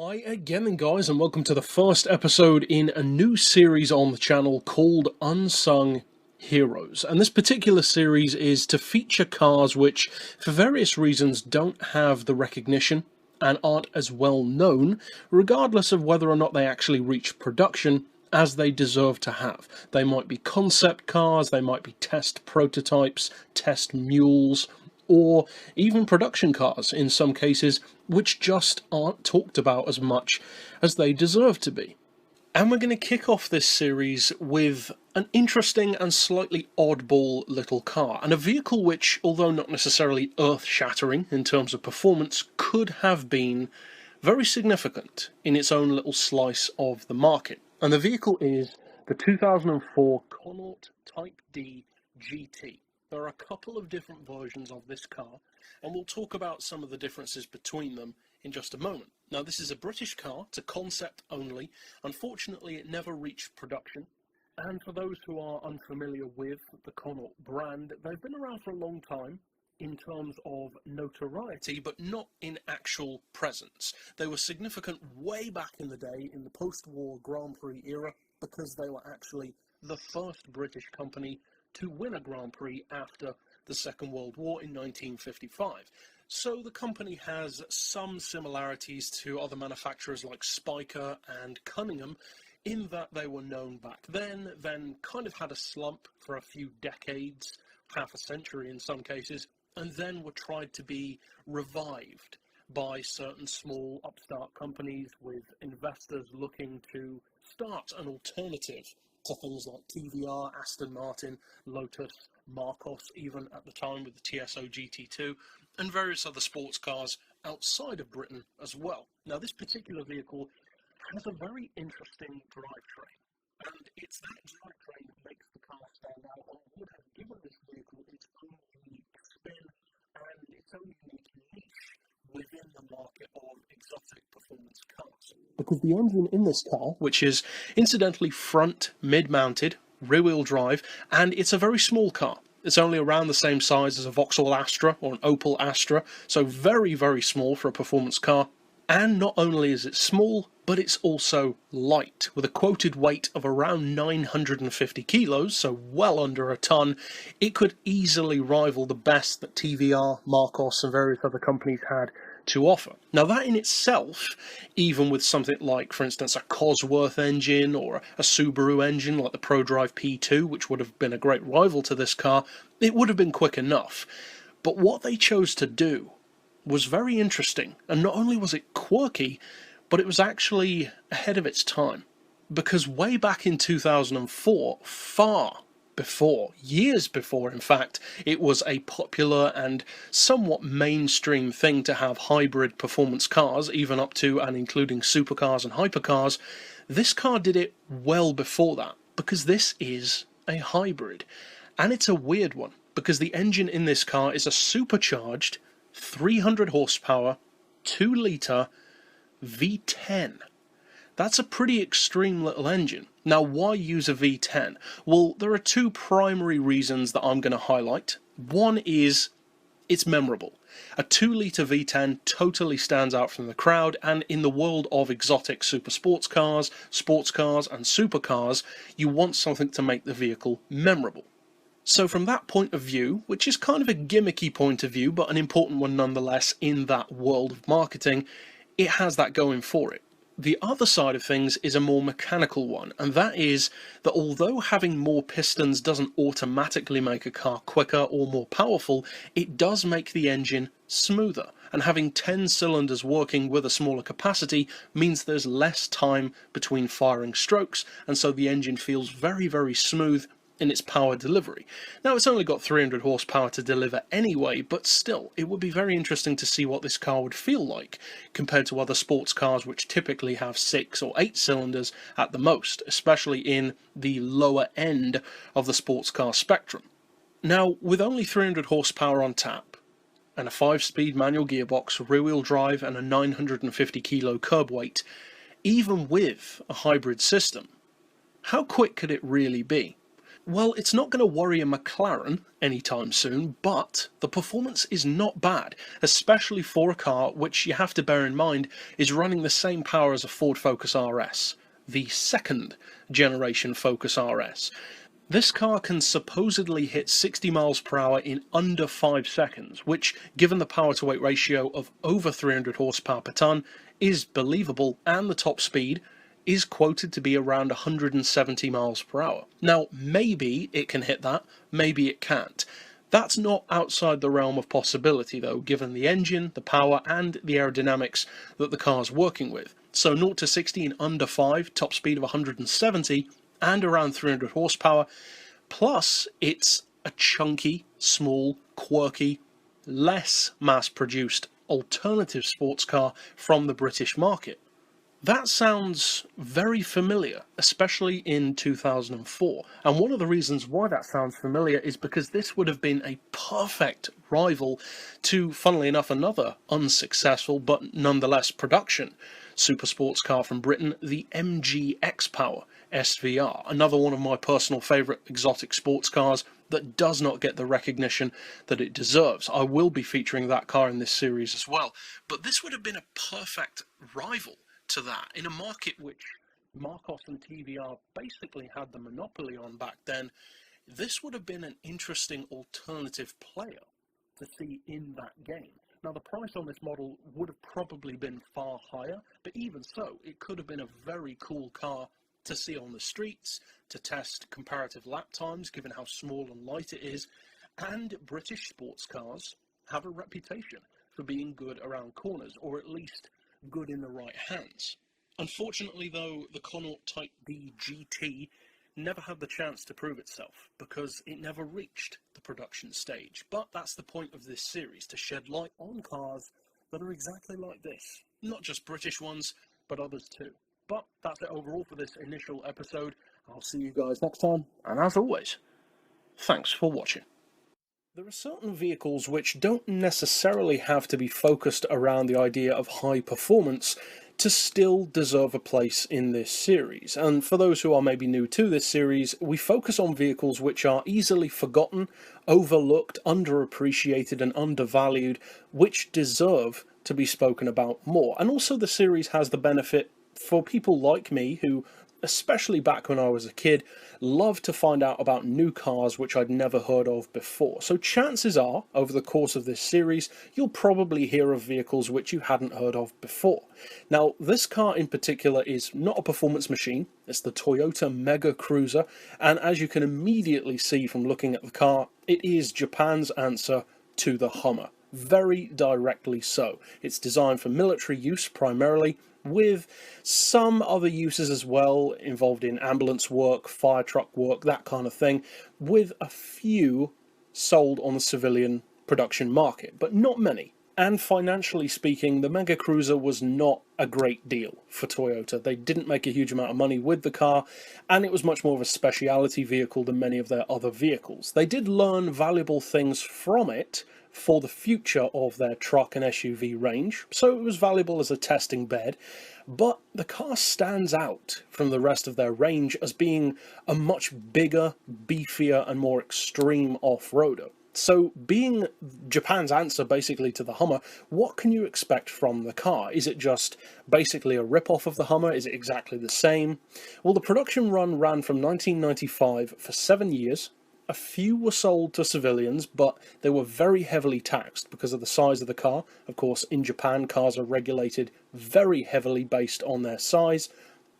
Hi again then guys, and welcome to the first episode in a new series on the channel called Unsung Heroes. And this particular series is to feature cars which, for various reasons, don't have the recognition and aren't as well known, regardless of whether or not they actually reach production, as they deserve to have. They might be concept cars, they might be test prototypes, test mules, or even production cars in some cases, which just aren't talked about as much as they deserve to be. And we're going to kick off this series with an interesting and slightly oddball little car, and a vehicle which, although not necessarily earth-shattering in terms of performance, could have been very significant in its own little slice of the market. And the vehicle is the 2004 Connaught Type-D GT. There are a couple of different versions of this car, and we'll talk about some of the differences between them in just a moment. Now, this is a British car, it's a concept only. Unfortunately, it never reached production. And for those who are unfamiliar with the Connaught brand, they've been around for a long time in terms of notoriety, but not in actual presence. They were significant way back in the day, in the post-war Grand Prix era, because they were actually the first British company to win a Grand Prix after the Second World War in 1955. So the company has some similarities to other manufacturers like Spiker and Cunningham, in that they were known back then kind of had a slump for a few decades, half a century in some cases, and then were tried to be revived by certain small upstart companies with investors looking to start an alternative to things like TVR, Aston Martin, Lotus, Marcos, even at the time with the TSO GT2, and various other sports cars outside of Britain as well. Now, this particular vehicle has a very interesting drivetrain, and it's that drivetrain that makes the car stand out and would have given this vehicle its own unique spin and its own unique niche within the market of exotic performance cars. Because the engine in this car, which is incidentally front mid-mounted, rear-wheel drive, and it's a very small car. It's only around the same size as a Vauxhall Astra or an Opel Astra, so very, very small for a performance car. And not only is it small, but it's also light, with a quoted weight of around 950 kilos, so well under a ton. It could easily rival the best that TVR, Marcos, and various other companies had to offer. Now, that in itself, even with something like, for instance, a Cosworth engine or a Subaru engine like the ProDrive P2, which would have been a great rival to this car, it would have been quick enough. But what they chose to do was very interesting, and not only was it quirky, but it was actually ahead of its time. Because way back in 2004, far before, years before in fact, it was a popular and somewhat mainstream thing to have hybrid performance cars, even up to and including supercars and hypercars, this car did it well before that, because this is a hybrid. And it's a weird one, because the engine in this car is a supercharged 300 horsepower, 2-litre V10. That's a pretty extreme little engine. Now, why use a V10? Well, there are two primary reasons that I'm going to highlight. One is it's memorable. A 2-litre V10 totally stands out from the crowd, and in the world of exotic super sports cars, and supercars, you want something to make the vehicle memorable. So from that point of view, which is kind of a gimmicky point of view, but an important one nonetheless in that world of marketing, it has that going for it. The other side of things is a more mechanical one, and that is that although having more pistons doesn't automatically make a car quicker or more powerful, it does make the engine smoother. And having 10 cylinders working with a smaller capacity means there's less time between firing strokes, and so the engine feels very, very smooth in its power delivery. Now, it's only got 300 horsepower to deliver anyway, but still, it would be very interesting to see what this car would feel like compared to other sports cars which typically have 6 or 8 cylinders at the most, especially in the lower end of the sports car spectrum. Now, with only 300 horsepower on tap, and a 5-speed manual gearbox, rear-wheel drive, and a 950 kilo curb weight, even with a hybrid system, how quick could it really be? Well, it's not going to worry a McLaren anytime soon, but the performance is not bad, especially for a car which you have to bear in mind is running the same power as a Ford Focus RS, the second generation Focus RS. This car can supposedly hit 60 miles per hour in under 5 seconds, which, given the power to weight ratio of over 300 horsepower per tonne, is believable, and the top speed is quoted to be around 170 miles per hour. Now, maybe it can hit that, maybe it can't. That's not outside the realm of possibility though, given the engine, the power, and the aerodynamics that the car's working with. So 0 to 60 in under 5, top speed of 170, and around 300 horsepower, plus it's a chunky, small, quirky, less mass-produced alternative sports car from the British market. That sounds very familiar, especially in 2004, and one of the reasons why that sounds familiar is because this would have been a perfect rival to, funnily enough, another unsuccessful but nonetheless production super sports car from Britain, the MG X-Power SVR, another one of my personal favourite exotic sports cars that does not get the recognition that it deserves. I will be featuring that car in this series as well, but this would have been a perfect rival to that in a market which Marcos and TVR basically had the monopoly on back then. This would have been an interesting alternative player to see in that game. Now, the price on this model would have probably been far higher, but even so, it could have been a very cool car to see on the streets, to test comparative lap times, given how small and light it is, and British sports cars have a reputation for being good around corners, or at least good in the right hands. Unfortunately though, the Connaught Type-D GT never had the chance to prove itself, because it never reached the production stage. But that's the point of this series, to shed light on cars that are exactly like this. Not just British ones, but others too. But that's it overall for this initial episode. I'll see you guys next time, and as always, thanks for watching. There are certain vehicles which don't necessarily have to be focused around the idea of high performance to still deserve a place in this series. And for those who are maybe new to this series, we focus on vehicles which are easily forgotten, overlooked, underappreciated and undervalued, which deserve to be spoken about more. And also the series has the benefit for people like me who, especially back when I was a kid, loved to find out about new cars which I'd never heard of before. So chances are, over the course of this series, you'll probably hear of vehicles which you hadn't heard of before. Now, this car in particular is not a performance machine. It's the Toyota Mega Cruiser, and as you can immediately see from looking at the car, it is Japan's answer to the Hummer. Very directly so. It's designed for military use primarily, with some other uses as well, involved in ambulance work, fire truck work, that kind of thing, with a few sold on the civilian production market, but not many. And financially speaking, the Mega Cruiser was not a great deal for Toyota. They didn't make a huge amount of money with the car, and it was much more of a speciality vehicle than many of their other vehicles. They did learn valuable things from it for the future of their truck and SUV range, so it was valuable as a testing bed, but the car stands out from the rest of their range as being a much bigger, beefier and more extreme off-roader. So being Japan's answer basically to the Hummer, what can you expect from the car? Is it just basically a rip-off of the Hummer? Is it exactly the same? Well, the production run ran from 1995 for 7 years. A few were sold to civilians, but they were very heavily taxed because of the size of the car. Of course, in Japan, cars are regulated very heavily based on their size,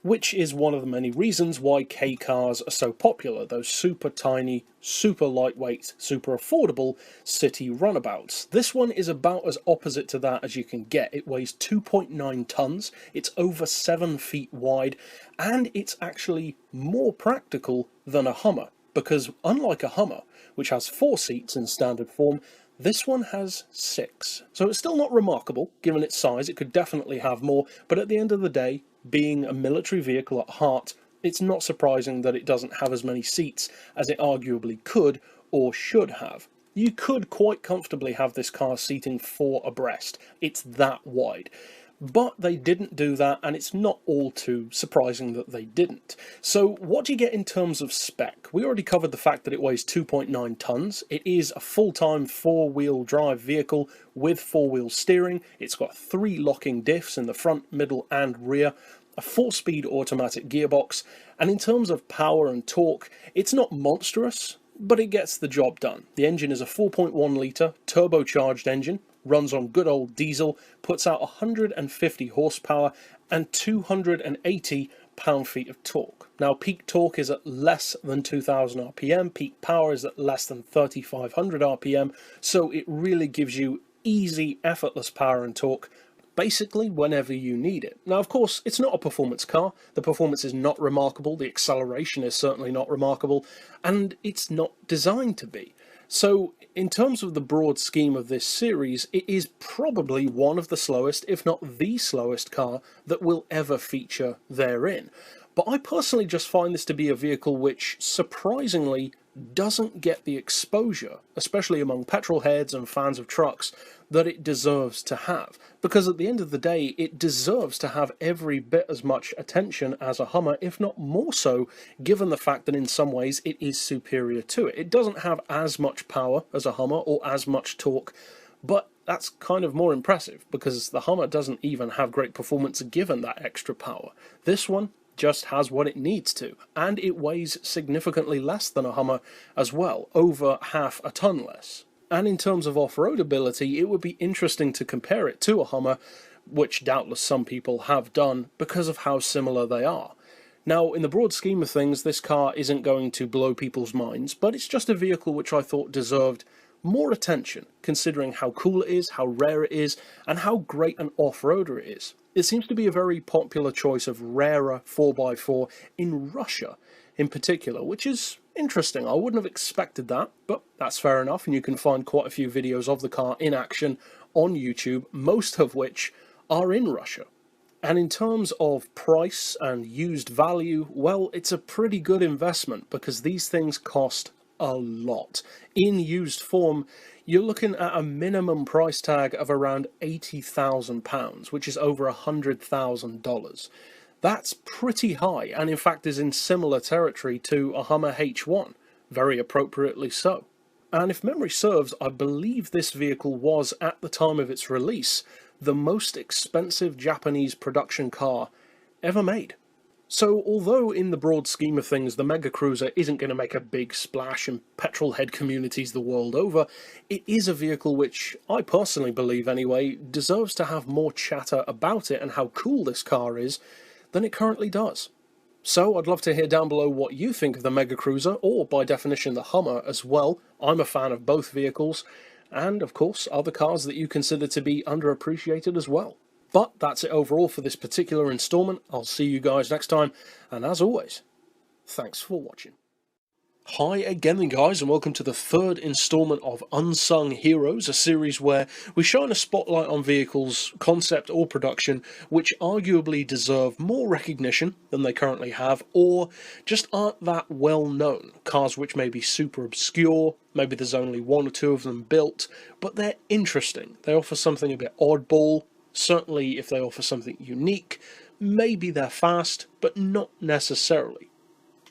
which is one of the many reasons why K cars are so popular, those super tiny, super lightweight, super affordable city runabouts. This one is about as opposite to that as you can get. It weighs 2.9 tons, it's over 7 feet wide, and it's actually more practical than a Hummer, because unlike a Hummer, which has 4 seats in standard form, this one has 6. So it's still not remarkable, given its size. It could definitely have more, but at the end of the day, being a military vehicle at heart, it's not surprising that it doesn't have as many seats as it arguably could or should have. You could quite comfortably have this car seating 4 abreast. It's that wide. But they didn't do that, and it's not all too surprising that they didn't. So what do you get in terms of spec? We already covered the fact that it weighs 2.9 tons. It is a full-time four-wheel drive vehicle with four-wheel steering. It's got 3 locking diffs in the front, middle and rear, a 4-speed automatic gearbox, and in terms of power and torque, it's not monstrous, but it gets the job done. The engine is a 4.1 litre turbocharged engine, runs on good old diesel, puts out 150 horsepower and 280 pound-feet of torque. Now, peak torque is at less than 2000 RPM, peak power is at less than 3500 RPM, so it really gives you easy, effortless power and torque basically whenever you need it. Now, of course, it's not a performance car. The performance is not remarkable, the acceleration is certainly not remarkable, and it's not designed to be. So, in terms of the broad scheme of this series, it is probably one of the slowest, if not the slowest car that will ever feature therein. But I personally just find this to be a vehicle which, surprisingly, doesn't get the exposure, especially among petrol heads and fans of trucks, that it deserves to have. Because at the end of the day, it deserves to have every bit as much attention as a Hummer, if not more so, given the fact that in some ways it is superior to it. It doesn't have as much power as a Hummer or as much torque, but that's kind of more impressive, because the Hummer doesn't even have great performance given that extra power. This one just has what it needs to, and it weighs significantly less than a Hummer as well, over half a ton less. And in terms of off-road ability, it would be interesting to compare it to a Hummer, which doubtless some people have done because of how similar they are. Now, in the broad scheme of things, this car isn't going to blow people's minds, but it's just a vehicle which I thought deserved more attention, considering how cool it is, how rare it is, and how great an off-roader it is. It seems to be a very popular choice of rarer 4x4 in Russia in particular, which is interesting. I wouldn't have expected that, but that's fair enough, and you can find quite a few videos of the car in action on YouTube, most of which are in Russia. And in terms of price and used value, well, it's a pretty good investment, because these things cost a lot. In used form, you're looking at a minimum price tag of around £80,000, which is over $100,000. That's pretty high, and in fact is in similar territory to a Hummer H1, very appropriately so. And if memory serves, I believe this vehicle was, at the time of its release, the most expensive Japanese production car ever made. So, although in the broad scheme of things the Mega Cruiser isn't going to make a big splash in petrolhead communities the world over, it is a vehicle which, I personally believe anyway, deserves to have more chatter about it and how cool this car is than it currently does. So, I'd love to hear down below what you think of the Mega Cruiser, or by definition the Hummer as well. I'm a fan of both vehicles, and of course other cars that you consider to be underappreciated as well. But that's it overall for this particular installment. I'll see you guys next time, and as always, thanks for watching. Hi again guys, and welcome to the third installment of Unsung Heroes, a series where we shine a spotlight on vehicles, concept or production, which arguably deserve more recognition than they currently have, or just aren't that well known. Cars which may be super obscure, maybe there's only one or two of them built, but they're interesting. They offer something a bit oddball. Certainly if they offer something unique, maybe they're fast, but not necessarily.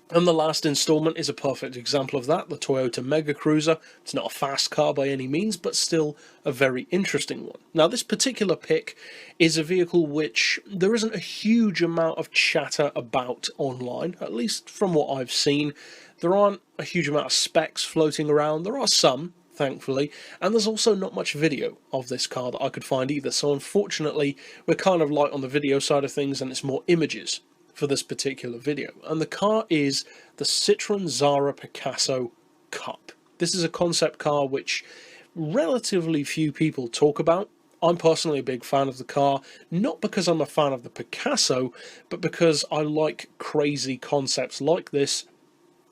And the last installment is a perfect example of that, the Toyota Mega Cruiser. It's not a fast car by any means, but still a very interesting one. Now, this particular pick is a vehicle which there isn't a huge amount of chatter about online, at least from what I've seen. There aren't a huge amount of specs floating around. There are some, thankfully, and there's also not much video of this car that I could find either, so unfortunately we're kind of light on the video side of things, and it's more images for this particular video. And the car is the Citroen Zara Picasso Cup. This is a concept car which relatively few people talk about. I'm personally a big fan of the car, not because I'm a fan of the Picasso, but because I like crazy concepts like this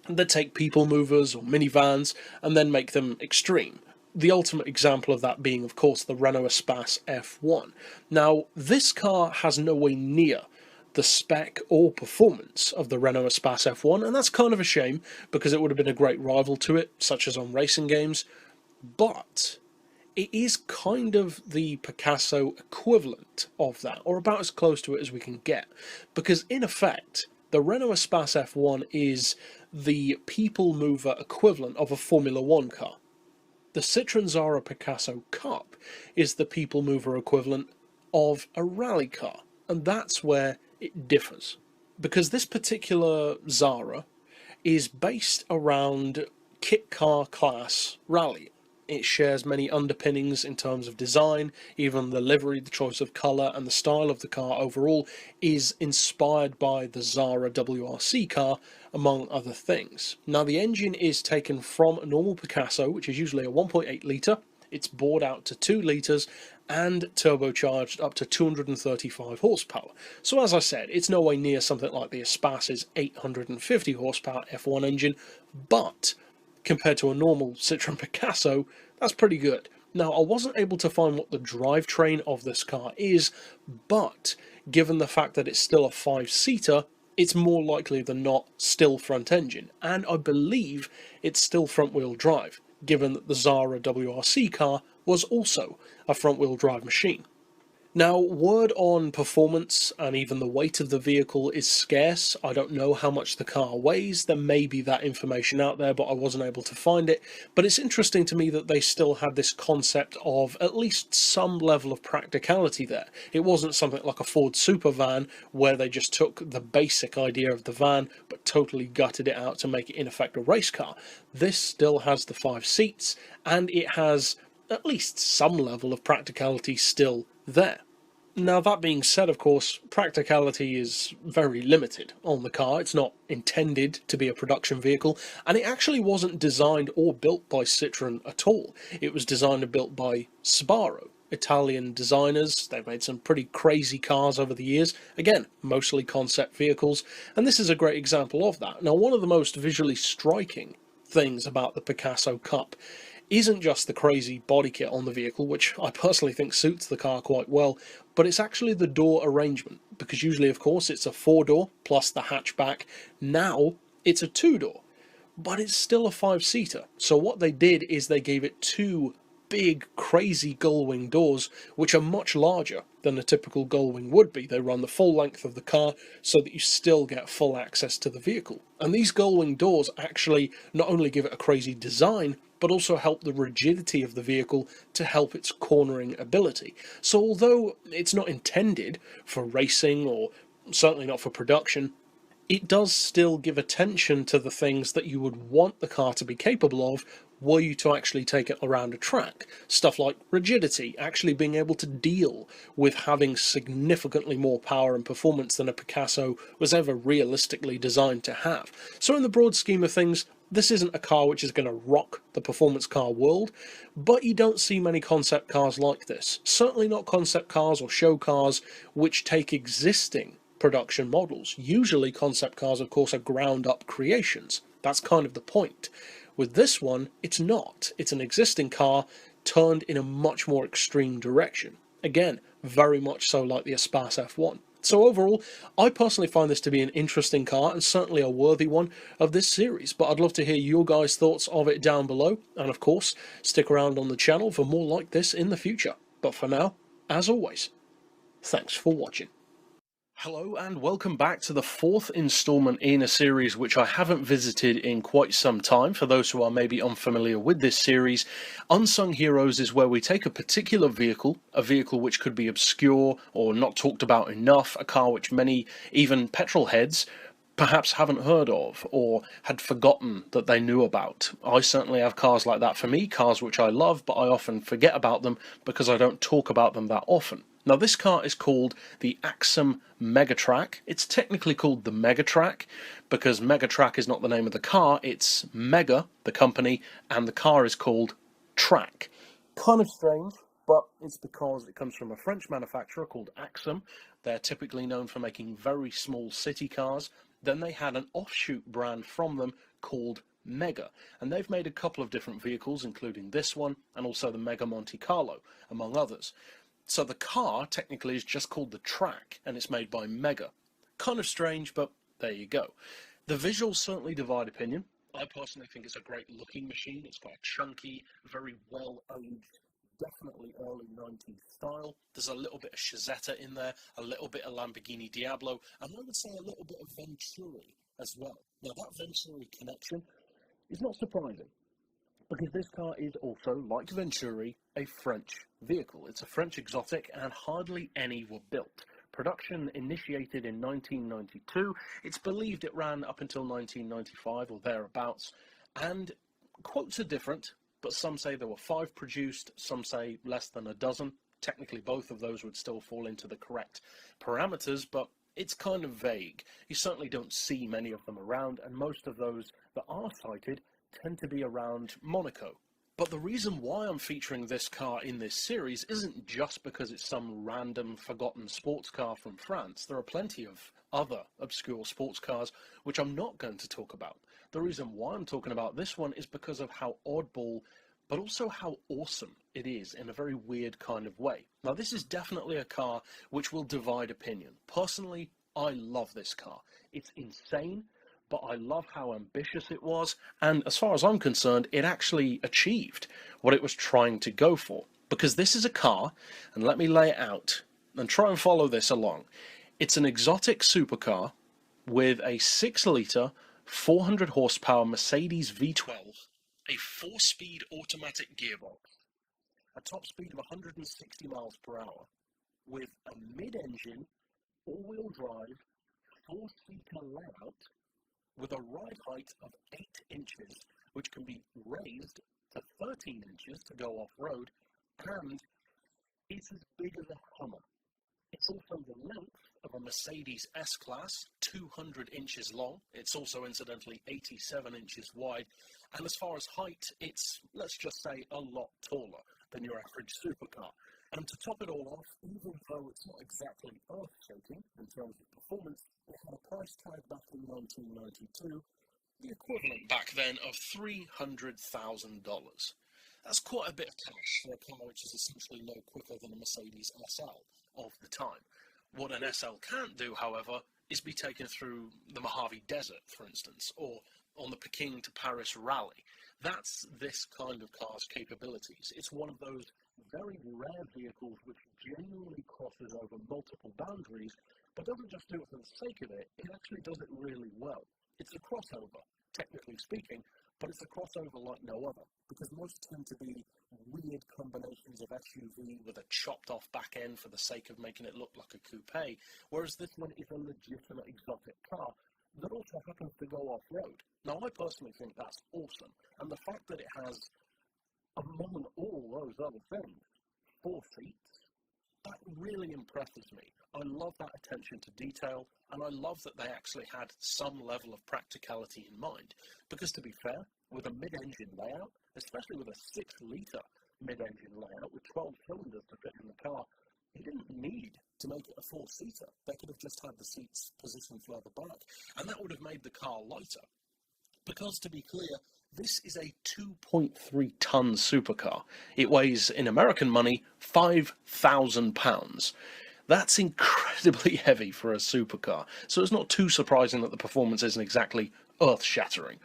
that take people movers or minivans and then make them extreme. The ultimate example of that being, of course, the Renault Espace F1. Now, this car has nowhere near the spec or performance of the Renault Espace F1, and that's kind of a shame, because it would have been a great rival to it, such as on racing games, but it is kind of the Picasso equivalent of that, or about as close to it as we can get, because in effect, the Renault Espace F1 is the people mover equivalent of a Formula One car. The Citroën Zara Picasso Cup is the people mover equivalent of a rally car, and that's where it differs. Because this particular Zara is based around kit car class rally. It shares many underpinnings in terms of design, even the livery, the choice of colour, and the style of the car overall is inspired by the Zara WRC car, among other things. Now, the engine is taken from a normal Picasso, which is usually a 1.8 litre, it's bored out to 2 litres, and turbocharged up to 235 horsepower. So as I said, it's no way near something like the Espace's 850 horsepower F1 engine, but compared to a normal Citroën Picasso, that's pretty good. Now, I wasn't able to find what the drivetrain of this car is, but given the fact that it's still a 5-seater, it's more likely than not still front engine, and I believe it's still front-wheel drive, given that the Zara WRC car was also a front-wheel drive machine. Now, word on performance and even the weight of the vehicle is scarce. I don't know how much the car weighs. There may be that information out there, but I wasn't able to find it. But it's interesting to me that they still had this concept of at least some level of practicality there. It wasn't something like a Ford Supervan where they just took the basic idea of the van but totally gutted it out to make it in effect a race car. This still has the 5 seats, and it has at least some level of practicality still there. Now, that being said, of course, practicality is very limited on the car. It's not intended to be a production vehicle, and it actually wasn't designed or built by Citroën at all. It was designed and built by Sbarro, Italian designers. They've made some pretty crazy cars over the years. Again, mostly concept vehicles, and this is a great example of that. Now, one of the most visually striking things about the Picasso Cup isn't just the crazy body kit on the vehicle, which I personally think suits the car quite well, but it's actually the door arrangement, because usually, of course, it's a 4-door plus the hatchback. Now it's a 2-door, but it's still a 5-seater. So what they did is they gave it 2 big, crazy gull-wing doors, which are much larger than a typical gull-wing would be. They run the full length of the car so that you still get full access to the vehicle. And these gull-wing doors actually not only give it a crazy design, but also help the rigidity of the vehicle to help its cornering ability. So although it's not intended for racing, or certainly not for production, it does still give attention to the things that you would want the car to be capable of were you to actually take it around a track. Stuff like rigidity, actually being able to deal with having significantly more power and performance than a Picasso was ever realistically designed to have. So in the broad scheme of things, this isn't a car which is going to rock the performance car world, but you don't see many concept cars like this. Certainly not concept cars or show cars which take existing production models. Usually concept cars, of course, are ground-up creations. That's kind of the point. With this one, it's not. It's an existing car turned in a much more extreme direction. Again, very much so like the Espace F1. So overall, I personally find this to be an interesting car and certainly a worthy one of this series, but I'd love to hear your guys' thoughts of it down below, and of course, stick around on the channel for more like this in the future. But for now, as always, thanks for watching. Hello and welcome back to the 4th installment in a series which I haven't visited in quite some time. For those who are maybe unfamiliar with this series, Unsung Heroes is where we take a particular vehicle, a vehicle which could be obscure or not talked about enough, a car which many, even petrol heads, perhaps haven't heard of or had forgotten that they knew about. I certainly have cars like that for me, cars which I love, but I often forget about them because I don't talk about them that often. Now, this car is called the Axum Megatrak. It's technically called the Megatrak because Megatrak is not the name of the car, it's Mega, the company, and the car is called Track. Kind of strange, but it's because it comes from a French manufacturer called Axum. They're typically known for making very small city cars. Then they had an offshoot brand from them called Mega, and they've made a couple of different vehicles, including this one and also the Mega Monte Carlo, among others. So the car technically is just called the Track, and it's made by Mega. Kind of strange, but there you go. The visuals certainly divide opinion. I personally think it's a great looking machine. It's got a chunky, very well-aged definitely early 90s style. There's a little bit of Chiazzetta in there, a little bit of Lamborghini Diablo, and I would say a little bit of Venturi as well. Now, that Venturi connection is not surprising, because this car is also, like Venturi, a French vehicle. It's a French exotic, and hardly any were built. Production initiated in 1992. It's believed it ran up until 1995 or thereabouts, and quotes are different, but some say there were 5 produced, some say less than a dozen. Technically, both of those would still fall into the correct parameters, but it's kind of vague. You certainly don't see many of them around, and most of those that are cited tend to be around Monaco. But the reason why I'm featuring this car in this series isn't just because it's some random forgotten sports car from France. There are plenty of other obscure sports cars which I'm not going to talk about. The reason why I'm talking about this one is because of how oddball, but also how awesome it is in a very weird kind of way. Now, this is definitely a car which will divide opinion. Personally, I love this car. It's insane, but I love how ambitious it was, and as far as I'm concerned, it actually achieved what it was trying to go for. Because this is a car, and let me lay it out, and try and follow this along. It's an exotic supercar with a 6-litre, 400 horsepower Mercedes V12, a 4-speed automatic gearbox, a top speed of 160 miles per hour, with a mid-engine, all-wheel drive, 4-seater layout, with a ride height of 8 inches, which can be raised to 13 inches to go off-road, and it's as big as a Hummer. It's also the length of a Mercedes S-Class, 200 inches long. It's also, incidentally, 87 inches wide, and as far as height, it's, let's just say, a lot taller than your average supercar. And to top it all off, even though it's not exactly earth-shaking in terms of performance, it had a price tag back in 1992, the equivalent back then of $300,000. That's quite a bit of cash for a car which is essentially no quicker than a Mercedes SL of the time. What an SL can't do, however, is be taken through the Mojave Desert, for instance, or on the Peking to Paris Rally. That's this kind of car's capabilities. It's one of those very rare vehicles which genuinely crosses over multiple boundaries, but doesn't just do it for the sake of it, it actually does it really well. It's a crossover, technically speaking, but it's a crossover like no other, because most tend to be weird combinations of SUV with a chopped off back end for the sake of making it look like a coupe, whereas this one is a legitimate exotic car that also happens to go off-road. Now, I personally think that's awesome, and the fact that it has, among all those other things, 4 seats, that really impresses me. I love that attention to detail, and I love that they actually had some level of practicality in mind. Because to be fair, with a mid-engine layout, especially with a 6-litre mid-engine layout with 12 cylinders to fit in the car, they didn't need to make it a 4-seater. They could have just had the seats positioned further back, and that would have made the car lighter. Because, to be clear, this is a 2.3-ton supercar. It weighs, in American money, 5,000 pounds. That's incredibly heavy for a supercar, so it's not too surprising that the performance isn't exactly earth-shattering.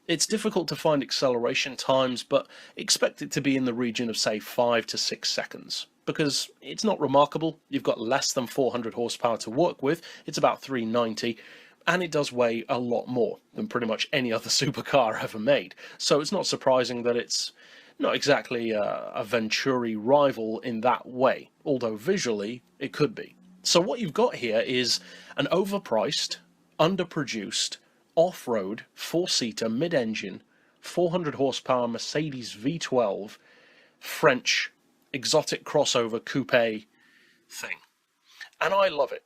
It's difficult to find acceleration times, but expect it to be in the region of, say, 5 to 6 seconds. Because it's not remarkable, you've got less than 400 horsepower to work with, it's about 390, and it does weigh a lot more than pretty much any other supercar ever made. So it's not surprising that it's not exactly a Venturi rival in that way, although visually it could be. So what you've got here is an overpriced, underproduced, off-road, 4-seater, mid-engine, 400 horsepower Mercedes V12, French, exotic crossover coupe thing. And I love it.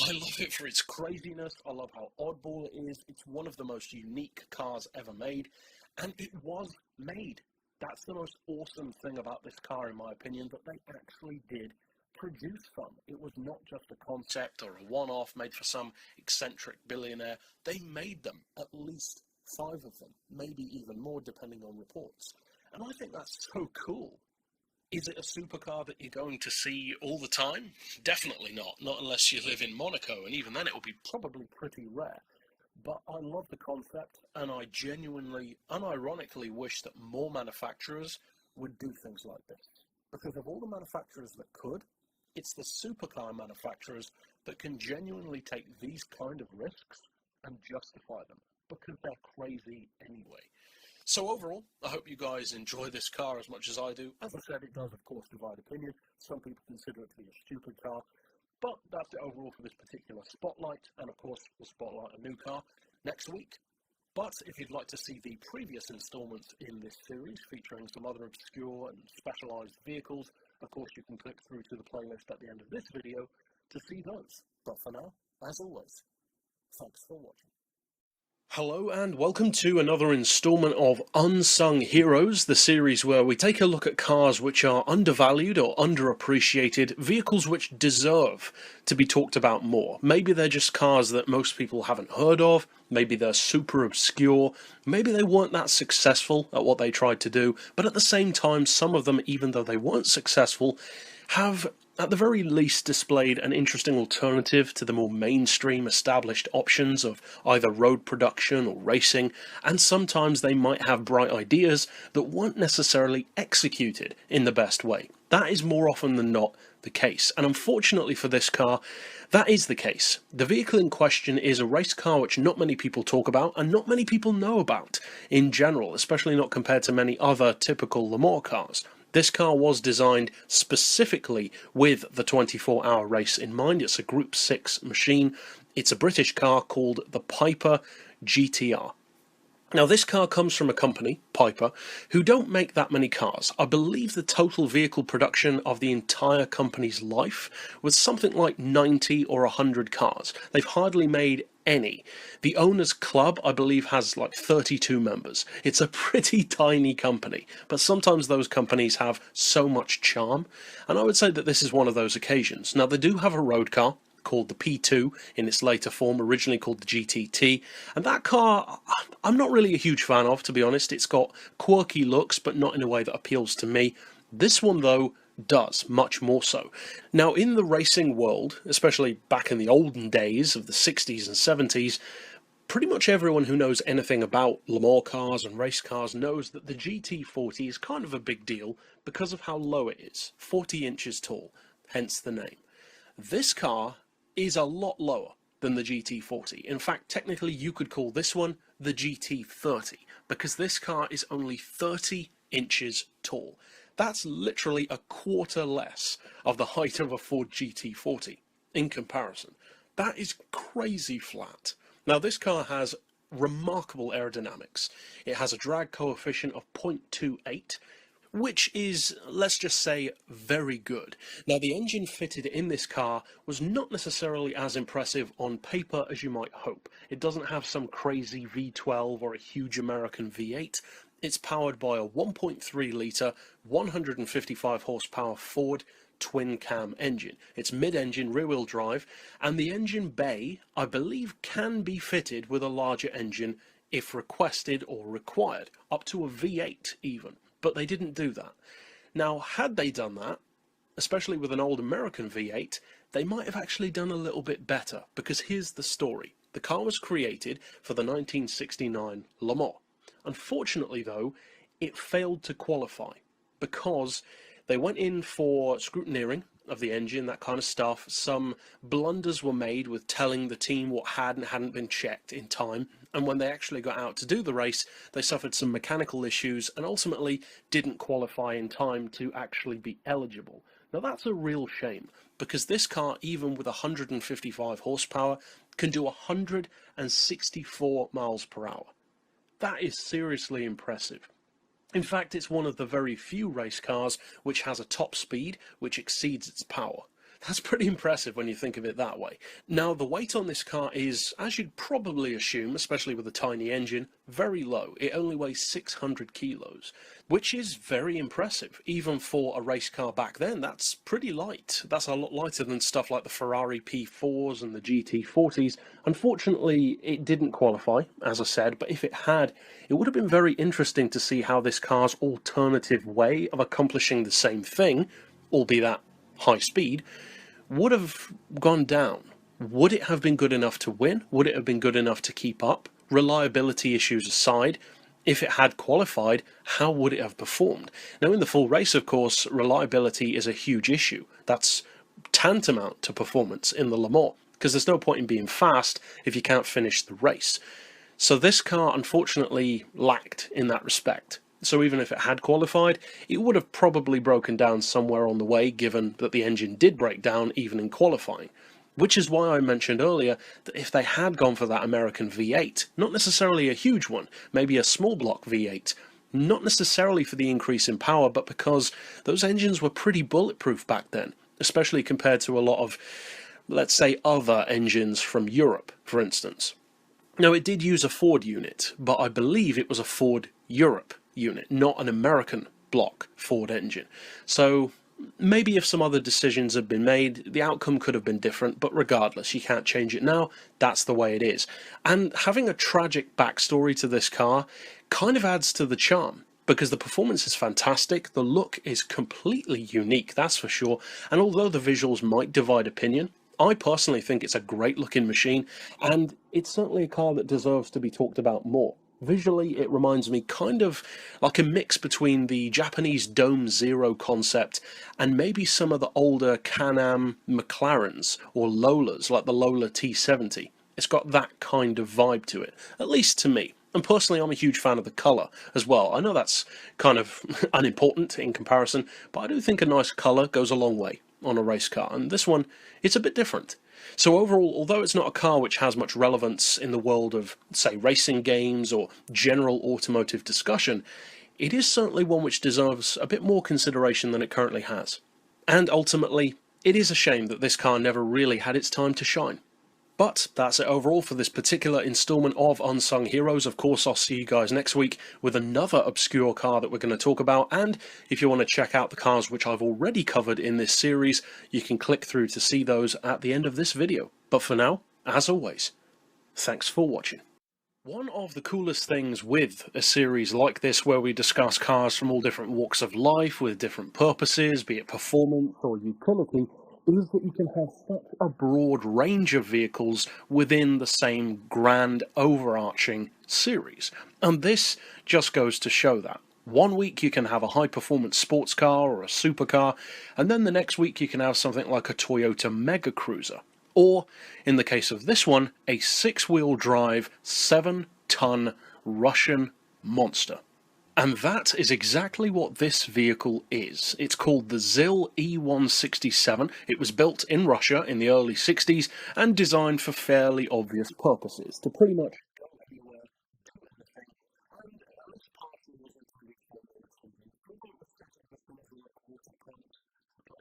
I love it for its craziness. I love how oddball it is. It's one of the most unique cars ever made, and it was made. That's the most awesome thing about this car, in my opinion, that they actually did produce some. It was not just a concept or a one-off made for some eccentric billionaire. They made them, at least 5 of them, maybe even more depending on reports. And I think that's so cool. Is it a supercar that you're going to see all the time? Definitely not unless you live in Monaco, and even then it will be probably pretty rare. But I love the concept, and I genuinely, unironically wish that more manufacturers would do things like this. Because of all the manufacturers that could, it's the supercar manufacturers that can genuinely take these kind of risks and justify them, because they're crazy anyway. So overall, I hope you guys enjoy this car as much as I do. As I said, it does of course divide opinion. Some people consider it to be a stupid car, but that's it overall for this particular spotlight, and of course we'll spotlight a new car next week. But if you'd like to see the previous installments in this series featuring some other obscure and specialised vehicles, of course you can click through to the playlist at the end of this video to see those. But for now, as always, thanks for watching. Hello and welcome to another installment of Unsung Heroes, the series where we take a look at cars which are undervalued or underappreciated, vehicles which deserve to be talked about more. Maybe they're just cars that most people haven't heard of, maybe they're super obscure, maybe they weren't that successful at what they tried to do, but at the same time some of them, even though they weren't successful, have at the very least displayed an interesting alternative to the more mainstream established options of either road production or racing, and sometimes they might have bright ideas that weren't necessarily executed in the best way. That is more often than not the case, and unfortunately for this car, that is the case. The vehicle in question is a race car which not many people talk about and not many people know about in general, especially not compared to many other typical Le Mans cars. This car was designed specifically with the 24-hour race in mind. It's a Group 6 machine. It's a British car called the Piper GTR. Now this car comes from a company, Piper, who don't make that many cars. I believe the total vehicle production of the entire company's life was something like 90 or 100 cars. They've hardly made any. The owners' club, I believe, has like 32 members. It's a pretty tiny company, but sometimes those companies have so much charm, and I would say that this is one of those occasions. Now they do have a road car called the P2 in its later form, originally called the GTT, and that car I'm not really a huge fan of, to be honest. It's got quirky looks, but not in a way that appeals to me. This one though does, much more so. Now in the racing world, especially back in the olden days of the 60s and 70s, pretty much everyone who knows anything about Le Mans cars and race cars knows that the GT40 is kind of a big deal because of how low it is, 40 inches tall, hence the name. This car is a lot lower than the GT40. In fact, technically you could call this one the GT30 because this car is only 30 inches tall. That's literally a quarter less of the height of a Ford GT40 in comparison. That is crazy flat. Now this car has remarkable aerodynamics. It has a drag coefficient of 0.28, which is, let's just say, very good. Now the engine fitted in this car was not necessarily as impressive on paper as you might hope. It doesn't have some crazy V12 or a huge American V8. It's powered by a 1.3 litre, 155 horsepower Ford twin-cam engine. It's mid-engine rear-wheel drive, and the engine bay, I believe, can be fitted with a larger engine if requested or required, up to a V8 even. But they didn't do that. Now, had they done that, especially with an old American V8, they might have actually done a little bit better, because here's the story. The car was created for the 1969 Le Mans. Unfortunately, though, it failed to qualify, because they went in for scrutineering of the engine, that kind of stuff. Some blunders were made with telling the team what had and hadn't been checked in time, and when they actually got out to do the race, they suffered some mechanical issues and ultimately didn't qualify in time to actually be eligible. Now that's a real shame, because this car, even with 155 horsepower, can do 164 miles per hour. That is seriously impressive. In fact, it's one of the very few race cars which has a top speed which exceeds its power. That's pretty impressive when you think of it that way. Now, the weight on this car is, as you'd probably assume, especially with a tiny engine, very low. It only weighs 600 kilos, which is very impressive. Even for a race car back then, that's pretty light. That's a lot lighter than stuff like the Ferrari P4s and the GT40s. Unfortunately, it didn't qualify, as I said, but if it had, it would have been very interesting to see how this car's alternative way of accomplishing the same thing, albeit at high speed, would have gone down. Would it have been good enough to win? Would it have been good enough to keep up? Reliability issues aside, If it had qualified, how would it have performed? Now, in the full race, of course, reliability is a huge issue. That's tantamount to performance in the Le Mans, because there's no point in being fast if you can't finish the race. So this car unfortunately lacked in that respect. So even if it had qualified, it would have probably broken down somewhere on the way, given that the engine did break down even in qualifying. Which is why I mentioned earlier that if they had gone for that American V8, not necessarily a huge one, maybe a small block V8, not necessarily for the increase in power, but because those engines were pretty bulletproof back then, especially compared to a lot of, let's say, other engines from Europe, for instance. Now, it did use a Ford unit, but I believe it was a Ford Europe unit, not an American block Ford engine. So maybe if some other decisions had been made, the outcome could have been different, but regardless, you can't change it now. That's the way it is. And having a tragic backstory to this car kind of adds to the charm, because the performance is fantastic, the look is completely unique, that's for sure, and although the visuals might divide opinion, I personally think it's a great looking machine, and it's certainly a car that deserves to be talked about more. Visually, it reminds me kind of like a mix between the Japanese Dome Zero concept and maybe some of the older Can-Am McLarens or Lolas, like the Lola T70. It's got that kind of vibe to it, at least to me. And personally, I'm a huge fan of the colour as well. I know that's kind of unimportant in comparison, but I do think a nice colour goes a long way on a race car, and this one, it's a bit different. So overall, although it's not a car which has much relevance in the world of, say, racing games or general automotive discussion, it is certainly one which deserves a bit more consideration than it currently has. And ultimately, it is a shame that this car never really had its time to shine. But that's it overall for this particular instalment of Unsung Heroes. Of course, I'll see you guys next week with another obscure car that we're going to talk about. And if you want to check out the cars which I've already covered in this series, you can click through to see those at the end of this video. But for now, as always, thanks for watching. One of the coolest things with a series like this, where we discuss cars from all different walks of life with different purposes, be it performance or utility, is that you can have such a broad range of vehicles within the same grand overarching series. And this just goes to show that. One week you can have a high-performance sports car or a supercar, and then the next week you can have something like a Toyota Mega Cruiser. Or, in the case of this one, a 6-wheel drive, 7-ton Russian monster. And that is exactly what this vehicle is. It's called the ZIL E167. It was built in Russia in the early 60s and designed for fairly obvious purposes, to pretty much go anywhere, do anything, and at least partially was intended for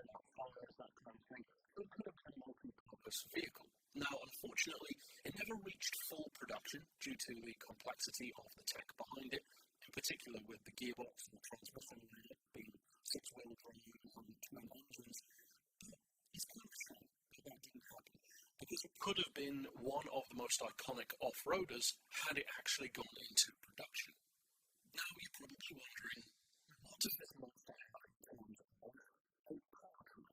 that kind of thing. It could have been a multi-purpose vehicle. Now, unfortunately, it never reached full production due to the complexity of the tech behind it, in particular with the gearbox and the transmission unit being 6-wheel drive and twin engines. But it's kind of shame that didn't happen, because it could have been one of the most iconic off-roaders had it actually gone into production. Now you're probably wondering, what does this monster have in terms of a powertrain?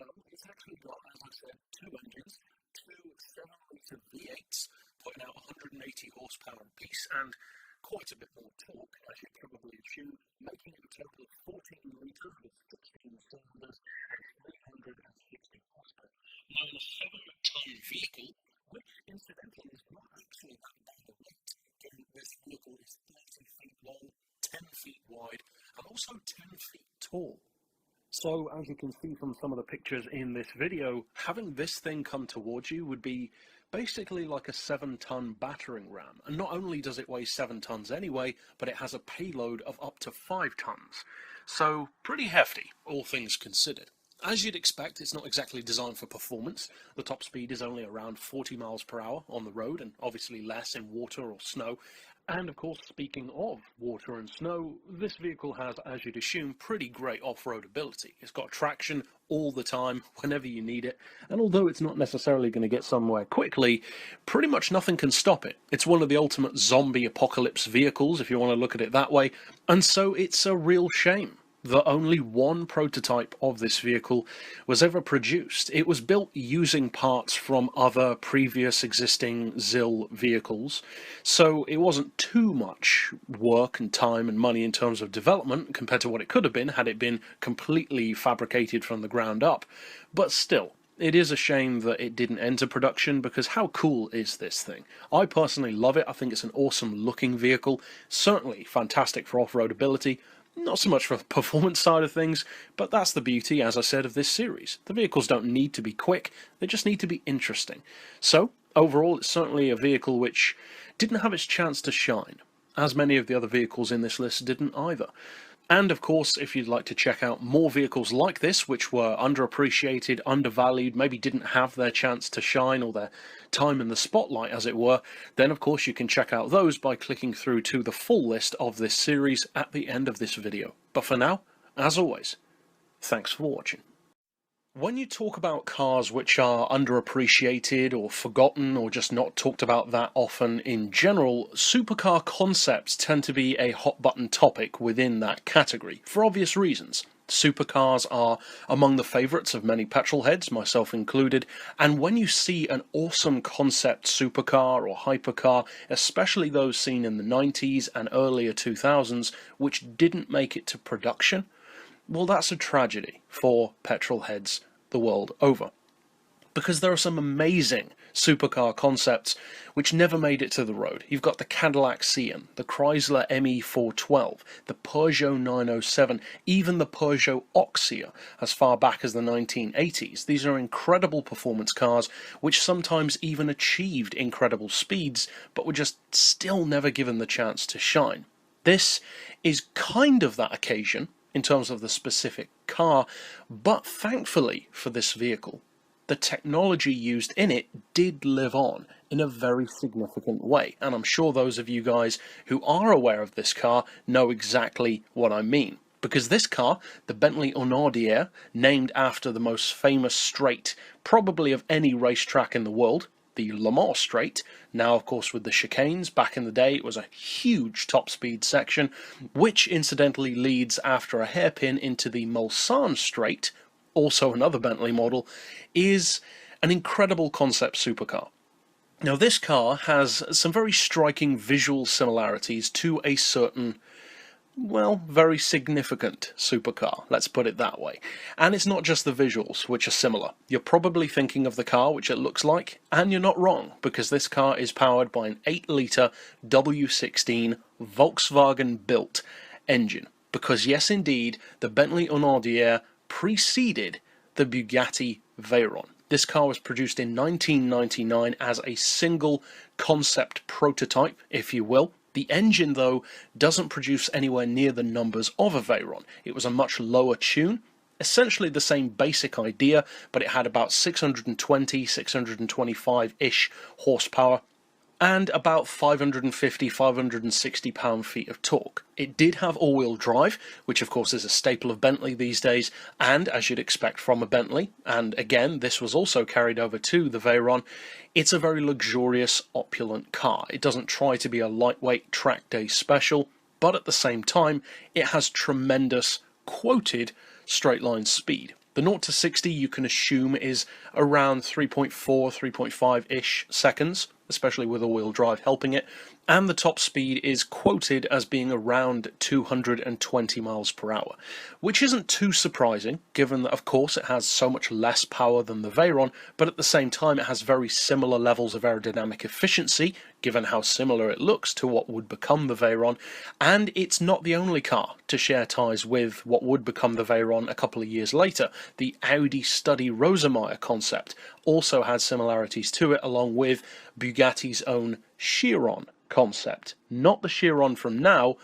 Well, it's actually got, as I said, 2 engines, 2 7-litre V8s, putting out 180 horsepower apiece, and quite a bit more torque, as you probably assume, making it a total of 14 litres with 16 cylinders and 360 horsepower. Now, in a 7-ton vehicle, which incidentally is not actually that bad a weight, given this vehicle is 30 feet long, 10 feet wide, and also 10 feet tall. So, as you can see from some of the pictures in this video, having this thing come towards you would be basically like a 7-ton battering ram. And not only does it weigh 7 tons anyway, but it has a payload of up to 5 tons. So, pretty hefty, all things considered. As you'd expect, it's not exactly designed for performance. The top speed is only around 40 miles per hour on the road, and obviously less in water or snow. And of course, speaking of water and snow, this vehicle has, as you'd assume, pretty great off-road ability. It's got traction all the time, whenever you need it, and although it's not necessarily going to get somewhere quickly, pretty much nothing can stop it. It's one of the ultimate zombie apocalypse vehicles, if you want to look at it that way, and so it's a real shame that only one prototype of this vehicle was ever produced. It was built using parts from other previous existing ZIL vehicles, so it wasn't too much work and time and money in terms of development compared to what it could have been had it been completely fabricated from the ground up. But still, it is a shame that it didn't enter production, because how cool is this thing? I personally love it. I think it's an awesome looking vehicle, certainly fantastic for off-road ability. Not so much for the performance side of things, but that's the beauty, as I said, of this series. The vehicles don't need to be quick, they just need to be interesting. So, overall, it's certainly a vehicle which didn't have its chance to shine, as many of the other vehicles in this list didn't either. And of course, if you'd like to check out more vehicles like this, which were underappreciated, undervalued, maybe didn't have their chance to shine or their time in the spotlight, as it were, then of course you can check out those by clicking through to the full list of this series at the end of this video. But for now, as always, thanks for watching. When you talk about cars which are underappreciated or forgotten or just not talked about that often in general, supercar concepts tend to be a hot-button topic within that category, for obvious reasons. Supercars are among the favourites of many petrolheads, myself included, and when you see an awesome concept supercar or hypercar, especially those seen in the 90s and earlier 2000s, which didn't make it to production, well, that's a tragedy for petrolheads the world over. Because there are some amazing supercar concepts which never made it to the road. You've got the Cadillac Cian, the Chrysler ME412, the Peugeot 907, even the Peugeot Oxia as far back as the 1980s. These are incredible performance cars which sometimes even achieved incredible speeds, but were just still never given the chance to shine. This is kind of that occasion in terms of the specific car, but thankfully for this vehicle, the technology used in it did live on in a very significant way, and I'm sure those of you guys who are aware of this car know exactly what I mean. Because this car, the Bentley Hunaudieres, named after the most famous straight probably of any racetrack in the world, the Le Mans Straight, now of course with the chicanes. Back in the day it was a huge top speed section, which incidentally leads after a hairpin into the Mulsanne Straight, also another Bentley model, is an incredible concept supercar. Now this car has some very striking visual similarities to a certain, well, very significant supercar, let's put it that way. And it's not just the visuals which are similar. You're probably thinking of the car which it looks like, and you're not wrong, because this car is powered by an 8-litre W16 Volkswagen-built engine. Because yes, indeed, the Bentley Hunaudieres preceded the Bugatti Veyron. This car was produced in 1999 as a single concept prototype, if you will. The engine, though, doesn't produce anywhere near the numbers of a Veyron. It was a much lower tune, essentially the same basic idea, but it had about 620, 625-ish horsepower, and about 550, 560 pound-feet of torque. It did have all-wheel drive, which of course is a staple of Bentley these days, and as you'd expect from a Bentley, and again this was also carried over to the Veyron, it's a very luxurious, opulent car. It doesn't try to be a lightweight track day special, but at the same time it has tremendous quoted straight line speed. The 0 to 60 you can assume is around 3.4, 3.5-ish seconds, especially with all-wheel drive helping it, and the top speed is quoted as being around 220 miles per hour, which isn't too surprising, given that of course it has so much less power than the Veyron, but at the same time it has very similar levels of aerodynamic efficiency, given how similar it looks to what would become the Veyron, and it's not the only car to share ties with what would become the Veyron a couple of years later. The Audi Study Rosemeyer concept also had similarities to it, along with Bugatti's own Chiron concept. Not the Chiron from now.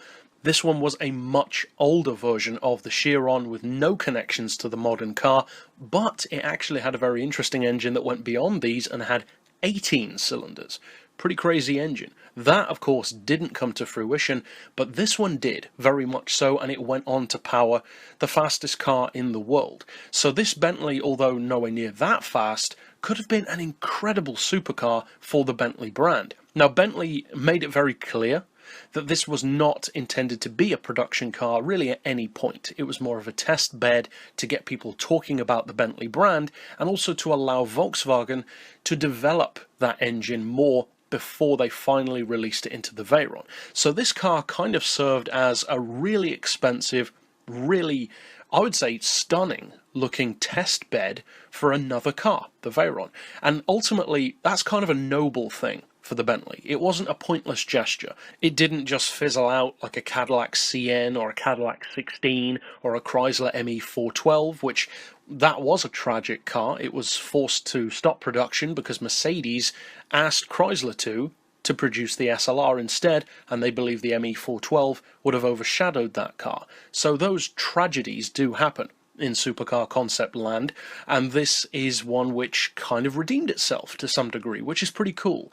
This one was a much older version of the Chiron with no connections to the modern car, but it actually had a very interesting engine that went beyond these and had 18 cylinders. Pretty crazy engine. That, of course, didn't come to fruition, but this one did, very much so, and it went on to power the fastest car in the world. So this Bentley, although nowhere near that fast, could have been an incredible supercar for the Bentley brand. Now, Bentley made it very clear that this was not intended to be a production car really at any point. It was more of a test bed to get people talking about the Bentley brand, and also to allow Volkswagen to develop that engine more before they finally released it into the Veyron. So this car kind of served as a really expensive, really, I would say, stunning looking test bed for another car, the Veyron. And ultimately, that's kind of a noble thing for the Bentley. It wasn't a pointless gesture. It didn't just fizzle out like a Cadillac CN or a Cadillac 16 or a Chrysler ME412, which that was a tragic car. It was forced to stop production because Mercedes asked Chrysler to produce the SLR instead, and they believe the ME412 would have overshadowed that car. So those tragedies do happen in supercar concept land, and this is one which kind of redeemed itself to some degree, which is pretty cool.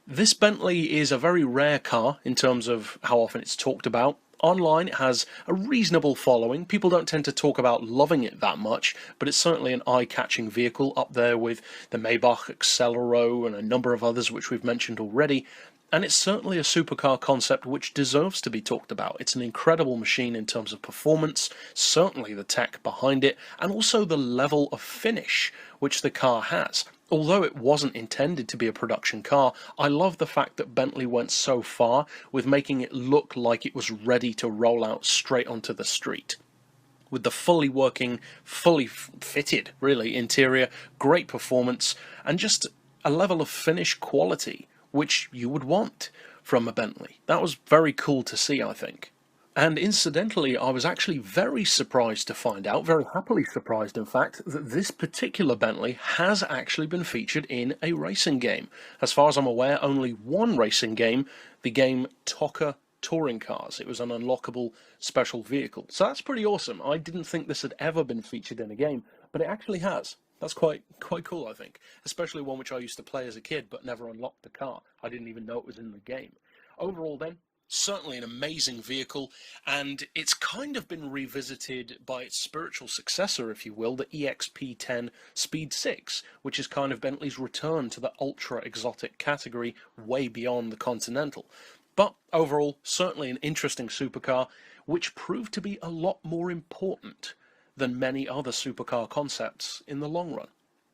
This Bentley is a very rare car in terms of how often it's talked about. Online, it has a reasonable following. People don't tend to talk about loving it that much, but it's certainly an eye-catching vehicle, up there with the Maybach Accelero and a number of others which we've mentioned already. And it's certainly a supercar concept which deserves to be talked about. It's an incredible machine in terms of performance, certainly the tech behind it, and also the level of finish which the car has. Although it wasn't intended to be a production car, I love the fact that Bentley went so far with making it look like it was ready to roll out straight onto the street. With the fully working, fully fitted, really, interior, great performance, and just a level of finish quality which you would want from a Bentley. That was very cool to see, I think. And incidentally, I was actually very surprised to find out, very happily surprised in fact, that this particular Bentley has actually been featured in a racing game. As far as I'm aware, only one racing game, the game TOCA Touring Cars. It was an unlockable special vehicle. So that's pretty awesome. I didn't think this had ever been featured in a game, but it actually has. That's quite cool, I think. Especially one which I used to play as a kid, but never unlocked the car. I didn't even know it was in the game. Overall then, certainly an amazing vehicle, and it's kind of been revisited by its spiritual successor, if you will, the EXP10 Speed 6, which is kind of Bentley's return to the ultra-exotic category way beyond the Continental. But overall, certainly an interesting supercar, which proved to be a lot more important than many other supercar concepts in the long run.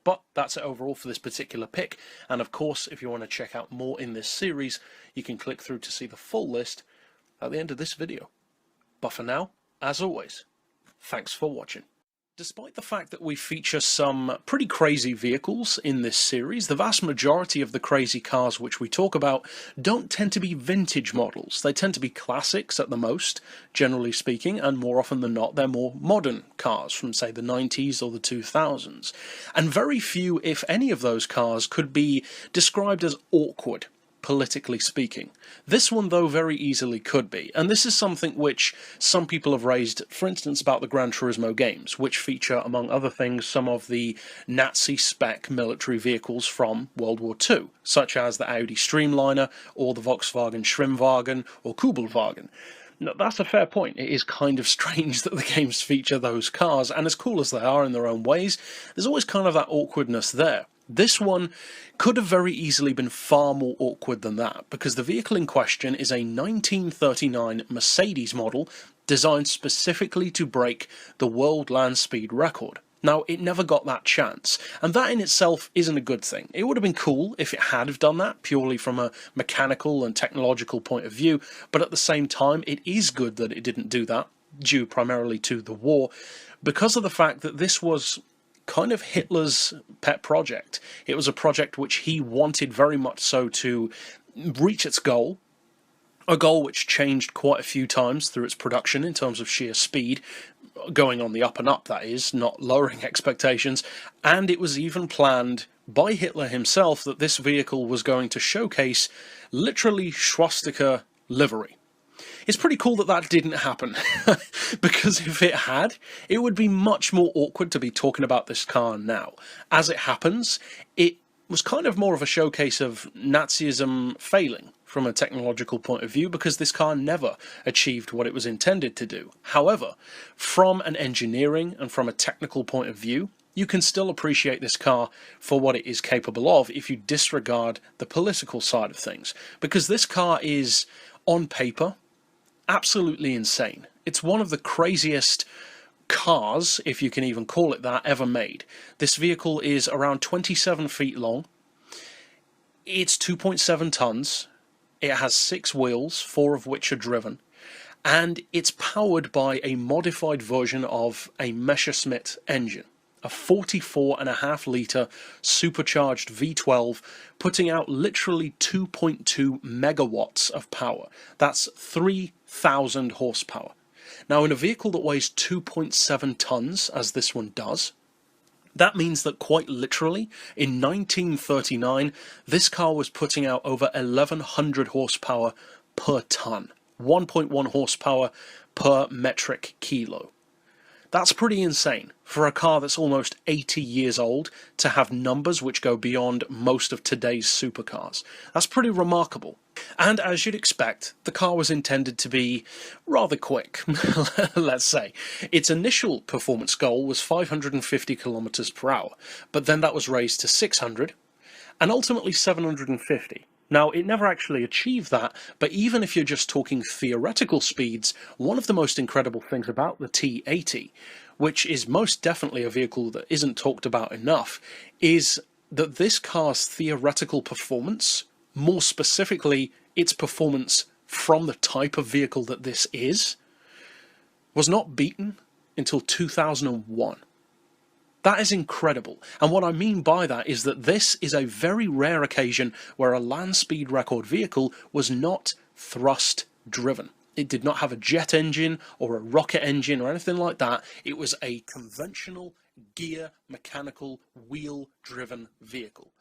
But that's it overall for this particular pick, and of course, if you want to check out more in this series, you can click through to see the full list at the end of this video. But for now, as always, thanks for watching. Despite the fact that we feature some pretty crazy vehicles in this series, the vast majority of the crazy cars which we talk about don't tend to be vintage models. They tend to be classics at the most, generally speaking, and more often than not they're more modern cars from, say, the 90s or the 2000s. And very few, if any of those cars, could be described as awkward, politically speaking. This one, though, very easily could be, and this is something which some people have raised, for instance, about the Gran Turismo games, which feature, among other things, some of the Nazi spec military vehicles from World War II, such as the Audi Streamliner, or the Volkswagen Schwimmwagen, or Kubelwagen. Now, that's a fair point. It is kind of strange that the games feature those cars, and as cool as they are in their own ways, there's always kind of that awkwardness there. This one could have very easily been far more awkward than that, because the vehicle in question is a 1939 Mercedes model designed specifically to break the world land speed record. Now, it never got that chance, and that in itself isn't a good thing. It would have been cool if it had have done that, purely from a mechanical and technological point of view, but at the same time, it is good that it didn't do that, due primarily to the war, because of the fact that this was kind of Hitler's pet project. It was a project which he wanted very much so to reach its goal, a goal which changed quite a few times through its production in terms of sheer speed, going on the up and up, that is, not lowering expectations, and it was even planned by Hitler himself that this vehicle was going to showcase literally swastika livery. It's pretty cool that that didn't happen, because if it had, it would be much more awkward to be talking about this car now. As it happens, it was kind of more of a showcase of Nazism failing from a technological point of view, because this car never achieved what it was intended to do. However, from an engineering and from a technical point of view, you can still appreciate this car for what it is capable of if you disregard the political side of things, because this car is, on paper, absolutely insane. It's one of the craziest cars, if you can even call it that, ever made. This vehicle is around 27 feet long. It's 2.7 tons. It has 6 wheels, 4 of which are driven. And it's powered by a modified version of a Messerschmitt engine. A 44.5 litre supercharged V12, putting out literally 2.2 megawatts of power. That's 3,000 horsepower. Now, in a vehicle that weighs 2.7 tons, as this one does, that means that quite literally, in 1939, this car was putting out over 1,100 horsepower per ton. 1.1 horsepower per metric kilo. That's pretty insane for a car that's almost 80 years old to have numbers which go beyond most of today's supercars. That's pretty remarkable. And as you'd expect, the car was intended to be rather quick, let's say. Its initial performance goal was 550 kilometers per hour, but then that was raised to 600 and ultimately 750. Now, it never actually achieved that, but even if you're just talking theoretical speeds, one of the most incredible things about the T80, which is most definitely a vehicle that isn't talked about enough, is that this car's theoretical performance, more specifically its performance from the type of vehicle that this is, was not beaten until 2001. That is incredible, and what I mean by that is that this is a very rare occasion where a land speed record vehicle was not thrust driven. It did not have a jet engine or a rocket engine or anything like that. It was a conventional gear, mechanical, wheel driven vehicle.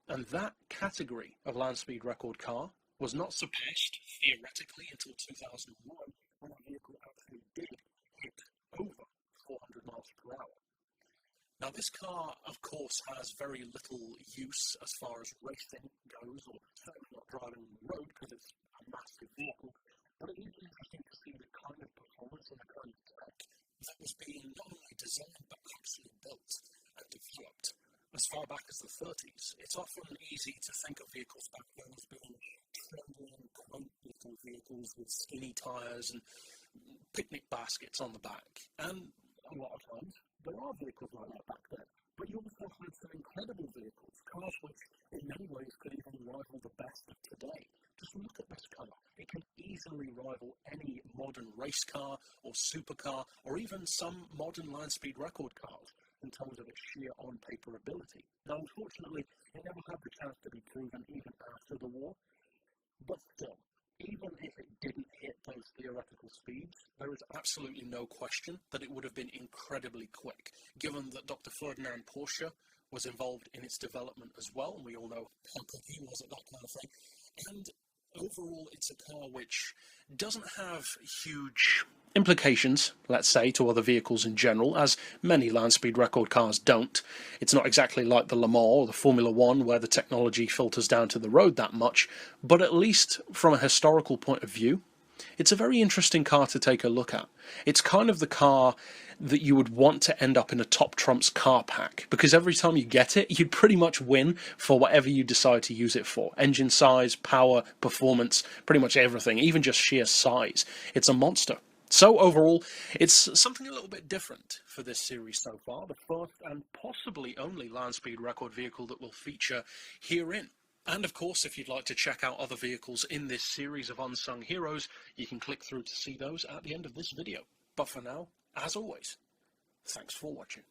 And that category of land speed record car was not surpassed theoretically until 2001, when a vehicle actually did hit over 400 miles per hour. Now, this car, of course, has very little use as far as racing goes, or certainly not driving on the road, because it's a massive vehicle, but it is interesting to see the kind of performance and the kind of tech that was being not only designed, but actually built and developed as far back as the 30s. It's often easy to think of vehicles back then as being trembling, quaint little vehicles with skinny tyres and picnic baskets on the back, and a lot of times there are vehicles like that back then, but you also have some incredible vehicles, cars which in many ways could even rival the best of today. Just look at this car. It can easily rival any modern race car or supercar, or even some modern land speed record cars in terms of its sheer on-paper ability. Now, unfortunately, it never had the chance to be proven even after the war, but still, even if it didn't hit those theoretical speeds, there is absolutely no question that it would have been incredibly quick, given that Dr. Ferdinand Porsche was involved in its development as well, and we all know how quick he was at that kind of thing. And overall, it's a car which doesn't have huge implications, let's say, to other vehicles in general, as many land speed record cars don't. It's not exactly like the Le Mans or the Formula One, where the technology filters down to the road that much, but at least from a historical point of view, it's a very interesting car to take a look at. It's kind of the car that you would want to end up in a Top Trumps car pack, because every time you get it, you'd pretty much win for whatever you decide to use it for. Engine size, power, performance, pretty much everything, even just sheer size. It's a monster. So overall, it's something a little bit different for this series so far, the first and possibly only land speed record vehicle that will feature herein. And of course, if you'd like to check out other vehicles in this series of Unsung Heroes, you can click through to see those at the end of this video. But for now, as always, thanks for watching.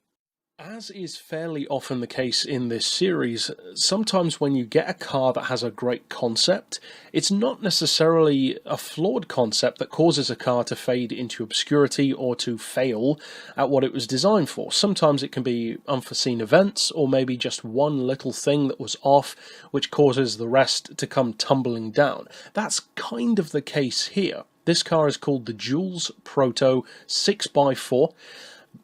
As is fairly often the case in this series, sometimes when you get a car that has a great concept, it's not necessarily a flawed concept that causes a car to fade into obscurity or to fail at what it was designed for. Sometimes it can be unforeseen events, or maybe just one little thing that was off, which causes the rest to come tumbling down. That's kind of the case here. This car is called the Jules Proto 6x4.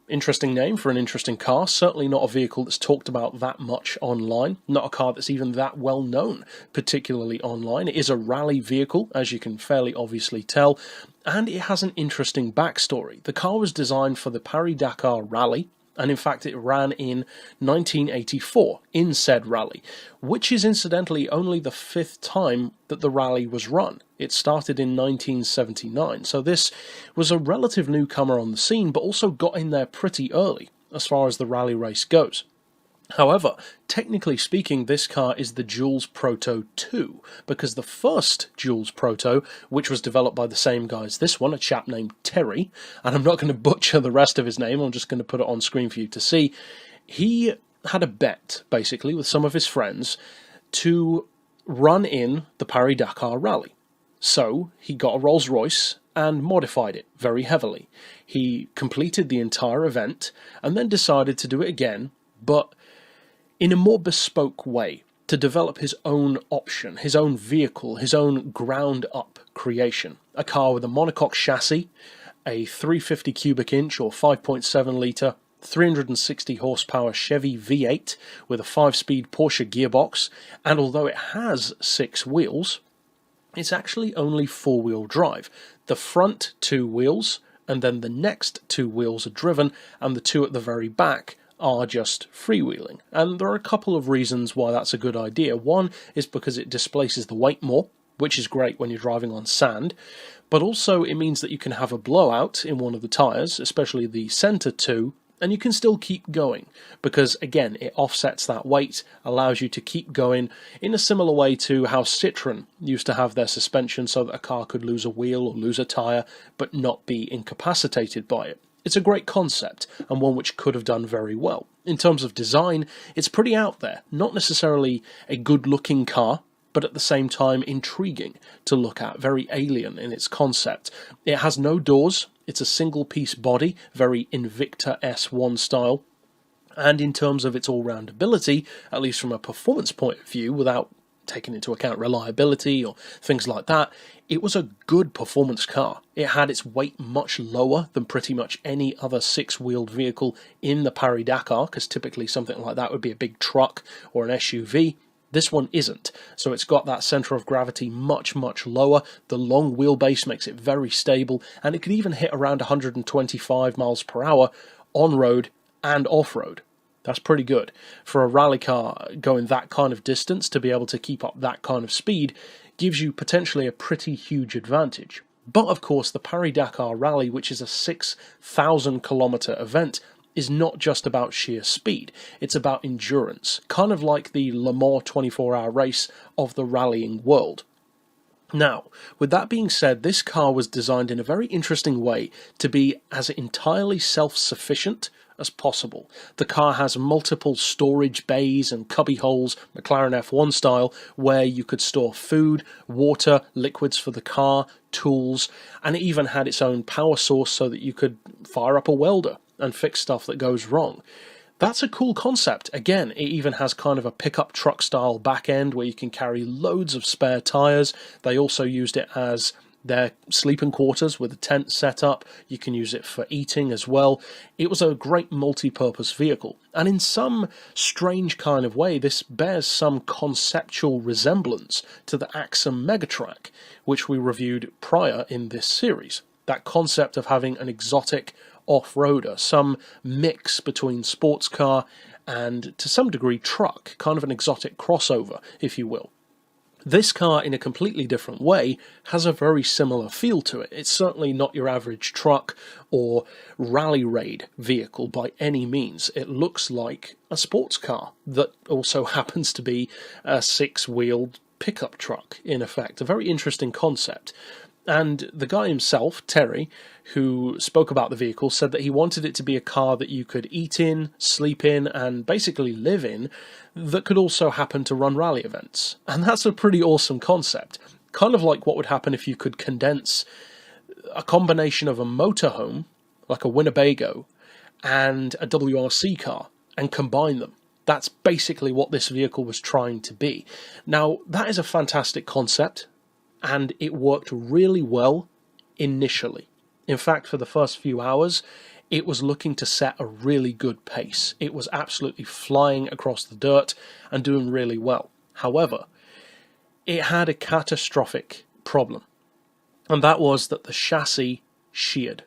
Interesting name for an interesting car. Certainly not a vehicle that's talked about that much online. Not a car that's even that well known, particularly online. It is a rally vehicle, as you can fairly obviously tell, and it has an interesting backstory. The car was designed for the Paris-Dakar Rally, and in fact it ran in 1984 in said rally, which is incidentally only the 5th time that the rally was run. It started in 1979, so this was a relative newcomer on the scene, but also got in there pretty early as far as the rally race goes. However, technically speaking, this car is the Jules Proto 2, because the first Jules Proto, which was developed by the same guy as this one, a chap named Terry, and I'm not going to butcher the rest of his name, I'm just going to put it on screen for you to see, he had a bet, basically, with some of his friends to run in the Paris-Dakar Rally. So, he got a Rolls-Royce and modified it very heavily. He completed the entire event, and then decided to do it again, but in a more bespoke way, to develop his own option, his own vehicle, his own ground-up creation. A car with a monocoque chassis, a 350 cubic inch or 5.7 litre, 360 horsepower Chevy V8 with a 5-speed Porsche gearbox, and although it has 6 wheels, it's actually only 4-wheel drive. The front 2 wheels, and then the next 2 wheels are driven, and the 2 at the very back are just freewheeling. And there are a couple of reasons why that's a good idea. One is because it displaces the weight more, which is great when you're driving on sand, but also it means that you can have a blowout in one of the tyres, especially the centre 2, and you can still keep going, because again, it offsets that weight, allows you to keep going in a similar way to how Citroën used to have their suspension so that a car could lose a wheel or lose a tyre, but not be incapacitated by it. It's a great concept, and one which could have done very well. In terms of design, it's pretty out there. Not necessarily a good-looking car, but at the same time intriguing to look at, very alien in its concept. It has no doors, it's a single-piece body, very Invicta S1 style, and in terms of its all-round ability, at least from a performance point of view, without taking into account reliability or things like that, it was a good performance car. It had its weight much lower than pretty much any other 6-wheeled vehicle in the Paris-Dakar, because typically something like that would be a big truck or an SUV. This one isn't, so it's got that centre of gravity much, much lower. The long wheelbase makes it very stable, and it could even hit around 125 miles per hour on-road and off-road. That's pretty good. For a rally car going that kind of distance, to be able to keep up that kind of speed gives you potentially a pretty huge advantage. But of course, the Paris-Dakar Rally, which is a 6,000 kilometre event, is not just about sheer speed. It's about endurance, kind of like the Le Mans 24-hour race of the rallying world. Now, with that being said, this car was designed in a very interesting way to be as entirely self-sufficient as possible. The car has multiple storage bays and cubby holes, McLaren F1 style, where you could store food, water, liquids for the car, tools, and it even had its own power source so that you could fire up a welder and fix stuff that goes wrong. That's a cool concept. Again, it even has kind of a pickup truck style back end where you can carry loads of spare tyres. They also used it as their sleeping quarters with a tent set up. You can use it for eating as well. It was a great multi-purpose vehicle. And in some strange kind of way, this bears some conceptual resemblance to the Axum Megatrack, which we reviewed prior in this series. That concept of having an exotic off-roader, some mix between sports car and, to some degree, truck, kind of an exotic crossover, if you will. This car, in a completely different way, has a very similar feel to it. It's certainly not your average truck or rally raid vehicle by any means. It looks like a sports car that also happens to be a 6-wheeled pickup truck, in effect. A very interesting concept. And the guy himself, Terry, who spoke about the vehicle, said that he wanted it to be a car that you could eat in, sleep in, and basically live in, that could also happen to run rally events. And that's a pretty awesome concept. Kind of like what would happen if you could condense a combination of a motorhome, like a Winnebago, and a WRC car, and combine them. That's basically what this vehicle was trying to be. Now, that is a fantastic concept, and it worked really well initially. In fact, for the first few hours, it was looking to set a really good pace. It was absolutely flying across the dirt and doing really well. However, it had a catastrophic problem, and that was that the chassis sheared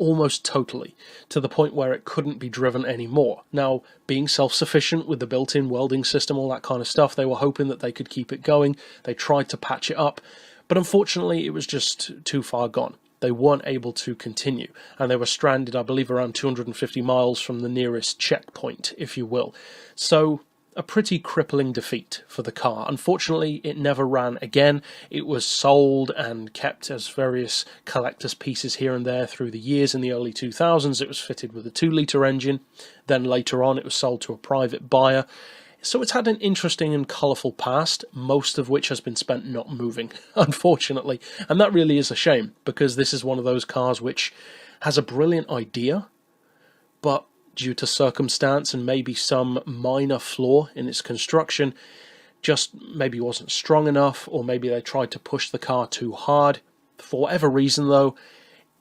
almost totally, to the point where it couldn't be driven anymore. Now, being self-sufficient with the built-in welding system, all that kind of stuff, they were hoping that they could keep it going. They tried to patch it up, but unfortunately it was just too far gone. They weren't able to continue, and they were stranded, I believe, around 250 miles from the nearest checkpoint, if you will. So, a pretty crippling defeat for the car. Unfortunately, it never ran again. It was sold and kept as various collector's pieces here and there through the years. In the early 2000s, it was fitted with a 2-litre engine. Then later on, it was sold to a private buyer. So it's had an interesting and colourful past, most of which has been spent not moving, unfortunately. And that really is a shame, because this is one of those cars which has a brilliant idea, but due to circumstance and maybe some minor flaw in its construction, just maybe wasn't strong enough, or maybe they tried to push the car too hard. For whatever reason, though,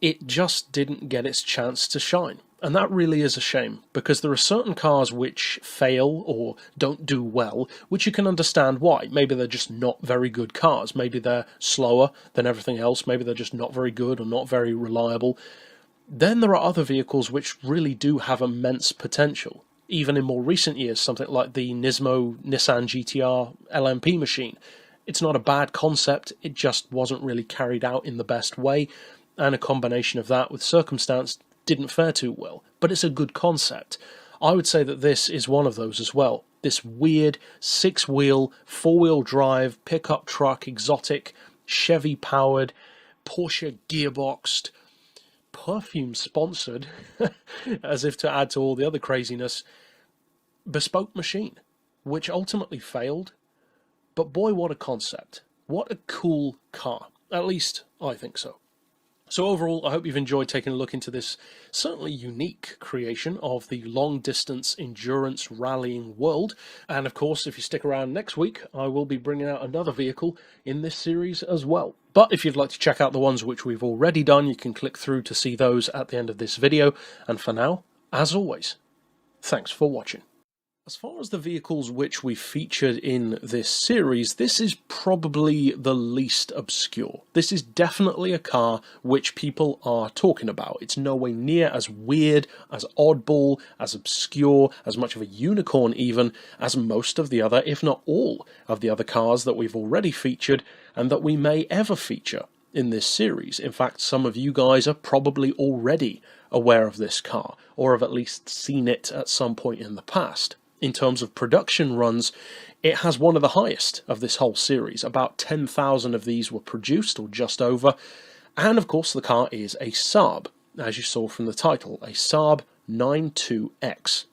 it just didn't get its chance to shine. And that really is a shame, because there are certain cars which fail or don't do well, which you can understand why. Maybe they're just not very good cars. Maybe they're slower than everything else. Maybe they're just not very good or not very reliable. Then there are other vehicles which really do have immense potential. Even in more recent years, something like the Nismo Nissan GTR LMP machine. It's not a bad concept, it just wasn't really carried out in the best way, and a combination of that with circumstance didn't fare too well. But it's a good concept. I would say that this is one of those as well. This weird 6-wheel, 4-wheel drive, pickup truck, exotic, Chevy-powered, Porsche gearboxed, perfume-sponsored, as if to add to all the other craziness, bespoke machine, which ultimately failed. But boy, what a concept. What a cool car. At least, I think so. So overall, I hope you've enjoyed taking a look into this certainly unique creation of the long-distance endurance rallying world. And of course, if you stick around next week, I will be bringing out another vehicle in this series as well. But if you'd like to check out the ones which we've already done, you can click through to see those at the end of this video. And for now, as always, thanks for watching. As far as the vehicles which we featured in this series, this is probably the least obscure. This is definitely a car which people are talking about. It's nowhere near as weird, as oddball, as obscure, as much of a unicorn even, as most of the other, if not all, of the other cars that we've already featured and that we may ever feature in this series. In fact, some of you guys are probably already aware of this car, or have at least seen it at some point in the past. In terms of production runs, it has one of the highest of this whole series. About 10,000 of these were produced, or just over. And of course the car is a Saab, as you saw from the title, a Saab 92X.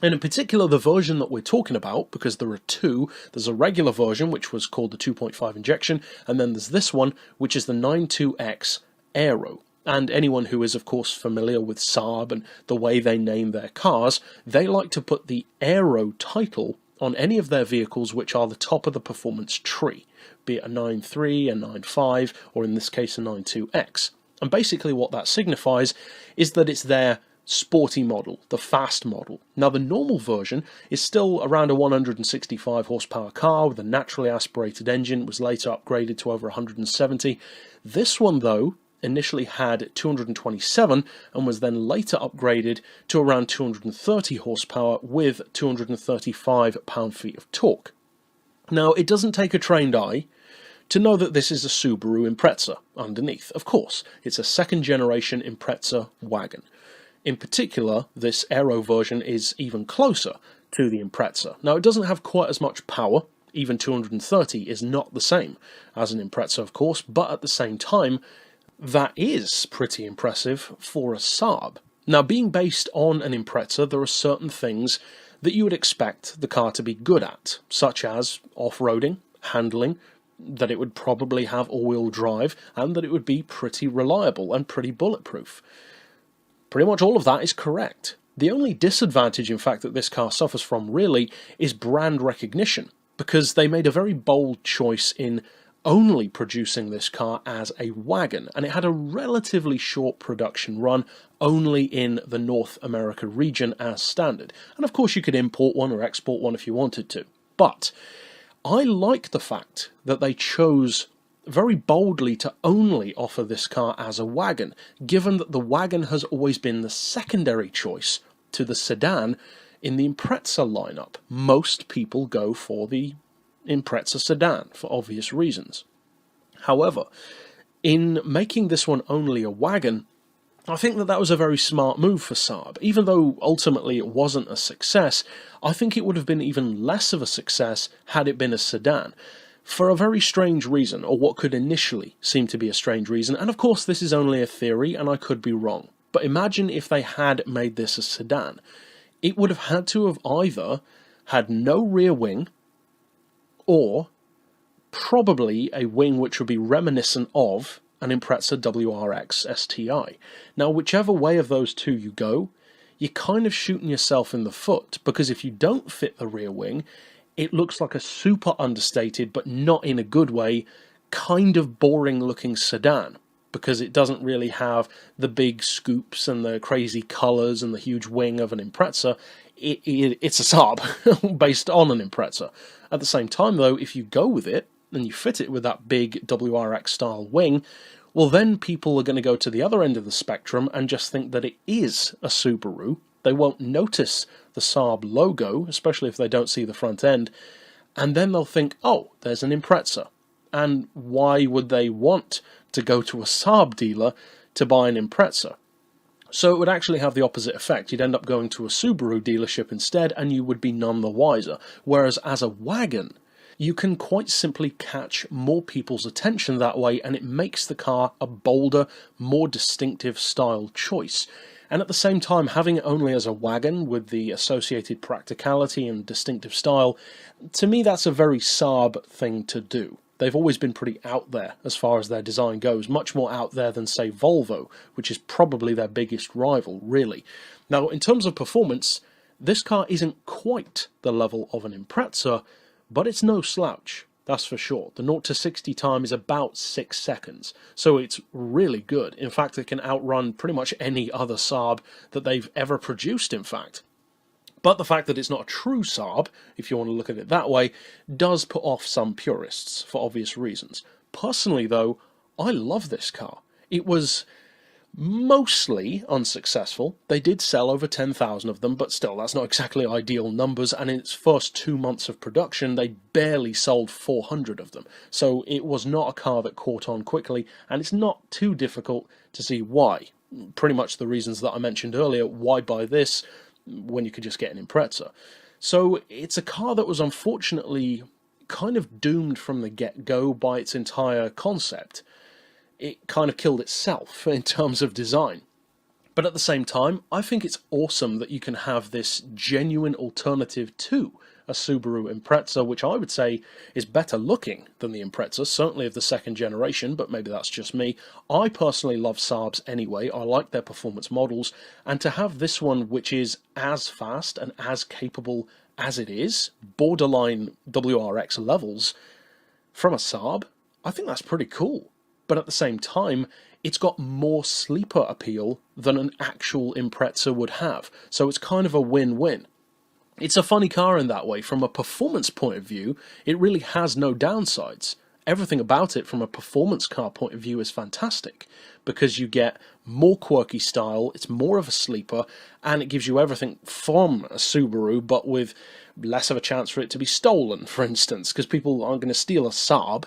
And in particular, the version that we're talking about, because there are two, there's a regular version, which was called the 2.5 injection, and then there's this one, which is the 92X Aero. And anyone who is, of course, familiar with Saab and the way they name their cars, they like to put the Aero title on any of their vehicles which are the top of the performance tree, be it a 9.3, a 9.5, or in this case a 92X. And basically what that signifies is that it's their sporty model, the fast model. Now the normal version is still around a 165 horsepower car with a naturally aspirated engine. It was later upgraded to over 170. This one, though, initially had 227 and was then later upgraded to around 230 horsepower with 235 pound-feet of torque. Now, it doesn't take a trained eye to know that this is a Subaru Impreza underneath. Of course, it's a second-generation Impreza wagon. In particular, this Aero version is even closer to the Impreza. Now, it doesn't have quite as much power. Even 230 is not the same as an Impreza, of course, but at the same time, that is pretty impressive for a Saab. Now, being based on an Impreza, there are certain things that you would expect the car to be good at, such as off-roading, handling, that it would probably have all-wheel drive, and that it would be pretty reliable and pretty bulletproof. Pretty much all of that is correct. The only disadvantage, in fact, that this car suffers from, really, is brand recognition, because they made a very bold choice in only producing this car as a wagon, and it had a relatively short production run only in the North America region as standard. And of course you could import one or export one if you wanted to. But I like the fact that they chose very boldly to only offer this car as a wagon, given that the wagon has always been the secondary choice to the sedan in the Impreza lineup. Most people go for the Impreza sedan for obvious reasons. However, in making this one only a wagon, I think that was a very smart move for Saab. Even though ultimately it wasn't a success, I think it would have been even less of a success had it been a sedan. For a very strange reason, or what could initially seem to be a strange reason, and of course this is only a theory and I could be wrong, but imagine if they had made this a sedan. It would have had to have either had no rear wing, or probably a wing which would be reminiscent of an Impreza WRX STI. Now, whichever way of those two you go, you're kind of shooting yourself in the foot, because if you don't fit the rear wing, it looks like a super understated, but not in a good way, kind of boring looking sedan, because it doesn't really have the big scoops and the crazy colours and the huge wing of an Impreza. It's a Saab based on an Impreza. At the same time though, if you go with it, and you fit it with that big WRX style wing, well then people are going to go to the other end of the spectrum and just think that it is a Subaru. They won't notice the Saab logo, especially if they don't see the front end, and then they'll think, oh, there's an Impreza. And why would they want to go to a Saab dealer to buy an Impreza? So it would actually have the opposite effect. You'd end up going to a Subaru dealership instead, and you would be none the wiser. Whereas as a wagon, you can quite simply catch more people's attention that way, and it makes the car a bolder, more distinctive style choice. And at the same time, having it only as a wagon with the associated practicality and distinctive style, to me that's a very Saab thing to do. They've always been pretty out there as far as their design goes, much more out there than, say, Volvo, which is probably their biggest rival, really. Now, in terms of performance, this car isn't quite the level of an Impreza, but it's no slouch, that's for sure. The 0 to 60 time is about 6 seconds, so it's really good. In fact, it can outrun pretty much any other Saab that they've ever produced, in fact. But the fact that it's not a true Saab, if you want to look at it that way, does put off some purists, for obvious reasons. Personally, though, I love this car. It was mostly unsuccessful. They did sell over 10,000 of them, but still, that's not exactly ideal numbers, and in its first 2 months of production, they barely sold 400 of them. So it was not a car that caught on quickly, and it's not too difficult to see why. Pretty much the reasons that I mentioned earlier, why buy this when you could just get an Impreza. So it's a car that was unfortunately kind of doomed from the get-go by its entire concept. It kind of killed itself in terms of design. But at the same time, I think it's awesome that you can have this genuine alternative to a Subaru Impreza, which I would say is better looking than the Impreza, certainly of the second generation, but maybe that's just me. I personally love Saabs anyway. I like their performance models, and to have this one which is as fast and as capable as it is, borderline WRX levels, from a Saab, I think that's pretty cool. But at the same time, it's got more sleeper appeal than an actual Impreza would have, so it's kind of a win-win. It's a funny car in that way. From a performance point of view, it really has no downsides. Everything about it from a performance car point of view is fantastic, because you get more quirky style, it's more of a sleeper, and it gives you everything from a Subaru, but with less of a chance for it to be stolen, for instance, because people aren't going to steal a Saab.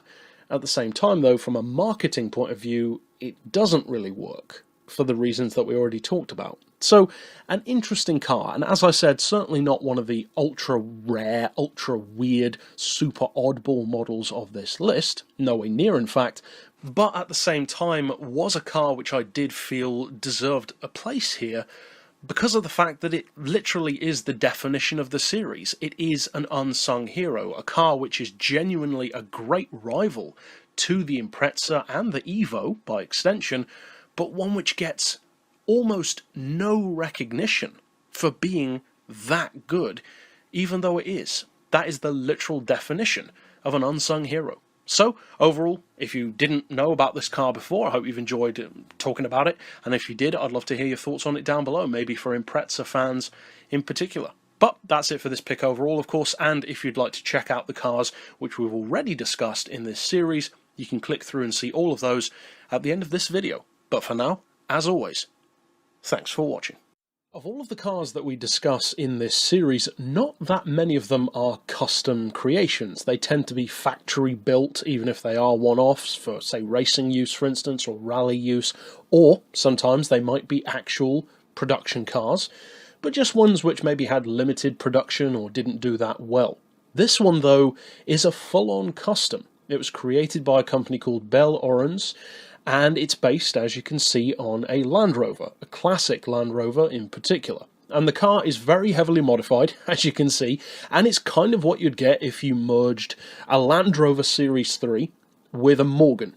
At the same time, though, from a marketing point of view, it doesn't really work, for the reasons that we already talked about. So, an interesting car, and as I said, certainly not one of the ultra-rare, ultra-weird, super oddball models of this list, nowhere near in fact, but at the same time was a car which I did feel deserved a place here, because of the fact that it literally is the definition of the series. It is an unsung hero, a car which is genuinely a great rival to the Impreza and the Evo, by extension, but one which gets almost no recognition for being that good, even though it is. That is the literal definition of an unsung hero. So, overall, if you didn't know about this car before, I hope you've enjoyed talking about it, and if you did, I'd love to hear your thoughts on it down below, maybe for Impreza fans in particular. But that's it for this pick overall, of course, and if you'd like to check out the cars which we've already discussed in this series, You can click through and see all of those at the end of this video. But for now, as always, thanks for watching. Of all of the cars that we discuss in this series, not that many of them are custom creations. They tend to be factory built, even if they are one-offs for, say, racing use, for instance, or rally use, or sometimes they might be actual production cars, but just ones which maybe had limited production or didn't do that well. This one, though, is a full-on custom. It was created by a company called Bell Orange, and it's based, as you can see, on a Land Rover, a classic Land Rover in particular. And the car is very heavily modified, as you can see, and it's kind of what you'd get if you merged a Land Rover Series 3 with a Morgan.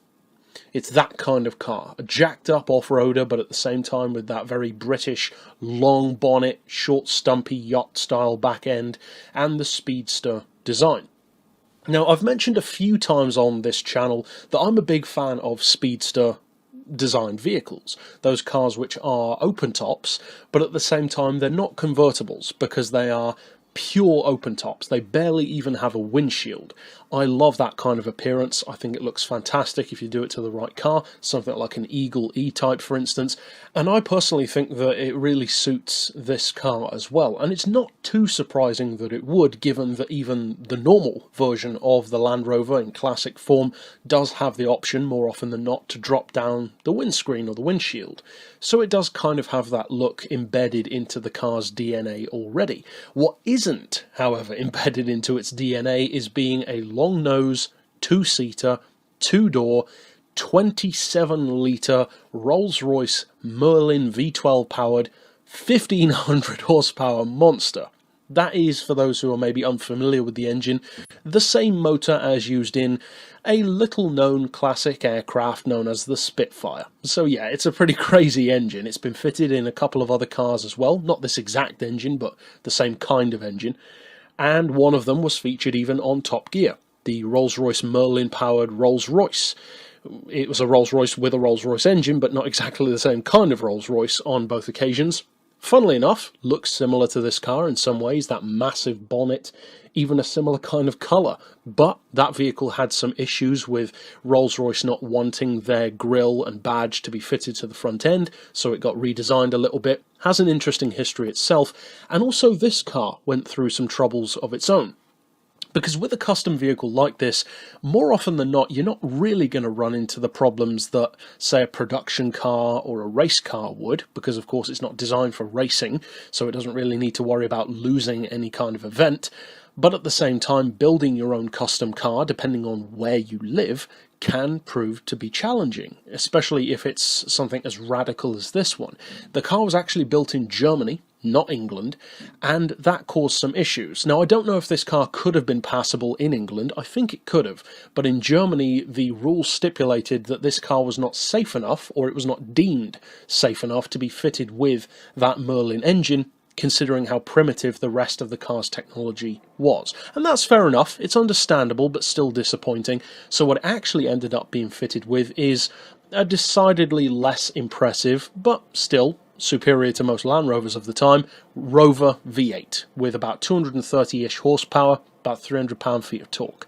It's that kind of car, a jacked up off-roader, but at the same time with that very British long bonnet, short stumpy yacht-style back end, and the speedster design. Now, I've mentioned a few times on this channel that I'm a big fan of speedster designed vehicles, those cars which are open tops, but at the same time they're not convertibles because they are pure open tops. They barely even have a windshield. I love that kind of appearance. I think it looks fantastic if you do it to the right car, something like an Eagle E-Type for instance, and I personally think that it really suits this car as well, and it's not too surprising that it would, given that even the normal version of the Land Rover in classic form does have the option, more often than not, to drop down the windscreen or the windshield. So it does kind of have that look embedded into the car's DNA already. What isn't, however, embedded into its DNA is being a long-nose, two-seater, two-door, 27-litre Rolls-Royce Merlin V12-powered, 1,500 horsepower monster. That is, for those who are maybe unfamiliar with the engine, the same motor as used in a little-known classic aircraft known as the Spitfire. So yeah, it's a pretty crazy engine. It's been fitted in a couple of other cars as well, not this exact engine, but the same kind of engine. And one of them was featured even on Top Gear, the Rolls-Royce Merlin-powered Rolls-Royce. It was a Rolls-Royce with a Rolls-Royce engine, but not exactly the same kind of Rolls-Royce on both occasions. Funnily enough, looks similar to this car in some ways, that massive bonnet, even a similar kind of colour. But that vehicle had some issues with Rolls-Royce not wanting their grille and badge to be fitted to the front end, so it got redesigned a little bit. Has an interesting history itself, and also this car went through some troubles of its own. Because with a custom vehicle like this, more often than not, you're not really going to run into the problems that, say, a production car or a race car would, because of course it's not designed for racing, so it doesn't really need to worry about losing any kind of event. But at the same time, building your own custom car, depending on where you live, can prove to be challenging, especially if it's something as radical as this one. The car was actually built in Germany, not England, and that caused some issues. Now, I don't know if this car could have been passable in England. I think it could have, but in Germany the rules stipulated that this car was not safe enough, or it was not deemed safe enough to be fitted with that Merlin engine, considering how primitive the rest of the car's technology was. And that's fair enough, it's understandable, but still disappointing. So what it actually ended up being fitted with is a decidedly less impressive, but still superior to most Land Rovers of the time, Rover V8, with about 230-ish horsepower, about 300 pound-feet of torque.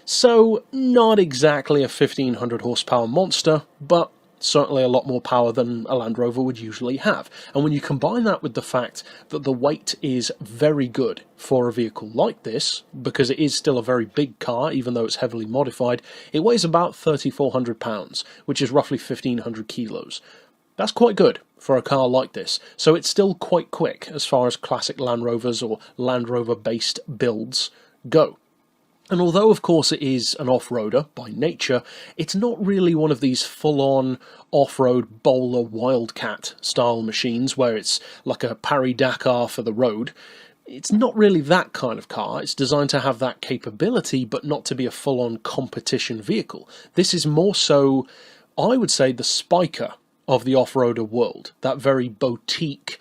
So, not exactly a 1,500 horsepower monster, but certainly a lot more power than a Land Rover would usually have. And when you combine that with the fact that the weight is very good for a vehicle like this, because it is still a very big car, even though it's heavily modified, it weighs about 3,400 pounds, which is roughly 1,500 kilos. That's quite good for a car like this, so it's still quite quick as far as classic Land Rovers or Land Rover-based builds go. And although, of course, it is an off-roader by nature, it's not really one of these full-on off-road bowler wildcat-style machines where it's like a Paris-Dakar for the road. It's not really that kind of car. It's designed to have that capability, but not to be a full-on competition vehicle. This is more so, I would say, the Spiker of the off-roader world. That very boutique,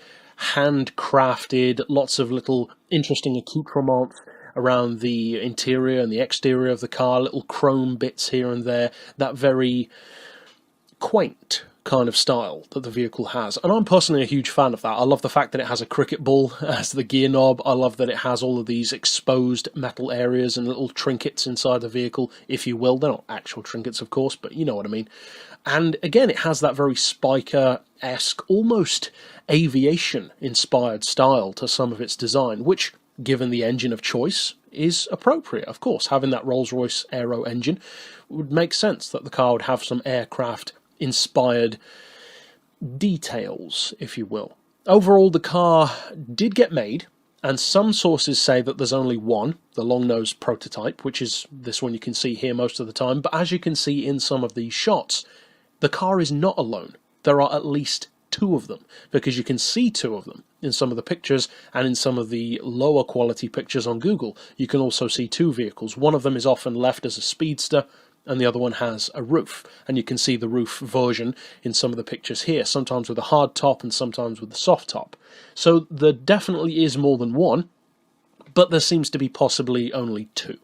handcrafted, lots of little interesting accoutrements around the interior and the exterior of the car, little chrome bits here and there, that very quaint kind of style that the vehicle has, and I'm personally a huge fan of that. I love the fact that it has a cricket ball as the gear knob. I love that it has all of these exposed metal areas and little trinkets inside the vehicle, if you will. They're not actual trinkets, of course, but you know what I mean. And again, it has that very Spiker-esque, almost aviation-inspired style to some of its design, which, given the engine of choice, is appropriate. Of course, having that Rolls-Royce Aero engine would make sense that the car would have some aircraft-inspired details, if you will. Overall, the car did get made, and some sources say that there's only one, the long-nosed prototype, which is this one you can see here most of the time, but as you can see in some of these shots, the car is not alone. There are at least two of them, because you can see two of them in some of the pictures, and in some of the lower quality pictures on Google you can also see two vehicles. One of them is often left as a speedster, and the other one has a roof, and you can see the roof version in some of the pictures here, sometimes with a hard top and sometimes with a soft top. So there definitely is more than one, but there seems to be possibly only two.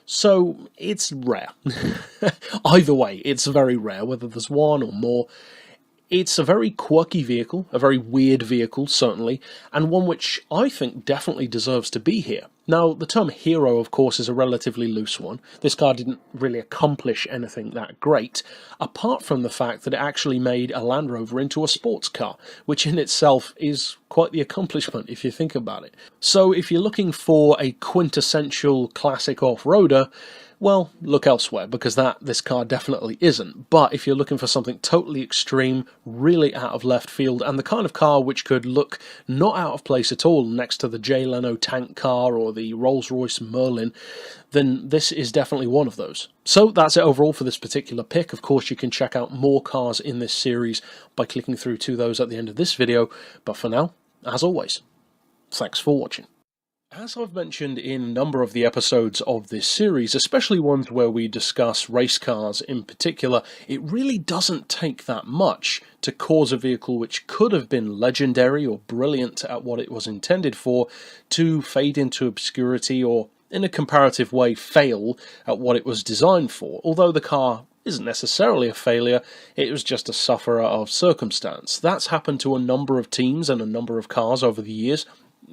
So it's rare. Either way, it's very rare, whether there's one or more. It's a very quirky vehicle, a very weird vehicle, certainly, and one which I think definitely deserves to be here. Now, the term hero, of course, is a relatively loose one. This car didn't really accomplish anything that great, apart from the fact that it actually made a Land Rover into a sports car, which in itself is quite the accomplishment if you think about it. So if you're looking for a quintessential classic off-roader, well, look elsewhere, because this car definitely isn't. But if you're looking for something totally extreme, really out of left field, and the kind of car which could look not out of place at all next to the Jay Leno tank car or the Rolls-Royce Merlin, then this is definitely one of those. So that's it overall for this particular pick. Of course, you can check out more cars in this series by clicking through to those at the end of this video. But for now, as always, thanks for watching. As I've mentioned in a number of the episodes of this series, especially ones where we discuss race cars in particular, it really doesn't take that much to cause a vehicle which could have been legendary or brilliant at what it was intended for to fade into obscurity or, in a comparative way, fail at what it was designed for. Although the car isn't necessarily a failure, it was just a sufferer of circumstance. That's happened to a number of teams and a number of cars over the years.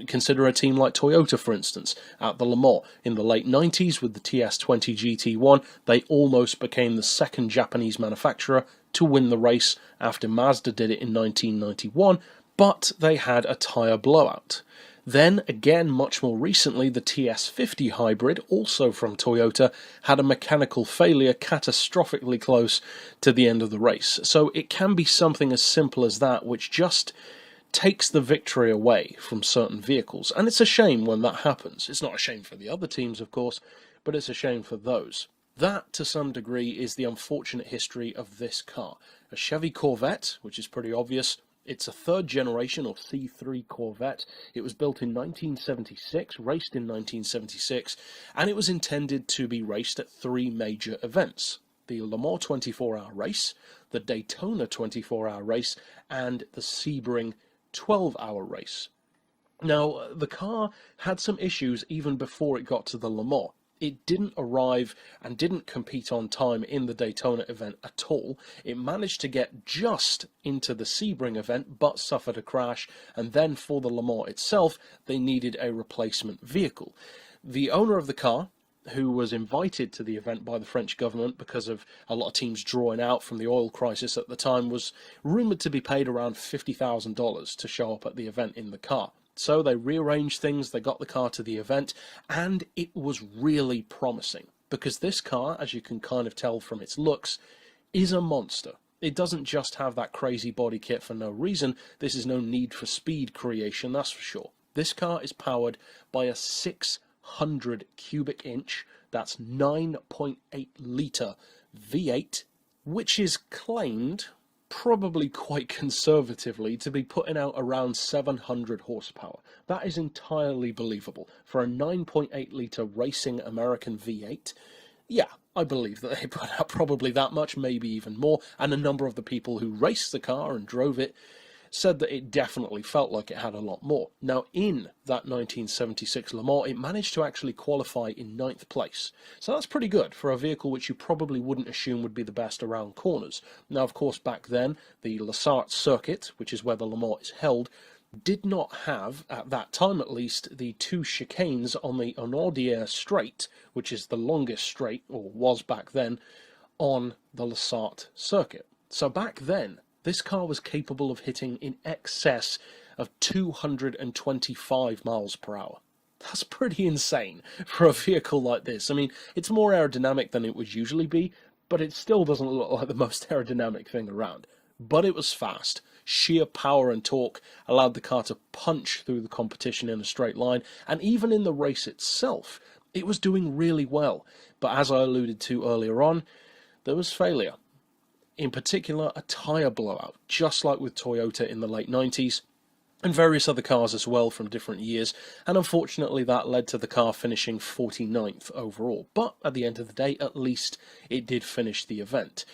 Consider a team like Toyota, for instance, at the Le Mans. In the late 90s with the TS20 GT1, they almost became the second Japanese manufacturer to win the race after Mazda did it in 1991, but they had a tyre blowout. Then, again, much more recently, the TS50 hybrid, also from Toyota, had a mechanical failure catastrophically close to the end of the race. So it can be something as simple as that, which just takes the victory away from certain vehicles. And it's a shame when that happens. It's not a shame for the other teams, of course, but it's a shame for those. That, to some degree, is the unfortunate history of this car. A Chevy Corvette, which is pretty obvious. It's a third generation, or C3 Corvette. It was built in 1976, raced in 1976, and it was intended to be raced at three major events: the Le Mans 24-hour race, the Daytona 24-hour race, and the Sebring 12-hour race. Now, the car had some issues even before it got to the Le Mans. It didn't arrive and didn't compete on time in the Daytona event at all. It managed to get just into the Sebring event, but suffered a crash, and then for the Le Mans itself, they needed a replacement vehicle. The owner of the car, who was invited to the event by the French government because of a lot of teams drawing out from the oil crisis at the time, was rumoured to be paid around $50,000 to show up at the event in the car. So they rearranged things, they got the car to the event, and it was really promising, because this car, as you can kind of tell from its looks, is a monster. It doesn't just have that crazy body kit for no reason. This is no Need for Speed creation, that's for sure. This car is powered by a 600 cubic inch, that's 9.8 litre V8, which is claimed, probably quite conservatively, to be putting out around 700 horsepower. That is entirely believable. For a 9.8 litre racing American V8, yeah, I believe that they put out probably that much, maybe even more, and a number of the people who raced the car and drove it said that it definitely felt like it had a lot more. Now, in that 1976 Le Mans, it managed to actually qualify in 9th place. So that's pretty good for a vehicle which you probably wouldn't assume would be the best around corners. Now, of course, back then, the Lassart circuit, which is where the Le Mans is held, did not have, at that time at least, the 2 chicanes on the Hunaudieres straight, which is the longest straight, or was back then, on the Lassart circuit. So back then, this car was capable of hitting in excess of 225 miles per hour. That's pretty insane for a vehicle like this. I mean, it's more aerodynamic than it would usually be, but it still doesn't look like the most aerodynamic thing around. But it was fast. Sheer power and torque allowed the car to punch through the competition in a straight line, and even in the race itself, it was doing really well. But as I alluded to earlier on, there was failure. In particular, a tyre blowout, just like with Toyota in the late 90s, and various other cars as well from different years, and unfortunately that led to the car finishing 49th overall. But at the end of the day, at least it did finish the event.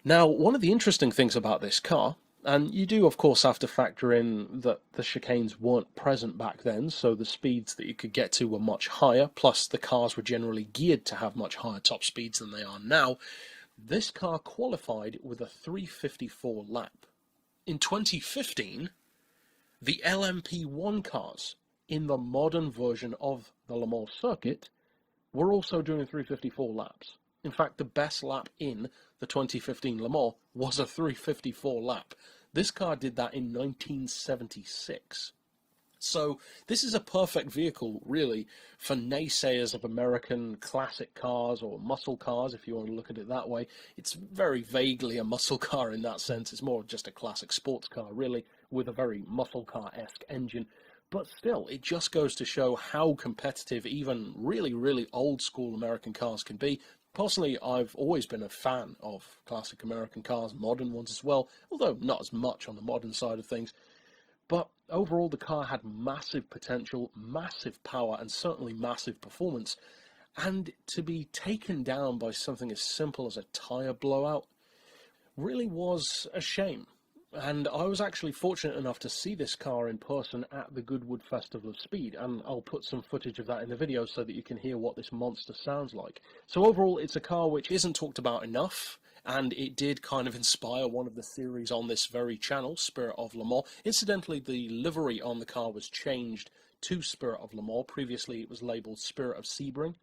Now, one of the interesting things about this car, and you do of course have to factor in that the chicanes weren't present back then, so the speeds that you could get to were much higher, plus the cars were generally geared to have much higher top speeds than they are now. This car qualified with a 354 lap. In 2015, the LMP1 cars in the modern version of the Le Mans circuit were also doing 354 laps. In fact, the best lap in the 2015 Le Mans was a 354 lap. This car did that in 1976. So this is a perfect vehicle, really, for naysayers of American classic cars or muscle cars, if you want to look at it that way. It's very vaguely a muscle car in that sense. It's more just a classic sports car, really, with a very muscle car-esque engine. But still, it just goes to show how competitive even really, really old-school American cars can be. Personally, I've always been a fan of classic American cars, modern ones as well, although not as much on the modern side of things. But overall, the car had massive potential, massive power, and certainly massive performance. And to be taken down by something as simple as a tyre blowout really was a shame. And I was actually fortunate enough to see this car in person at the Goodwood Festival of Speed, and I'll put some footage of that in the video so that you can hear what this monster sounds like. So overall, it's a car which isn't talked about enough, and it did kind of inspire one of the series on this very channel, Spirit of Le Mans. Incidentally, the livery on the car was changed to Spirit of Le Mans. Previously, it was labelled Spirit of Sebring.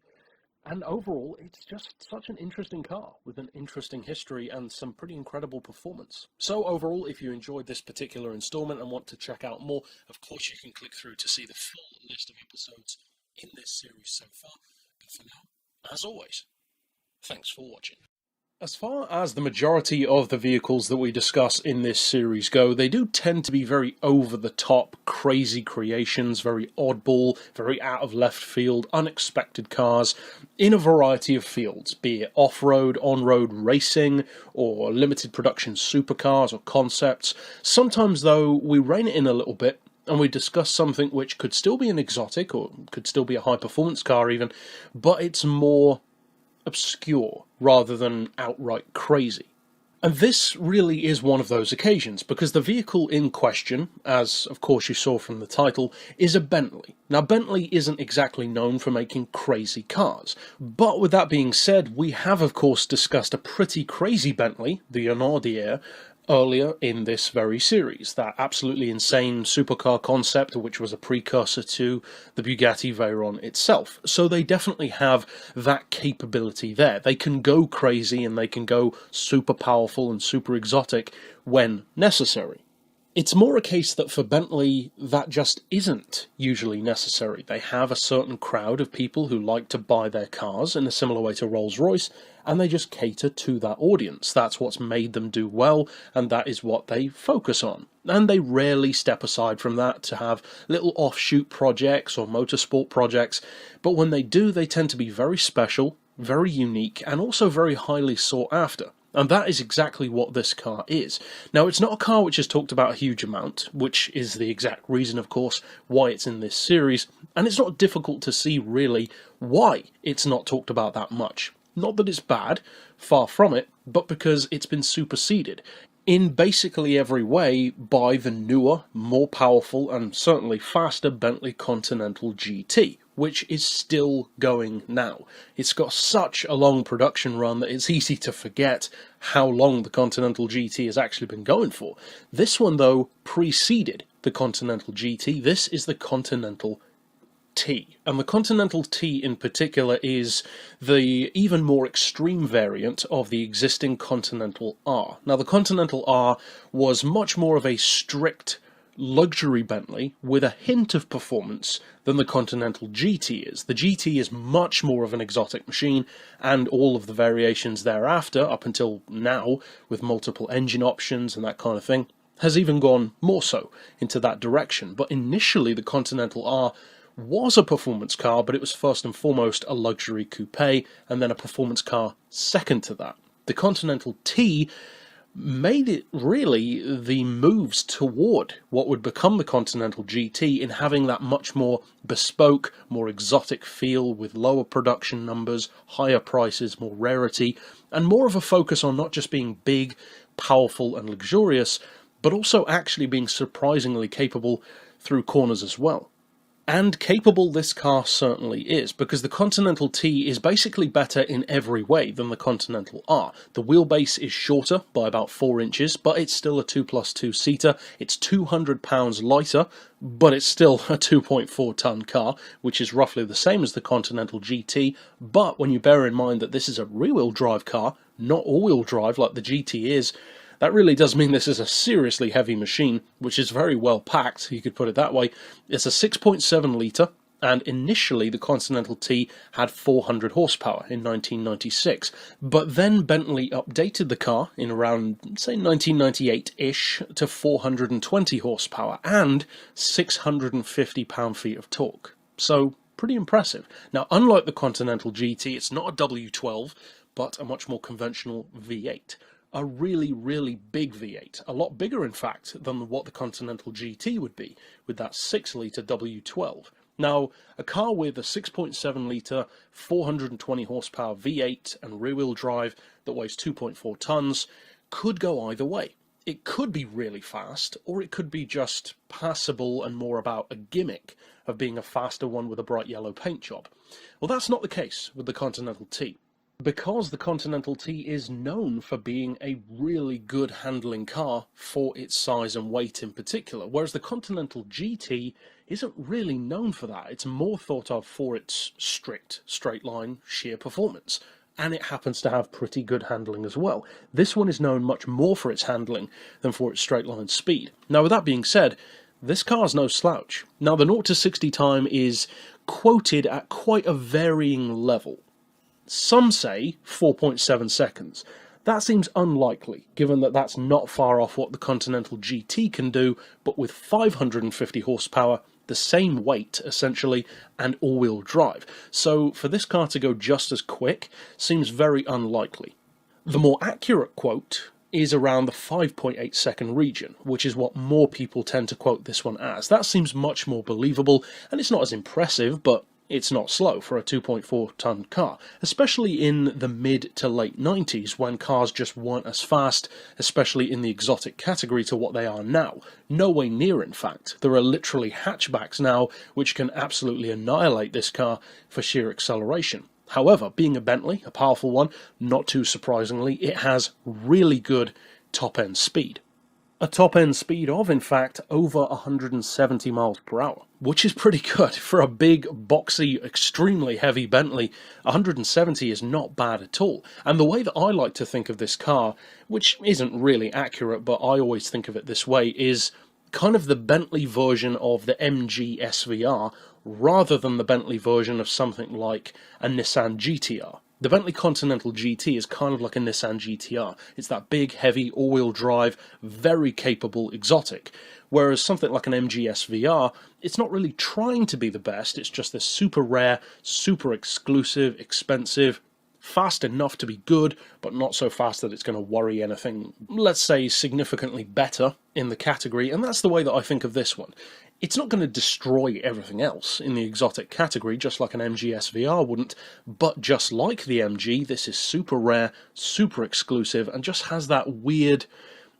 And overall, it's just such an interesting car with an interesting history and some pretty incredible performance. So overall, if you enjoyed this particular installment and want to check out more, of course you can click through to see the full list of episodes in this series so far. But for now, as always, thanks for watching. As far as the majority of the vehicles that we discuss in this series go, they do tend to be very over-the-top, crazy creations, very oddball, very out-of-left field, unexpected cars in a variety of fields, be it off-road, on-road racing, or limited production supercars or concepts. Sometimes, though, we rein it in a little bit, and we discuss something which could still be an exotic, or could still be a high-performance car even, but it's more obscure rather than outright crazy. And this really is one of those occasions, because the vehicle in question, as of course you saw from the title, is a Bentley. Now, Bentley isn't exactly known for making crazy cars, but with that being said, we have of course discussed a pretty crazy Bentley, the Hunaudieres, earlier in this very series. That absolutely insane supercar concept, which was a precursor to the Bugatti Veyron itself. So they definitely have that capability there. They can go crazy and they can go super powerful and super exotic when necessary. It's more a case that for Bentley, that just isn't usually necessary. They have a certain crowd of people who like to buy their cars in a similar way to Rolls-Royce, and they just cater to that audience. That's what's made them do well, and that is what they focus on. And they rarely step aside from that to have little offshoot projects or motorsport projects, but when they do, they tend to be very special, very unique, and also very highly sought after. And that is exactly what this car is. Now, it's not a car which is talked about a huge amount, which is the exact reason, of course, why it's in this series, and it's not difficult to see, really, why it's not talked about that much. Not that it's bad, far from it, but because it's been superseded. in basically every way by the newer, more powerful, and certainly faster Bentley Continental GT, which is still going now. It's got such a long production run that it's easy to forget how long the Continental GT has actually been going for. This one, though, preceded the Continental GT. This is the Continental T, and the Continental T in particular is the even more extreme variant of the existing Continental R. Now, the Continental R was much more of a strict luxury Bentley with a hint of performance than the Continental GT is. The GT is much more of an exotic machine, and all of the variations thereafter, up until now, with multiple engine options and that kind of thing, has even gone more so into that direction. But initially, the Continental R was a performance car, but it was first and foremost a luxury coupe, and then a performance car second to that. The Continental T made it really the moves toward what would become the Continental GT in having that much more bespoke, more exotic feel with lower production numbers, higher prices, more rarity, and more of a focus on not just being big, powerful and luxurious, but also actually being surprisingly capable through corners as well. And capable this car certainly is, because the Continental T is basically better in every way than the Continental R. The wheelbase is shorter by about 4 inches, but it's still a 2+2 seater. It's 200 pounds lighter, but it's still a 2.4 ton car, which is roughly the same as the Continental GT. But when you bear in mind that this is a rear-wheel drive car, not all-wheel drive like the GT is, that really does mean this is a seriously heavy machine, which is very well packed, you could put it that way. It's a 6.7 litre, and initially the Continental T had 400 horsepower in 1996. But then Bentley updated the car in around, say, 1998-ish to 420 horsepower and 650 pound-feet of torque. So, pretty impressive. Now, unlike the Continental GT, it's not a W12, but a much more conventional V8. A really, really big V8. A lot bigger, in fact, than what the Continental GT would be, with that 6-litre W12. Now, a car with a 6.7-litre, 420 horsepower V8 and rear-wheel drive that weighs 2.4 tons could go either way. It could be really fast, or it could be just passable and more about a gimmick of being a faster one with a bright yellow paint job. Well, that's not the case with the Continental T. Because the Continental T is known for being a really good handling car for its size and weight in particular, whereas the Continental GT isn't really known for that. It's more thought of for its strict, straight-line, sheer performance, and it happens to have pretty good handling as well. This one is known much more for its handling than for its straight-line speed. Now, with that being said, this car's no slouch. Now, the 0 to 60 time is quoted at quite a varying level. Some say 4.7 seconds. That seems unlikely, given that that's not far off what the Continental GT can do, but with 550 horsepower, the same weight, essentially, and all-wheel drive. So for this car to go just as quick seems very unlikely. The more accurate quote is around the 5.8 second region, which is what more people tend to quote this one as. That seems much more believable, and it's not as impressive, but it's not slow for a 2.4 ton car, especially in the mid to late 90s when cars just weren't as fast, especially in the exotic category, to what they are now. No way near, in fact. There are literally hatchbacks now which can absolutely annihilate this car for sheer acceleration. However, being a Bentley, a powerful one, not too surprisingly, it has really good top-end speed. A top-end speed of, in fact, over 170 miles per hour, which is pretty good. For a big, boxy, extremely heavy Bentley, 170 is not bad at all. And the way that I like to think of this car, which isn't really accurate, but I always think of it this way, is kind of the Bentley version of the MG SVR, rather than the Bentley version of something like a Nissan GTR. The Bentley Continental GT is kind of like a Nissan GTR. It's that big, heavy, all-wheel drive, very capable exotic. Whereas something like an MG SVR, it's not really trying to be the best, it's just this super rare, super exclusive, expensive, fast enough to be good, but not so fast that it's going to worry anything, let's say, significantly better in the category, and that's the way that I think of this one. It's not going to destroy everything else in the exotic category, just like an MG SVR wouldn't, but just like the MG, this is super rare, super exclusive, and just has that weird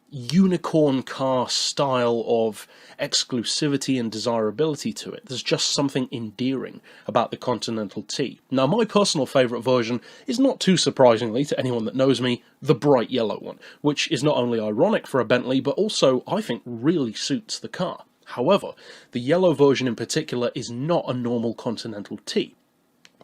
unicorn car style of exclusivity and desirability to it. There's just something endearing about the Continental T. Now, my personal favourite version is, not too surprisingly to anyone that knows me, the bright yellow one, which is not only ironic for a Bentley, but also, I think, really suits the car. However, the yellow version in particular is not a normal Continental T,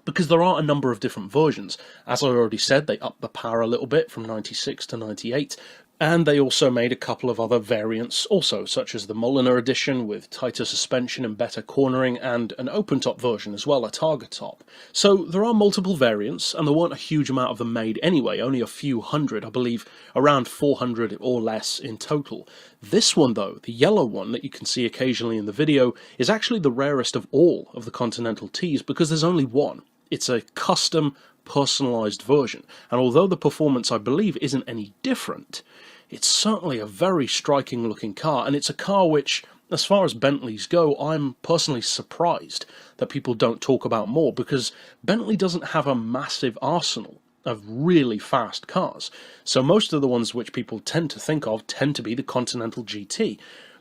because there are a number of different versions. As I already said, they upped the power a little bit from 96 to 98, and they also made a couple of other variants also, such as the Mulliner edition with tighter suspension and better cornering, and an open-top version as well, a Targa top. So there are multiple variants, and there weren't a huge amount of them made anyway, only a few hundred, I believe around 400 or less in total. This one though, the yellow one that you can see occasionally in the video, is actually the rarest of all of the Continental Ts because there's only one. It's a custom, personalised version, and although the performance I believe isn't any different, it's certainly a very striking looking car, and it's a car which, as far as Bentleys go, I'm personally surprised that people don't talk about more, because Bentley doesn't have a massive arsenal of really fast cars. So most of the ones which people tend to think of tend to be the Continental GT,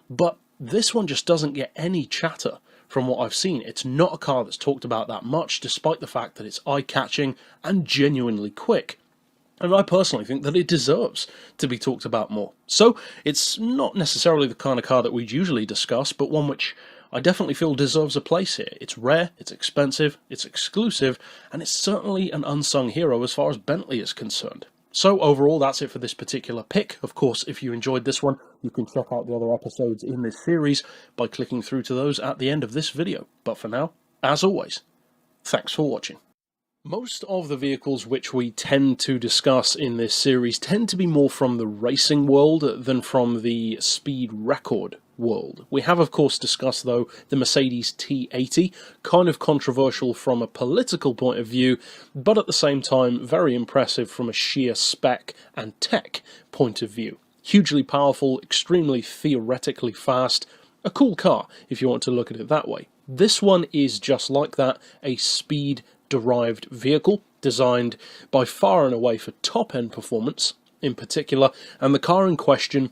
but this one just doesn't get any chatter from what I've seen. It's not a car that's talked about that much, despite the fact that it's eye-catching and genuinely quick. And I personally think that it deserves to be talked about more. So, it's not necessarily the kind of car that we'd usually discuss, but one which I definitely feel deserves a place here. It's rare, it's expensive, it's exclusive, and it's certainly an unsung hero as far as Bentley is concerned. So overall, that's it for this particular pick. Of course, if you enjoyed this one, you can check out the other episodes in this series by clicking through to those at the end of this video. But for now, as always, thanks for watching. Most of the vehicles which we tend to discuss in this series tend to be more from the racing world than from the speed record world. We have, of course, discussed, though, the Mercedes T80, kind of controversial from a political point of view, but at the same time very impressive from a sheer spec and tech point of view. Hugely powerful, extremely theoretically fast, a cool car if you want to look at it that way. This one is just like that, a speed-derived vehicle designed by far and away for top-end performance in particular, and the car in question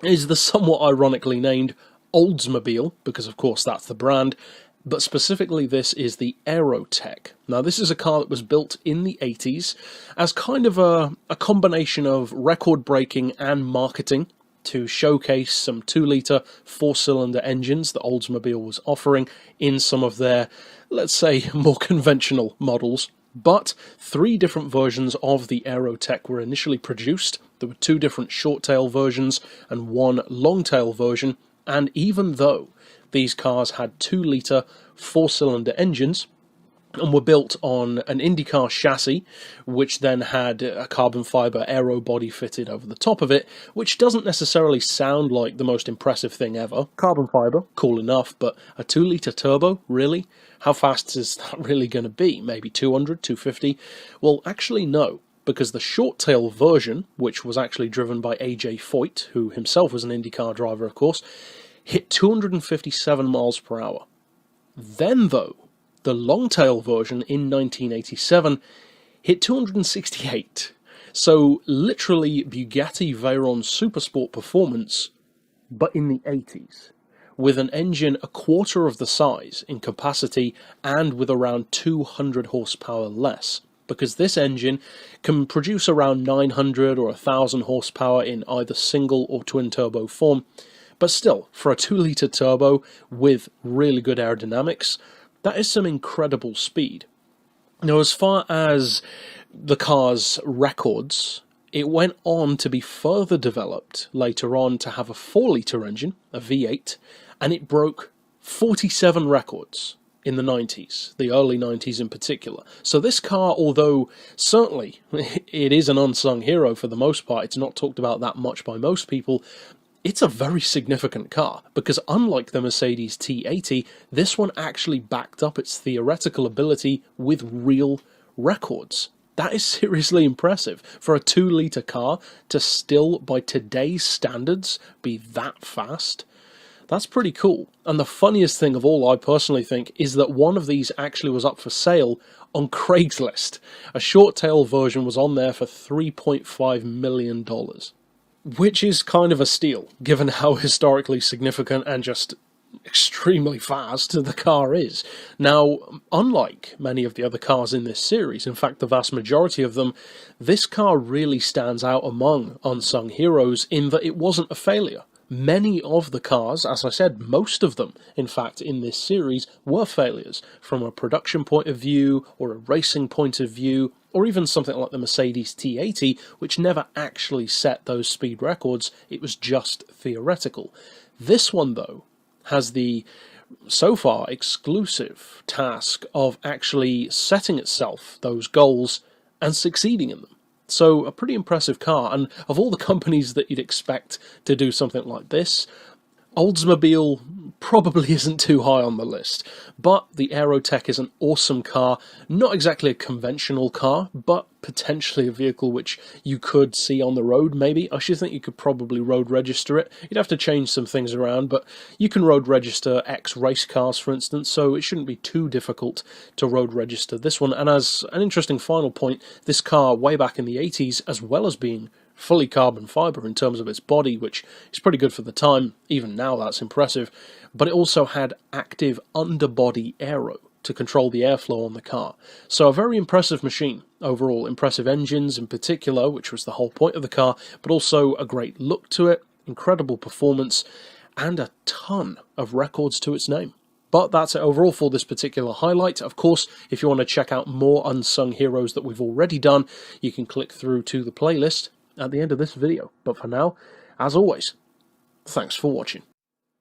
is the somewhat ironically named Oldsmobile, because of course that's the brand, but specifically this is the Aerotech. Now this is a car that was built in the 80s as kind of a combination of record-breaking and marketing to showcase some 2-litre 4-cylinder engines that Oldsmobile was offering in some of their, let's say, more conventional models. But 3 different versions of the Aerotech were initially produced. There were 2 different short-tail versions and 1 long-tail version, and even though these cars had 2-litre 4-cylinder engines and were built on an IndyCar chassis, which then had a carbon fibre aero body fitted over the top of it, which doesn't necessarily sound like the most impressive thing ever. Carbon fibre, cool enough, but a 2-litre turbo, really? How fast is that really going to be? Maybe 200, 250? Well, actually no, because the short-tail version, which was actually driven by AJ Foyt, who himself was an IndyCar driver, of course, hit 257 miles per hour. Then, though, the long-tail version in 1987 hit 268. So, literally Bugatti Veyron Supersport performance, but in the 80s. With an engine a quarter of the size in capacity and with around 200 horsepower less, because this engine can produce around 900 or 1000 horsepower in either single or twin turbo form, but still, for a 2-litre turbo with really good aerodynamics, that is some incredible speed. Now, as far as the car's records, it went on to be further developed later on to have a 4-litre engine, a V8, and it broke 47 records in the 90s, the early 90s in particular. So this car, although certainly it is an unsung hero for the most part, it's not talked about that much by most people, it's a very significant car, because unlike the Mercedes T80, this one actually backed up its theoretical ability with real records. That is seriously impressive. For a 2-litre car to still, by today's standards, be that fast, that's pretty cool. And the funniest thing of all, I personally think, is that one of these actually was up for sale on Craigslist. A short-tail version was on there for $3.5 million. which is kind of a steal, given how historically significant and just extremely fast the car is. Now, unlike many of the other cars in this series, in fact the vast majority of them, this car really stands out among Unsung Heroes in that it wasn't a failure. Many of the cars, as I said, most of them, in fact, in this series, were failures from a production point of view, or a racing point of view, or even something like the Mercedes T80, which never actually set those speed records, it was just theoretical. This one, though, has the, so far, exclusive task of actually setting itself those goals and succeeding in them. So, a pretty impressive car, and of all the companies that you'd expect to do something like this, Oldsmobile probably isn't too high on the list, but the Aerotech is an awesome car, not exactly a conventional car, but potentially a vehicle which you could see on the road, maybe. I should think you could probably road register it. You'd have to change some things around, but you can road register X race cars, for instance, so it shouldn't be too difficult to road register this one. And as an interesting final point, this car, way back in the 80s, as well as being fully carbon fibre in terms of its body, which is pretty good for the time, even now that's impressive, but it also had active underbody aero to control the airflow on the car. So a very impressive machine overall, impressive engines in particular, which was the whole point of the car, but also a great look to it, incredible performance, and a ton of records to its name. But that's it overall for this particular highlight. Of course, if you want to check out more Unsung Heroes that we've already done, you can click through to the playlist at the end of this video. But for now, as always, thanks for watching.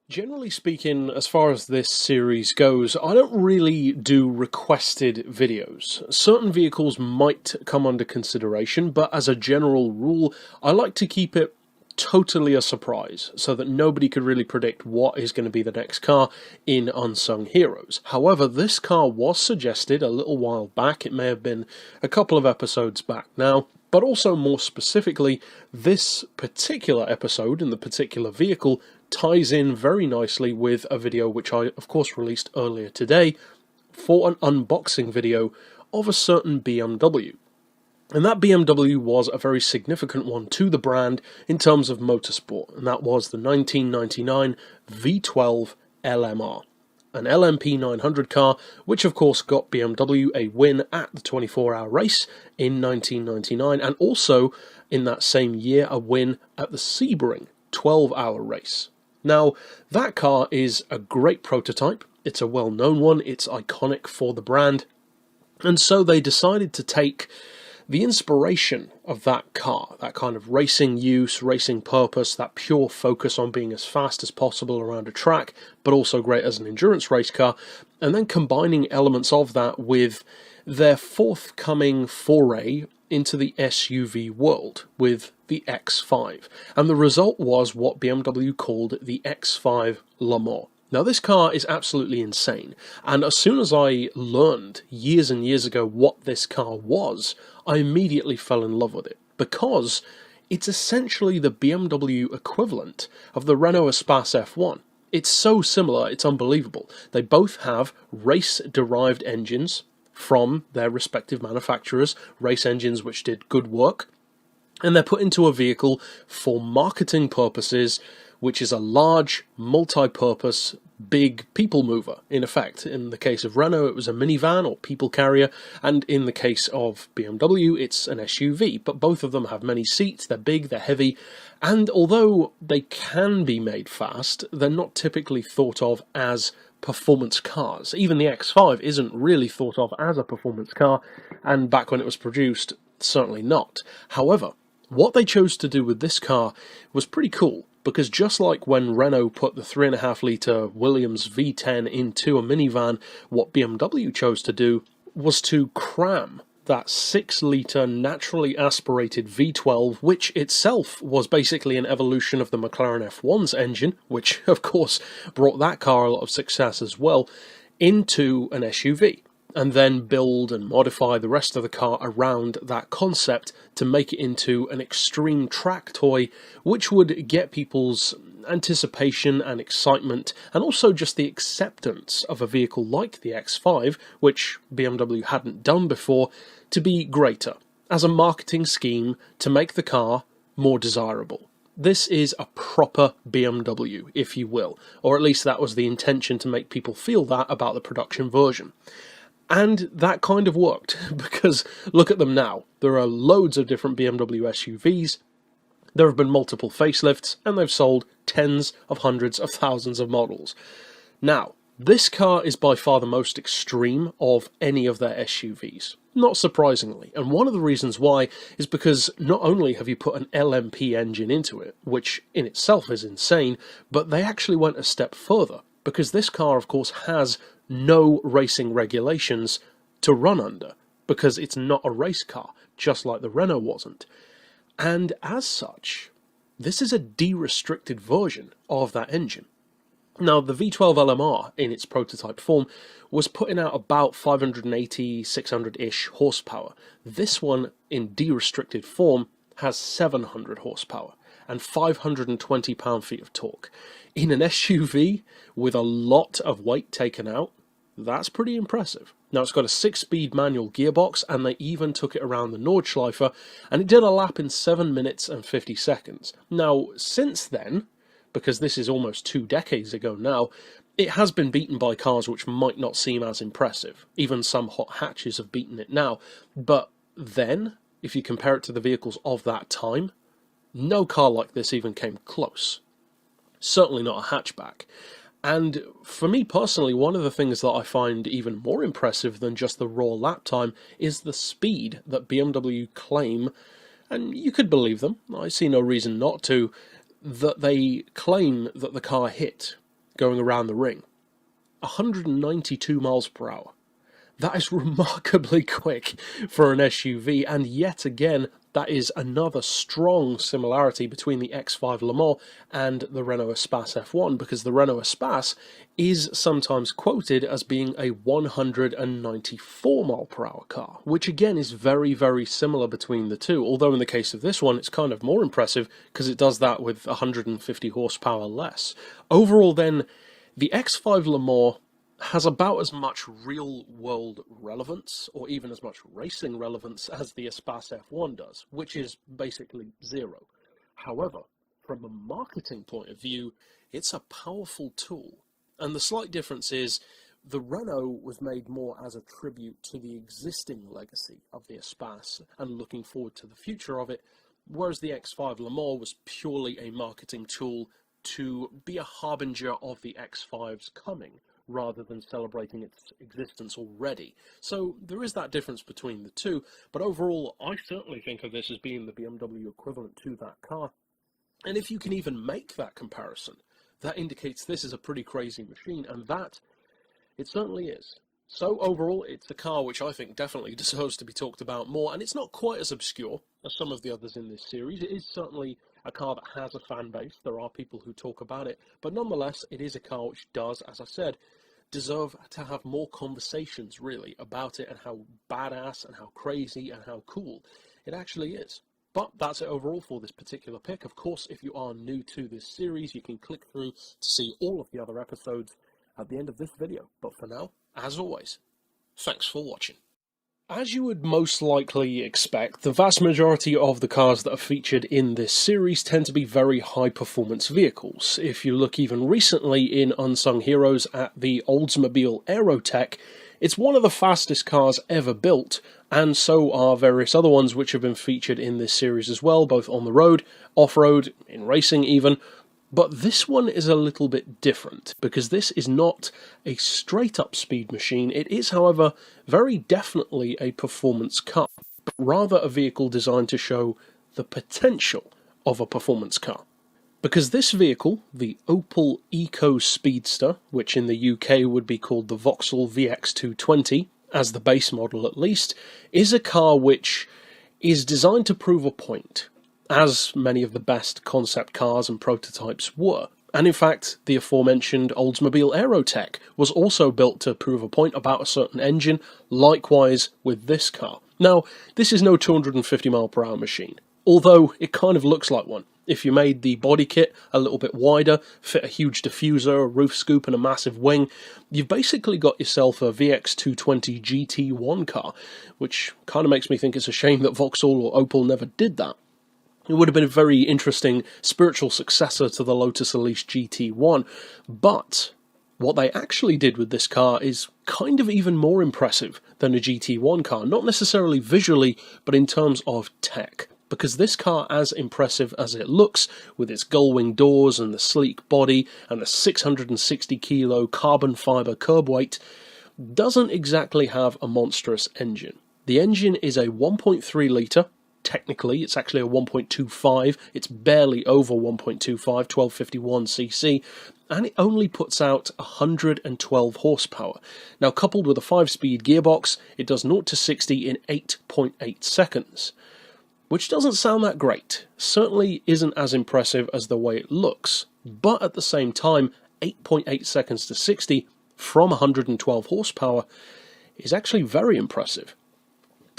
Generally speaking, as far as this series goes, I don't really do requested videos. Certain vehicles might come under consideration, but as a general rule, I like to keep it totally a surprise, so that nobody could really predict what is going to be the next car in Unsung Heroes. However, this car was suggested a little while back. It may have been a couple of episodes back now, but also more specifically, this particular episode and the particular vehicle ties in very nicely with a video which I, of course, released earlier today for an unboxing video of a certain BMW. And that BMW was a very significant one to the brand in terms of motorsport, and that was the 1999 V12 LMR. An LMP 900 car, which of course got BMW a win at the 24-hour race in 1999, and also in that same year a win at the Sebring 12-hour race. Now, that car is a great prototype, it's a well-known one, it's iconic for the brand, and so they decided to take the inspiration of that car, that kind of racing use, racing purpose, that pure focus on being as fast as possible around a track, but also great as an endurance race car, and then combining elements of that with their forthcoming foray into the SUV world with the X5. And the result was what BMW called the X5 Le Mans. Now, this car is absolutely insane, and as soon as I learned years and years ago what this car was, I immediately fell in love with it, because it's essentially the BMW equivalent of the Renault Espace F1. It's so similar, it's unbelievable. They both have race-derived engines from their respective manufacturers, race engines which did good work, and they're put into a vehicle for marketing purposes, which is a large, multi-purpose, big people mover, in effect. In the case of Renault, it was a minivan or people carrier, and in the case of BMW, it's an SUV. But both of them have many seats, they're big, they're heavy, and although they can be made fast, they're not typically thought of as performance cars. Even the X5 isn't really thought of as a performance car, and back when it was produced, certainly not. However, what they chose to do with this car was pretty cool, because just like when Renault put the 3.5-litre Williams V10 into a minivan, what BMW chose to do was to cram that 6-litre naturally aspirated V12, which itself was basically an evolution of the McLaren F1's engine, which of course brought that car a lot of success as well, into an SUV, and then build and modify the rest of the car around that concept to make it into an extreme track toy, which would get people's anticipation and excitement, and also just the acceptance of a vehicle like the X5, which BMW hadn't done before, to be greater, as a marketing scheme to make the car more desirable. This is a proper BMW, if you will, or at least that was the intention, to make people feel that about the production version. And that kind of worked, because look at them now. There are loads of different BMW SUVs, there have been multiple facelifts, and they've sold tens of hundreds of thousands of models. Now, this car is by far the most extreme of any of their SUVs, not surprisingly, and one of the reasons why is because not only have you put an LMP engine into it, which in itself is insane, but they actually went a step further, because this car of course has no racing regulations to run under, because it's not a race car, just like the Renault wasn't. And as such, this is a de-restricted version of that engine. Now, the V12 LMR, in its prototype form, was putting out about 580, 600-ish horsepower. This one, in de-restricted form, has 700 horsepower and 520 pound-feet of torque. In an SUV, with a lot of weight taken out, that's pretty impressive. Now, it's got a 6-speed manual gearbox, and they even took it around the Nordschleife, and it did a lap in 7 minutes and 50 seconds. Now, since then, because this is almost 2 decades ago now, it has been beaten by cars which might not seem as impressive. Even some hot hatches have beaten it now. But then, if you compare it to the vehicles of that time, no car like this even came close. Certainly not a hatchback. And for me personally, one of the things that I find even more impressive than just the raw lap time is the speed that BMW claim, and you could believe them, I see no reason not to, that they claim that the car hit going around the ring. 192 miles per hour. That is remarkably quick for an SUV, and yet again, that is another strong similarity between the X5 Le Mans and the Renault Espace F1, because the Renault Espace is sometimes quoted as being a 194 mile per hour car, which again is very, very similar between the two, although in the case of this one it's kind of more impressive because it does that with 150 horsepower less. Overall then, the X5 Le Mans has about as much real-world relevance, or even as much racing relevance, as the Espace F1 does, which is basically zero. However, from a marketing point of view, it's a powerful tool. And the slight difference is, the Renault was made more as a tribute to the existing legacy of the Espace, and looking forward to the future of it, whereas the X5 Le Mans was purely a marketing tool to be a harbinger of the X5's coming, rather than celebrating its existence already. So there is that difference between the two, but overall I certainly think of this as being the BMW equivalent to that car. And if you can even make that comparison, that indicates this is a pretty crazy machine, and that it certainly is. So overall, it's a car which I think definitely deserves to be talked about more, and it's not quite as obscure as some of the others in this series. It is certainly a car that has a fan base. There are people who talk about it, but nonetheless, it is a car which does, as I said, deserve to have more conversations, really, about it and how badass and how crazy and how cool it actually is. But that's it overall for this particular pick. Of course, if you are new to this series, you can click through to see all of the other episodes at the end of this video. But for now, as always, thanks for watching. As you would most likely expect, the vast majority of the cars that are featured in this series tend to be very high-performance vehicles. If you look even recently in Unsung Heroes at the Oldsmobile Aerotech, it's one of the fastest cars ever built, and so are various other ones which have been featured in this series as well, both on the road, off-road, in racing even. But this one is a little bit different, because this is not a straight-up speed machine. It is, however, very definitely a performance car, but rather a vehicle designed to show the potential of a performance car. Because this vehicle, the Opel Eco Speedster, which in the UK would be called the Vauxhall VX220, as the base model at least, is a car which is designed to prove a point, as many of the best concept cars and prototypes were. And in fact, the aforementioned Oldsmobile Aerotech was also built to prove a point about a certain engine, likewise with this car. Now, this is no 250 mile per hour machine, although it kind of looks like one. If you made the body kit a little bit wider, fit a huge diffuser, a roof scoop and a massive wing, you've basically got yourself a VX220 GT1 car, which kind of makes me think it's a shame that Vauxhall or Opel never did that. It would have been a very interesting spiritual successor to the Lotus Elise GT1, but what they actually did with this car is kind of even more impressive than a GT1 car, not necessarily visually, but in terms of tech. Because this car, as impressive as it looks, with its gull-wing doors and the sleek body and the 660 kilo carbon fibre curb weight, doesn't exactly have a monstrous engine. The engine is a 1.3 litre. Technically, it's actually a 1.25, it's barely over 1.25, 1251cc, and it only puts out 112 horsepower. Now, coupled with a 5-speed gearbox, it does 0 to 60 in 8.8 seconds, which doesn't sound that great. Certainly isn't as impressive as the way it looks, but at the same time, 8.8 seconds to 60 from 112 horsepower is actually very impressive.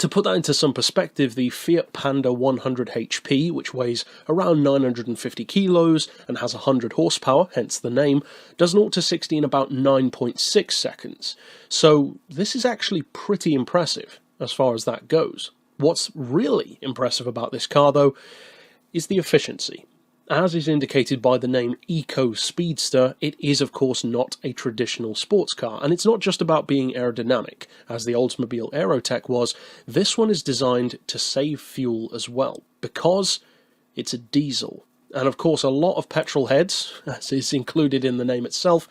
To put that into some perspective, the Fiat Panda 100 HP, which weighs around 950 kilos and has 100 horsepower, hence the name, does 0 to 60 in about 9.6 seconds. So this is actually pretty impressive as far as that goes. What's really impressive about this car, though, is the efficiency. As is indicated by the name Eco Speedster, it is of course not a traditional sports car, and it's not just about being aerodynamic, as the Oldsmobile Aerotech was. This one is designed to save fuel as well, because it's a diesel. And of course a lot of petrol heads, as is included in the name itself,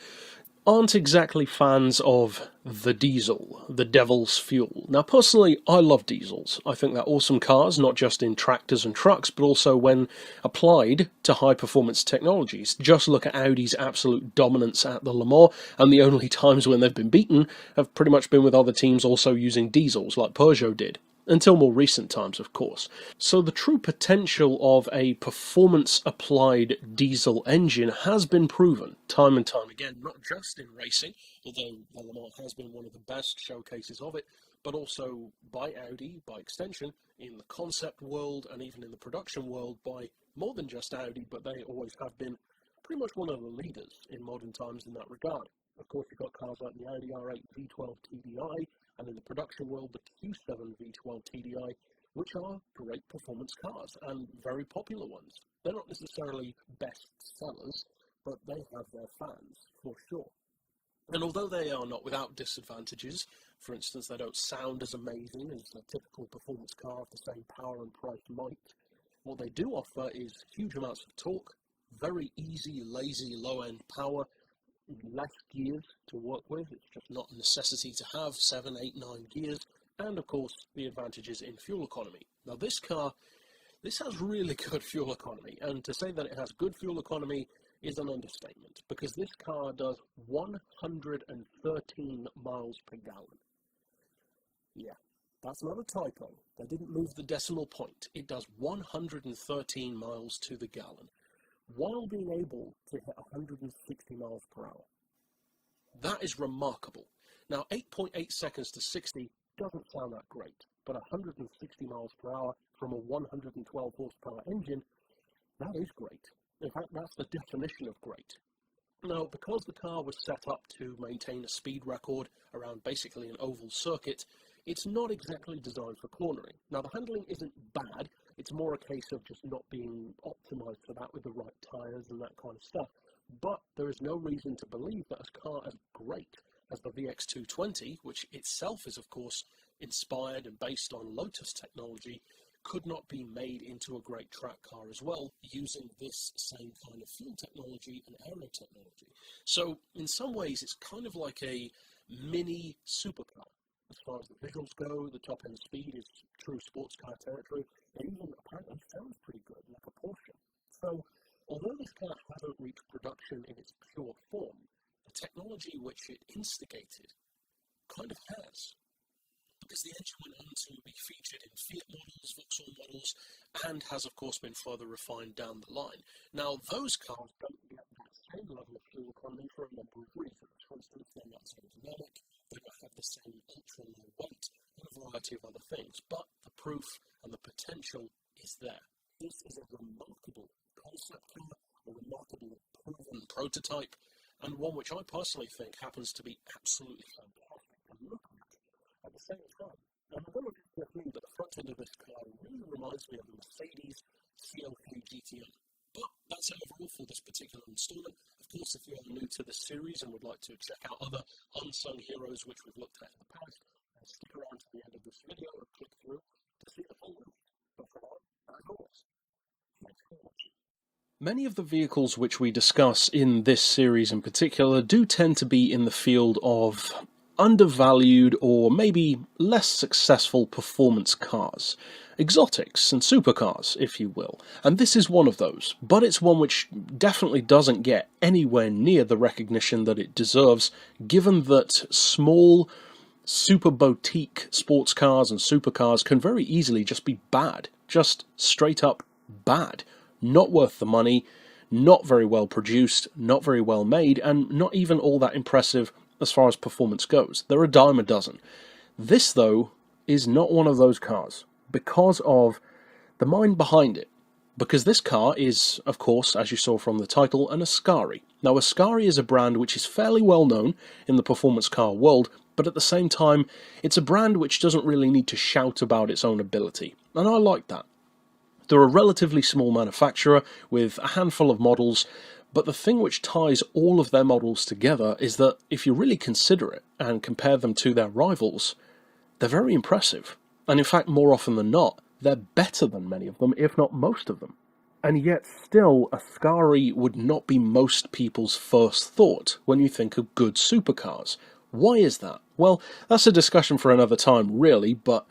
aren't exactly fans of the diesel, the devil's fuel. Now personally, I love diesels. I think they're awesome cars, not just in tractors and trucks, but also when applied to high-performance technologies. Just look at Audi's absolute dominance at the Le Mans, and the only times when they've been beaten have pretty much been with other teams also using diesels, like Peugeot did. Until more recent times, of course. So the true potential of a performance-applied diesel engine has been proven time and time again, not just in racing, although the Le Mans has been one of the best showcases of it, but also by Audi, by extension, in the concept world and even in the production world by more than just Audi, but they always have been pretty much one of the leaders in modern times in that regard. Of course, you've got cars like the Audi R8 V12 TDI, and in the production world, the Q7 V12 TDI, which are great performance cars, and very popular ones. They're not necessarily best sellers, but they have their fans, for sure. And although they are not without disadvantages, for instance, they don't sound as amazing as a typical performance car of the same power and price might, what they do offer is huge amounts of torque, very easy, lazy, low-end power, less gears to work with. It's just not a necessity to have 7, 8, 9 gears, and of course the advantages in fuel economy. Now this car, this has really good fuel economy, and to say that it has good fuel economy is an understatement, because this car does 113 miles per gallon. Yeah, that's not a typo. They didn't move the decimal point. It does 113 miles to the gallon, while being able to hit 160 miles per hour. That is remarkable. Now, 8.8 seconds to 60 doesn't sound that great, but 160 miles per hour from a 112 horsepower engine, that is great. In fact, that's the definition of great. Now, because the car was set up to maintain a speed record around basically an oval circuit, it's not exactly designed for cornering. Now, the handling isn't bad. It's more a case of just not being optimized for that with the right tires and that kind of stuff. But there is no reason to believe that a car as great as the VX220, which itself is of course inspired and based on Lotus technology, could not be made into a great track car as well, using this same kind of fuel technology and aero technology. So in some ways it's kind of like a mini supercar. As far as the visuals go, the top-end speed is true sports car territory. It even apparently sounds pretty good, like a Porsche. So, although this car hasn't reached production in its pure form, the technology which it instigated kind of has. Because the engine went on to be featured in Fiat models, Vauxhall models, and has of course been further refined down the line. Now, those cars don't get that same level of fuel economy for a number of reasons. For instance, they're not so dynamic, they don't have the same ultra-low weight, and a variety of other things. But the proof and the potential is there. This is a remarkable concept car, a remarkable proven prototype, and one which I personally think happens to be absolutely fantastic to look at the same time. And I'm going to with me, but the front end of this car really reminds me of the Mercedes CO3 GTI. But that's it overall for this particular installment. Of course, if you are new to this series and would like to check out other unsung heroes which we've looked at in the past, stick around to the end of this video or click through to see the full list. But for now, as always, thanks for watching. Many of the vehicles which we discuss in this series in particular do tend to be in the field of undervalued or maybe less successful performance cars. Exotics and supercars, if you will. And this is one of those, but it's one which definitely doesn't get anywhere near the recognition that it deserves, given that small, super boutique sports cars and supercars can very easily just be bad. Just straight up bad. Not worth the money, not very well produced, not very well made, and not even all that impressive as far as performance goes. They're a dime a dozen. This, though, is not one of those cars, because of the mind behind it. Because this car is, of course, as you saw from the title, an Ascari. Now, Ascari is a brand which is fairly well known in the performance car world, but at the same time, it's a brand which doesn't really need to shout about its own ability. And I like that. They're a relatively small manufacturer with a handful of models, but the thing which ties all of their models together is that if you really consider it and compare them to their rivals, they're very impressive. And in fact, more often than not, they're better than many of them, if not most of them. And yet still, Ascari would not be most people's first thought when you think of good supercars. Why is that? Well, that's a discussion for another time, really, but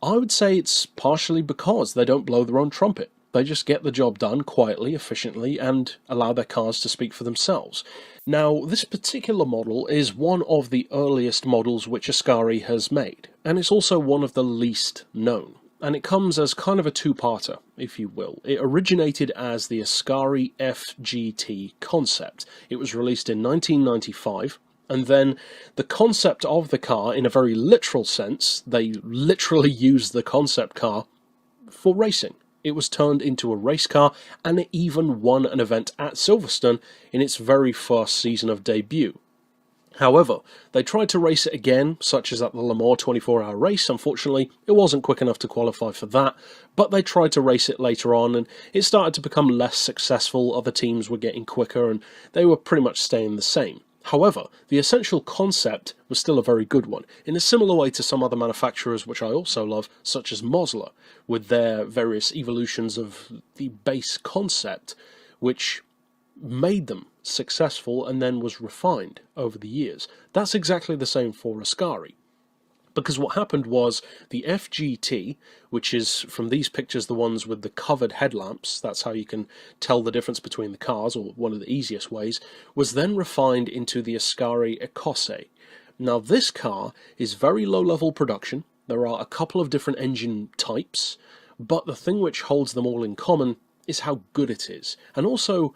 I would say it's partially because they don't blow their own trumpet. They just get the job done quietly, efficiently, and allow their cars to speak for themselves. Now, this particular model is one of the earliest models which Ascari has made, and it's also one of the least known. And it comes as kind of a two-parter, if you will. It originated as the Ascari FGT concept. It was released in 1995, and then the concept of the car, in a very literal sense, they literally used the concept car for racing. It was turned into a race car, and it even won an event at Silverstone in its very first season of debut. However, they tried to race it again, such as at the Le Mans 24-hour race. Unfortunately, it wasn't quick enough to qualify for that, but they tried to race it later on, and it started to become less successful. Other teams were getting quicker, and they were pretty much staying the same. However, the essential concept was still a very good one, in a similar way to some other manufacturers which I also love, such as Mosler, with their various evolutions of the base concept, which made them successful and then was refined over the years. That's exactly the same for Ascari. Because what happened was the FGT, which is from these pictures the ones with the covered headlamps, that's how you can tell the difference between the cars, or one of the easiest ways, was then refined into the Ascari Ecosse. Now this car is very low level production. There are a couple of different engine types, but the thing which holds them all in common is how good it is, and also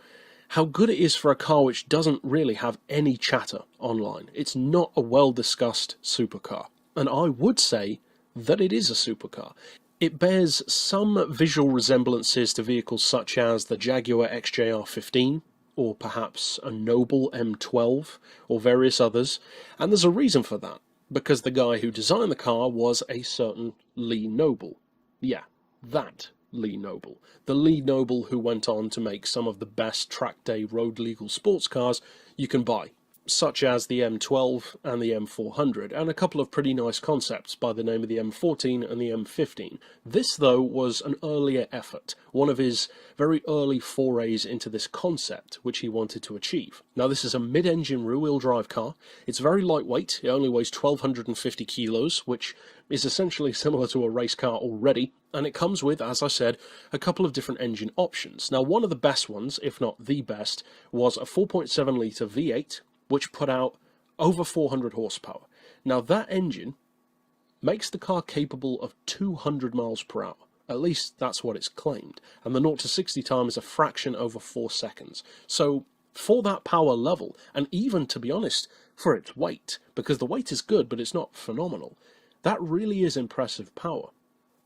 how good it is for a car which doesn't really have any chatter online. It's not a well-discussed supercar. And I would say that it is a supercar. It bears some visual resemblances to vehicles such as the Jaguar XJR15, or perhaps a Noble M12, or various others, and there's a reason for that, because the guy who designed the car was a certain Lee Noble. Yeah, that Lee Noble. The Lee Noble who went on to make some of the best track day road legal sports cars you can buy, such as the M12 and the M400, and a couple of pretty nice concepts by the name of the M14 and the M15. This, though, was an earlier effort, one of his very early forays into this concept, which he wanted to achieve. Now, this is a mid-engine rear-wheel drive car. It's very lightweight. It only weighs 1,250 kilos, which is essentially similar to a race car already, and it comes with, as I said, a couple of different engine options. Now, one of the best ones, if not the best, was a 4.7-litre V8, which put out over 400 horsepower. Now that engine makes the car capable of 200 miles per hour. At least that's what it's claimed. And the 0 to 60 time is a fraction over 4 seconds. So for that power level, and even, to be honest, for its weight, because the weight is good, but it's not phenomenal, that really is impressive power.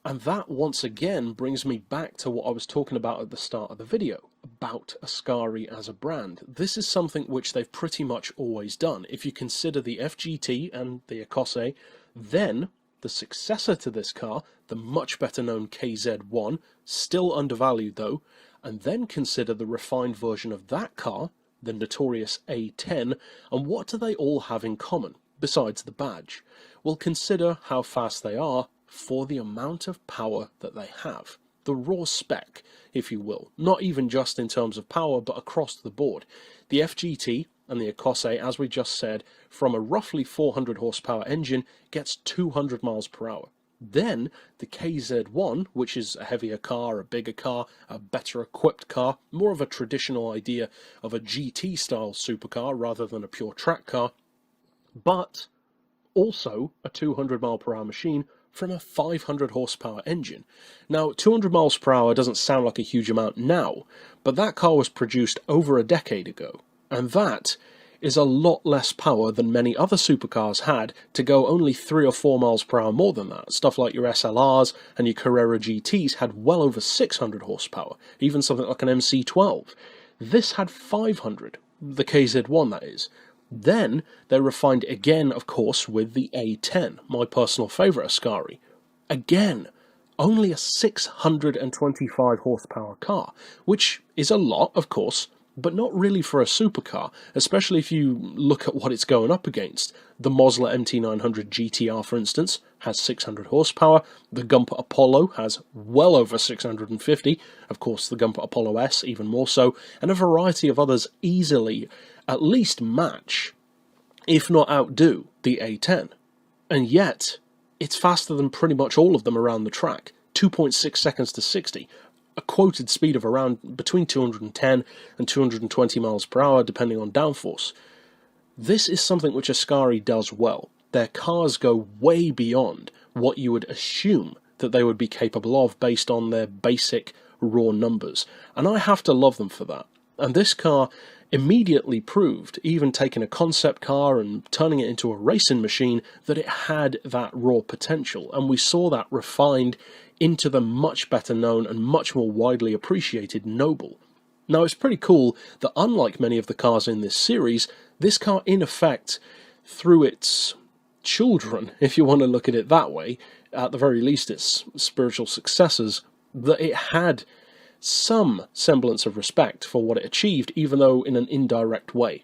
And that, once again, brings me back to what I was talking about at the start of the video, about Ascari as a brand. This is something which they've pretty much always done. If you consider the FGT and the Ecosse, then The successor to this car, the much better known KZ1, still undervalued though, and then consider the refined version of that car, the notorious A10, and what do they all have in common, besides the badge? Well, consider how fast they are for the amount of power that they have. The raw spec, if you will, not even just in terms of power, but across the board. The FGT and the Ecosse, as we just said, from a roughly 400 horsepower engine, gets 200 miles per hour. Then the KZ1, which is a heavier car, a bigger car, a better equipped car, more of a traditional idea of a GT style supercar rather than a pure track car, but also a 200 mile per hour machine from a 500 horsepower engine. Now, 200 miles per hour doesn't sound like a huge amount now, but that car was produced over a decade ago, and that is a lot less power than many other supercars had to go only 3 or 4 miles per hour more than that. Stuff like your SLRs and your Carrera GTs had well over 600 horsepower, even something like an MC12. This had 500, the KZ1 that is. Then they refined it again, of course, with the A10, my personal favourite Ascari. Again, only a 625 horsepower car, which is a lot, of course, but not really for a supercar, especially if you look at what it's going up against. The Mosler MT900 GTR, for instance, has 600 horsepower, the Gumper Apollo has well over 650, of course the Gumper Apollo S even more so, and a variety of others easily at least match, if not outdo, the A10. And yet, it's faster than pretty much all of them around the track, 2.6 seconds to 60, a quoted speed of around between 210 and 220 miles per hour, depending on downforce. This is something which Ascari does well. Their cars go way beyond what you would assume that they would be capable of based on their basic raw numbers, and I have to love them for that. And this car immediately proved, even taking a concept car and turning it into a racing machine, that it had that raw potential, and we saw that refined into the much better known and much more widely appreciated Noble. Now, it's pretty cool that unlike many of the cars in this series, this car in effect, through its children, if you want to look at it that way, at the very least its spiritual successors, that it had some semblance of respect for what it achieved, even though in an indirect way.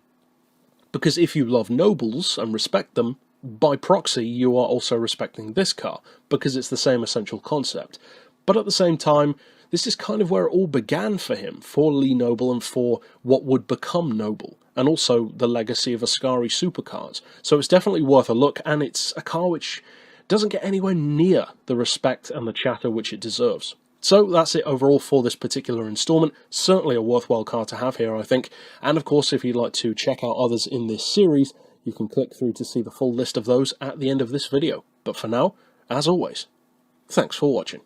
Because if you love Nobles and respect them, by proxy you are also respecting this car, because it's the same essential concept. But at the same time, this is kind of where it all began for him, for Lee Noble and for what would become Noble, and also the legacy of Ascari supercars. So it's definitely worth a look, and it's a car which doesn't get anywhere near the respect and the chatter which it deserves. So that's it overall for this particular installment. Certainly a worthwhile car to have here, I think. And of course, if you'd like to check out others in this series, you can click through to see the full list of those at the end of this video. But for now, as always, thanks for watching.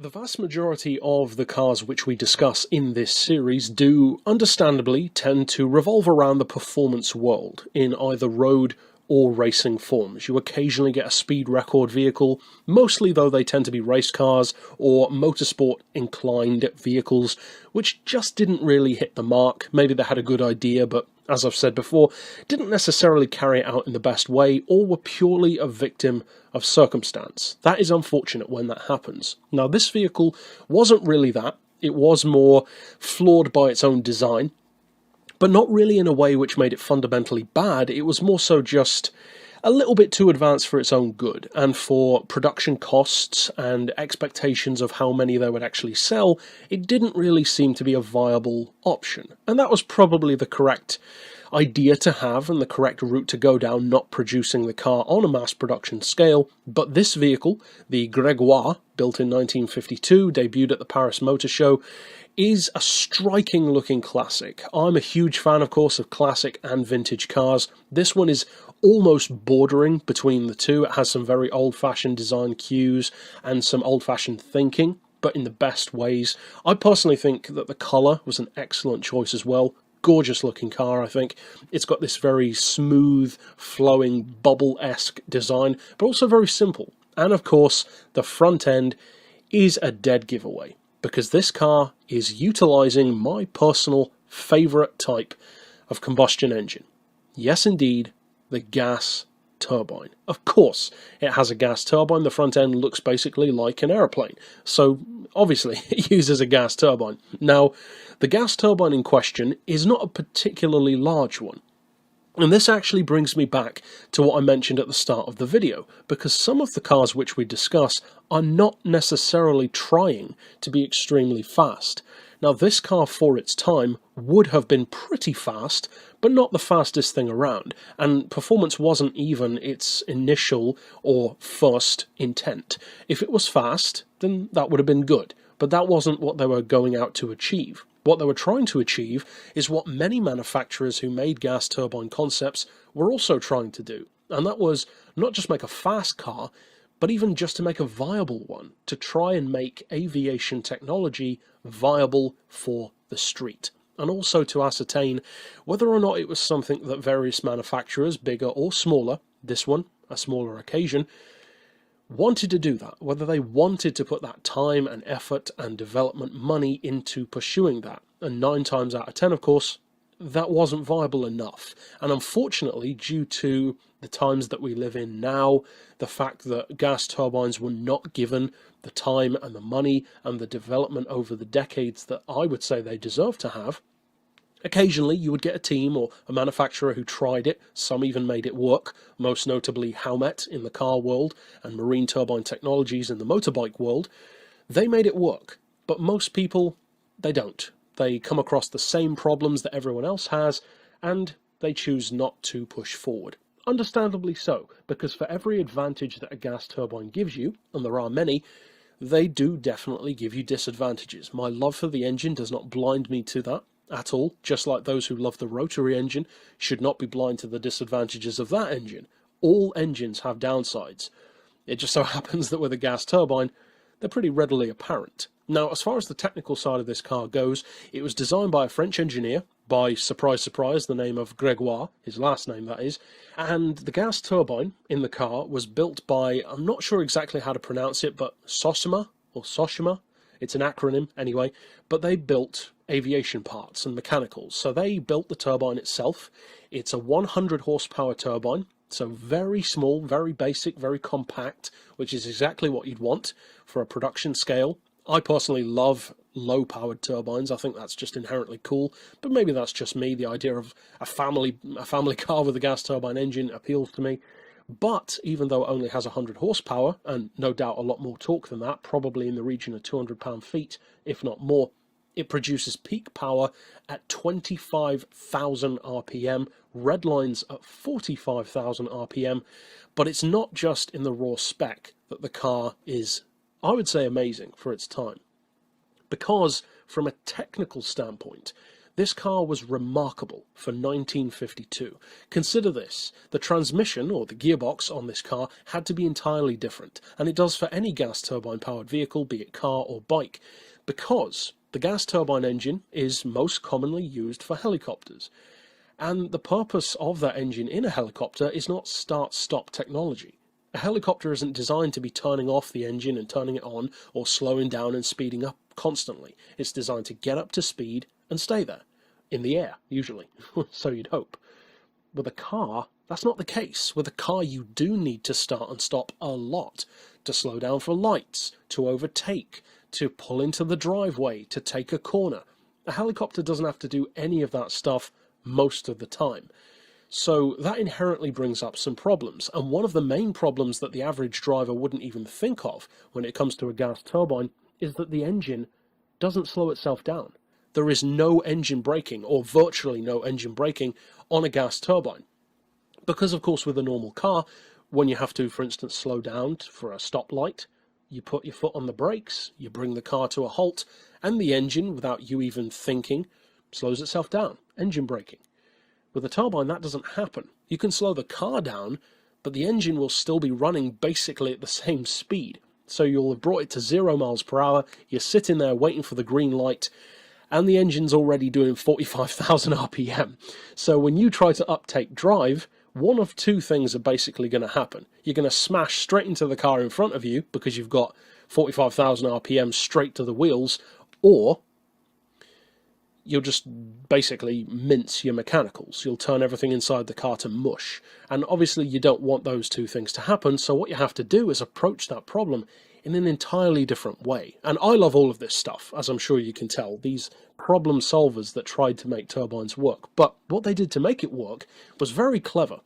The vast majority of the cars which we discuss in this series do, understandably, tend to revolve around the performance world in either road or racing forms. You occasionally get a speed record vehicle, mostly though they tend to be race cars or motorsport inclined vehicles, which just didn't really hit the mark. Maybe they had a good idea, but as I've said before, didn't necessarily carry it out in the best way, or were purely a victim of circumstance. That is unfortunate when that happens. Now, this vehicle wasn't really that. It was more flawed by its own design, but not really in a way which made it fundamentally bad. It was more so just a little bit too advanced for its own good, and for production costs and expectations of how many they would actually sell, it didn't really seem to be a viable option. And that was probably the correct idea to have and the correct route to go down, not producing the car on a mass production scale. But this vehicle, the Gregoire, built in 1952, debuted at the Paris Motor Show, is a striking looking classic. I'm a huge fan, of course, of classic and vintage cars. This one is almost bordering between the two. It has some very old-fashioned design cues and some old-fashioned thinking, but in the best ways. I personally think that the colour was an excellent choice as well. Gorgeous looking car, I think. It's got this very smooth, flowing, bubble-esque design, but also very simple. And of course, the front end is a dead giveaway, because this car is utilising my personal favourite type of combustion engine. Yes, indeed, the gas turbine. Of course, it has a gas turbine. The front end looks basically like an aeroplane. So, obviously, it uses a gas turbine. Now, the gas turbine in question is not a particularly large one. And this actually brings me back to what I mentioned at the start of the video, because some of the cars which we discuss are not necessarily trying to be extremely fast. Now, this car for its time would have been pretty fast, but not the fastest thing around, and performance wasn't even its initial or first intent. If it was fast, then that would have been good, but that wasn't what they were going out to achieve. What they were trying to achieve is what many manufacturers who made gas turbine concepts were also trying to do, and that was not just make a fast car, but even just to make a viable one, to try and make aviation technology viable for the street, and also to ascertain whether or not it was something that various manufacturers, bigger or smaller, this one, a smaller occasion, wanted to do that, whether they wanted to put that time and effort and development money into pursuing that. And 9 times out of 10, of course, that wasn't viable enough. And unfortunately, due to the times that we live in now, the fact that gas turbines were not given the time and the money and the development over the decades that I would say they deserve to have, occasionally you would get a team or a manufacturer who tried it. Some even made it work, most notably Howmet in the car world and Marine Turbine Technologies in the motorbike world. They made it work, but most people, they don't. They come across the same problems that everyone else has, and they choose not to push forward. Understandably so, because for every advantage that a gas turbine gives you, and there are many, they do definitely give you disadvantages. My love for the engine does not blind me to that at all, just like those who love the rotary engine should not be blind to the disadvantages of that engine. All engines have downsides. It just so happens that with a gas turbine, they're pretty readily apparent. Now, as far as the technical side of this car goes, it was designed by a French engineer, by, surprise, surprise, the name of Gregoire, his last name that is, and the gas turbine in the car was built by, I'm not sure exactly how to pronounce it, but Soshima, or Soshima, it's an acronym anyway, but they built aviation parts and mechanicals. So they built the turbine itself. It's a 100 horsepower turbine, so very small, very basic, very compact, which is exactly what you'd want for a production scale. I personally love low-powered turbines. I think that's just inherently cool, but maybe that's just me. The idea of a family car with a gas turbine engine appeals to me. But even though it only has 100 horsepower, and no doubt a lot more torque than that, probably in the region of 200 pound-feet, if not more, it produces peak power at 25,000 RPM, red lines at 45,000 RPM, but it's not just in the raw spec that the car is, I would say, amazing for its time. Because, from a technical standpoint, this car was remarkable for 1952. Consider this, the transmission, or the gearbox on this car, had to be entirely different, and it does for any gas turbine powered vehicle, be it car or bike, because the gas turbine engine is most commonly used for helicopters. And the purpose of that engine in a helicopter is not start-stop technology. A helicopter isn't designed to be turning off the engine and turning it on, or slowing down and speeding up constantly. It's designed to get up to speed and stay there. In the air, usually. So you'd hope. With a car, that's not the case. With a car, you do need to start and stop a lot. To slow down for lights, to overtake, to pull into the driveway, to take a corner. A helicopter doesn't have to do any of that stuff most of the time. So that inherently brings up some problems. And one of the main problems that the average driver wouldn't even think of when it comes to a gas turbine is that the engine doesn't slow itself down. There is no engine braking, or virtually no engine braking, on a gas turbine. Because, of course, with a normal car, when you have to, for instance, slow down for a stoplight, you put your foot on the brakes, you bring the car to a halt, and the engine, without you even thinking, slows itself down. Engine braking. With a turbine, that doesn't happen. You can slow the car down, but the engine will still be running basically at the same speed. So you'll have brought it to 0 miles per hour, you're sitting there waiting for the green light, and the engine's already doing 45,000 RPM. So when you try to uptake drive, one of two things are basically going to happen. You're going to smash straight into the car in front of you because you've got 45,000 RPM straight to the wheels, or you'll just basically mince your mechanicals. You'll turn everything inside the car to mush. And obviously you don't want those two things to happen, so what you have to do is approach that problem in an entirely different way. And I love all of this stuff, as I'm sure you can tell, these problem solvers that tried to make turbines work. But what they did to make it work was very clever,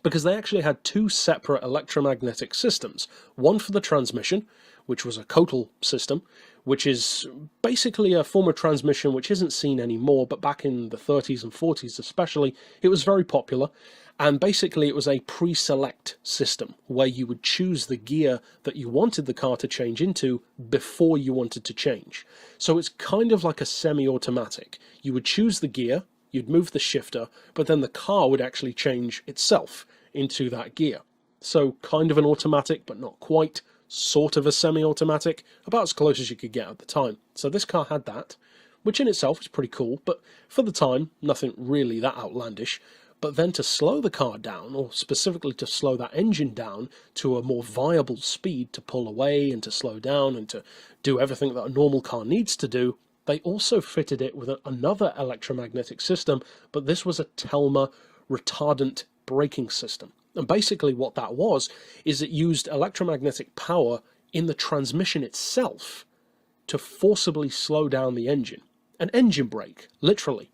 because they actually had two separate electromagnetic systems. One for the transmission, which was a Kotal system, which is basically a form of transmission which isn't seen anymore, but back in the 30s and 40s especially, it was very popular. And basically it was a pre-select system, where you would choose the gear that you wanted the car to change into before you wanted to change. So it's kind of like a semi-automatic. You would choose the gear, you'd move the shifter, but then the car would actually change itself into that gear. So kind of an automatic, but not quite. Sort of a semi-automatic, about as close as you could get at the time. So this car had that, which in itself is pretty cool, but for the time, nothing really that outlandish. But then to slow the car down, or specifically to slow that engine down to a more viable speed to pull away and to slow down and to do everything that a normal car needs to do, they also fitted it with another electromagnetic system, but this was a Telma retardant braking system. And basically what that was, is it used electromagnetic power in the transmission itself to forcibly slow down the engine. An engine brake, literally.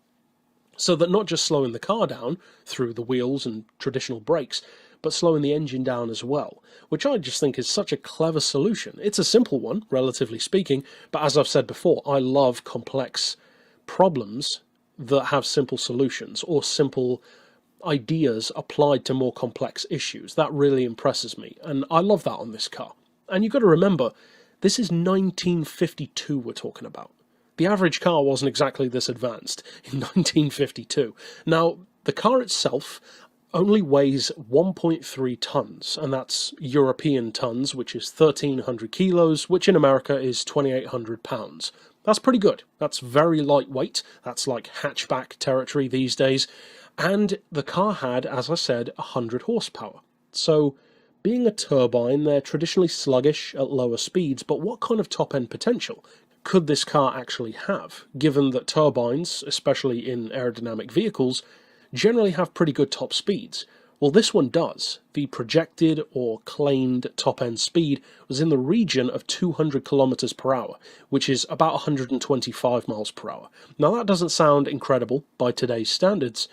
So that not just slowing the car down through the wheels and traditional brakes, but slowing the engine down as well, which I just think is such a clever solution. It's a simple one, relatively speaking, but as I've said before, I love complex problems that have simple solutions, or simple ideas applied to more complex issues. That really impresses me, and I love that on this car. And you've got to remember, this is 1952 we're talking about. The average car wasn't exactly this advanced in 1952. Now, the car itself only weighs 1.3 tons, and that's European tons, which is 1,300 kilos, which in America is 2,800 pounds. That's pretty good. That's very lightweight. That's like hatchback territory these days. And the car had, as I said, 100 horsepower. So, being a turbine, they're traditionally sluggish at lower speeds, but what kind of top-end potential could this car actually have, given that turbines, especially in aerodynamic vehicles, generally have pretty good top speeds? Well, this one does. The projected or claimed top-end speed was in the region of 200 kilometers per hour, which is about 125 miles per hour. Now, that doesn't sound incredible by today's standards,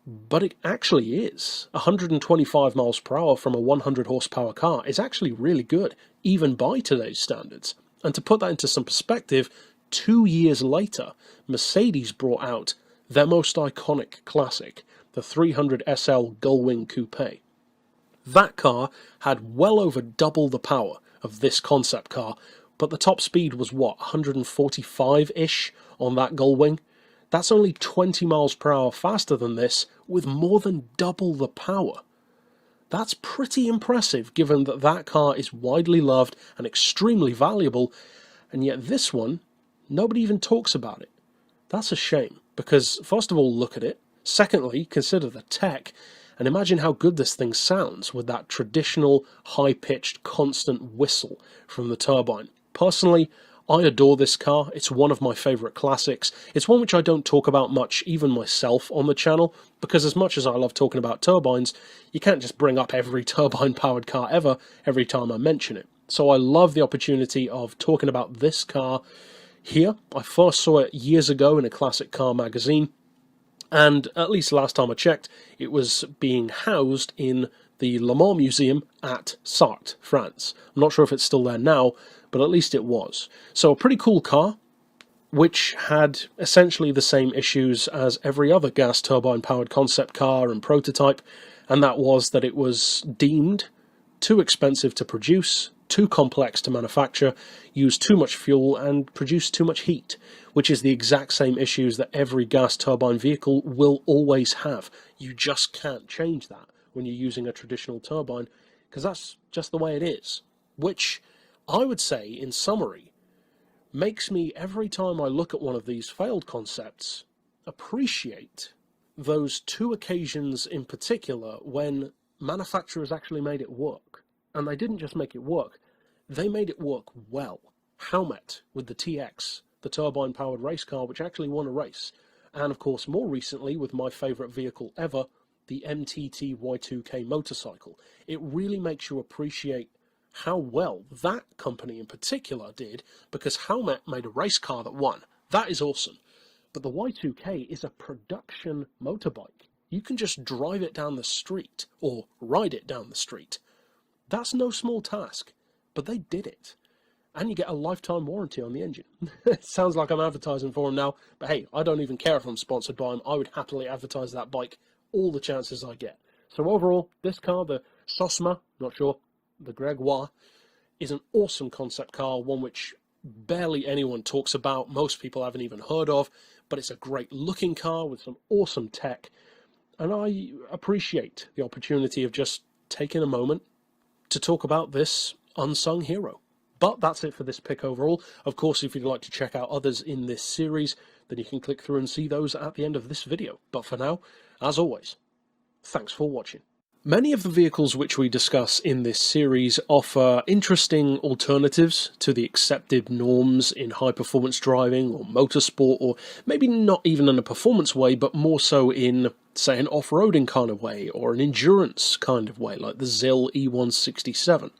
but it actually is. 125 miles per hour from a 100 horsepower car is actually really good, even by today's standards. And to put that into some perspective, 2 years later, Mercedes brought out their most iconic classic, the 300 SL Gullwing Coupe. That car had well over double the power of this concept car, but the top speed was what, 145-ish on that Gullwing? That's only 20 miles per hour faster than this, with more than double the power. That's pretty impressive, given that that car is widely loved and extremely valuable, and yet this one, nobody even talks about it. That's a shame, because first of all, look at it. Secondly, consider the tech, and imagine how good this thing sounds with that traditional, high-pitched, constant whistle from the turbine. Personally, I adore this car. It's one of my favourite classics. It's one which I don't talk about much, even myself, on the channel, because as much as I love talking about turbines, you can't just bring up every turbine-powered car ever every time I mention it. So I love the opportunity of talking about this car here. I first saw it years ago in a classic car magazine, and at least last time I checked, it was being housed in the Le Mans Museum at Sarthe, France. I'm not sure if it's still there now, but at least it was. So a pretty cool car, which had essentially the same issues as every other gas turbine-powered concept car and prototype, and that was that it was deemed too expensive to produce, too complex to manufacture, used too much fuel, and produced too much heat, which is the exact same issues that every gas turbine vehicle will always have. You just can't change that when you're using a traditional turbine, because that's just the way it is, which I would say, in summary, makes me, every time I look at one of these failed concepts, appreciate those two occasions in particular when manufacturers actually made it work. And they didn't just make it work, they made it work well. Howmet with the TX, the turbine-powered race car which actually won a race. And of course, more recently, with my favourite vehicle ever, the MTT Y2K motorcycle. It really makes you appreciate how well that company in particular did, because Howmet made a race car that won. That is awesome. But the Y2K is a production motorbike. You can just drive it down the street, or ride it down the street. That's no small task, but they did it. And you get a lifetime warranty on the engine. It sounds like I'm advertising for them now, but hey, I don't even care if I'm sponsored by them. I would happily advertise that bike all the chances I get. So overall, this car, the Sosma, not sure, the Gregoire, is an awesome concept car, one which barely anyone talks about, most people haven't even heard of, but it's a great looking car with some awesome tech, and I appreciate the opportunity of just taking a moment to talk about this unsung hero. But that's it for this pick overall. Of course, if you'd like to check out others in this series, then you can click through and see those at the end of this video. But for now, as always, thanks for watching. Many of the vehicles which we discuss in this series offer interesting alternatives to the accepted norms in high-performance driving or motorsport, or maybe not even in a performance way, but more so in, say, an off-roading kind of way, or an endurance kind of way, like the ZIL E167.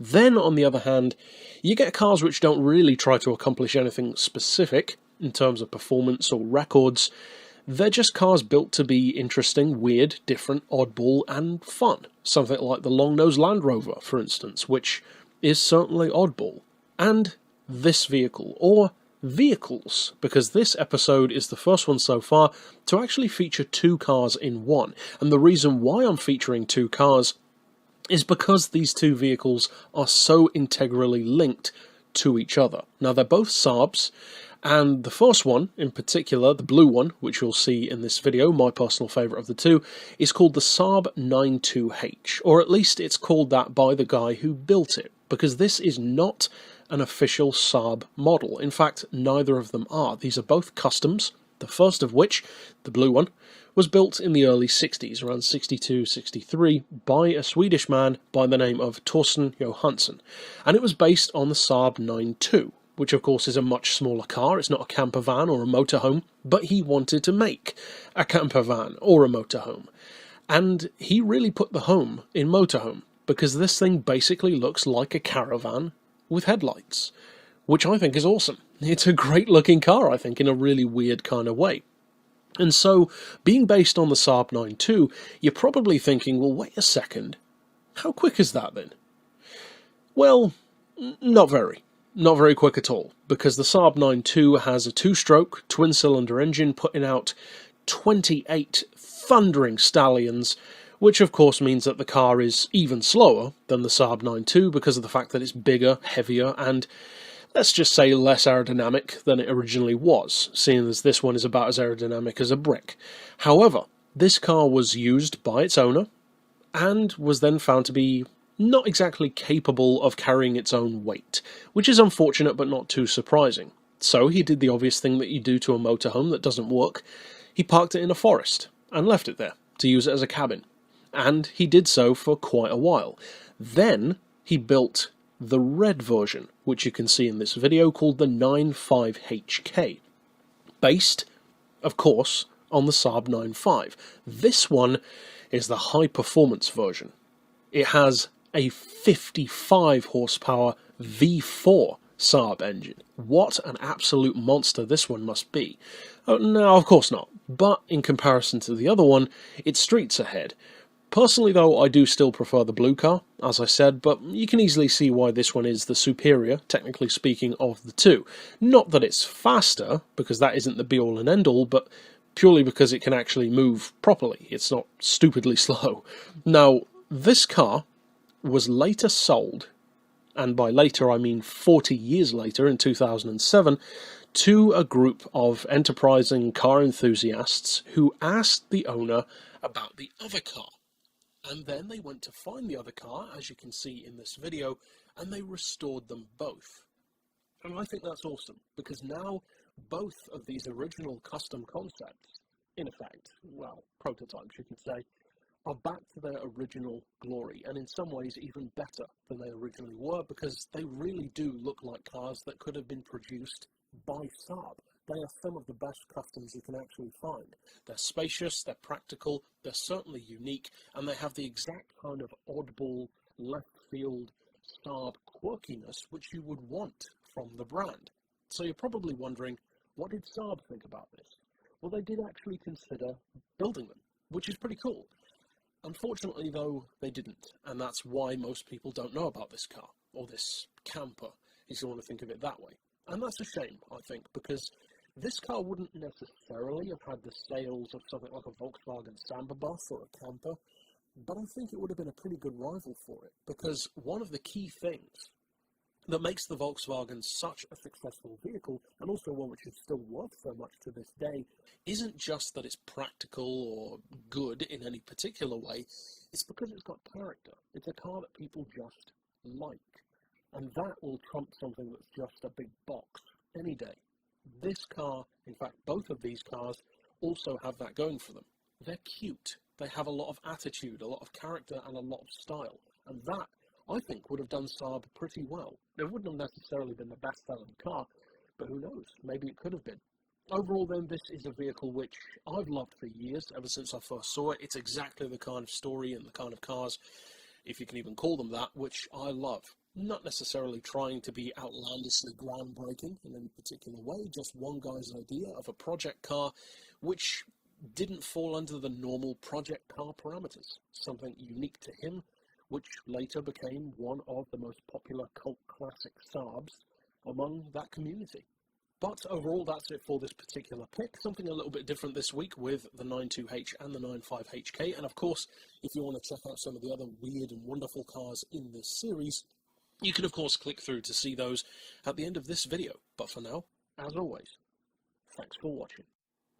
Then, on the other hand, you get cars which don't really try to accomplish anything specific in terms of performance or records. They're just cars built to be interesting, weird, different, oddball, and fun. Something like the long-nosed Land Rover, for instance, which is certainly oddball. And this vehicle, or vehicles, because this episode is the first one so far to actually feature two cars in one. And the reason why I'm featuring two cars is because these two vehicles are so integrally linked to each other. Now, they're both Saabs, and the first one, in particular, the blue one, which you'll see in this video, my personal favourite of the two, is called the Saab 92H, or at least it's called that by the guy who built it, because this is not an official Saab model. In fact, neither of them are. These are both customs, the first of which, the blue one, was built in the early 60s, around 62, 63, by a Swedish man by the name of Torsten Johansson, and it was based on the Saab 92. Which of course is a much smaller car. It's not a camper van or a motorhome, but he wanted to make a camper van or a motorhome. And he really put the home in motorhome, because this thing basically looks like a caravan with headlights, which I think is awesome. It's a great looking car, I think, in a really weird kind of way. And so, being based on the Saab 92, you're probably thinking, well, wait a second, how quick is that then? Well, not very. Not very quick at all, because the Saab 92 has a two-stroke, twin-cylinder engine putting out 28 thundering stallions, which of course means that the car is even slower than the Saab 92 because of the fact that it's bigger, heavier, and let's just say less aerodynamic than it originally was, seeing as this one is about as aerodynamic as a brick. However, this car was used by its owner, and was then found to be not exactly capable of carrying its own weight, which is unfortunate but not too surprising. So he did the obvious thing that you do to a motorhome that doesn't work. He parked it in a forest and left it there to use it as a cabin. And he did so for quite a while. Then he built the red version, which you can see in this video, called the 95HK, based, of course, on the Saab 95. This one is the high-performance version. It has a 55 horsepower V4 Saab engine. What an absolute monster this one must be. No, of course not, but in comparison to the other one, it's streets ahead. Personally though, I do still prefer the blue car, as I said, but you can easily see why this one is the superior, technically speaking, of the two. Not that it's faster, because that isn't the be-all and end-all, but purely because it can actually move properly. It's not stupidly slow. Now, this car was later sold, and by later I mean 40 years later, in 2007, to a group of enterprising car enthusiasts who asked the owner about the other car. And then they went to find the other car, as you can see in this video, and they restored them both. And I think that's awesome, because now both of these original custom concepts, in effect, well, prototypes you could say, are back to their original glory, and in some ways even better than they originally were, because they really do look like cars that could have been produced by Saab. They are some of the best customs you can actually find. They're spacious, they're practical, they're certainly unique, and they have the exact kind of oddball, left-field Saab quirkiness which you would want from the brand. So you're probably wondering, what did Saab think about this? Well, they did actually consider building them, which is pretty cool. Unfortunately, though, they didn't, and that's why most people don't know about this car, or this camper, if you want to think of it that way. And that's a shame, I think, because this car wouldn't necessarily have had the sales of something like a Volkswagen Samba Bus or a camper, but I think it would have been a pretty good rival for it, because one of the key things that makes the Volkswagen such a successful vehicle, and also one which is still worth so much to this day, isn't just that it's practical or good in any particular way, it's because it's got character. It's a car that people just like. And that will trump something that's just a big box any day. This car, in fact both of these cars, also have that going for them. They're cute. They have a lot of attitude, a lot of character, and a lot of style. And that, I think, would have done Saab pretty well. It wouldn't have necessarily been the best-selling car, but who knows, maybe it could have been. Overall then, this is a vehicle which I've loved for years, ever since I first saw it. It's exactly the kind of story and the kind of cars, if you can even call them that, which I love. Not necessarily trying to be outlandishly groundbreaking in any particular way, just one guy's idea of a project car which didn't fall under the normal project car parameters. Something unique to him, which later became one of the most popular cult classic Saabs among that community. But overall, that's it for this particular pick. Something a little bit different this week with the 92H and the 95HK. And of course, if you want to check out some of the other weird and wonderful cars in this series, you can of course click through to see those at the end of this video. But for now, as always, thanks for watching.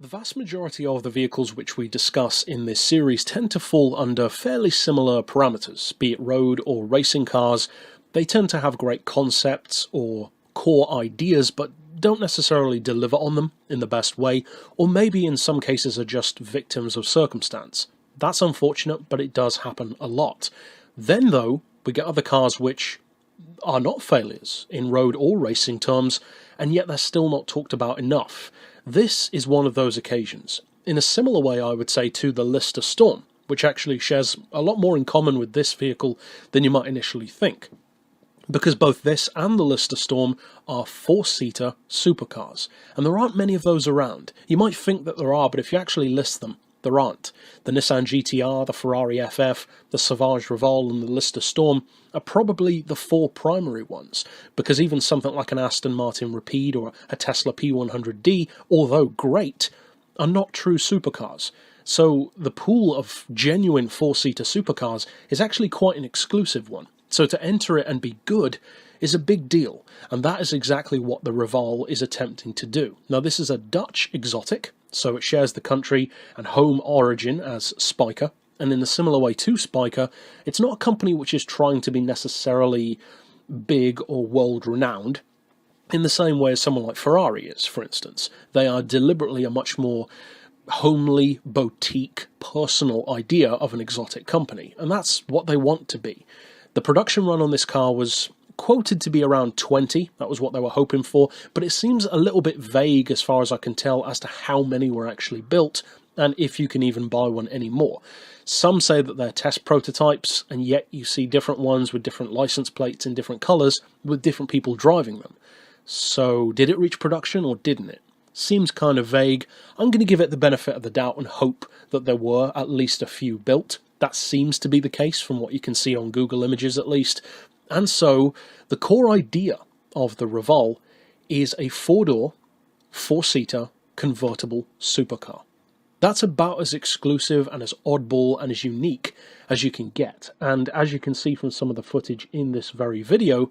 The vast majority of the vehicles which we discuss in this series tend to fall under fairly similar parameters, be it road or racing cars. They tend to have great concepts or core ideas, but don't necessarily deliver on them in the best way, or maybe in some cases are just victims of circumstance. That's unfortunate, but it does happen a lot. Then though, we get other cars which are not failures in road or racing terms, and yet they're still not talked about enough. This is one of those occasions. In a similar way, I would say, to the Lister Storm, which actually shares a lot more in common with this vehicle than you might initially think. Because both this and the Lister Storm are four-seater supercars, and there aren't many of those around. You might think that there are, but if you actually list them, there aren't. The Nissan GTR, the Ferrari FF, the Savage Revol and the Lister Storm are probably the four primary ones, because even something like an Aston Martin Rapide or a Tesla P100D, although great, are not true supercars. So the pool of genuine four-seater supercars is actually quite an exclusive one. So to enter it and be good is a big deal, and that is exactly what the Revol is attempting to do. Now this is a Dutch exotic, so it shares the country and home origin as Spyker, and in a similar way to Spyker, it's not a company which is trying to be necessarily big or world-renowned, in the same way as someone like Ferrari is, for instance. They are deliberately a much more homely, boutique, personal idea of an exotic company, and that's what they want to be. The production run on this car was quoted to be around 20, that was what they were hoping for, but it seems a little bit vague as far as I can tell as to how many were actually built, and if you can even buy one anymore. Some say that they're test prototypes, and yet you see different ones with different license plates in different colours, with different people driving them. So, did it reach production or didn't it? Seems kind of vague. I'm going to give it the benefit of the doubt and hope that there were at least a few built. That seems to be the case from what you can see on Google Images at least. And so, the core idea of the Revol is a four-door, four-seater, convertible supercar. That's about as exclusive and as oddball and as unique as you can get. And as you can see from some of the footage in this very video,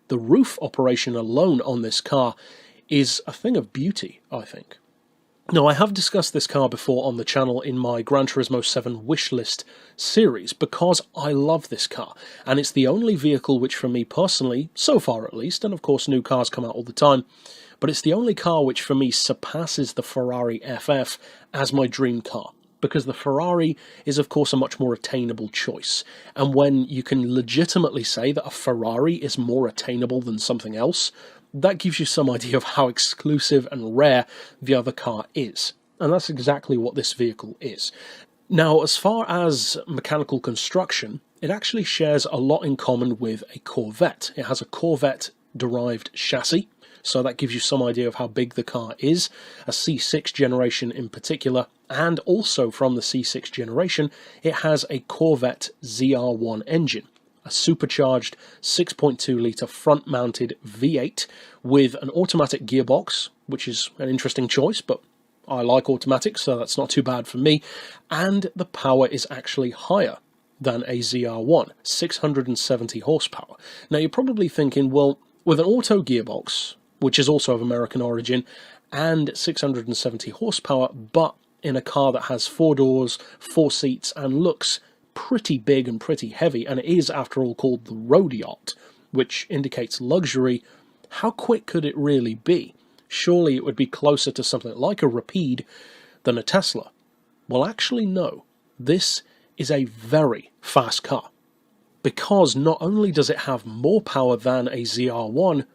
the roof operation alone on this car is a thing of beauty, I think. Now, I have discussed this car before on the channel in my Gran Turismo 7 wishlist series because I love this car, and it's the only vehicle which for me personally, so far at least, and of course new cars come out all the time, but it's the only car which for me surpasses the Ferrari FF as my dream car, because the Ferrari is of course a much more attainable choice, and when you can legitimately say that a Ferrari is more attainable than something else, that gives you some idea of how exclusive and rare the other car is. And that's exactly what this vehicle is. Now, as far as mechanical construction, it actually shares a lot in common with a Corvette. It has a Corvette-derived chassis, so that gives you some idea of how big the car is, a C6 generation in particular, and also from the C6 generation, it has a Corvette ZR1 engine, a supercharged 6.2-litre front-mounted V8 with an automatic gearbox, which is an interesting choice, but I like automatic, so that's not too bad for me, and the power is actually higher than a ZR1, 670 horsepower. Now you're probably thinking, well, with an auto gearbox, which is also of American origin, and 670 horsepower, but in a car that has 4 doors, 4 seats, and looks pretty big and pretty heavy, and it is, after all, called the road yacht, which indicates luxury, how quick could it really be? Surely it would be closer to something like a Rapide than a Tesla. Well, actually, no. This is a very fast car, because not only does it have more power than a ZR1,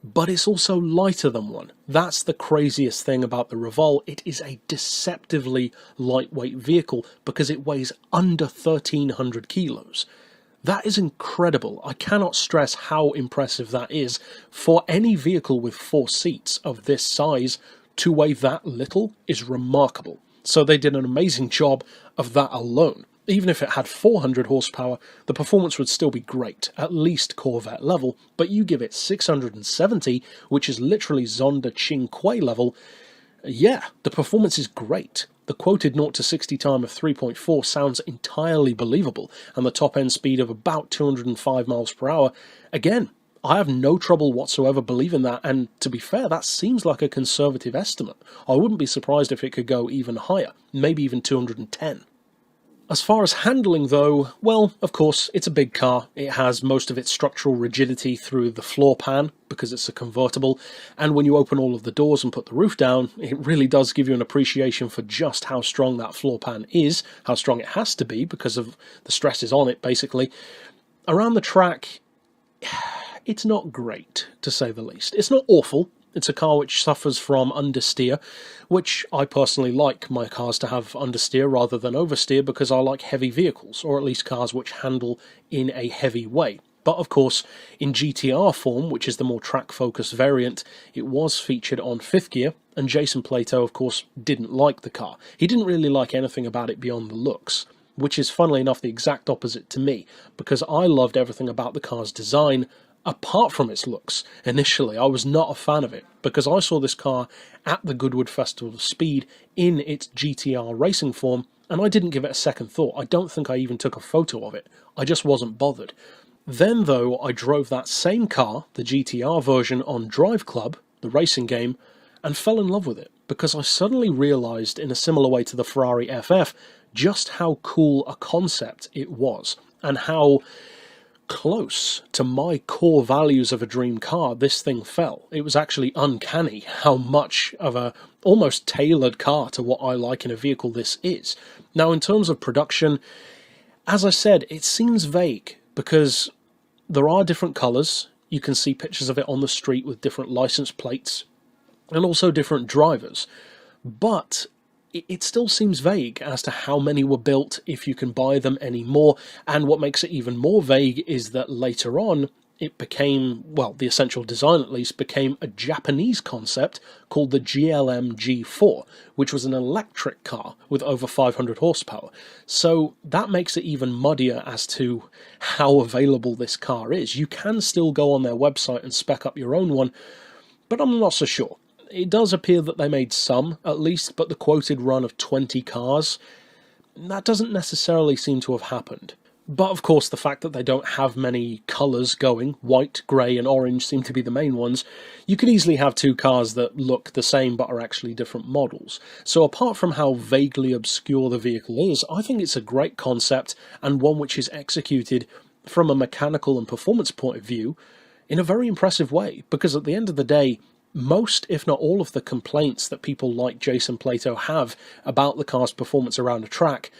but it's also lighter than one. That's the craziest thing about the Revol. It is a deceptively lightweight vehicle because it weighs under 1,300 kilos. That is incredible. I cannot stress how impressive that is. For any vehicle with 4 seats of this size, to weigh that little is remarkable. So they did an amazing job of that alone. Even if it had 400 horsepower, the performance would still be great, at least Corvette level, but you give it 670, which is literally Zonda Qingque level, yeah, the performance is great. The quoted 0 to 60 time of 3.4 sounds entirely believable, and the top-end speed of about 205 miles per hour, again, I have no trouble whatsoever believing that, and to be fair, that seems like a conservative estimate. I wouldn't be surprised if it could go even higher, maybe even 210. As far as handling though, well, of course, it's a big car. It has most of its structural rigidity through the floor pan, because it's a convertible, and when you open all of the doors and put the roof down, it really does give you an appreciation for just how strong that floor pan is, how strong it has to be because of the stresses on it, basically. Around the track, it's not great, to say the least. It's not awful. It's a car which suffers from understeer, which I personally like my cars to have understeer rather than oversteer because I like heavy vehicles, or at least cars which handle in a heavy way. But of course, in GTR form, which is the more track-focused variant, it was featured on 5th gear, and Jason Plato, of course, didn't like the car. He didn't really like anything about it beyond the looks, which is, funnily enough, the exact opposite to me, because I loved everything about the car's design, apart from its looks. Initially, I was not a fan of it, because I saw this car at the Goodwood Festival of Speed in its GTR racing form, and I didn't give it a second thought. I don't think I even took a photo of it. I just wasn't bothered. Then, though, I drove that same car, the GTR version, on Drive Club, the racing game, and fell in love with it, because I suddenly realised, in a similar way to the Ferrari FF, just how cool a concept it was, and how close to my core values of a dream car this thing fell. It was actually uncanny how much of a almost tailored car to what I like in a vehicle this is. Now, in terms of production, as I said, it seems vague because there are different colours. You can see pictures of it on the street with different license plates and also different drivers, but it still seems vague as to how many were built, if you can buy them anymore, and what makes it even more vague is that later on it became, well, the essential design at least, became a Japanese concept called the GLM G4, which was an electric car with over 500 horsepower. So that makes it even muddier as to how available this car is. You can still go on their website and spec up your own one, but I'm not so sure. It does appear that they made some, at least, but the quoted run of 20 cars, that doesn't necessarily seem to have happened. But of course, the fact that they don't have many colours going, white, grey and orange seem to be the main ones, you could easily have 2 cars that look the same but are actually different models. So apart from how vaguely obscure the vehicle is, I think it's a great concept, and one which is executed from a mechanical and performance point of view in a very impressive way, because at the end of the day, most, if not all, of the complaints that people like Jason Plato have about the car's performance around a track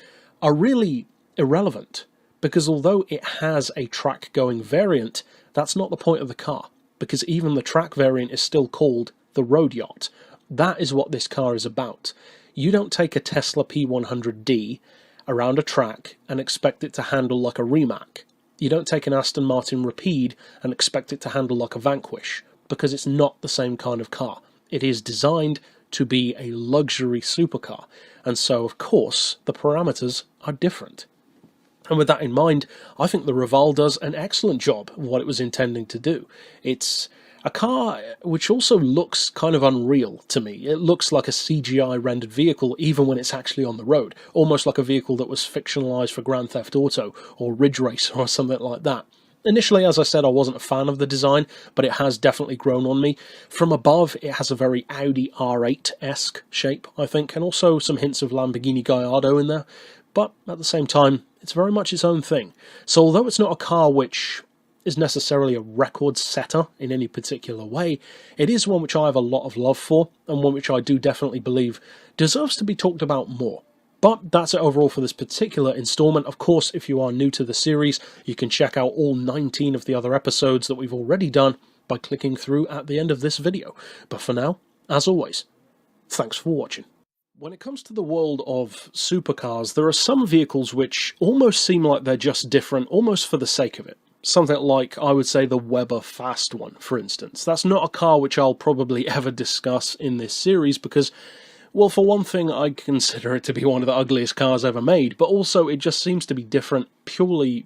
are really irrelevant, because although it has a track-going variant, that's not the point of the car. because even the track variant is still called the Road Yacht. That is what this car is about. You don't take a Tesla P100D around a track and expect it to handle like a Rimac. You don't take an Aston Martin Rapide and expect it to handle like a Vanquish, because it's not the same kind of car. It is designed to be a luxury supercar, and so of course the parameters are different. And with that in mind, I think the Rival does an excellent job of what it was intending to do. It's a car which also looks kind of unreal to me. It looks like a CGI rendered vehicle even when it's actually on the road, almost like a vehicle that was fictionalized for Grand Theft Auto or Ridge Racer or something like that. Initially, as I said, I wasn't a fan of the design, but it has definitely grown on me. From above, it has a very Audi R8-esque shape, I think, and also some hints of Lamborghini Gallardo in there, but at the same time, it's very much its own thing. So although it's not a car which is necessarily a record setter in any particular way, it is one which I have a lot of love for, and one which I do definitely believe deserves to be talked about more. But that's it overall for this particular installment. Of course, if you are new to the series, you can check out all 19 of the other episodes that we've already done by clicking through at the end of this video. But for now, as always, thanks for watching. When it comes to the world of supercars, there are some vehicles which almost seem like they're just different, almost for the sake of it. Something like, I would say, the Weber Fast One, for instance. That's not a car which I'll probably ever discuss in this series because, well, for one thing, I consider it to be one of the ugliest cars ever made, but also it just seems to be different purely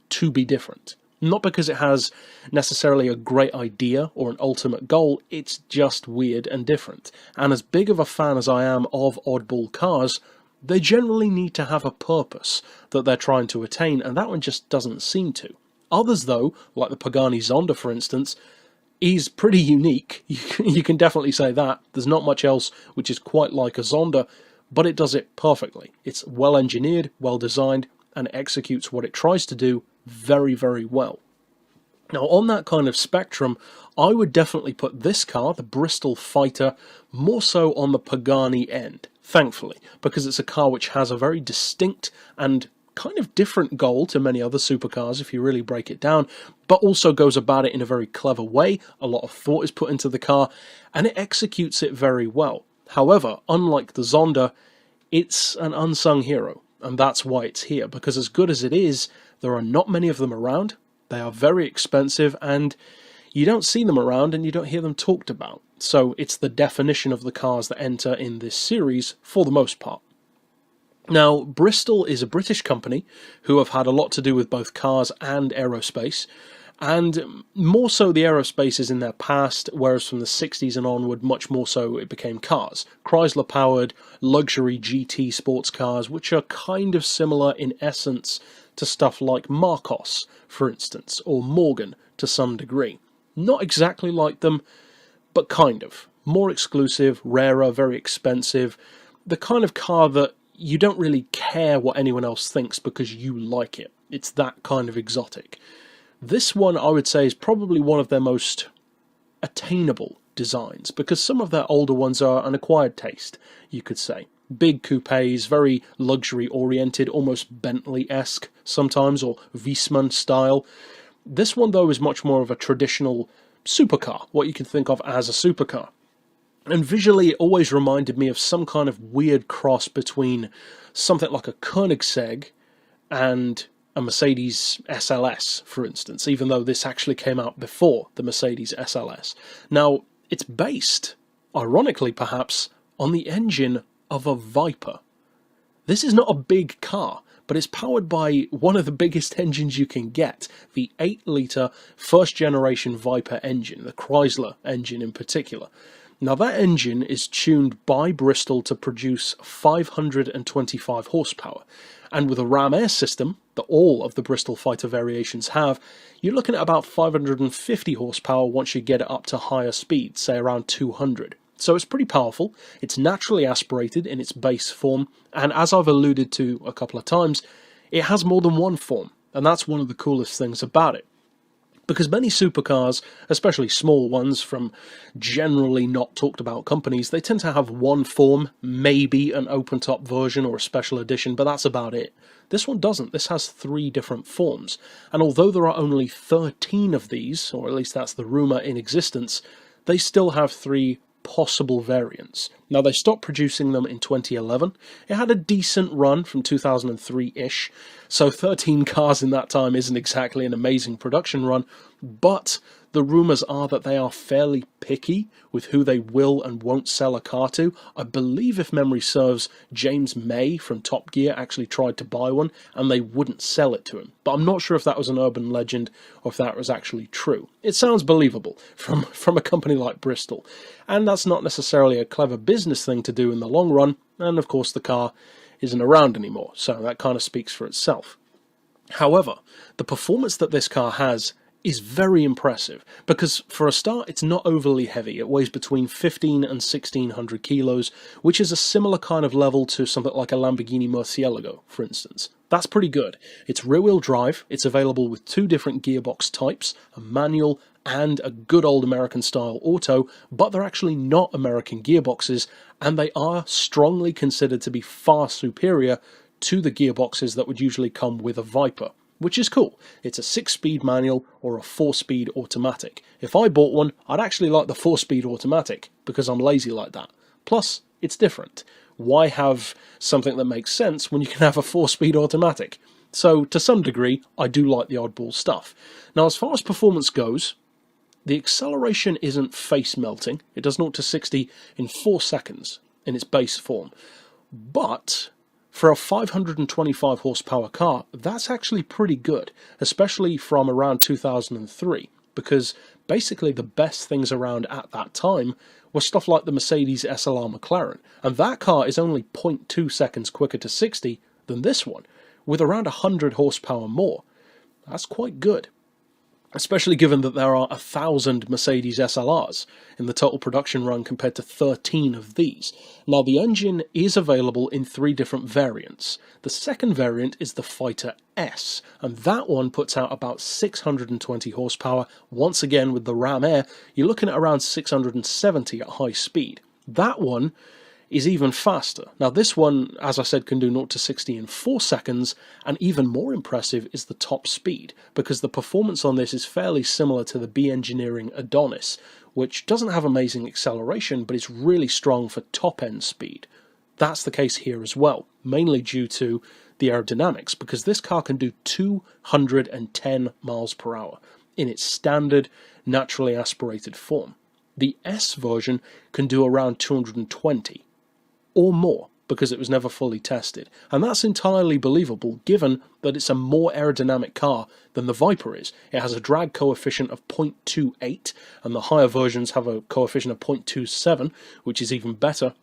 to be different. Not because it has necessarily a great idea or an ultimate goal, it's just weird and different. And as big of a fan as I am of oddball cars, they generally need to have a purpose that they're trying to attain, and that one just doesn't seem to. Others, though, like the Pagani Zonda, for instance, is pretty unique. You can definitely say that. There's not much else which is quite like a Zonda, but it does it perfectly. It's well engineered, well designed, and executes what it tries to do very, very well. Now, on that kind of spectrum, I would definitely put this car, the Bristol Fighter, more so on the Pagani end, thankfully, because it's a car which has a very distinct and kind of different goal to many other supercars if you really break it down, but also goes about it in a very clever way. A lot of thought is put into the car, and it executes it very well. However, unlike the Zonda, it's an unsung hero, and that's why it's here, because as good as it is, there are not many of them around, they are very expensive, and you don't see them around and you don't hear them talked about. So it's the definition of the cars that enter in this series for the most part. Now, Bristol is a British company who have had a lot to do with both cars and aerospace, and more so the aerospace is in their past, whereas from the 60s and onward, much more so it became cars. Chrysler-powered luxury GT sports cars, which are kind of similar in essence to stuff like Marcos, for instance, or Morgan to some degree. Not exactly like them, but kind of. More exclusive, rarer, very expensive, the kind of car that you don't really care what anyone else thinks because you like it. It's that kind of exotic. This one, I would say, is probably one of their most attainable designs, because some of their older ones are an acquired taste, you could say. Big coupes, very luxury-oriented, almost Bentley-esque sometimes, or Wiesmann style. This one, though, is much more of a traditional supercar, what you can think of as a supercar. And visually, it always reminded me of some kind of weird cross between something like a Koenigsegg and a Mercedes SLS, for instance, even though this actually came out before the Mercedes SLS. Now, it's based, ironically perhaps, on the engine of a Viper. This is not a big car, but it's powered by one of the biggest engines you can get, the 8-litre first-generation Viper engine, the Chrysler engine in particular. Now, that engine is tuned by Bristol to produce 525 horsepower, and with a ram air system that all of the Bristol Fighter variations have, you're looking at about 550 horsepower once you get it up to higher speeds, say around 200. So it's pretty powerful, it's naturally aspirated in its base form, and as I've alluded to a couple of times, it has more than one form, and that's one of the coolest things about it. Because many supercars, especially small ones from generally not talked about companies, they tend to have one form, maybe an open-top version or a special edition, but that's about it. This one doesn't. This has 3 different forms. And although there are only 13 of these, or at least that's the rumour in existence, they still have 3 possible variants. Now, they stopped producing them in 2011. It had a decent run from 2003-ish, so 13 cars in that time isn't exactly an amazing production run, but the rumours are that they are fairly picky with who they will and won't sell a car to. I believe, if memory serves, James May from Top Gear actually tried to buy one, and they wouldn't sell it to him. But I'm not sure if that was an urban legend or if that was actually true. It sounds believable from a company like Bristol, and that's not necessarily a clever business thing to do in the long run, and of course the car isn't around anymore, so that kind of speaks for itself. However, the performance that this car has is very impressive, because for a start it's not overly heavy. It weighs between 15 and 1600 kilos, which is a similar kind of level to something like a Lamborghini Murcielago, for instance. That's pretty good. It's rear-wheel drive, it's available with 2 different gearbox types, a manual and a good old American-style auto, but they're actually not American gearboxes, and they are strongly considered to be far superior to the gearboxes that would usually come with a Viper, which is cool. It's a 6-speed manual or a 4-speed automatic. If I bought one, I'd actually like the 4-speed automatic, because I'm lazy like that. Plus, it's different. Why have something that makes sense when you can have a 4-speed automatic? So, to some degree, I do like the oddball stuff. Now, as far as performance goes, the acceleration isn't face-melting. It does 0 to 60 in 4 seconds in its base form. But for a 525 horsepower car, that's actually pretty good, especially from around 2003, because basically the best things around at that time were stuff like the Mercedes SLR McLaren, and that car is only 0.2 seconds quicker to 60 than this one, with around 100 horsepower more. That's quite good, especially given that there are 1,000 Mercedes SLRs in the total production run compared to 13 of these. Now, the engine is available in 3 different variants. The second variant is the Fighter S, and that one puts out about 620 horsepower. Once again, with the Ram Air, you're looking at around 670 at high speed. That one is even faster. Now, this one, as I said, can do 0 to 60 in 4 seconds, and even more impressive is the top speed, because the performance on this is fairly similar to the B Engineering Adonis, which doesn't have amazing acceleration, but it's really strong for top-end speed. That's the case here as well, mainly due to the aerodynamics, because this car can do 210 miles per hour in its standard, naturally aspirated form. The S version can do around 220. Or more, because it was never fully tested. And that's entirely believable, given that it's a more aerodynamic car than the Viper is. It has a drag coefficient of 0.28, and the higher versions have a coefficient of 0.27, which is even better.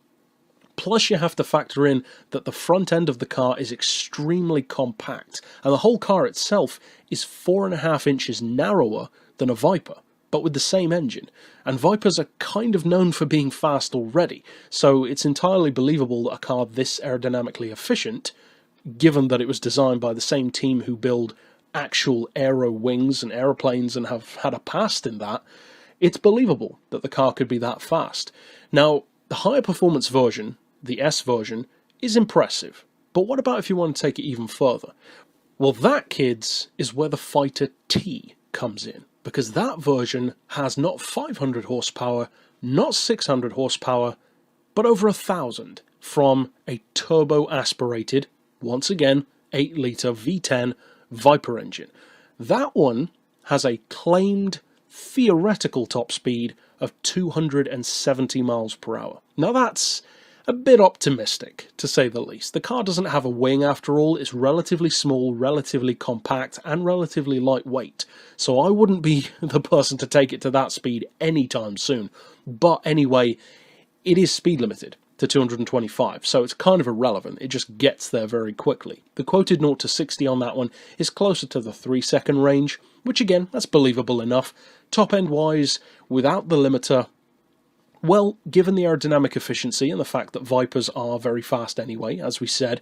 Plus, you have to factor in that the front end of the car is extremely compact, and the whole car itself is 4.5 inches narrower than a Viper, but with the same engine. And Vipers are kind of known for being fast already, so it's entirely believable that a car this aerodynamically efficient, given that it was designed by the same team who build actual aero wings and aeroplanes and have had a past in that, it's believable that the car could be that fast. Now, the higher performance version, the S version, is impressive, but what about if you want to take it even further? Well, that, kids, is where the Fighter T comes in, because that version has not 500 horsepower, not 600 horsepower, but over 1,000 from a turbo-aspirated, once again, 8-litre V10 Viper engine. That one has a claimed theoretical top speed of 270 miles per hour. Now that's a bit optimistic, to say the least. The car doesn't have a wing after all, it's relatively small, relatively compact, and relatively lightweight, so I wouldn't be the person to take it to that speed anytime soon. But anyway, it is speed limited to 225, so it's kind of irrelevant, it just gets there very quickly. The quoted 0 to 60 on that one is closer to the 3-second range, which again, that's believable enough. Top end wise, without the limiter, well, given the aerodynamic efficiency and the fact that Vipers are very fast anyway, as we said,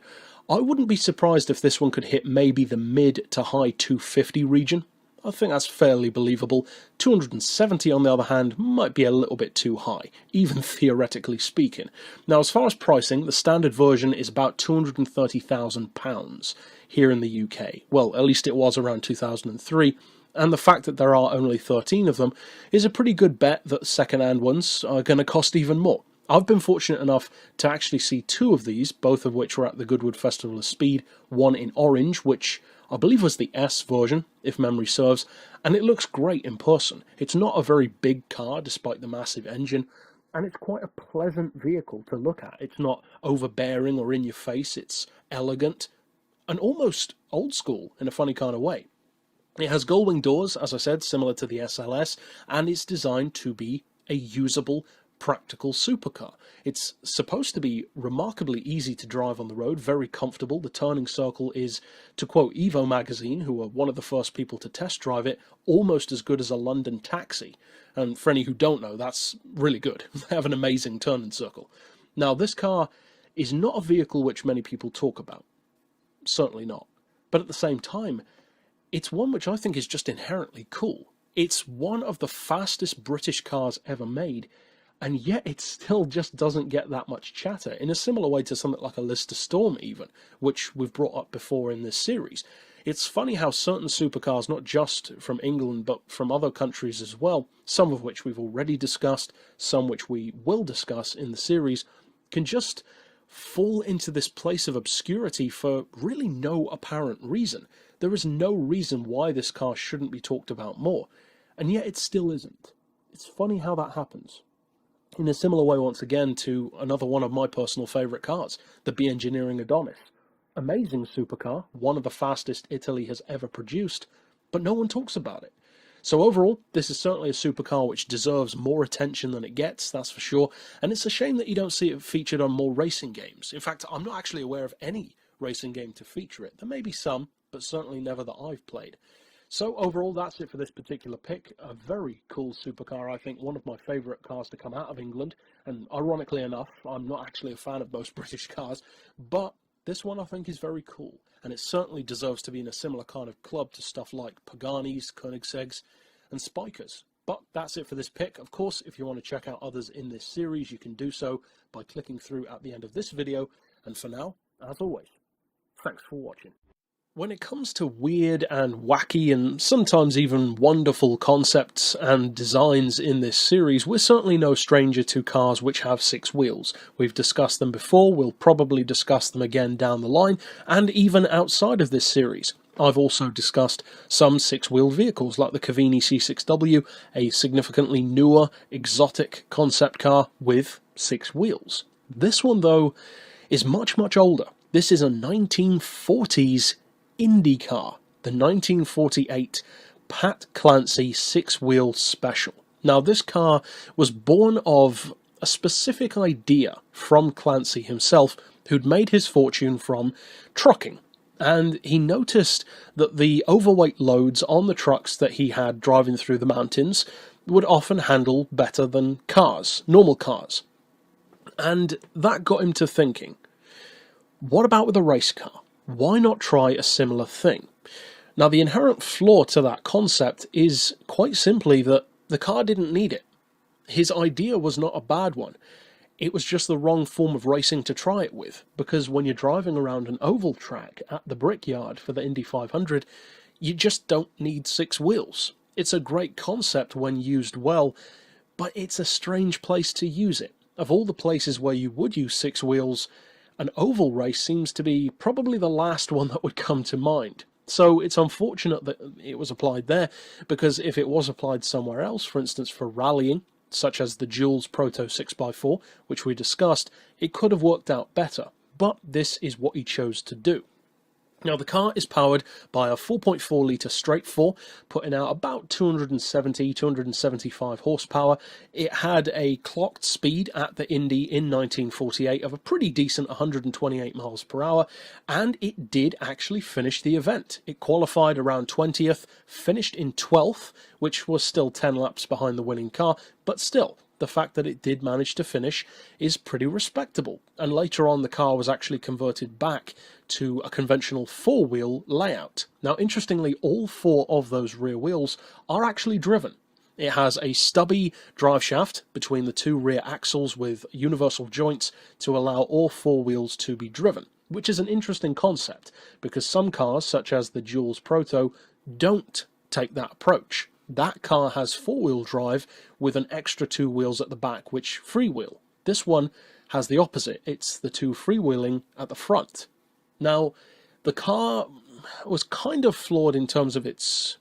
I wouldn't be surprised if this one could hit maybe the mid to high 250 region. I think that's fairly believable. 270 on the other hand might be a little bit too high, even theoretically speaking. Now as far as pricing, the standard version is about £230,000 here in the UK. Well, at least it was around 2003. And the fact that there are only 13 of them is a pretty good bet that second-hand ones are going to cost even more. I've been fortunate enough to actually see two of these, both of which were at the Goodwood Festival of Speed, one in orange, which I believe was the S version, if memory serves, and it looks great in person. It's not a very big car, despite the massive engine, and it's quite a pleasant vehicle to look at. It's not overbearing or in your face, it's elegant, and almost old school in a funny kind of way. It has gull-wing doors, as I said, similar to the SLS, and it's designed to be a usable, practical supercar. It's supposed to be remarkably easy to drive on the road, very comfortable. The turning circle is, to quote Evo magazine, who were one of the first people to test drive it, almost as good as a London taxi. And for any who don't know, that's really good. They have an amazing turning circle. Now, this car is not a vehicle which many people talk about. Certainly not. But at the same time, it's one which I think is just inherently cool. It's one of the fastest British cars ever made, and yet it still just doesn't get that much chatter, in a similar way to something like a Lister Storm even, which we've brought up before in this series. It's funny how certain supercars, not just from England, but from other countries as well, some of which we've already discussed, some which we will discuss in the series, can just fall into this place of obscurity for really no apparent reason. There is no reason why this car shouldn't be talked about more, and yet it still isn't. It's funny how that happens. In a similar way, once again, to another one of my personal favourite cars, the B Engineering Adonis. Amazing supercar, one of the fastest Italy has ever produced, but no one talks about it. So overall, this is certainly a supercar which deserves more attention than it gets, that's for sure, and it's a shame that you don't see it featured on more racing games. In fact, I'm not actually aware of any racing game to feature it. There may be some, but certainly never that I've played. So overall, that's it for this particular pick. A very cool supercar, I think, one of my favourite cars to come out of England, and ironically enough, I'm not actually a fan of most British cars, but this one I think is very cool, and it certainly deserves to be in a similar kind of club to stuff like Pagani's, Koenigsegg's, and Spikers. But that's it for this pick. Of course, if you want to check out others in this series, you can do so by clicking through at the end of this video, and for now, as always, thanks for watching. When it comes to weird and wacky and sometimes even wonderful concepts and designs in this series, we're certainly no stranger to cars which have six wheels. We've discussed them before, we'll probably discuss them again down the line, and even outside of this series. I've also discussed some six-wheeled vehicles like the Cavini C6W, a significantly newer, exotic concept car with six wheels. This one, though, is much, much older. This is a 1940s Indy car, the 1948 Pat Clancy six-wheel special. Now, this car was born of a specific idea from Clancy himself, who'd made his fortune from trucking. And he noticed that the overweight loads on the trucks that he had driving through the mountains would often handle better than cars, normal cars. And that got him to thinking, what about with a race car? Why not try a similar thing? Now, the inherent flaw to that concept is quite simply that the car didn't need it. His idea was not a bad one. It was just the wrong form of racing to try it with, because when you're driving around an oval track at the Brickyard for the Indy 500, you just don't need six wheels. It's a great concept when used well, but it's a strange place to use it. Of all the places where you would use six wheels, an oval race seems to be probably the last one that would come to mind. So it's unfortunate that it was applied there, because if it was applied somewhere else, for instance for rallying, such as the Jules Proto 6x4, which we discussed, it could have worked out better. But this is what he chose to do. Now, the car is powered by a 4.4 litre straight four, putting out about 275 horsepower. It had a clocked speed at the Indy in 1948 of a pretty decent 128 miles per hour, and it did actually finish the event. It qualified around 20th, finished in 12th, which was still 10 laps behind the winning car, but still, the fact that it did manage to finish is pretty respectable. And later on, the car was actually converted back to a conventional four-wheel layout. Now, interestingly, all four of those rear wheels are actually driven. It has a stubby drive shaft between the two rear axles with universal joints to allow all four wheels to be driven, which is an interesting concept because some cars, such as the Jules Proto, don't take that approach. That car has four-wheel drive with an extra two wheels at the back which freewheel. This one has the opposite. It's the two freewheeling at the front. Now, the car was kind of flawed in terms of its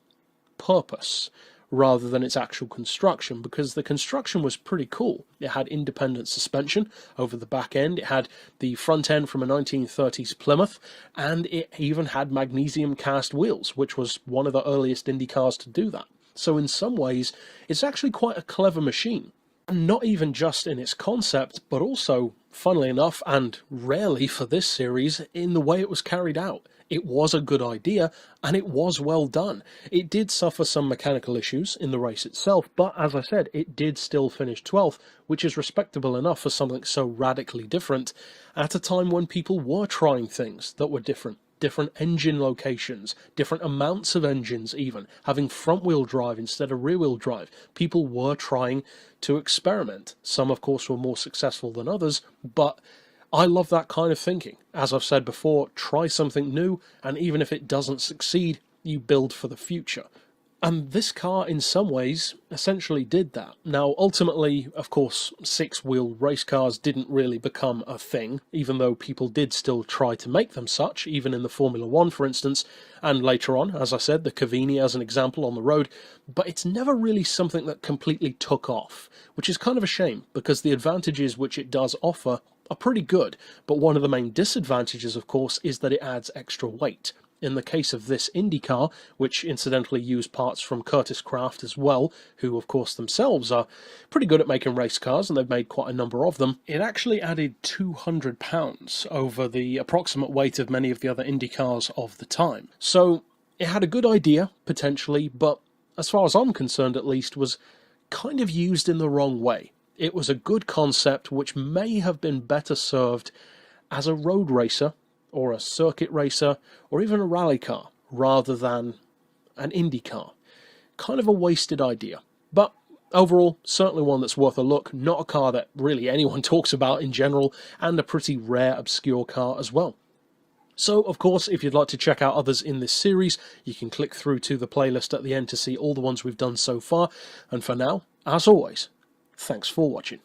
purpose rather than its actual construction, because the construction was pretty cool. It had independent suspension over the back end, it had the front end from a 1930s Plymouth, and it even had magnesium cast wheels, which was one of the earliest Indy cars to do that. So in some ways, it's actually quite a clever machine. And not even just in its concept, but also, funnily enough, and rarely for this series, in the way it was carried out. It was a good idea, and it was well done. It did suffer some mechanical issues in the race itself, but as I said, it did still finish 12th, which is respectable enough for something so radically different, at a time when people were trying things that were different. Different engine locations, different amounts of engines even, having front-wheel drive instead of rear-wheel drive. People were trying to experiment. Some, of course, were more successful than others, but I love that kind of thinking. As I've said before, try something new, and even if it doesn't succeed, you build for the future. And this car, in some ways, essentially did that. Now, ultimately, of course, six-wheel race cars didn't really become a thing, even though people did still try to make them such, even in the Formula One, for instance, and later on, as I said, the Cavini as an example on the road, but it's never really something that completely took off, which is kind of a shame, because the advantages which it does offer are pretty good, but one of the main disadvantages, of course, is that it adds extra weight. In the case of this Indy car, which incidentally used parts from Curtis Craft as well, who of course themselves are pretty good at making race cars, and they've made quite a number of them, it actually added 200 pounds over the approximate weight of many of the other Indy cars of the time. So it had a good idea, potentially, but as far as I'm concerned at least, was kind of used in the wrong way. It was a good concept which may have been better served as a road racer, or a circuit racer, or even a rally car, rather than an Indy car. Kind of a wasted idea. But overall, certainly one that's worth a look, not a car that really anyone talks about in general, and a pretty rare, obscure car as well. So, of course, if you'd like to check out others in this series, you can click through to the playlist at the end to see all the ones we've done so far, and for now, as always, thanks for watching.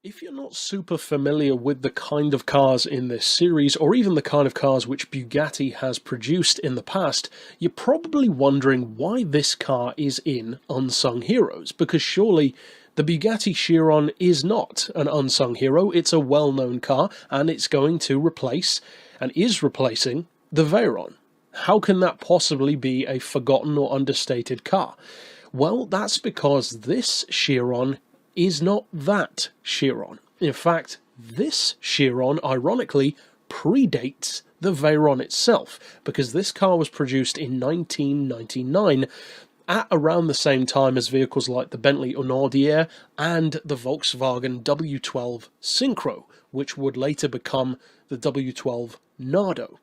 If you're not super familiar with the kind of cars in this series, or even the kind of cars which Bugatti has produced in the past, you're probably wondering why this car is in Unsung Heroes, because surely the Bugatti Chiron is not an unsung hero. It's a well-known car, and it's going to replace, and is replacing, the Veyron. How can that possibly be a forgotten or understated car? Well, that's because this Chiron is not that Chiron. In fact, this Chiron, ironically, predates the Veyron itself, because this car was produced in 1999, at around the same time as vehicles like the Bentley Hunaudieres and the Volkswagen W12 Synchro, which would later become the W12 Nardo.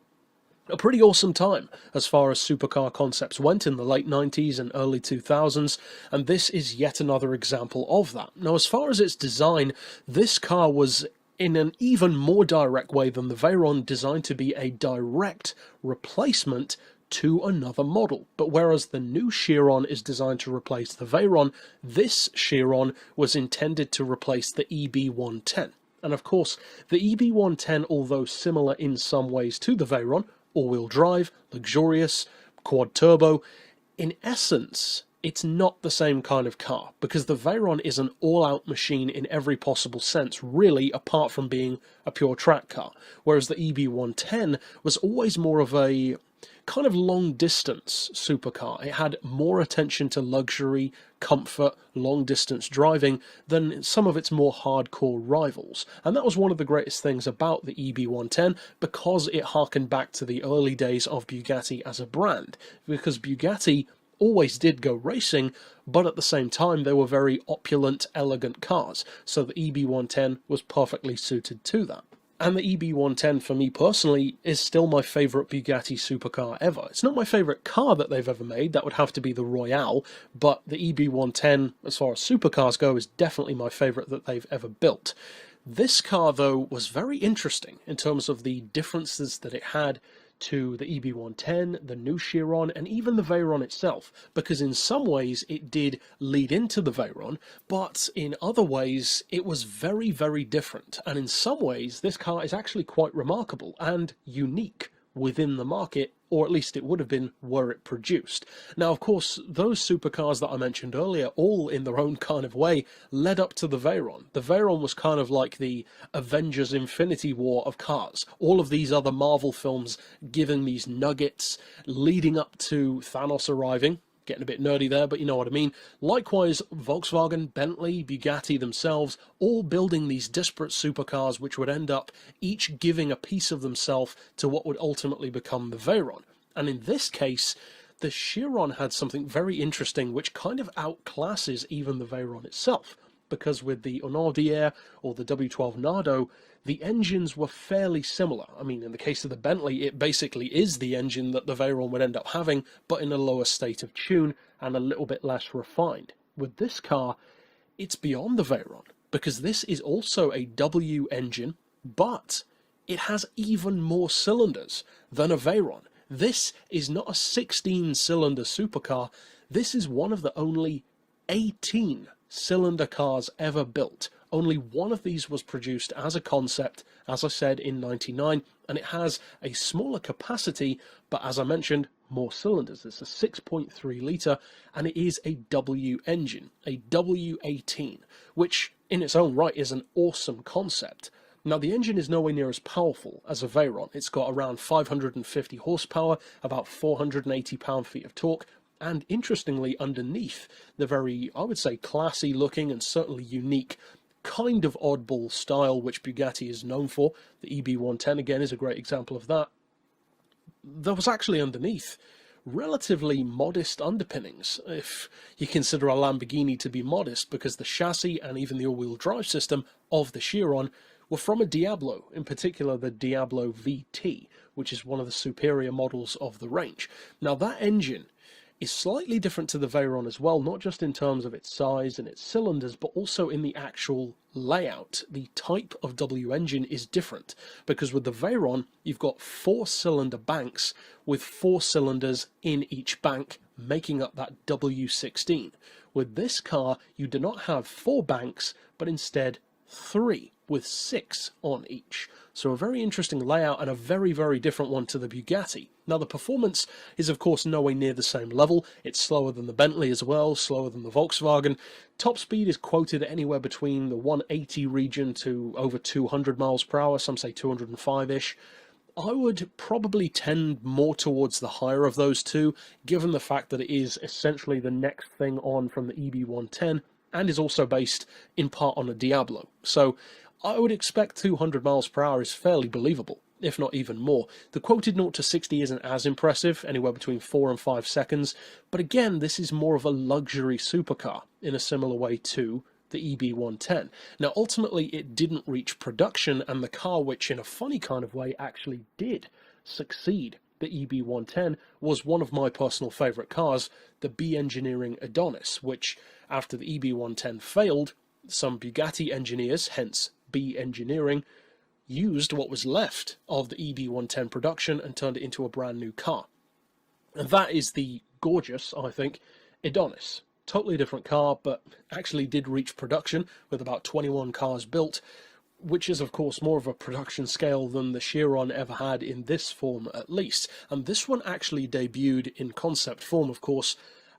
A pretty awesome time as far as supercar concepts went in the late 90s and early 2000s, and this is yet another example of that. Now, as far as its design, this car was in an even more direct way than the Veyron designed to be a direct replacement to another model. But whereas the new Chiron is designed to replace the Veyron, this Chiron was intended to replace the EB110. And of course, the EB110, although similar in some ways to the Veyron, all-wheel drive, luxurious, quad-turbo, in essence, it's not the same kind of car, because the Veyron is an all-out machine in every possible sense, really, apart from being a pure track car, whereas the EB110 was always more of a kind of long-distance supercar. It had more attention to luxury, comfort, long-distance driving than some of its more hardcore rivals. And that was one of the greatest things about the EB110, because it harkened back to the early days of Bugatti as a brand. Because Bugatti always did go racing, but at the same time they were very opulent, elegant cars, so the EB110 was perfectly suited to that. And the EB110, for me personally, is still my favourite Bugatti supercar ever. It's not my favourite car that they've ever made, that would have to be the Royale, but the EB110, as far as supercars go, is definitely my favourite that they've ever built. This car, though, was very interesting in terms of the differences that it had to the EB110, the new Chiron, and even the Veyron itself, because in some ways it did lead into the Veyron, but in other ways it was very, very different. And in some ways this car is actually quite remarkable and unique within the market, or at least it would have been were it produced. Now, of course, those supercars that I mentioned earlier, all in their own kind of way, led up to the Veyron. The Veyron was kind of like the Avengers Infinity War of cars. All of these other Marvel films giving these nuggets leading up to Thanos arriving. Getting a bit nerdy there, but you know what I mean. Likewise, Volkswagen, Bentley, Bugatti themselves, all building these disparate supercars which would end up each giving a piece of themselves to what would ultimately become the Veyron. And in this case, the Chiron had something very interesting which kind of outclasses even the Veyron itself. Because with the Hunaudieres or the W12 Nardo, the engines were fairly similar. I mean, in the case of the Bentley, it basically is the engine that the Veyron would end up having, but in a lower state of tune and a little bit less refined. With this car, it's beyond the Veyron, because this is also a W engine, but it has even more cylinders than a Veyron. This is not a 16-cylinder supercar. This is one of the only 18-cylinder cars ever built. Only one of these was produced as a concept, as I said, in '99, and it has a smaller capacity, but as I mentioned, more cylinders. It's a 6.3 litre, and it is a W engine, a W18, which in its own right is an awesome concept. Now, the engine is nowhere near as powerful as a Veyron. It's got around 550 horsepower, about 480 pound-feet of torque, and interestingly, underneath the very, I would say, classy looking and certainly unique, kind of oddball style which Bugatti is known for, the EB110 again is a great example of that, there was actually underneath relatively modest underpinnings, if you consider a Lamborghini to be modest, because the chassis and even the all-wheel drive system of the Chiron were from a Diablo, in particular the Diablo VT, which is one of the superior models of the range. Now, that engine is slightly different to the Veyron as well, not just in terms of its size and its cylinders, but also in the actual layout. The type of W engine is different, because with the Veyron, you've got 4-cylinder banks with 4 cylinders in each bank, making up that W16. With this car, you do not have 4 banks, but instead 3, with 6 on each. So a very interesting layout and a very, very different one to the Bugatti. Now, the performance is of course nowhere near the same level. It's slower than the Bentley as well, slower than the Volkswagen. Top speed is quoted at anywhere between the 180 region to over 200 miles per hour, some say 205-ish. I would probably tend more towards the higher of those two, given the fact that it is essentially the next thing on from the EB110, and is also based in part on a Diablo. So I would expect 200 miles per hour is fairly believable, if not even more. The quoted 0 to 60 isn't as impressive, anywhere between 4 and 5 seconds, but again, this is more of a luxury supercar in a similar way to the EB110. Now, ultimately, it didn't reach production, and the car, which in a funny kind of way actually did succeed the EB110, was one of my personal favourite cars, the B Engineering Adonis, which, after the EB110 failed, some Bugatti engineers, hence B Engineering, used what was left of the EB110 production and turned it into a brand new car. And that is the gorgeous, I think, Adonis. Totally different car, but actually did reach production with about 21 cars built, which is of course more of a production scale than the Chiron ever had in this form at least. And this one actually debuted in concept form, of course,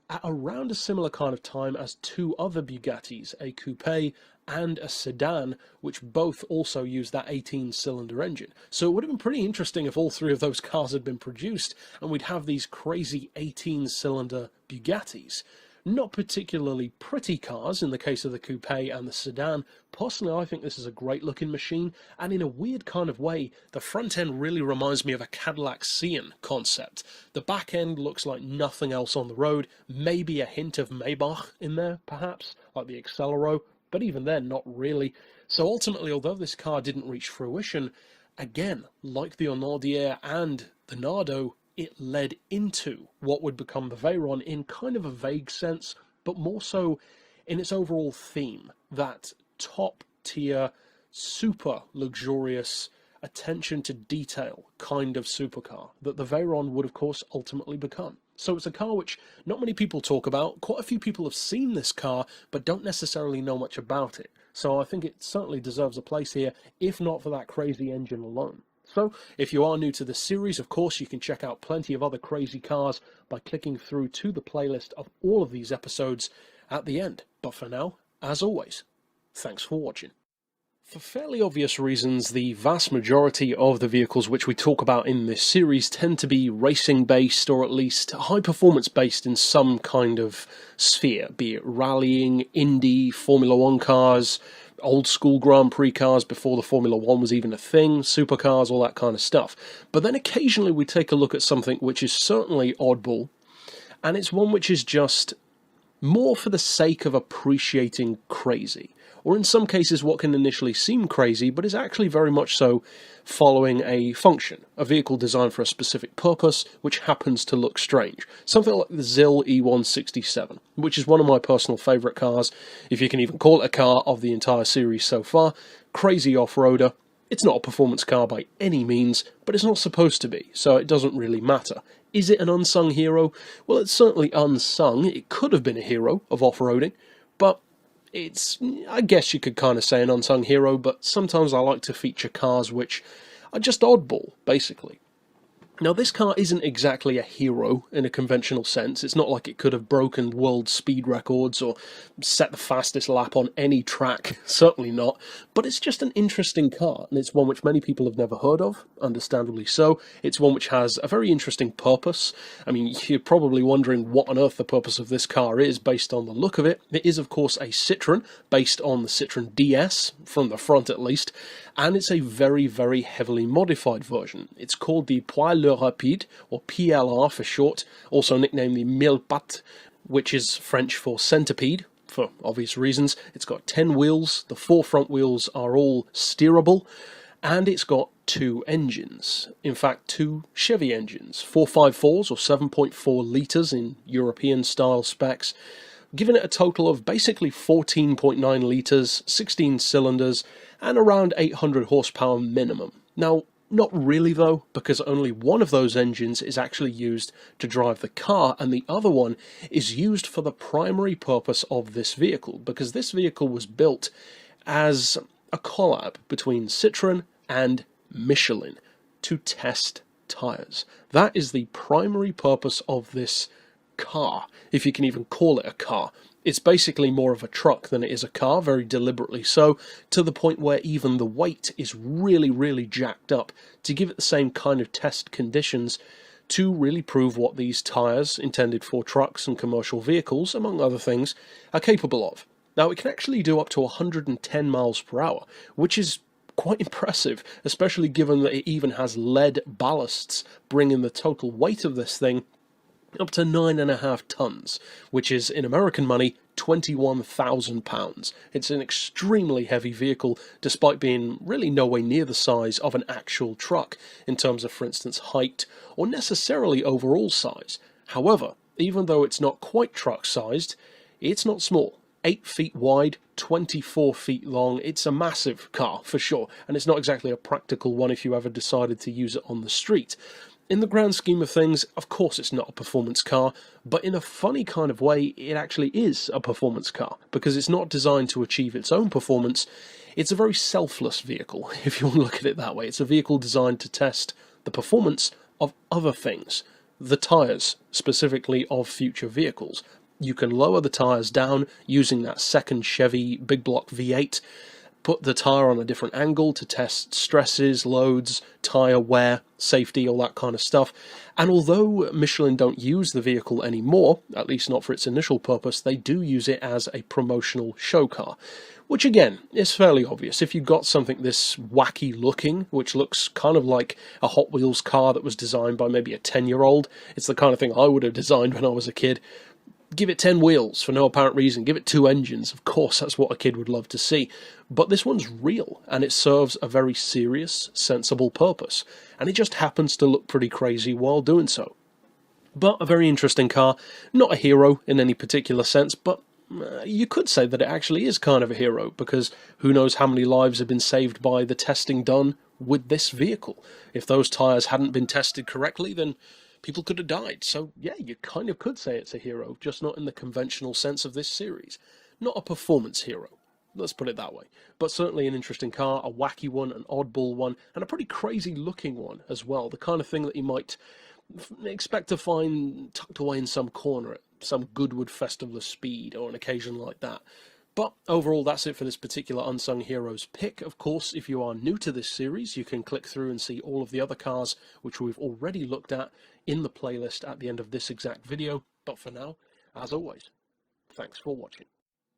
at around a similar kind of time as 2 other Bugattis, a coupe and a sedan, which both also use that 18-cylinder engine. So it would have been pretty interesting if all 3 of those cars had been produced and we'd have these crazy 18-cylinder Bugattis. not particularly pretty cars in the case of the coupe and the sedan. Personally, I think this is a great looking machine, and in a weird kind of way, the front end really reminds me of a Cadillac Cian concept. The back end looks like nothing else on the road, maybe a hint of Maybach in there, perhaps, like the Accelero, but even then, not really. So ultimately, although this car didn't reach fruition, again, like the Hunaudieres and the Nardo, it led into what would become the Veyron in kind of a vague sense, but more so in its overall theme, that top-tier, super luxurious, attention to detail kind of supercar that the Veyron would, of course, ultimately become. So it's a car which not many people talk about. Quite a few people have seen this car, but don't necessarily know much about it. So I think it certainly deserves a place here, if not for that crazy engine alone. So, if you are new to this series, of course, you can check out plenty of other crazy cars by clicking through to the playlist of all of these episodes at the end. But for now, as always, thanks for watching. For fairly obvious reasons, the vast majority of the vehicles which we talk about in this series tend to be racing-based, or at least high-performance-based in some kind of sphere, be it rallying, Indy, Formula One cars, old-school Grand Prix cars before the Formula One was even a thing, supercars, all that kind of stuff. But then occasionally we take a look at something which is certainly oddball, and it's one which is just more for the sake of appreciating crazy. Or in some cases what can initially seem crazy, but is actually very much so following a function, a vehicle designed for a specific purpose, which happens to look strange. Something like the ZIL E167, which is one of my personal favourite cars, if you can even call it a car, of the entire series so far. Crazy off-roader. It's not a performance car by any means, but it's not supposed to be, so it doesn't really matter. Is it an unsung hero? Well, it's certainly unsung. It could have been a hero of off-roading, but it's, I guess you could kind of say, an unsung hero, but sometimes I like to feature cars which are just oddball, basically. Now, this car isn't exactly a hero in a conventional sense. It's not like it could have broken world speed records or set the fastest lap on any track, certainly not. But it's just an interesting car, and it's one which many people have never heard of, understandably so. It's one which has a very interesting purpose. I mean, you're probably wondering what on earth the purpose of this car is based on the look of it. It is, of course, a Citroën, based on the Citroën DS, from the front at least, and it's a very, very heavily modified version. It's called the Poids Rapide, or PLR for short, also nicknamed the Mille Pattes, which is French for centipede, for obvious reasons. It's got 10 wheels, the 4 front wheels are all steerable, and it's got 2 engines. In fact, 2 Chevy engines, 454s or 7.4 litres in European style specs, giving it a total of basically 14.9 litres, 16 cylinders, and around 800 horsepower minimum. Now, not really though, because only one of those engines is actually used to drive the car, and the other one is used for the primary purpose of this vehicle, because this vehicle was built as a collab between Citroën and Michelin to test tyres. That is the primary purpose of this car, if you can even call it a car. It's basically more of a truck than it is a car, very deliberately so, to the point where even the weight is really, really jacked up to give it the same kind of test conditions to really prove what these tyres, intended for trucks and commercial vehicles, among other things, are capable of. Now, it can actually do up to 110 miles per hour, which is quite impressive, especially given that it even has lead ballasts, bringing the total weight of this thing up to 9.5 tons, which is, in American money, £21,000. It's an extremely heavy vehicle, despite being really nowhere near the size of an actual truck, in terms of, for instance, height, or necessarily overall size. However, even though it's not quite truck-sized, it's not small. 8 feet wide, 24 feet long. It's a massive car, for sure, and it's not exactly a practical one if you ever decided to use it on the street. In the grand scheme of things, of course it's not a performance car, but in a funny kind of way, it actually is a performance car, because it's not designed to achieve its own performance. It's a very selfless vehicle, if you want to look at it that way. It's a vehicle designed to test the performance of other things, the tyres, specifically of future vehicles. You can lower the tyres down using that second Chevy big block V8, put the tyre on a different angle to test stresses, loads, tyre wear, safety, all that kind of stuff. And although Michelin don't use the vehicle anymore, at least not for its initial purpose, they do use it as a promotional show car. Which again, is fairly obvious. If you've got something this wacky looking, which looks kind of like a Hot Wheels car that was designed by maybe a 10-year-old, it's the kind of thing I would have designed when I was a kid. Give it 10 wheels for no apparent reason, give it 2 engines, of course that's what a kid would love to see. But this one's real, and it serves a very serious, sensible purpose, and it just happens to look pretty crazy while doing so. But a very interesting car, not a hero in any particular sense, but you could say that it actually is kind of a hero, because who knows how many lives have been saved by the testing done with this vehicle. If those tyres hadn't been tested correctly, then people could have died. So yeah, you kind of could say it's a hero, just not in the conventional sense of this series. Not a performance hero, let's put it that way. But certainly an interesting car, a wacky one, an oddball one, and a pretty crazy looking one as well. The kind of thing that you might expect to find tucked away in some corner at some Goodwood Festival of Speed or an occasion like that. But overall, that's it for this particular Unsung Heroes pick. Of course, if you are new to this series, you can click through and see all of the other cars which we've already looked at in the playlist at the end of this exact video. But for now, as always, thanks for watching.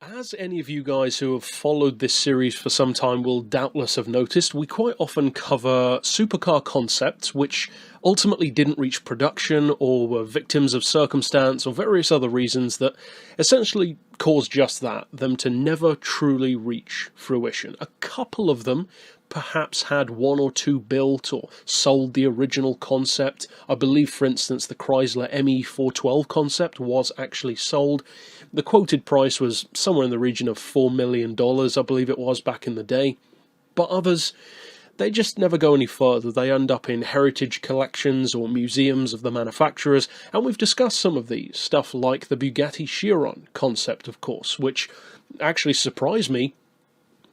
As any of you guys who have followed this series for some time will doubtless have noticed, we quite often cover supercar concepts which ultimately didn't reach production or were victims of circumstance or various other reasons that essentially caused just that, them to never truly reach fruition. A couple of them perhaps had 1 or 2 built or sold the original concept. I believe, for instance, the Chrysler ME412 concept was actually sold. The quoted price was somewhere in the region of $4 million, I believe it was back in the day. But others, they just never go any further. They end up in heritage collections or museums of the manufacturers, and we've discussed some of these, stuff like the Bugatti Chiron concept, of course, which actually surprised me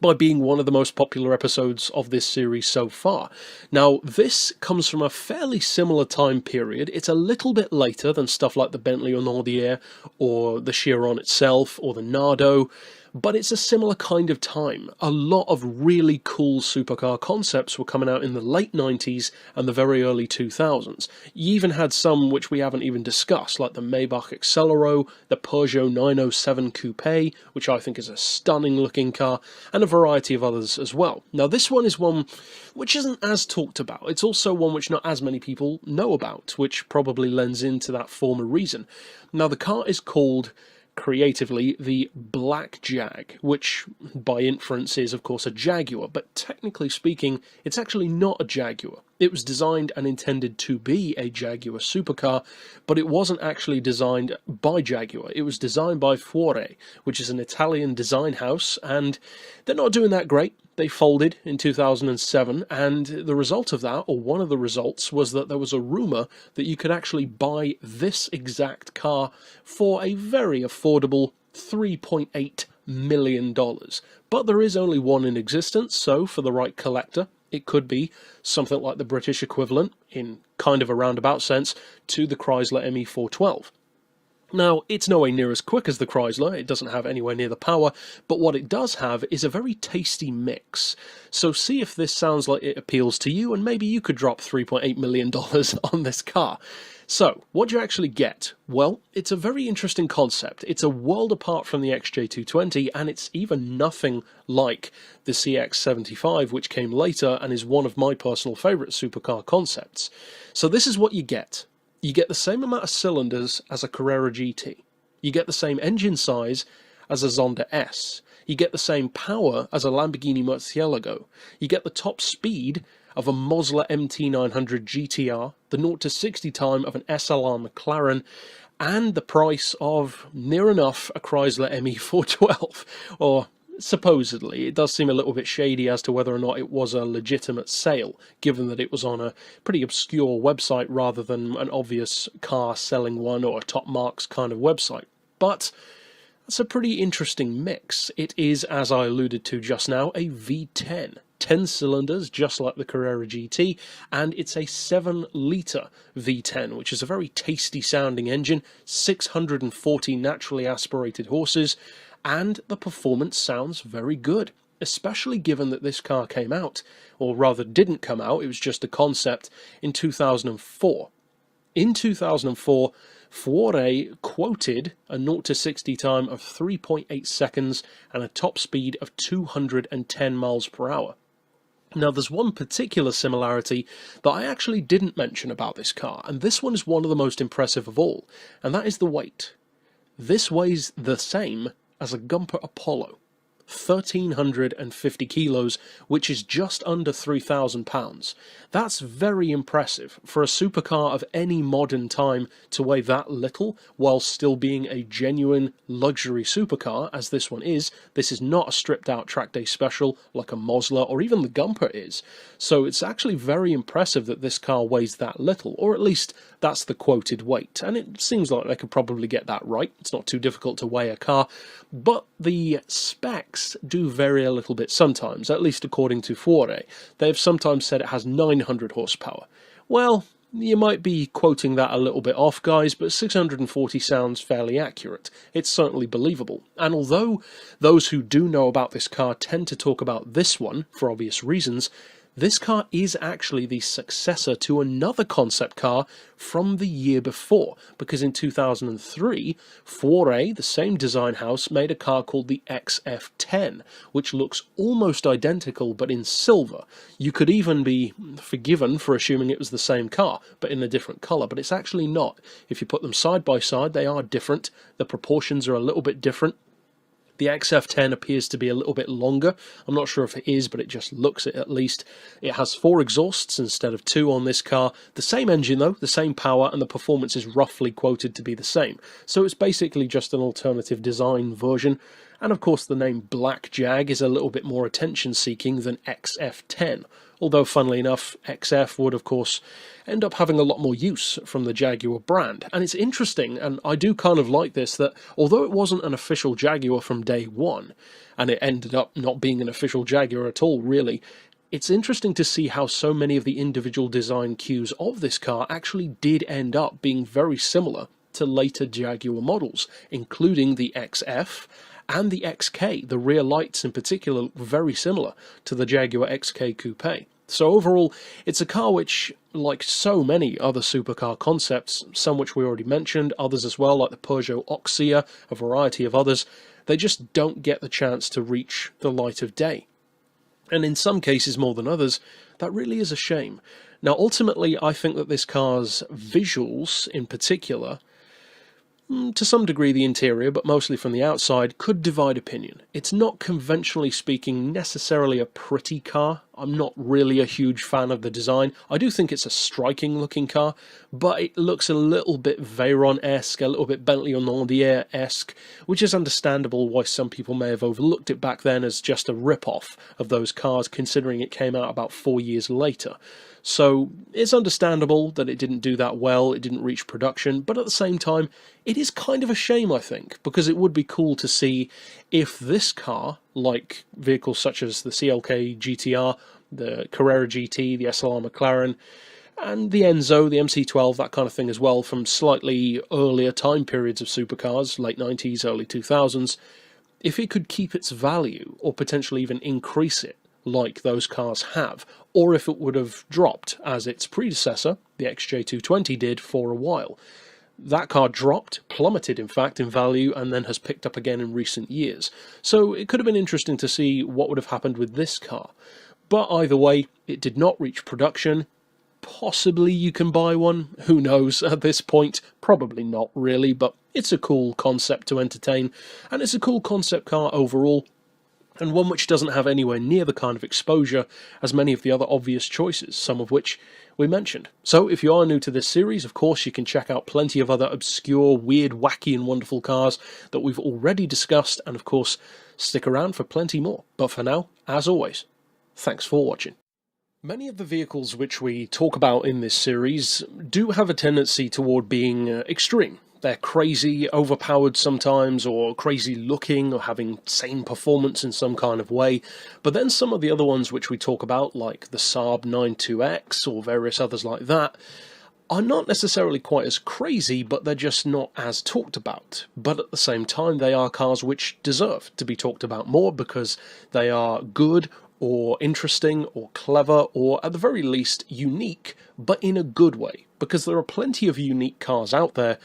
by being one of the most popular episodes of this series so far. Now, this comes from a fairly similar time period. It's a little bit later than stuff like the Bentley Hunaudieres or the Chiron itself or the Nardo, but it's a similar kind of time. A lot of really cool supercar concepts were coming out in the late 90s and the very early 2000s. You even had some which we haven't even discussed, like the Maybach Accelero, the Peugeot 907 Coupe, which I think is a stunning looking car, and a variety of others as well. Now this one is one which isn't as talked about. It's also one which not as many people know about, which probably lends into that former reason. Now the car is called, creatively, the Black Jag, which by inference is of course a Jaguar, but technically speaking it's actually not a Jaguar. It was designed and intended to be a Jaguar supercar, but it wasn't actually designed by Jaguar. It was designed by Fuore, which is an Italian design house, and they're not doing that great. They folded in 2007, and the result of that, or one of the results, was that there was a rumour that you could actually buy this exact car for a very affordable $3.8 million. But there is only one in existence, so for the right collector, it could be something like the British equivalent, in kind of a roundabout sense, to the Chrysler ME412. Now, it's nowhere near as quick as the Chrysler, it doesn't have anywhere near the power, but what it does have is a very tasty mix. So see if this sounds like it appeals to you, and maybe you could drop $3.8 million on this car. So, what do you actually get? Well, it's a very interesting concept. It's a world apart from the XJ220, and it's even nothing like the CX75, which came later and is one of my personal favourite supercar concepts. So this is what you get. You get the same amount of cylinders as a Carrera GT. You get the same engine size as a Zonda S. You get the same power as a Lamborghini Murcielago. You get the top speed of a Mosler MT900 GTR, the 0 to 60 time of an SLR McLaren, and the price of, near enough, a Chrysler ME412, or supposedly. It does seem a little bit shady as to whether or not it was a legitimate sale, given that it was on a pretty obscure website rather than an obvious car selling one or a top marks kind of website. But that's a pretty interesting mix. It is, as I alluded to just now, a V10. 10 cylinders, just like the Carrera GT, and it's a 7-litre V10, which is a very tasty sounding engine, 640 naturally aspirated horses, and the performance sounds very good. especially given that this car came out, or rather didn't come out, it was just a concept, in 2004. In 2004, Fuore quoted a 0 to 60 time of 3.8 seconds and a top speed of 210 miles per hour. Now, there's one particular similarity that I actually didn't mention about this car, and this one is one of the most impressive of all, and that is the weight. This weighs the same as a Gumper Apollo, 1,350 kilos, which is just under 3,000 pounds. That's very impressive for a supercar of any modern time to weigh that little while still being a genuine luxury supercar, as this one is. This is not a stripped out track day special like a Mosler or even the Gumper is. So it's actually very impressive that this car weighs that little, or at least that's the quoted weight, and it seems like they could probably get that right. It's not too difficult to weigh a car, but the specs do vary a little bit sometimes, at least according to Fuore. They've sometimes said it has 900 horsepower. Well, you might be quoting that a little bit off, guys, but 640 sounds fairly accurate. It's certainly believable. And although those who do know about this car tend to talk about this one, for obvious reasons, this car is actually the successor to another concept car from the year before, because in 2003, Fuore, the same design house, made a car called the XF10, which looks almost identical but in silver. You could even be forgiven for assuming it was the same car, but in a different colour, but it's actually not. If you put them side by side, they are different. The proportions are a little bit different. The XF10 appears to be a little bit longer. I'm not sure if it is, but it just looks it at least. It has 4 exhausts instead of 2 on this car. The same engine though, the same power, and the performance is roughly quoted to be the same. So it's basically just an alternative design version. And of course the name Black Jag is a little bit more attention-seeking than XF10. Although, funnily enough, XF would, of course, end up having a lot more use from the Jaguar brand. And it's interesting, and I do kind of like this, that although it wasn't an official Jaguar from day one, and it ended up not being an official Jaguar at all, really, it's interesting to see how so many of the individual design cues of this car actually did end up being very similar to later Jaguar models, including the XF, and the XK, the rear lights in particular, very similar to the Jaguar XK Coupe. So overall, it's a car which, like so many other supercar concepts, some which we already mentioned, others as well, like the Peugeot Oxia, a variety of others, they just don't get the chance to reach the light of day. And in some cases more than others, that really is a shame. Now ultimately, I think that this car's visuals in particular, to some degree the interior, but mostly from the outside, could divide opinion. It's not, conventionally speaking, necessarily a pretty car. I'm not really a huge fan of the design. I do think it's a striking looking car, but it looks a little bit Veyron-esque, a little bit Bentley Hunaudieres-esque, which is understandable why some people may have overlooked it back then as just a rip-off of those cars, considering it came out about 4 years later. So it's understandable that it didn't do that well, it didn't reach production, but at the same time, it is kind of a shame, I think, because it would be cool to see if this car, like vehicles such as the CLK GTR, the Carrera GT, the SLR McLaren, and the Enzo, the MC12, that kind of thing as well, from slightly earlier time periods of supercars, late 90s, early 2000s, if it could keep its value, or potentially even increase it, like those cars have, or if it would have dropped, as its predecessor, the XJ220, did for a while. That car dropped, plummeted in fact, in value, and then has picked up again in recent years. So it could have been interesting to see what would have happened with this car. But either way, it did not reach production. Possibly you can buy one, who knows at this point, probably not really, but it's a cool concept to entertain, and it's a cool concept car overall, and one which doesn't have anywhere near the kind of exposure as many of the other obvious choices, some of which we mentioned. So if you are new to this series, of course you can check out plenty of other obscure, weird, wacky and wonderful cars that we've already discussed, and of course stick around for plenty more. But for now, as always, thanks for watching. Many of the vehicles which we talk about in this series do have a tendency toward being extreme. They're crazy, overpowered sometimes, or crazy looking, or having insane performance in some kind of way. But then some of the other ones which we talk about, like the Saab 92X or various others like that, are not necessarily quite as crazy, but they're just not as talked about. But at the same time, they are cars which deserve to be talked about more because they are good or interesting or clever or at the very least unique, but in a good way. Because there are plenty of unique cars out there,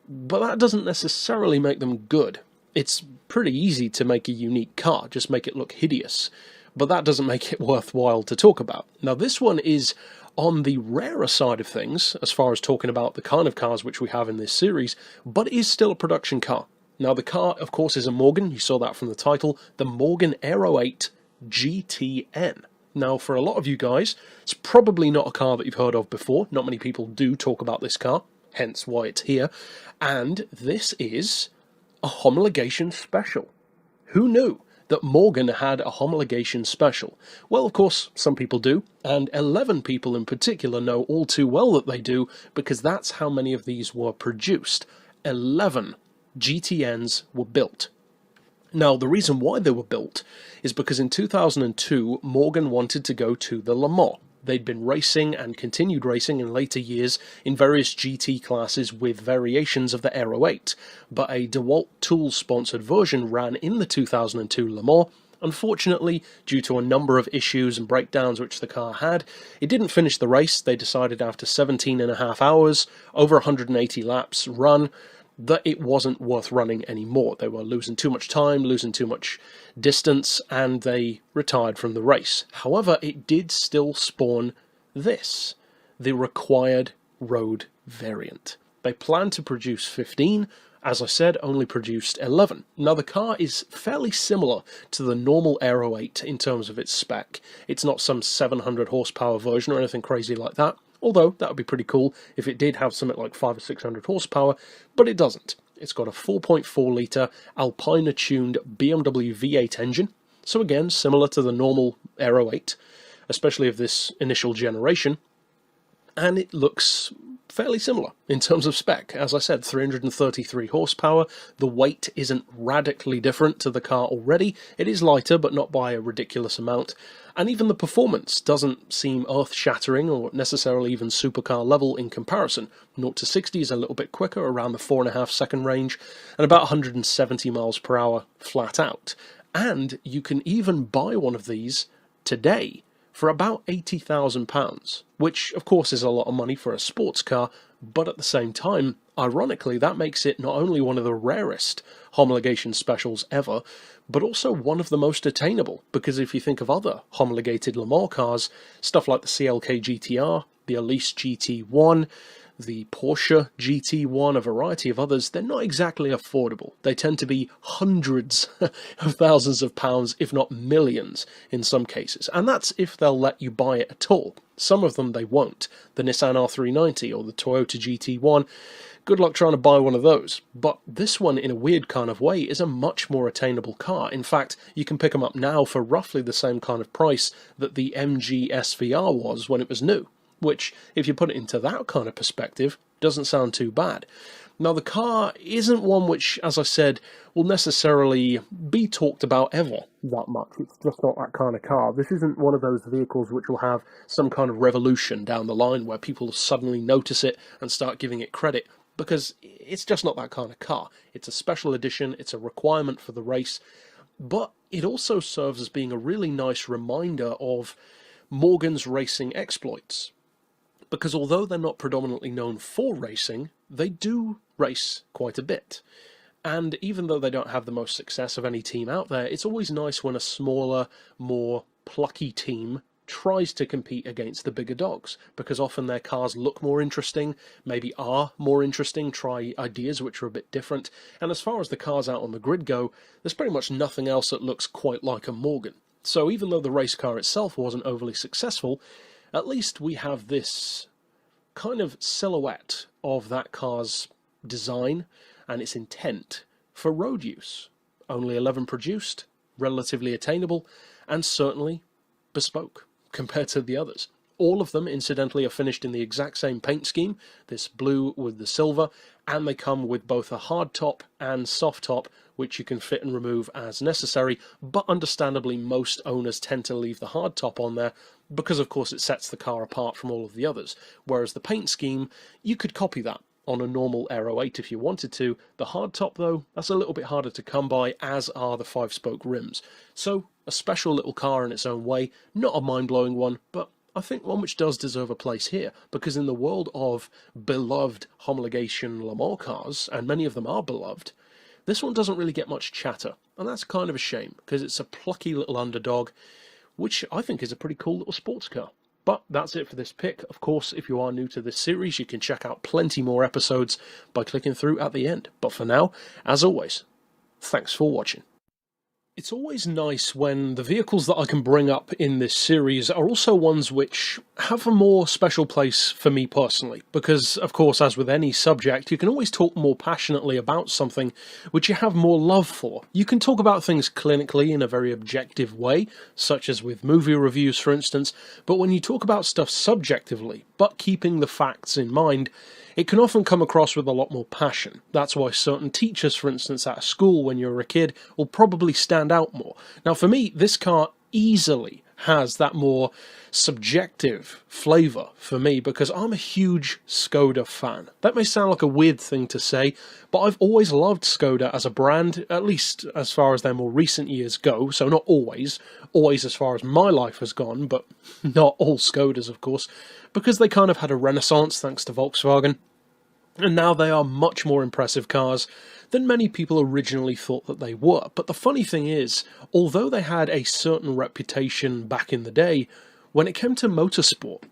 but that doesn't necessarily make them good. It's pretty easy to make a unique car, just make it look hideous. But that doesn't make it worthwhile to talk about. Now this one is on the rarer side of things, as far as talking about the kind of cars which we have in this series, but it is still a production car. Now the car, of course, is a Morgan, you saw that from the title, the Morgan Aero 8 GTN. Now for a lot of you guys, it's probably not a car that you've heard of before, not many people do talk about this car, hence why it's here, and this is a homologation special. Who knew that Morgan had a homologation special? Well, of course, some people do, and 11 people in particular know all too well that they do, because that's how many of these were produced. 11 GTNs were built. Now, the reason why they were built is because in 2002, Morgan wanted to go to the Le Mans. They'd been racing and continued racing in later years in various GT classes with variations of the Aero 8, but a DeWalt Tools-sponsored version ran in the 2002 Le Mans. Unfortunately, due to a number of issues and breakdowns which the car had, it didn't finish the race. They decided after 17.5 hours, over 180 laps run, that it wasn't worth running anymore. They were losing too much time, losing too much distance, and they retired from the race. However, it did still spawn this, the required road variant. They planned to produce 15, as I said, only produced 11. Now the car is fairly similar to the normal Aero 8 in terms of its spec. It's not some 700 horsepower version or anything crazy like that. Although, that would be pretty cool if it did have something like 500 or 600 horsepower, but it doesn't. It's got a 4.4 litre Alpina-tuned BMW V8 engine, so again, similar to the normal Aero 8, especially of this initial generation, and it looks fairly similar in terms of spec. As I said, 333 horsepower. The weight isn't radically different to the car already. It is lighter, but not by a ridiculous amount. And even the performance doesn't seem earth-shattering or necessarily even supercar level in comparison. 0 to 60 is a little bit quicker, around the 4.5 second range, and about 170 miles per hour flat out. And you can even buy one of these today for about £80,000, which of course is a lot of money for a sports car, but at the same time, ironically, that makes it not only one of the rarest homologation specials ever, but also one of the most attainable, because if you think of other homologated Le Mans cars, stuff like the CLK GTR, the Elise GT1, the Porsche GT1, a variety of others, they're not exactly affordable. They tend to be hundreds of thousands of pounds, if not millions, in some cases. And that's if they'll let you buy it at all. Some of them they won't. The Nissan R390 or the Toyota GT1, good luck trying to buy one of those. But this one, in a weird kind of way, is a much more attainable car. In fact, you can pick them up now for roughly the same kind of price that the MG SVR was when it was new. Which, if you put it into that kind of perspective, doesn't sound too bad. Now, the car isn't one which, as I said, will necessarily be talked about ever that much. It's just not that kind of car. This isn't one of those vehicles which will have some kind of revolution down the line where people suddenly notice it and start giving it credit, because it's just not that kind of car. It's a special edition, it's a requirement for the race, but it also serves as being a really nice reminder of Morgan's racing exploits. Because although they're not predominantly known for racing, they do race quite a bit. And even though they don't have the most success of any team out there, it's always nice when a smaller, more plucky team tries to compete against the bigger dogs, because often their cars look more interesting, maybe are more interesting, try ideas which are a bit different, and as far as the cars out on the grid go, there's pretty much nothing else that looks quite like a Morgan. So even though the race car itself wasn't overly successful, at least we have this kind of silhouette of that car's design and its intent for road use. Only 11 produced, relatively attainable, and certainly bespoke compared to the others. All of them, incidentally, are finished in the exact same paint scheme, this blue with the silver, and they come with both a hard top and soft top, which you can fit and remove as necessary, but understandably most owners tend to leave the hard top on there because of course it sets the car apart from all of the others, whereas the paint scheme, you could copy that on a normal Aero 8 if you wanted to. The hard top though, that's a little bit harder to come by, as are the 5-spoke rims. So a special little car in its own way, not a mind-blowing one, but I think one which does deserve a place here, because in the world of beloved homologation Le Mans cars, and many of them are beloved, this one doesn't really get much chatter, and that's kind of a shame, because it's a plucky little underdog, which I think is a pretty cool little sports car. But that's it for this pick. Of course, if you are new to this series, you can check out plenty more episodes by clicking through at the end. But for now, as always, thanks for watching. It's always nice when the vehicles that I can bring up in this series are also ones which have a more special place for me personally, because, of course, as with any subject, you can always talk more passionately about something which you have more love for. You can talk about things clinically in a very objective way, such as with movie reviews, for instance, but when you talk about stuff subjectively, but keeping the facts in mind, it can often come across with a lot more passion. That's why certain teachers, for instance, at a school when you're a kid, will probably stand out more. Now, for me, this car easily has that more subjective flavour for me, because I'm a huge Skoda fan. That may sound like a weird thing to say, but I've always loved Skoda as a brand, at least as far as their more recent years go, so not always as far as my life has gone, but not all Skodas, of course, because they kind of had a renaissance thanks to Volkswagen. And now they are much more impressive cars than many people originally thought that they were. But the funny thing is, although they had a certain reputation back in the day, when it came to motorsport,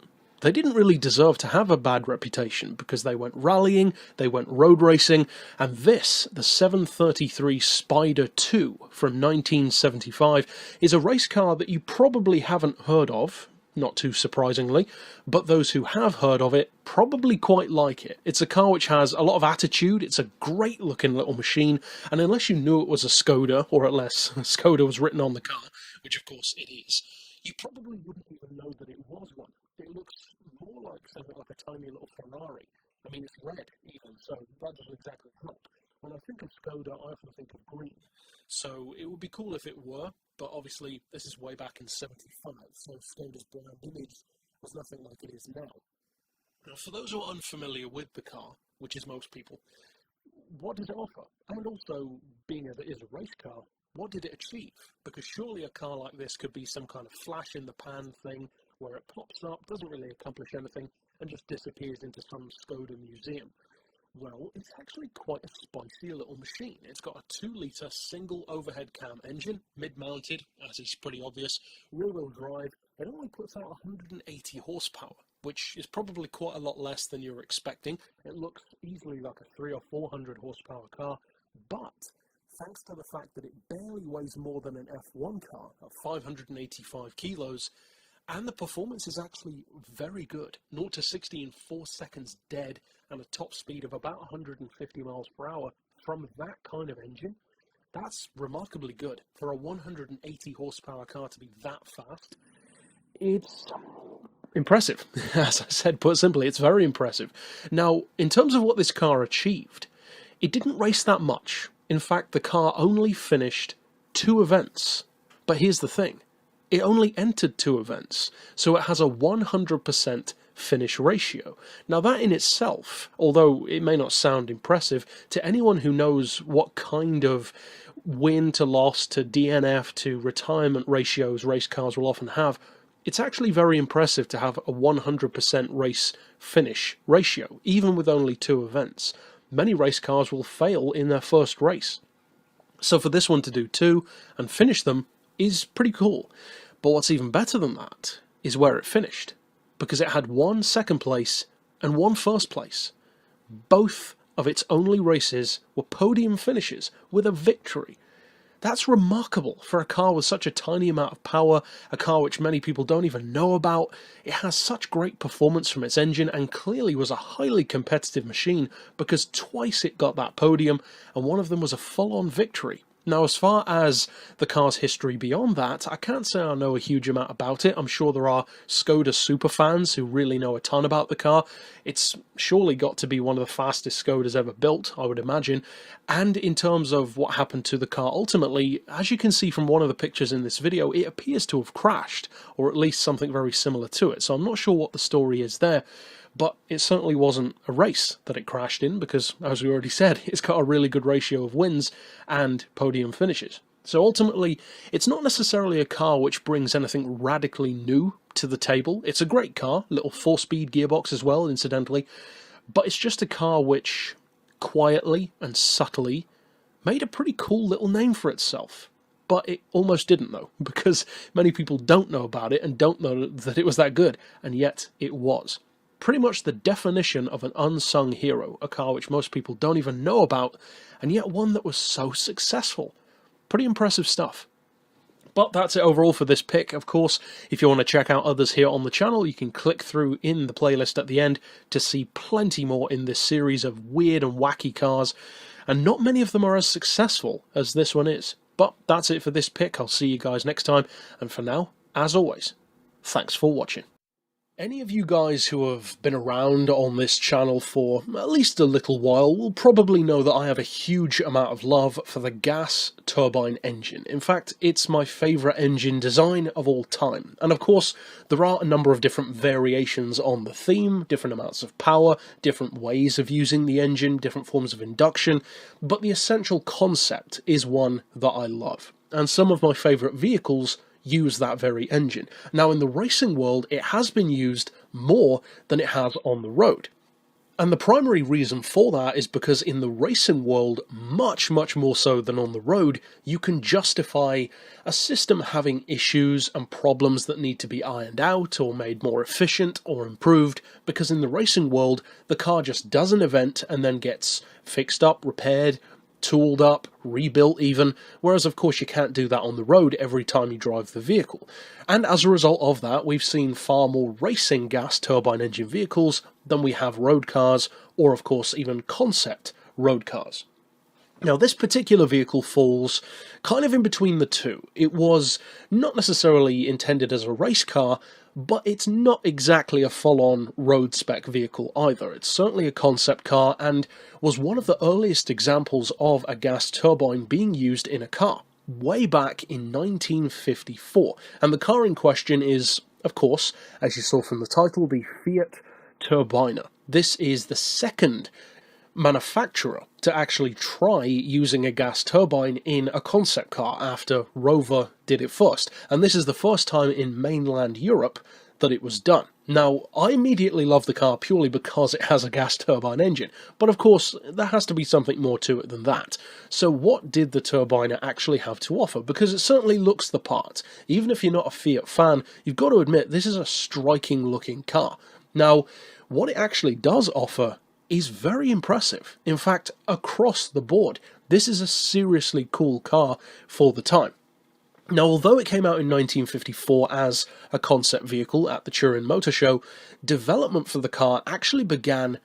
they didn't really deserve to have a bad reputation, because they went rallying, they went road racing, and this, the 733 Spider 2 from 1975, is a race car that you probably haven't heard of, not too surprisingly, but those who have heard of it probably quite like it. It's a car which has a lot of attitude, it's a great looking little machine, and unless you knew it was a Skoda, or unless Skoda was written on the car, which of course it is, you probably wouldn't even know that it was one. It looks more like something like a tiny little Ferrari. I mean, it's red even, so that doesn't exactly help. When I think of Skoda, I often think of green. So it would be cool if it were, but obviously this is way back in 75, so Skoda's brand image was nothing like it is now. Now, for those who are unfamiliar with the car, which is most people, what does it offer? And also, being as it is a race car, what did it achieve? Because surely a car like this could be some kind of flash-in-the-pan thing, where it pops up, doesn't really accomplish anything, and just disappears into some Skoda museum. Well, it's actually quite a spicy little machine. It's got a 2-litre single overhead cam engine, mid-mounted, as is pretty obvious, rear-wheel drive. It only puts out 180 horsepower, which is probably quite a lot less than you're expecting. It looks easily like a 300 or 400 horsepower car, but thanks to the fact that it barely weighs more than an F1 car at 585 kilos, and the performance is actually very good. 0 to 60 in 4 seconds dead, and a top speed of about 150 miles per hour from that kind of engine. That's remarkably good. For a 180 horsepower car to be that fast, it's impressive. As I said, put simply, it's very impressive. Now, in terms of what this car achieved, it didn't race that much. In fact, the car only finished 2 events. But here's the thing. It only entered 2 events, so it has a 100% finish ratio. Now that in itself, although it may not sound impressive, to anyone who knows what kind of win to loss to DNF to retirement ratios race cars will often have, it's actually very impressive to have a 100% race finish ratio, even with only 2 events. Many race cars will fail in their first race. So for this one to do 2 and finish them is pretty cool. But what's even better than that is where it finished, because it had 1 second place and 1 first place. Both of its only races were podium finishes with a victory. That's remarkable for a car with such a tiny amount of power, a car which many people don't even know about. It has such great performance from its engine and clearly was a highly competitive machine, because twice it got that podium and one of them was a full-on victory. Now, as far as the car's history beyond that, I can't say I know a huge amount about it. I'm sure there are Skoda superfans who really know a ton about the car. It's surely got to be one of the fastest Skodas ever built, I would imagine. And in terms of what happened to the car ultimately, as you can see from one of the pictures in this video, it appears to have crashed, or at least something very similar to it. So I'm not sure what the story is there. But it certainly wasn't a race that it crashed in, because, as we already said, it's got a really good ratio of wins and podium finishes. So ultimately, it's not necessarily a car which brings anything radically new to the table. It's a great car, little 4-speed gearbox as well, incidentally, but it's just a car which, quietly and subtly, made a pretty cool little name for itself. But it almost didn't, though, because many people don't know about it and don't know that it was that good, and yet it was. Pretty much the definition of an unsung hero, a car which most people don't even know about, and yet one that was so successful. Pretty impressive stuff. But that's it overall for this pick. Of course, if you want to check out others here on the channel, you can click through in the playlist at the end to see plenty more in this series of weird and wacky cars, and not many of them are as successful as this one is. But that's it for this pick. I'll see you guys next time, and for now, as always, thanks for watching. Any of you guys who have been around on this channel for at least a little while will probably know that I have a huge amount of love for the gas turbine engine. In fact, it's my favourite engine design of all time. And of course, there are a number of different variations on the theme, different amounts of power, different ways of using the engine, different forms of induction, but the essential concept is one that I love. And some of my favourite vehicles use that very engine. Now, in the racing world, it has been used more than it has on the road. And the primary reason for that is because in the racing world, much more so than on the road, you can justify a system having issues and problems that need to be ironed out or made more efficient or improved, because in the racing world, the car just does an event and then gets fixed up, repaired, tooled up, rebuilt even, whereas of course you can't do that on the road every time you drive the vehicle. And as a result of that, we've seen far more racing gas turbine engine vehicles than we have road cars, or of course even concept road cars. Now, this particular vehicle falls kind of in between the two. It was not necessarily intended as a race car, but it's not exactly a full-on road spec vehicle either. It's certainly a concept car and was one of the earliest examples of a gas turbine being used in a car, way back in 1954. And the car in question is, of course, as you saw from the title, the Fiat Turbina. This is the second manufacturer to actually try using a gas turbine in a concept car after Rover did it first. And this is the first time in mainland Europe that it was done. Now, I immediately love the car purely because it has a gas turbine engine, but of course there has to be something more to it than that. So what did the Turbina actually have to offer? Because it certainly looks the part. Even if you're not a Fiat fan, you've got to admit this is a striking looking car. Now, what it actually does offer is very impressive. In fact, across the board, this is a seriously cool car for the time. Now, although it came out in 1954 as a concept vehicle at the Turin Motor Show, development for the car actually began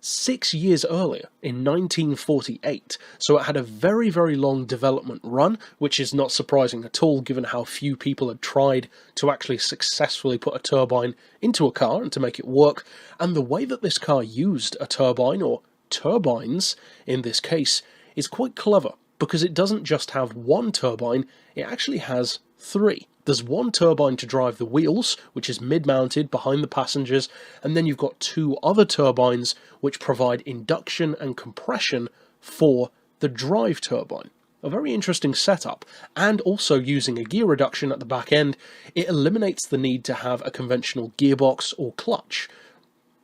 6 years earlier, in 1948, so it had a very long development run, which is not surprising at all given how few people had tried to actually successfully put a turbine into a car and to make it work, and the way that this car used a turbine, or turbines in this case, is quite clever, because it doesn't just have one turbine, it actually has three. There's one turbine to drive the wheels, which is mid-mounted behind the passengers, and then you've got two other turbines which provide induction and compression for the drive turbine. A very interesting setup, and also using a gear reduction at the back end, it eliminates the need to have a conventional gearbox or clutch.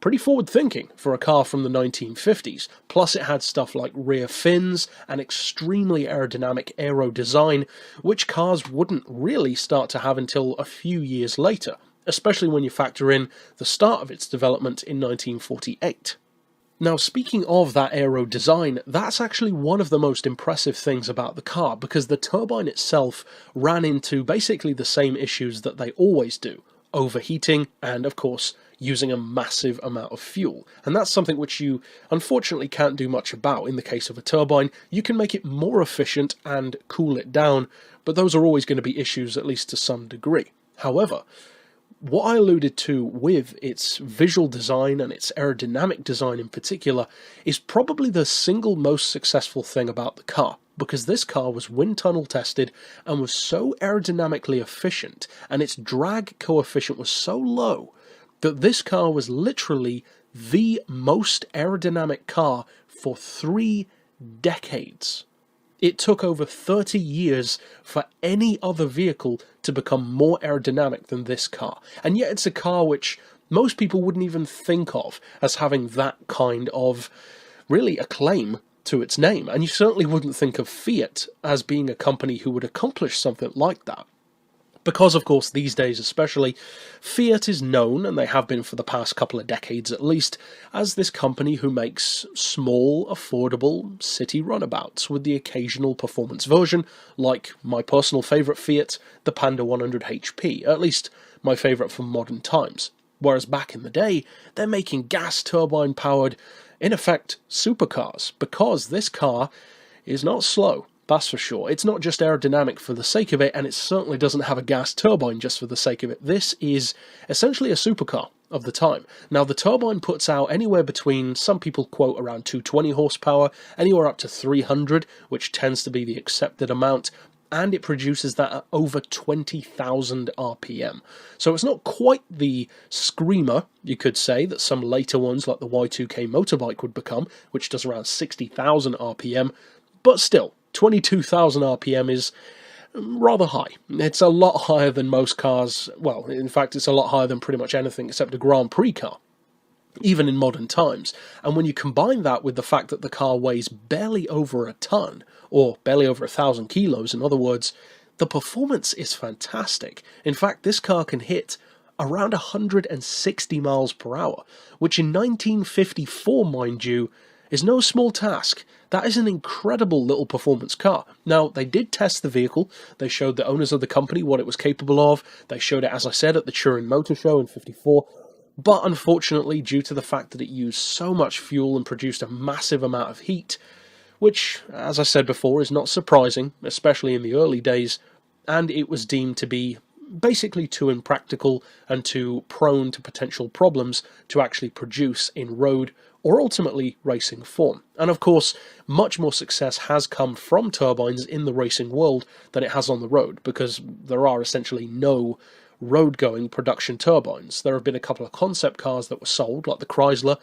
Pretty forward-thinking for a car from the 1950s, plus it had stuff like rear fins and extremely aerodynamic aero design, which cars wouldn't really start to have until a few years later, especially when you factor in the start of its development in 1948. Now, speaking of that aero design, that's actually one of the most impressive things about the car, because the turbine itself ran into basically the same issues that they always do: overheating and, of course, using a massive amount of fuel. And that's something which you unfortunately can't do much about in the case of a turbine. You can make it more efficient and cool it down, but those are always going to be issues, at least to some degree. However, what I alluded to with its visual design and its aerodynamic design in particular is probably the single most successful thing about the car, because this car was wind tunnel tested and was so aerodynamically efficient, and its drag coefficient was so low, that this car was literally the most aerodynamic car for 3 decades. It took over 30 years for any other vehicle to become more aerodynamic than this car. And yet it's a car which most people wouldn't even think of as having that kind of, really, acclaim to its name. And you certainly wouldn't think of Fiat as being a company who would accomplish something like that. Because, of course, these days especially, Fiat is known, and they have been for the past couple of decades at least, as this company who makes small, affordable city runabouts with the occasional performance version, like my personal favourite Fiat, the Panda 100 HP, at least my favourite from modern times. Whereas back in the day, they're making gas turbine-powered, in effect, supercars, because this car is not slow. That's for sure. It's not just aerodynamic for the sake of it, and it certainly doesn't have a gas turbine just for the sake of it. This is essentially a supercar of the time. Now, the turbine puts out anywhere between, some people quote around 220 horsepower, anywhere up to 300, which tends to be the accepted amount, and it produces that at over 20,000 RPM. So it's not quite the screamer, you could say, that some later ones like the Y2K motorbike would become, which does around 60,000 RPM, but still, 22,000 RPM is rather high. It's a lot higher than most cars. Well, in fact, it's a lot higher than pretty much anything except a Grand Prix car, even in modern times. And when you combine that with the fact that the car weighs barely over a ton, or barely over 1,000 kilos, in other words, the performance is fantastic. In fact, this car can hit around 160 miles per hour, which in 1954, mind you, is no small task. That is an incredible little performance car. Now, they did test the vehicle. They showed the owners of the company what it was capable of. They showed it, as I said, at the Turin Motor Show in '54. But unfortunately, due to the fact that it used so much fuel and produced a massive amount of heat, which, as I said before, is not surprising, especially in the early days, and it was deemed to be basically too impractical and too prone to potential problems to actually produce in road or ultimately racing form. And of course, much more success has come from turbines in the racing world than it has on the road, because there are essentially no road-going production turbines. There have been a couple of concept cars that were sold, like the Chrysler,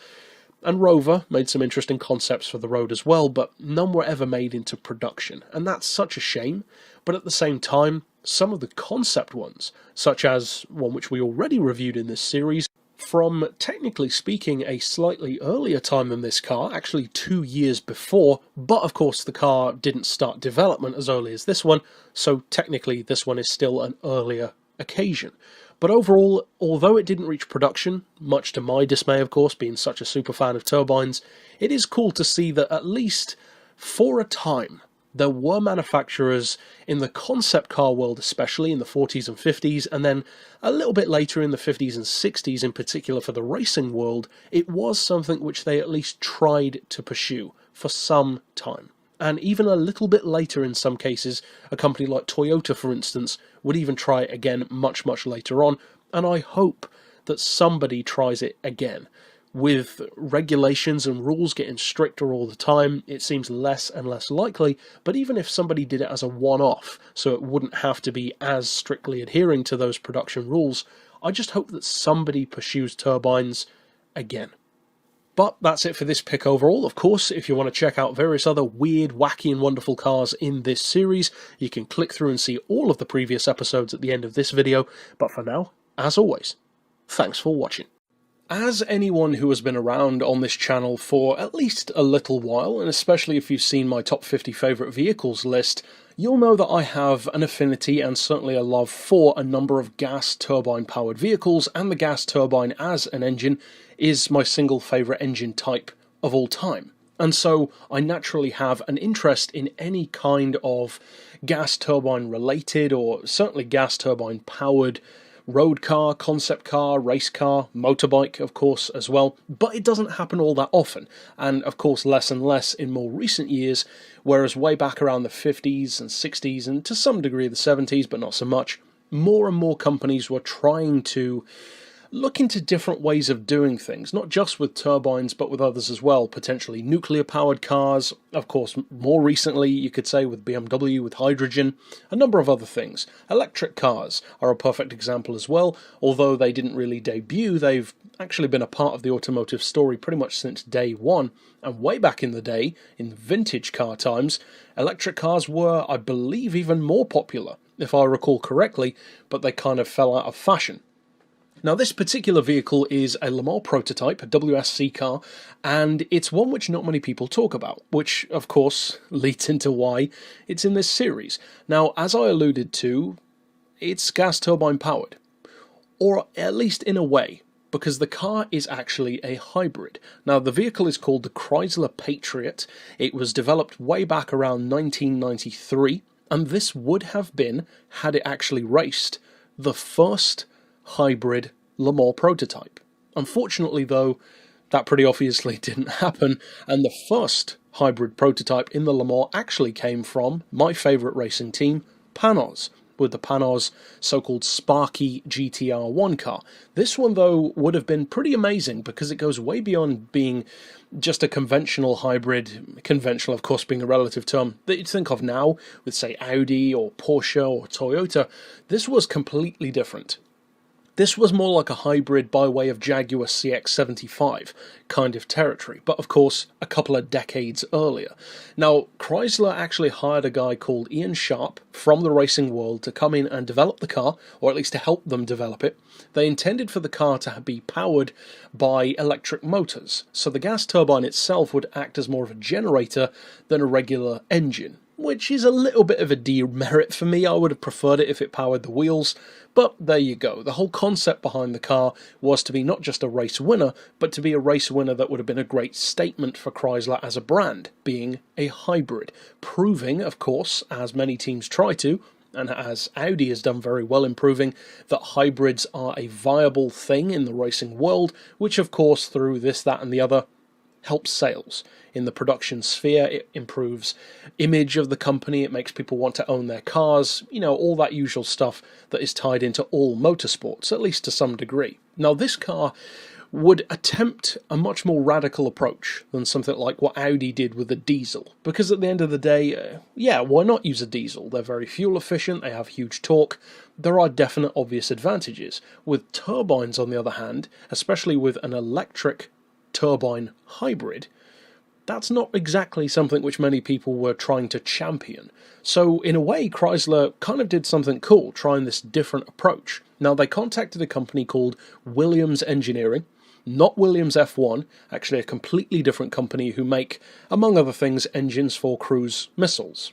and Rover made some interesting concepts for the road as well, but none were ever made into production. And that's such a shame, but at the same time, some of the concept ones, such as one which we already reviewed in this series, from, technically speaking, a slightly earlier time than this car, actually 2 years before, but of course the car didn't start development as early as this one, so technically this one is still an earlier occasion. But overall, although it didn't reach production, much to my dismay of course, being such a super fan of turbines, it is cool to see that at least for a time, there were manufacturers in the concept car world, especially in the 40s and 50s, and then a little bit later in the 50s and 60s, in particular for the racing world, it was something which they at least tried to pursue for some time. And even a little bit later in some cases, a company like Toyota, for instance, would even try it again much, much later on, and I hope that somebody tries it again. With regulations and rules getting stricter all the time, it seems less and less likely, but even if somebody did it as a one-off, so it wouldn't have to be as strictly adhering to those production rules, I just hope that somebody pursues turbines again. But that's it for this pick overall. Of course, if you want to check out various other weird, wacky and wonderful cars in this series, you can click through and see all of the previous episodes at the end of this video, but for now, as always, thanks for watching. As anyone who has been around on this channel for at least a little while, and especially if you've seen my top 50 favourite vehicles list, you'll know that I have an affinity and certainly a love for a number of gas turbine powered vehicles, and the gas turbine as an engine is my single favourite engine type of all time. And so I naturally have an interest in any kind of gas turbine related, or certainly gas turbine powered road car, concept car, race car, motorbike, of course, as well. But it doesn't happen all that often, and of course less and less in more recent years, whereas way back around the 50s and 60s, and to some degree the 70s, but not so much, more and more companies were trying to look into different ways of doing things, not just with turbines, but with others as well, potentially nuclear-powered cars, of course, more recently, you could say, with BMW, with hydrogen, a number of other things. Electric cars are a perfect example as well, although they didn't really debut, they've actually been a part of the automotive story pretty much since day one, and way back in the day, in vintage car times, electric cars were, I believe, even more popular, if I recall correctly, but they kind of fell out of fashion. Now, this particular vehicle is a Le Mans prototype, a WSC car, and it's one which not many people talk about, which, of course, leads into why it's in this series. Now, as I alluded to, it's gas turbine powered, or at least in a way, because the car is actually a hybrid. Now, the vehicle is called the Chrysler Patriot. It was developed way back around 1993, and this would have been, had it actually raced, the first hybrid Le Mans prototype. Unfortunately, though, that pretty obviously didn't happen, and the first hybrid prototype in the Le Mans actually came from my favourite racing team, Panoz, with the Panoz so-called Sparky GTR1 car. This one, though, would have been pretty amazing because it goes way beyond being just a conventional hybrid, conventional of course being a relative term that you'd think of now with, say, Audi or Porsche or Toyota. This was completely different. This was more like a hybrid by way of Jaguar CX-75 kind of territory, but of course a couple of decades earlier. Now, Chrysler actually hired a guy called Ian Sharp from the racing world to come in and develop the car, or at least to help them develop it. They intended for the car to be powered by electric motors, so the gas turbine itself would act as more of a generator than a regular engine, which is a little bit of a demerit for me. I would have preferred it if it powered the wheels, but there you go. The whole concept behind the car was to be not just a race winner, but to be a race winner that would have been a great statement for Chrysler as a brand, being a hybrid, proving, of course, as many teams try to, and as Audi has done very well in proving, that hybrids are a viable thing in the racing world, which of course, through this, that and the other, helps sales. In the production sphere, it improves image of the company, it makes people want to own their cars, you know, all that usual stuff that is tied into all motorsports, at least to some degree. Now, this car would attempt a much more radical approach than something like what Audi did with the diesel, because at the end of the day, yeah, why not use a diesel? They're very fuel efficient, they have huge torque, there are definite obvious advantages. With turbines, on the other hand, especially with an electric turbine hybrid, that's not exactly something which many people were trying to champion. So in a way, Chrysler kind of did something cool, trying this different approach. Now, they contacted a company called Williams Engineering, not Williams F1, actually a completely different company who make, among other things, engines for cruise missiles.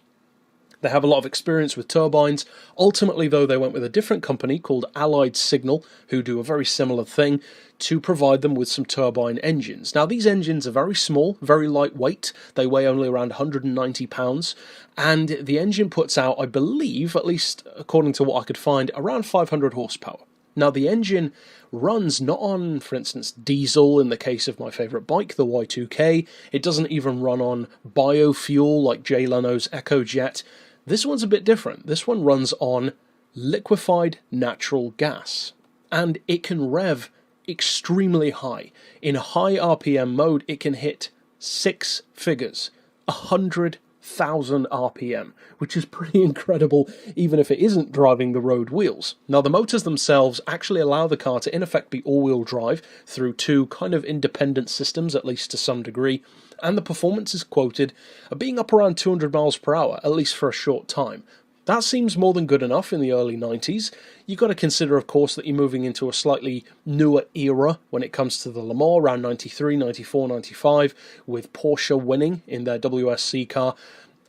They have a lot of experience with turbines. Ultimately, though, they went with a different company called Allied Signal, who do a very similar thing, to provide them with some turbine engines. Now, these engines are very small, very lightweight. They weigh only around 190 pounds, and the engine puts out, I believe, at least according to what I could find, around 500 horsepower. Now, the engine runs not on, for instance, diesel in the case of my favourite bike, the Y2K. It doesn't even run on biofuel like Jay Leno's EcoJet. This one's a bit different. This one runs on liquefied natural gas, and it can rev extremely high. In high RPM mode, it can hit 6 figures, 100,000 RPM, which is pretty incredible even if it isn't driving the road wheels. Now, the motors themselves actually allow the car to in effect be all-wheel drive through two kind of independent systems, at least to some degree, and the performance is quoted at being up around 200 miles per hour, at least for a short time. That seems more than good enough in the early 90s. You've got to consider, of course, that you're moving into a slightly newer era when it comes to the Le Mans, around 93, 94, 95, with Porsche winning in their WSC car.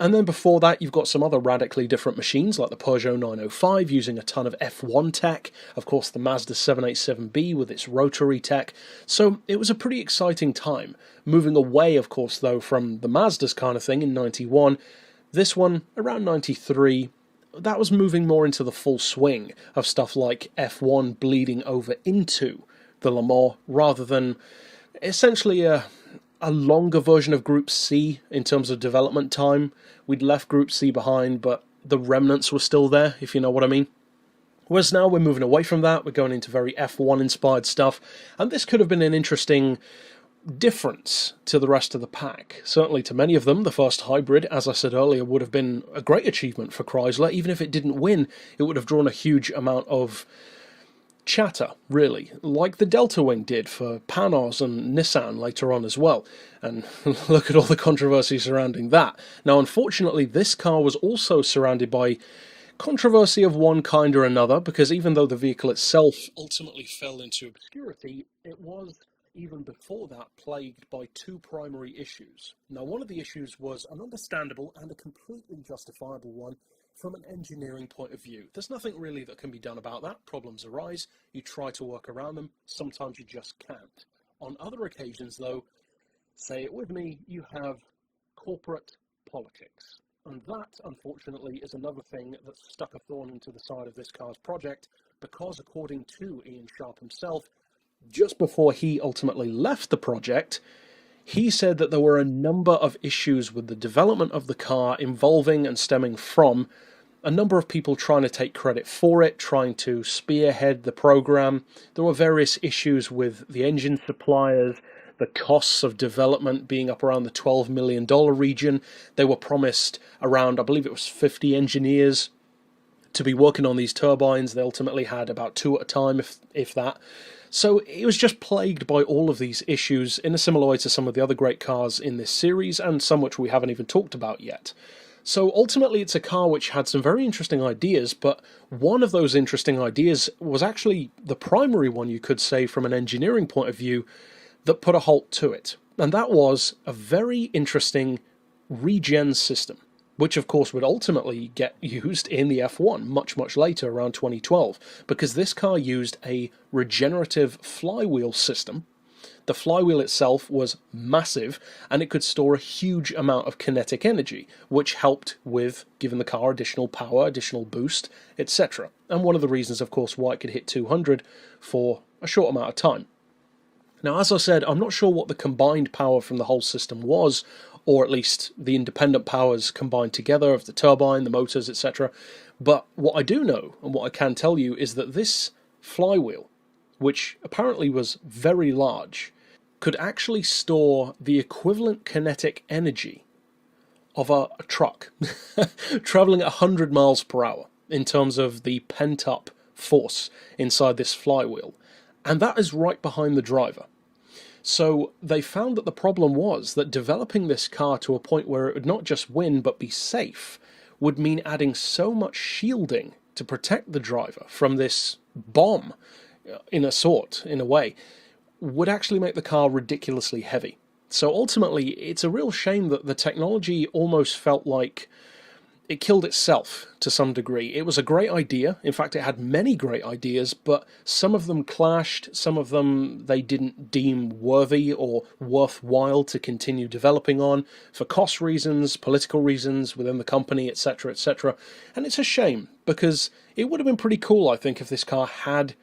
And then before that, you've got some other radically different machines, like the Peugeot 905, using a ton of F1 tech. Of course, the Mazda 787B with its rotary tech. So it was a pretty exciting time. Moving away, of course, though, from the Mazdas kind of thing in 91. This one, around 93, that was moving more into the full swing of stuff like F1 bleeding over into the Le Mans, rather than essentially a longer version of Group C in terms of development time. We'd left Group C behind, but the remnants were still there, if you know what I mean. Whereas now we're moving away from that, we're going into very F1-inspired stuff, and this could have been an interesting difference to the rest of the pack. Certainly to many of them, the first hybrid, as I said earlier, would have been a great achievement for Chrysler. Even if it didn't win, it would have drawn a huge amount of chatter, really, like the Delta Wing did for Panoz and Nissan later on as well. And look at all the controversy surrounding that. Now, unfortunately, this car was also surrounded by controversy of one kind or another, because even though the vehicle itself ultimately fell into obscurity, it was, even before that, plagued by two primary issues. Now, one of the issues was an understandable and a completely justifiable one from an engineering point of view. There's nothing really that can be done about that. Problems arise, you try to work around them, sometimes you just can't. On other occasions, though, say it with me, you have corporate politics. And that, unfortunately, is another thing that's stuck a thorn into the side of this car's project, because according to Ian Sharp himself, just before he ultimately left the project, he said that there were a number of issues with the development of the car involving and stemming from a number of people trying to take credit for it, trying to spearhead the program. There were various issues with the engine suppliers, the costs of development being up around the $12 million region. They were promised around, I believe it was 50 engineers to be working on these turbines. They ultimately had about 2 at a time, if that. So it was just plagued by all of these issues in a similar way to some of the other great cars in this series, and some which we haven't even talked about yet. So ultimately it's a car which had some very interesting ideas, but one of those interesting ideas was actually the primary one, you could say, from an engineering point of view, that put a halt to it. And that was a very interesting regen system, which of course would ultimately get used in the F1 much, much later, around 2012, because this car used a regenerative flywheel system. The flywheel itself was massive, and it could store a huge amount of kinetic energy, which helped with giving the car additional power, additional boost, etc. And one of the reasons, of course, why it could hit 200 for a short amount of time. Now, as I said, I'm not sure what the combined power from the whole system was, or at least the independent powers combined together of the turbine, the motors, etc. But what I do know, and what I can tell you, is that this flywheel, which apparently was very large, could actually store the equivalent kinetic energy of a truck traveling at 100 miles per hour in terms of the pent-up force inside this flywheel. And that is right behind the driver. So they found that the problem was that developing this car to a point where it would not just win but be safe would mean adding so much shielding to protect the driver from this bomb, in a way, would actually make the car ridiculously heavy. So ultimately, it's a real shame that the technology almost felt like it killed itself to some degree. It was a great idea. In fact, it had many great ideas, but some of them clashed, some of them they didn't deem worthy or worthwhile to continue developing on for cost reasons, political reasons within the company, etc., etc. And it's a shame, because it would have been pretty cool, I think, if this car had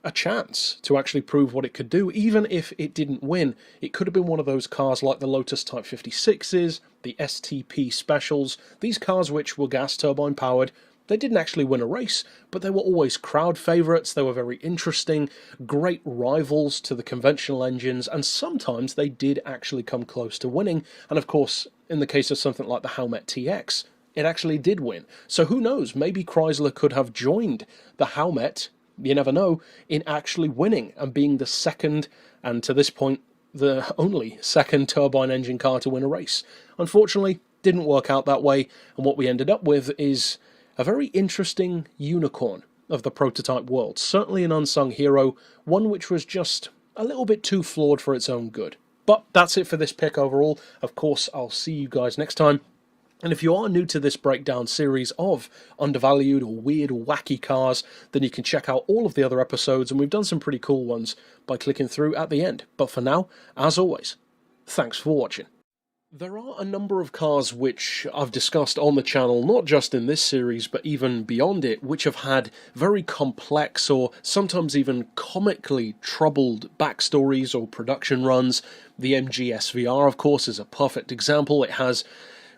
a chance to actually prove what it could do. Even if it didn't win, it could have been one of those cars like the Lotus Type 56s, the STP Specials, these cars which were gas turbine powered. They didn't actually win a race, but they were always crowd favourites. They were very interesting, great rivals to the conventional engines, and sometimes they did actually come close to winning. And of course, in the case of something like the Howmet TX, it actually did win. So who knows, maybe Chrysler could have joined the Howmet, you never know, in actually winning and being the second, and to this point, the only second turbine engine car to win a race. Unfortunately, didn't work out that way, and what we ended up with is a very interesting unicorn of the prototype world. Certainly an unsung hero, one which was just a little bit too flawed for its own good. But that's it for this pick overall. Of course, I'll see you guys next time. And if you are new to this breakdown series of undervalued or weird or wacky cars, then you can check out all of the other episodes, and we've done some pretty cool ones by clicking through at the end. But for now, as always, thanks for watching. There are a number of cars which I've discussed on the channel, not just in this series, but even beyond it, which have had very complex or sometimes even comically troubled backstories or production runs. The MG SVR, of course, is a perfect example. It has,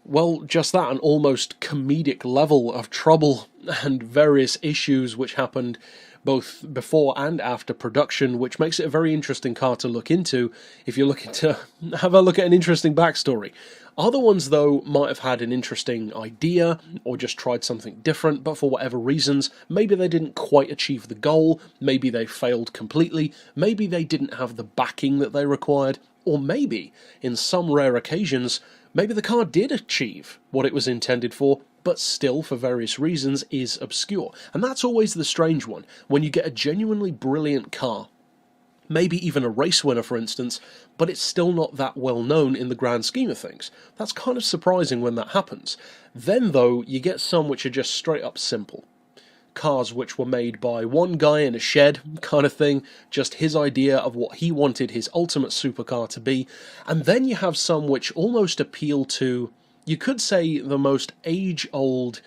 well, just that, an almost comedic level of trouble and various issues which happened both before and after production, which makes it a very interesting car to look into if you're looking to have a look at an interesting backstory. Other ones, though, might have had an interesting idea or just tried something different, but for whatever reasons, maybe they didn't quite achieve the goal, maybe they failed completely, maybe they didn't have the backing that they required, or maybe, in some rare occasions, maybe the car did achieve what it was intended for, but still, for various reasons, is obscure. And that's always the strange one, when you get a genuinely brilliant car, maybe even a race winner, for instance, but it's still not that well known in the grand scheme of things. That's kind of surprising when that happens. Then, though, you get some which are just straight up simple. Cars which were made by one guy in a shed, kind of thing, just his idea of what he wanted his ultimate supercar to be, and then you have some which almost appeal to, you could say, the most age-old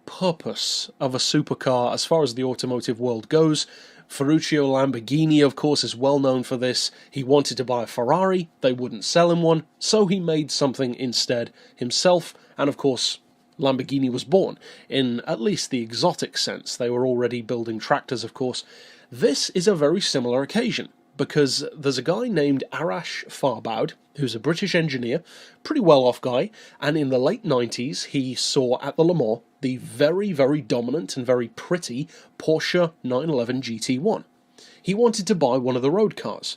purpose of a supercar as far as the automotive world goes. Ferruccio Lamborghini, of course, is well known for this. He wanted to buy a Ferrari, they wouldn't sell him one, so he made something instead himself, and of course, Lamborghini was born, in at least the exotic sense. They were already building tractors, of course. This is a very similar occasion, because there's a guy named Arash Farbaud, who's a British engineer, pretty well-off guy, and in the late 90s he saw at the Le Mans the very, very dominant and very pretty Porsche 911 GT1. He wanted to buy one of the road cars,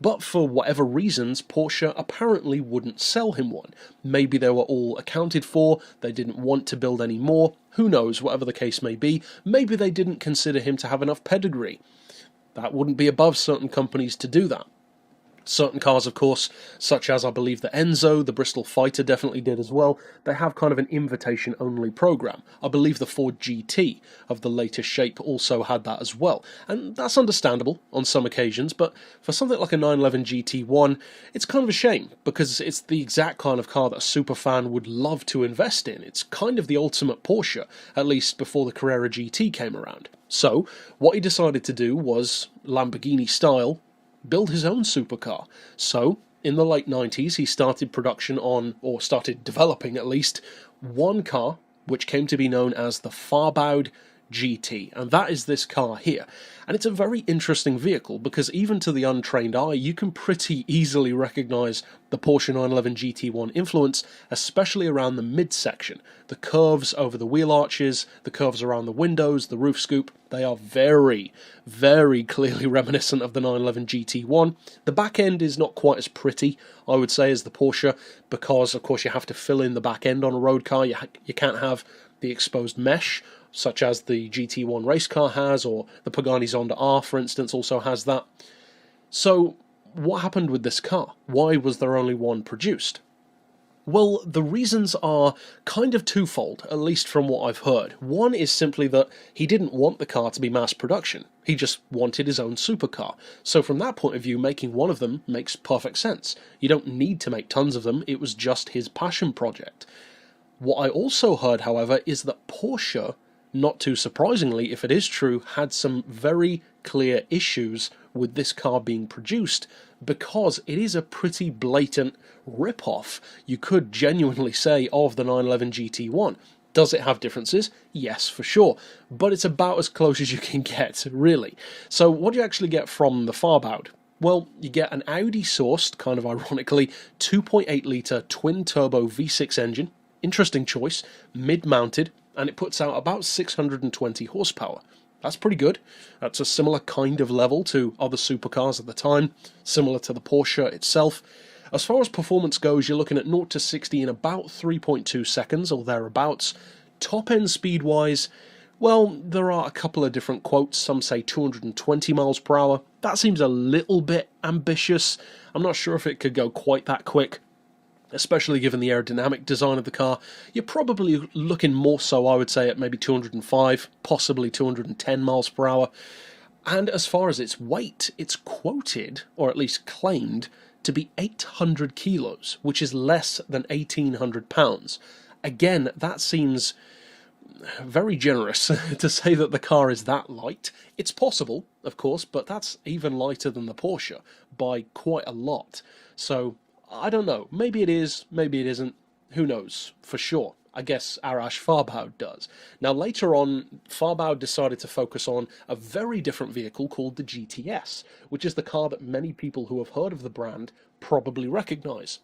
but for whatever reasons, Porsche apparently wouldn't sell him one. Maybe they were all accounted for, they didn't want to build any more, who knows, whatever the case may be. Maybe they didn't consider him to have enough pedigree. That wouldn't be above certain companies to do that. Certain cars, of course, such as I believe the Enzo, the Bristol Fighter definitely did as well, they have kind of an invitation-only program. I believe the Ford GT of the latest shape also had that as well. And that's understandable on some occasions, but for something like a 911 GT1, it's kind of a shame, because it's the exact kind of car that a superfan would love to invest in. It's kind of the ultimate Porsche, at least before the Carrera GT came around. So, what he decided to do was, Lamborghini style, build his own supercar. So, in the late 90s, he started production on, or started developing at least, one car, which came to be known as the Farbaud GT, and that is this car here. And it's a very interesting vehicle, because even to the untrained eye, you can pretty easily recognise the Porsche 911 GT1 influence, especially around the midsection. The curves over the wheel arches, the curves around the windows, the roof scoop, they are very, very clearly reminiscent of the 911 GT1. The back end is not quite as pretty, I would say, as the Porsche, because, of course, you have to fill in the back end on a road car. You can't have the exposed mesh, such as the GT1 race car has, or the Pagani Zonda R, for instance, also has that. So, what happened with this car? Why was there only one produced? Well, the reasons are kind of twofold, at least from what I've heard. One is simply that he didn't want the car to be mass production. He just wanted his own supercar. So from that point of view, making one of them makes perfect sense. You don't need to make tons of them, it was just his passion project. What I also heard, however, is that Porsche, not too surprisingly, if it is true, had some very clear issues with this car being produced, because it is a pretty blatant rip-off, you could genuinely say, of the 911 GT1. Does it have differences? Yes, for sure, but it's about as close as you can get, really. So what do you actually get from the Farbaud? Well, you get an Audi-sourced, kind of ironically, 2.8-litre twin-turbo V6 engine. Interesting choice, mid-mounted, and it puts out about 620 horsepower. That's pretty good. That's a similar kind of level to other supercars at the time, similar to the Porsche itself. As far as performance goes, you're looking at 0 to 60 in about 3.2 seconds or thereabouts. Top-end speed-wise, well, there are a couple of different quotes. Some say 220 miles per hour. That seems a little bit ambitious. I'm not sure if it could go quite that quick, especially given the aerodynamic design of the car. You're probably looking more so, I would say, at maybe 205, possibly 210 miles per hour. And as far as its weight, it's quoted, or at least claimed, to be 800 kilos, which is less than 1,800 pounds. Again, that seems very generous to say that the car is that light. It's possible, of course, but that's even lighter than the Porsche by quite a lot. So, I don't know. Maybe it is, maybe it isn't. Who knows for sure. I guess Arash Farbaud does. Now later on, Farbaud decided to focus on a very different vehicle called the GTS, which is the car that many people who have heard of the brand probably recognise.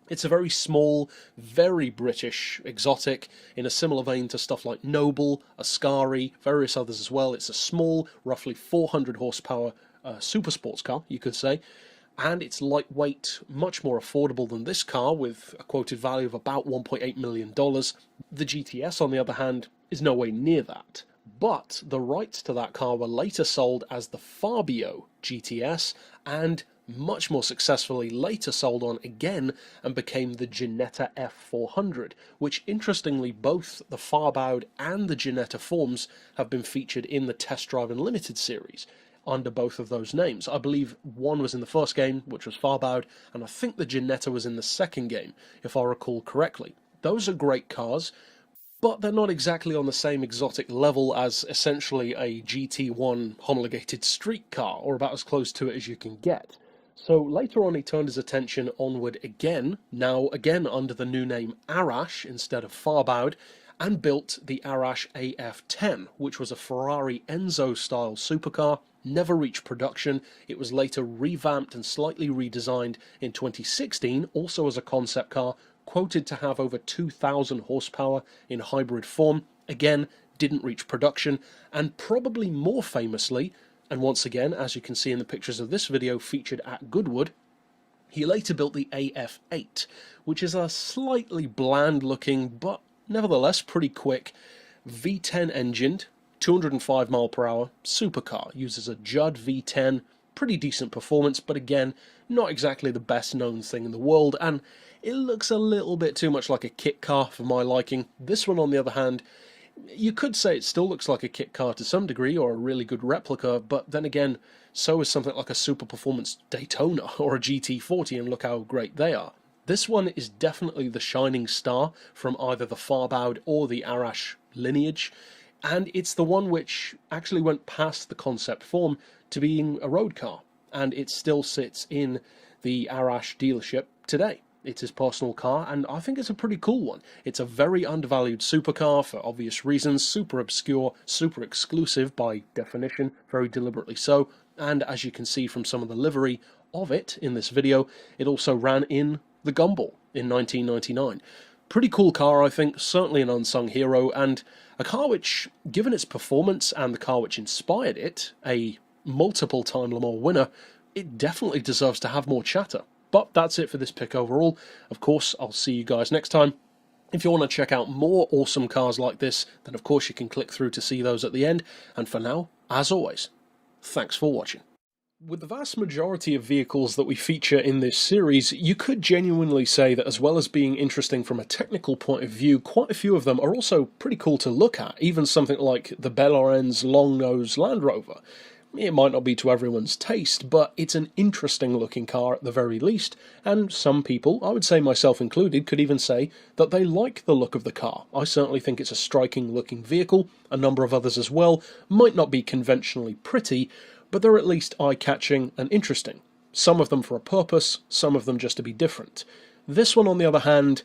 It's a very small, very British exotic, in a similar vein to stuff like Noble, Ascari, various others as well. It's a small, roughly 400 horsepower super sports car, you could say. And it's lightweight, much more affordable than this car, with a quoted value of about $1.8 million. The GTS, on the other hand, is no way near that. But the rights to that car were later sold as the Fabio GTS, and much more successfully later sold on again and became the Ginetta F400, which interestingly both the Farbaud and the Ginetta forms have been featured in the Test Drive Unlimited series under both of those names. I believe one was in the first game, which was Farbaud, and I think the Ginetta was in the second game, if I recall correctly. Those are great cars, but they're not exactly on the same exotic level as essentially a GT1 homologated street car, or about as close to it as you can get. So later on he turned his attention onward again, now again under the new name Arash instead of Farbaud, and built the Arash AF10, which was a Ferrari Enzo-style supercar. Never reached production. It was later revamped and slightly redesigned in 2016, also as a concept car, quoted to have over 2,000 horsepower in hybrid form. Again, didn't reach production, and probably more famously, and once again, as you can see in the pictures of this video featured at Goodwood, he later built the AF8, which is a slightly bland looking, but nevertheless pretty quick, V10 engined, 205 mph supercar. Uses a Judd V10, pretty decent performance, but again, not exactly the best known thing in the world, and it looks a little bit too much like a kit car for my liking. This one, on the other hand, you could say it still looks like a kit car to some degree, or a really good replica, but then again, so is something like a super performance Daytona or a GT40, and look how great they are. This one is definitely the shining star from either the Farbaud or the Arash lineage, and it's the one which actually went past the concept form to being a road car, and it still sits in the Arash dealership today. It's his personal car, and I think it's a pretty cool one. It's a very undervalued supercar for obvious reasons, super obscure, super exclusive by definition, very deliberately so, and as you can see from some of the livery of it in this video, it also ran in the Gumball in 1999. Pretty cool car, I think, certainly an unsung hero, and a car which, given its performance and the car which inspired it, a multiple-time Le Mans winner, it definitely deserves to have more chatter. But that's it for this pick overall. Of course, I'll see you guys next time. If you want to check out more awesome cars like this, then of course you can click through to see those at the end. And for now, as always, thanks for watching. With the vast majority of vehicles that we feature in this series, you could genuinely say that as well as being interesting from a technical point of view, quite a few of them are also pretty cool to look at, even something like the Belloren's long-nose Land Rover. It might not be to everyone's taste, but it's an interesting looking car at the very least, and some people, I would say myself included, could even say that they like the look of the car. I certainly think it's a striking looking vehicle. A number of others as well might not be conventionally pretty, but they're at least eye-catching and interesting. Some of them for a purpose, some of them just to be different. This one, on the other hand,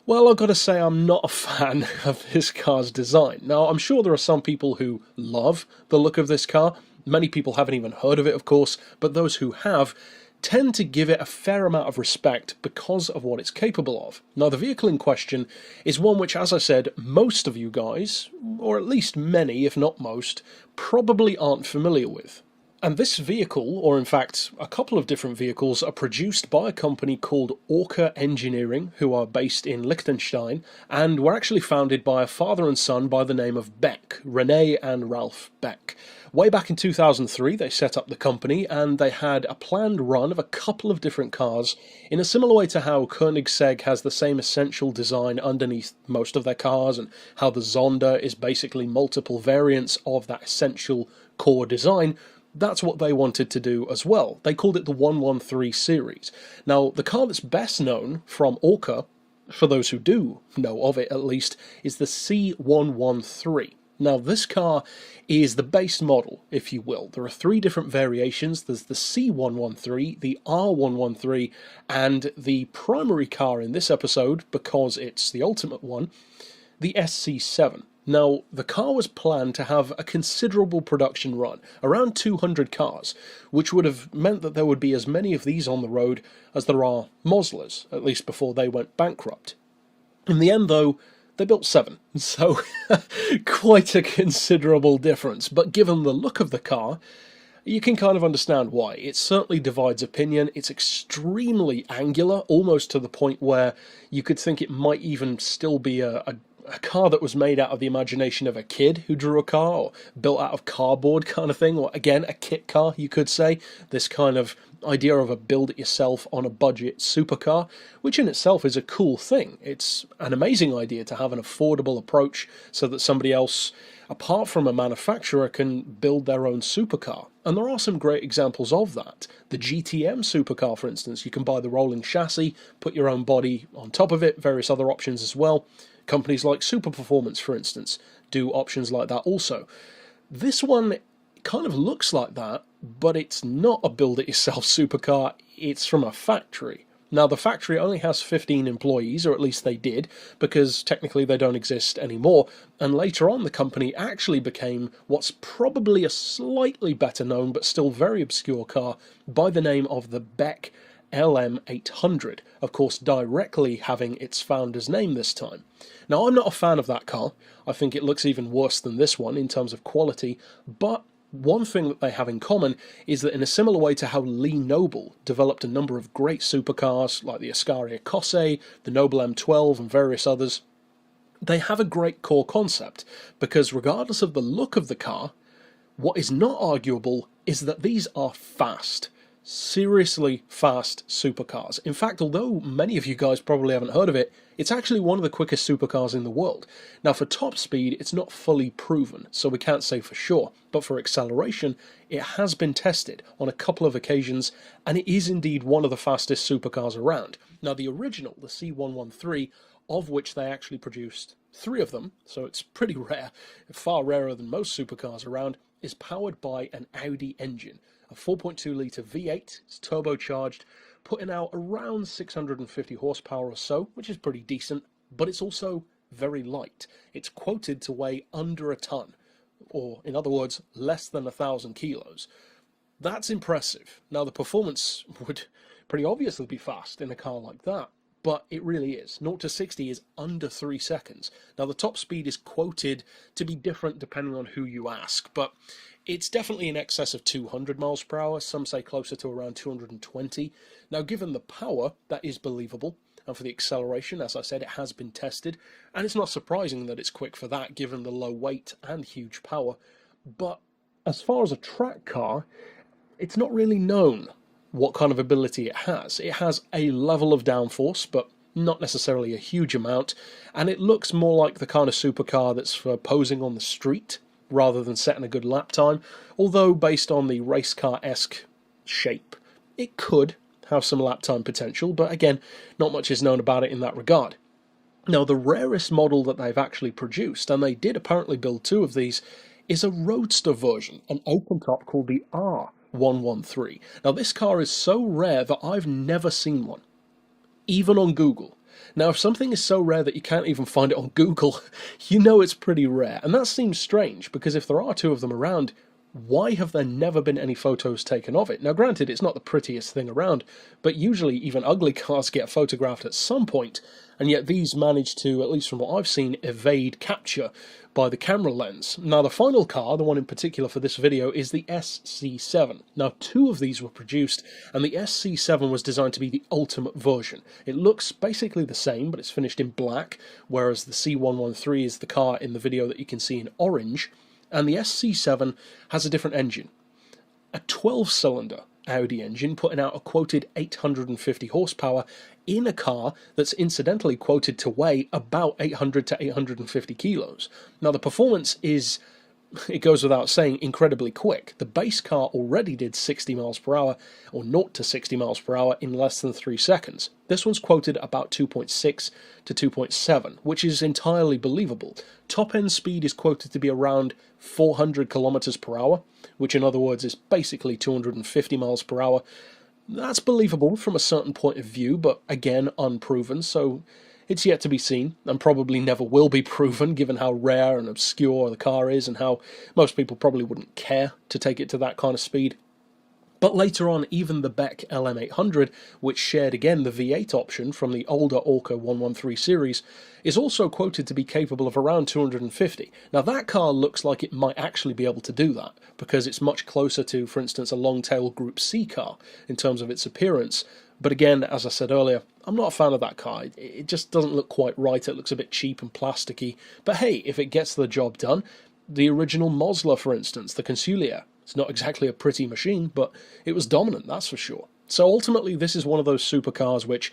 well, I've got to say I'm not a fan of this car's design. Now, I'm sure there are some people who love the look of this car. Many people haven't even heard of it, of course, but those who have tend to give it a fair amount of respect because of what it's capable of. Now, the vehicle in question is one which, as I said, most of you guys, or at least many, if not most, probably aren't familiar with. And this vehicle, or in fact a couple of different vehicles, are produced by a company called Orca Engineering, who are based in Liechtenstein, and were actually founded by a father and son by the name of Beck, René and Ralph Beck. Way back in 2003 they set up the company, and they had a planned run of a couple of different cars, in a similar way to how Koenigsegg has the same essential design underneath most of their cars, and how the Zonda is basically multiple variants of that essential core design. that's what they wanted to do as well. They called it the 113 series. Now, the car that's best known from Orca, for those who do know of it at least, is the C113. Now, this car is the base model, if you will. There are 3 different variations. There's the C113, the R113, and the primary car in this episode, because it's the ultimate one, the SC7. Now, the car was planned to have a considerable production run, around 200 cars, which would have meant that there would be as many of these on the road as there are Moslers, at least before they went bankrupt. In the end, though, they built 7, so quite a considerable difference. But given the look of the car, you can kind of understand why. It certainly divides opinion. It's extremely angular, almost to the point where you could think it might even still be a car that was made out of the imagination of a kid who drew a car, or built out of cardboard kind of thing, or again, a kit car, you could say. This kind of idea of a build-it-yourself on a budget supercar, which in itself is a cool thing. It's an amazing idea to have an affordable approach so that somebody else, apart from a manufacturer, can build their own supercar. And there are some great examples of that. The GTM supercar, for instance, you can buy the rolling chassis, put your own body on top of it, various other options as well. Companies like Super Performance, for instance, do options like that also. This one kind of looks like that, but it's not a build-it-yourself supercar, it's from a factory. Now, the factory only has 15 employees, or at least they did, because technically they don't exist anymore, and later on the company actually became what's probably a slightly better known, but still very obscure car, by the name of the Beck LM800, of course directly having its founder's name this time. Now, I'm not a fan of that car. I think it looks even worse than this one in terms of quality, but one thing that they have in common is that in a similar way to how Lee Noble developed a number of great supercars like the Ascaria Cosse, the Noble M12 and various others, they have a great core concept, because regardless of the look of the car, what is not arguable is that these are fast. Seriously fast supercars. In fact, although many of you guys probably haven't heard of it, it's actually one of the quickest supercars in the world. Now, for top speed, it's not fully proven, so we can't say for sure, but for acceleration, it has been tested on a couple of occasions, and it is indeed one of the fastest supercars around. Now, the original, the C113, of which they actually produced 3 of them, so it's pretty rare, far rarer than most supercars around, is powered by an Audi engine. A 4.2 litre V8, it's turbocharged, putting out around 650 horsepower or so, which is pretty decent, but it's also very light. It's quoted to weigh under a ton, or in other words, less than 1,000 kilos. That's impressive. Now, the performance would pretty obviously be fast in a car like that, but it really is. 0 to 60 is under 3 seconds. Now, the top speed is quoted to be different depending on who you ask, but it's definitely in excess of 200 miles per hour. Some say closer to around 220. Now, given the power, that is believable. And for the acceleration, as I said, it has been tested. And it's not surprising that it's quick for that, given the low weight and huge power. But as far as a track car, it's not really known what kind of ability it has. It has a level of downforce, but not necessarily a huge amount. And it looks more like the kind of supercar that's for posing on the street, rather than setting a good lap time, although based on the race car-esque shape, it could have some lap time potential, but again, not much is known about it in that regard. Now, the rarest model that they've actually produced, and they did apparently build 2 of these, is a roadster version, an open top called the R113. Now, this car is so rare that I've never seen one, even on Google. Now, if something is so rare that you can't even find it on Google, you know it's pretty rare. And that seems strange, because if there are 2 of them around, why have there never been any photos taken of it? Now, granted, it's not the prettiest thing around, but usually even ugly cars get photographed at some point, and yet these manage to, at least from what I've seen, evade capture by the camera lens. Now, the final car, the one in particular for this video, is the SC7. Now, 2 of these were produced, and the SC7 was designed to be the ultimate version. It looks basically the same, but it's finished in black, whereas the C113 is the car in the video that you can see in orange, and the SC7 has a different engine. A 12-cylinder Audi engine, putting out a quoted 850 horsepower in a car that's incidentally quoted to weigh about 800 to 850 kilos. Now, the performance is it goes without saying, incredibly quick. The base car already did 60 miles per hour, or 0 to 60 miles per hour, in less than 3 seconds. This one's quoted about 2.6 to 2.7, which is entirely believable. Top-end speed is quoted to be around 400 kilometers per hour, which in other words is basically 250 miles per hour. That's believable from a certain point of view, but again, unproven, so it's yet to be seen, and probably never will be proven, given how rare and obscure the car is, and how most people probably wouldn't care to take it to that kind of speed. But later on, even the Beck LM800, which shared again the V8 option from the older Orca 113 series, is also quoted to be capable of around 250. Now that car looks like it might actually be able to do that, because it's much closer to, for instance, a long-tail Group C car in terms of its appearance. But again, as I said earlier, I'm not a fan of that car. It just doesn't look quite right. It looks a bit cheap and plasticky. But hey, if it gets the job done, the original Mosler, for instance, the Consulier, it's not exactly a pretty machine, but it was dominant, that's for sure. So ultimately, this is one of those supercars which,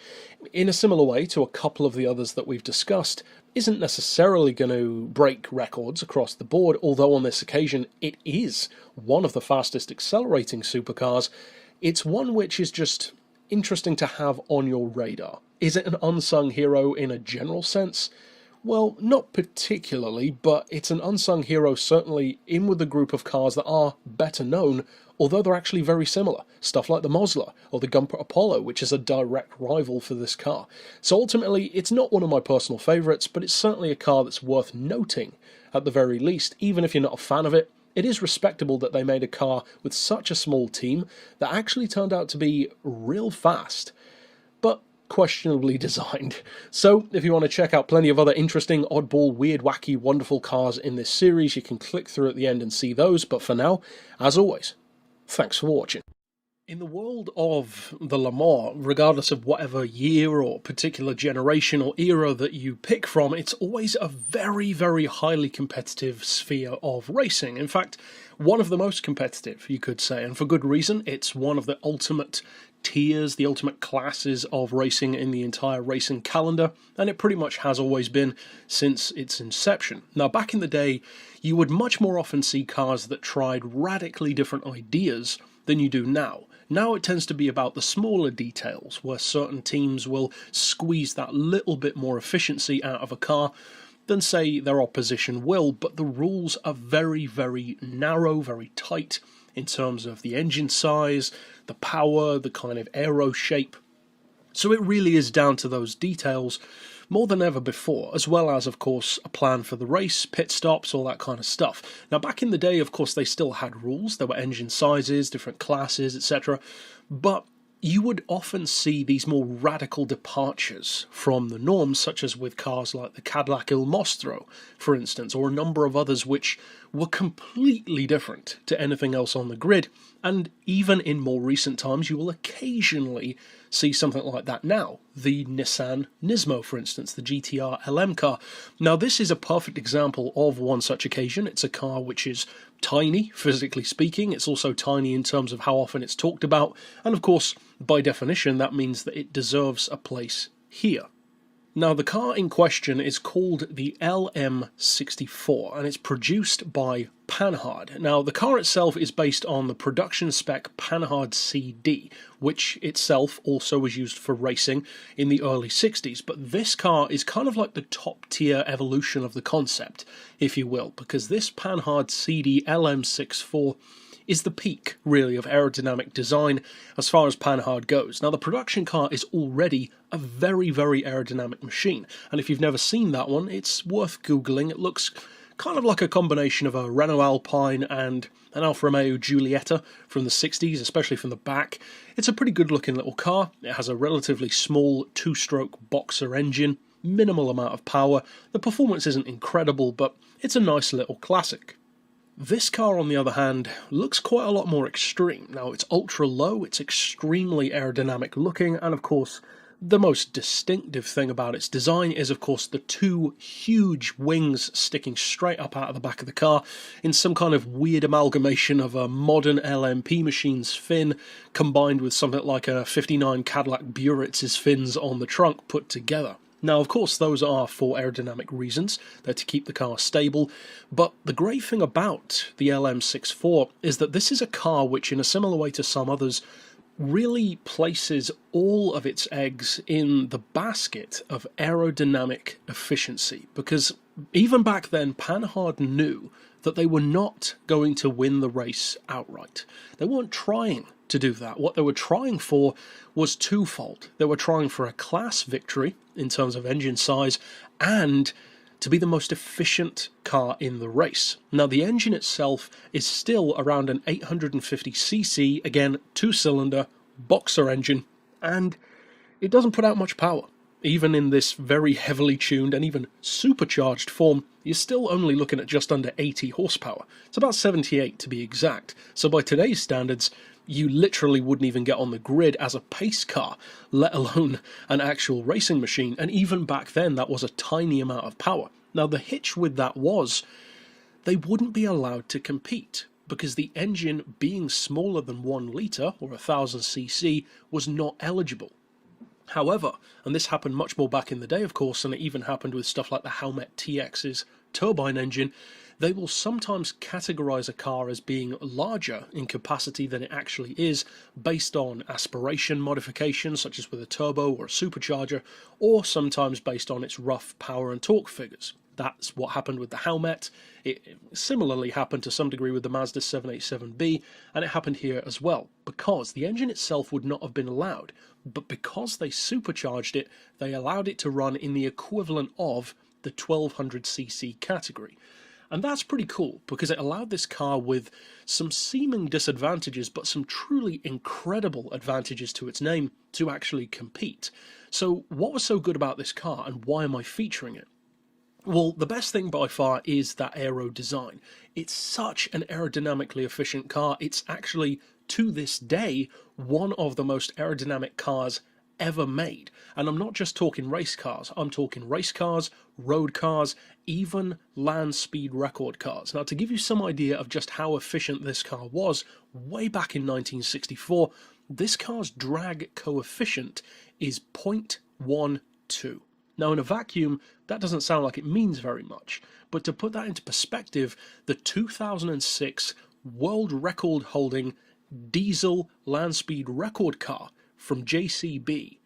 in a similar way to a couple of the others that we've discussed, isn't necessarily going to break records across the board, although on this occasion it is one of the fastest accelerating supercars. It's one which is just interesting to have on your radar. Is it an unsung hero in a general sense? Well, not particularly, but it's an unsung hero certainly in with the group of cars that are better known, although they're actually very similar. Stuff like the Mosler or the Gumper Apollo, which is a direct rival for this car. So ultimately, it's not one of my personal favourites, but it's certainly a car that's worth noting, at the very least, even if you're not a fan of it. It is respectable that they made a car with such a small team that actually turned out to be real fast, but questionably designed. So if you want to check out plenty of other interesting, oddball, weird, wacky, wonderful cars in this series, you can click through at the end and see those. But for now, as always, thanks for watching. In the world of the Le Mans, regardless of whatever year or particular generation or era that you pick from, it's always a very, very highly competitive sphere of racing. In fact, one of the most competitive, you could say, and for good reason. It's one of the ultimate tiers, the ultimate classes of racing in the entire racing calendar, and it pretty much has always been since its inception. Now, back in the day, you would much more often see cars that tried radically different ideas than you do now. Now it tends to be about the smaller details, where certain teams will squeeze that little bit more efficiency out of a car than, say, their opposition will, but the rules are very, very narrow, very tight in terms of the engine size, the power, the kind of aero shape. So it really is down to those details more than ever before, as well as, of course, a plan for the race, pit stops, all that kind of stuff. Now, back in the day, of course, they still had rules. There were engine sizes, different classes, etc. But you would often see these more radical departures from the norms, such as with cars like the Cadillac Il Mostro, for instance, or a number of others which were completely different to anything else on the grid. And even in more recent times, you will occasionally see something like that now. The Nissan Nismo, for instance, the GTR LM car. Now, this is a perfect example of one such occasion. It's a car which is tiny, physically speaking. It's also tiny in terms of how often it's talked about. And of course, by definition, that means that it deserves a place here. Now, the car in question is called the LM64, and it's produced by Panhard. Now, the car itself is based on the production spec Panhard CD, which itself also was used for racing in the early 60s. But this car is kind of like the top-tier evolution of the concept, if you will, because this Panhard CD LM64 is the peak, really, of aerodynamic design as far as Panhard goes. Now, the production car is already a very, very aerodynamic machine, and if you've never seen that one, it's worth Googling. It looks kind of like a combination of a Renault Alpine and an Alfa Romeo Giulietta from the 60s, especially from the back. It's a pretty good-looking little car. It has a relatively small two-stroke boxer engine, minimal amount of power. The performance isn't incredible, but it's a nice little classic. This car, on the other hand, looks quite a lot more extreme. Now, it's ultra low, it's extremely aerodynamic looking, and of course, the most distinctive thing about its design is, of course, the two huge wings sticking straight up out of the back of the car in some kind of weird amalgamation of a modern LMP machine's fin combined with something like a 59 Cadillac Buick's fins on the trunk put together. Now, of course, those are for aerodynamic reasons. They're to keep the car stable. But the great thing about the LM64 is that this is a car which, in a similar way to some others, really places all of its eggs in the basket of aerodynamic efficiency. Because even back then, Panhard knew that they were not going to win the race outright. They weren't trying to do that. What they were trying for was twofold. They were trying for a class victory in terms of engine size and to be the most efficient car in the race. Now, the engine itself is still around an 850cc, again, two-cylinder boxer engine, and it doesn't put out much power. Even in this very heavily tuned and even supercharged form, you're still only looking at just under 80 horsepower. It's about 78 to be exact. So by today's standards, you literally wouldn't even get on the grid as a pace car, let alone an actual racing machine. And even back then, that was a tiny amount of power. Now, the hitch with that was they wouldn't be allowed to compete because the engine, being smaller than 1 litre or 1000cc, was not eligible. However, and this happened much more back in the day, of course, and it even happened with stuff like the Howmet TX's turbine engine, they will sometimes categorize a car as being larger in capacity than it actually is based on aspiration modifications, such as with a turbo or a supercharger, or sometimes based on its rough power and torque figures. That's what happened with the Howmet. It similarly happened to some degree with the Mazda 787B, and it happened here as well, because the engine itself would not have been allowed, but because they supercharged it, they allowed it to run in the equivalent of the 1200cc category. And that's pretty cool, because it allowed this car with some seeming disadvantages, but some truly incredible advantages to its name, to actually compete. So what was so good about this car, and why am I featuring it? Well, the best thing by far is that aero design. It's such an aerodynamically efficient car. It's actually, to this day, one of the most aerodynamic cars ever made. And I'm not just talking race cars. I'm talking race cars, road cars, even land speed record cars. Now, to give you some idea of just how efficient this car was, way back in 1964, this car's drag coefficient is 0.12. Now, in a vacuum, that doesn't sound like it means very much, but to put that into perspective, the 2006 world record-holding diesel land speed record car from JCB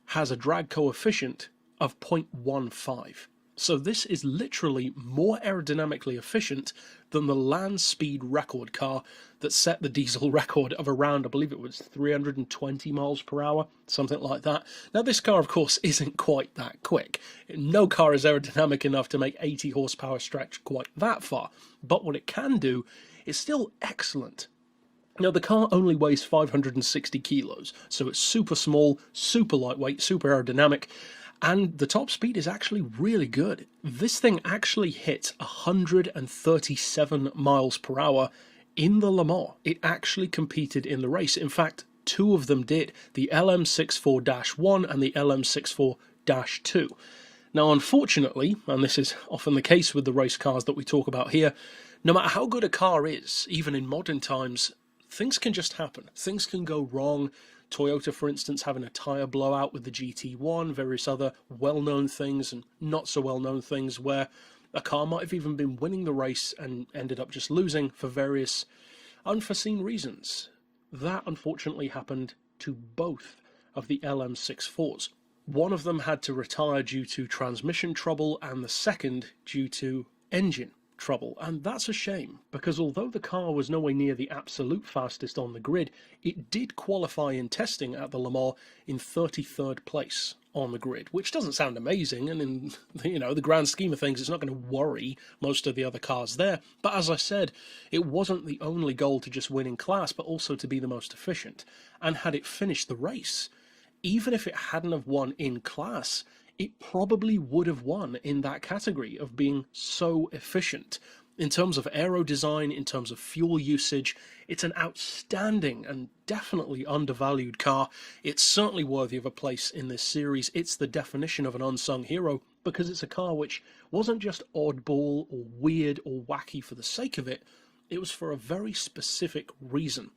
has a drag coefficient of 0.15. So this is literally more aerodynamically efficient than the land speed record car that set the diesel record of around, I believe it was 320 miles per hour, something like that. Now, this car, of course, isn't quite that quick. No car is aerodynamic enough to make 80 horsepower stretch quite that far, but what it can do is still excellent. Now, the car only weighs 560 kilos, so it's super small, super lightweight, super aerodynamic, and the top speed is actually really good. This thing actually hit 137 miles per hour in the Le Mans. It actually competed in the race. In fact, two of them did, the LM64-1 and the LM64-2. Now, unfortunately, and this is often the case with the race cars that we talk about here, no matter how good a car is, even in modern times, things can just happen. Things can go wrong. Toyota, for instance, having a tyre blowout with the GT1, various other well-known things and not so well-known things where a car might have even been winning the race and ended up just losing for various unforeseen reasons. That unfortunately happened to both of the LM64s. One of them had to retire due to transmission trouble and the second due to engine trouble, and that's a shame, because although the car was nowhere near the absolute fastest on the grid, it did qualify in testing at the Le Mans in 33rd place on the grid, which doesn't sound amazing, and in the grand scheme of things, it's not going to worry most of the other cars there. But as I said, it wasn't the only goal to just win in class, but also to be the most efficient. And had it finished the race, even if it hadn't have won in class, it probably would have won in that category of being so efficient. In terms of aero design, in terms of fuel usage, it's an outstanding and definitely undervalued car. It's certainly worthy of a place in this series. It's the definition of an unsung hero, because it's a car which wasn't just oddball or weird or wacky for the sake of it. It was for a very specific reason.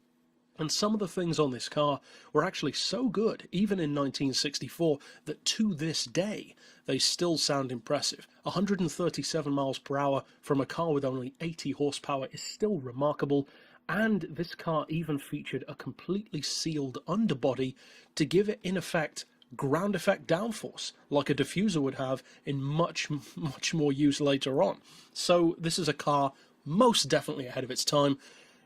And some of the things on this car were actually so good, even in 1964, that to this day, they still sound impressive. 137 miles per hour from a car with only 80 horsepower is still remarkable, and this car even featured a completely sealed underbody to give it, in effect, ground effect downforce, like a diffuser would have in much more use later on. So this is a car most definitely ahead of its time.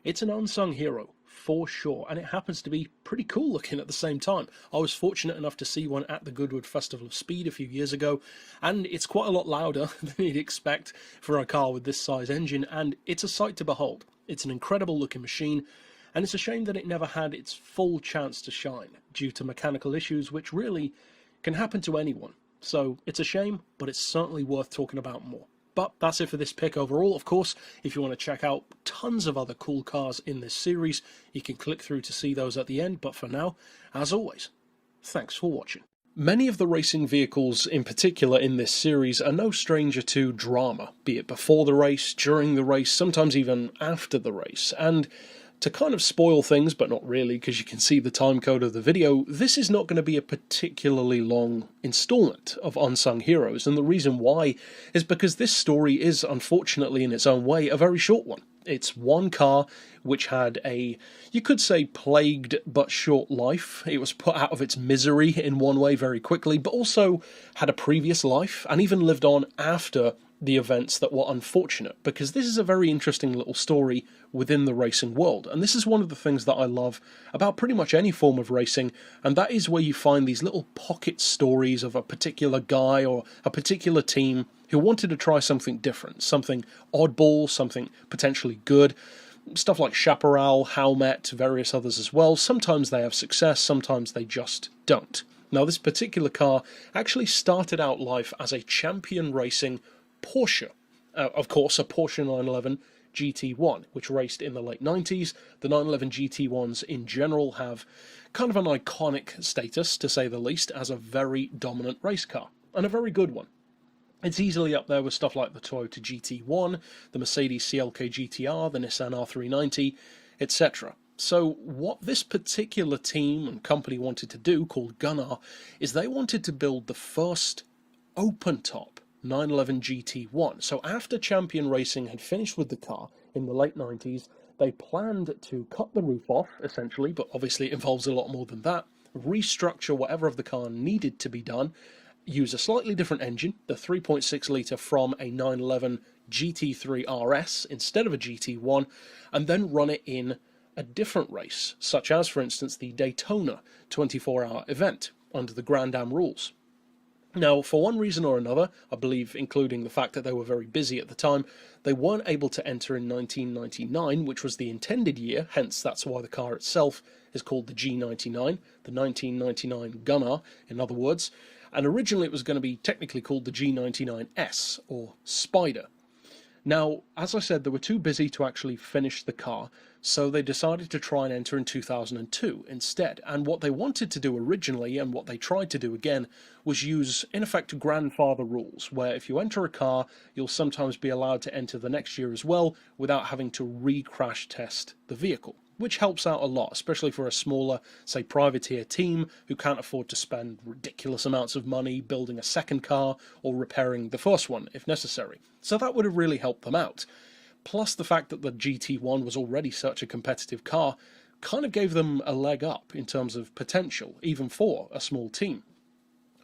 It's an unsung hero, for sure, and it happens to be pretty cool looking at the same time. I was fortunate enough to see one at the Goodwood Festival of Speed a few years ago, and it's quite a lot louder than you'd expect for a car with this size engine, and it's a sight to behold. It's an incredible looking machine, and it's a shame that it never had its full chance to shine due to mechanical issues, which really can happen to anyone. So it's a shame, but it's certainly worth talking about more. But that's it for this pick overall. Of course, if you want to check out tons of other cool cars in this series, you can click through to see those at the end. But for now, as always, thanks for watching. Many of the racing vehicles in particular in this series are no stranger to drama, be it before the race, during the race, sometimes even after the race. And to kind of spoil things, but not really, because you can see the timecode of the video, this is not going to be a particularly long installment of Unsung Heroes, and the reason why is because this story is, unfortunately in its own way, a very short one. It's one car which had a, you could say, plagued but short life. It was put out of its misery in one way very quickly, but also had a previous life, and even lived on after the events that were unfortunate, because this is a very interesting little story within the racing world, and this is one of the things that I love about pretty much any form of racing, and that is where you find these little pocket stories of a particular guy or a particular team who wanted to try something different, something oddball, something potentially good. Stuff like Chaparral, Howmet, various others as well. Sometimes they have success, sometimes they just don't. Now, this particular car actually started out life as a champion racing Porsche. Of course, a Porsche 911 GT1, which raced in the late 90s. The 911 GT1s in general have kind of an iconic status, to say the least, as a very dominant race car, and a very good one. It's easily up there with stuff like the Toyota GT1, the Mercedes CLK GTR, the Nissan R390, etc. So what this particular team and company wanted to do, called Gunnar, is they wanted to build the first open-top 911 GT1. So after Champion Racing had finished with the car in the late 90s, they planned to cut the roof off, essentially, but obviously it involves a lot more than that, restructure whatever of the car needed to be done, use a slightly different engine, the 3.6 litre from a 911 GT3 RS instead of a GT1, and then run it in a different race, such as, for instance, the Daytona 24-hour event under the Grand Am rules. Now, for one reason or another, I believe including the fact that they were very busy at the time, they weren't able to enter in 1999, which was the intended year, hence that's why the car itself is called the G99, the 1999 Gunnar, in other words, and originally it was going to be technically called the G99S, or Spider. Now, as I said, they were too busy to actually finish the car, so they decided to try and enter in 2002 instead. And what they wanted to do originally, and what they tried to do again, was use, in effect, grandfather rules, where if you enter a car, you'll sometimes be allowed to enter the next year as well, without having to re-crash test the vehicle, which helps out a lot, especially for a smaller, say, privateer team who can't afford to spend ridiculous amounts of money building a second car or repairing the first one if necessary. So that would have really helped them out. Plus the fact that the GT1 was already such a competitive car kind of gave them a leg up in terms of potential, even for a small team.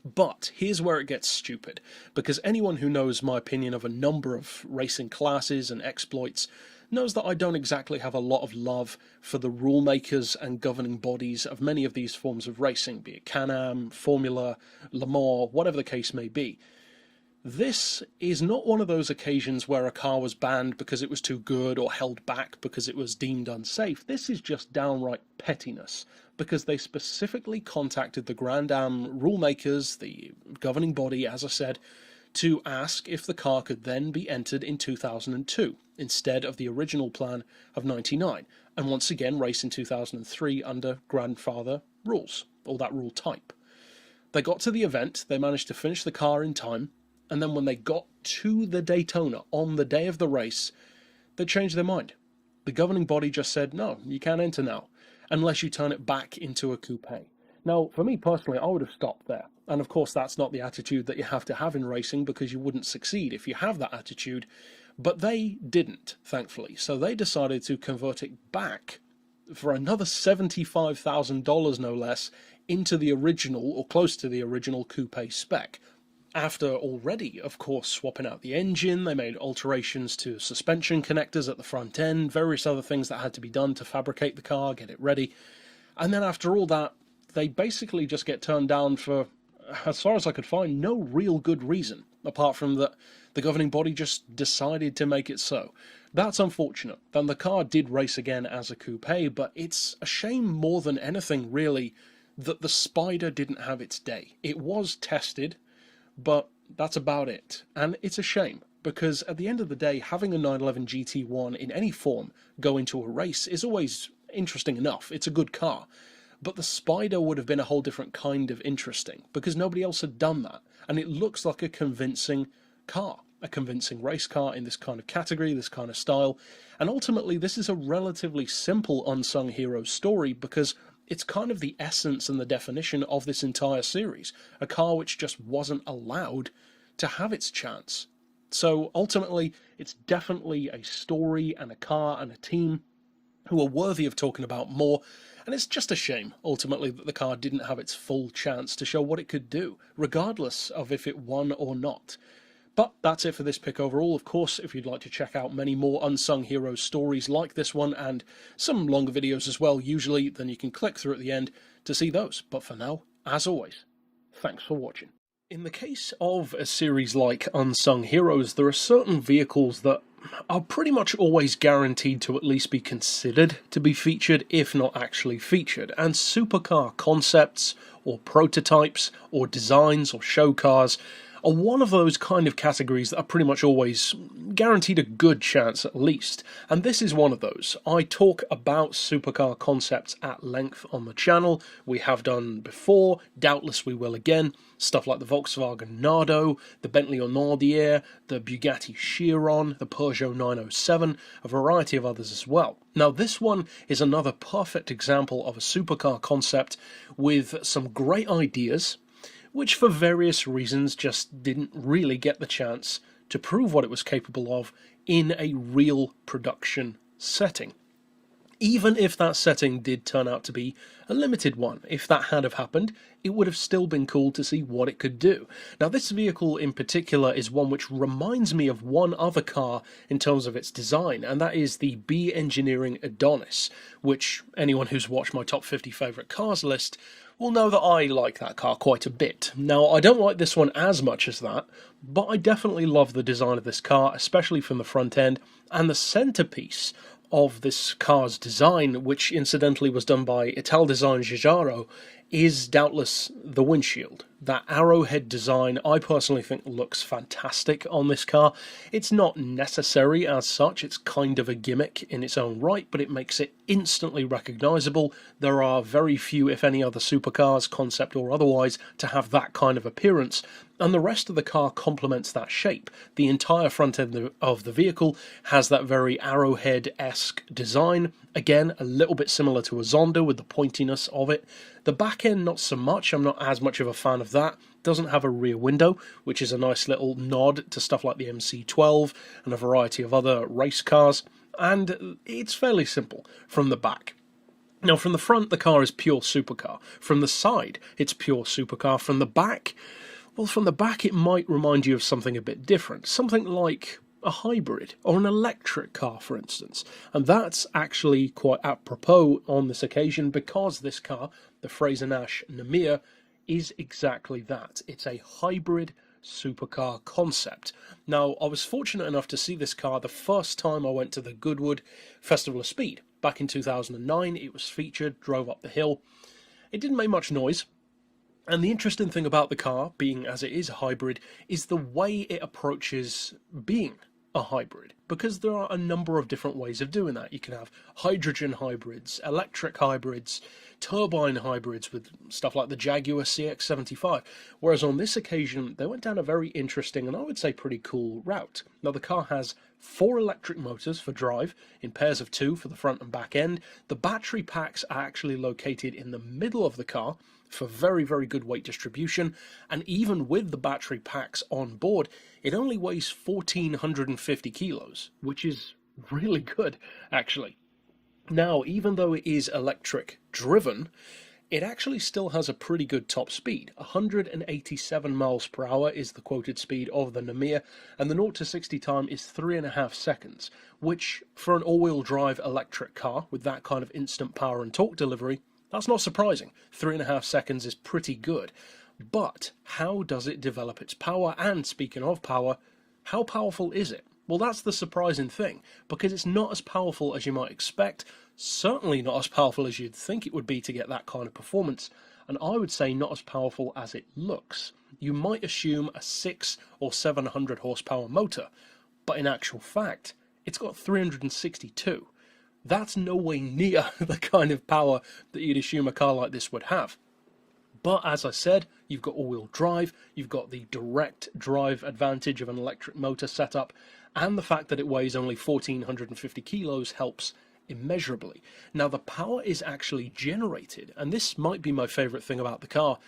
But here's where it gets stupid, because anyone who knows my opinion of a number of racing classes and exploits knows that I don't exactly have a lot of love for the rule makers and governing bodies of many of these forms of racing, be it Can-Am, Formula, Le Mans, whatever the case may be. This is not one of those occasions where a car was banned because it was too good or held back because it was deemed unsafe. This is just downright pettiness, because they specifically contacted the Grand Am rule makers, the governing body, as I said, to ask if the car could then be entered in 2002 instead of the original plan of 99, and once again race in 2003 under grandfather rules, or that rule type. They got to the event, they managed to finish the car in time, and then when they got to the Daytona on the day of the race, they changed their mind. The governing body just said, no, you can't enter now. unless you turn it back into a coupe. Now, for me personally, I would have stopped there. And of course, that's not the attitude that you have to have in racing, because you wouldn't succeed if you have that attitude. But they didn't, thankfully. So they decided to convert it back for another $75,000, no less, into the original, or close to the original coupe spec. After already, of course, swapping out the engine, they made alterations to suspension connectors at the front end, various other things that had to be done to fabricate the car, get it ready. And then after all that, they basically just get turned down for, as far as I could find, no real good reason, apart from that the governing body just decided to make it so. That's unfortunate. Then the car did race again as a coupe, but it's a shame more than anything, really, that the Spider didn't have its day. It was tested, but that's about it. And it's a shame, because at the end of the day, having a 911 GT1 in any form go into a race is always interesting enough. It's a good car. But the Spider would have been a whole different kind of interesting, because nobody else had done that. And it looks like a convincing car, a convincing race car in this kind of category, this kind of style. And ultimately, this is a relatively simple Unsung Heroes story, because it's kind of the essence and the definition of this entire series. A car which just wasn't allowed to have its chance. So ultimately, it's definitely a story and a car and a team who are worthy of talking about more. And it's just a shame, ultimately, that the car didn't have its full chance to show what it could do, regardless of if it won or not. But that's it for this pick overall. Of course, if you'd like to check out many more Unsung Heroes stories like this one, and some longer videos as well, usually, then you can click through at the end to see those. But for now, as always, thanks for watching. In the case of a series like Unsung Heroes, there are certain vehicles that are pretty much always guaranteed to at least be considered to be featured, if not actually featured. And supercar concepts, or prototypes, or designs, or show cars are one of those kind of categories that are pretty much always guaranteed a good chance at least. And this is one of those. I talk about supercar concepts at length on the channel. We have done before, doubtless we will again. Stuff like the Volkswagen Nardo, the Bentley Hunaudieres, the Bugatti Chiron, the Peugeot 907, a variety of others as well. Now this one is another perfect example of a supercar concept with some great ideas, which for various reasons just didn't really get the chance to prove what it was capable of in a real production setting. Even if that setting did turn out to be a limited one, if that had have happened, it would have still been cool to see what it could do. Now this vehicle in particular is one which reminds me of one other car in terms of its design, and that is the B Engineering Adonis, which anyone who's watched my top 50 favourite cars list will know that I like that car quite a bit. Now, I don't like this one as much as that, but I definitely love the design of this car, especially from the front end, and the centrepiece of this car's design, which incidentally was done by Ital Design Giugiaro, is doubtless the windshield. That arrowhead design, I personally think, looks fantastic on this car. It's not necessary as such, it's kind of a gimmick in its own right, but it makes it instantly recognisable. There are very few, if any, other supercars, concept or otherwise, to have that kind of appearance, and the rest of the car complements that shape. The entire front end of the vehicle has that very arrowhead-esque design. Again, a little bit similar to a Zonda with the pointiness of it. The back end, not so much. I'm not as much of a fan of that. Doesn't have a rear window, which is a nice little nod to stuff like the MC12 and a variety of other race cars. And it's fairly simple from the back. Now, from the front, the car is pure supercar. From the side, it's pure supercar. From the back, well, from the back, it might remind you of something a bit different. Something like a hybrid or an electric car, for instance. And that's actually quite apropos on this occasion, because this car, the Frazer-Nash Namir, is exactly that. It's a hybrid supercar concept. Now, I was fortunate enough to see this car the first time I went to the Goodwood Festival of Speed. Back in 2009, it was featured, drove up the hill. It didn't make much noise. And the interesting thing about the car, being as it is a hybrid, is the way it approaches being a hybrid, because there are a number of different ways of doing that. You can have hydrogen hybrids, electric hybrids, turbine hybrids with stuff like the Jaguar CX-75, whereas on this occasion they went down a very interesting and I would say pretty cool route. Now the car has 4 electric motors for drive, in pairs of 2 for the front and back end. The battery packs are actually located in the middle of the car for very, very good weight distribution, and even with the battery packs on board, it only weighs 1,450 kilos, which is really good, actually. Now, even though it is electric driven, it actually still has a pretty good top speed. 187 miles per hour is the quoted speed of the Namia, and the 0 to 60 time is 3.5 seconds, which for an all-wheel drive electric car with that kind of instant power and torque delivery, that's not surprising. 3.5 seconds is pretty good. But how does it develop its power? And speaking of power, how powerful is it? Well, that's the surprising thing, because it's not as powerful as you might expect, certainly not as powerful as you'd think it would be to get that kind of performance, and I would say not as powerful as it looks. You might assume a 600 or 700 horsepower motor, but in actual fact, it's got 362. That's no way near the kind of power that you'd assume a car like this would have. But as I said, you've got all-wheel drive, you've got the direct drive advantage of an electric motor setup, and the fact that it weighs only 1,450 kilos helps immeasurably. Now the power is actually generated, and this might be my favourite thing about the car,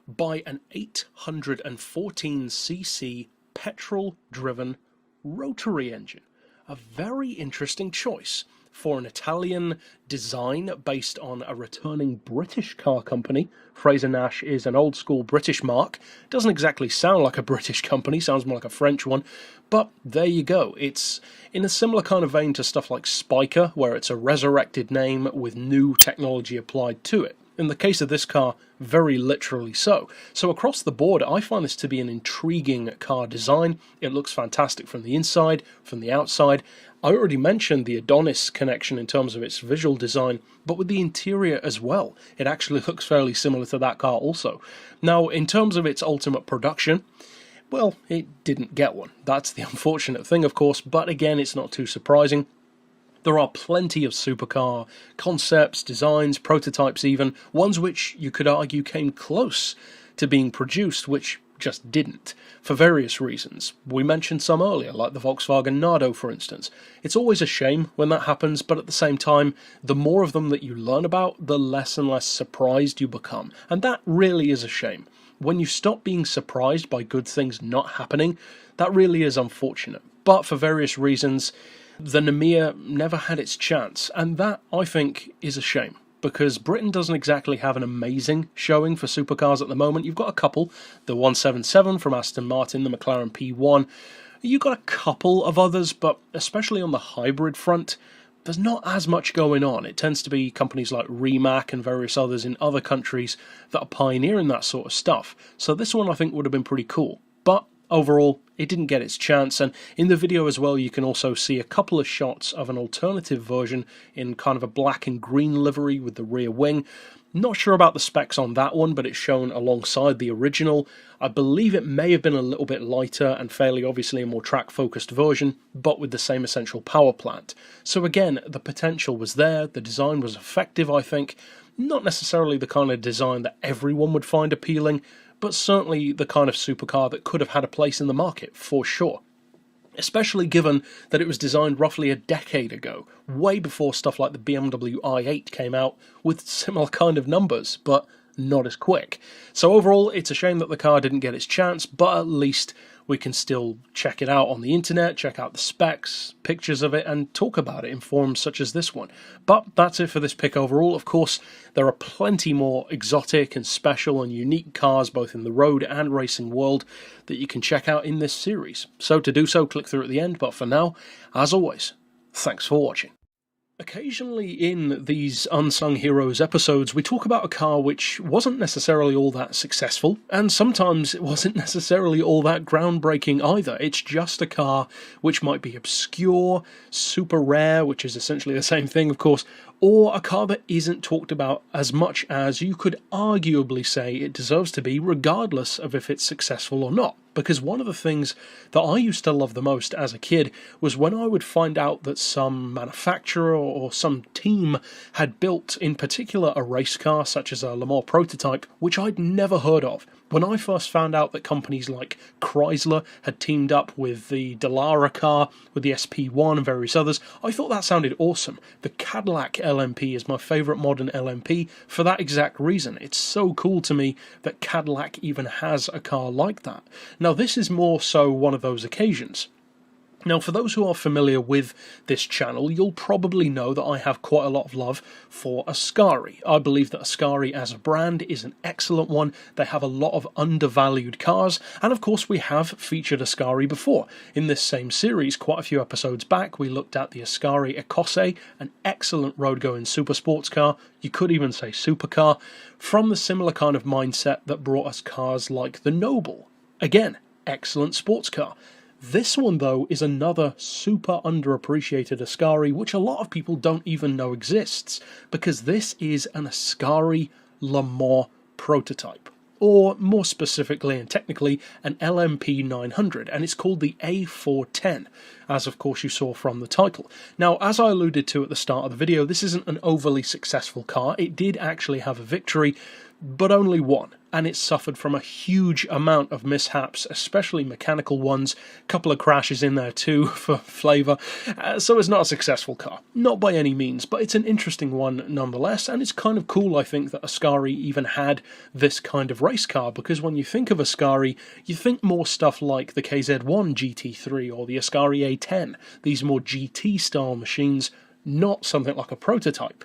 by an 814cc petrol-driven rotary engine. A very interesting choice for an Italian design based on a returning British car company. Fraser-Nash is an old school British marque. Doesn't exactly sound like a British company, sounds more like a French one, but there you go. It's in a similar kind of vein to stuff like Spiker, where it's a resurrected name with new technology applied to it. In the case of this car, very literally so. So across the board, I find this to be an intriguing car design. It looks fantastic from the inside, from the outside. I already mentioned the Adonis connection in terms of its visual design, but with the interior as well, it actually looks fairly similar to that car also. Now, in terms of its ultimate production, well, it didn't get one. That's the unfortunate thing, of course, but again, it's not too surprising. There are plenty of supercar concepts, designs, prototypes even, ones which you could argue came close to being produced, which just didn't, for various reasons. We mentioned some earlier, like the Volkswagen Nardo, for instance. It's always a shame when that happens, but at the same time, the more of them that you learn about, the less and less surprised you become. And that really is a shame. When you stop being surprised by good things not happening, that really is unfortunate. But for various reasons, the Namia never had its chance, and that, I think, is a shame, because Britain doesn't exactly have an amazing showing for supercars at the moment. You've got a couple, the 177 from Aston Martin, the McLaren P1, you've got a couple of others, but especially on the hybrid front, there's not as much going on. It tends to be companies like Rimac and various others in other countries that are pioneering that sort of stuff, so this one I think would have been pretty cool, but overall, it didn't get its chance, and in the video as well you can also see a couple of shots of an alternative version in kind of a black and green livery with the rear wing. Not sure about the specs on that one, but it's shown alongside the original. I believe it may have been a little bit lighter and fairly obviously a more track-focused version, but with the same essential power plant. So again, the potential was there, the design was effective, I think. Not necessarily the kind of design that everyone would find appealing, but certainly the kind of supercar that could have had a place in the market, for sure. Especially given that it was designed roughly a decade ago, way before stuff like the BMW i8 came out with similar kind of numbers, but not as quick. So overall, it's a shame that the car didn't get its chance, but at least we can still check it out on the internet, check out the specs, pictures of it, and talk about it in forums such as this one. But that's it for this pick overall. Of course, there are plenty more exotic and special and unique cars, both in the road and racing world, that you can check out in this series. So to do so, click through at the end, but for now, as always, thanks for watching. Occasionally in these Unsung Heroes episodes, we talk about a car which wasn't necessarily all that successful, and sometimes it wasn't necessarily all that groundbreaking either. It's just a car which might be obscure, super rare, which is essentially the same thing, of course, or a car that isn't talked about as much as you could arguably say it deserves to be, regardless of if it's successful or not. Because one of the things that I used to love the most as a kid was when I would find out that some manufacturer or some team had built, in particular, a race car, such as a Le Mans prototype, which I'd never heard of. When I first found out that companies like Chrysler had teamed up with the Dallara car, with the SP1 and various others, I thought that sounded awesome. The Cadillac LMP is my favourite modern LMP for that exact reason. It's so cool to me that Cadillac even has a car like that. Now, this is more so one of those occasions. Now, for those who are familiar with this channel, you'll probably know that I have quite a lot of love for Ascari. I believe that Ascari as a brand is an excellent one. They have a lot of undervalued cars, and of course we have featured Ascari before. In this same series, quite a few episodes back, we looked at the Ascari Ecosse, an excellent road-going super sports car, you could even say supercar, from the similar kind of mindset that brought us cars like the Noble. Again, excellent sports car. This one, though, is another super underappreciated Ascari, which a lot of people don't even know exists, because this is an Ascari Le Mans prototype, or more specifically and technically, an LMP 900, and it's called the A410, as of course you saw from the title. Now, as I alluded to at the start of the video, this isn't an overly successful car. It did actually have a victory, but only one, and it suffered from a huge amount of mishaps, especially mechanical ones, a couple of crashes in there too for flavour, so it's not a successful car, not by any means, but it's an interesting one nonetheless, and it's kind of cool, I think, that Ascari even had this kind of race car, because when you think of Ascari, you think more stuff like the KZ1 GT3 or the Ascari A10, these more GT style machines, not something like a prototype.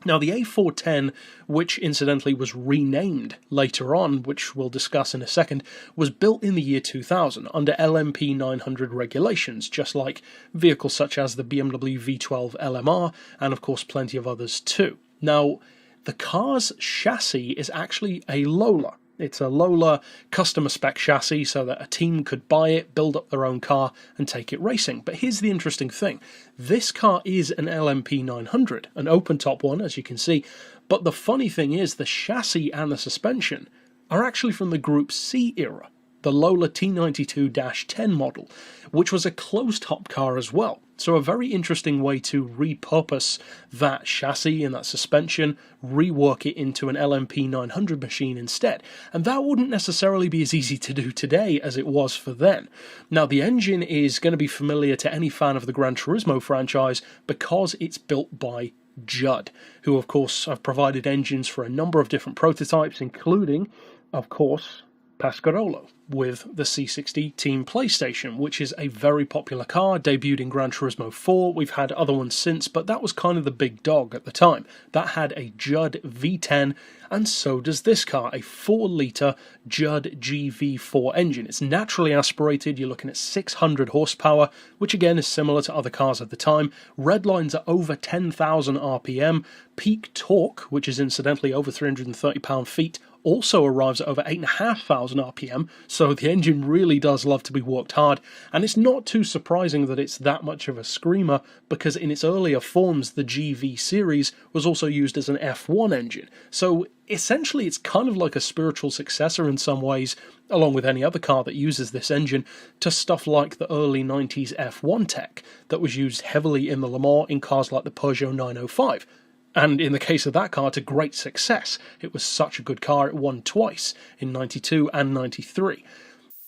Now, the A410, which incidentally was renamed later on, which we'll discuss in a second, was built in the year 2000 under LMP 900 regulations, just like vehicles such as the BMW V12 LMR, and of course plenty of others too. Now, the car's chassis is actually a Lola. It's a Lola customer spec chassis so that a team could buy it, build up their own car, and take it racing. But here's the interesting thing. This car is an LMP 900, an open-top one, as you can see. But the funny thing is, the chassis and the suspension are actually from the Group C era, the Lola T92-10 model, which was a closed-top car as well. So a very interesting way to repurpose that chassis and that suspension, rework it into an LMP 900 machine instead. And that wouldn't necessarily be as easy to do today as it was for then. Now, the engine is going to be familiar to any fan of the Gran Turismo franchise because it's built by Judd, who of course have provided engines for a number of different prototypes, including, of course, Pasquarolo with the C60 Team PlayStation, which is a very popular car, debuted in Gran Turismo 4. We've had other ones since, but that was kind of the big dog at the time. That had a Judd V10, and so does this car, a 4-litre Judd GV4 engine. It's naturally aspirated, you're looking at 600 horsepower, which again is similar to other cars at the time. Red lines are over 10,000 RPM. Peak torque, which is incidentally over 330 pound-feet, also arrives at over 8,500 RPM, so the engine really does love to be worked hard, and it's not too surprising that it's that much of a screamer, because in its earlier forms the GV series was also used as an F1 engine, so essentially it's kind of like a spiritual successor in some ways, along with any other car that uses this engine, to stuff like the early 90s F1 tech that was used heavily in the Le Mans in cars like the Peugeot 905. And in the case of that car, to great success. It was such a good car, it won twice, in 92 and 93.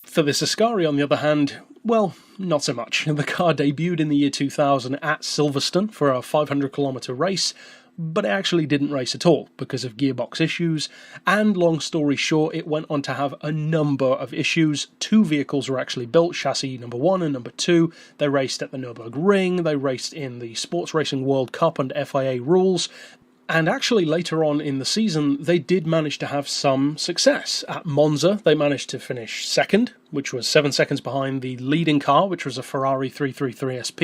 For this Ascari, on the other hand, well, not so much. The car debuted in the year 2000 at Silverstone for a 500km race, but it actually didn't race at all because of gearbox issues, and long story short, it went on to have a number of issues. 2 vehicles were actually built, chassis number 1 and number 2. They raced at the Nürburgring, they raced in the Sports Racing World Cup under FIA rules, and actually later on in the season they did manage to have some success. At Monza they managed to finish second, which was 7 seconds behind the leading car, which was a Ferrari 333 SP,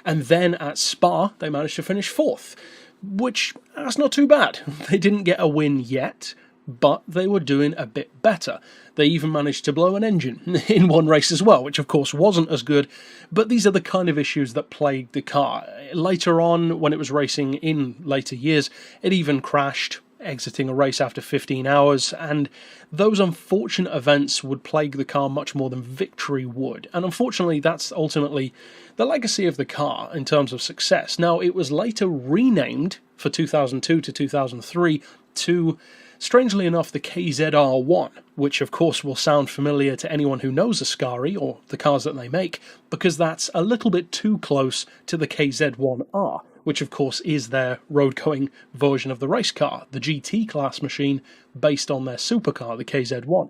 and then at Spa they managed to finish 4th. Which, that's not too bad. They didn't get a win yet, but they were doing a bit better. They even managed to blow an engine in one race as well, which of course wasn't as good, but these are the kind of issues that plagued the car. Later on, when it was racing in later years, it even crashed, exiting a race after 15 hours, and those unfortunate events would plague the car much more than victory would. And unfortunately, that's ultimately the legacy of the car in terms of success. Now, it was later renamed for 2002 to 2003 to, strangely enough, the KZR1, which of course will sound familiar to anyone who knows Ascari or the cars that they make, because that's a little bit too close to the KZ1R, which of course is their road-going version of the race car, the GT class machine based on their supercar, the KZ1.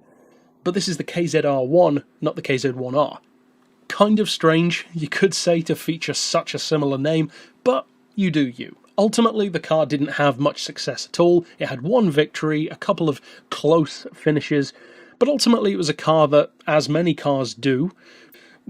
But this is the KZR1, not the KZ1R. Kind of strange, you could say, to feature such a similar name, but you do you. Ultimately, the car didn't have much success at all. It had one victory, a couple of close finishes, but ultimately it was a car that, as many cars do,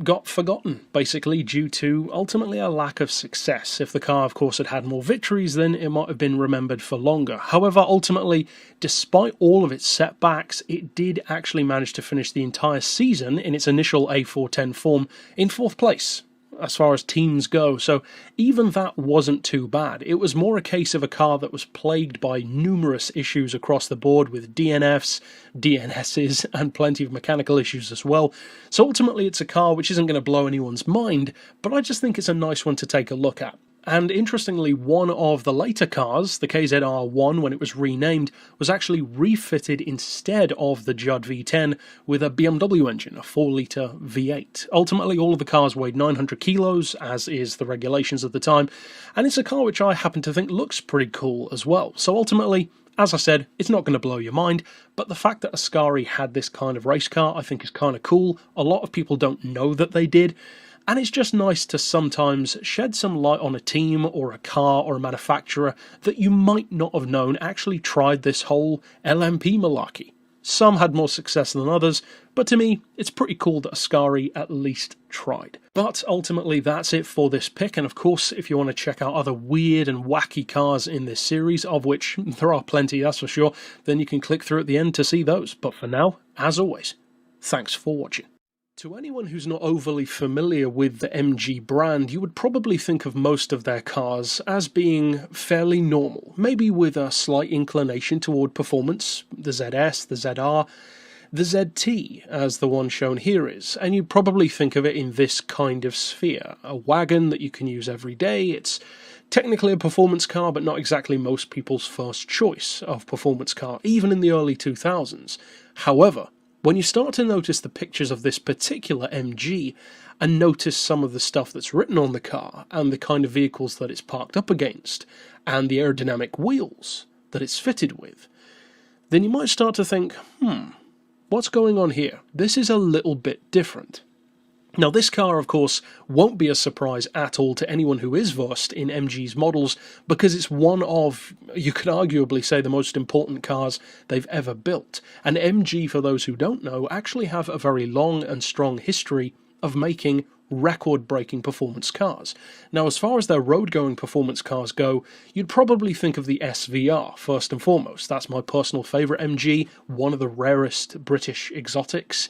got forgotten, basically, due to ultimately a lack of success. If the car, of course, had had more victories, then it might have been remembered for longer. However, ultimately, despite all of its setbacks, it did actually manage to finish the entire season in its initial A410 form in 4th place, as far as teams go, so even that wasn't too bad. It was more a case of a car that was plagued by numerous issues across the board with DNFs, DNSs, and plenty of mechanical issues as well. So ultimately it's a car which isn't going to blow anyone's mind, but I just think it's a nice one to take a look at. And interestingly, one of the later cars, the KZR1, when it was renamed, was actually refitted instead of the Judd V10 with a BMW engine, a 4-litre V8. Ultimately, all of the cars weighed 900 kilos, as is the regulations of the time, and it's a car which I happen to think looks pretty cool as well. So ultimately, as I said, it's not going to blow your mind, but the fact that Ascari had this kind of race car I think is kind of cool. A lot of people don't know that they did. And it's just nice to sometimes shed some light on a team or a car or a manufacturer that you might not have known actually tried this whole LMP malarkey. Some had more success than others, but to me, it's pretty cool that Ascari at least tried. But ultimately, that's it for this pick, and of course, if you want to check out other weird and wacky cars in this series, of which there are plenty, that's for sure, then you can click through at the end to see those. But for now, as always, thanks for watching. To anyone who's not overly familiar with the MG brand, you would probably think of most of their cars as being fairly normal, maybe with a slight inclination toward performance, the ZS, the ZR, the ZT, as the one shown here is, and you'd probably think of it in this kind of sphere, a wagon that you can use every day. It's technically a performance car, but not exactly most people's first choice of performance car, even in the early 2000s. However, when you start to notice the pictures of this particular MG and notice some of the stuff that's written on the car and the kind of vehicles that it's parked up against and the aerodynamic wheels that it's fitted with, then you might start to think, what's going on here? This is a little bit different. Now, this car, of course, won't be a surprise at all to anyone who is versed in MG's models, because it's one of, you could arguably say, the most important cars they've ever built. And MG, for those who don't know, actually have a very long and strong history of making record-breaking performance cars. Now, as far as their road-going performance cars go, you'd probably think of the SVR, first and foremost. That's my personal favourite MG, one of the rarest British exotics.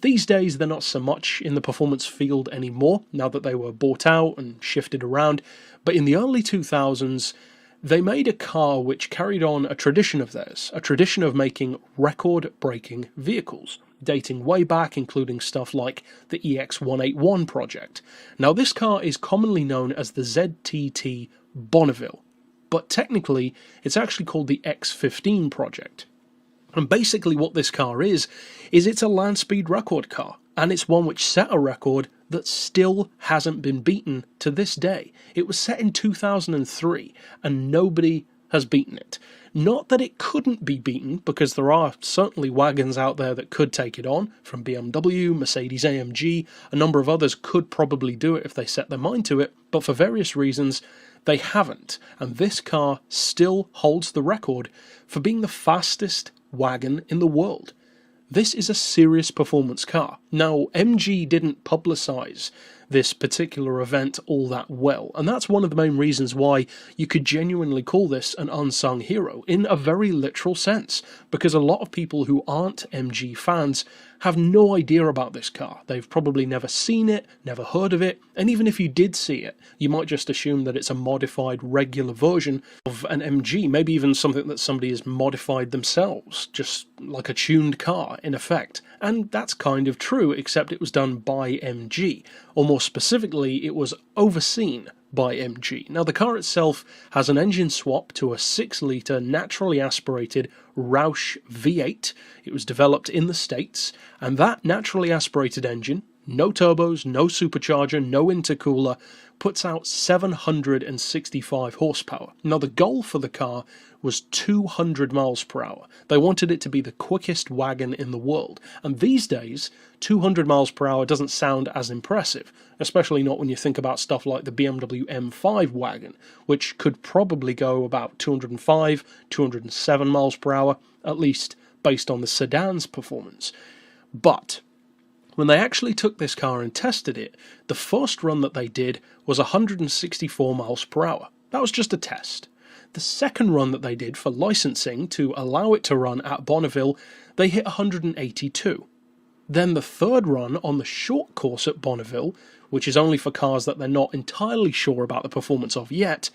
These days, they're not so much in the performance field anymore, now that they were bought out and shifted around, but in the early 2000s, they made a car which carried on a tradition of theirs, a tradition of making record-breaking vehicles, dating way back, including stuff like the EX181 project. Now, this car is commonly known as the ZTT Bonneville, but technically, it's actually called the X15 project. And basically what this car is it's a land speed record car, and it's one which set a record that still hasn't been beaten to this day. It was set in 2003, and nobody has beaten it. Not that it couldn't be beaten, because there are certainly wagons out there that could take it on, from BMW, Mercedes-AMG, a number of others could probably do it if they set their mind to it, but for various reasons, they haven't, and this car still holds the record for being the fastest wagon in the world. This is a serious performance car. Now, MG didn't publicise this particular event all that well. And that's one of the main reasons why you could genuinely call this an unsung hero, in a very literal sense, because a lot of people who aren't MG fans have no idea about this car. They've probably never seen it, never heard of it, and even if you did see it, you might just assume that it's a modified regular version of an MG, maybe even something that somebody has modified themselves, just like a tuned car in effect. And that's kind of true, except it was done by MG, or more specifically, it was overseen by MG. Now, the car itself has an engine swap to a 6-litre naturally aspirated Roush V8. It was developed in the States, and that naturally aspirated engine, no turbos, no supercharger, no intercooler, puts out 765 horsepower. Now, the goal for the car was 200 miles per hour. They wanted it to be the quickest wagon in the world, and these days 200 miles per hour doesn't sound as impressive, especially not when you think about stuff like the BMW M5 wagon, which could probably go about 205, 207 miles per hour, at least based on the sedan's performance. But when they actually took this car and tested it, the first run that they did was 164 miles per hour. That was just a test. The second run that they did for licensing to allow it to run at Bonneville, they hit 182. Then the third run on the short course at Bonneville, which is only for cars that they're not entirely sure about the performance of yet,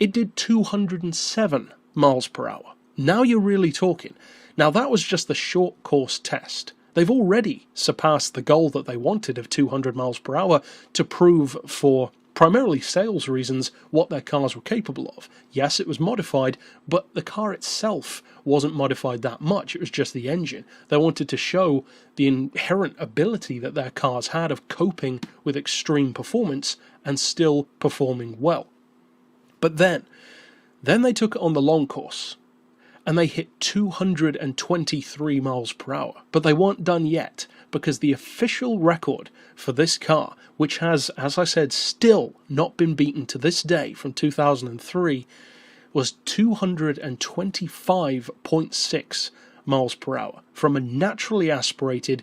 it did 207 miles per hour. Now you're really talking. Now that was just the short course test. They've already surpassed the goal that they wanted of 200 miles per hour to prove, for primarily sales reasons, what their cars were capable of. Yes, it was modified, but the car itself wasn't modified that much. It was just the engine. They wanted to show the inherent ability that their cars had of coping with extreme performance and still performing well. But then they took it on the long course, and they hit 223 miles per hour. But they weren't done yet, because the official record for this car, which has, as I said, still not been beaten to this day from 2003, was 225.6 miles per hour from a naturally aspirated,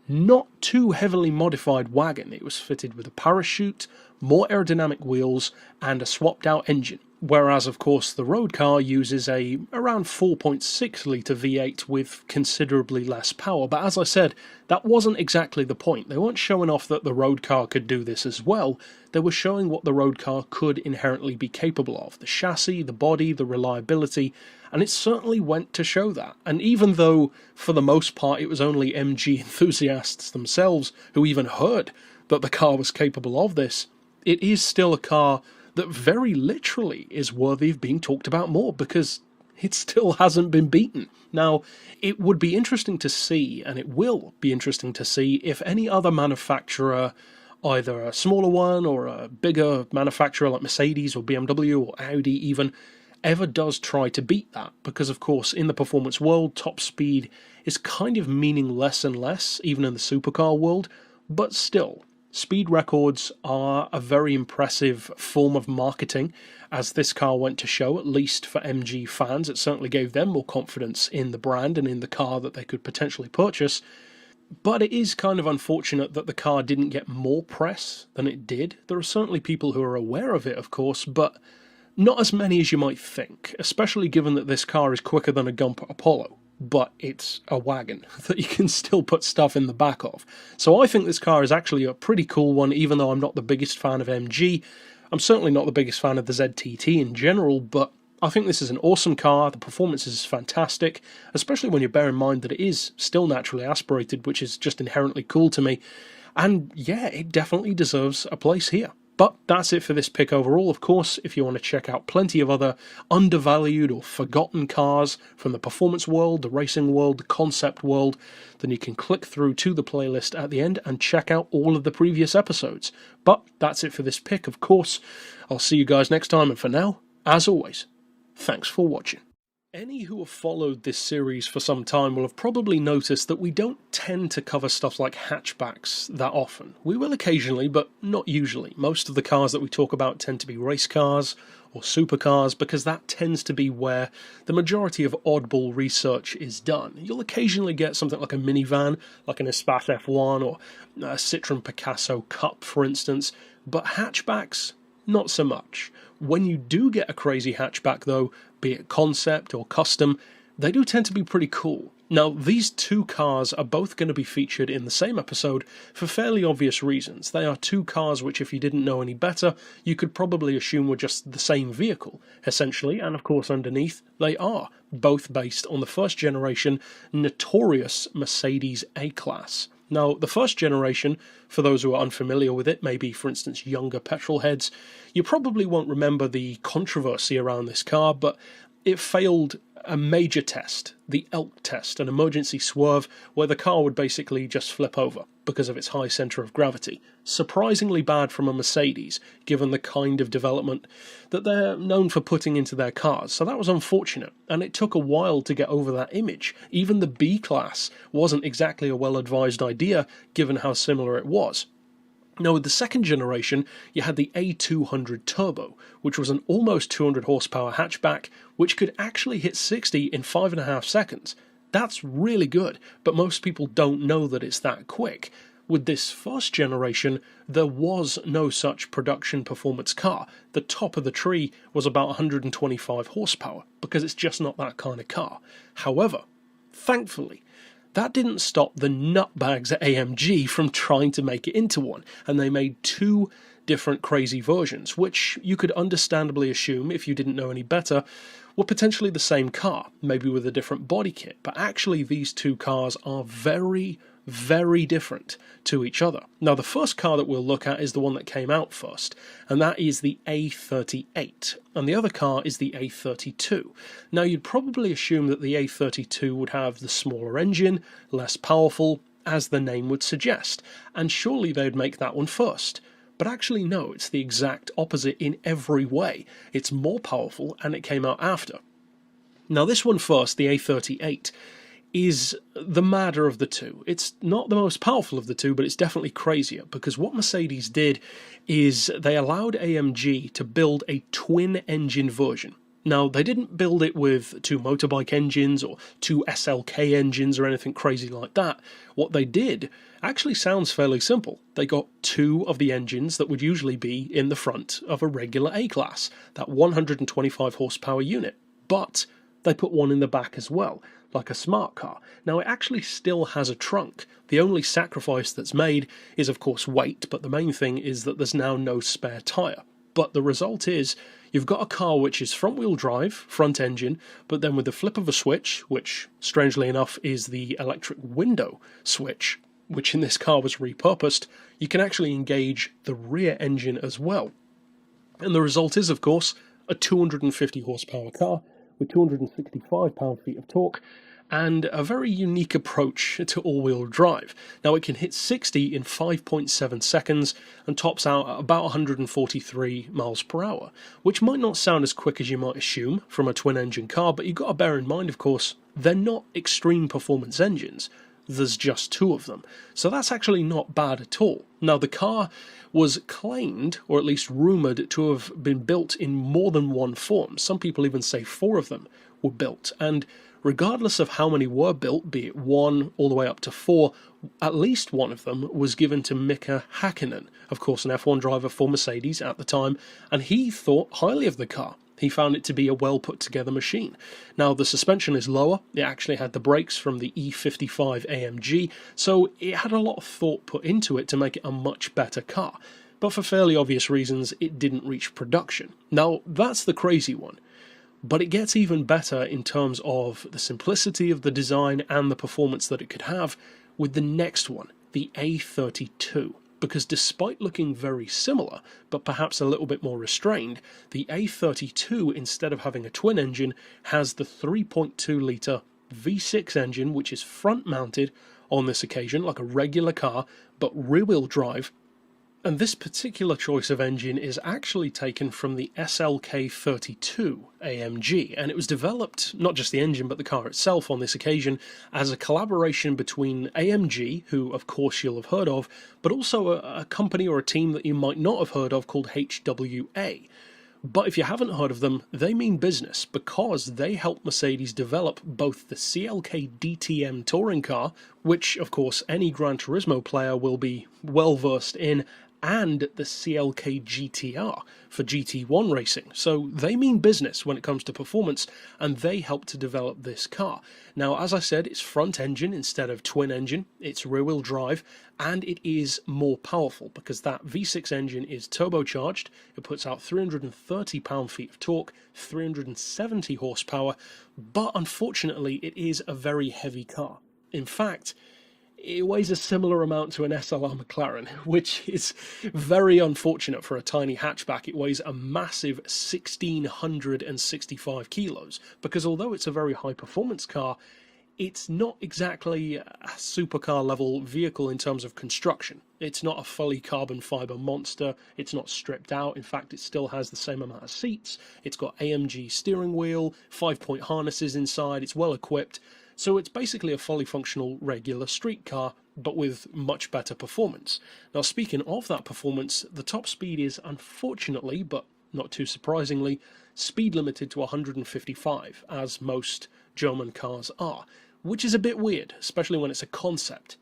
not too heavily modified wagon. It was fitted with a parachute, more aerodynamic wheels, and a swapped out engine. Whereas, of course, the road car uses a around 4.6 litre V8 with considerably less power. But as I said, that wasn't exactly the point. They weren't showing off that the road car could do this as well. They were showing what the road car could inherently be capable of. The chassis, the body, the reliability, and it certainly went to show that. And even though, for the most part, it was only MG enthusiasts themselves who even heard that the car was capable of this, it is still a car that very literally is worthy of being talked about more, because it still hasn't been beaten. Now, it would be interesting to see, and it will be interesting to see, if any other manufacturer, either a smaller one or a bigger manufacturer like Mercedes or BMW or Audi even, ever does try to beat that. Because, of course, in the performance world, top speed is kind of meaning less and less, even in the supercar world, but still, speed records are a very impressive form of marketing, as this car went to show, at least for MG fans. It certainly gave them more confidence in the brand and in the car that they could potentially purchase. But it is kind of unfortunate that the car didn't get more press than it did. There are certainly people who are aware of it, of course, but not as many as you might think, especially given that this car is quicker than a Gumper Apollo. But it's a wagon that you can still put stuff in the back of. So I think this car is actually a pretty cool one, even though I'm not the biggest fan of MG. I'm certainly not the biggest fan of the ZTT in general, but I think this is an awesome car. The performance is fantastic, especially when you bear in mind that it is still naturally aspirated, which is just inherently cool to me. And yeah, it definitely deserves a place here. But that's it for this pick overall. Of course, if you want to check out plenty of other undervalued or forgotten cars from the performance world, the racing world, the concept world, then you can click through to the playlist at the end and check out all of the previous episodes. But that's it for this pick, of course. I'll see you guys next time, and for now, as always, thanks for watching. Any who have followed this series for some time will have probably noticed that we don't tend to cover stuff like hatchbacks that often. We will occasionally, but not usually. Most of the cars that we talk about tend to be race cars or supercars, because that tends to be where the majority of oddball research is done. You'll occasionally get something like a minivan, like an Espace F1 or a Citroën Picasso Cup, for instance, but hatchbacks, not so much. When you do get a crazy hatchback, though, be it concept or custom, they do tend to be pretty cool. Now, these two cars are both going to be featured in the same episode for fairly obvious reasons. They are two cars which, if you didn't know any better, you could probably assume were just the same vehicle, essentially, and of course underneath, they are, both based on the first generation notorious Mercedes A-Class. Now, the first generation, for those who are unfamiliar with it, maybe, for instance, younger petrol heads, you probably won't remember the controversy around this car, but it failed a major test, the elk test, an emergency swerve where the car would basically just flip over because of its high centre of gravity. Surprisingly bad from a Mercedes, given the kind of development that they're known for putting into their cars. So that was unfortunate, and it took a while to get over that image. Even the B-Class wasn't exactly a well-advised idea, given how similar it was. Now, with the second generation, you had the A200 Turbo, which was an almost 200 horsepower hatchback, which could actually hit 60 in 5.5 seconds. That's really good, but most people don't know that it's that quick. With this first generation, there was no such production performance car. The top of the tree was about 125 horsepower, because it's just not that kind of car. However, thankfully, that didn't stop the nutbags at AMG from trying to make it into one, and they made two different crazy versions, which you could understandably assume, if you didn't know any better, were potentially the same car, maybe with a different body kit, but actually these two cars are very, very different to each other. Now, the first car that we'll look at is the one that came out first, and that is the A38, and the other car is the A32. Now, you'd probably assume that the A32 would have the smaller engine, less powerful, as the name would suggest, and surely they'd make that one first. But actually no, it's the exact opposite in every way. It's more powerful, and it came out after. Now, this one first, the A38, is the madder of the two. It's not the most powerful of the two, but it's definitely crazier, because what Mercedes did is they allowed AMG to build a twin-engine version. Now, they didn't build it with two motorbike engines or two SLK engines or anything crazy like that. What they did actually sounds fairly simple. They got two of the engines that would usually be in the front of a regular A-Class, that 125 horsepower unit, but they put one in the back as well, like a smart car. Now, it actually still has a trunk. The only sacrifice that's made is, of course, weight, but the main thing is that there's now no spare tyre. But the result is, you've got a car which is front-wheel drive, front engine, but then with the flip of a switch, which, strangely enough, is the electric window switch, which in this car was repurposed, you can actually engage the rear engine as well. And the result is, of course, a 250 horsepower car with 265 pound-feet of torque, and a very unique approach to all-wheel drive. Now, it can hit 60 in 5.7 seconds and tops out at about 143 miles per hour, which might not sound as quick as you might assume from a twin-engine car, but you've got to bear in mind, of course, they're not extreme performance engines. There's just two of them. So that's actually not bad at all. Now, the car was claimed, or at least rumoured, to have been built in more than one form. Some people even say 4 of them were built, and regardless of how many were built, be it 1 all the way up to 4, at least one of them was given to Mika Hakkinen, of course an F1 driver for Mercedes at the time, and he thought highly of the car. He found it to be a well put together machine. Now, the suspension is lower, it actually had the brakes from the E55 AMG, so it had a lot of thought put into it to make it a much better car. But for fairly obvious reasons, it didn't reach production. Now, that's the crazy one. But it gets even better in terms of the simplicity of the design and the performance that it could have with the next one, the A32. Because despite looking very similar, but perhaps a little bit more restrained, the A32, instead of having a twin engine, has the 3.2 litre V6 engine, which is front mounted on this occasion, like a regular car, but rear-wheel drive, And this particular choice of engine is actually taken from the SLK32 AMG, and it was developed, not just the engine but the car itself on this occasion, as a collaboration between AMG, who of course you'll have heard of, but also a company or a team that you might not have heard of called HWA. But if you haven't heard of them, they mean business, because they helped Mercedes develop both the CLK DTM touring car, which of course any Gran Turismo player will be well versed in, and the CLK GTR for GT1 racing. So they mean business when it comes to performance, and they helped to develop this car. Now, as I said, it's front engine instead of twin engine, it's rear-wheel drive, and it is more powerful because that V6 engine is turbocharged. It puts out 330 pound-feet of torque, 370 horsepower, but unfortunately it is a very heavy car. In fact, it weighs a similar amount to an SLR McLaren, which is very unfortunate for a tiny hatchback. It weighs a massive 1,665 kilos, because although it's a very high-performance car, it's not exactly a supercar level vehicle in terms of construction. It's not a fully carbon fiber monster, it's not stripped out, in fact it still has the same amount of seats, it's got AMG steering wheel, 5-point harnesses inside, it's well equipped. So it's basically a fully functional regular street car, but with much better performance. Now, speaking of that performance, the top speed is unfortunately, but not too surprisingly, speed limited to 155, as most German cars are, which is a bit weird, especially when it's a concept.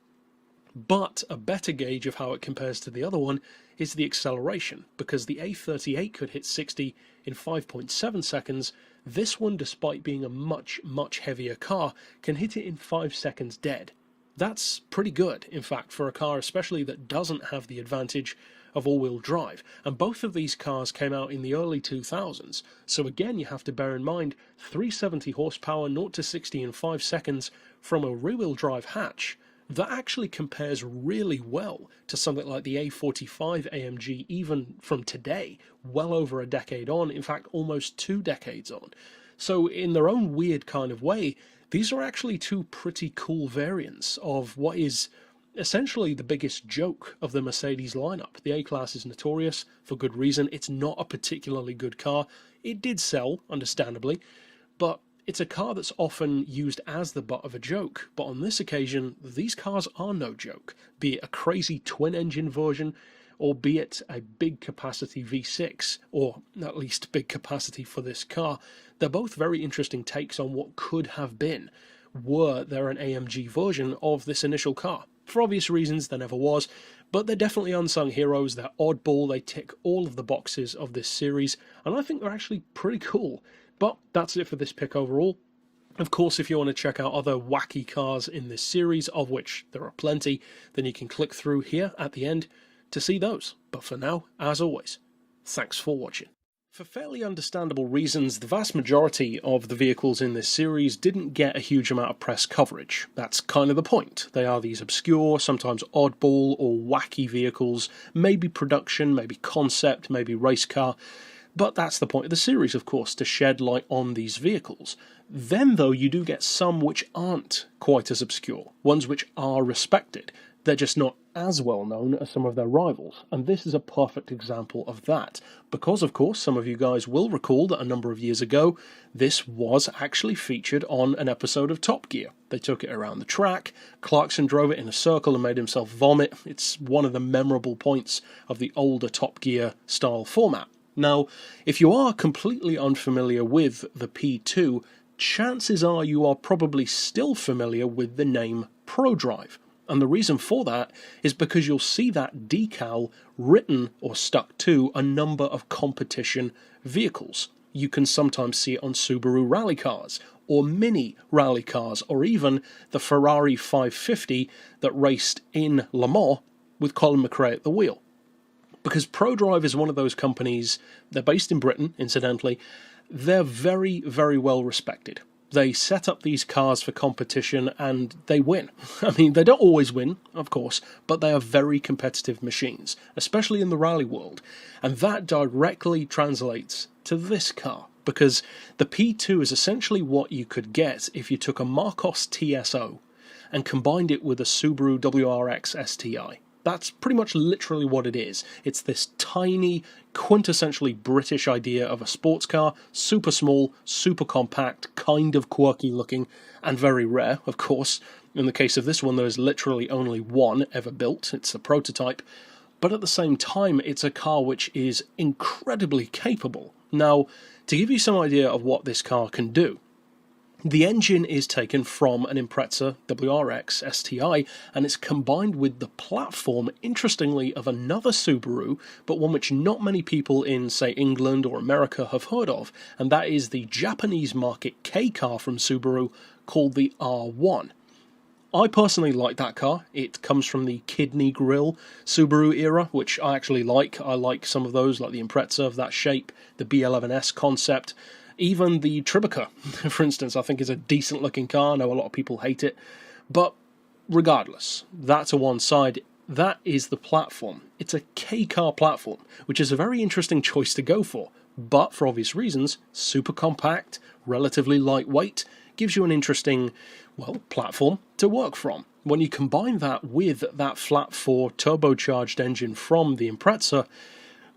But a better gauge of how it compares to the other one is the acceleration, because the A38 could hit 60 in 5.7 seconds. This one, despite being a much heavier car, can hit it in 5 seconds dead. That's pretty good, in fact, for a car especially that doesn't have the advantage of all-wheel drive. And both of these cars came out in the early 2000s, so again you have to bear in mind 370 horsepower, 0 to 60 in 5 seconds from a rear-wheel drive hatch. That actually compares really well to something like the A45 AMG, even from today, well over a decade on, in fact almost 2 decades on. So in their own weird kind of way, these are actually two pretty cool variants of what is essentially the biggest joke of the Mercedes lineup. The A-Class is notorious, for good reason. It's not a particularly good car. It did sell, understandably, but it's a car that's often used as the butt of a joke, but on this occasion, these cars are no joke, be it a crazy twin-engine version, or be it a big capacity V6, or at least big capacity for this car. They're both very interesting takes on what could have been, were there an AMG version of this initial car. For obvious reasons, there never was, but they're definitely unsung heroes, they're oddball, they tick all of the boxes of this series, and I think they're actually pretty cool. But that's it for this pick overall. Of course, if you want to check out other wacky cars in this series, of which there are plenty, then you can click through here at the end to see those. But for now, as always, thanks for watching. For fairly understandable reasons, the vast majority of the vehicles in this series didn't get a huge amount of press coverage. That's kind of the point. They are these obscure, sometimes oddball or wacky vehicles, maybe production, maybe concept, maybe race car. But that's the point of the series, of course, to shed light on these vehicles. Then, though, you do get some which aren't quite as obscure, ones which are respected. They're just not as well known as some of their rivals, and this is a perfect example of that. Because, of course, some of you guys will recall that a number of years ago, this was actually featured on an episode of Top Gear. They took it around the track, Clarkson drove it in a circle and made himself vomit. It's one of the memorable points of the older Top Gear style format. Now, if you are completely unfamiliar with the P2, chances are you are probably still familiar with the name ProDrive. And the reason for that is because you'll see that decal written or stuck to a number of competition vehicles. You can sometimes see it on Subaru rally cars, or mini rally cars, or even the Ferrari 550 that raced in Le Mans with Colin McRae at the wheel. Because ProDrive is one of those companies, they're based in Britain, incidentally, they're very well respected. They set up these cars for competition and they win. I mean, they don't always win, of course, but they are very competitive machines, especially in the rally world. And that directly translates to this car, because the P2 is essentially what you could get if you took a Marcos TSO and combined it with a Subaru WRX STI. That's pretty much literally what it is. It's this tiny, quintessentially British idea of a sports car, super small, super compact, kind of quirky looking, and very rare, of course. In the case of this one, there is literally only one ever built. It's a prototype. But at the same time, it's a car which is incredibly capable. Now, to give you some idea of what this car can do, the engine is taken from an Impreza WRX STI, and it's combined with the platform, interestingly, of another Subaru, but one which not many people in, say, England or America have heard of, and that is the Japanese market K car from Subaru called the R1. I personally like that car. It comes from the kidney grille Subaru era, which I actually like. I like some of those, like the Impreza of that shape, the B11S concept. Even the Tribeca, for instance, I think is a decent looking car. I know a lot of people hate it. But regardless, that to one side, that is the platform. It's a K-car platform, which is a very interesting choice to go for. But for obvious reasons, super compact, relatively lightweight, gives you an interesting, well, platform to work from. When you combine that with that flat 4 turbocharged engine from the Impreza,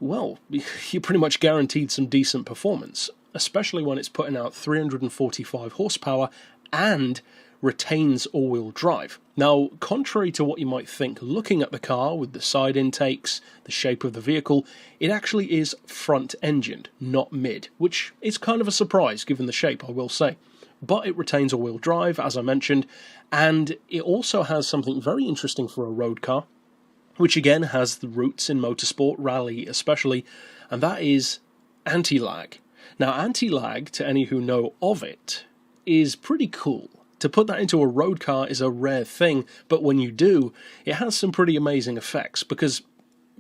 well, you're pretty much guaranteed some decent performance, especially when it's putting out 345 horsepower and retains all-wheel drive. Now, contrary to what you might think looking at the car with the side intakes, the shape of the vehicle, it actually is front-engined, not mid, which is kind of a surprise given the shape, I will say. But it retains all-wheel drive, as I mentioned, and it also has something very interesting for a road car, which again has the roots in motorsport, rally especially, and that is anti-lag. Now, anti-lag, to any who know of it, is pretty cool. To put that into a road car is a rare thing, but when you do, it has some pretty amazing effects, because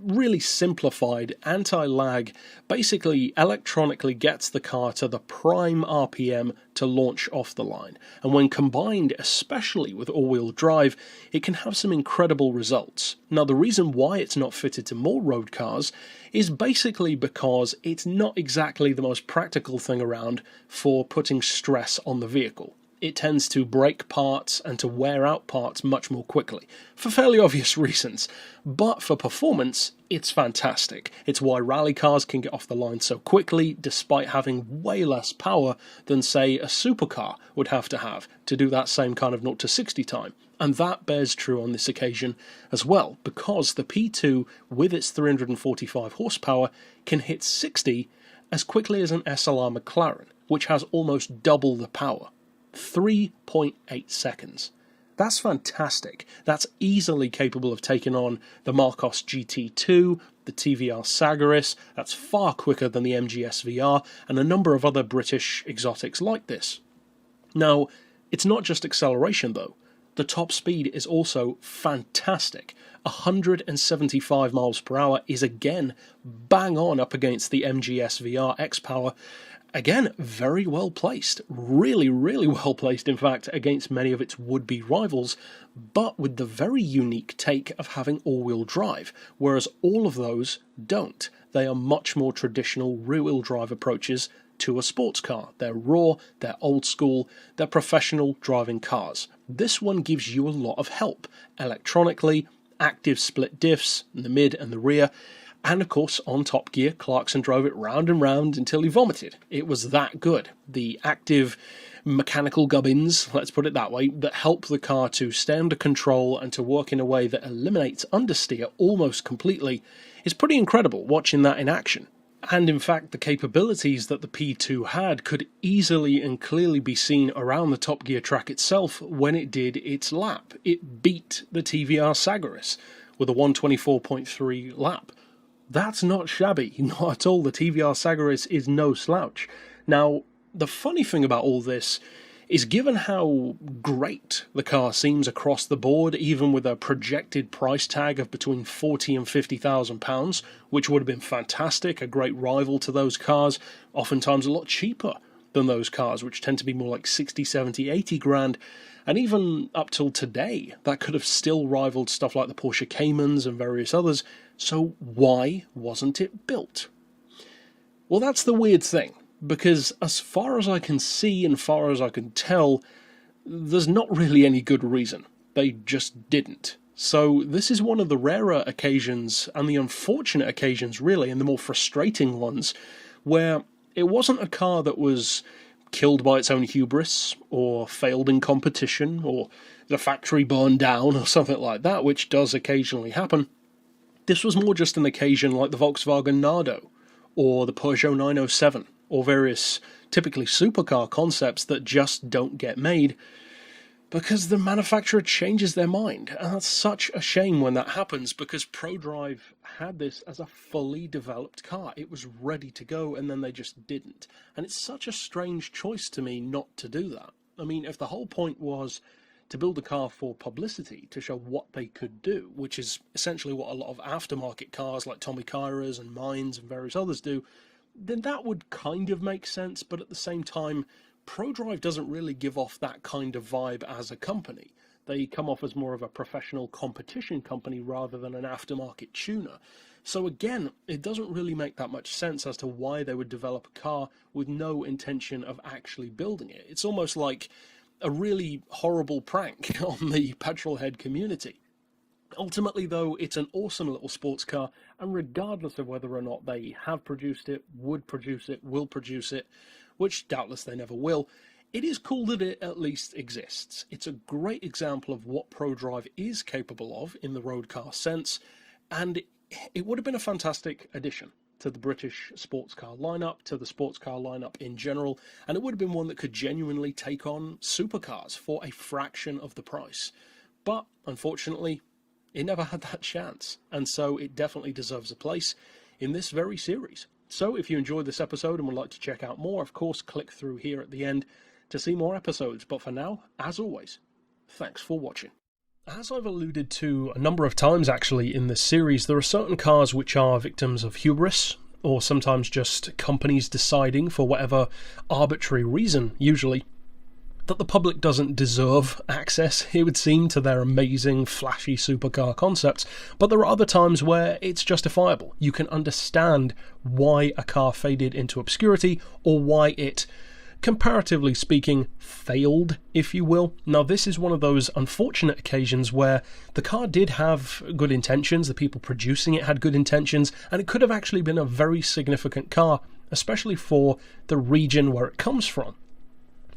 really simplified, anti-lag basically electronically gets the car to the prime RPM to launch off the line. And when combined, especially with all-wheel drive, it can have some incredible results. Now, the reason why it's not fitted to more road cars is basically because it's not exactly the most practical thing around for putting stress on the vehicle. It tends to break parts and to wear out parts much more quickly, for fairly obvious reasons. But for performance, it's fantastic. It's why rally cars can get off the line so quickly, despite having way less power than, say, a supercar would have to do that same kind of 0 to 60 time. And that bears true on this occasion as well, because the P2, with its 345 horsepower, can hit 60 as quickly as an SLR McLaren, which has almost double the power. 3.8 seconds. That's fantastic. That's easily capable of taking on the Marcos GT2, the TVR Sagaris. That's far quicker than the MGS VR, and a number of other British exotics like this. Now, it's not just acceleration though. The top speed is also fantastic. 175 miles per hour is again bang on up against the MGS VR X-Power. Again, very well placed, really, really well placed, in fact, against many of its would-be rivals, but with the very unique take of having all-wheel drive, whereas all of those don't. They are much more traditional rear-wheel drive approaches to a sports car. They're raw, they're old school, they're professional driving cars. This one gives you a lot of help, electronically, active split diffs in the mid and the rear, and of course, on Top Gear, Clarkson drove it round and round until he vomited. It was that good. The active mechanical gubbins, let's put it that way, that help the car to stay under control and to work in a way that eliminates understeer almost completely is pretty incredible watching that in action. And in fact, the capabilities that the P2 had could easily and clearly be seen around the Top Gear track itself when it did its lap. It beat the TVR Sagaris with a 124.3 lap. That's not shabby, not at all. The TVR Sagaris is no slouch. Now, the funny thing about all this is, given how great the car seems across the board, even with a projected price tag of between £40,000 and £50,000, which would have been fantastic, a great rival to those cars, oftentimes a lot cheaper than those cars, which tend to be more like 60, 70, 80 grand, and even up till today, that could have still rivaled stuff like the Porsche Caymans and various others. So why wasn't it built? Well, that's the weird thing, because as far as I can see and far as I can tell, there's not really any good reason. They just didn't. So this is one of the rarer occasions, and the unfortunate occasions really, and the more frustrating ones, where it wasn't a car that was killed by its own hubris, or failed in competition, or the factory burned down, or something like that, which does occasionally happen. This was more just an occasion like the Volkswagen Nardo, or the Peugeot 907, or various typically supercar concepts that just don't get made because the manufacturer changes their mind. And that's such a shame when that happens, because ProDrive had this as a fully developed car. It was ready to go, and then they just didn't. And it's such a strange choice to me not to do that. I mean, if the whole point was to build a car for publicity, to show what they could do, which is essentially what a lot of aftermarket cars like Tommy Kyra's and Mines and various others do, then that would kind of make sense. But at the same time, ProDrive doesn't really give off that kind of vibe as a company. They come off as more of a professional competition company rather than an aftermarket tuner. So again, it doesn't really make that much sense as to why they would develop a car with no intention of actually building it. It's almost like a really horrible prank on the petrolhead community. Ultimately, though, it's an awesome little sports car, and regardless of whether or not they have produced it, would produce it, will produce it, which doubtless they never will, it is cool that it at least exists. It's a great example of what ProDrive is capable of in the road car sense, and it would have been a fantastic addition to the British sports car lineup, to the sports car lineup in general, and it would have been one that could genuinely take on supercars for a fraction of the price. But unfortunately, it never had that chance, and so it definitely deserves a place in this very series. So if you enjoyed this episode and would like to check out more, of course, click through here at the end to see more episodes. But for now, as always, thanks for watching. As I've alluded to a number of times actually in this series, there are certain cars which are victims of hubris, or sometimes just companies deciding, for whatever arbitrary reason usually, that the public doesn't deserve access, it would seem, to their amazing, flashy supercar concepts. But there are other times where it's justifiable. You can understand why a car faded into obscurity, or why it, comparatively speaking, failed, if you will. Now, this is one of those unfortunate occasions where the car did have good intentions, the people producing it had good intentions, and it could have actually been a very significant car, especially for the region where it comes from.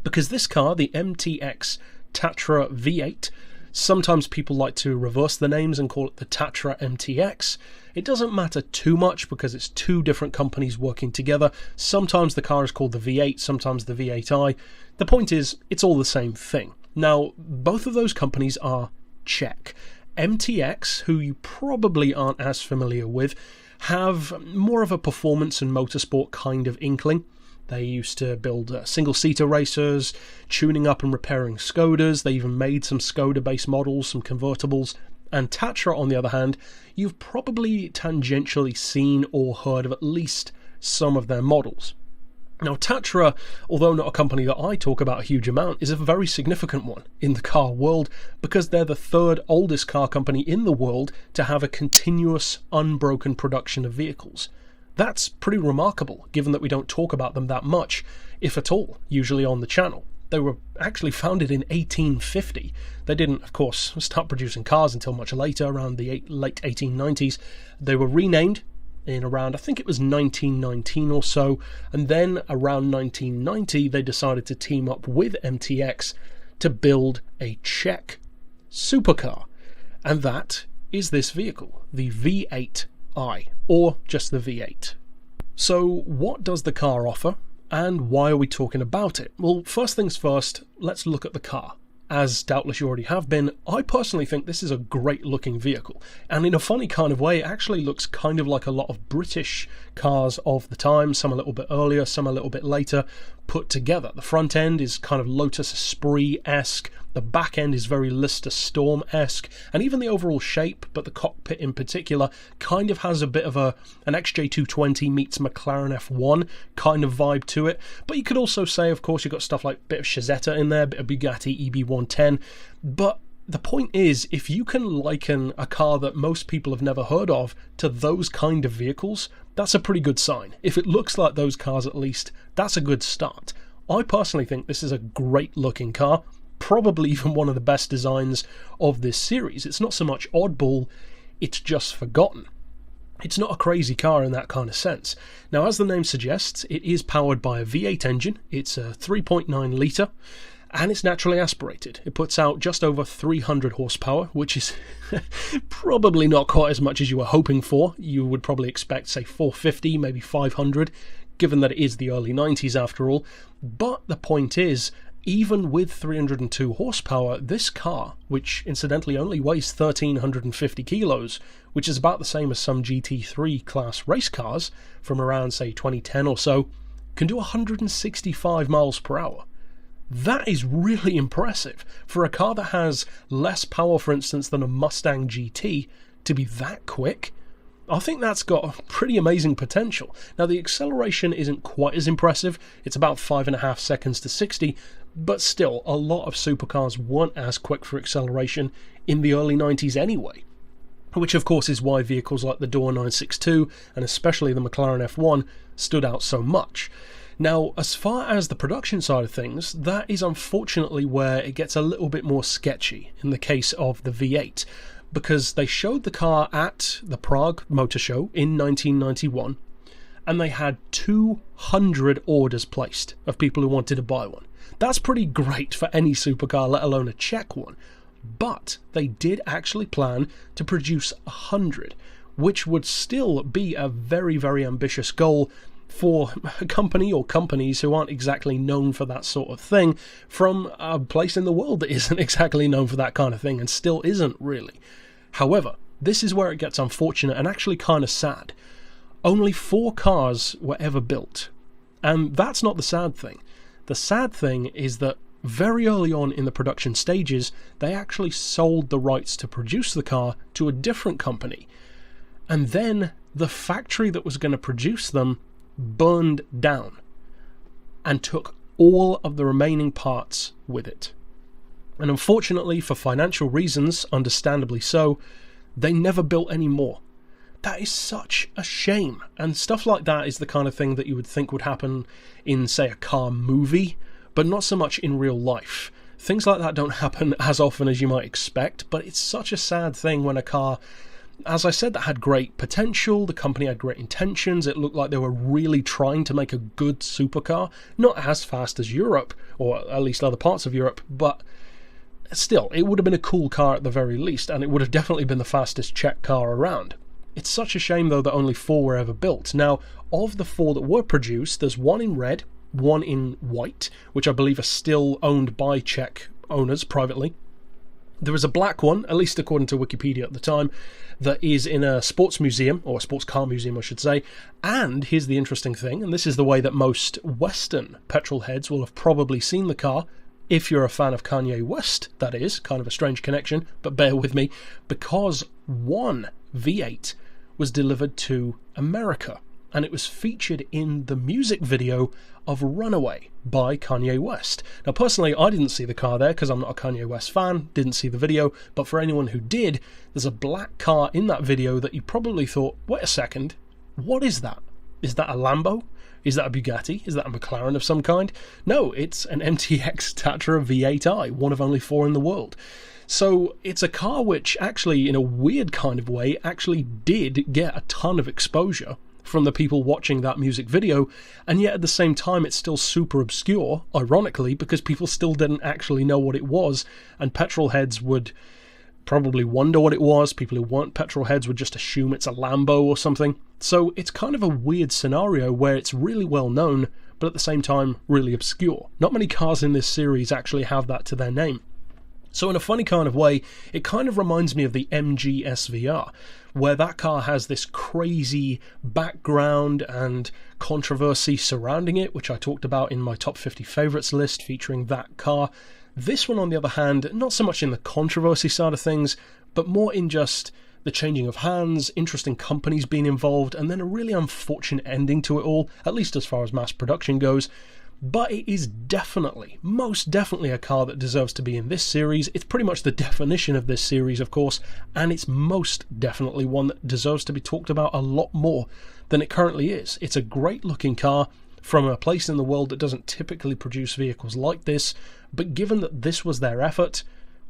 Because this car, the MTX Tatra V8, sometimes people like to reverse the names and call it the Tatra MTX. It doesn't matter too much because it's two different companies working together. Sometimes the car is called the V8, sometimes the V8i. The point is, it's all the same thing. Now, both of those companies are Czech. MTX, who you probably aren't as familiar with, have more of a performance and motorsport kind of inkling. They used to build single-seater racers, tuning up and repairing Skodas. They even made some Skoda-based models, some convertibles. And Tatra, on the other hand, you've probably tangentially seen or heard of at least some of their models. Now, Tatra, although not a company that I talk about a huge amount, is a very significant one in the car world because they're the third oldest car company in the world to have a continuous, unbroken production of vehicles. That's pretty remarkable, given that we don't talk about them that much, if at all, usually on the channel. They were actually founded in 1850. They didn't, of course, start producing cars until much later, around the late 1890s. They were renamed in around, I think it was 1919 or so, and then around 1990 they decided to team up with MTX to build a Czech supercar. And that is this vehicle, the V8i, or just the V8. So what does the car offer, and why are we talking about it? Well, first things first, let's look at the car. As doubtless you already have been, I personally think this is a great looking vehicle, and in a funny kind of way it actually looks kind of like a lot of British cars of the time, some a little bit earlier, some a little bit later, put together. The front end is kind of Lotus Esprit-esque, the back end is very Lister Storm-esque, and even the overall shape, but the cockpit in particular, kind of has a bit of an XJ220 meets McLaren F1 kind of vibe to it. But you could also say, of course, you've got stuff like a bit of Chazetta in there, a bit of Bugatti EB110, but the point is, if you can liken a car that most people have never heard of to those kind of vehicles, that's a pretty good sign. If it looks like those cars at least, that's a good start. I personally think this is a great looking car. probably even one of the best designs of this series. It's not so much oddball, it's just forgotten. It's not a crazy car in that kind of sense. Now, as the name suggests, it is powered by a V8 engine. It's a 3.9 litre, and it's naturally aspirated. It puts out just over 300 horsepower, which is probably not quite as much as you were hoping for. You would probably expect, say, 450, maybe 500, given that it is the early 90s after all. But the point is, even with 302 horsepower, this car, which incidentally only weighs 1,350 kilos, which is about the same as some GT3 class race cars from around, say, 2010 or so, can do 165 miles per hour. That is really impressive for a car that has less power, for instance, than a Mustang GT to be that quick. I think that's got pretty amazing potential. Now, the acceleration isn't quite as impressive. It's about 5.5 seconds to 60, but still, a lot of supercars weren't as quick for acceleration in the early 90s anyway. Which, of course, is why vehicles like the Door 962 and especially the McLaren F1 stood out so much. Now, as far as the production side of things, that is unfortunately where it gets a little bit more sketchy in the case of the V8, because they showed the car at the Prague Motor Show in 1991, and they had 200 orders placed of people who wanted to buy one. That's pretty great for any supercar, let alone a Czech one. But they did actually plan to produce 100, which would still be a very, very ambitious goal for a company or companies who aren't exactly known for that sort of thing, from a place in the world that isn't exactly known for that kind of thing and still isn't really. However, this is where it gets unfortunate and actually kind of sad. Only 4 cars were ever built, and that's not the sad thing. The sad thing is that very early on in the production stages, they actually sold the rights to produce the car to a different company, and then the factory that was going to produce them burned down and took all of the remaining parts with it. And unfortunately, for financial reasons, understandably so, they never built any more. That is such a shame, and stuff like that is the kind of thing that you would think would happen in, say, a car movie, but not so much in real life. Things like that don't happen as often as you might expect, but it's such a sad thing when a car, as I said, that had great potential, the company had great intentions, it looked like they were really trying to make a good supercar, not as fast as Europe, or at least other parts of Europe, but still, it would have been a cool car at the very least, and it would have definitely been the fastest Czech car around. It's such a shame, though, that only 4 were ever built. Now, of the 4 that were produced, there's 1 in red, 1 in white, which I believe are still owned by Czech owners privately. There is a black one, at least according to Wikipedia at the time, that is in a sports museum, or a sports car museum I should say, and here's the interesting thing, and this is the way that most Western petrol heads will have probably seen the car, if you're a fan of Kanye West, that is, kind of a strange connection, but bear with me, because 1 V8 was delivered to America, and it was featured in the music video of Runaway by Kanye West. Now, personally, I didn't see the car there because I'm not a Kanye West fan, didn't see the video, but for anyone who did, there's a black car in that video that you probably thought, wait a second, what is that? Is that a Lambo? Is that a Bugatti? Is that a McLaren of some kind? No, it's an MTX Tatra V8i, one of only 4 in the world. So it's a car which actually, in a weird kind of way, actually did get a ton of exposure from the people watching that music video, and yet at the same time it's still super obscure, ironically, because people still didn't actually know what it was, and petrol heads would probably wonder what it was. People who weren't petrol heads would just assume it's a Lambo or something. So it's kind of a weird scenario where it's really well known, but at the same time really obscure. Not many cars in this series actually have that to their name. So in a funny kind of way, it kind of reminds me of the MG SVR, where that car has this crazy background and controversy surrounding it, which I talked about in my top 50 favourites list featuring that car. This one, on the other hand, not so much in the controversy side of things, but more in just the changing of hands, interesting companies being involved, and then a really unfortunate ending to it all, at least as far as mass production goes. But it is definitely, most definitely a car that deserves to be in this series. It's pretty much the definition of this series, of course, and it's most definitely one that deserves to be talked about a lot more than it currently is. It's a great looking car, from a place in the world that doesn't typically produce vehicles like this, but given that this was their effort,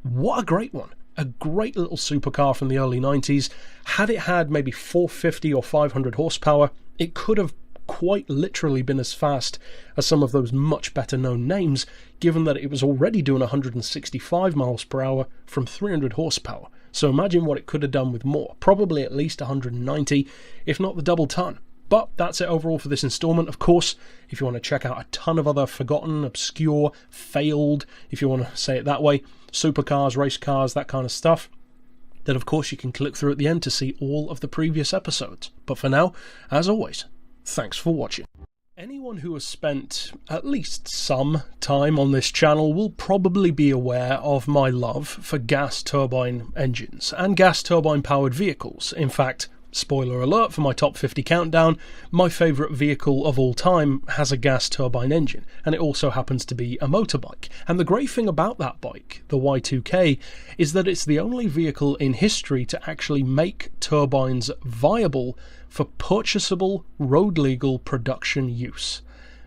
what a great one. A great little supercar from the early 90s. Had it had maybe 450 or 500 horsepower, it could have quite literally been as fast as some of those much better known names, given that it was already doing 165 miles per hour from 300 horsepower. So imagine what it could have done with more, probably at least 190, if not the double ton. But that's it overall for this installment. Of course, if you want to check out a ton of other forgotten, obscure, failed, if you want to say it that way, supercars, race cars, that kind of stuff, then of course you can click through at the end to see all of the previous episodes. But for now, as always, thanks for watching. Anyone who has spent at least some time on this channel will probably be aware of my love for gas turbine engines and gas turbine powered vehicles. In fact, spoiler alert for my top 50 countdown, my favourite vehicle of all time has a gas turbine engine, and it also happens to be a motorbike. And the great thing about that bike, the Y2K, is that it's the only vehicle in history to actually make turbines viable for purchasable, road-legal production use.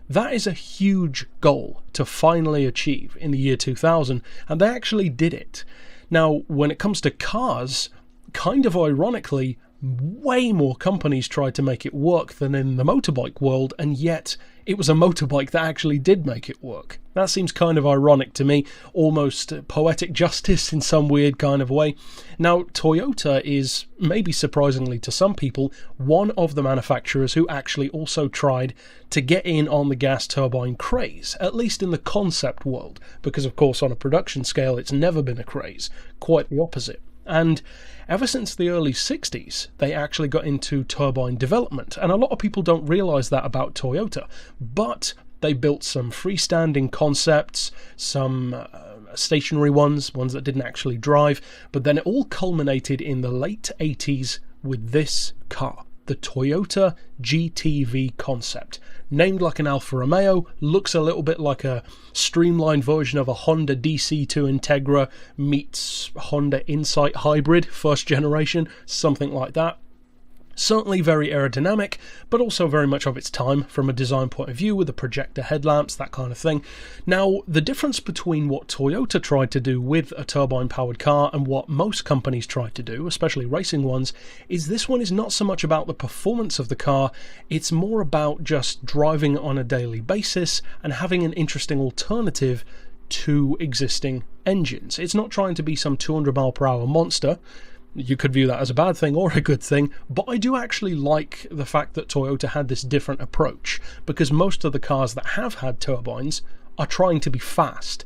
That is a huge goal to finally achieve in the year 2000, and they actually did it. Now, when it comes to cars, kind of ironically, way more companies tried to make it work than in the motorbike world, and yet it was a motorbike that actually did make it work. That seems kind of ironic to me, almost poetic justice in some weird kind of way. Now, Toyota is, maybe surprisingly to some people, one of the manufacturers who actually also tried to get in on the gas turbine craze, at least in the concept world, because of course on a production scale it's never been a craze, quite the opposite. And ever since the early 60s, they actually got into turbine development. And a lot of people don't realise that about Toyota. But they built some freestanding concepts, some stationary ones that didn't actually drive. But then it all culminated in the late 80s with this car, the Toyota GTV concept. Named like an Alfa Romeo, looks a little bit like a streamlined version of a Honda DC2 Integra meets Honda Insight Hybrid, first generation, something like that. Certainly very aerodynamic, but also very much of its time from a design point of view with the projector headlamps, that kind of thing. Now, the difference between what Toyota tried to do with a turbine-powered car and what most companies tried to do, especially racing ones, is this one is not so much about the performance of the car, it's more about just driving on a daily basis and having an interesting alternative to existing engines. It's not trying to be some 200 mile per hour monster. You could view that as a bad thing or a good thing, but I do actually like the fact that Toyota had this different approach, because most of the cars that have had turbines are trying to be fast.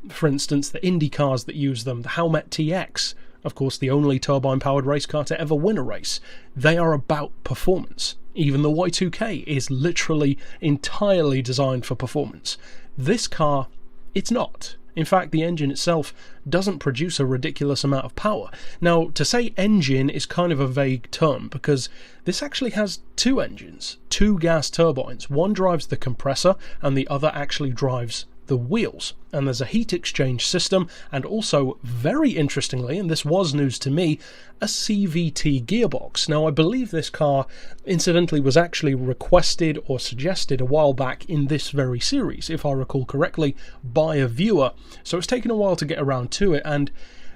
For instance, the Indy cars that use them, the Howmet TX, of course the only turbine-powered race car to ever win a race, they are about performance. Even the Y2K is literally entirely designed for performance. This car, it's not. In fact, the engine itself doesn't produce a ridiculous amount of power. Now, to say engine is kind of a vague term, because this actually has two engines, two gas turbines. One drives the compressor, and the other actually drives the wheels. And there's a heat exchange system, and also, very interestingly, and this was news to me, a CVT gearbox. Now, I believe this car, incidentally, was actually requested or suggested a while back in this very series, if I recall correctly, by a viewer. So it's taken a while to get around to it, and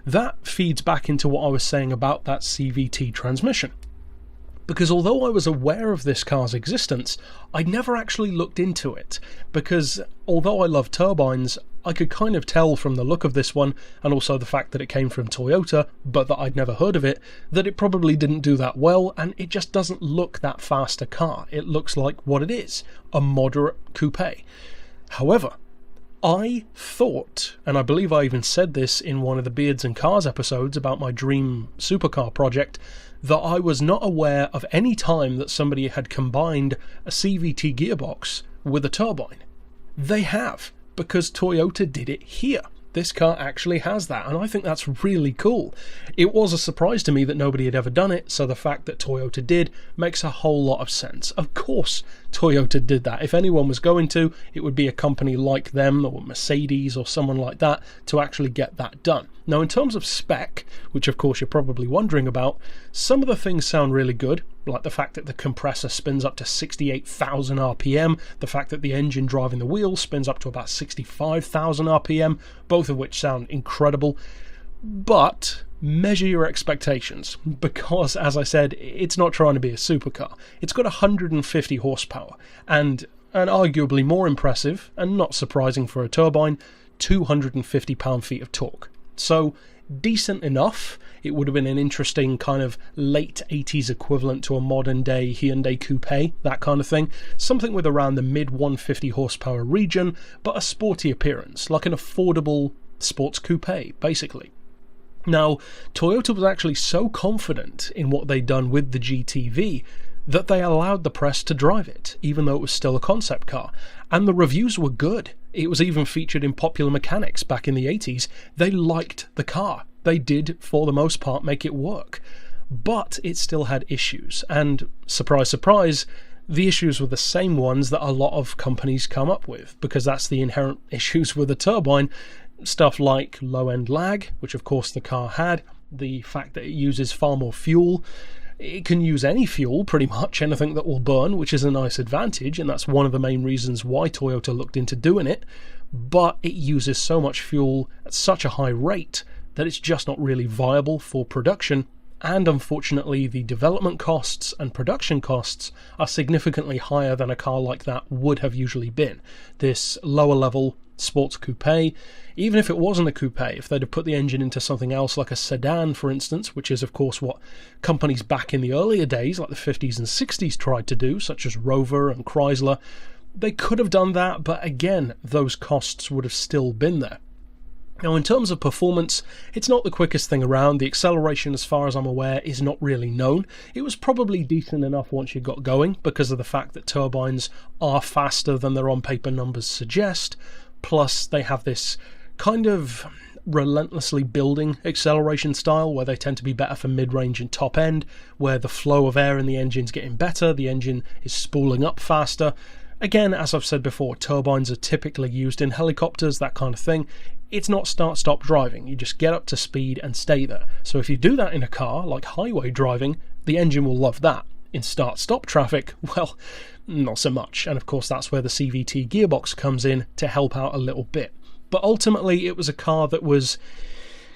that feeds back into what I was saying about that CVT transmission. Because although I was aware of this car's existence, I'd never actually looked into it, because although I love turbines, I could kind of tell from the look of this one, and also the fact that it came from Toyota, but that I'd never heard of it, that it probably didn't do that well, and it just doesn't look that fast a car. It looks like what it is, a moderate coupe. However, I thought, and I believe I even said this in one of the Beards and Cars episodes about my dream supercar project, that I was not aware of any time that somebody had combined a CVT gearbox with a turbine. They have, because Toyota did it here. This car actually has that, and I think that's really cool. It was a surprise to me that nobody had ever done it, so the fact that Toyota did makes a whole lot of sense. Of course, Toyota did that. If anyone was going to, it would be a company like them or Mercedes or someone like that to actually get that done. Now, in terms of spec, which of course you're probably wondering about, some of the things sound really good, like the fact that the compressor spins up to 68,000 RPM, the fact that the engine driving the wheel spins up to about 65,000 RPM, both of which sound incredible. But measure your expectations, because as I said, it's not trying to be a supercar. It's got 150 horsepower, and an arguably more impressive, and not surprising for a turbine, 250 pound-feet of torque. So, decent enough. It would have been an interesting kind of late 80s equivalent to a modern day Hyundai Coupe, that kind of thing. Something with around the mid 150 horsepower region, but a sporty appearance, like an affordable sports coupe, basically. Now, Toyota was actually so confident in what they'd done with the GTV that they allowed the press to drive it, even though it was still a concept car. And the reviews were good. It was even featured in Popular Mechanics back in the 80s. They liked the car. They did, for the most part, make it work. But it still had issues. And, surprise, surprise, the issues were the same ones that a lot of companies come up with, because that's the inherent issues with a turbine. Stuff like low-end lag, which of course the car had, the fact that it uses far more fuel. It can use any fuel, pretty much, anything that will burn, which is a nice advantage, and that's one of the main reasons why Toyota looked into doing it, but it uses so much fuel at such a high rate that it's just not really viable for production, and unfortunately the development costs and production costs are significantly higher than a car like that would have usually been. This lower level sports coupe, even if it wasn't a coupe, if they'd have put the engine into something else like a sedan, for instance, which is of course what companies back in the earlier days like the 50s and 60s tried to do, such as Rover and Chrysler, they could have done that, but again, those costs would have still been there. Now, in terms of performance, it's not the quickest thing around. The acceleration, as far as I'm aware, is not really known. It was probably decent enough once you got going, because of the fact that turbines are faster than their on-paper numbers suggest. Plus, they have this kind of relentlessly building acceleration style, where they tend to be better for mid-range and top-end, where the flow of air in the engine's getting better, the engine is spooling up faster. Again, as I've said before, turbines are typically used in helicopters, that kind of thing. It's not start-stop driving. You just get up to speed and stay there. So if you do that in a car, like highway driving, the engine will love that. In start-stop traffic, well, not so much. And of course, that's where the CVT gearbox comes in to help out a little bit. But ultimately, it was a car that was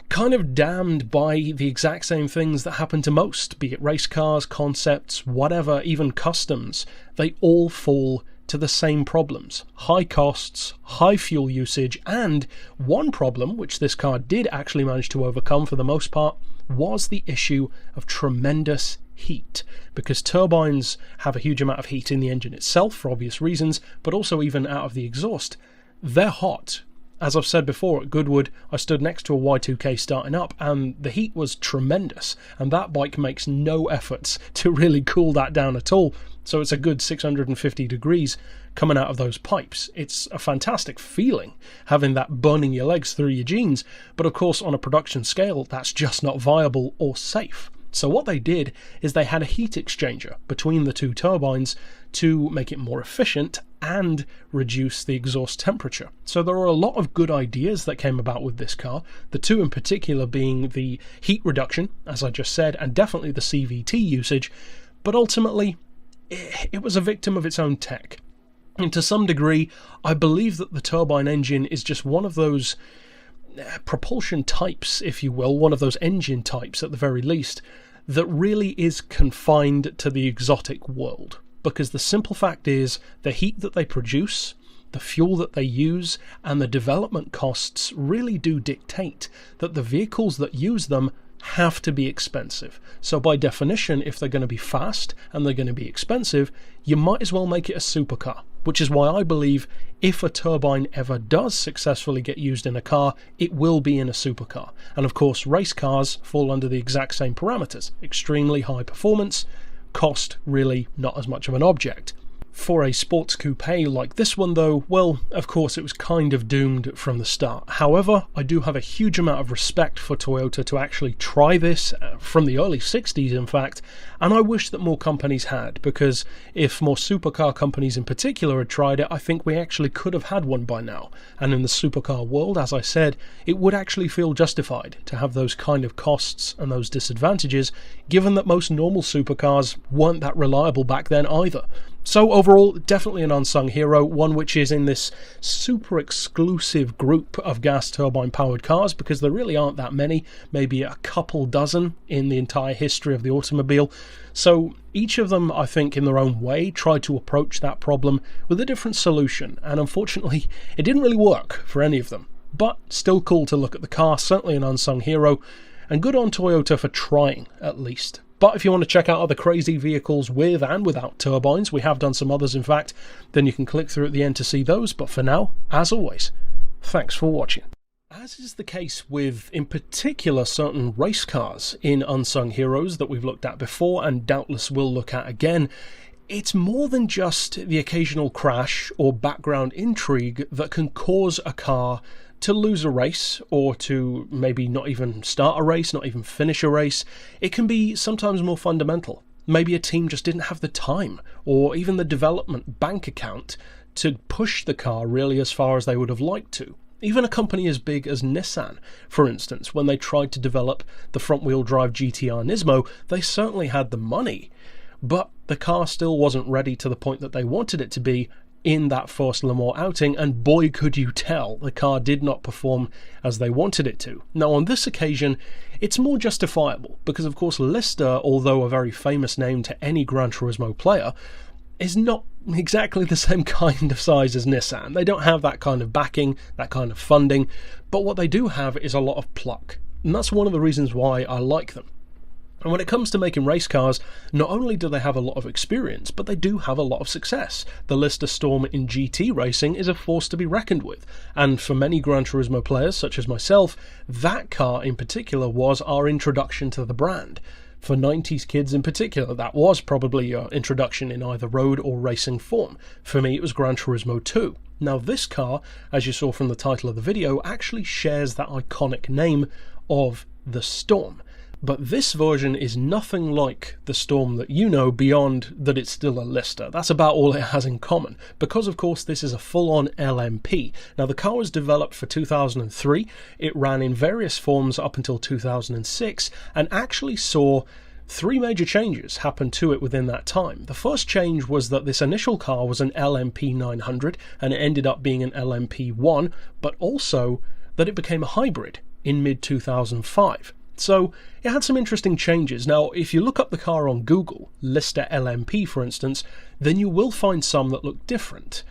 kind of damned by the exact same things that happen to most, be it race cars, concepts, whatever, even customs. They all fall to the same problems: high costs, high fuel usage, and one problem, which this car did actually manage to overcome for the most part, was the issue of tremendous heat, because turbines have a huge amount of heat in the engine itself for obvious reasons, but also even out of the exhaust. They're hot. As I've said before, at Goodwood, I stood next to a Y2K starting up, and the heat was tremendous, and that bike makes no efforts to really cool that down at all, so it's a good 650 degrees coming out of those pipes. It's a fantastic feeling, having that burning your legs through your jeans, but of course on a production scale, that's just not viable or safe. So what they did is they had a heat exchanger between the two turbines to make it more efficient and reduce the exhaust temperature. So there are a lot of good ideas that came about with this car, the two in particular being the heat reduction, as I just said, and definitely the CVT usage, but ultimately it was a victim of its own tech. And to some degree, I believe that the turbine engine is just one of those propulsion types, if you will, one of those engine types at the very least, that really is confined to the exotic world. Because the simple fact is, the heat that they produce, the fuel that they use, and the development costs really do dictate that the vehicles that use them have to be expensive. So by definition, if they're going to be fast and they're going to be expensive, you might as well make it a supercar. Which is why I believe if a turbine ever does successfully get used in a car, it will be in a supercar. And of course, race cars fall under the exact same parameters. Extremely high performance, cost really not as much of an object. For a sports coupe like this one though, well, of course it was kind of doomed from the start. However, I do have a huge amount of respect for Toyota to actually try this, from the early 60s in fact, and I wish that more companies had, because if more supercar companies in particular had tried it, I think we actually could have had one by now. And in the supercar world, as I said, it would actually feel justified to have those kind of costs and those disadvantages, given that most normal supercars weren't that reliable back then either. So overall, definitely an unsung hero, one which is in this super exclusive group of gas turbine powered cars, because there really aren't that many, maybe a couple dozen in the entire history of the automobile. So each of them, I think, in their own way, tried to approach that problem with a different solution, and unfortunately it didn't really work for any of them. But still cool to look at the car, certainly an unsung hero, and good on Toyota for trying, at least. But if you want to check out other crazy vehicles with and without turbines, we have done some others in fact, then you can click through at the end to see those. But for now, as always, thanks for watching. As is the case with, in particular, certain race cars in Unsung Heroes that we've looked at before and doubtless will look at again, it's more than just the occasional crash or background intrigue that can cause a car to lose a race, or to maybe not even start a race, not even finish a race. It can be sometimes more fundamental. Maybe a team just didn't have the time, or even the development bank account, to push the car really as far as they would have liked to. Even a company as big as Nissan, for instance, when they tried to develop the front-wheel drive GTR Nismo, they certainly had the money, but the car still wasn't ready to the point that they wanted it to be in that first Le Mans outing, and boy could you tell, the car did not perform as they wanted it to. Now on this occasion, it's more justifiable, because of course Lister, although a very famous name to any Gran Turismo player, is not exactly the same kind of size as Nissan. They don't have that kind of backing, that kind of funding, but what they do have is a lot of pluck, and that's one of the reasons why I like them. And when it comes to making race cars, not only do they have a lot of experience, but they do have a lot of success. The Lister Storm in GT racing is a force to be reckoned with, and for many Gran Turismo players, such as myself, that car in particular was our introduction to the brand. For 90s kids in particular, that was probably your introduction in either road or racing form. For me, it was Gran Turismo 2. Now this car, as you saw from the title of the video, actually shares that iconic name of the Storm. But this version is nothing like the Storm that you know, beyond that it's still a Lister. That's about all it has in common, because of course this is a full-on LMP. Now the car was developed for 2003, it ran in various forms up until 2006, and actually saw three major changes happen to it within that time. The first change was that this initial car was an LMP 900, and it ended up being an LMP 1, but also that it became a hybrid in mid-2005. So it had some interesting changes. Now, if you look up the car on Google, Lister LMP for instance, then you will find some that look different.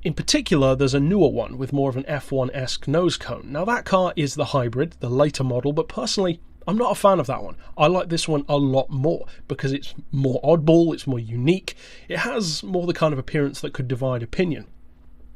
In particular, there's a newer one with more of an F1-esque nose cone. Now that car is the hybrid, the later model, but personally, I'm not a fan of that one. I like this one a lot more, because it's more oddball, it's more unique, it has more the kind of appearance that could divide opinion.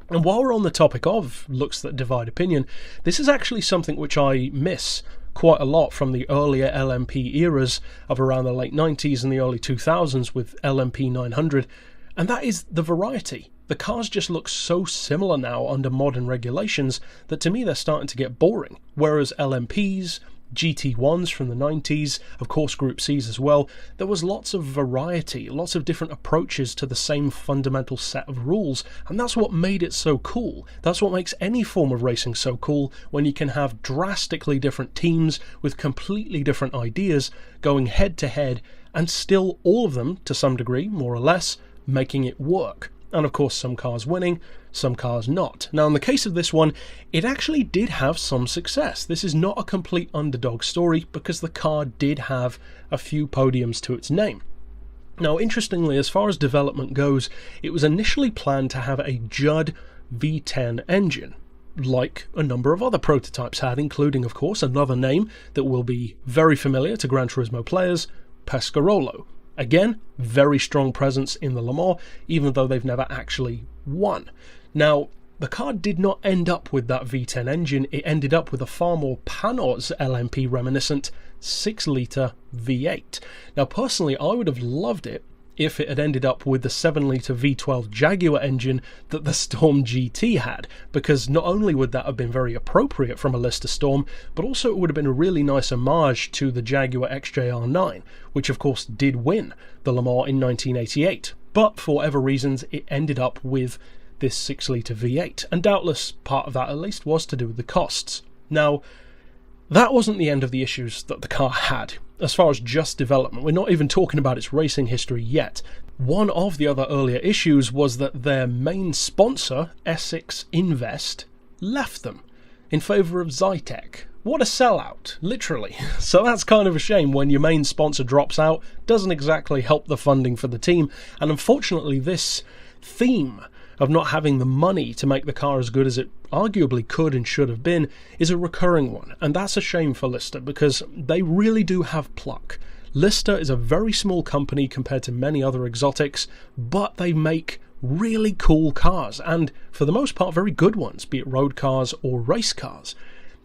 And while we're on the topic of looks that divide opinion, this is actually something which I miss quite a lot from the earlier LMP eras of around the late 90s and the early 2000s with LMP 900, and that is the variety. The cars just look so similar now under modern regulations that to me they're starting to get boring, whereas LMPs, GT1s from the 90s, of course Group Cs as well, there was lots of variety, lots of different approaches to the same fundamental set of rules, and that's what made it so cool. That's what makes any form of racing so cool, when you can have drastically different teams with completely different ideas going head to head, and still all of them, to some degree, more or less, making it work. And of course some cars winning, some cars not. Now in the case of this one, it actually did have some success. This is not a complete underdog story, because the car did have a few podiums to its name. Now interestingly, as far as development goes, it was initially planned to have a Judd V10 engine, like a number of other prototypes had, including of course another name that will be very familiar to Gran Turismo players, Pescarolo. Again, very strong presence in the Le Mans, even though they've never actually won. Now, the car did not end up with that V10 engine, it ended up with a far more Panoz LMP reminiscent 6-litre V8. Now personally, I would have loved it if it had ended up with the 7-litre V12 Jaguar engine that the Storm GT had, because not only would that have been very appropriate from a Lister Storm, but also it would have been a really nice homage to the Jaguar XJR9, which of course did win the Le Mans in 1988, but for whatever reasons it ended up with this 6-litre V8, and doubtless part of that at least was to do with the costs. Now, that wasn't the end of the issues that the car had. As far as just development, we're not even talking about its racing history yet. One of the other earlier issues was that their main sponsor, Essex Invest, left them in favour of Zytec. What a sellout, literally. So that's kind of a shame when your main sponsor drops out, doesn't exactly help the funding for the team, and unfortunately this theme of not having the money to make the car as good as it arguably could and should have been is a recurring one, and that's a shame for Lister because they really do have pluck. Lister is a very small company compared to many other exotics, but they make really cool cars, and for the most part very good ones, be it road cars or race cars.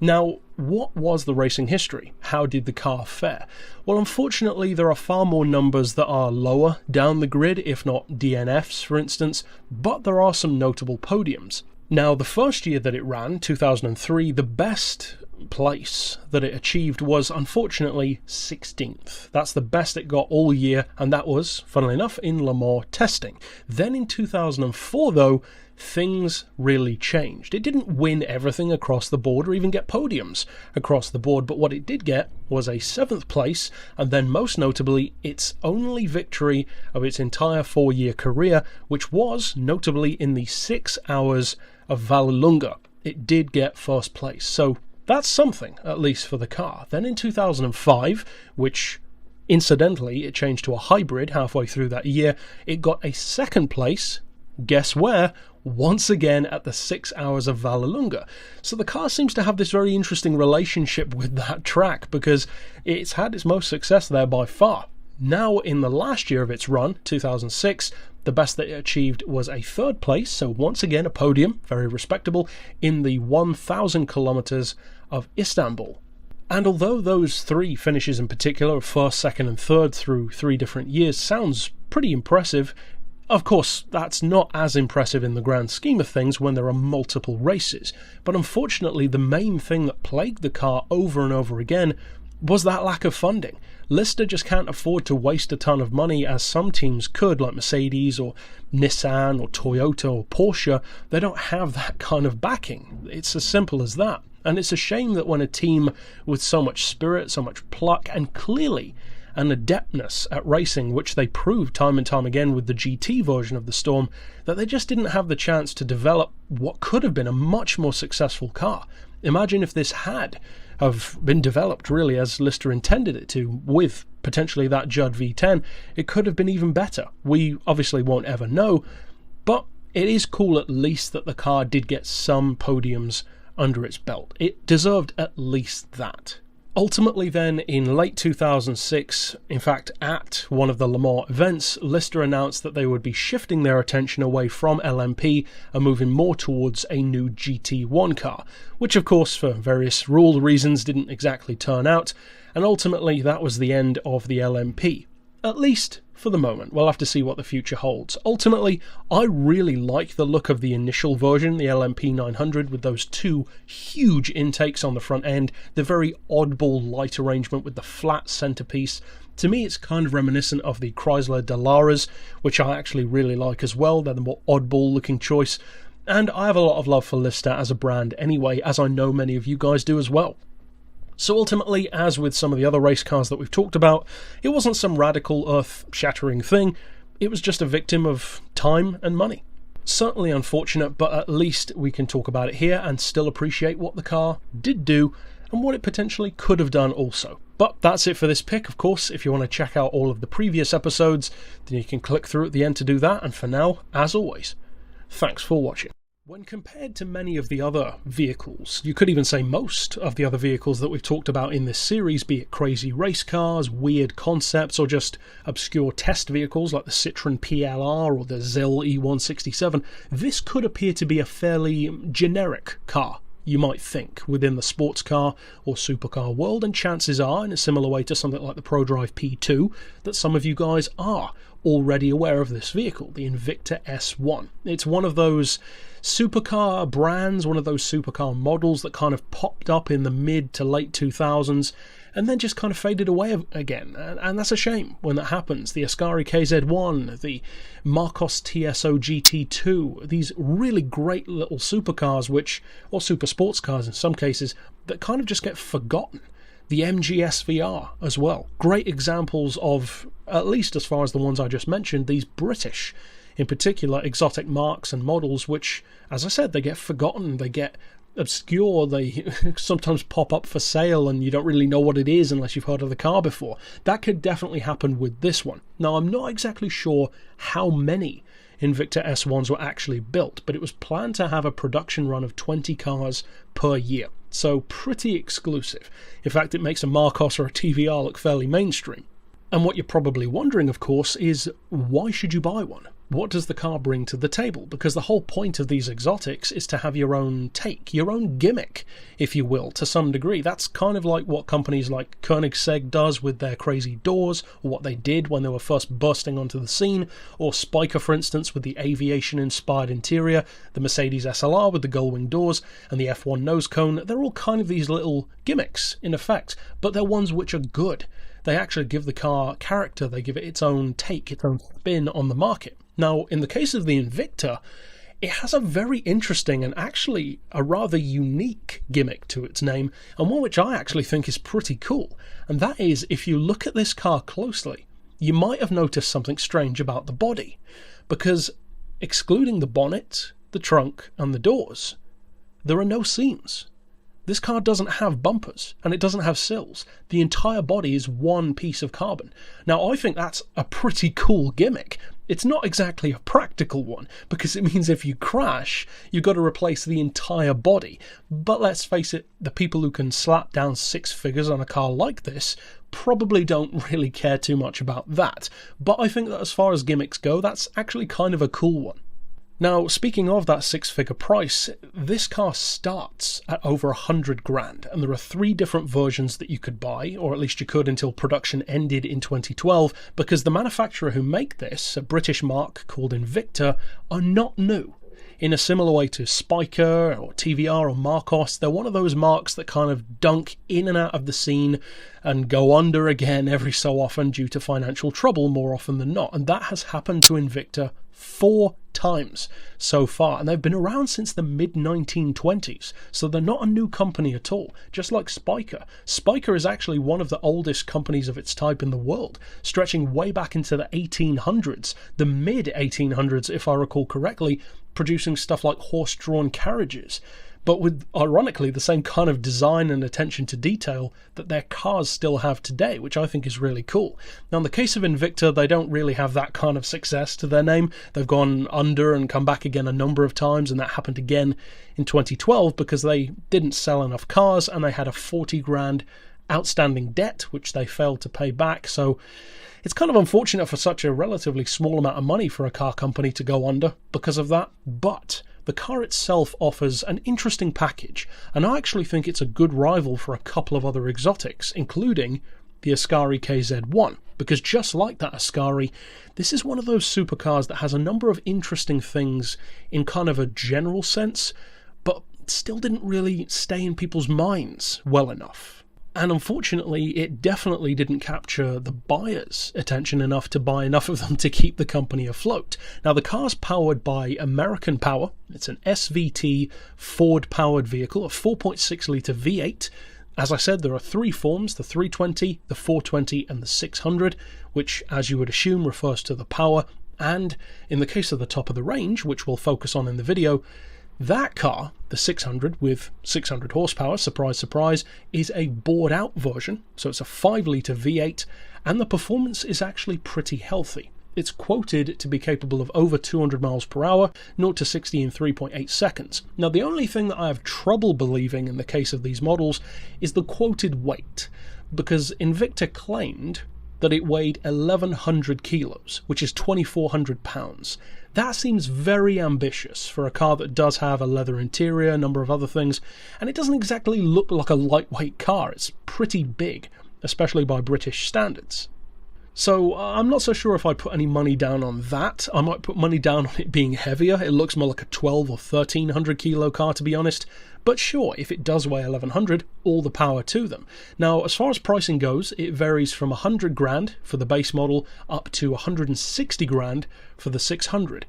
Now, what was the racing history? How did the car fare? Well, unfortunately, there are far more numbers that are lower down the grid, if not DNFs, for instance, but there are some notable podiums. Now, the first year that it ran, 2003, the best place that it achieved was, unfortunately, 16th. That's the best it got all year, and that was, funnily enough, in Le Mans testing. Then in 2004, though, things really changed. It didn't win everything across the board or even get podiums across the board, but what it did get was a 7th place, and then most notably its only victory of its entire 4-year career, which was notably in the 6 hours of Vallelunga. It did get first place, so that's something, at least for the car. Then in 2005, which incidentally it changed to a hybrid halfway through that year, it got a 2nd place. Guess where? Once again at the 6 hours of Vallelunga. So the car seems to have this very interesting relationship with that track because it's had its most success there by far. Now in the last year of its run, 2006, the best that it achieved was a 3rd place, so once again a podium, very respectable, in the 1,000 kilometres of Istanbul. And although those 3 finishes in particular, 1st, 2nd and 3rd through 3 different years, sounds pretty impressive, of course, that's not as impressive in the grand scheme of things when there are multiple races, but unfortunately the main thing that plagued the car over and over again was that lack of funding. Lister just can't afford to waste a ton of money as some teams could, like Mercedes or Nissan or Toyota or Porsche. They don't have that kind of backing. It's as simple as that. And it's a shame that when a team with so much spirit, so much pluck, and clearly an adeptness at racing, which they proved time and time again with the GT version of the Storm, that they just didn't have the chance to develop what could have been a much more successful car. Imagine if this had have been developed really as Lister intended it to, with potentially that Judd V10, it could have been even better. We obviously won't ever know, but it is cool at least that the car did get some podiums under its belt. It deserved at least that. Ultimately then, in late 2006, in fact at one of the Le Mans events, Lister announced that they would be shifting their attention away from LMP and moving more towards a new GT1 car, which of course for various rule reasons didn't exactly turn out, and ultimately that was the end of the LMP. At least for the moment. We'll have to see what the future holds. Ultimately, I really like the look of the initial version, the LMP 900, with those 2 huge intakes on the front end, the very oddball light arrangement with the flat centerpiece. To me, it's kind of reminiscent of the Chrysler Delaras, which I actually really like as well. They're the more oddball looking choice. And I have a lot of love for Lister as a brand anyway, as I know many of you guys do as well. So ultimately, as with some of the other race cars that we've talked about, it wasn't some radical earth-shattering thing, it was just a victim of time and money. Certainly unfortunate, but at least we can talk about it here and still appreciate what the car did do and what it potentially could have done also. But that's it for this pick, of course. If you want to check out all of the previous episodes, then you can click through at the end to do that, and for now, as always, thanks for watching. When compared to many of the other vehicles, you could even say most of the other vehicles that we've talked about in this series, be it crazy race cars, weird concepts, or just obscure test vehicles like the Citroën PLR or the Zell E167, this could appear to be a fairly generic car, you might think, within the sports car or supercar world, and chances are, in a similar way to something like the ProDrive P2, that some of you guys are already aware of this vehicle, the Invicta S1. It's one of those supercar brands, one of those supercar models that kind of popped up in the mid to late 2000s and then just kind of faded away again, and that's a shame when that happens. The Ascari KZ1, the Marcos TSO GT2, these really great little supercars, or super sports cars in some cases, that kind of just get forgotten. The MG SVR as well. Great examples of, at least as far as the ones I just mentioned, these British, in particular, exotic marques and models, which, as I said, they get forgotten, they get obscure, they sometimes pop up for sale and you don't really know what it is unless you've heard of the car before. That could definitely happen with this one. Now, I'm not exactly sure how many Invicta S1s were actually built, but it was planned to have a production run of 20 cars per year. So pretty exclusive. In fact, it makes a Marcos or a TVR look fairly mainstream. And what you're probably wondering, of course, is why should you buy one? What does the car bring to the table? Because the whole point of these exotics is to have your own take, your own gimmick, if you will, to some degree. That's kind of like what companies like Koenigsegg does with their crazy doors, or what they did when they were first bursting onto the scene, or Spiker, for instance, with the aviation-inspired interior, the Mercedes SLR with the gull-wing doors, and the F1 nose cone. They're all kind of these little gimmicks, in effect, but they're ones which are good. They actually give the car character, they give it its own take, its own spin on the market. Now, in the case of the Invicta, it has a very interesting and actually a rather unique gimmick to its name, and one which I actually think is pretty cool. And that is, if you look at this car closely, you might have noticed something strange about the body, because excluding the bonnet, the trunk, and the doors, there are no seams. This car doesn't have bumpers, and it doesn't have sills. The entire body is one piece of carbon. Now, I think that's a pretty cool gimmick. It's not exactly a practical one, because it means if you crash, you've got to replace the entire body. But let's face it, the people who can slap down six figures on a car like this probably don't really care too much about that. But I think that as far as gimmicks go, that's actually kind of a cool one. Now, speaking of that six-figure price, this car starts at over 100 grand, and there are 3 different versions that you could buy, or at least you could until production ended in 2012, because the manufacturer who make this, a British marque called Invicta, are not new. In a similar way to Spiker or TVR or Marcos, they're one of those marques that kind of dunk in and out of the scene and go under again every so often due to financial trouble more often than not, and that has happened to Invicta 4 times so far, and they've been around since the mid-1920s, so they're not a new company at all, just like Spiker. Spiker is actually one of the oldest companies of its type in the world, stretching way back into the 1800s, the mid-1800s if I recall correctly, producing stuff like horse-drawn carriages, but with, ironically, the same kind of design and attention to detail that their cars still have today, which I think is really cool. Now, in the case of Invicta, they don't really have that kind of success to their name. They've gone under and come back again a number of times, and that happened again in 2012 because they didn't sell enough cars and they had a 40 grand outstanding debt, which they failed to pay back. So it's kind of unfortunate for such a relatively small amount of money for a car company to go under because of that, but the car itself offers an interesting package, and I actually think it's a good rival for a couple of other exotics, including the Ascari KZ1, because just like that Ascari, this is one of those supercars that has a number of interesting things in kind of a general sense, but still didn't really stay in people's minds well enough. And unfortunately, it definitely didn't capture the buyers' attention enough to buy enough of them to keep the company afloat. Now, the car's powered by American Power. It's an SVT Ford-powered vehicle, a 4.6-litre V8. As I said, there are 3 forms, the 320, the 420, and the 600, which, as you would assume, refers to the power. And in the case of the top of the range, which we'll focus on in the video, that car, the 600 with 600 horsepower, surprise, surprise, is a bored-out version, so it's a 5-litre V8, and the performance is actually pretty healthy. It's quoted to be capable of over 200 miles per hour, 0 to 60 in 3.8 seconds. Now, the only thing that I have trouble believing in the case of these models is the quoted weight, because Invicta claimed that it weighed 1,100 kilos, which is 2,400 pounds. That seems very ambitious for a car that does have a leather interior, a number of other things, and it doesn't exactly look like a lightweight car. It's pretty big, especially by British standards. So I'm not so sure if I'd put any money down on that. I might put money down on it being heavier. It looks more like a 12 or 1300 kilo car, to be honest. But sure, if it does weigh 1100, all the power to them. Now, as far as pricing goes, it varies from 100 grand for the base model up to 160 grand for the 600.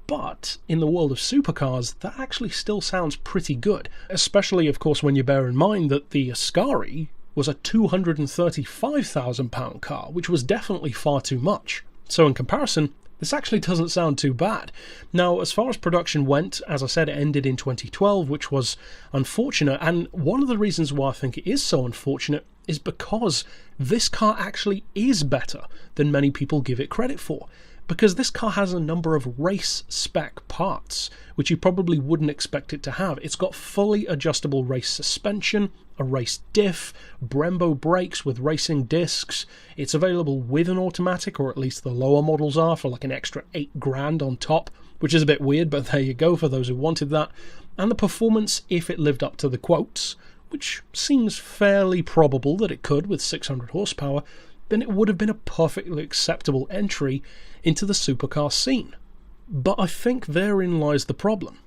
But in the world of supercars, that actually still sounds pretty good. Especially, of course, when you bear in mind that the Ascari was a £235,000 car, which was definitely far too much. So in comparison, this actually doesn't sound too bad. Now, as far as production went, as I said, it ended in 2012, which was unfortunate, and one of the reasons why I think it is so unfortunate is because this car actually is better than many people give it credit for. Because this car has a number of race spec parts, which you probably wouldn't expect it to have. It's got fully adjustable race suspension, a race diff, Brembo brakes with racing discs. It's available with an automatic, or at least the lower models are, for like an extra 8 grand on top, which is a bit weird, but there you go for those who wanted that. And the performance, if it lived up to the quotes, which seems fairly probable that it could with 600 horsepower, then it would have been a perfectly acceptable entry into the supercar scene. But I think therein lies the problem.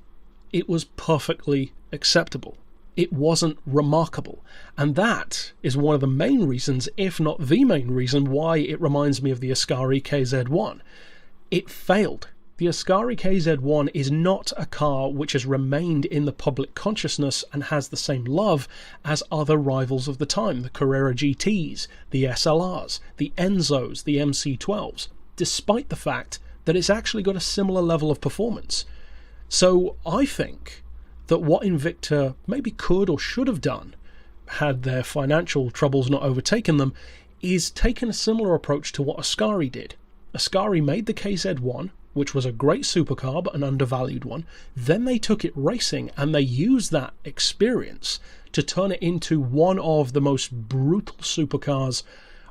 It was perfectly acceptable. It wasn't remarkable. And that is one of the main reasons, if not the main reason, why it reminds me of the Ascari KZ1. It failed. The Ascari KZ1 is not a car which has remained in the public consciousness and has the same love as other rivals of the time, the Carrera GTs, the SLRs, the Enzos, the MC12s, despite the fact that it's actually got a similar level of performance. So I think that what Invicta maybe could or should have done, had their financial troubles not overtaken them, is taken a similar approach to what Ascari did. Ascari made the KZ1, which was a great supercar but an undervalued one. Then they took it racing and they used that experience to turn it into one of the most brutal supercars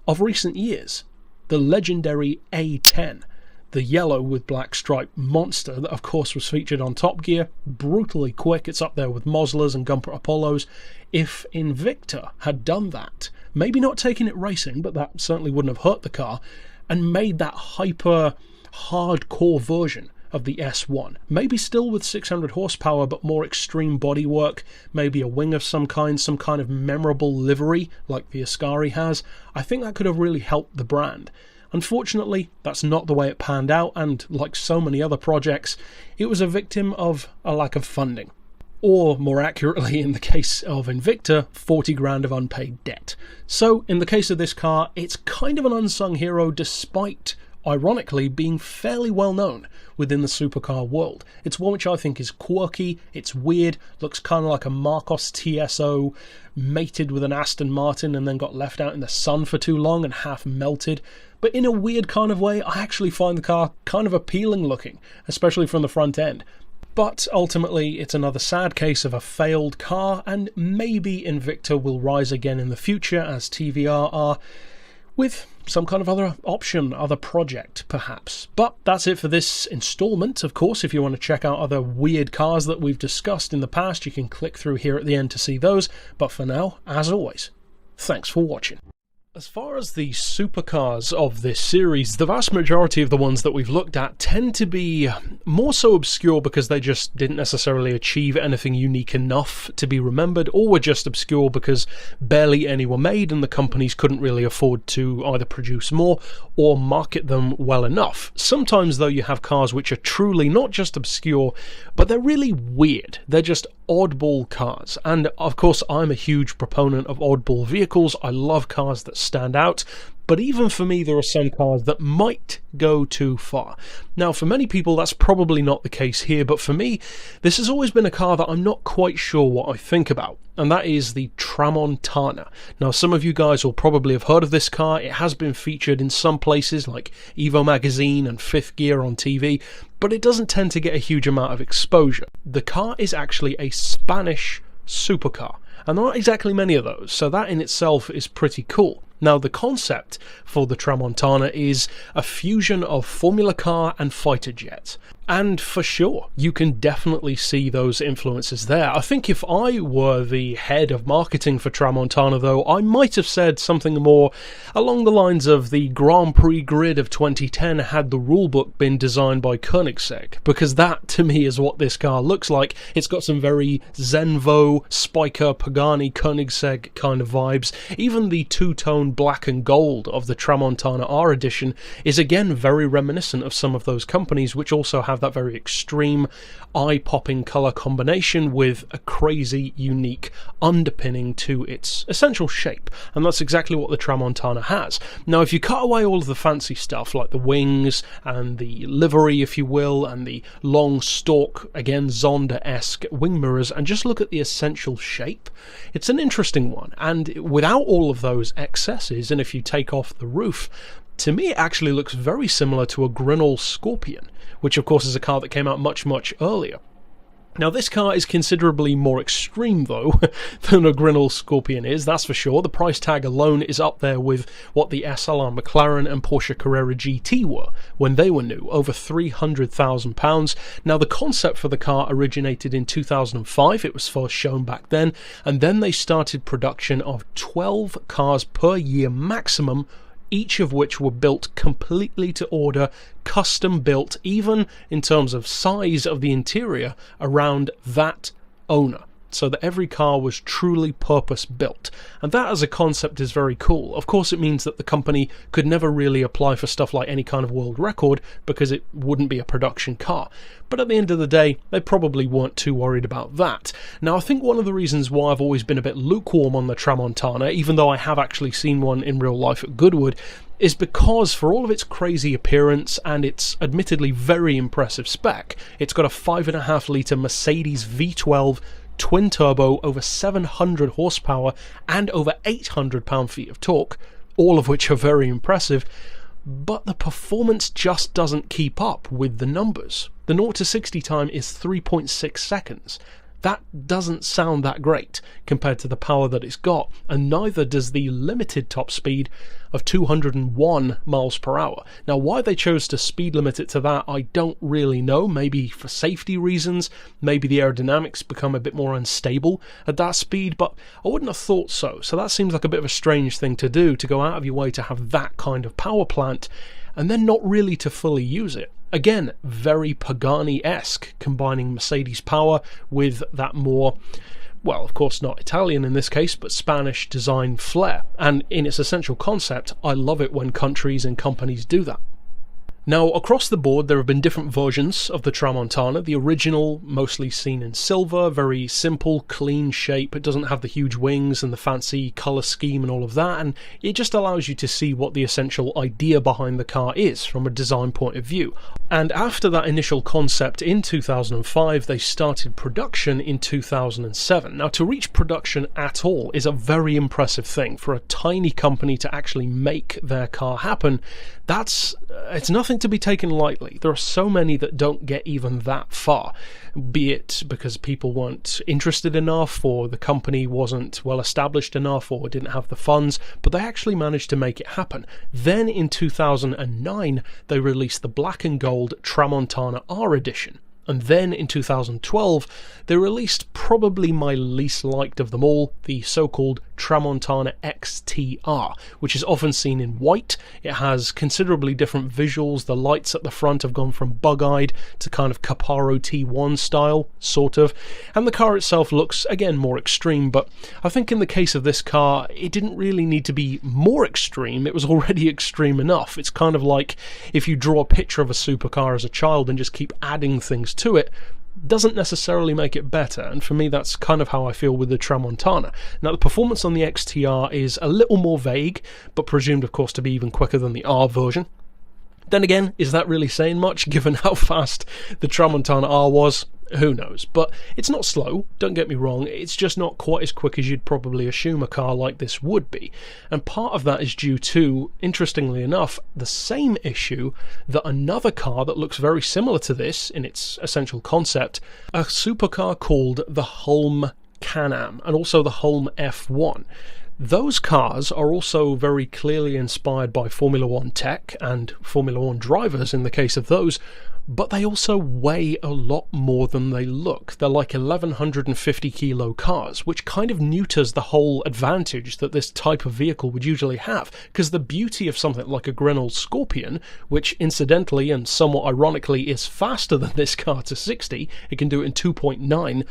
of recent years. The legendary A10, the yellow with black stripe monster that of course was featured on Top Gear, brutally quick. It's up there with Moslas and Gumper Apollos. If Invicta had done that, maybe not taking it racing, but that certainly wouldn't have hurt the car, and made that hyper hardcore version of the S1, maybe still with 600 horsepower but more extreme bodywork, maybe a wing of some kind of memorable livery like the Ascari has, I think that could have really helped the brand. Unfortunately, that's not the way it panned out, and like so many other projects, it was a victim of a lack of funding. Or, more accurately, in the case of Invicta, 40 grand of unpaid debt. So, in the case of this car, it's kind of an unsung hero despite, ironically, being fairly well known within the supercar world. It's one which I think is quirky, it's weird, looks kind of like a Marcos TSO mated with an Aston Martin and then got left out in the sun for too long and half melted. But in a weird kind of way, I actually find the car kind of appealing looking, especially from the front end. But ultimately, it's another sad case of a failed car, and maybe Invicta will rise again in the future as TVR are, with some kind of other option, other project, perhaps. But that's it for this installment. Of course, if you want to check out other weird cars that we've discussed in the past, you can click through here at the end to see those. But for now, as always, thanks for watching. As far as the supercars of this series, the vast majority of the ones that we've looked at tend to be more so obscure because they just didn't necessarily achieve anything unique enough to be remembered, or were just obscure because barely any were made and the companies couldn't really afford to either produce more or market them well enough. Sometimes, though, you have cars which are truly not just obscure, but they're really weird. They're just oddball cars. And of course, I'm a huge proponent of oddball vehicles. I love cars that stand out, but even for me there are some cars that might go too far. Now, for many people that's probably not the case here, but for me this has always been a car that I'm not quite sure what I think about, and that is the Tramontana. Now, some of you guys will probably have heard of this car. It has been featured in some places like Evo Magazine and Fifth Gear on TV, but it doesn't tend to get a huge amount of exposure. The car is actually a Spanish supercar, and there aren't exactly many of those, so that in itself is pretty cool. Now, the concept for the Tramontana is a fusion of Formula Car and fighter jet. And for sure, you can definitely see those influences there. I think if I were the head of marketing for Tramontana, though, I might have said something more along the lines of the Grand Prix grid of 2010 had the rulebook been designed by Koenigsegg, because that, to me, is what this car looks like. It's got some very Zenvo, Spiker, Pagani, Koenigsegg kind of vibes. Even the two-tone black and gold of the Tramontana R edition is again very reminiscent of some of those companies, which also have that very extreme, eye-popping colour combination with a crazy, unique underpinning to its essential shape, and that's exactly what the Tramontana has. Now, if you cut away all of the fancy stuff, like the wings and the livery, if you will, and the long stalk, again, Zonda-esque wing mirrors, and just look at the essential shape, it's an interesting one, and without all of those excesses, and if you take off the roof, to me it actually looks very similar to a Grinnell Scorpion, which of course is a car that came out much, much earlier. Now, this car is considerably more extreme, though, than a Grinnell Scorpion is, that's for sure. The price tag alone is up there with what the SLR McLaren and Porsche Carrera GT were when they were new, over £300,000. Now, the concept for the car originated in 2005, it was first shown back then, and then they started production of 12 cars per year maximum, each of which were built completely to order, custom built, even in terms of size of the interior, around that owner, so that every car was truly purpose built. And that as a concept is very cool. Of course, it means that the company could never really apply for stuff like any kind of world record, because it wouldn't be a production car. But at the end of the day, they probably weren't too worried about that. Now, I think one of the reasons why I've always been a bit lukewarm on the Tramontana, even though I have actually seen one in real life at Goodwood, is because for all of its crazy appearance and its admittedly very impressive spec, it's got a 5.5 litre Mercedes V12 twin turbo, over 700 horsepower and over 800 pound-feet of torque, all of which are very impressive, but the performance just doesn't keep up with the numbers. The 0 to 60 time is 3.6 seconds. That doesn't sound that great compared to the power that it's got, and neither does the limited top speed of 201 miles per hour. Now, why they chose to speed limit it to that, I don't really know. Maybe for safety reasons, maybe the aerodynamics become a bit more unstable at that speed, but I wouldn't have thought so. So that seems like a bit of a strange thing to do, to go out of your way to have that kind of power plant and then not really to fully use it. Again, very Pagani-esque, combining Mercedes power with that more, well, of course not Italian in this case, but Spanish design flair. And in its essential concept, I love it when countries and companies do that. Now, across the board, there have been different versions of the Tramontana. The original, mostly seen in silver, very simple, clean shape. It doesn't have the huge wings and the fancy colour scheme and all of that, and it just allows you to see what the essential idea behind the car is from a design point of view. And after that initial concept in 2005, they started production in 2007. Now, to reach production at all is a very impressive thing. For a tiny company to actually make their car happen, it's nothing to be taken lightly. There are so many that don't get even that far, be it because people weren't interested enough, or the company wasn't well established enough, or didn't have the funds, but they actually managed to make it happen. Then in 2009 they released the black and gold Tramontana R edition. And then in 2012, they released probably my least liked of them all, the so-called Tramontana XTR, which is often seen in white. It has considerably different visuals. The lights at the front have gone from bug-eyed to kind of Caparo T1 style, sort of. And the car itself looks, again, more extreme, but I think in the case of this car, it didn't really need to be more extreme. It was already extreme enough. It's kind of like if you draw a picture of a supercar as a child and just keep adding things to it, doesn't necessarily make it better, and for me that's kind of how I feel with the Tramontana. Now, the performance on the XTR is a little more vague, but presumed of course to be even quicker than the R version. Then again, is that really saying much given how fast the Tramontana R was? Who knows? But it's not slow, don't get me wrong, it's just not quite as quick as you'd probably assume a car like this would be. And part of that is due to, interestingly enough, the same issue that another car that looks very similar to this in its essential concept, a supercar called the Hulme Can-Am, and also the Hulme F1. Those cars are also very clearly inspired by Formula One tech and Formula One drivers in the case of those, but they also weigh a lot more than they look. They're like 1,150 kilo cars, which kind of neuters the whole advantage that this type of vehicle would usually have, because the beauty of something like a Grinnell Scorpion, which incidentally and somewhat ironically is faster than this car to 60, it can do it in 2.9,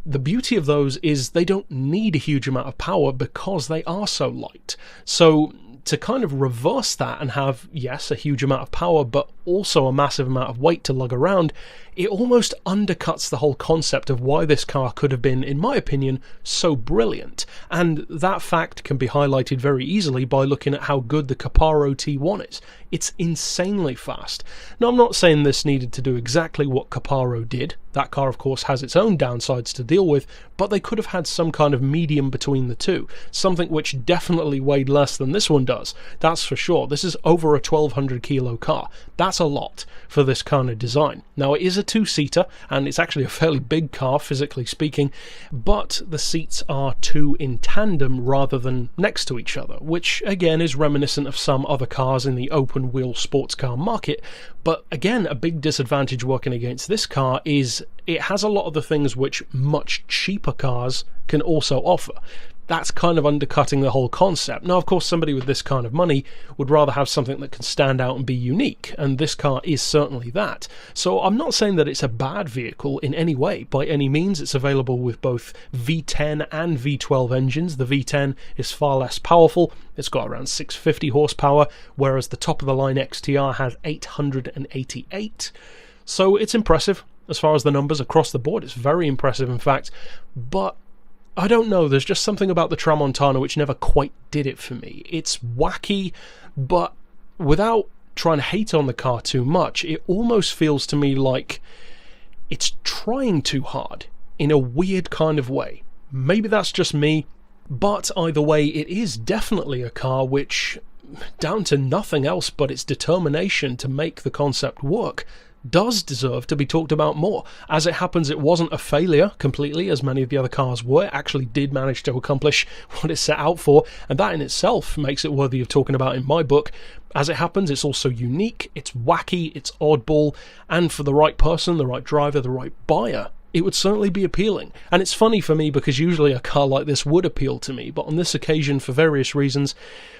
the beauty of those is they don't need a huge amount of power because they are so light. So to kind of reverse that and have, yes, a huge amount of power, but also a massive amount of weight to lug around, it almost undercuts the whole concept of why this car could have been, in my opinion, so brilliant. And that fact can be highlighted very easily by looking at how good the Caparo T1 is. It's insanely fast. Now, I'm not saying this needed to do exactly what Caparo did. That car, of course, has its own downsides to deal with, but they could have had some kind of medium between the two, something which definitely weighed less than this one does. That's for sure. This is over a 1,200 kilo car. That's a lot for this kind of design. Now, it is a two-seater, and it's actually a fairly big car, physically speaking, but the seats are two in tandem rather than next to each other, which, again, is reminiscent of some other cars in the open-wheel sports car market. But, again, a big disadvantage working against this car is it has a lot of the things which much cheaper cars can also offer. That's kind of undercutting the whole concept. Now, of course, somebody with this kind of money would rather have something that can stand out and be unique, and this car is certainly that. So I'm not saying that it's a bad vehicle in any way, by any means. It's available with both V10 and V12 engines. The V10 is far less powerful. It's got around 650 horsepower, whereas the top-of-the-line XTR has 888. So it's impressive as far as the numbers across the board. It's very impressive, in fact, but I don't know, there's just something about the Tramontana which never quite did it for me. It's wacky, but without trying to hate on the car too much, it almost feels to me like it's trying too hard in a weird kind of way. Maybe that's just me, but either way, it is definitely a car which, down to nothing else but its determination to make the concept work, does deserve to be talked about more. As it happens, it wasn't a failure completely, as many of the other cars were. It actually did manage to accomplish what it set out for, and that in itself makes it worthy of talking about in my book. As it happens, it's also unique, it's wacky, it's oddball, and for the right person, the right driver, the right buyer, it would certainly be appealing. And it's funny for me because usually a car like this would appeal to me, but on this occasion, for various reasons,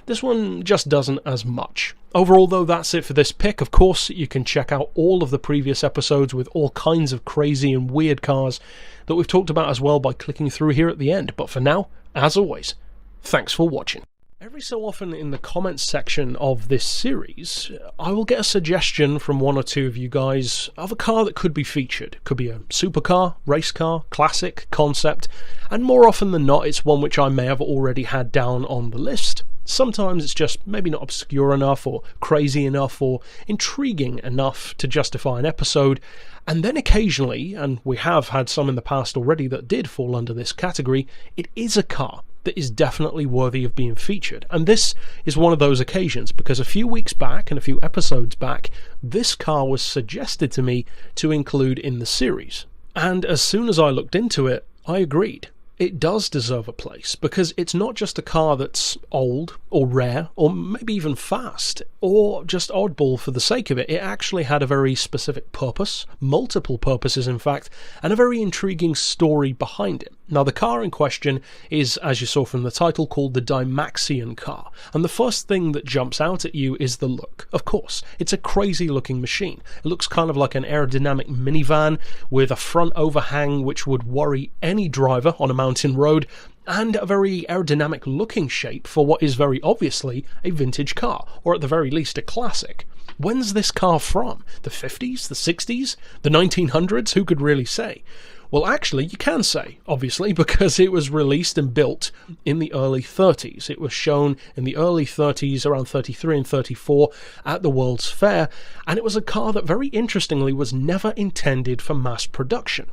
this one just doesn't as much. Overall, though, that's it for this pick. Of course, you can check out all of the previous episodes with all kinds of crazy and weird cars that we've talked about as well by clicking through here at the end. But for now, as always, thanks for watching. Every so often in the comments section of this series, I will get a suggestion from one or two of you guys of a car that could be featured. It could be a supercar, race car, classic, concept, and more often than not it's one which I may have already had down on the list. Sometimes it's just maybe not obscure enough or crazy enough or intriguing enough to justify an episode, and then occasionally, and we have had some in the past already that did fall under this category, it is a car that is definitely worthy of being featured. And this is one of those occasions, because a few weeks back and a few episodes back, this car was suggested to me to include in the series. And as soon as I looked into it, I agreed. It does deserve a place, because it's not just a car that's old, or rare, or maybe even fast, or just oddball for the sake of it. It actually had a very specific purpose, multiple purposes in fact, and a very intriguing story behind it. Now, the car in question is, as you saw from the title, called the Dymaxion car, and the first thing that jumps out at you is the look. Of course, it's a crazy looking machine. It looks kind of like an aerodynamic minivan with a front overhang which would worry any driver on a mountain road, and a very aerodynamic looking shape for what is very obviously a vintage car, or at the very least a classic. When's this car from? The 50s? The 60s? The 1900s? Who could really say? Well, actually, you can say, obviously, because it was released and built in the early 30s. It was shown in the early 30s, around 33 and 34, at the World's Fair, and it was a car that, very interestingly, was never intended for mass production.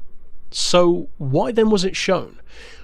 So, why then was it shown?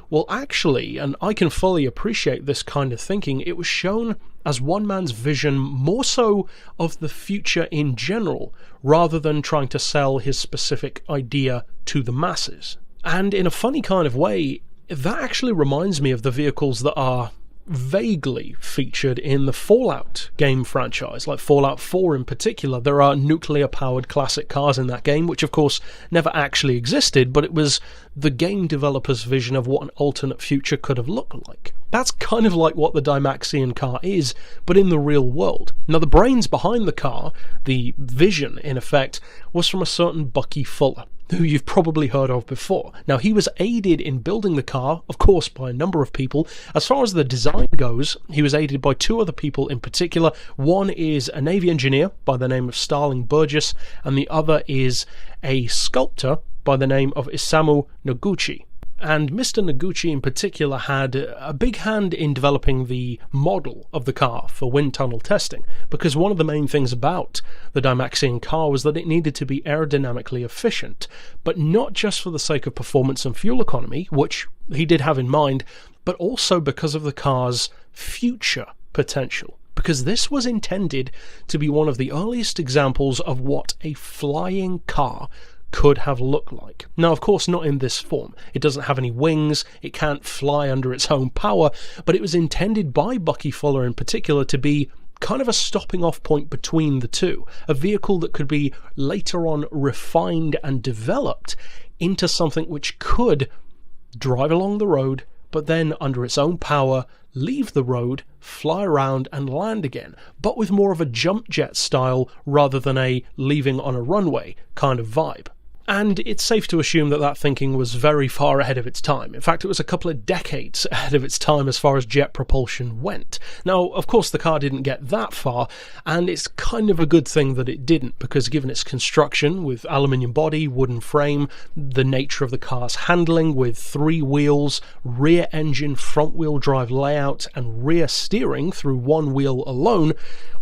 Well, actually, and I can fully appreciate this kind of thinking, it was shown as one man's vision more so of the future in general, rather than trying to sell his specific idea to the masses. And in a funny kind of way, that actually reminds me of the vehicles that are vaguely featured in the Fallout game franchise, like Fallout 4 in particular. There are nuclear-powered classic cars in that game, which of course never actually existed, but it was the game developer's vision of what an alternate future could have looked like. That's kind of like what the Dymaxion car is, but in the real world. Now, the brains behind the car, the vision in effect, was from a certain Bucky Fuller, who you've probably heard of before. Now, he was aided in building the car, of course, by a number of people. As far as the design goes, he was aided by two other people in particular. One is a Navy engineer by the name of Starling Burgess, and the other is a sculptor by the name of Isamu Noguchi. And Mr. Noguchi in particular had a big hand in developing the model of the car for wind tunnel testing, because one of the main things about the Dymaxion car was that it needed to be aerodynamically efficient, but not just for the sake of performance and fuel economy, which he did have in mind, but also because of the car's future potential. Because this was intended to be one of the earliest examples of what a flying car could have looked like. Now, of course, not in this form. It doesn't have any wings, it can't fly under its own power, but it was intended by Bucky Fuller in particular to be kind of a stopping off point between the two, a vehicle that could be later on refined and developed into something which could drive along the road, but then under its own power leave the road, fly around and land again, but with more of a jump jet style rather than a leaving on a runway kind of vibe. And it's safe to assume that that thinking was very far ahead of its time. In fact, it was a couple of decades ahead of its time as far as jet propulsion went. Now, of course, the car didn't get that far, and it's kind of a good thing that it didn't, because given its construction with aluminium body, wooden frame, the nature of the car's handling with 3 wheels, rear engine, front wheel drive layout, and rear steering through 1 wheel alone,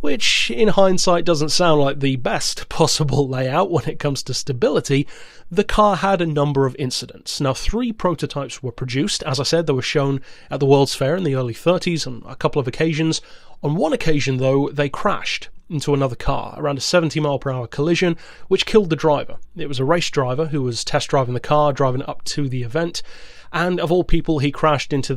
which in hindsight doesn't sound like the best possible layout when it comes to stability, the car had a number of incidents. Now, 3 prototypes were produced. As I said, they were shown at the World's Fair in the early 30s on a couple of occasions. On one occasion, though, they crashed into another car, around a 70-mile-per-hour collision, which killed the driver. It was a race driver who was test driving the car, driving up to the event, and of all people, he crashed into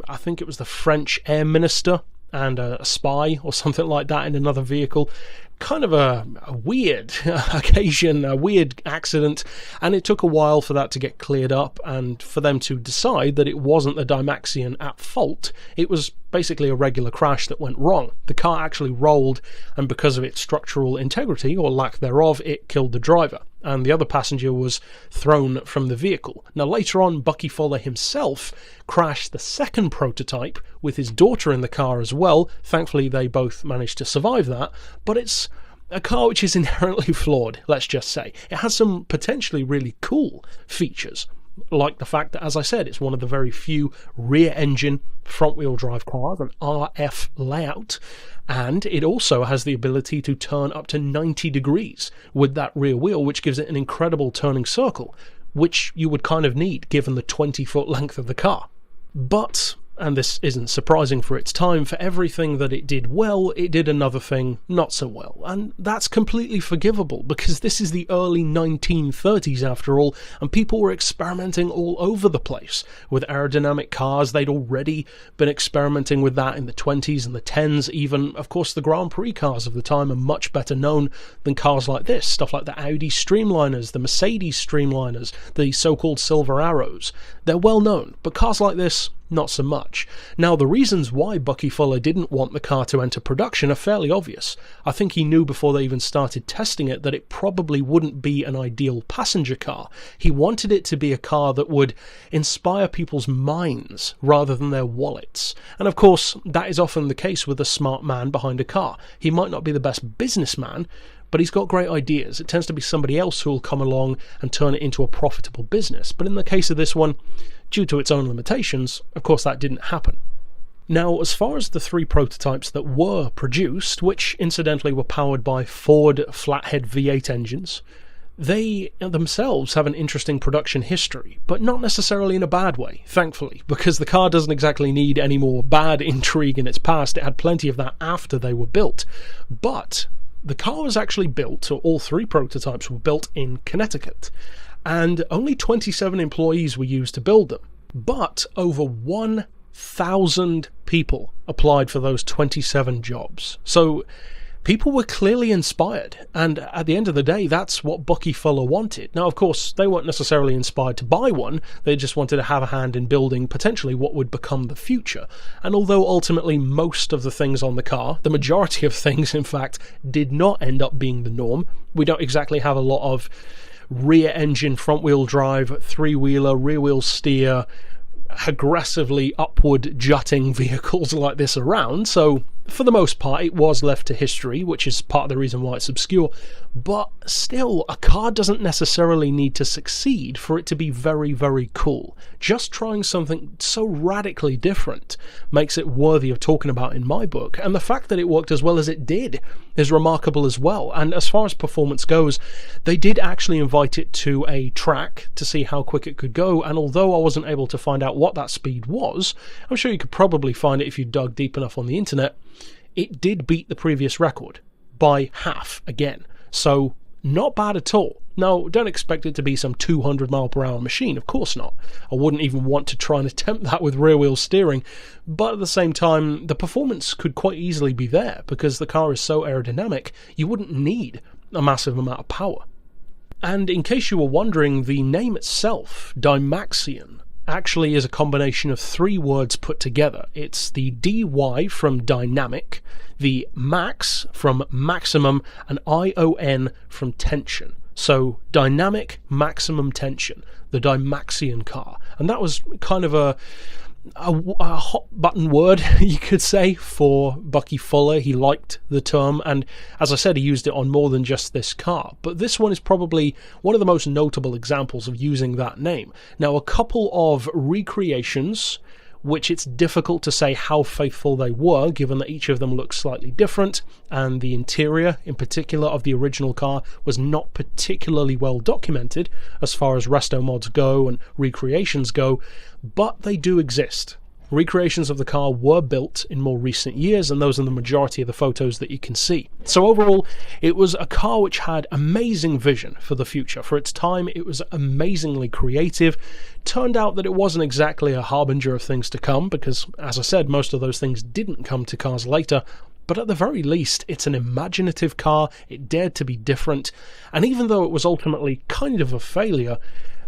I think it was the French Air Minister, and a spy or something like that in another vehicle. Kind of a weird occasion, a weird accident, and it took a while for that to get cleared up and for them to decide that it wasn't the Dymaxion at fault. It was basically a regular crash that went wrong. The car actually rolled, and because of its structural integrity, or lack thereof, it killed the driver, and the other passenger was thrown from the vehicle. Now, later on, Bucky Fuller himself crashed the second prototype with his daughter in the car as well. Thankfully, they both managed to survive that, but it's a car which is inherently flawed, let's just say. It has some potentially really cool features, like the fact that, as I said, it's one of the very few rear-engine, front-wheel drive cars, an RF layout, and it also has the ability to turn up to 90 degrees with that rear wheel, which gives it an incredible turning circle, which you would kind of need given the 20-foot length of the car. But, and this isn't surprising for its time, for everything that it did well, it did another thing not so well. And that's completely forgivable, because this is the early 1930s after all, and people were experimenting all over the place with aerodynamic cars. They'd already been experimenting with that in the 20s and the 10s even. Of course, the Grand Prix cars of the time are much better known than cars like this. Stuff like the Audi Streamliners, the Mercedes Streamliners, the so-called Silver Arrows. They're well known, but cars like this, not so much. Now, the reasons why Bucky Fuller didn't want the car to enter production are fairly obvious. I think he knew before they even started testing it that it probably wouldn't be an ideal passenger car. He wanted it to be a car that would inspire people's minds rather than their wallets. And of course, that is often the case with a smart man behind a car. He might not be the best businessman, but he's got great ideas. It tends to be somebody else who will come along and turn it into a profitable business. But in the case of this one, due to its own limitations, of course that didn't happen. Now, as far as the 3 prototypes that were produced, which incidentally were powered by Ford flathead V8 engines, they themselves have an interesting production history, but not necessarily in a bad way, thankfully, because the car doesn't exactly need any more bad intrigue in its past. It had plenty of that after they were built. But the car was actually built, or all 3 prototypes were built in Connecticut, and only 27 employees were used to build them. But over 1 2,000 people applied for those 27 jobs. So people were clearly inspired, and at the end of the day, that's what Bucky Fuller wanted. Now, of course, they weren't necessarily inspired to buy one, they just wanted to have a hand in building potentially what would become the future. And although ultimately most of the things on the car, the majority of things in fact, did not end up being the norm, we don't exactly have a lot of rear engine, front wheel drive, three-wheeler, rear wheel steer, aggressively upward jutting vehicles like this around, so for the most part it was left to history, which is part of the reason why it's obscure. But still, a car doesn't necessarily need to succeed for it to be very, very cool. Just trying something so radically different makes it worthy of talking about in my book, and the fact that it worked as well as it did is remarkable as well. And as far as performance goes, they did actually invite it to a track to see how quick it could go, and although I wasn't able to find out what that speed was, I'm sure you could probably find it if you dug deep enough on the internet, it did beat the previous record by half again. So not bad at all. Now, don't expect it to be some 200 mile per hour machine, of course not. I wouldn't even want to try and attempt that with rear wheel steering, but at the same time, the performance could quite easily be there because the car is so aerodynamic, you wouldn't need a massive amount of power. And in case you were wondering, the name itself, Dymaxion, actually is a combination of 3 words put together. It's the DY from dynamic, the max from maximum, and ION from tension. So dynamic maximum tension, the Dymaxion car. And that was kind of a hot button word, you could say, for Bucky Fuller. He liked the term, and as I said, he used it on more than just this car. But this one is probably one of the most notable examples of using that name. Now, a couple of recreations, which it's difficult to say how faithful they were, given that each of them looks slightly different, and the interior, in particular, of the original car was not particularly well documented as far as resto mods go and recreations go, but they do exist. Recreations of the car were built in more recent years, and those are the majority of the photos that you can see. So overall, it was a car which had amazing vision for the future. For its time, it was amazingly creative. Turned out that it wasn't exactly a harbinger of things to come, because, as I said, most of those things didn't come to cars later. But at the very least, it's an imaginative car, it dared to be different, and even though it was ultimately kind of a failure,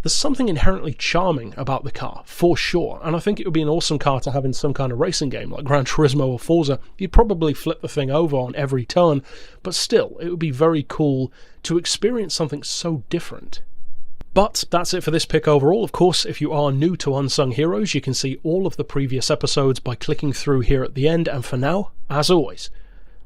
there's something inherently charming about the car, for sure, and I think it would be an awesome car to have in some kind of racing game, like Gran Turismo or Forza. You'd probably flip the thing over on every turn, but still, it would be very cool to experience something so different. But that's it for this pick overall. Of course, if you are new to Unsung Heroes, you can see all of the previous episodes by clicking through here at the end, and for now, as always,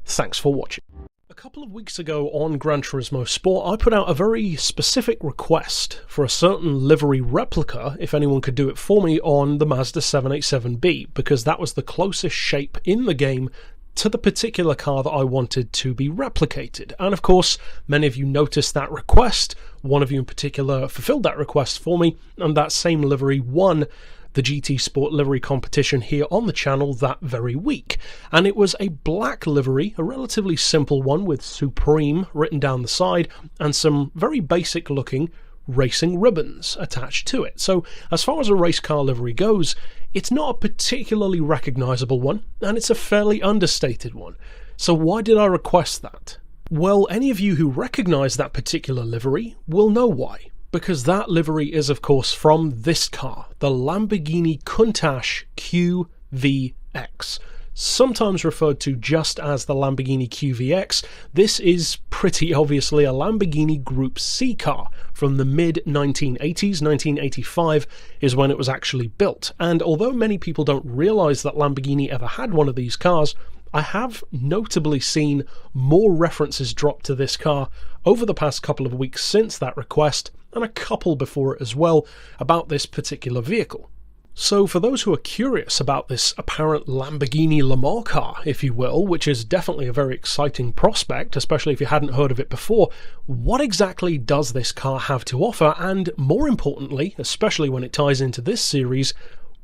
thanks for watching. A couple of weeks ago on Gran Turismo Sport, I put out a very specific request for a certain livery replica, if anyone could do it for me, on the Mazda 787B, because that was the closest shape in the game to the particular car that I wanted to be replicated. And of course, many of you noticed that request, one of you in particular fulfilled that request for me, and that same livery won the GT Sport livery competition here on the channel that very week. And it was a black livery, a relatively simple one with Supreme written down the side, and some very basic looking racing ribbons attached to it. So as far as a race car livery goes, it's not a particularly recognisable one, and it's a fairly understated one. So why did I request that? Well, any of you who recognise that particular livery will know why. Because that livery is, of course, from this car, the Lamborghini Countach QVX. Sometimes referred to just as the Lamborghini QVX, this is pretty obviously a Lamborghini Group C car from the mid-1980s. 1985 is when it was actually built, and although many people don't realise that Lamborghini ever had one of these cars, I have notably seen more references dropped to this car over the past couple of weeks since that request, and a couple before it as well, about this particular vehicle. So for those who are curious about this apparent Lamborghini Le Mans car, if you will, which is definitely a very exciting prospect, especially if you hadn't heard of it before, what exactly does this car have to offer? And more importantly, especially when it ties into this series,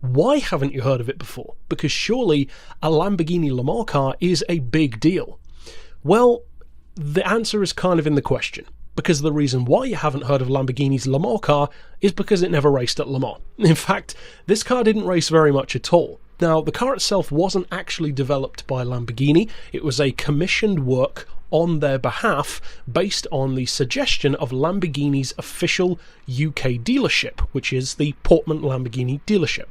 why haven't you heard of it before? Because surely a Lamborghini Le Mans car is a big deal. Well, the answer is kind of in the question. Because the reason why you haven't heard of Lamborghini's Le Mans car is because it never raced at Le Mans. In fact, this car didn't race very much at all. Now, the car itself wasn't actually developed by Lamborghini, it was a commissioned work on their behalf based on the suggestion of Lamborghini's official UK dealership, which is the Portman Lamborghini dealership.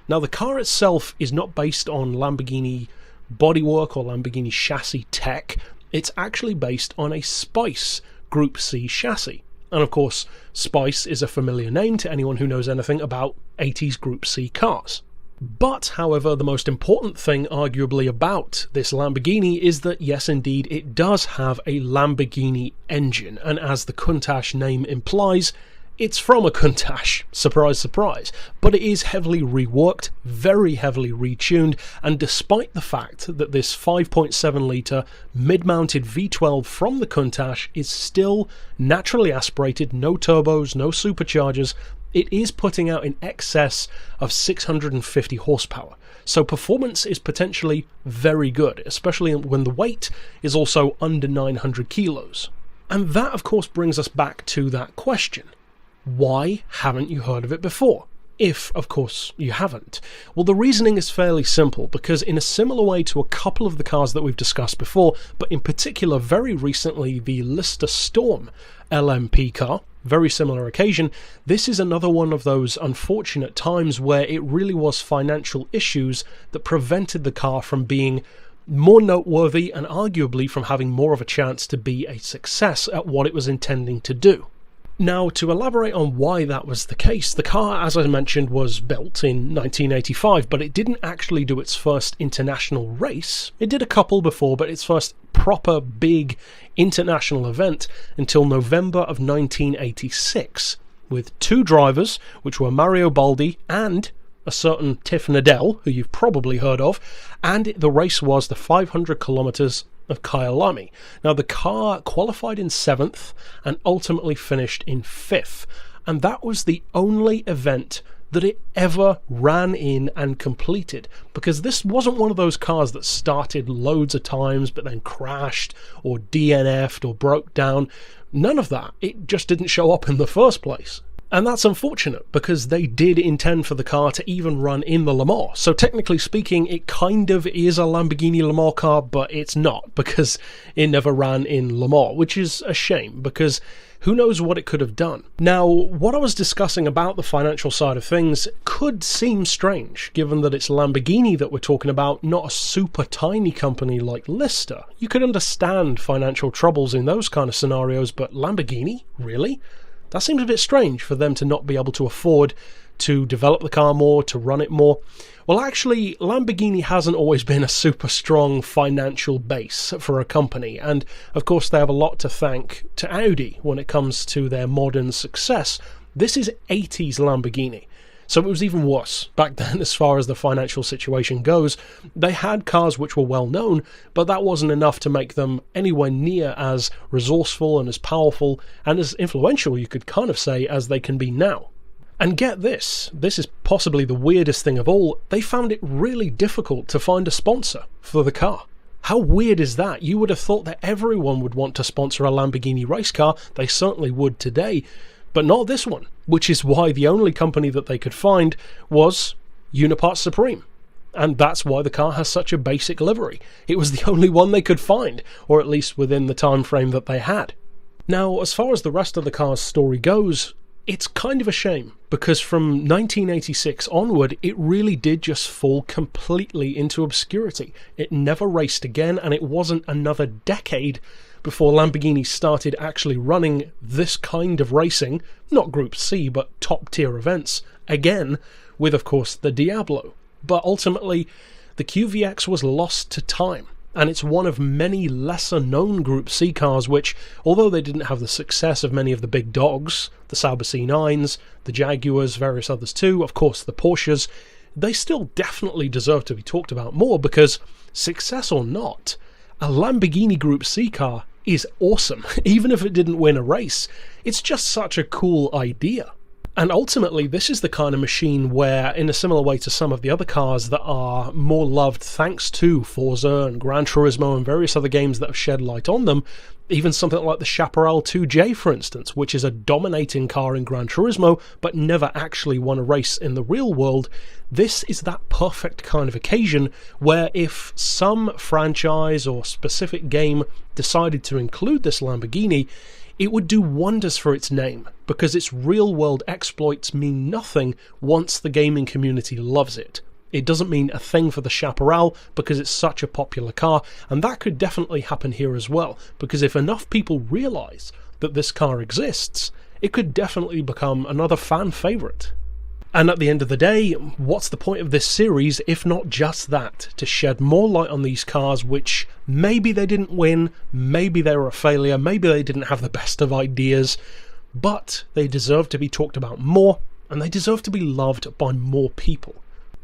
Now, the car itself is not based on Lamborghini bodywork or Lamborghini chassis tech, it's actually based on a Spice Group C chassis. And of course, Spice is a familiar name to anyone who knows anything about 80s Group C cars. But, however, the most important thing arguably about this Lamborghini is that, yes indeed, it does have a Lamborghini engine, and as the Countach name implies, it's from a Countach, surprise surprise, but it is heavily reworked, very heavily retuned, and despite the fact that this 5.7 litre mid-mounted V12 from the Countach is still naturally aspirated, no turbos, no superchargers, it is putting out in excess of 650 horsepower. So performance is potentially very good, especially when the weight is also under 900 kilos. And that of course brings us back to that question. Why haven't you heard of it before? If, of course, you haven't. Well, the reasoning is fairly simple, because in a similar way to a couple of the cars that we've discussed before, but in particular very recently the Lister Storm LMP car, very similar occasion, this is another one of those unfortunate times where it really was financial issues that prevented the car from being more noteworthy and arguably from having more of a chance to be a success at what it was intending to do. Now, to elaborate on why that was the case, the car, as I mentioned, was built in 1985, but it didn't actually do its first international race. It did a couple before, but its first proper big international event until November of 1986, with two drivers, which were Mario Baldi and a certain Tiff Needell, who you've probably heard of, and the race was the 500 kilometers of Kyalami. Now, the car qualified in 7th and ultimately finished in 5th, and that was the only event that it ever ran in and completed, because this wasn't one of those cars that started loads of times but then crashed or DNF'd or broke down. None of that. It just didn't show up in the first place. And that's unfortunate, because they did intend for the car to even run in the Le Mans. So technically speaking, it kind of is a Lamborghini Le Mans car, but it's not, because it never ran in Le Mans, which is a shame, because who knows what it could have done. Now, what I was discussing about the financial side of things could seem strange, given that it's Lamborghini that we're talking about, not a super tiny company like Lister. You could understand financial troubles in those kind of scenarios, but Lamborghini? Really? That seems a bit strange for them to not be able to afford to develop the car more, to run it more. Well, actually, Lamborghini hasn't always been a super strong financial base for a company, and of course they have a lot to thank to Audi when it comes to their modern success. This is 80s Lamborghini. So it was even worse back then as far as the financial situation goes. They had cars which were well known, but that wasn't enough to make them anywhere near as resourceful and as powerful and as influential, you could kind of say, as they can be now. And get this is possibly the weirdest thing of all, they found it really difficult to find a sponsor for the car. How weird is that? You would have thought that everyone would want to sponsor a Lamborghini race car, they certainly would today, but not this one, which is why the only company that they could find was Unipart Supreme. And that's why the car has such a basic livery. It was the only one they could find, or at least within the time frame that they had. Now, as far as the rest of the car's story goes, it's kind of a shame, because from 1986 onward, it really did just fall completely into obscurity. It never raced again, and it wasn't another decade before Lamborghini started actually running this kind of racing, not Group C, but top-tier events, again, with, of course, the Diablo. But ultimately, the QVX was lost to time, and it's one of many lesser-known Group C cars which, although they didn't have the success of many of the big dogs, the Sauber C9s, the Jaguars, various others too, of course the Porsches, they still definitely deserve to be talked about more, because, success or not, a Lamborghini Group C car is awesome, even if it didn't win a race. It's just such a cool idea. And ultimately, this is the kind of machine where, in a similar way to some of the other cars that are more loved thanks to Forza and Gran Turismo and various other games that have shed light on them, even something like the Chaparral 2J, for instance, which is a dominating car in Gran Turismo, but never actually won a race in the real world, this is that perfect kind of occasion where if some franchise or specific game decided to include this Lamborghini, it would do wonders for its name, because its real-world exploits mean nothing once the gaming community loves it. It doesn't mean a thing for the Chaparral because it's such a popular car, and that could definitely happen here as well, because if enough people realise that this car exists, it could definitely become another fan favourite. And at the end of the day, what's the point of this series if not just that, to shed more light on these cars which maybe they didn't win, maybe they were a failure, maybe they didn't have the best of ideas, but they deserve to be talked about more, and they deserve to be loved by more people.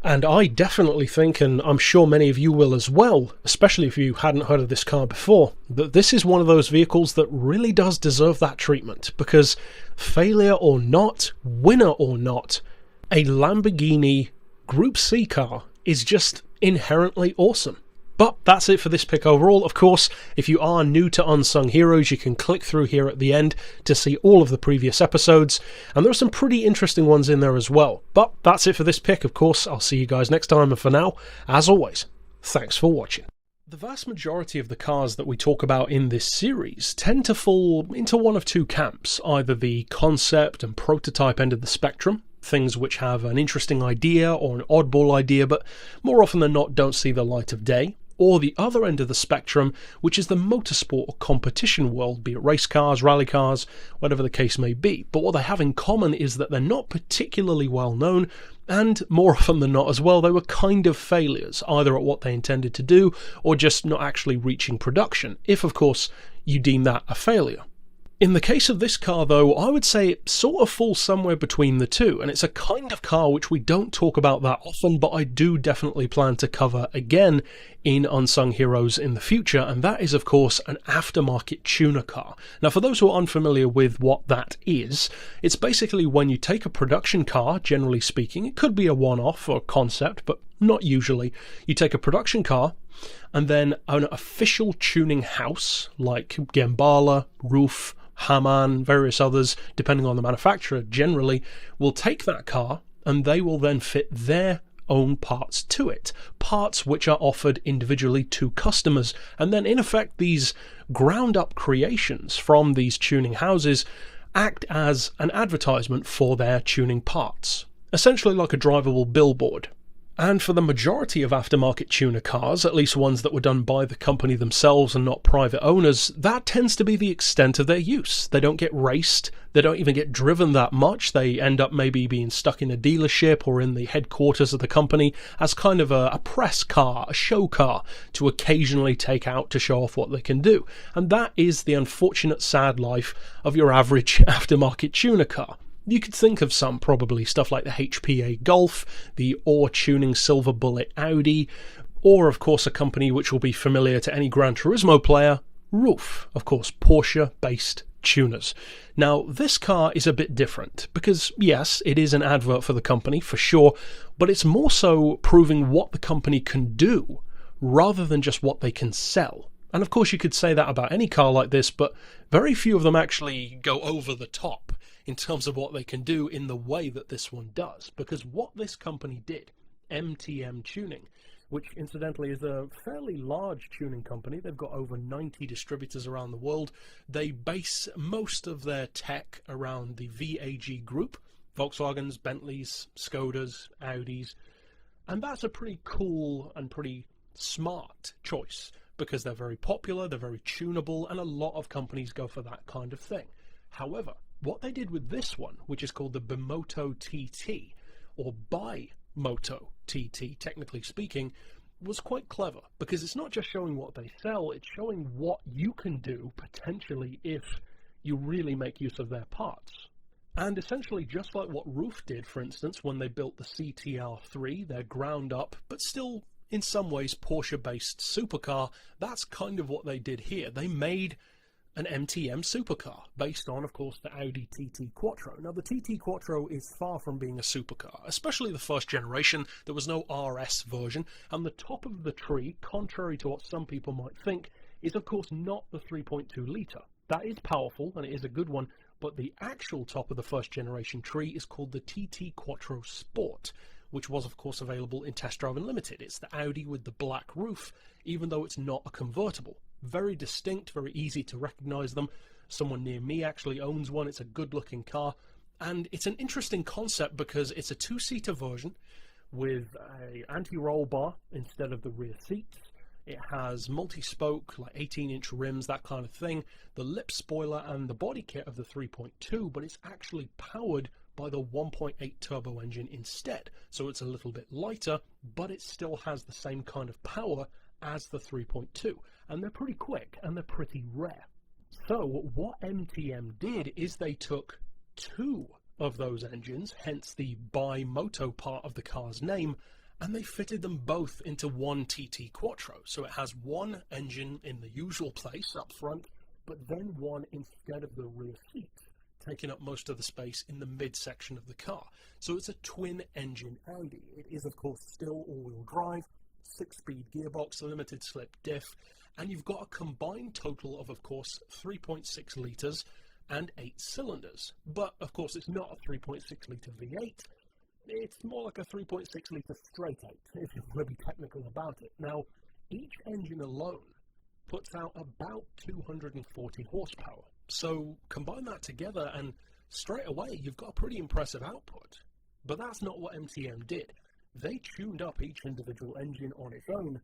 And I definitely think, and I'm sure many of you will as well, especially if you hadn't heard of this car before, that this is one of those vehicles that really does deserve that treatment, because failure or not, winner or not, a Lamborghini Group C car is just inherently awesome. But that's it for this pick overall. Of course, if you are new to Unsung Heroes, you can click through here at the end to see all of the previous episodes, and there are some pretty interesting ones in there as well. But that's it for this pick. Of course, I'll see you guys next time, and for now, as always, thanks for watching. The vast majority of the cars that we talk about in this series tend to fall into one of two camps, either the concept and prototype end of the spectrum, things which have an interesting idea or an oddball idea but more often than not don't see the light of day, or the other end of the spectrum, which is the motorsport or competition world, be it race cars, rally cars, whatever the case may be. But what they have in common is that they're not particularly well known, and more often than not as well, they were kind of failures, either at what they intended to do or just not actually reaching production, if of course you deem that a failure. In the case of this car though, I would say it sort of falls somewhere between the two, and it's a kind of car which we don't talk about that often, but I do definitely plan to cover again in Unsung Heroes in the future, and that is of course an aftermarket tuner car. Now for those who are unfamiliar with what that is, it's basically when you take a production car, generally speaking, it could be a one-off or concept, but not usually. You take a production car, and then an official tuning house like Gembala, Roof, Hamann, various others, depending on the manufacturer, generally will take that car and they will then fit their own parts to it, parts which are offered individually to customers, and then in effect these ground up creations from these tuning houses act as an advertisement for their tuning parts, essentially like a drivable billboard. And for the majority of aftermarket tuner cars, at least ones that were done by the company themselves and not private owners, that tends to be the extent of their use. They don't get raced, they don't even get driven that much, they end up maybe being stuck in a dealership or in the headquarters of the company as kind of a press car, a show car, to occasionally take out to show off what they can do. And that is the unfortunate sad life of your average aftermarket tuner car. You could think of some, probably stuff like the HPA Golf, the Ore Tuning Silver Bullet Audi, or of course a company which will be familiar to any Gran Turismo player, Roof, of course Porsche-based tuners. Now this car is a bit different, because yes, it is an advert for the company, for sure, but it's more so proving what the company can do, rather than just what they can sell. And of course you could say that about any car like this, but very few of them actually go over the top in terms of what they can do in the way that this one does. Because what this company did, MTM Tuning, which incidentally is a fairly large tuning company, they've got over 90 distributors around the world, they base most of their tech around the VAG group, Volkswagens, Bentleys, Skodas, Audis, and that's a pretty cool and pretty smart choice, because they're very popular, they're very tunable, and a lot of companies go for that kind of thing. However, what they did with this one, which is called the Bimoto TT, or Bimoto TT, technically speaking, was quite clever, because it's not just showing what they sell, it's showing what you can do, potentially, if you really make use of their parts. And essentially, just like what Roof did, for instance, when they built the CTR3, their ground up, but still in some ways Porsche-based supercar, that's kind of what they did here. They made an MTM supercar, based on, of course, the Audi TT Quattro. Now, the TT Quattro is far from being a supercar, especially the first generation. There was no RS version, and the top of the tree, contrary to what some people might think, is of course not the 3.2 litre. That is powerful, and it is a good one, but the actual top of the first generation tree is called the TT Quattro Sport, which was of course available in Test Drive Unlimited. It's the Audi with the black roof, even though it's not a convertible. Very distinct, very easy to recognise them. Someone near me actually owns one. It's a good looking car, and it's an interesting concept because it's a two-seater version with a anti-roll bar instead of the rear seats. It has multi-spoke, like 18-inch rims, that kind of thing, the lip spoiler and the body kit of the 3.2, but it's actually powered by the 1.8 turbo engine instead. So it's a little bit lighter, but it still has the same kind of power as the 3.2. And they're pretty quick, and they're pretty rare. So what MTM did is they took two of those engines, hence the bi-moto part of the car's name, and they fitted them both into one TT Quattro. So it has one engine in the usual place up front, but then one instead of the rear seat, taking up most of the space in the midsection of the car. So it's a twin-engine Audi. It is, of course, still all-wheel drive, 6-speed gearbox, limited slip diff, and you've got a combined total of course, 3.6 litres and 8 cylinders. But, of course, it's not a 3.6 litre V8. It's more like a 3.6 litre straight 8, if you want to be technical about it. Now, each engine alone puts out about 240 horsepower. So combine that together and straight away you've got a pretty impressive output. But that's not what MTM did. They tuned up each individual engine on its own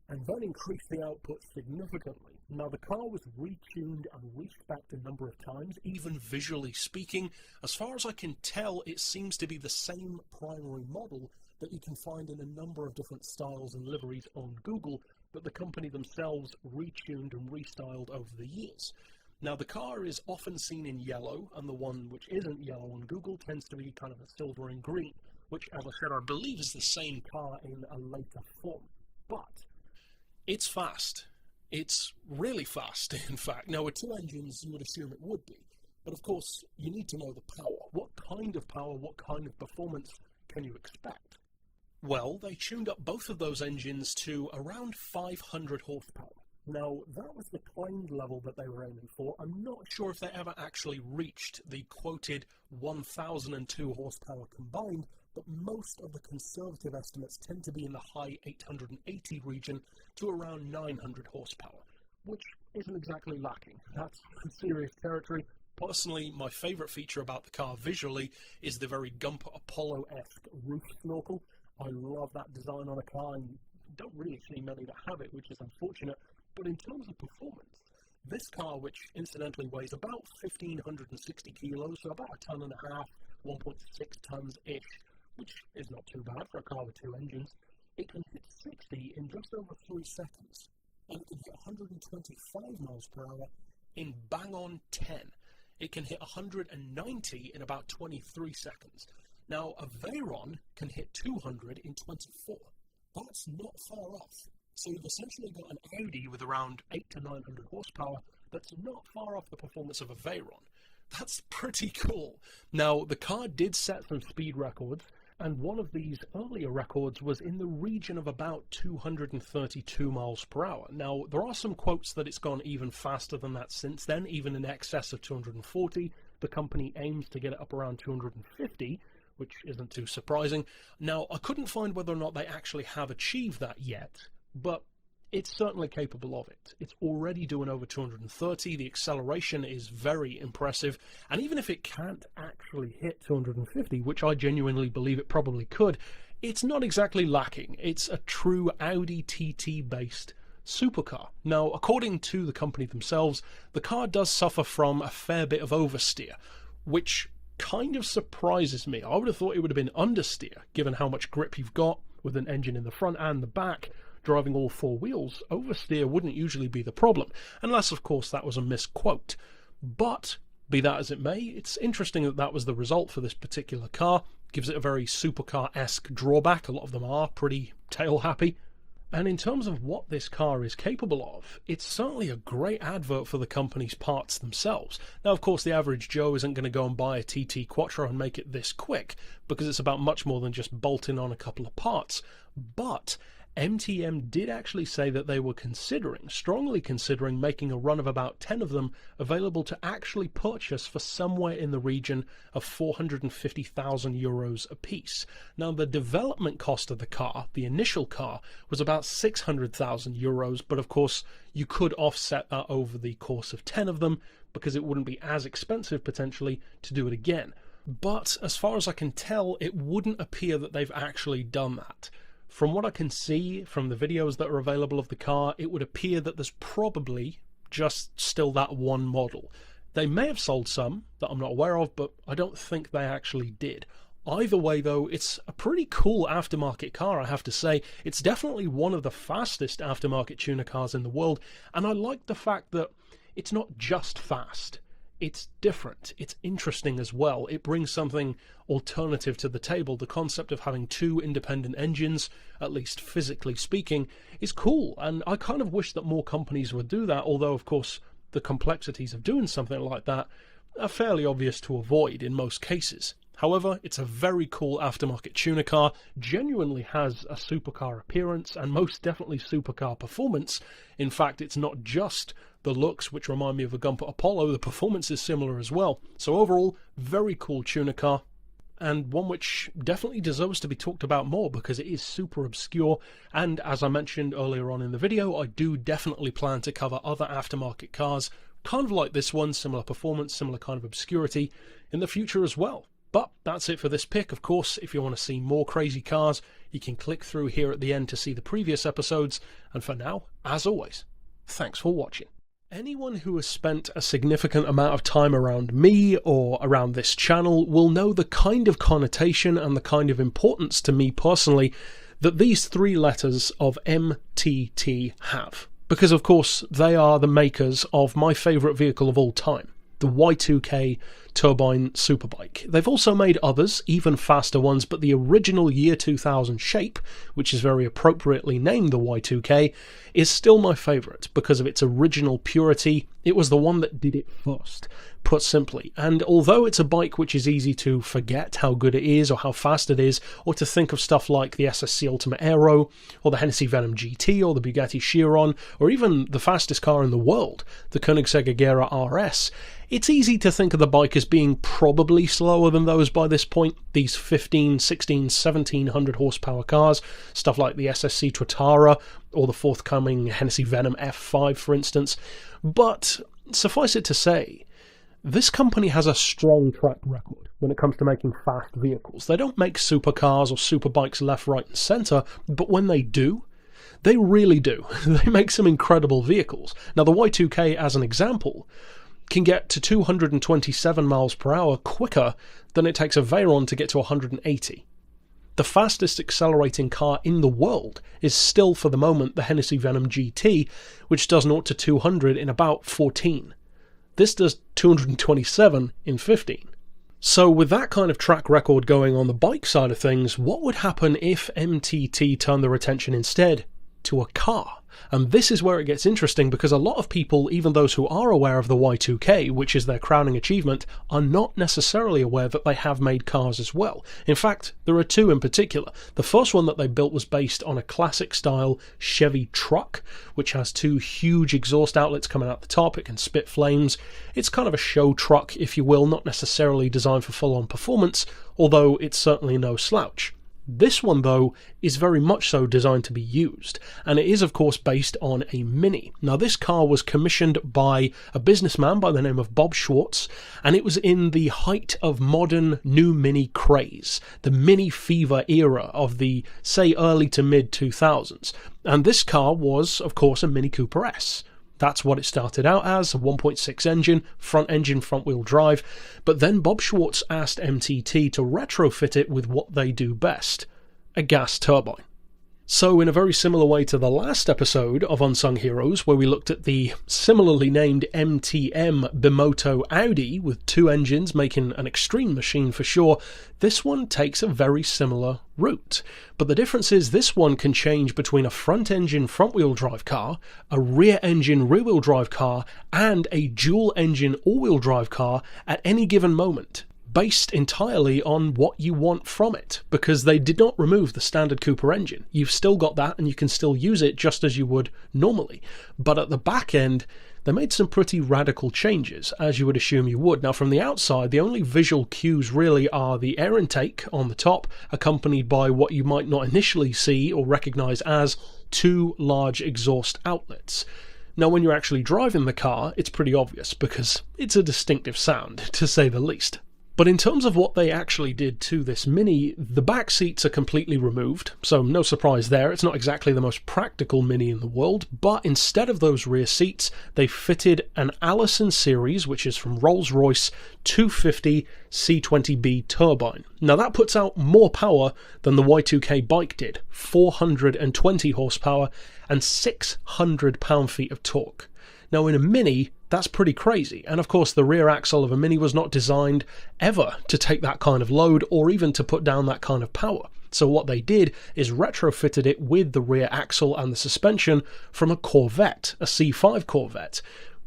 and then increased the output significantly. Now, the car was retuned and respec'd a number of times, even visually speaking. As far as I can tell, it seems to be the same primary model that you can find in a number of different styles and liveries on Google, that the company themselves retuned and restyled over the years. Now, the car is often seen in yellow, and the one which isn't yellow on Google tends to be kind of a silver and green, which, as I said, I believe is the same car in a later form. But it's fast. It's really fast, in fact. Now, with two engines, you would assume it would be. But, of course, you need to know the power. What kind of power, what kind of performance can you expect? Well, they tuned up both of those engines to around 500 horsepower. Now, that was the claimed level that they were aiming for. I'm not sure if they ever actually reached the quoted 1,002 horsepower combined, but most of the conservative estimates tend to be in the high 880 region to around 900 horsepower, which isn't exactly lacking. That's serious territory. Personally, my favourite feature about the car visually is the very Gumper Apollo-esque roof snorkel. I love that design on a car, and don't really see many that have it, which is unfortunate. But in terms of performance, this car, which incidentally weighs about 1,560 kilos, so about a ton and a half, 1.6 tons-ish, which is not too bad for a car with two engines, it can hit 60 in just over 3 seconds, and it can hit 125 miles per hour in bang-on 10. It can hit 190 in about 23 seconds. Now, a Veyron can hit 200 in 24. That's not far off. So you've essentially got an Audi with around 800 to 900 horsepower that's not far off the performance of a Veyron. That's pretty cool. Now, the car did set some speed records, and one of these earlier records was in the region of about 232 miles per hour. Now, there are some quotes that it's gone even faster than that since then, even in excess of 240. The company aims to get it up around 250, which isn't too surprising. Now, I couldn't find whether or not they actually have achieved that yet, but it's certainly capable of it. It's already doing over 230. The acceleration is very impressive. And even if it can't actually hit 250, which I genuinely believe it probably could, it's not exactly lacking. It's a true Audi TT-based supercar. Now, according to the company themselves, the car does suffer from a fair bit of oversteer, which kind of surprises me. I would have thought it would have been understeer, given how much grip you've got with an engine in the front and the back. Driving all four wheels, oversteer wouldn't usually be the problem, unless, of course, that was a misquote. But, be that as it may, it's interesting that that was the result for this particular car. Gives it a very supercar-esque drawback. A lot of them are pretty tail-happy. And in terms of what this car is capable of, it's certainly a great advert for the company's parts themselves. Now, of course, the average Joe isn't going to go and buy a TT Quattro and make it this quick, because it's about much more than just bolting on a couple of parts. But MTM did actually say that they were strongly considering making a run of about 10 of them available to actually purchase for somewhere in the region of 450,000 euros a piece. Now, the development cost of the car, the initial car, was about 600,000 euros, but of course you could offset that over the course of 10 of them because it wouldn't be as expensive potentially to do it again. But as far as I can tell, it wouldn't appear that they've actually done that. From what I can see from the videos that are available of the car, it would appear that there's probably just still that one model. They may have sold some that I'm not aware of, but I don't think they actually did. Either way, though, it's a pretty cool aftermarket car, I have to say. It's definitely one of the fastest aftermarket tuner cars in the world, and I like the fact that it's not just fast. It's different, it's interesting as well. It brings something alternative to the table. The concept of having two independent engines, at least physically speaking, is cool, and I kind of wish that more companies would do that, although of course the complexities of doing something like that are fairly obvious to avoid in most cases. However, it's a very cool aftermarket tuner car, genuinely has a supercar appearance and most definitely supercar performance. In fact, it's not just the looks, which remind me of a Gunpowder Apollo, the performance is similar as well. So overall, very cool tuner car, and one which definitely deserves to be talked about more because it is super obscure, and as I mentioned earlier on in the video, I do definitely plan to cover other aftermarket cars, kind of like this one, similar performance, similar kind of obscurity, in the future as well. But that's it for this pick. Of course, if you want to see more crazy cars, you can click through here at the end to see the previous episodes, and for now, as always, thanks for watching. Anyone who has spent a significant amount of time around me or around this channel will know the kind of connotation and the kind of importance to me personally that these three letters of MTT have. Because of course they are the makers of my favourite vehicle of all time, the Y2K turbine superbike. They've also made others, even faster ones, but the original year 2000 shape, which is very appropriately named the Y2K, is still my favourite because of its original purity. It was the one that did it first, put simply. And although it's a bike which is easy to forget how good it is or how fast it is, or to think of stuff like the SSC Ultimate Aero, or the Hennessy Venom GT, or the Bugatti Chiron, or even the fastest car in the world, the Koenigsegg Agera RS, it's easy to think of the bike as being probably slower than those by this point, these 15, 16, 1700 horsepower cars, stuff like the SSC Trotara, or the forthcoming Hennessy Venom F5 for instance. But suffice it to say, this company has a strong track record when it comes to making fast vehicles. They don't make supercars or superbikes left, right and centre, but when they do, they really do. They make some incredible vehicles. Now the Y2K, as an example, can get to 227 miles per hour quicker than it takes a Veyron to get to 180. The fastest accelerating car in the world is still, for the moment, the Hennessy Venom GT, which does 0 to 200 in about 14. This does 227 in 15. So with that kind of track record going on the bike side of things, what would happen if MTT turned their attention instead to a car? And this is where it gets interesting, because a lot of people, even those who are aware of the Y2K, which is their crowning achievement, are not necessarily aware that they have made cars as well. In fact, there are two in particular. The first one that they built was based on a classic style Chevy truck, which has two huge exhaust outlets coming out the top. It can spit flames. It's kind of a show truck, if you will, not necessarily designed for full-on performance, although it's certainly no slouch. This one, though, is very much so designed to be used, and it is, of course, based on a Mini. Now, this car was commissioned by a businessman by the name of Bob Schwartz, and it was in the height of modern new Mini craze, the Mini fever era of the, say, early to mid-2000s. And this car was, of course, a Mini Cooper S. That's what it started out as, a 1.6 engine, front-wheel drive, but then Bob Schwartz asked MTT to retrofit it with what they do best, a gas turbine. So in a very similar way to the last episode of Unsung Heroes, where we looked at the similarly named MTM Bimoto Audi with 2 engines making an extreme machine for sure, this one takes a very similar route. But the difference is this one can change between a front engine front-wheel drive car, a rear engine rear-wheel drive car, and a dual engine all-wheel drive car at any given moment, based entirely on what you want from it, because they did not remove the standard Cooper engine. You've still got that and you can still use it just as you would normally. But at the back end, they made some pretty radical changes, as you would assume you would. Now from the outside, the only visual cues really are the air intake on the top, accompanied by what you might not initially see or recognise as 2 large exhaust outlets. Now when you're actually driving the car, it's pretty obvious, because it's a distinctive sound, to say the least. But in terms of what they actually did to this Mini, the back seats are completely removed, so no surprise there. It's not exactly the most practical Mini in the world, but instead of those rear seats, they fitted an Allison series, which is from Rolls-Royce, 250 C20B turbine. Now that puts out more power than the Y2K bike did, 420 horsepower and 600 pound-feet of torque. Now in a Mini, that's pretty crazy, and of course the rear axle of a Mini was not designed ever to take that kind of load or even to put down that kind of power. So what they did is retrofitted it with the rear axle and the suspension from a Corvette, a C5 Corvette,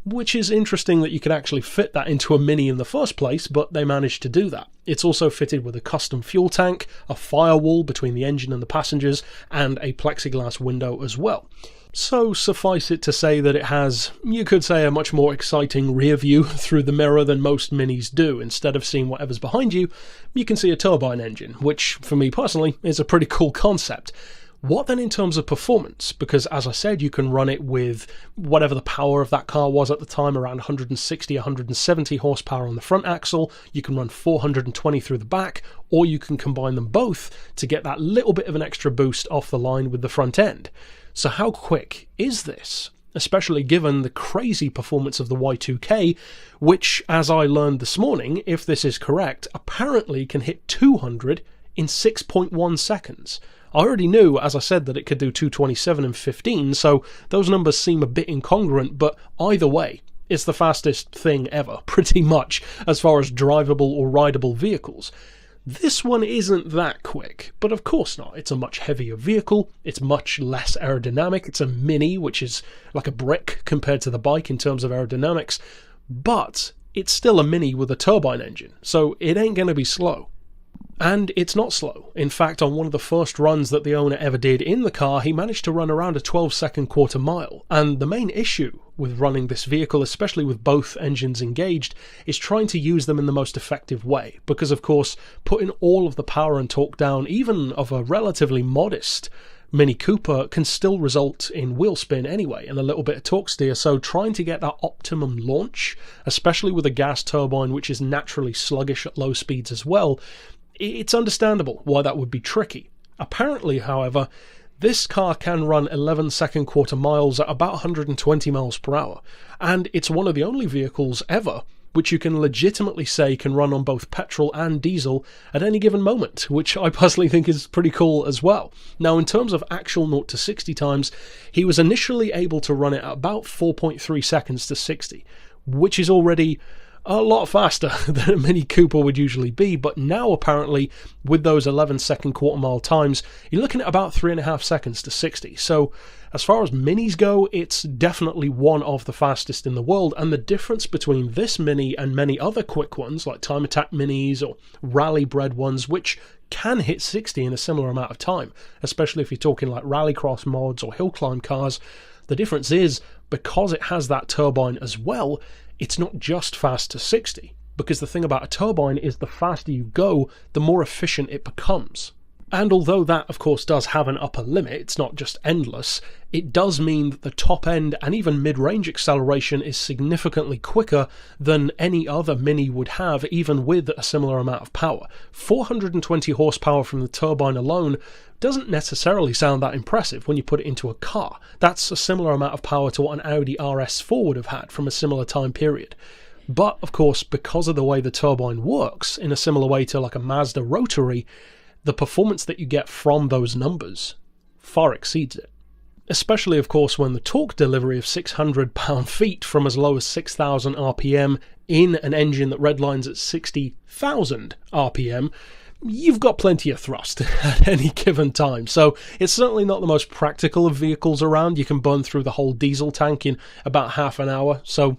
which is interesting that you could actually fit that into a Mini in the first place, but they managed to do that. It's also fitted with a custom fuel tank, a firewall between the engine and the passengers, and a plexiglass window as well. So suffice it to say that it has, you could say, a much more exciting rear view through the mirror than most Minis do. Instead of seeing whatever's behind you, you can see a turbine engine, which for me personally is a pretty cool concept. What then in terms of performance? Because as I said, you can run it with whatever the power of that car was at the time, around 160, 170 horsepower on the front axle. You can run 420 through the back, or you can combine them both to get that little bit of an extra boost off the line with the front end. So how quick is this? Especially given the crazy performance of the Y2K, which, as I learned this morning, if this is correct, apparently can hit 200 in 6.1 seconds. I already knew, as I said, that it could do 227 in 15, so those numbers seem a bit incongruent, but either way, it's the fastest thing ever, pretty much, as far as drivable or rideable vehicles. This one isn't that quick, but of course not. It's a much heavier vehicle, it's much less aerodynamic, it's a Mini, which is like a brick compared to the bike in terms of aerodynamics, but it's still a Mini with a turbine engine, so it ain't going to be slow. And it's not slow. In fact, on one of the first runs that the owner ever did in the car, he managed to run around a 12-second quarter mile. And the main issue with running this vehicle, especially with both engines engaged, is trying to use them in the most effective way. Because, of course, putting all of the power and torque down, even of a relatively modest Mini Cooper, can still result in wheel spin anyway and a little bit of torque steer. So trying to get that optimum launch, especially with a gas turbine which is naturally sluggish at low speeds as well, it's understandable why that would be tricky. Apparently, however, this car can run 11-second quarter miles at about 120 miles per hour, and it's one of the only vehicles ever which you can legitimately say can run on both petrol and diesel at any given moment, which I personally think is pretty cool as well. Now, in terms of actual 0 to 60 times, he was initially able to run it at about 4.3 seconds to 60, which is already a lot faster than a Mini Cooper would usually be, but now apparently with those 11-second quarter mile times, you're looking at about 3.5 seconds to 60. So as far as Minis go, it's definitely one of the fastest in the world, and the difference between this Mini and many other quick ones like Time Attack Minis or rally-bred ones, which can hit 60 in a similar amount of time, especially if you're talking like rallycross mods or hill climb cars, the difference is, because it has that turbine as well, it's not just fast to 60, because the thing about a turbine is the faster you go, the more efficient it becomes. And although that, of course, does have an upper limit, it's not just endless, it does mean that the top end and even mid-range acceleration is significantly quicker than any other Mini would have, even with a similar amount of power. 420 horsepower from the turbine alone doesn't necessarily sound that impressive when you put it into a car. That's a similar amount of power to what an Audi RS4 would have had from a similar time period. But, of course, because of the way the turbine works, in a similar way to like a Mazda rotary, the performance that you get from those numbers far exceeds it. Especially, of course, when the torque delivery of 600 pound-feet from as low as 6,000 RPM in an engine that redlines at 60,000 RPM, you've got plenty of thrust at any given time. So it's certainly not the most practical of vehicles around. You can burn through the whole diesel tank in about half an hour. So,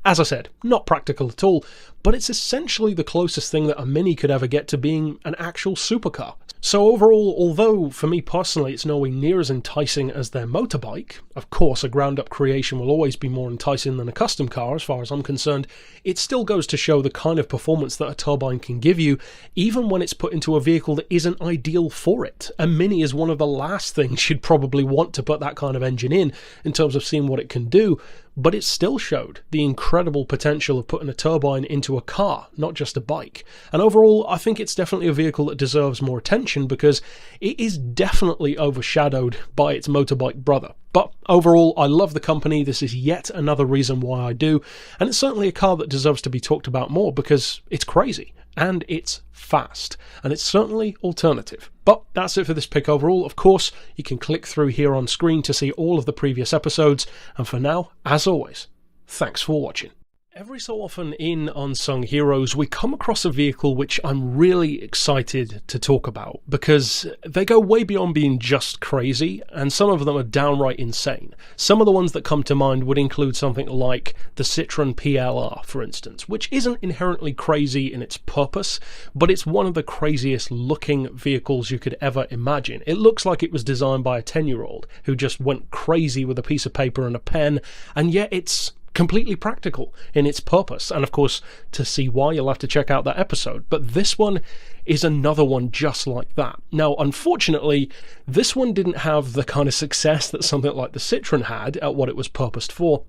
as I said, not practical at all, but it's essentially the closest thing that a Mini could ever get to being an actual supercar. So overall, although for me personally it's nowhere near as enticing as their motorbike, of course a ground-up creation will always be more enticing than a custom car as far as I'm concerned, it still goes to show the kind of performance that a turbine can give you, even when it's put into a vehicle that isn't ideal for it. A Mini is one of the last things you'd probably want to put that kind of engine in terms of seeing what it can do, but it still showed the incredible potential of putting a turbine into a car, not just a bike. And overall, I think it's definitely a vehicle that deserves more attention because it is definitely overshadowed by its motorbike brother. But overall, I love the company. This is yet another reason why I do. And it's certainly a car that deserves to be talked about more because it's crazy and it's fast. And it's certainly alternative. But that's it for this pick overall. Of course, you can click through here on screen to see all of the previous episodes. And for now, as always, thanks for watching. Every so often in Unsung Heroes, we come across a vehicle which I'm really excited to talk about because they go way beyond being just crazy, and some of them are downright insane. Some of the ones that come to mind would include something like the Citroën PLR, for instance, which isn't inherently crazy in its purpose, but it's one of the craziest looking vehicles you could ever imagine. It looks like it was designed by a 10-year-old who just went crazy with a piece of paper and a pen, and yet it's completely practical in its purpose. And of course, to see why, you'll have to check out that episode. But this one is another one just like that. Now, unfortunately, this one didn't have the kind of success that something like the Citroën had at what it was purposed for.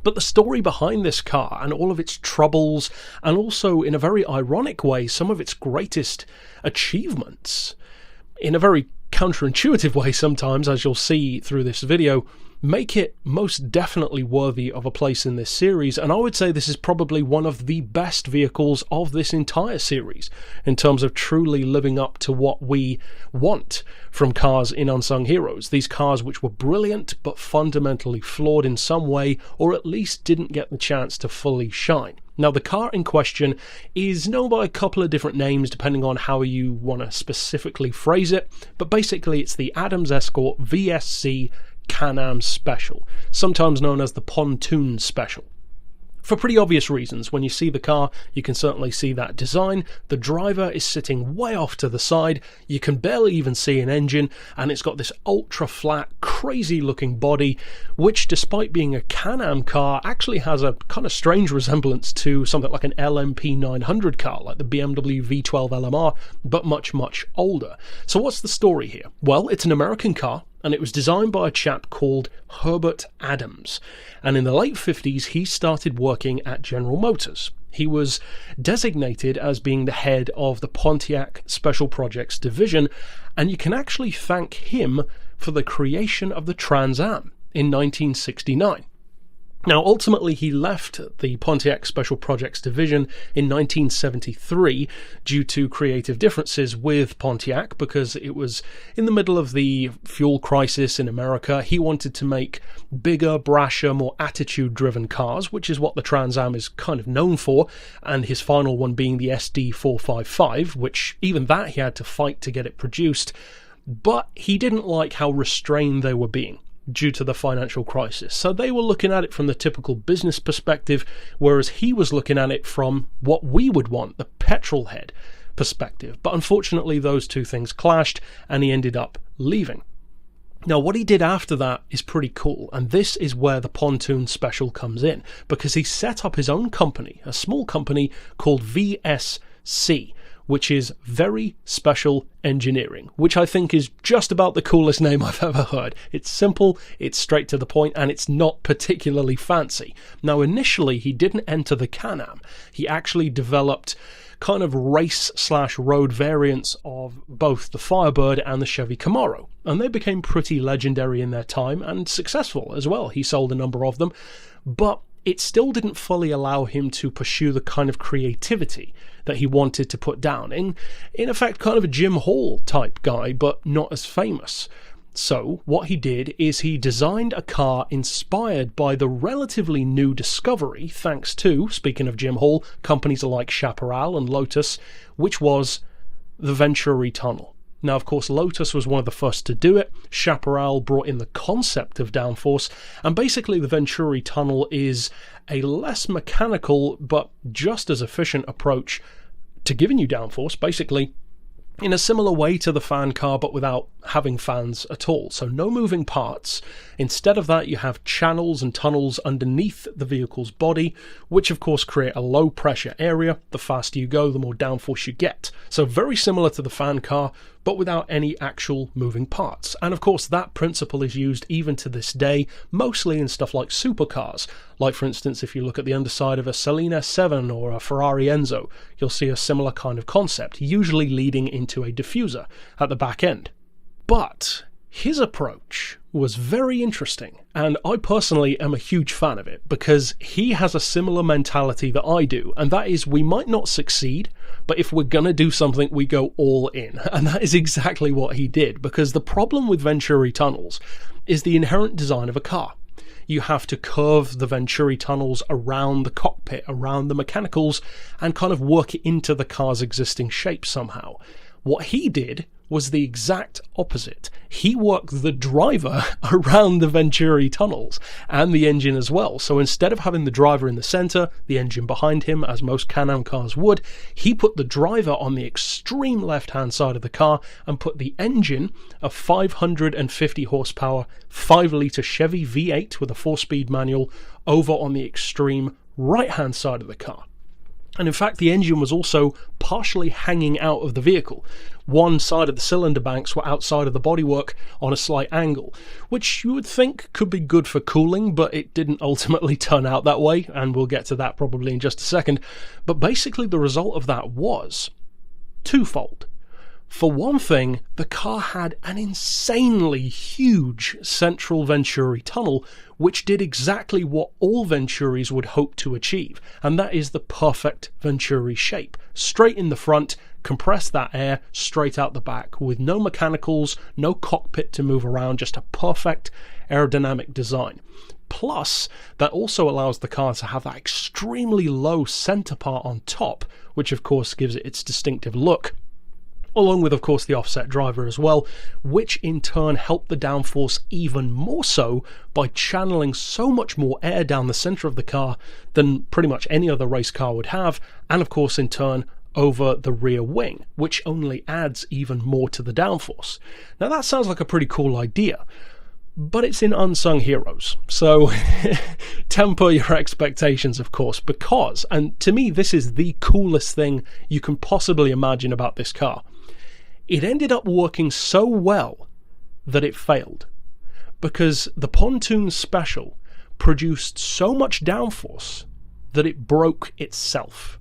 But the story behind this car and all of its troubles, and also in a very ironic way, some of its greatest achievements, in a very counterintuitive way sometimes, as you'll see through this video, make it most definitely worthy of a place in this series. And I would say this is probably one of the best vehicles of this entire series in terms of truly living up to what we want from cars in Unsung Heroes. These cars which were brilliant but fundamentally flawed in some way, or at least didn't get the chance to fully shine. Now, the car in question is known by a couple of different names depending on how you want to specifically phrase it, but basically it's the Adams Escort VSC Can-Am Special, sometimes known as the Pontoon Special. For pretty obvious reasons. When you see the car, you can certainly see that design. The driver is sitting way off to the side, you can barely even see an engine, and it's got this ultra flat, crazy looking body, which despite being a Can-Am car, actually has a kind of strange resemblance to something like an LMP 900 car, like the BMW V12 LMR, but much, much older. So what's the story here? Well, it's an American car, and it was designed by a chap called Herbert Adams. And in the late 50s, he started working at General Motors. He was designated as being the head of the Pontiac Special Projects Division, and you can actually thank him for the creation of the Trans Am in 1969. Now, ultimately, he left the Pontiac Special Projects Division in 1973 due to creative differences with Pontiac because it was in the middle of the fuel crisis in America. He wanted to make bigger, brasher, more attitude-driven cars, which is what the Trans Am is kind of known for, and his final one being the SD455, which even that he had to fight to get it produced. But he didn't like how restrained they were being due to the financial crisis. So they were looking at it from the typical business perspective, whereas he was looking at it from what we would want, the petrol head perspective. But unfortunately, those two things clashed, and he ended up leaving. Now, what he did after that is pretty cool, and this is where the Pontoon Special comes in, because he set up his own company, a small company called VSC, which is Very Special Engineering, which I think is just about the coolest name I've ever heard. It's simple, it's straight to the point, and it's not particularly fancy. Now, initially, he didn't enter the Can-Am. He actually developed kind of race/road variants of both the Firebird and the Chevy Camaro, and they became pretty legendary in their time and successful as well. He sold a number of them, but it still didn't fully allow him to pursue the kind of creativity that he wanted to put down. In effect, kind of a Jim Hall type guy, but not as famous. So what he did is he designed a car inspired by the relatively new discovery, thanks to, speaking of Jim Hall, companies like Chaparral and Lotus, which was the Venturi tunnel. Now, of course, Lotus was one of the first to do it. Chaparral brought in the concept of downforce, and basically the Venturi tunnel is a less mechanical but just as efficient approach to giving you downforce, basically in a similar way to the fan car, but without having fans at all. So no moving parts. Instead of that, you have channels and tunnels underneath the vehicle's body, which of course create a low pressure area. The faster you go, the more downforce you get. So very similar to the fan car, but without any actual moving parts. And of course that principle is used even to this day, mostly in stuff like supercars. Like for instance, if you look at the underside of a Saleen S7 or a Ferrari Enzo, you'll see a similar kind of concept, usually leading into a diffuser at the back end. But his approach was very interesting, and I personally am a huge fan of it because he has a similar mentality that I do, and that is we might not succeed, but if we're gonna do something, we go all in. And that is exactly what he did, because the problem with Venturi tunnels is the inherent design of a car. You have to curve the Venturi tunnels around the cockpit, around the mechanicals, and kind of work it into the car's existing shape somehow. What he did was the exact opposite. He worked the driver around the Venturi tunnels and the engine as well. So instead of having the driver in the center, the engine behind him, as most Can-Am cars would, he put the driver on the extreme left-hand side of the car and put the engine, a 550 horsepower, 5-litre Chevy V8 with a 4-speed manual, over on the extreme right-hand side of the car. And in fact, the engine was also partially hanging out of the vehicle. One side of the cylinder banks were outside of the bodywork on a slight angle, which you would think could be good for cooling, but it didn't ultimately turn out that way, and we'll get to that probably in just a second. But basically the result of that was twofold. For one thing, the car had an insanely huge central Venturi tunnel, which did exactly what all Venturis would hope to achieve, and that is the perfect Venturi shape. Straight in the front, compress that air straight out the back, with no mechanicals, no cockpit to move around, just a perfect aerodynamic design. Plus, that also allows the car to have that extremely low center part on top, which of course gives it its distinctive look, along with, of course, the offset driver as well, which in turn helped the downforce even more so by channeling so much more air down the center of the car than pretty much any other race car would have, and of course in turn over the rear wing, which only adds even more to the downforce. Now that sounds like a pretty cool idea, but it's in Unsung Heroes, so temper your expectations, of course, because, and to me this is the coolest thing you can possibly imagine about this car, it ended up working so well that it failed, because the pontoon special produced so much downforce that it broke itself.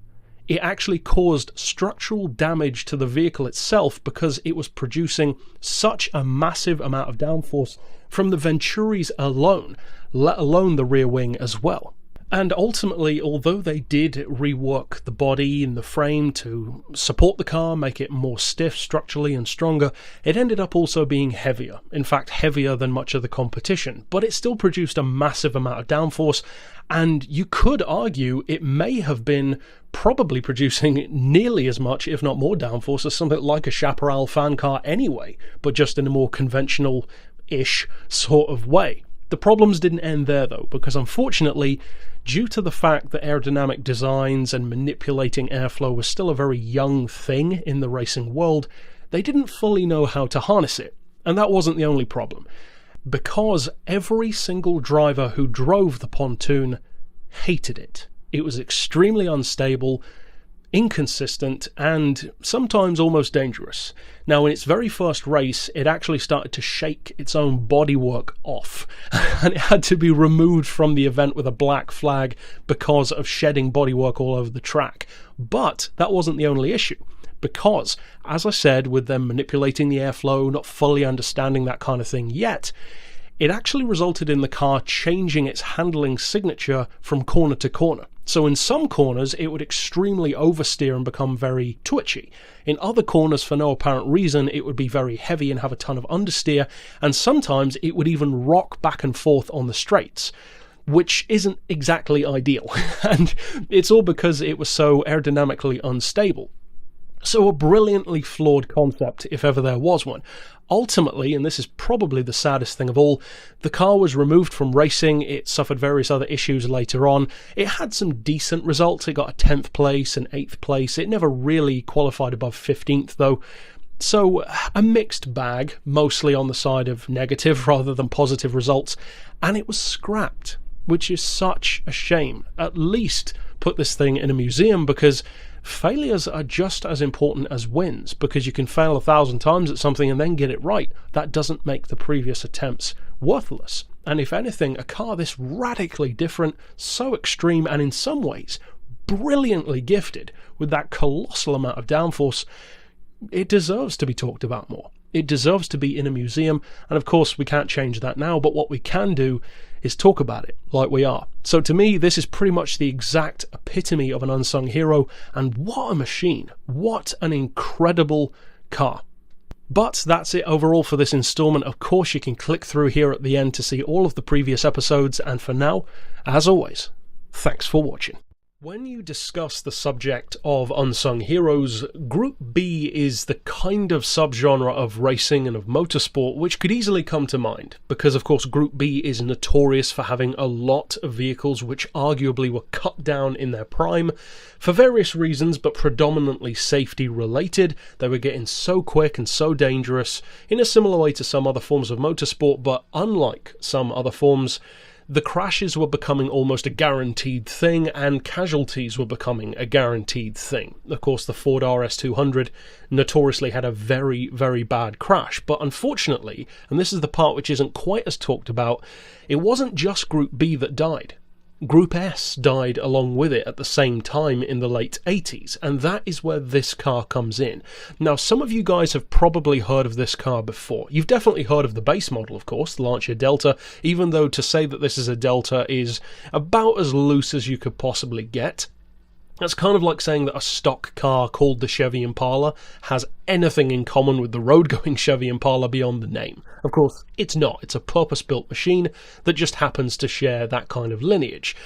It actually caused structural damage to the vehicle itself because it was producing such a massive amount of downforce from the Venturis alone, let alone the rear wing as well. And ultimately, although they did rework the body and the frame to support the car, make it more stiff structurally and stronger, it ended up also being heavier. In fact, heavier than much of the competition. But it still produced a massive amount of downforce, and you could argue it may have been probably producing nearly as much, if not more, downforce as something like a Chaparral fan car anyway, but just in a more conventional-ish sort of way. The problems didn't end there though, because unfortunately, due to the fact that aerodynamic designs and manipulating airflow was still a very young thing in the racing world, they didn't fully know how to harness it. And that wasn't the only problem, because every single driver who drove the pontoon hated it. It was extremely unstable, inconsistent, and sometimes almost dangerous. Now, in its very first race, it actually started to shake its own bodywork off, and it had to be removed from the event with a black flag because of shedding bodywork all over the track. But that wasn't the only issue, because, as I said, with them manipulating the airflow, not fully understanding that kind of thing yet, it actually resulted in the car changing its handling signature from corner to corner. So in some corners it would extremely oversteer and become very twitchy. In other corners, for no apparent reason, it would be very heavy and have a ton of understeer, and sometimes it would even rock back and forth on the straights, which isn't exactly ideal. And it's all because it was so aerodynamically unstable. So a brilliantly flawed concept, if ever there was one. Ultimately, and this is probably the saddest thing of all, the car was removed from racing. It suffered various other issues later on. It had some decent results. It got a 10th place and 8th place. It never really qualified above 15th though. So a mixed bag, mostly on the side of negative rather than positive results. And it was scrapped, which is such a shame. At least put this thing in a museum, because failures are just as important as wins, because you can fail 1,000 times at something and then get it right. That doesn't make the previous attempts worthless. And if anything, a car this radically different, so extreme, and in some ways brilliantly gifted with that colossal amount of downforce, it deserves to be talked about more. It deserves to be in a museum, and of course we can't change that now, but what we can do is talk about it like we are. So to me, this is pretty much the exact epitome of an unsung hero, and what a machine. What an incredible car. But that's it overall for this installment. Of course, you can click through here at the end to see all of the previous episodes, and for now, as always, thanks for watching. When you discuss the subject of unsung heroes, Group B is the kind of subgenre of racing and of motorsport which could easily come to mind, because of course Group B is notorious for having a lot of vehicles which arguably were cut down in their prime for various reasons, but predominantly safety related. They were getting so quick and so dangerous in a similar way to some other forms of motorsport, but unlike some other forms, the crashes were becoming almost a guaranteed thing, and casualties were becoming a guaranteed thing. Of course, the Ford RS200 notoriously had a very, very bad crash, but unfortunately, and this is the part which isn't quite as talked about, it wasn't just Group B that died. Group S died along with it at the same time in the late 80s, and that is where this car comes in. Now, some of you guys have probably heard of this car before. You've definitely heard of the base model, of course, the Lancia Delta, even though to say that this is a Delta is about as loose as you could possibly get. That's kind of like saying that a stock car called the Chevy Impala has anything in common with the road-going Chevy Impala beyond the name. Of course, it's not. It's a purpose-built machine that just happens to share that kind of lineage.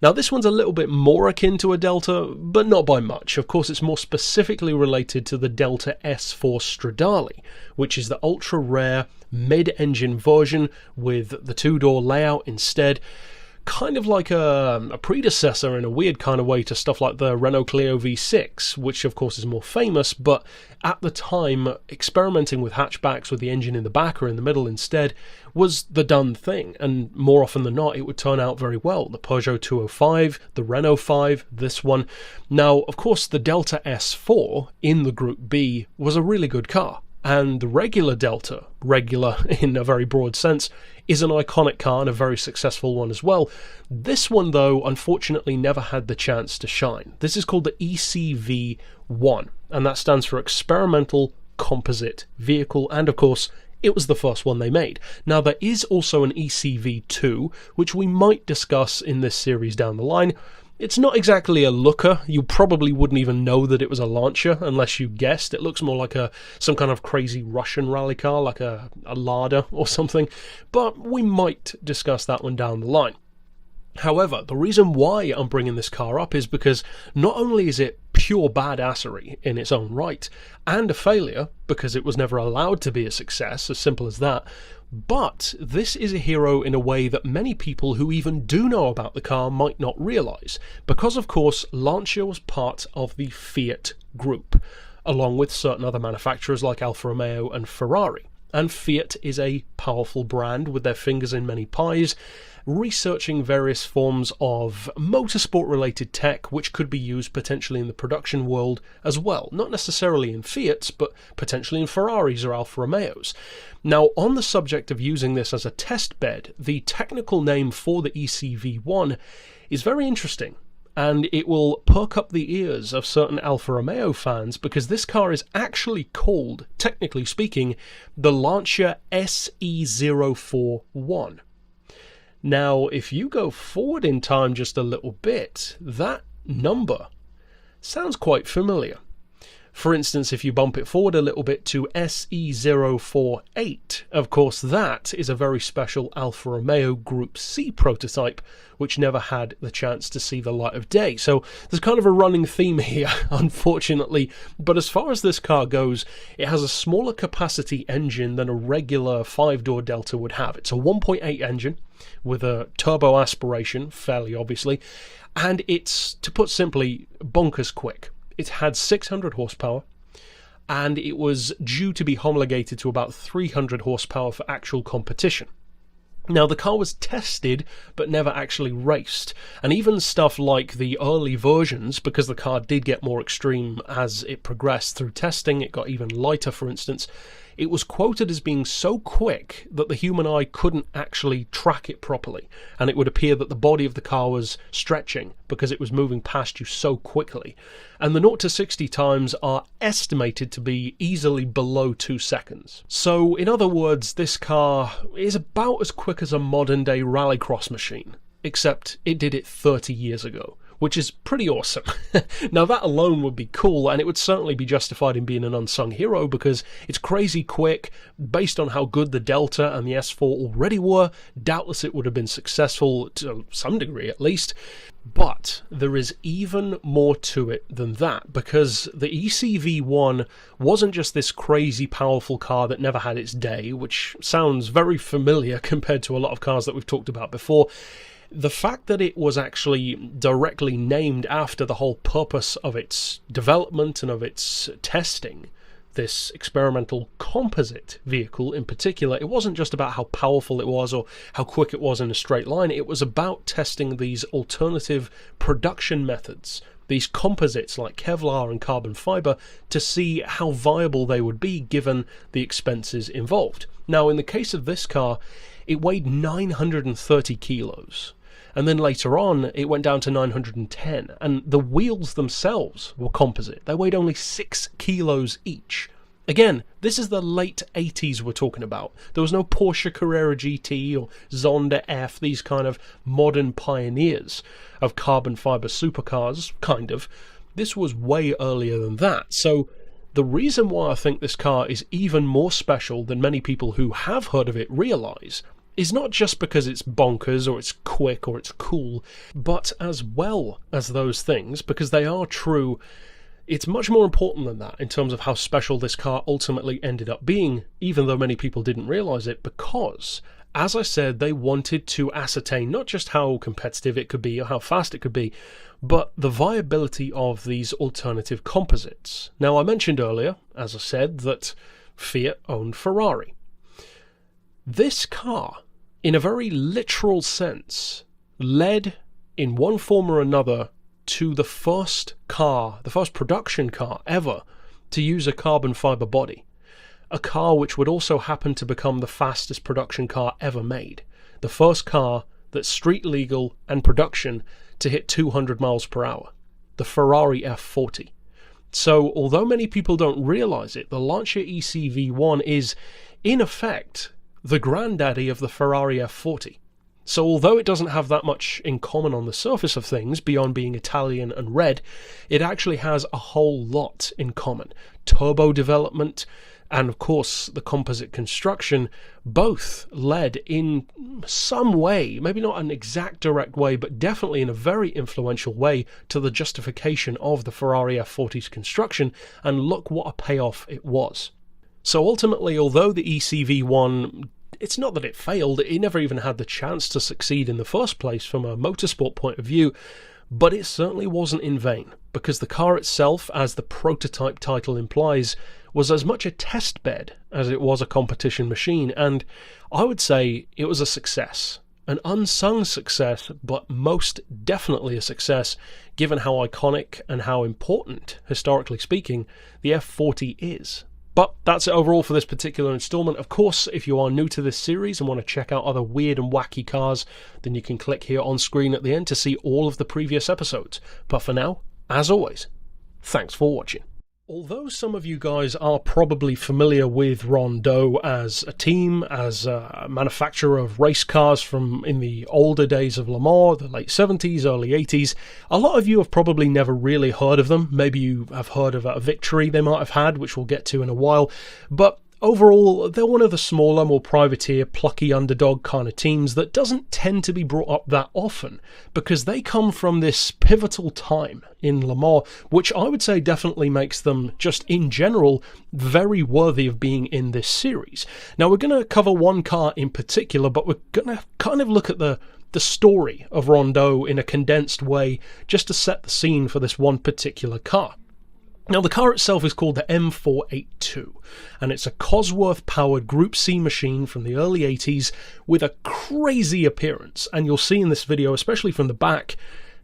Now, this one's a little bit more akin to a Delta, but not by much. Of course, it's more specifically related to the Delta S4 Stradale, which is the ultra-rare mid-engine version with the two-door layout instead. Kind of like a predecessor in a weird kind of way to stuff like the Renault Clio V6, which of course is more famous, but at the time, experimenting with hatchbacks with the engine in the back or in the middle instead was the done thing, and more often than not it would turn out very well. The Peugeot 205, the Renault 5, this one. Now, of course, the Delta S4 in the Group B was a really good car. And the regular Delta, regular in a very broad sense, is an iconic car and a very successful one as well. This one, though, unfortunately never had the chance to shine. This is called the ECV1, and that stands for Experimental Composite Vehicle, and of course, it was the first one they made. Now, there is also an ECV2, which we might discuss in this series down the line. It's not exactly a looker. You probably wouldn't even know that it was a Lancia unless you guessed. It looks more like some kind of crazy Russian rally car, like a Lada or something. But we might discuss that one down the line. However, the reason why I'm bringing this car up is because not only is it pure badassery in its own right, and a failure because it was never allowed to be a success, as simple as that, but this is a hero in a way that many people who even do know about the car might not realise, because of course Lancia was part of the Fiat group, along with certain other manufacturers like Alfa Romeo and Ferrari. And Fiat is a powerful brand with their fingers in many pies, researching various forms of motorsport-related tech which could be used potentially in the production world as well. Not necessarily in Fiats, but potentially in Ferraris or Alfa Romeos. Now, on the subject of using this as a test bed, the technical name for the ECV1 is very interesting. And it will perk up the ears of certain Alfa Romeo fans, because this car is actually called, technically speaking, the Lancia SE041. Now, if you go forward in time just a little bit, that number sounds quite familiar. For instance, if you bump it forward a little bit to SE048, of course that is a very special Alfa Romeo Group C prototype, which never had the chance to see the light of day. So there's kind of a running theme here, unfortunately. But as far as this car goes, it has a smaller capacity engine than a regular 5-door Delta would have. It's a 1.8 engine with a turbo aspiration, fairly obviously, and it's, to put simply, bonkers quick. It had 600 horsepower, and it was due to be homologated to about 300 horsepower for actual competition. Now, the car was tested, but never actually raced, and even stuff like the early versions, because the car did get more extreme as it progressed through testing, it got even lighter, for instance, it was quoted as being so quick that the human eye couldn't actually track it properly, and it would appear that the body of the car was stretching because it was moving past you so quickly. And the 0 to 60 times are estimated to be easily below 2 seconds. So, in other words, this car is about as quick as a modern-day rallycross machine, except it did it 30 years ago, which is pretty awesome. Now, that alone would be cool, and it would certainly be justified in being an unsung hero because it's crazy quick. Based on how good the Delta and the S4 already were, doubtless it would have been successful to some degree at least. But there is even more to it than that, because the ECV1 wasn't just this crazy powerful car that never had its day, which sounds very familiar compared to a lot of cars that we've talked about before. The fact that it was actually directly named after the whole purpose of its development and of its testing, this experimental composite vehicle in particular, it wasn't just about how powerful it was or how quick it was in a straight line, it was about testing these alternative production methods, these composites like Kevlar and carbon fibre, to see how viable they would be given the expenses involved. Now, in the case of this car, it weighed 930 kilos. And then later on, it went down to 910, and the wheels themselves were composite. They weighed only 6 kilos each. Again, this is the late 80s we're talking about. There was no Porsche Carrera GT or Zonda F, these kind of modern pioneers of carbon fibre supercars, kind of. This was way earlier than that. So the reason why I think this car is even more special than many people who have heard of it realise is not just because it's bonkers or it's quick or it's cool, but as well as those things, because they are true, it's much more important than that in terms of how special this car ultimately ended up being, even though many people didn't realise it, because, as I said, they wanted to ascertain not just how competitive it could be or how fast it could be, but the viability of these alternative composites. Now, I mentioned earlier, as I said, that Fiat owned Ferrari. This car, in a very literal sense, led in one form or another to the first car, the first production car ever to use a carbon fibre body. A car which would also happen to become the fastest production car ever made. The first car that's street legal and production to hit 200 miles per hour. The Ferrari F40. So, although many people don't realise it, the Lancia ECV1 is, in effect, the granddaddy of the Ferrari F40. So although it doesn't have that much in common on the surface of things, beyond being Italian and red, it actually has a whole lot in common. Turbo development and, of course, the composite construction both led in some way, maybe not an exact direct way, but definitely in a very influential way, to the justification of the Ferrari F40's construction, and look what a payoff it was. So ultimately, although the ECV1, it's not that it failed, it never even had the chance to succeed in the first place from a motorsport point of view, but it certainly wasn't in vain, because the car itself, as the prototype title implies, was as much a test bed as it was a competition machine, and I would say it was a success. An unsung success, but most definitely a success, given how iconic and how important, historically speaking, the F40 is. But that's it overall for this particular installment. Of course, if you are new to this series and want to check out other weird and wacky cars, then you can click here on screen at the end to see all of the previous episodes. But for now, as always, thanks for watching. Although some of you guys are probably familiar with Rondeau as a team, as a manufacturer of race cars from in the older days of Le Mans, the late 70s, early 80s, a lot of you have probably never really heard of them. Maybe you have heard of a victory they might have had, which we'll get to in a while, but overall, they're one of the smaller, more privateer, plucky underdog kind of teams that doesn't tend to be brought up that often because they come from this pivotal time in Le Mans, which I would say definitely makes them, just in general, very worthy of being in this series. Now, we're going to cover one car in particular, but we're going to kind of look at the story of Rondeau in a condensed way just to set the scene for this one particular car. Now, the car itself is called the M482, and it's a Cosworth-powered Group C machine from the early 80s with a crazy appearance, and you'll see in this video, especially from the back,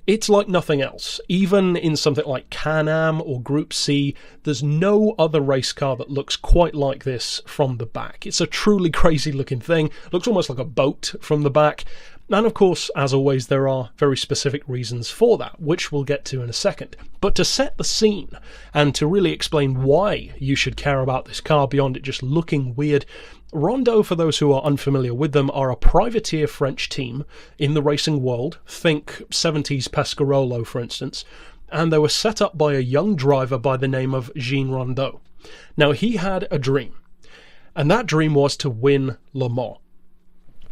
it's like nothing else. Even in something like Can-Am or Group C, there's no other race car that looks quite like this from the back. It's a truly crazy looking thing, looks almost like a boat from the back. And of course, as always, there are very specific reasons for that, which we'll get to in a second. But to set the scene, and to really explain why you should care about this car beyond it just looking weird, Rondeau, for those who are unfamiliar with them, are a privateer French team in the racing world. Think 70s Pescarolo, for instance. And they were set up by a young driver by the name of Jean Rondeau. Now, he had a dream, and that dream was to win Le Mans.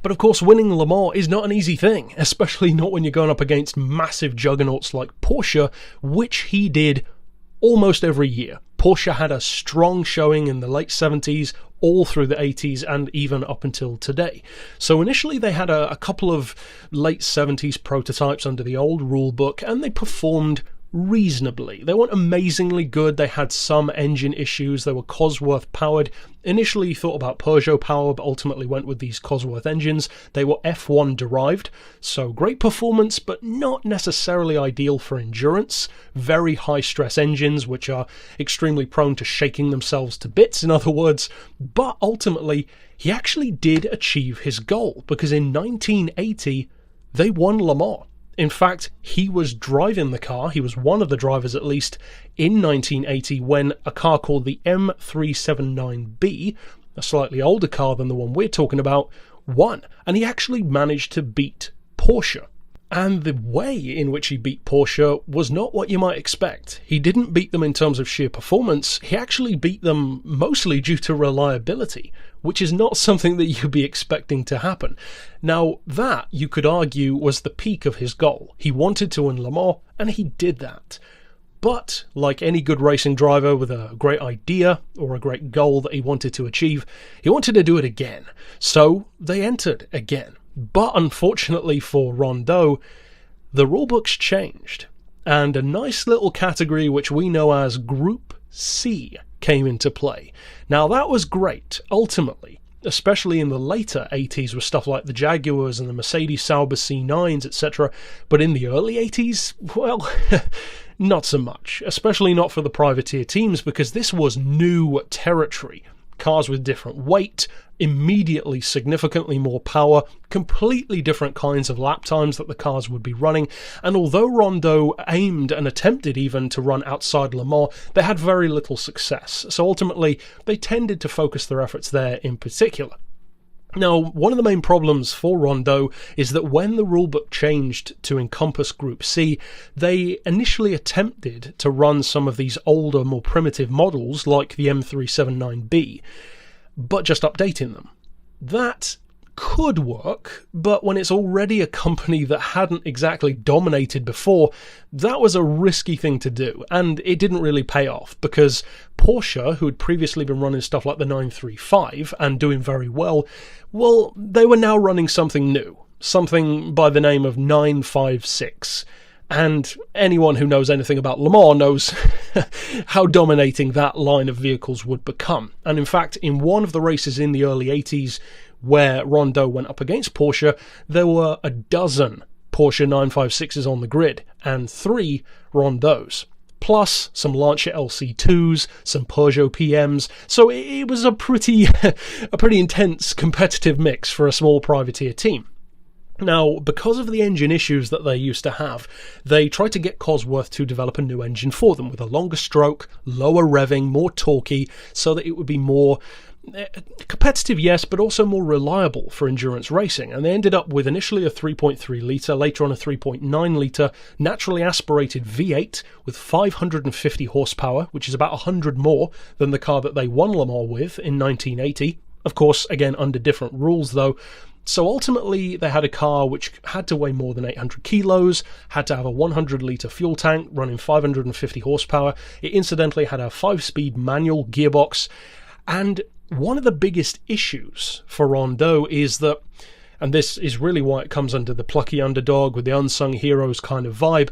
But of course, winning Le Mans is not an easy thing, especially not when you're going up against massive juggernauts like Porsche, which he did almost every year. Porsche had a strong showing in the late 70s, all through the 80s, and even up until today. So initially they had a couple of late 70s prototypes under the old rulebook, and they performed reasonably. They weren't amazingly good. They had some engine issues. They were Cosworth powered. Initially thought about Peugeot power, but ultimately went with these Cosworth engines. They were F1 derived, so great performance, but not necessarily ideal for endurance. Very high stress engines, which are extremely prone to shaking themselves to bits, in other words. But ultimately, he actually did achieve his goal, because in 1980, they won Le Mans. In fact, he was driving the car, he was one of the drivers at least, in 1980 when a car called the M379B, a slightly older car than the one we're talking about, won. And he actually managed to beat Porsche. And the way in which he beat Porsche was not what you might expect. He didn't beat them in terms of sheer performance, he actually beat them mostly due to reliability, which is not something that you'd be expecting to happen. Now, that, you could argue, was the peak of his goal. He wanted to win Le Mans, and he did that. But, like any good racing driver with a great idea or a great goal that he wanted to achieve, he wanted to do it again. So, they entered again. But unfortunately for Rondeau, the rulebook's changed, and a nice little category which we know as Group C came into play. Now that was great, ultimately, especially in the later 80s with stuff like the Jaguars and the Mercedes Sauber C9s, etc. But in the early 80s, well, not so much, especially not for the privateer teams, because this was new territory. Cars with different weight, immediately significantly more power, completely different kinds of lap times that the cars would be running, and although Rondeau aimed and attempted even to run outside Le Mans, they had very little success, so ultimately they tended to focus their efforts there in particular. Now, one of the main problems for Rondeau is that when the rulebook changed to encompass Group C, they initially attempted to run some of these older, more primitive models like the M379B, but just updating them. That could work, but when it's already a company that hadn't exactly dominated before, that was a risky thing to do, and it didn't really pay off, because Porsche, who had previously been running stuff like the 935 and doing very well, well, they were now running something new, something by the name of 956. And anyone who knows anything about Le Mans knows how dominating that line of vehicles would become. And in fact, in one of the races in the early 80s where Rondeau went up against Porsche, there were a dozen Porsche 956s on the grid and 3 Rondeaus, plus some Lancia LC2s, some Peugeot PMs, so it was a pretty intense competitive mix for a small privateer team. Now, because of the engine issues that they used to have, they tried to get Cosworth to develop a new engine for them with a longer stroke, lower revving, more torquey, so that it would be more competitive, yes, but also more reliable for endurance racing. And they ended up with initially a 3.3 litre, later on a 3.9 litre naturally aspirated V8 with 550 horsepower, which is about 100 more than the car that they won Le Mans with in 1980. Of course, again, under different rules though. So ultimately, they had a car which had to weigh more than 800 kilos, had to have a 100-litre fuel tank running 550 horsepower. It incidentally had a 5-speed manual gearbox. And one of the biggest issues for Rondeau is that, and this is really why it comes under the plucky underdog with the unsung heroes kind of vibe,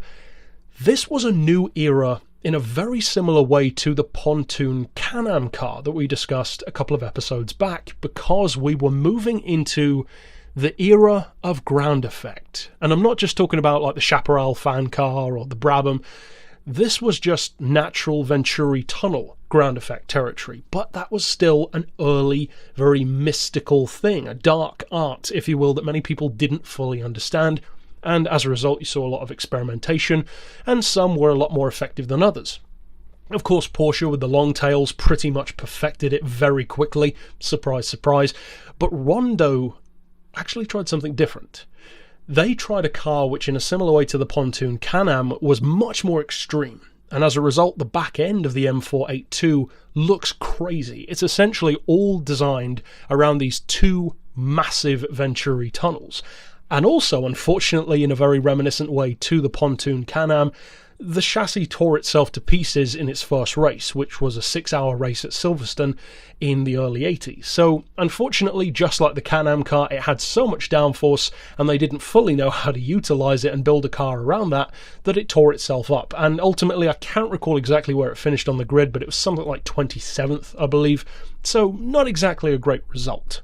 this was a new era in a very similar way to the pontoon Can-Am car that we discussed a couple of episodes back, because we were moving into the era of ground effect. And I'm not just talking about like the Chaparral fan car or the Brabham. This was just natural Venturi tunnel ground effect territory, but that was still an early, very mystical thing, a dark art, if you will, that many people didn't fully understand. And as a result, you saw a lot of experimentation, and some were a lot more effective than others. Of course, Porsche with the long tails pretty much perfected it very quickly. Surprise, surprise. But Rondeau actually tried something different. They tried a car which, in a similar way to the pontoon Can-Am, was much more extreme. And as a result, the back end of the M482 looks crazy. It's essentially all designed around these two massive Venturi tunnels. And also, unfortunately, in a very reminiscent way to the pontoon Can-Am, the chassis tore itself to pieces in its first race, which was a 6-hour race at Silverstone in the early 80s. So, unfortunately, just like the Can-Am car, it had so much downforce, and they didn't fully know how to utilise it and build a car around that it tore itself up. And ultimately, I can't recall exactly where it finished on the grid, but it was something like 27th, I believe. So, not exactly a great result.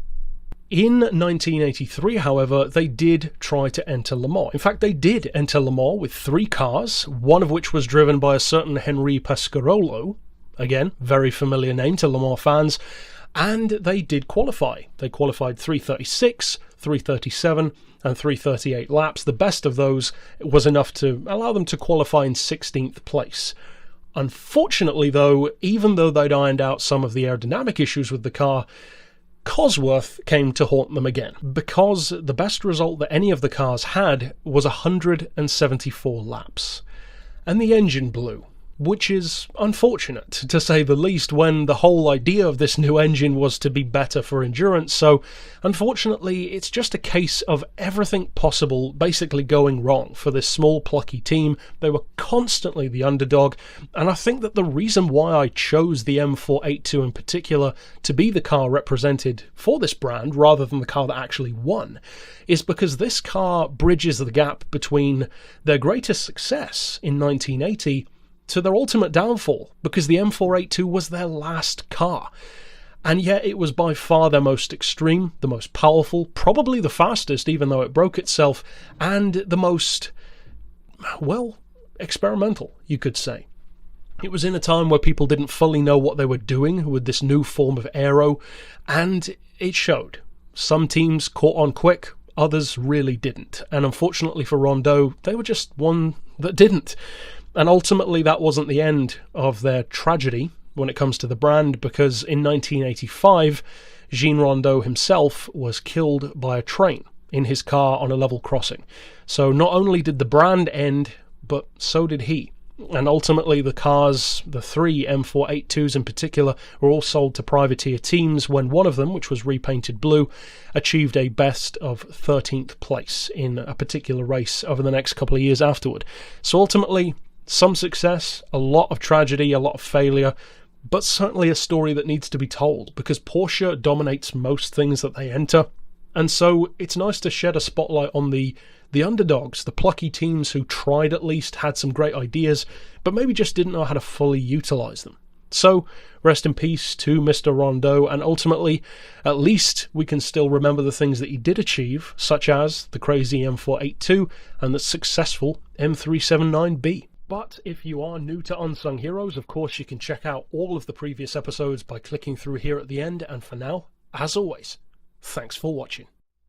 In 1983, however, they did try to enter Le Mans. In fact, they did enter Le Mans with 3 cars, one of which was driven by a certain Henri Pescarolo. Again, very familiar name to Le Mans fans. And they did qualify. They qualified 336, 337, and 338 laps. The best of those was enough to allow them to qualify in 16th place. Unfortunately, though, even though they'd ironed out some of the aerodynamic issues with the car, Cosworth came to haunt them again, because the best result that any of the cars had was 174 laps. And the engine blew, which is unfortunate, to say the least, when the whole idea of this new engine was to be better for endurance. So, unfortunately, it's just a case of everything possible basically going wrong for this small, plucky team. They were constantly the underdog, and I think that the reason why I chose the M482 in particular to be the car represented for this brand, rather than the car that actually won, is because this car bridges the gap between their greatest success in 1980 to their ultimate downfall, because the M482 was their last car. And yet it was by far their most extreme, the most powerful, probably the fastest, even though it broke itself, and the most, well, experimental, you could say. It was in a time where people didn't fully know what they were doing with this new form of aero, and it showed. Some teams caught on quick, others really didn't. And unfortunately for Rondeau, they were just one that didn't. And ultimately, that wasn't the end of their tragedy when it comes to the brand, because in 1985, Jean Rondeau himself was killed by a train in his car on a level crossing. So not only did the brand end, but so did he. And ultimately, the cars, the 3 M482s in particular, were all sold to privateer teams, when one of them, which was repainted blue, achieved a best of 13th place in a particular race over the next couple of years afterward. So ultimately, some success, a lot of tragedy, a lot of failure, but certainly a story that needs to be told, because Porsche dominates most things that they enter. And so it's nice to shed a spotlight on the underdogs, the plucky teams who tried at least, had some great ideas, but maybe just didn't know how to fully utilise them. So, rest in peace to Mr. Rondeau, and ultimately, at least we can still remember the things that he did achieve, such as the crazy M482 and the successful M379B. But if you are new to Unsung Heroes, of course you can check out all of the previous episodes by clicking through here at the end, and for now, as always, thanks for watching.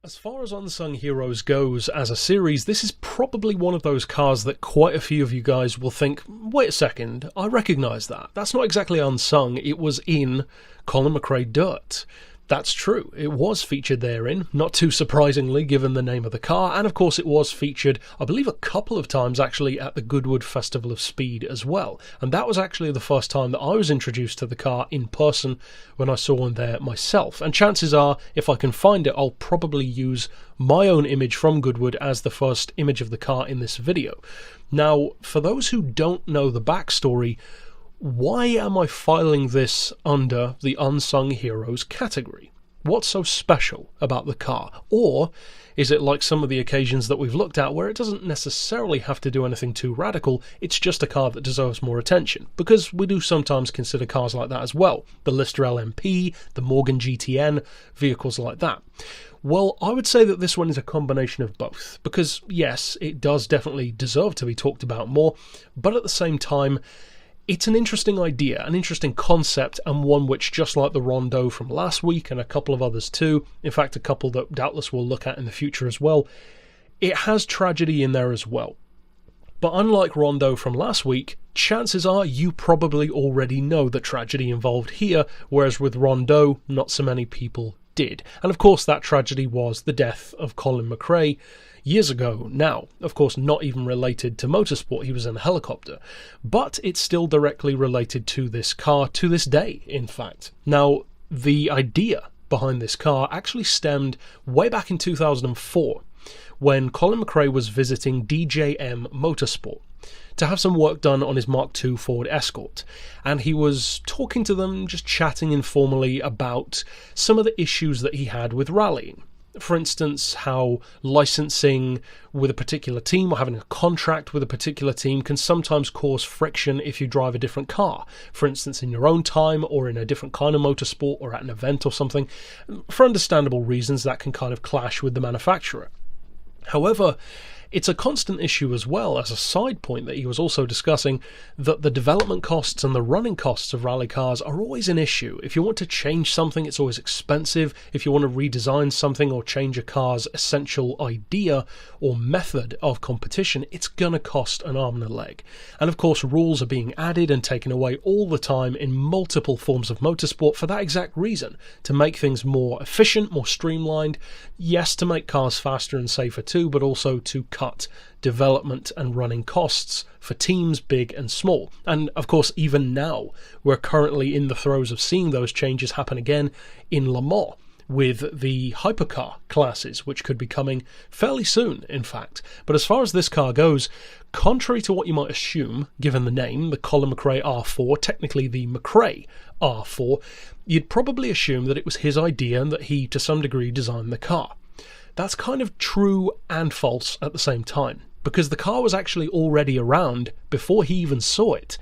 As far as Unsung Heroes goes as a series, this is probably one of those cars that quite a few of you guys will think, wait a second, I recognise that. That's not exactly Unsung, it was in Colin McRae Dirt. That's true, it was featured therein, not too surprisingly given the name of the car, and of course it was featured, I believe a couple of times actually, at the Goodwood Festival of Speed as well. And that was actually the first time that I was introduced to the car in person when I saw one there myself. And chances are, if I can find it, I'll probably use my own image from Goodwood as the first image of the car in this video. Now, for those who don't know the backstory, why am I filing this under the Unsung Heroes category? What's so special about the car? Or is it like some of the occasions that we've looked at where it doesn't necessarily have to do anything too radical, it's just a car that deserves more attention? Because we do sometimes consider cars like that as well. The Lister LMP, the Morgan GTN, vehicles like that. Well, I would say that this one is a combination of both, because yes, it does definitely deserve to be talked about more, but at the same time, it's an interesting idea, an interesting concept, and one which, just like the Rondo from last week and a couple of others too, in fact a couple that doubtless we'll look at in the future as well, it has tragedy in there as well. But unlike Rondo from last week, chances are you probably already know the tragedy involved here, whereas with Rondo, not so many people did. And of course that tragedy was the death of Colin McRae years ago now. Of course not even related to motorsport, he was in a helicopter. But it's still directly related to this car, to this day in fact. Now, the idea behind this car actually stemmed way back in 2004 when Colin McRae was visiting DJM Motorsport to have some work done on his Mark II Ford Escort, and he was talking to them, just chatting informally about some of the issues that he had with rallying. For instance, how licensing with a particular team or having a contract with a particular team can sometimes cause friction if you drive a different car. For instance, in your own time or in a different kind of motorsport or at an event or something. For understandable reasons, that can kind of clash with the manufacturer. However, it's a constant issue as well, as a side point that he was also discussing, that the development costs and the running costs of rally cars are always an issue. If you want to change something, it's always expensive. If you want to redesign something or change a car's essential idea or method of competition, it's going to cost an arm and a leg. And of course, rules are being added and taken away all the time in multiple forms of motorsport for that exact reason, to make things more efficient, more streamlined. Yes, to make cars faster and safer too, but also to cut development and running costs for teams big and small. And of course, even now, we're currently in the throes of seeing those changes happen again in Le Mans with the hypercar classes, which could be coming fairly soon, in fact. But as far as this car goes, contrary to what you might assume, given the name, the Colin McRae R4, technically the McRae R4, you'd probably assume that it was his idea and that he, to some degree, designed the car. That's kind of true and false at the same time, because the car was actually already around before he even saw it,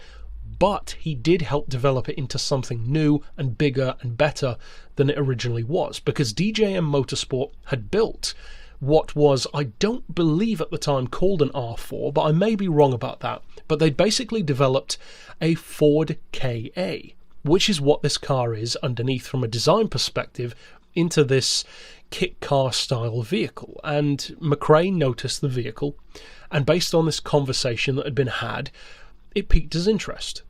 but he did help develop it into something new and bigger and better than it originally was, because DJM Motorsport had built what was, I don't believe at the time, called an R4, but I may be wrong about that, but they basically developed a Ford KA, which is what this car is underneath from a design perspective, into this kit car style vehicle. And McRae noticed the vehicle, and based on this conversation that had been had, it piqued his interest.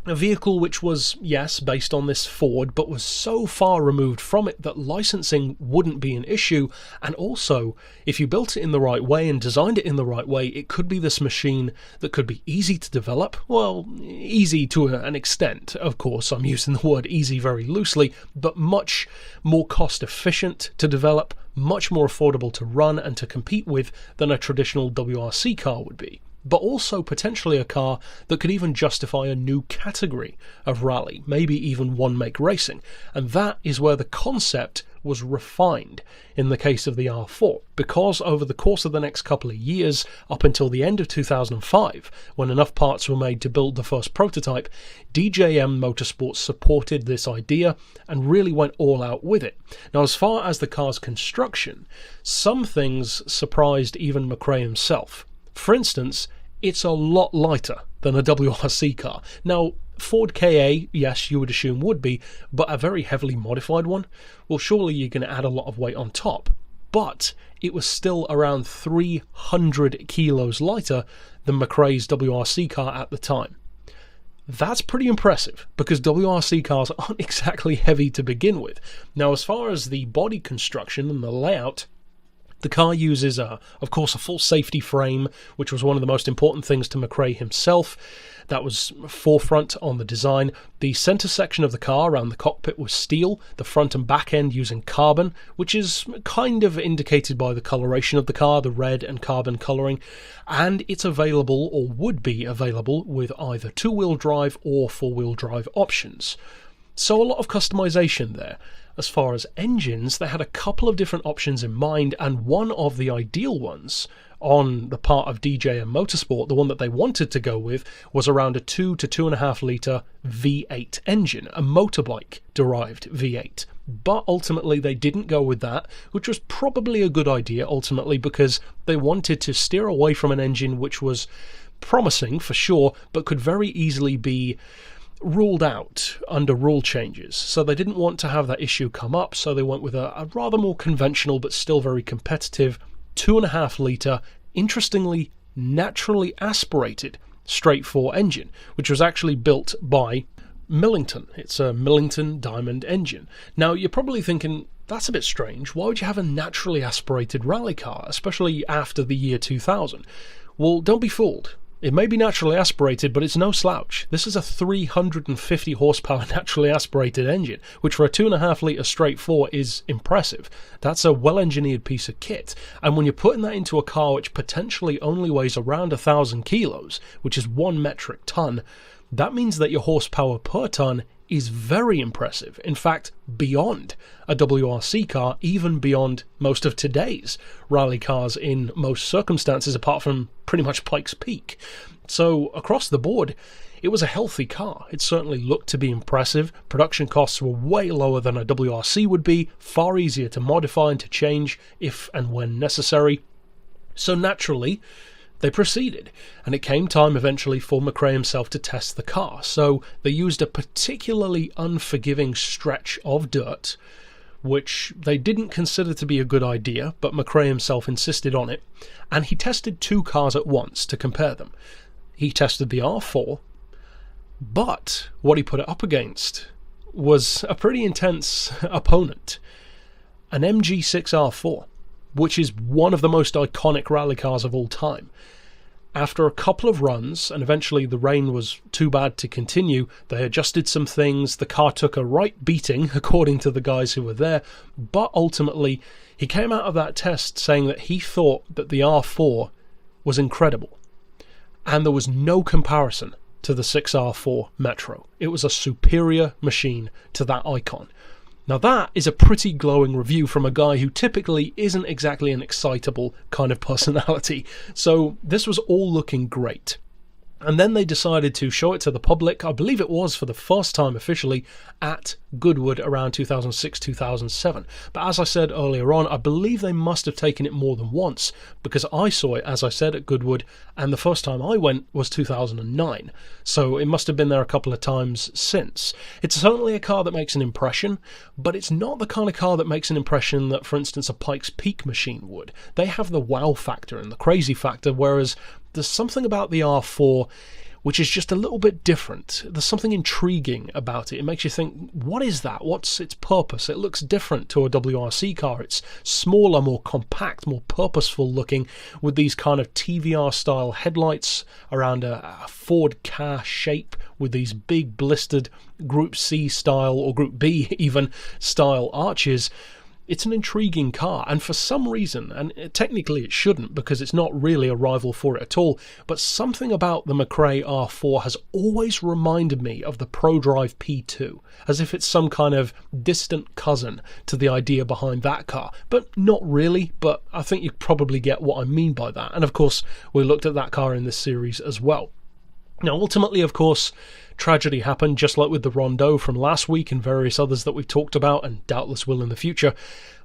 A vehicle which was, yes, based on this Ford, but was so far removed from it that licensing wouldn't be an issue, and also, if you built it in the right way and designed it in the right way, it could be this machine that could be easy to develop. Well, easy to an extent, of course, I'm using the word easy very loosely, but much more cost efficient to develop, much more affordable to run and to compete with than a traditional WRC car would be. But also potentially a car that could even justify a new category of rally, maybe even one-make racing. And that is where the concept was refined in the case of the R4, because over the course of the next couple of years, up until the end of 2005, when enough parts were made to build the first prototype, DJM Motorsport supported this idea and really went all out with it. Now, as far as the car's construction, some things surprised even McRae himself. For instance, it's a lot lighter than a WRC car. Now, Ford KA, yes, you would assume would be, but a very heavily modified one? Well, surely you're going to add a lot of weight on top. but it was still around 300 kilos lighter than McRae's WRC car at the time. That's pretty impressive, because WRC cars aren't exactly heavy to begin with. Now, as far as the body construction and the layout, the car uses, of course, a full safety frame, which was one of the most important things to McRae himself. That was forefront on the design. The centre section of the car around the cockpit was steel, the front and back end using carbon, which is kind of indicated by the coloration of the car, the red and carbon colouring, and it's available, or would be available, with either two-wheel drive or four-wheel drive options. So a lot of customization there. As far as engines, they had a couple of different options in mind, and one of the ideal ones on the part of DJ and Motorsport, the one that they wanted to go with, was around a 2 to 2.5 litre V8 engine, a motorbike-derived V8. But ultimately they didn't go with that, which was probably a good idea ultimately, because they wanted to steer away from an engine which was promising for sure, but could very easily be ruled out under rule changes. So they didn't want to have that issue come up, so they went with a rather more conventional but still very competitive 2.5 litre, interestingly naturally aspirated straight 4 engine, which was actually built by Millington. It's a Millington Diamond engine. Now you're probably thinking, that's a bit strange, why would you have a naturally aspirated rally car, especially after the year 2000? Well, don't be fooled. It may be naturally aspirated, but it's no slouch. This is a 350 horsepower naturally aspirated engine, which for a 2.5 litre straight 4 is impressive. That's a well-engineered piece of kit. And when you're putting that into a car which potentially only weighs around 1,000 kilos, which is 1 metric ton, that means that your horsepower per ton is very impressive. In fact, beyond a WRC car, even beyond most of today's rally cars in most circumstances, apart from pretty much Pikes Peak. So across the board, it was a healthy car. It certainly looked to be impressive. Production costs were way lower than a WRC would be, far easier to modify and to change if and when necessary. So naturally, they proceeded, and it came time eventually for McRae himself to test the car. So they used a particularly unforgiving stretch of dirt, which they didn't consider to be a good idea, but McRae himself insisted on it, and he tested 2 cars at once to compare them. He tested the R4, but what he put it up against was a pretty intense opponent, an MG6 R4, which is one of the most iconic rally cars of all time. After a couple of runs, and eventually the rain was too bad to continue, they adjusted some things, the car took a right beating, according to the guys who were there, but ultimately he came out of that test saying that he thought that the R4 was incredible, and there was no comparison to the 6R4 Metro. It was a superior machine to that icon. Now that is a pretty glowing review from a guy who typically isn't exactly an excitable kind of personality. So this was all looking great. And then they decided to show it to the public, I believe it was for the first time officially, at Goodwood around 2006-2007. But as I said earlier on, I believe they must have taken it more than once, because I saw it, as I said, at Goodwood, and the first time I went was 2009. So it must have been there a couple of times since. It's certainly a car that makes an impression, but it's not the kind of car that makes an impression that, for instance, a Pikes Peak machine would. They have the wow factor and the crazy factor, whereas there's something about the R4 which is just a little bit different. There's something intriguing about it. It makes you think, what is that? What's its purpose? It looks different to a WRC car. It's smaller, more compact, more purposeful looking, with these kind of TVR style headlights around a Ford car shape, with these big blistered Group C style, or Group B even, style arches. It's an intriguing car, and for some reason, and technically it shouldn't because it's not really a rival for it at all, but something about the McRae R4 has always reminded me of the ProDrive P2, as if it's some kind of distant cousin to the idea behind that car. But not really, but I think you probably get what I mean by that. And of course, we looked at that car in this series as well. Now, ultimately, of course, tragedy happened, just like with the Rondeau from last week and various others that we've talked about and doubtless will in the future.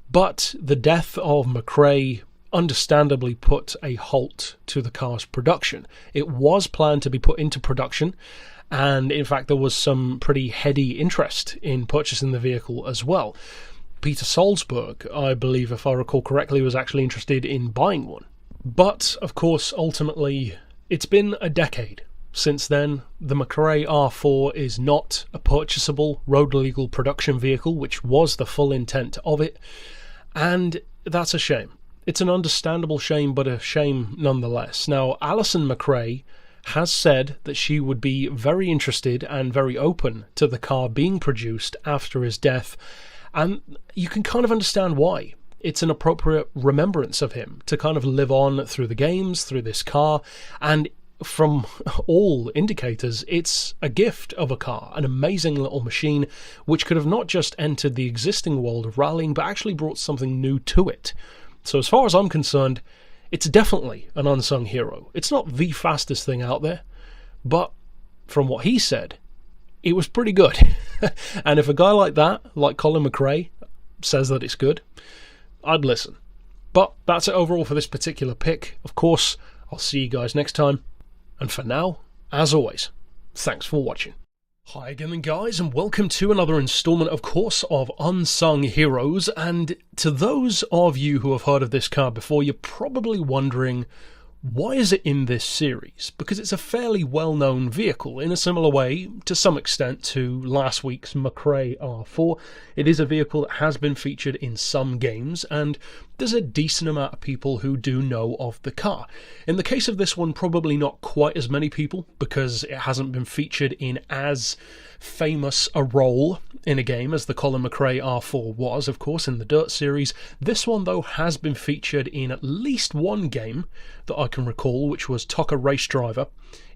But the death of McRae understandably put a halt to the car's production. It was planned to be put into production, and in fact there was some pretty heady interest in purchasing the vehicle as well. Peter Salzberg, I believe, if I recall correctly, was actually interested in buying one. But, of course, ultimately, it's been a decade since then. The McRae R4 is not a purchasable, road-legal production vehicle, which was the full intent of it, and that's a shame. It's an understandable shame, but a shame nonetheless. Now, Alison McRae has said that she would be very interested and very open to the car being produced after his death, and you can kind of understand why. It's an appropriate remembrance of him to kind of live on through the games, through this car, and from all indicators, it's a gift of a car, an amazing little machine which could have not just entered the existing world of rallying, but actually brought something new to it. So as far as I'm concerned, it's definitely an unsung hero. It's not the fastest thing out there, but from what he said, it was pretty good. And if a guy like that, like Colin McRae, says that it's good, I'd listen. But that's it overall for this particular pick. Of course, I'll see you guys next time. And for now, as always, thanks for watching. Hi again guys, and welcome to another installment, of course, of Unsung Heroes. And to those of you who have heard of this car before, you're probably wondering, why is it in this series? Because it's a fairly well-known vehicle, in a similar way, to some extent, to last week's McRae R4. It is a vehicle that has been featured in some games, and there's a decent amount of people who do know of the car. In the case of this one, probably not quite as many people, because it hasn't been featured in as famous a role in a game as the Colin McRae R4 was, of course, in the Dirt series. This one, though, has been featured in at least one game that I can recall, which was TOCA Race Driver.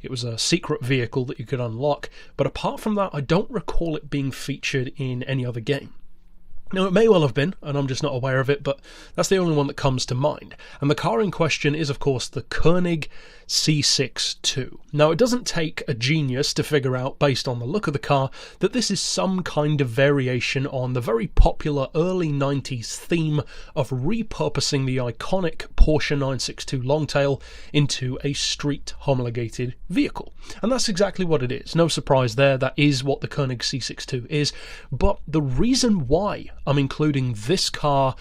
It was a secret vehicle that you could unlock, but apart from that, I don't recall it being featured in any other game. Now, it may well have been, and I'm just not aware of it, but that's the only one that comes to mind. And the car in question is, of course, the Koenig C62. Now, it doesn't take a genius to figure out, based on the look of the car, that this is some kind of variation on the very popular early 90s theme of repurposing the iconic Porsche 962 Longtail into a street homologated vehicle. And that's exactly what it is. No surprise there, that is what the Koenig C62 is. But the reason why I'm including this car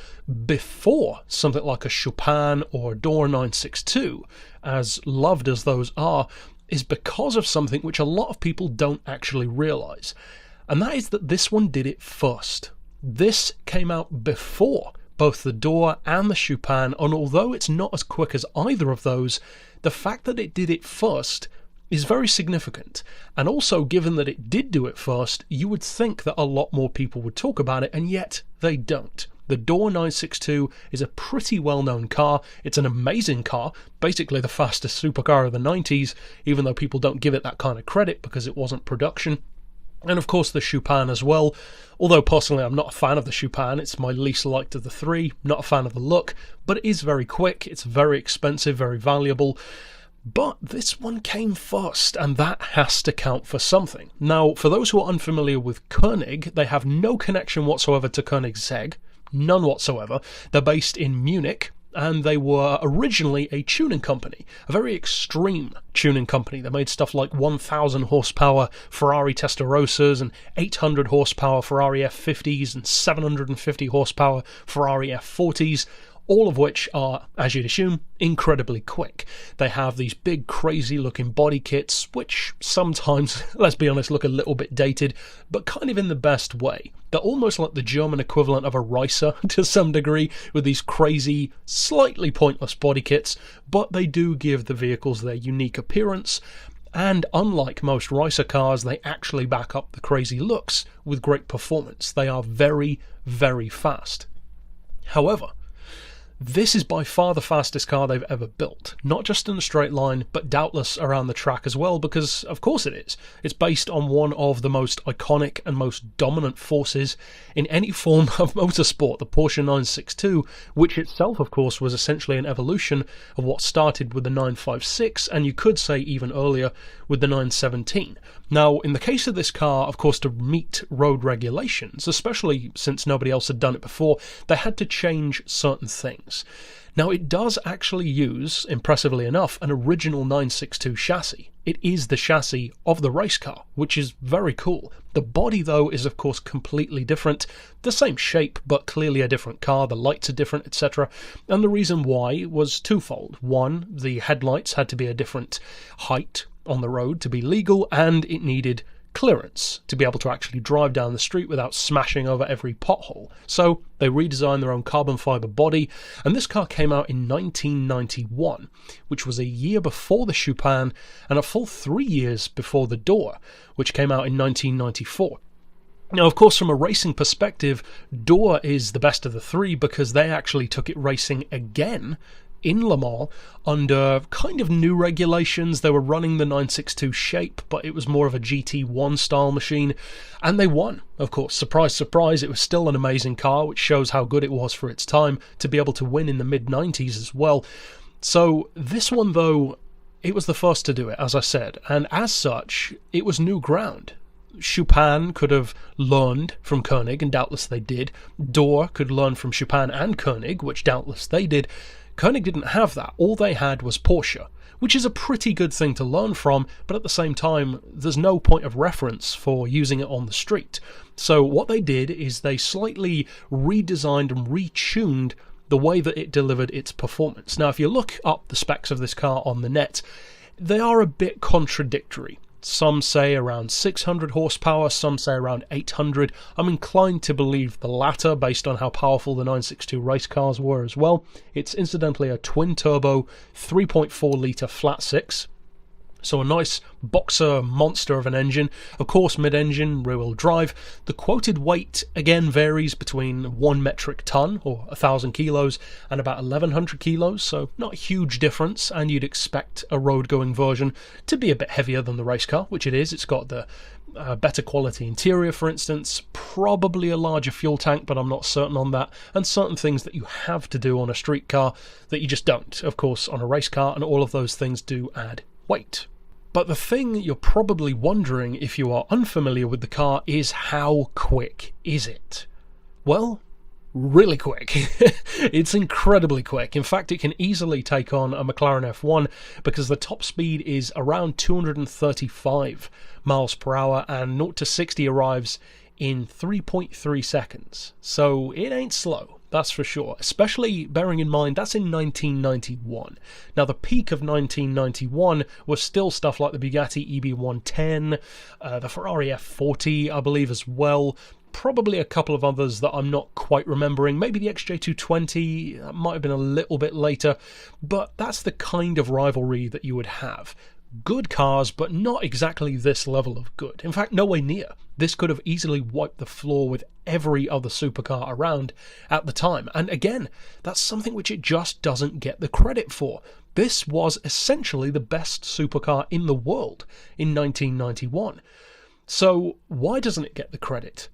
before something like a Chopin or a Door 962, as loved as those are, is because of something which a lot of people don't actually realise. And that is that this one did it first. This came out before both the Door and the Chopin, and although it's not as quick as either of those, the fact that it did it first is very significant. And also, given that it did do it first, you would think that a lot more people would talk about it, and yet they don't. The Door 962 is a pretty well-known car. It's an amazing car, basically the fastest supercar of the 90s, even though people don't give it that kind of credit because it wasn't production. And of course the Chopin as well, although personally I'm not a fan of the Chopin. It's my least liked of the three, not a fan of the look, but it is very quick, it's very expensive, very valuable. But this one came first, and that has to count for something. Now, for those who are unfamiliar with Koenig, they have no connection whatsoever to Koenigsegg, none whatsoever. They're based in Munich, and they were originally a tuning company, a very extreme tuning company. They made stuff like 1,000 horsepower Ferrari Testarossas and 800 horsepower Ferrari F50s and 750 horsepower Ferrari F40s, all of which are, as you'd assume, incredibly quick. They have these big, crazy-looking body kits, which sometimes, let's be honest, look a little bit dated, but kind of in the best way. They're almost like the German equivalent of a Reiser to some degree, with these crazy, slightly pointless body kits, but they do give the vehicles their unique appearance. And unlike most Reiser cars, they actually back up the crazy looks with great performance. They are very, very fast. However, this is by far the fastest car they've ever built, not just in a straight line, but doubtless around the track as well, because of course it is. It's based on one of the most iconic and most dominant forces in any form of motorsport, the Porsche 962, which itself, of course, was essentially an evolution of what started with the 956, and you could say even earlier with the 917. Now, in the case of this car, of course, to meet road regulations, especially since nobody else had done it before, they had to change certain things. things. Now, it does actually use, impressively enough, an original 962 chassis. It is the chassis of the race car, which is very cool. The body, though, is of course completely different. The same shape, but clearly a different car. The lights are different, etc. And the reason why was twofold. One, the headlights had to be a different height on the road to be legal, and it needed clearance to be able to actually drive down the street without smashing over every pothole. So they redesigned their own carbon fibre body, and this car came out in 1991, which was a year before the Chupin and a full 3 years before the Door, which came out in 1994. Now, of course, from a racing perspective, Door is the best of the three because they actually took it racing again in Le Mans under kind of new regulations. They were running the 962 shape, but it was more of a GT1 style machine, and they won. Of course, surprise, surprise, it was still an amazing car, which shows how good it was for its time to be able to win in the mid-90s as well. So this one, though, it was the first to do it, as I said, and as such, it was new ground. Chupin could have learned from Koenig, and doubtless they did. Door could learn from Chupin and Koenig, which doubtless they did. Koenig didn't have that. All they had was Porsche, which is a pretty good thing to learn from, but at the same time, there's no point of reference for using it on the street. So what they did is they slightly redesigned and retuned the way that it delivered its performance. Now, if you look up the specs of this car on the net, they are a bit contradictory. Some say around 600 horsepower, some say around 800. I'm inclined to believe the latter based on how powerful the 962 race cars were as well. It's incidentally a twin-turbo 3.4 litre flat six. So a nice boxer monster of an engine. Of course, mid-engine, rear-wheel drive. The quoted weight, again, varies between 1 metric ton, or 1,000 kilos, and about 1,100 kilos, so not a huge difference, and you'd expect a road-going version to be a bit heavier than the race car, which it is. It's got the better quality interior, for instance, probably a larger fuel tank, but I'm not certain on that, and certain things that you have to do on a street car that you just don't, of course, on a race car, and all of those things do add weight. But the thing you're probably wondering if you are unfamiliar with the car is how quick is it? Well, really quick. It's incredibly quick. In fact, it can easily take on a McLaren F1 because the top speed is around 235 miles per hour and 0 to 60 arrives in 3.3 seconds. So it ain't slow. That's for sure, especially bearing in mind that's in 1991. Now, the peak of 1991 was still stuff like the Bugatti EB110, the Ferrari F40, I believe, as well. Probably a couple of others that I'm not quite remembering. Maybe the XJ220, that might have been a little bit later. But that's the kind of rivalry that you would have. Good cars, but not exactly this level of good. In fact, nowhere near. This could have easily wiped the floor with every other supercar around at the time. And again, that's something which it just doesn't get the credit for. This was essentially the best supercar in the world in 1991. So why doesn't it get the credit?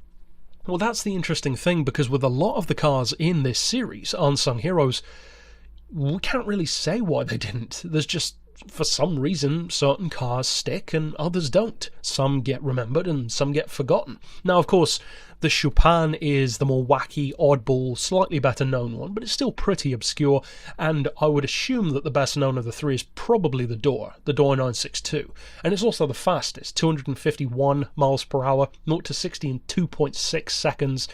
Well, that's the interesting thing, because with a lot of the cars in this series, Unsung Heroes, we can't really say why they didn't. There's just, for some reason, certain cars stick and others don't. Some get remembered and some get forgotten. Now, of course, the Chupin is the more wacky, oddball, slightly better known one, but it's still pretty obscure, and I would assume that the best known of the three is probably the Door 962. And it's also the fastest, 251 miles per hour, 0 to 60 in 2.6 seconds.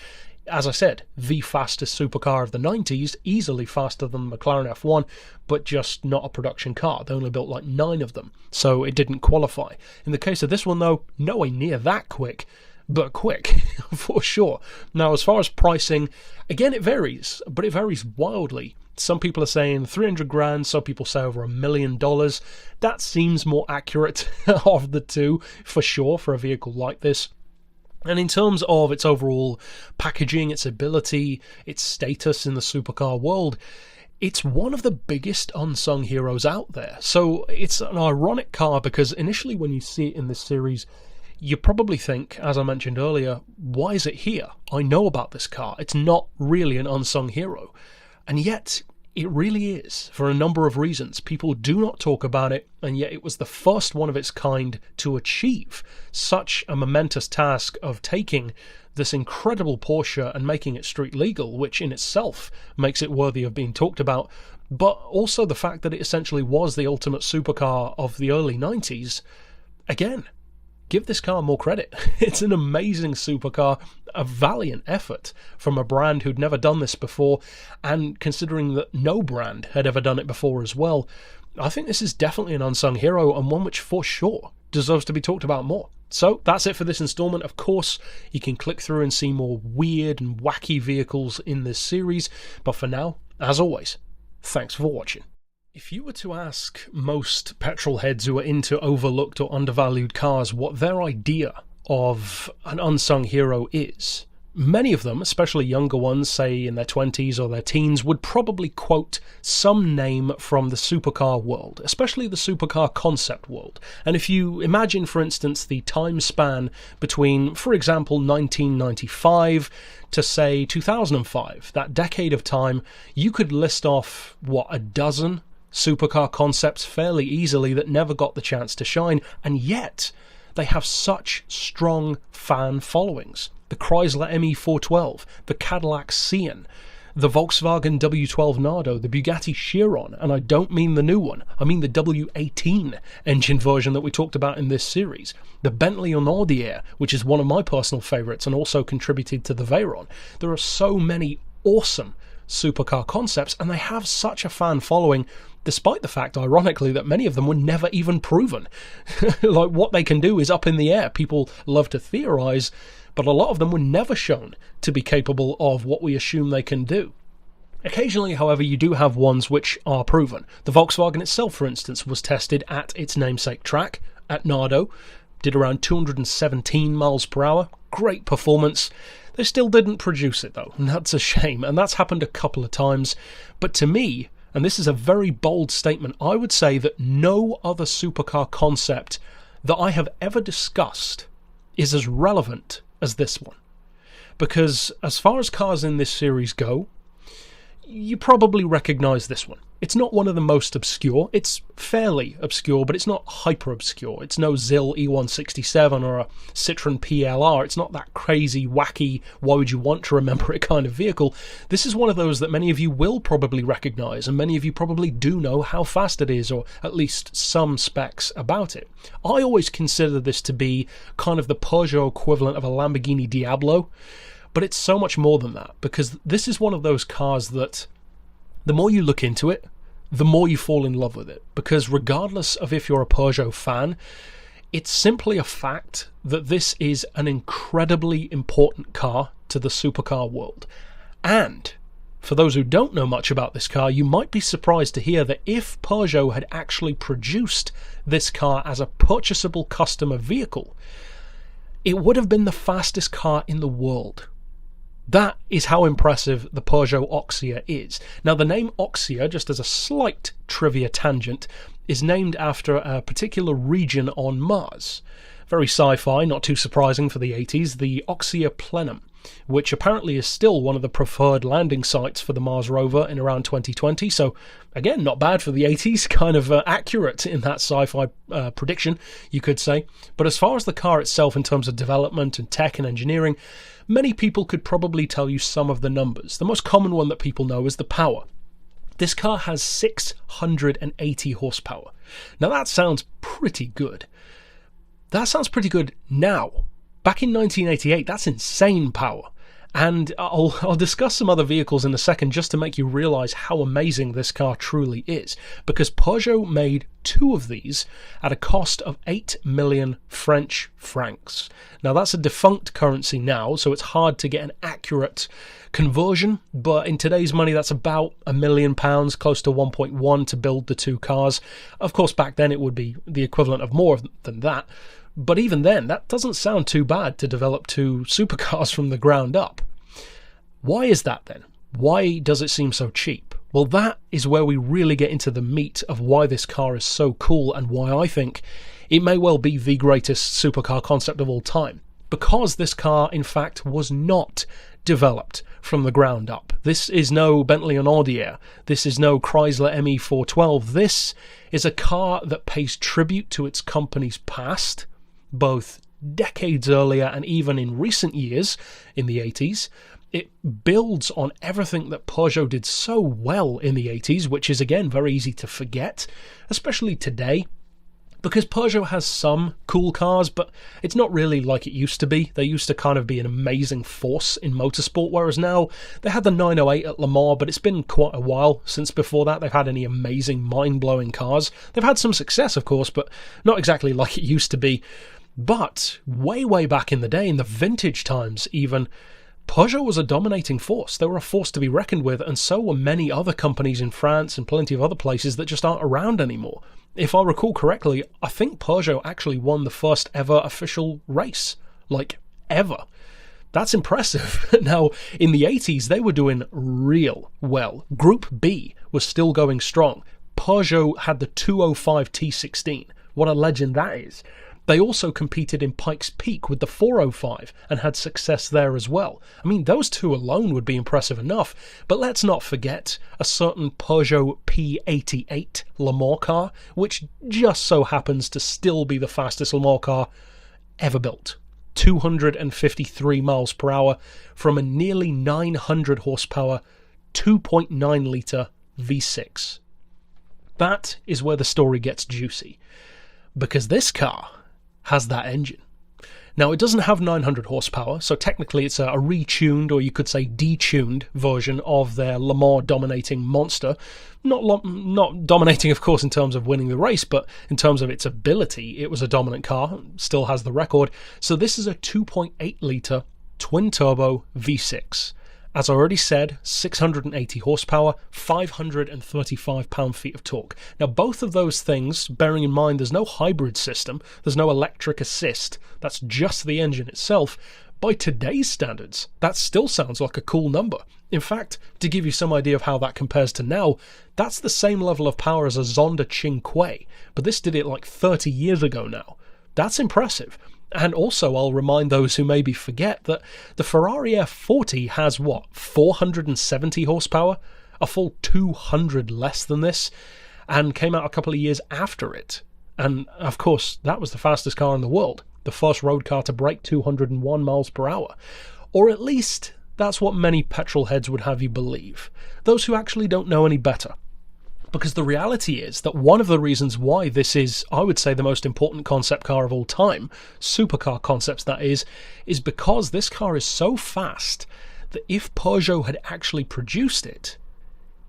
As I said, the fastest supercar of the 90s, easily faster than the McLaren F1, but just not a production car. They only built like 9 of them, so it didn't qualify. In the case of this one, though, nowhere near that quick, but quick, for sure. Now, as far as pricing, again, it varies, but it varies wildly. Some people are saying 300 grand, some people say over $1 million. That seems more accurate of the two, for sure, for a vehicle like this. And in terms of its overall packaging, its ability, its status in the supercar world, it's one of the biggest unsung heroes out there. So it's an ironic car because initially when you see it in this series, you probably think, as I mentioned earlier, why is it here? I know about this car. It's not really an unsung hero. And yet, it really is, for a number of reasons. People do not talk about it, and yet it was the first one of its kind to achieve such a momentous task of taking this incredible Porsche and making it street legal, which in itself makes it worthy of being talked about, but also the fact that it essentially was the ultimate supercar of the early 90s, again, give this car more credit. It's an amazing supercar, a valiant effort from a brand who'd never done this before, and considering that no brand had ever done it before as well, I think this is definitely an unsung hero, and one which for sure deserves to be talked about more. So that's it for this installment. Of course, you can click through and see more weird and wacky vehicles in this series, but for now, as always, thanks for watching. If you were to ask most petrol heads who are into overlooked or undervalued cars what their idea of an unsung hero is, many of them, especially younger ones, say in their 20s or their teens, would probably quote some name from the supercar world, especially the supercar concept world. And if you imagine, for instance, the time span between, for example, 1995 to, say, 2005, that decade of time, you could list off, what, a dozen supercar concepts fairly easily that never got the chance to shine, and yet they have such strong fan followings. The Chrysler ME412, the Cadillac Cian, the Volkswagen W12 Nardo, the Bugatti Chiron, and I don't mean the new one, I mean the W18 engine version that we talked about in this series, the Bentley Hunaudieres, which is one of my personal favourites and also contributed to the Veyron. There are so many awesome supercar concepts, and they have such a fan following, despite the fact, ironically, that many of them were never even proven. Like, what they can do is up in the air. People love to theorise, but a lot of them were never shown to be capable of what we assume they can do. Occasionally, however, you do have ones which are proven. The Volkswagen itself, for instance, was tested at its namesake track, at Nardo, did around 217 miles per hour, great performance. They still didn't produce it though, and that's a shame, and that's happened a couple of times. But to me, and this is a very bold statement, I would say that no other supercar concept that I have ever discussed is as relevant as this one. Because as far as cars in this series go, you probably recognise this one. It's not one of the most obscure. It's fairly obscure, but it's not hyper obscure. It's no ZIL E167 or a Citroen PLR. It's not that crazy, wacky, why would you want to remember it kind of vehicle. This is one of those that many of you will probably recognise, and many of you probably do know how fast it is, or at least some specs about it. I always consider this to be kind of the Peugeot equivalent of a Lamborghini Diablo, but it's so much more than that, because this is one of those cars that the more you look into it, the more you fall in love with it. Because regardless of if you're a Peugeot fan, it's simply a fact that this is an incredibly important car to the supercar world. And for those who don't know much about this car, you might be surprised to hear that if Peugeot had actually produced this car as a purchasable customer vehicle, it would have been the fastest car in the world. That is how impressive the Peugeot Oxia is. Now, the name Oxia, just as a slight trivia tangent, is named after a particular region on Mars. Very sci-fi, not too surprising for the 80s, the Oxia Plenum, which apparently is still one of the preferred landing sites for the Mars rover in around 2020. So, again, not bad for the 80s, kind of accurate in that sci-fi prediction, you could say. But as far as the car itself, in terms of development and tech and engineering, many people could probably tell you some of the numbers. The most common one that people know is the power. This car has 680 horsepower. Now that sounds pretty good. That sounds pretty good now. Back in 1988, that's insane power. And I'll discuss some other vehicles in a second just to make you realise how amazing this car truly is. Because Peugeot made two of these at a cost of 8 million French francs. Now that's a defunct currency now, so it's hard to get an accurate conversion, but in today's money that's about £1 million, close to 1.1 to build the two cars. Of course, back then it would be the equivalent of more than that. But even then, that doesn't sound too bad to develop two supercars from the ground up. Why is that then? Why does it seem so cheap? Well, that is where we really get into the meat of why this car is so cool and why I think it may well be the greatest supercar concept of all time. Because this car, in fact, was not developed from the ground up. This is no Bentley Hunaudieres. This is no Chrysler ME412. This is a car that pays tribute to its company's past, both decades earlier, and even in recent years, in the 80s. It builds on everything that Peugeot did so well in the 80s, which is, again, very easy to forget, especially today. Because Peugeot has some cool cars, but it's not really like it used to be. They used to kind of be an amazing force in motorsport, whereas now they had the 908 at Le Mans, but it's been quite a while since before that they've had any amazing, mind-blowing cars. They've had some success, of course, but not exactly like it used to be. But way, way back in the day, in the vintage times even, Peugeot was a dominating force. They were a force to be reckoned with, and so were many other companies in France and plenty of other places that just aren't around anymore. If I recall correctly, I think Peugeot actually won the first ever official race. Like, ever. That's impressive. Now, in the 80s, they were doing real well. Group B was still going strong. Peugeot had the 205 T16. What a legend that is. They also competed in Pikes Peak with the 405 and had success there as well. I mean, those two alone would be impressive enough, but let's not forget a certain Peugeot P88 Le Mans car, which just so happens to still be the fastest Le Mans car ever built. 253 miles per hour from a nearly 900 horsepower 2.9 litre V6. That is where the story gets juicy, because this car has that engine. Now, it doesn't have 900 horsepower, so technically it's a retuned, or you could say detuned, version of their Le Mans dominating monster. Not dominating, of course, in terms of winning the race, but in terms of its ability, it was a dominant car, still has the record. So this is a 2.8 litre twin-turbo V6. As I already said, 680 horsepower, 535 pound-feet of torque. Now, both of those things, bearing in mind there's no hybrid system, there's no electric assist, that's just the engine itself, by today's standards, that still sounds like a cool number. In fact, to give you some idea of how that compares to now, that's the same level of power as a Zonda Cinque, but this did it like 30 years ago now. That's impressive. And also, I'll remind those who maybe forget that the Ferrari F40 has, 470 horsepower? A full 200 less than this, and came out a couple of years after it. And, of course, that was the fastest car in the world, the first road car to break 201 miles per hour. Or at least, that's what many petrol heads would have you believe. Those who actually don't know any better. Because the reality is that one of the reasons why this is, I would say, the most important concept car of all time, supercar concepts that is because this car is so fast that if Peugeot had actually produced it,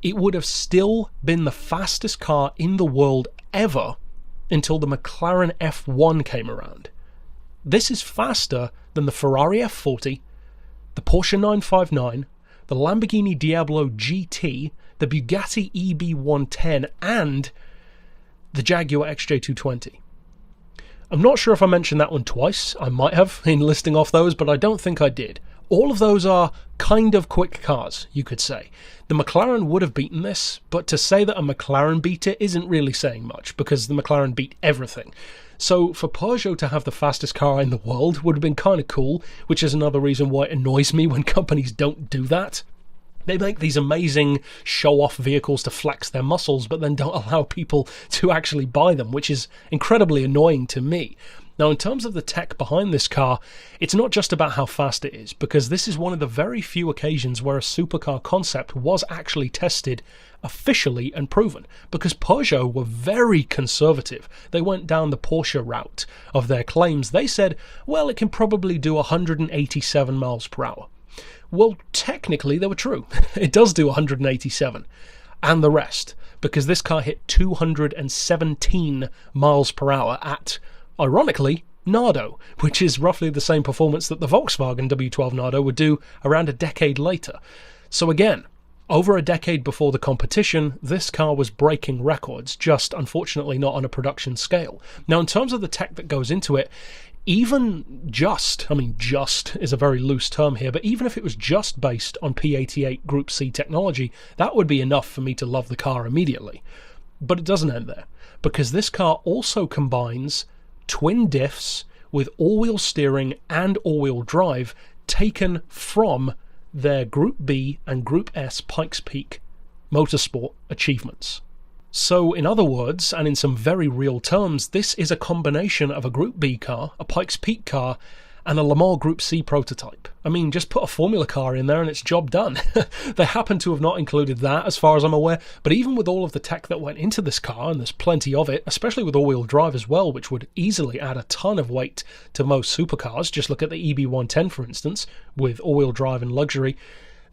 it would have still been the fastest car in the world ever until the McLaren F1 came around. This is faster than the Ferrari F40, the Porsche 959, the Lamborghini Diablo GT, the Bugatti EB110, and the Jaguar XJ220. I'm not sure if I mentioned that one twice. I might have in listing off those, but I don't think I did. All of those are kind of quick cars, you could say. The McLaren would have beaten this, but to say that a McLaren beat it isn't really saying much, because the McLaren beat everything. So for Peugeot to have the fastest car in the world would have been kind of cool, which is another reason why it annoys me when companies don't do that. They make these amazing show-off vehicles to flex their muscles, but then don't allow people to actually buy them, which is incredibly annoying to me. Now, in terms of the tech behind this car, it's not just about how fast it is, because this is one of the very few occasions where a supercar concept was actually tested officially and proven, because Peugeot were very conservative. They went down the Porsche route of their claims. They said, well, it can probably do 187 miles per hour. Well, technically, they were true. It does do 187. And the rest, because this car hit 217 miles per hour at, ironically, Nardo, which is roughly the same performance that the Volkswagen W12 Nardo would do around a decade later. So again, over a decade before the competition, this car was breaking records, just unfortunately not on a production scale. Now, in terms of the tech that goes into it, even just is a very loose term here, but even if it was just based on P88 Group C technology, that would be enough for me to love the car immediately. But it doesn't end there, because this car also combines twin diffs with all-wheel steering and all-wheel drive taken from their Group B and Group S Pikes Peak motorsport achievements. So in other words, and in some very real terms, this is a combination of a Group B car, a Pikes Peak car, and a Le Mans Group C prototype. I mean, just put a formula car in there and it's job done. They happen to have not included that, as far as I'm aware, but even with all of the tech that went into this car, and there's plenty of it, especially with all-wheel drive as well, which would easily add a ton of weight to most supercars. Just look at the EB110, for instance, with all-wheel drive and luxury.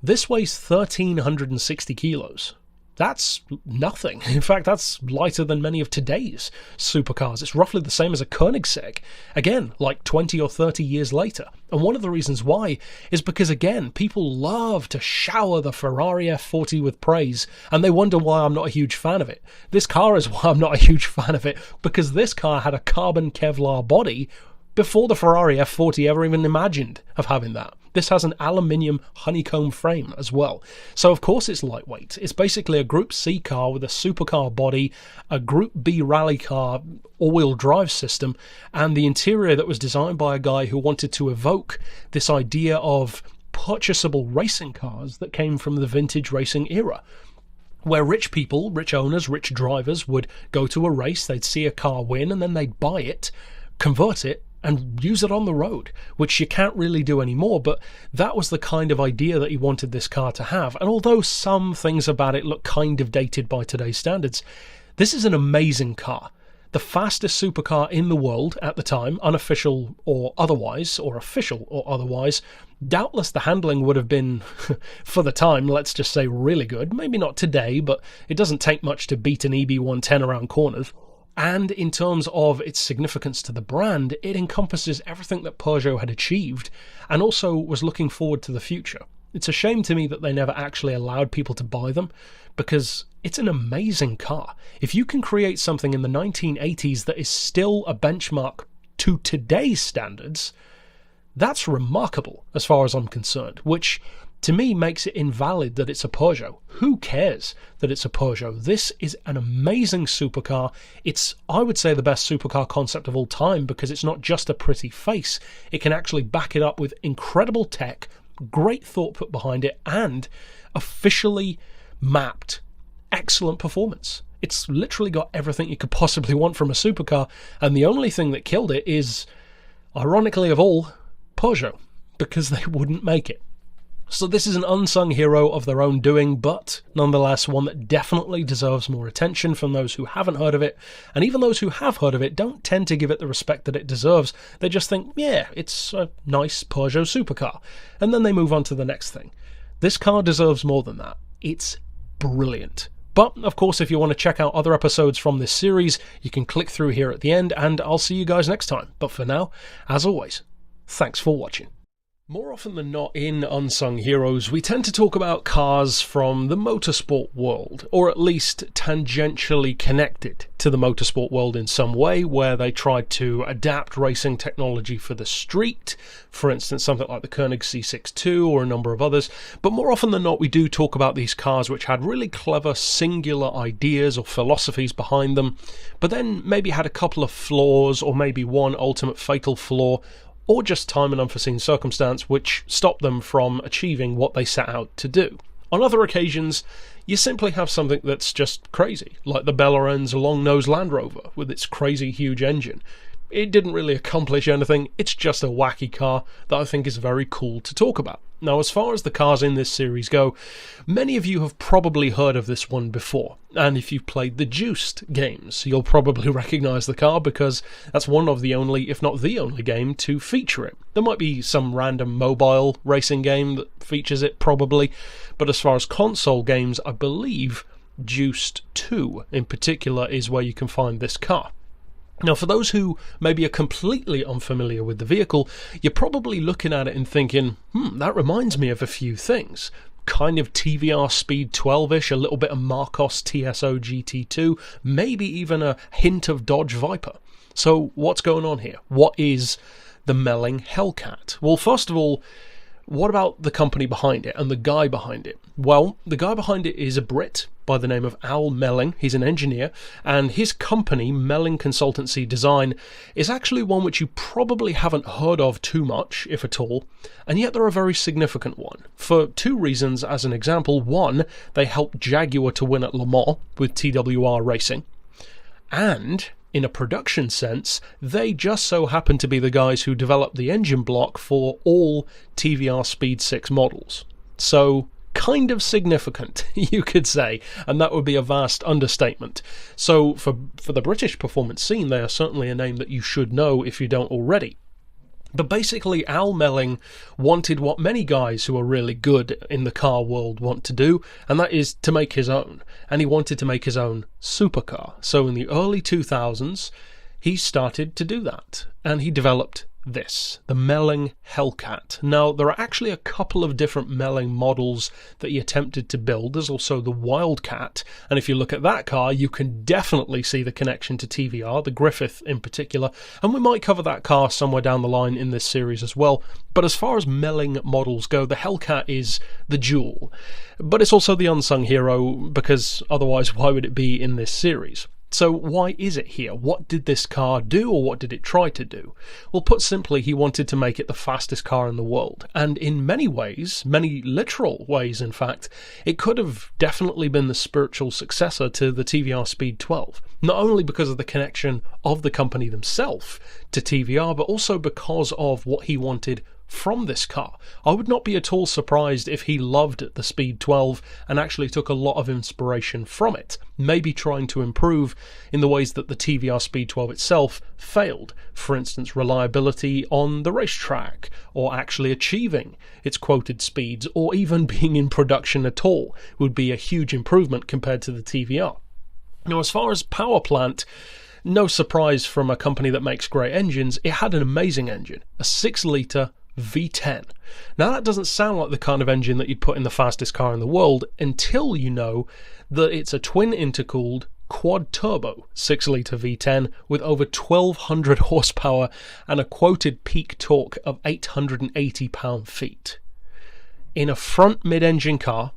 This weighs 1,360 kilos. That's nothing. In fact, that's lighter than many of today's supercars. It's roughly the same as a Koenigsegg. Again, like 20 or 30 years later. And one of the reasons why is because, again, people love to shower the Ferrari F40 with praise, and they wonder why I'm not a huge fan of it. This car is why I'm not a huge fan of it, because this car had a carbon Kevlar body before the Ferrari F40 ever even imagined of having that. This has an aluminium honeycomb frame as well. So of course it's lightweight. It's basically a Group C car with a supercar body, a Group B rally car all-wheel drive system, and the interior that was designed by a guy who wanted to evoke this idea of purchasable racing cars that came from the vintage racing era, where rich people, rich owners, rich drivers would go to a race, they'd see a car win, and then they'd buy it, convert it, and use it on the road, which you can't really do anymore, but that was the kind of idea that he wanted this car to have. And although some things about it look kind of dated by today's standards, this is an amazing car. The fastest supercar in the world at the time, unofficial or otherwise, or official or otherwise. Doubtless the handling would have been, for the time, let's just say really good. Maybe not today, but it doesn't take much to beat an EB110 around corners. And in terms of its significance to the brand, it encompasses everything that Peugeot had achieved and also was looking forward to the future. It's a shame to me that they never actually allowed people to buy them, because it's an amazing car. If you can create something in the 1980s that is still a benchmark to today's standards, that's remarkable as far as I'm concerned, which to me makes it invalid that it's a Peugeot. Who cares that it's a Peugeot? This is an amazing supercar. It's, I would say, the best supercar concept of all time, because it's not just a pretty face. It can actually back it up with incredible tech, great thought put behind it, and officially mapped excellent performance. It's literally got everything you could possibly want from a supercar, and the only thing that killed it is, ironically of all, Peugeot, because they wouldn't make it. So this is an unsung hero of their own doing, but nonetheless one that definitely deserves more attention from those who haven't heard of it, and even those who have heard of it don't tend to give it the respect that it deserves. They just think, yeah, it's a nice Peugeot supercar, and then they move on to the next thing. This car deserves more than that. It's brilliant. But, of course, if you want to check out other episodes from this series, you can click through here at the end, and I'll see you guys next time. But for now, as always, thanks for watching. More often than not in Unsung Heroes, we tend to talk about cars from the motorsport world, or at least tangentially connected to the motorsport world in some way, where they tried to adapt racing technology for the street, for instance something like the Koenig C62 or a number of others. But more often than not we do talk about these cars which had really clever singular ideas or philosophies behind them, but then maybe had a couple of flaws, or maybe one ultimate fatal flaw, or just time and unforeseen circumstance which stopped them from achieving what they set out to do. On other occasions, you simply have something that's just crazy, like the Belleren's long-nosed Land Rover with its crazy huge engine. It didn't really accomplish anything, it's just a wacky car that I think is very cool to talk about. Now, as far as the cars in this series go, many of you have probably heard of this one before, and if you've played the Juiced games, you'll probably recognise the car because that's one of the only, if not the only game to feature it. There might be some random mobile racing game that features it, probably, but as far as console games, I believe Juiced 2 in particular is where you can find this car. Now, for those who maybe are completely unfamiliar with the vehicle, you're probably looking at it and thinking, that reminds me of a few things. Kind of TVR Speed 12-ish, a little bit of Marcos TSO GT2, maybe even a hint of Dodge Viper. So what's going on here? What is the Melling Hellcat? Well, first of all, what about the company behind it and the guy behind it? Well, the guy behind it is a Brit. by the name of Al Melling. He's an engineer, and his company, Melling Consultancy Design, is actually one which you probably haven't heard of too much, if at all, and yet they're a very significant one, for two reasons. As an example, one, they helped Jaguar to win at Le Mans with TWR Racing, and in a production sense, they just so happen to be the guys who developed the engine block for all TVR Speed 6 models. So, kind of significant, you could say, and that would be a vast understatement. So, for the British performance scene, they are certainly a name that you should know if you don't already. But basically, Al Melling wanted what many guys who are really good in the car world want to do, and that is to make his own. And he wanted to make his own supercar. So in the early 2000s, he started to do that, and he developed this, the Melling Hellcat. Now, there are actually a couple of different Melling models that he attempted to build. There's also the Wildcat, and if you look at that car, you can definitely see the connection to TVR, the Griffith in particular, and we might cover that car somewhere down the line in this series as well. But as far as Melling models go, the Hellcat is the jewel, but it's also the unsung hero, because otherwise why would it be in this series? So why is it here? What did this car do, or what did it try to do? Well, put simply, he wanted to make it the fastest car in the world. And in many ways, many literal ways in fact, it could have definitely been the spiritual successor to the TVR Speed 12. Not only because of the connection of the company themselves to TVR, but also because of what he wanted from this car. I would not be at all surprised if he loved the Speed 12 and actually took a lot of inspiration from it, maybe trying to improve in the ways that the TVR Speed 12 itself failed. For instance, reliability on the racetrack, or actually achieving its quoted speeds, or even being in production at all would be a huge improvement compared to the TVR. Now, as far as power plant, no surprise from a company that makes great engines, it had an amazing engine, a 6-litre V10. Now, that doesn't sound like the kind of engine that you'd put in the fastest car in the world until you know that it's a twin intercooled quad turbo 6-litre V10 with over 1200 horsepower and a quoted peak torque of 880 pound-feet. In a front mid-engine car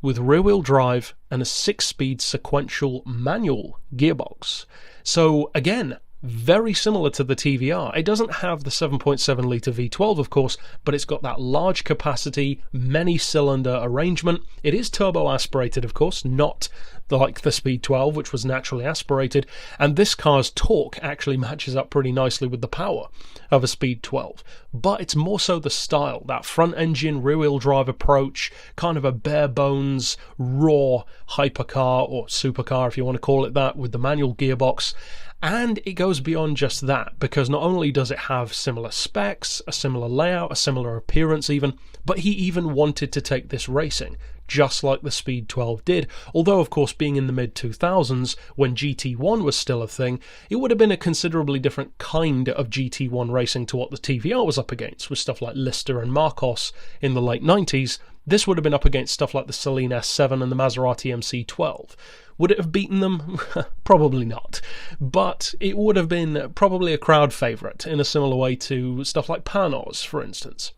with rear-wheel drive and a 6-speed sequential manual gearbox. So again, very similar to the TVR. It doesn't have the 7.7 litre V12, of course, but it's got that large capacity, many cylinder arrangement. It is turbo aspirated, of course, not like the Speed 12, which was naturally aspirated, and this car's torque actually matches up pretty nicely with the power of a Speed 12. But it's more so the style, that front engine rear-wheel drive approach, kind of a bare bones, raw hypercar, or supercar if you want to call it that, with the manual gearbox. And it goes beyond just that, because not only does it have similar specs, a similar layout, a similar appearance even, but he even wanted to take this racing, just like the Speed 12 did. Although, of course, being in the mid-2000s, when GT1 was still a thing, it would have been a considerably different kind of GT1 racing to what the TVR was up against, with stuff like Lister and Marcos in the late 90s. This would have been up against stuff like the Saleen S7 and the Maserati MC12. Would it have beaten them? Probably not. But it would have been probably a crowd favourite in a similar way to stuff like Panos, for instance.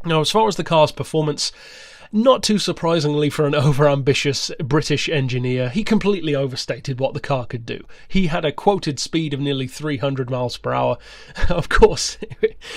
Now, as far as the car's performance, not too surprisingly for an over-ambitious British engineer, he completely overstated what the car could do. He had a quoted speed of nearly 300 miles per hour. Of course,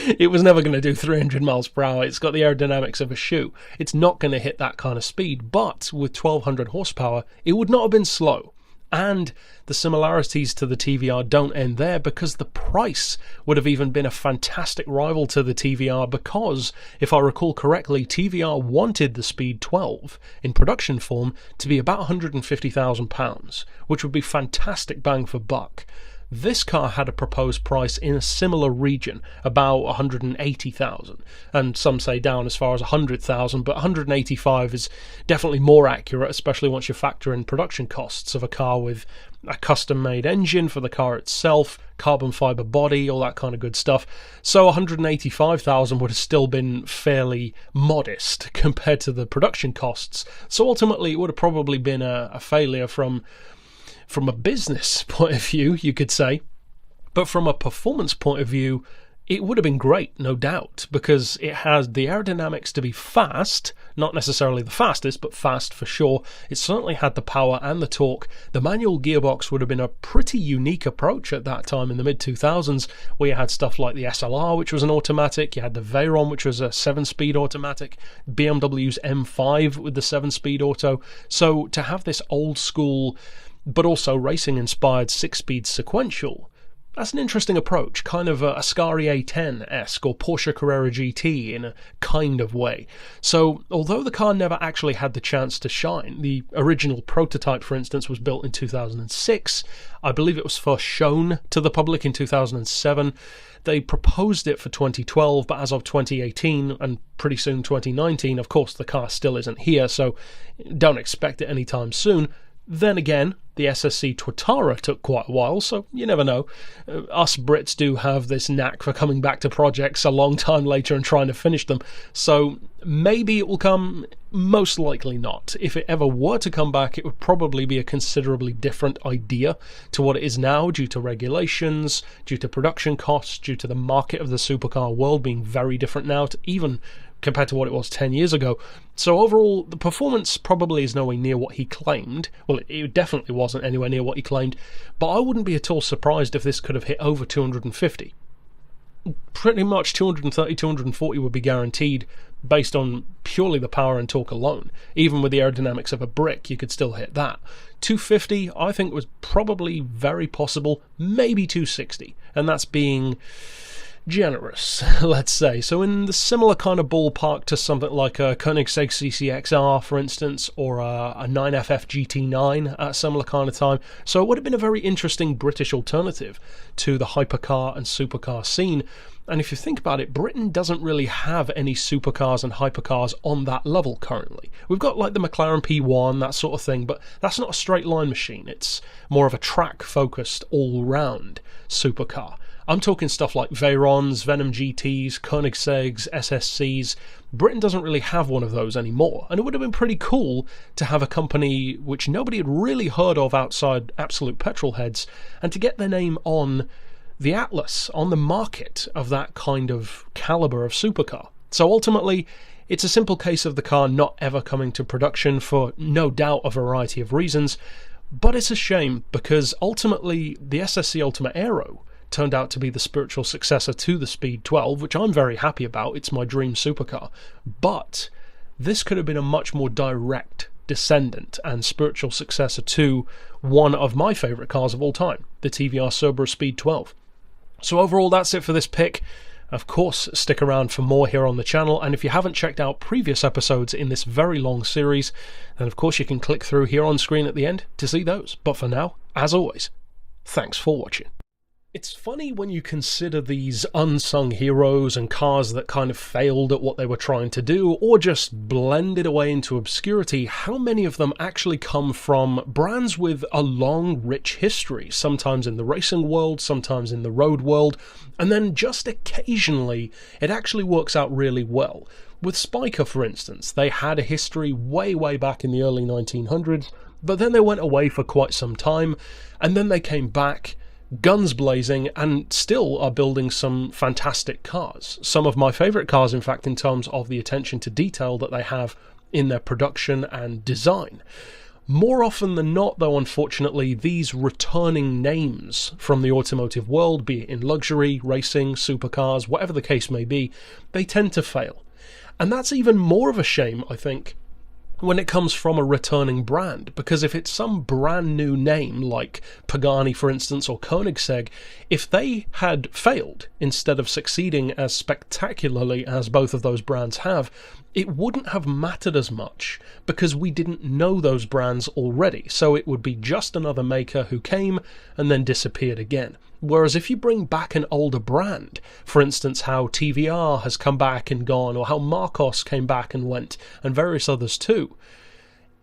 it was never going to do 300 miles per hour. It's got the aerodynamics of a shoe. It's not going to hit that kind of speed, but with 1200 horsepower, it would not have been slow. And the similarities to the TVR don't end there, because the price would have even been a fantastic rival to the TVR, because, if I recall correctly, TVR wanted the Speed 12 in production form to be about £150,000, which would be fantastic bang for buck. This car had a proposed price in a similar region, about 180,000, and some say down as far as 100,000, but 185 is definitely more accurate, especially once you factor in production costs of a car with a custom-made engine for the car itself, carbon fibre body, all that kind of good stuff. So 185,000 would have still been fairly modest compared to the production costs. So ultimately it would have probably been a failure from a business point of view, you could say. But from a performance point of view, it would have been great, no doubt, because it has the aerodynamics to be fast, not necessarily the fastest, but fast for sure. It certainly had the power and the torque. The manual gearbox would have been a pretty unique approach at that time in the mid-2000s, where you had stuff like the SLR, which was an automatic, you had the Veyron, which was a 7-speed automatic, BMW's M5 with the 7-speed auto. So to have this old school, but also racing-inspired 6-speed sequential, that's an interesting approach, kind of a Ascari A10-esque or Porsche Carrera GT in a kind of way. So, although the car never actually had the chance to shine, the original prototype, for instance, was built in 2006. I believe it was first shown to the public in 2007. They proposed it for 2012, but as of 2018 and pretty soon 2019, of course, the car still isn't here, so don't expect it anytime soon. Then again, the SSC Tuatara took quite a while, so you never know. Us Brits do have this knack for coming back to projects a long time later and trying to finish them, so maybe it will come, most likely not. If it ever were to come back, it would probably be a considerably different idea to what it is now, due to regulations, due to production costs, due to the market of the supercar world being very different now, to even compared to what it was 10 years ago. So overall, the performance probably is nowhere near what he claimed. Well, it definitely wasn't anywhere near what he claimed, but I wouldn't be at all surprised if this could have hit over 250. Pretty much 230, 240 would be guaranteed based on purely the power and torque alone. Even with the aerodynamics of a brick, you could still hit that. 250, I think, was probably very possible, maybe 260, and that's being generous, let's say. So in the similar kind of ballpark to something like a Koenigsegg CCXR, for instance, or a 9FF GT9 at a similar kind of time. So it would have been a very interesting British alternative to the hypercar and supercar scene. And if you think about it, Britain doesn't really have any supercars and hypercars on that level currently. We've got like the McLaren P1, that sort of thing, but that's not a straight line machine. It's more of a track-focused, all-round supercar. I'm talking stuff like Veyrons, Venom GTs, Koenigsegg's, SSCs. Britain doesn't really have one of those anymore, and it would have been pretty cool to have a company which nobody had really heard of outside absolute petrol heads, and to get their name on the Atlas, on the market of that kind of caliber of supercar. So ultimately, it's a simple case of the car not ever coming to production for no doubt a variety of reasons, but it's a shame because ultimately the SSC Ultima Aero turned out to be the spiritual successor to the Speed 12, which I'm very happy about. It's my dream supercar. But this could have been a much more direct descendant and spiritual successor to one of my favourite cars of all time, the TVR Cerberus Speed 12. So overall, that's it for this pick. Of course, stick around for more here on the channel, and if you haven't checked out previous episodes in this very long series, then of course you can click through here on screen at the end to see those. But for now, as always, thanks for watching. It's funny when you consider these unsung heroes and cars that kind of failed at what they were trying to do, or just blended away into obscurity, how many of them actually come from brands with a long, rich history, sometimes in the racing world, sometimes in the road world, and then just occasionally it actually works out really well. With Spiker, for instance, they had a history way back in the early 1900s, but then they went away for quite some time, and then they came back, guns blazing, and still are building some fantastic cars. Some of my favourite cars, in fact, in terms of the attention to detail that they have in their production and design. More often than not, though, unfortunately, these returning names from the automotive world, be it in luxury, racing, supercars, whatever the case may be, they tend to fail. And that's even more of a shame, I think, when it comes from a returning brand, because if it's some brand new name like Pagani, for instance, or Koenigsegg, if they had failed instead of succeeding as spectacularly as both of those brands have, it wouldn't have mattered as much because we didn't know those brands already, so it would be just another maker who came and then disappeared again. Whereas if you bring back an older brand, for instance how TVR has come back and gone, or how Marcos came back and went, and various others too,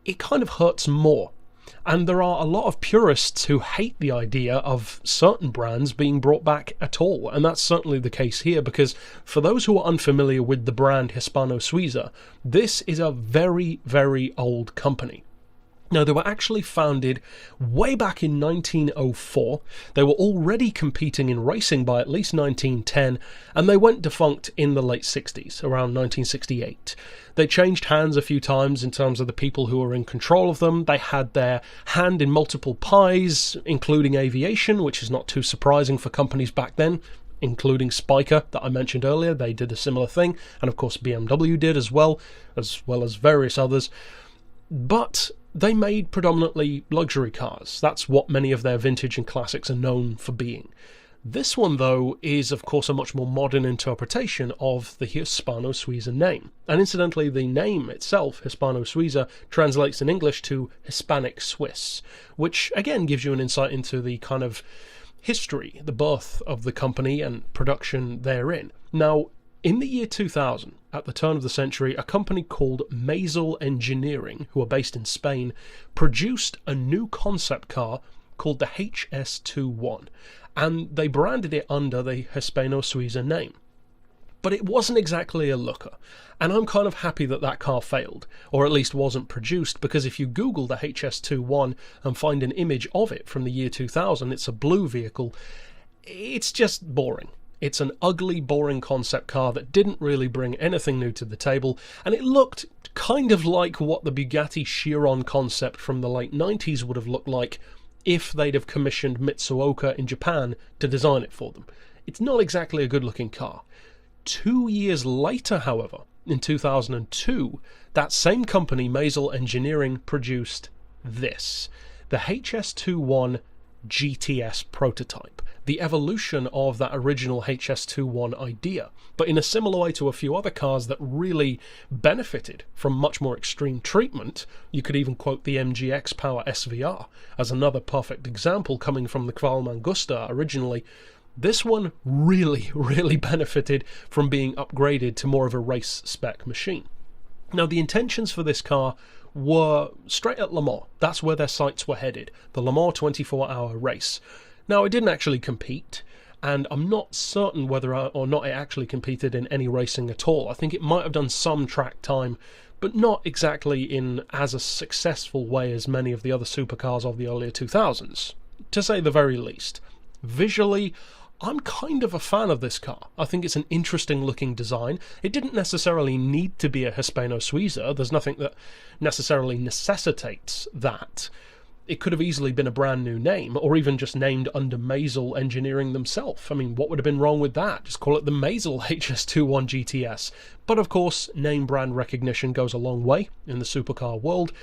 it kind of hurts more. And there are a lot of purists who hate the idea of certain brands being brought back at all, and that's certainly the case here, because for those who are unfamiliar with the brand Hispano Suiza, this is a very old company. Now, they were actually founded way back in 1904. They were already competing in racing by at least 1910, and they went defunct in the late 60s, around 1968. They changed hands a few times in terms of the people who were in control of them. They had their hand in multiple pies, including aviation, which is not too surprising for companies back then, including Spiker that I mentioned earlier. They did a similar thing, and of course BMW did as well as various others. But they made predominantly luxury cars. That's what many of their vintage and classics are known for being. This one, though, is of course a much more modern interpretation of the Hispano-Suiza name. And incidentally, the name itself, Hispano-Suiza, translates in English to Hispanic Swiss, which again gives you an insight into the kind of history, the birth of the company and production therein. Now, in the year 2000, at the turn of the century, a company called Maciel Engineering, who are based in Spain, produced a new concept car called the HS21, and they branded it under the Hispano-Suiza name. But it wasn't exactly a looker, and I'm kind of happy that that car failed, or at least wasn't produced, because if you Google the HS21 and find an image of it from the year 2000, it's a blue vehicle, it's just boring. It's an ugly, boring concept car that didn't really bring anything new to the table, and it looked kind of like what the Bugatti Chiron concept from the late 90s would have looked like if they'd have commissioned Mitsuoka in Japan to design it for them. It's not exactly a good-looking car. 2 years later, however, in 2002, that same company, Maciel Engineering, produced this, the HS21 GTS prototype, the evolution of that original HS21 idea, but in a similar way to a few other cars that really benefited from much more extreme treatment. You could even quote the MGX Power SVR as another perfect example coming from the Qualmangusta originally. This one really benefited from being upgraded to more of a race spec machine. Now, the intentions for this car were straight at Le Mans. That's where their sights were headed, the Le Mans 24-hour race. Now, it didn't actually compete, and I'm not certain whether or not it actually competed in any racing at all. I think it might have done some track time, but not exactly in as a successful way as many of the other supercars of the earlier 2000s, to say the very least. Visually, I'm kind of a fan of this car. I think it's an interesting looking design. It didn't necessarily need to be a Hispano-Suiza. There's nothing that necessarily necessitates that. It could have easily been a brand new name, or even just named under Maciel Engineering themselves. I mean, what would have been wrong with that? Just call it the Maciel HS21 GTS. But of course, name brand recognition goes a long way in the supercar world.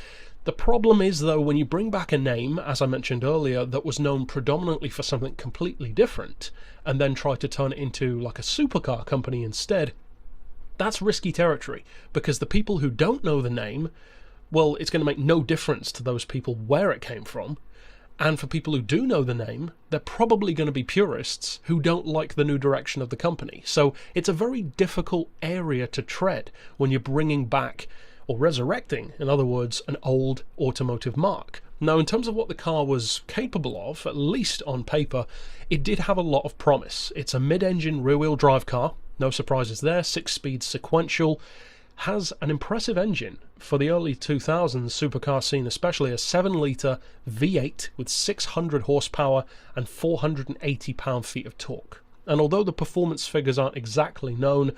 The problem is, though, when you bring back a name, as I mentioned earlier, that was known predominantly for something completely different, and then try to turn it into like a supercar company instead, that's risky territory, because the people who don't know the name, well, it's going to make no difference to those people where it came from, and for people who do know the name, they're probably going to be purists who don't like the new direction of the company. So it's a very difficult area to tread when you're bringing back, or resurrecting, in other words, an old automotive mark. Now, in terms of what the car was capable of, at least on paper, it did have a lot of promise. It's a mid-engine rear-wheel drive car, no surprises there, 6-speed sequential, has an impressive engine for the early 2000s supercar scene, especially a 7-litre V8 with 600 horsepower and 480 pound-feet of torque. And although the performance figures aren't exactly known,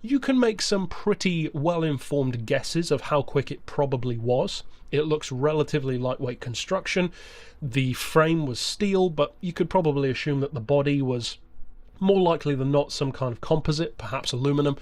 you can make some pretty well-informed guesses of how quick it probably was. It looks relatively lightweight construction. The frame was steel, but you could probably assume that the body was more likely than not some kind of composite, perhaps aluminum,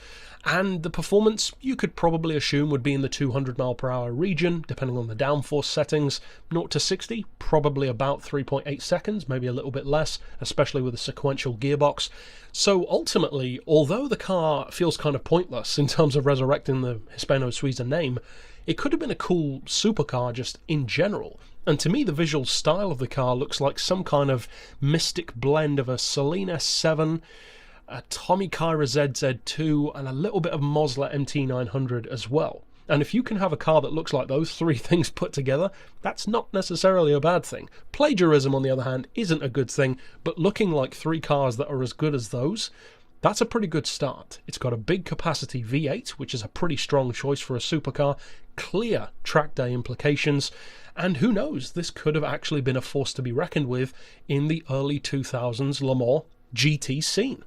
and the performance you could probably assume would be in the 200 mph region, depending on the downforce settings. 0 to 60, probably about 3.8 seconds, maybe a little bit less, especially with a sequential gearbox. So ultimately, although the car feels kind of pointless in terms of resurrecting the Hispano-Suiza name, it could have been a cool supercar just in general. And to me, the visual style of the car looks like some kind of mystic blend of a Celine S7, a Tommy Kaira ZZ2, and a little bit of Mosler MT900 as well. And if you can have a car that looks like those three things put together, that's not necessarily a bad thing. Plagiarism, on the other hand, isn't a good thing, but looking like three cars that are as good as those, that's a pretty good start. It's got a big capacity V8, which is a pretty strong choice for a supercar, clear track day implications, And who knows, this could have actually been a force to be reckoned with in the early 2000s Le Mans GT scene.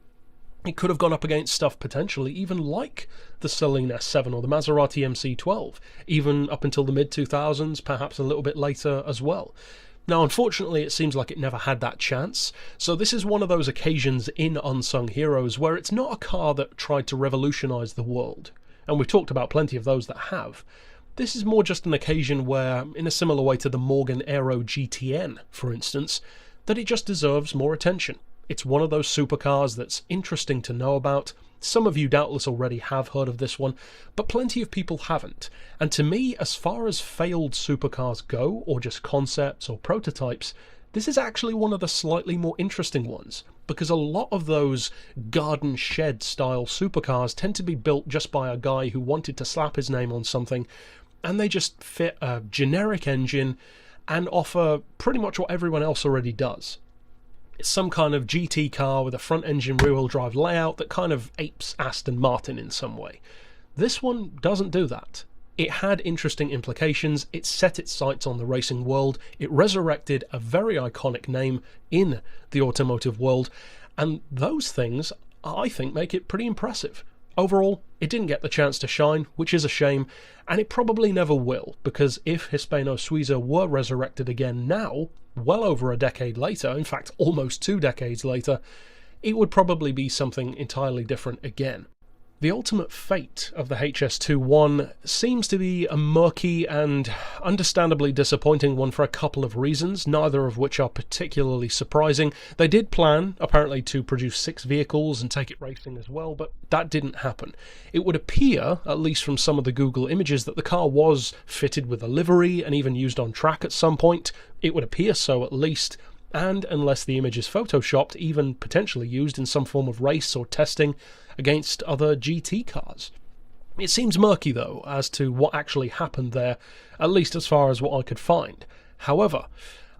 It could have gone up against stuff potentially even like the Celine S7 or the Maserati MC12, even up until the mid-2000s, perhaps a little bit later as well. Now, unfortunately, it seems like it never had that chance, so this is one of those occasions in Unsung Heroes where it's not a car that tried to revolutionise the world, and we've talked about plenty of those that have. This is more just an occasion where, in a similar way to the Morgan Aero GTN, for instance, that it just deserves more attention. It's one of those supercars that's interesting to know about. Some of you doubtless already have heard of this one, but plenty of people haven't. And to me, as far as failed supercars go, or just concepts or prototypes, this is actually one of the slightly more interesting ones, because a lot of those garden shed style supercars tend to be built just by a guy who wanted to slap his name on something, and they just fit a generic engine and offer pretty much what everyone else already does. It's some kind of GT car with a front engine rear-wheel drive layout that kind of apes Aston Martin in some way. This one doesn't do that. It had interesting implications, it set its sights on the racing world, it resurrected a very iconic name in the automotive world, and those things, I think, make it pretty impressive. Overall, it didn't get the chance to shine, which is a shame, and it probably never will, because if Hispano Suiza were resurrected again now, well over a decade later, in fact almost 2 decades later, it would probably be something entirely different again. The ultimate fate of the HS21 seems to be a murky and understandably disappointing one for a couple of reasons, neither of which are particularly surprising. They did plan, apparently, to produce 6 vehicles and take it racing as well, but that didn't happen. It would appear, at least from some of the Google images, that the car was fitted with a livery and even used on track at some point. It would appear so, at least, and unless the image is photoshopped, even potentially used in some form of race or testing against other GT cars. It seems murky, though, as to what actually happened there, at least as far as what I could find. However,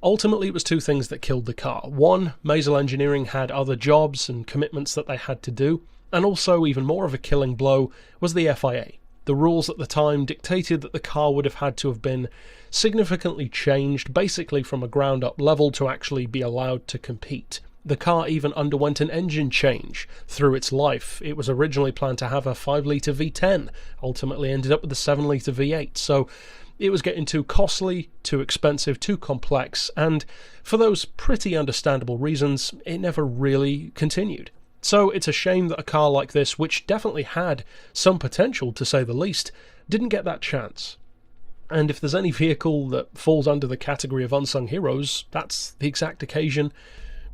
ultimately it was 2 things that killed the car. One, Maciel Engineering had other jobs and commitments that they had to do, and also, even more of a killing blow, was the FIA. The rules at the time dictated that the car would have had to have been significantly changed, basically from a ground-up level, to actually be allowed to compete. The car even underwent an engine change through its life. It was originally planned to have a 5-litre V10, ultimately ended up with a 7-litre V8, so it was getting too costly, too expensive, too complex, and for those pretty understandable reasons, it never really continued. So it's a shame that a car like this, which definitely had some potential to say the least, didn't get that chance. And if there's any vehicle that falls under the category of Unsung Heroes, that's the exact occasion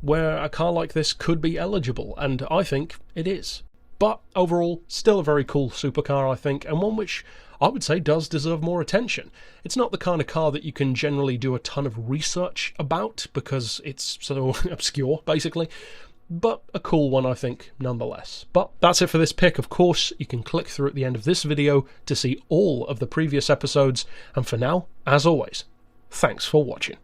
where a car like this could be eligible, and I think it is. But overall, still a very cool supercar, I think, and one which I would say does deserve more attention. It's not the kind of car that you can generally do a ton of research about, because it's so obscure, basically, but a cool one, I think, nonetheless. But that's it for this pick. Of course, you can click through at the end of this video to see all of the previous episodes, and for now, as always, thanks for watching.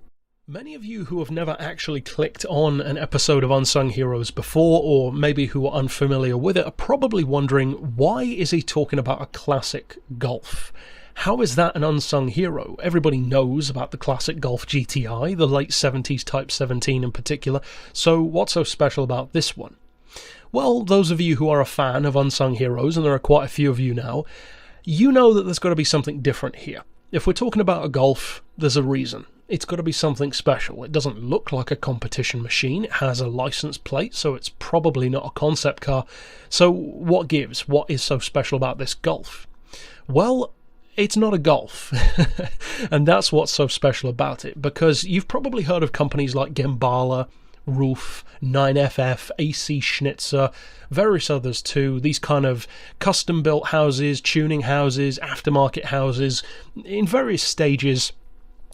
Many of you who have never actually clicked on an episode of Unsung Heroes before, or maybe who are unfamiliar with it, are probably wondering, why is he talking about a classic Golf? How is that an unsung hero? Everybody knows about the classic Golf GTI, the late 70s Type 17 in particular, so what's so special about this one? Well, those of you who are a fan of Unsung Heroes, and there are quite a few of you now, you know that there's got to be something different here. If we're talking about a Golf, there's a reason. It's got to be something special. It doesn't look like a competition machine. It has a license plate, so it's probably not a concept car. So what gives? What is so special about this Golf? Well, it's not a Golf. And that's what's so special about it, because you've probably heard of companies like Gembala, Roof, 9FF, AC Schnitzer, various others too, these kind of custom-built houses, tuning houses, aftermarket houses, in various stages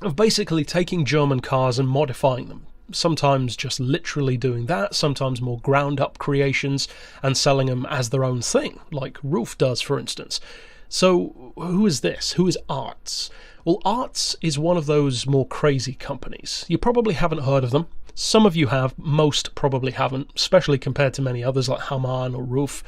of basically taking German cars and modifying them. Sometimes just literally doing that, sometimes more ground-up creations and selling them as their own thing, like Roof does, for instance. So who is this? Who is Arts? Well, Arts is one of those more crazy companies. You probably haven't heard of them. Some of you have, most probably haven't, especially compared to many others like Hamann or Roof.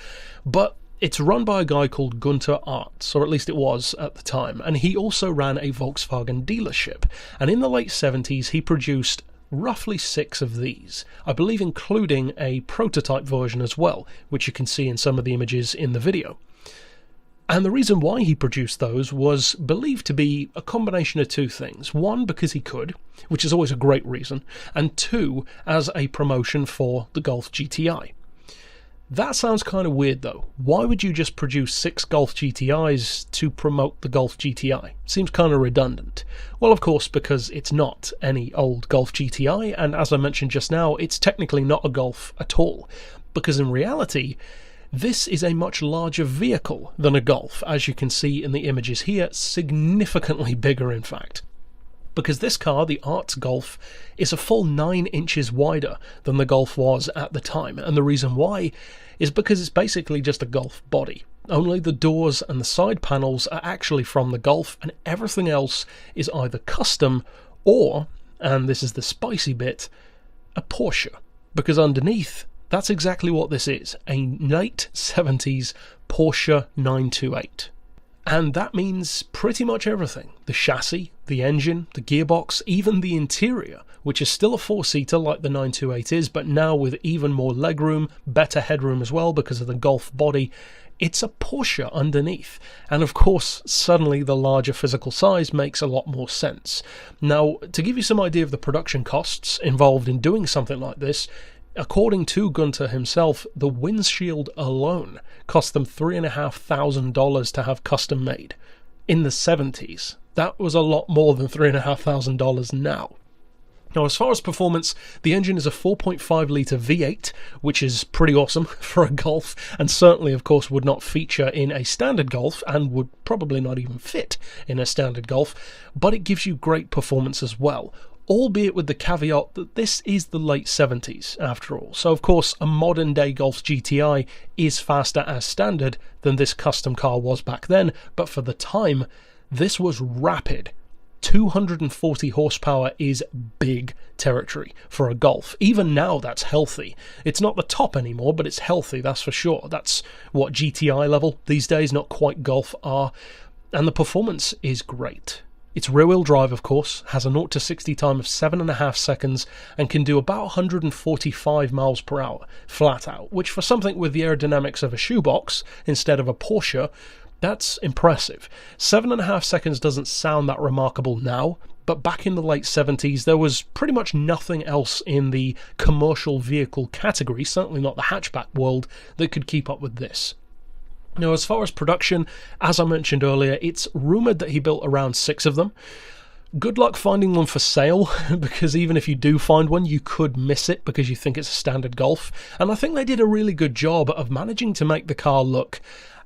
But It's run by a guy called Gunther Arts, or at least it was at the time, and he also ran a Volkswagen dealership, and in the late 70s he produced roughly 6 of these, I believe including a prototype version as well, which you can see in some of the images in the video. And the reason why he produced those was believed to be a combination of 2 things. 1, because he could, which is always a great reason, and 2, as a promotion for the Golf GTI. That sounds kind of weird though. Why would you just produce 6 Golf GTIs to promote the Golf GTI? Seems kind of redundant. Well, of course, because it's not any old Golf GTI, and as I mentioned just now, it's technically not a Golf at all. Because in reality, this is a much larger vehicle than a Golf, as you can see in the images here, significantly bigger in fact. Because this car, the Arts Golf, is a full 9 inches wider than the Golf was at the time, and the reason why is because it's basically just a Golf body. Only the doors and the side panels are actually from the Golf, and everything else is either custom or, and this is the spicy bit, a Porsche. Because underneath, that's exactly what this is, a late 70s Porsche 928. And that means pretty much everything. The chassis, the engine, the gearbox, even the interior, which is still a 4-seater like the 928 is, but now with even more legroom, better headroom as well because of the Golf body. It's a Porsche underneath. And of course, suddenly the larger physical size makes a lot more sense. Now, to give you some idea of the production costs involved in doing something like this, according to Gunther himself, the windshield alone cost them $3,500 to have custom made. In the 70s, that was a lot more than $3,500 now. Now, as far as performance, the engine is a 4.5 litre V8, which is pretty awesome for a Golf, and certainly, of course, would not feature in a standard Golf, and would probably not even fit in a standard Golf, but it gives you great performance as well. Albeit with the caveat that this is the late 70s after all. So of course a modern day Golf GTI is faster as standard than this custom car was back then, but for the time this was rapid. 240 horsepower is big territory for a Golf. Even now that's healthy. It's not the top anymore, but it's healthy, that's for sure. That's what GTI level these days, not quite Golf are. And the performance is great. It's rear-wheel drive, of course, has a 0 to 60 time of 7.5 seconds, and can do about 145 miles per hour, flat out, which for something with the aerodynamics of a shoebox, instead of a Porsche, that's impressive. 7.5 seconds doesn't sound that remarkable now, but back in the late 70s, there was pretty much nothing else in the commercial vehicle category, certainly not the hatchback world, that could keep up with this. Now, as far as production, as I mentioned earlier, it's rumoured that he built around 6 of them. Good luck finding one for sale, because even if you do find one, you could miss it because you think it's a standard Golf. And I think they did a really good job of managing to make the car look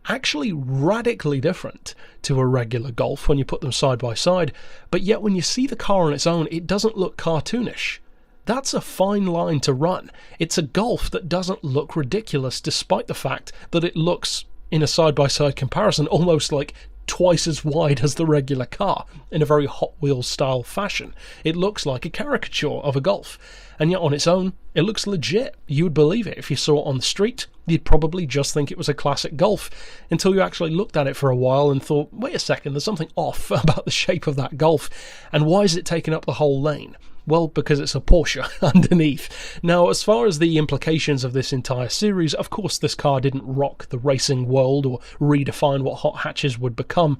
actually radically different to a regular Golf when you put them side by side, but yet when you see the car on its own, it doesn't look cartoonish. That's a fine line to run. It's a Golf that doesn't look ridiculous, despite the fact that it looks, in a side-by-side comparison, almost like twice as wide as the regular car, in a very Hot Wheels style fashion. It looks like a caricature of a Golf, and yet on its own, it looks legit. You would believe it. If you saw it on the street, you'd probably just think it was a classic Golf, until you actually looked at it for a while and thought, wait a second, there's something off about the shape of that Golf, and why is it taking up the whole lane? Well, because it's a Porsche underneath. Now, as far as the implications of this entire series, of course this car didn't rock the racing world or redefine what hot hatches would become,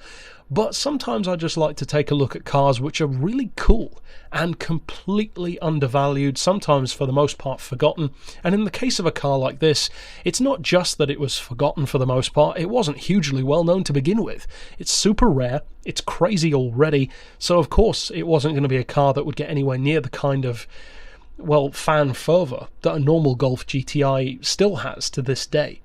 but sometimes I just like to take a look at cars which are really cool and completely undervalued, sometimes for the most part forgotten. And in the case of a car like this, it's not just that it was forgotten for the most part, it wasn't hugely well known to begin with. It's super rare, it's crazy already, so of course it wasn't going to be a car that would get anywhere near the kind of, well, fan fervour that a normal Golf GTI still has to this day.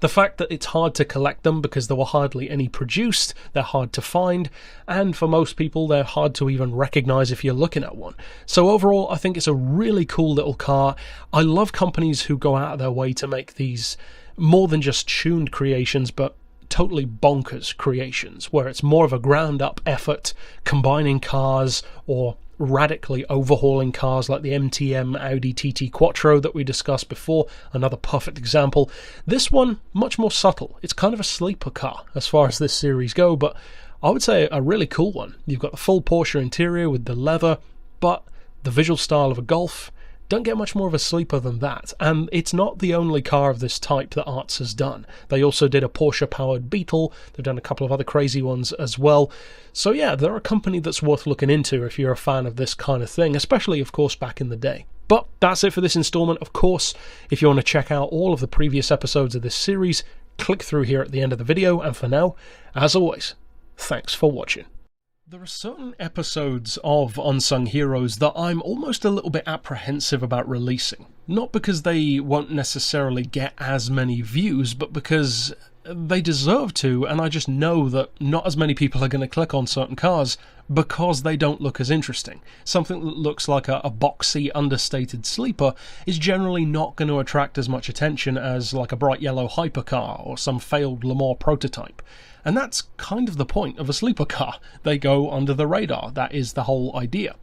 The fact that it's hard to collect them because there were hardly any produced, they're hard to find, and for most people they're hard to even recognise if you're looking at one. So overall, I think it's a really cool little car. I love companies who go out of their way to make these more than just tuned creations, but totally bonkers creations, where it's more of a ground-up effort, combining cars or radically overhauling cars like the MTM Audi TT Quattro that we discussed before, another perfect example. This one, much more subtle. It's kind of a sleeper car as far as this series go, but I would say a really cool one. You've got the full Porsche interior with the leather, but the visual style of a Golf. Don't get much more of a sleeper than that, and it's not the only car of this type that Arts has done. They also did a Porsche-powered Beetle, they've done a couple of other crazy ones as well. So yeah, they're a company that's worth looking into if you're a fan of this kind of thing, especially, of course, back in the day. But that's it for this installment. Of course, if you want to check out all of the previous episodes of this series, click through here at the end of the video, and for now, as always, thanks for watching. There are certain episodes of Unsung Heroes that I'm almost a little bit apprehensive about releasing. Not because they won't necessarily get as many views, but because they deserve to, and I just know that not as many people are going to click on certain cars because they don't look as interesting. Something that looks like a boxy, understated sleeper is generally not going to attract as much attention as like a bright yellow hypercar or some failed Le Mans prototype. And that's kind of the point of a sleeper car. They go under the radar. That is the whole idea.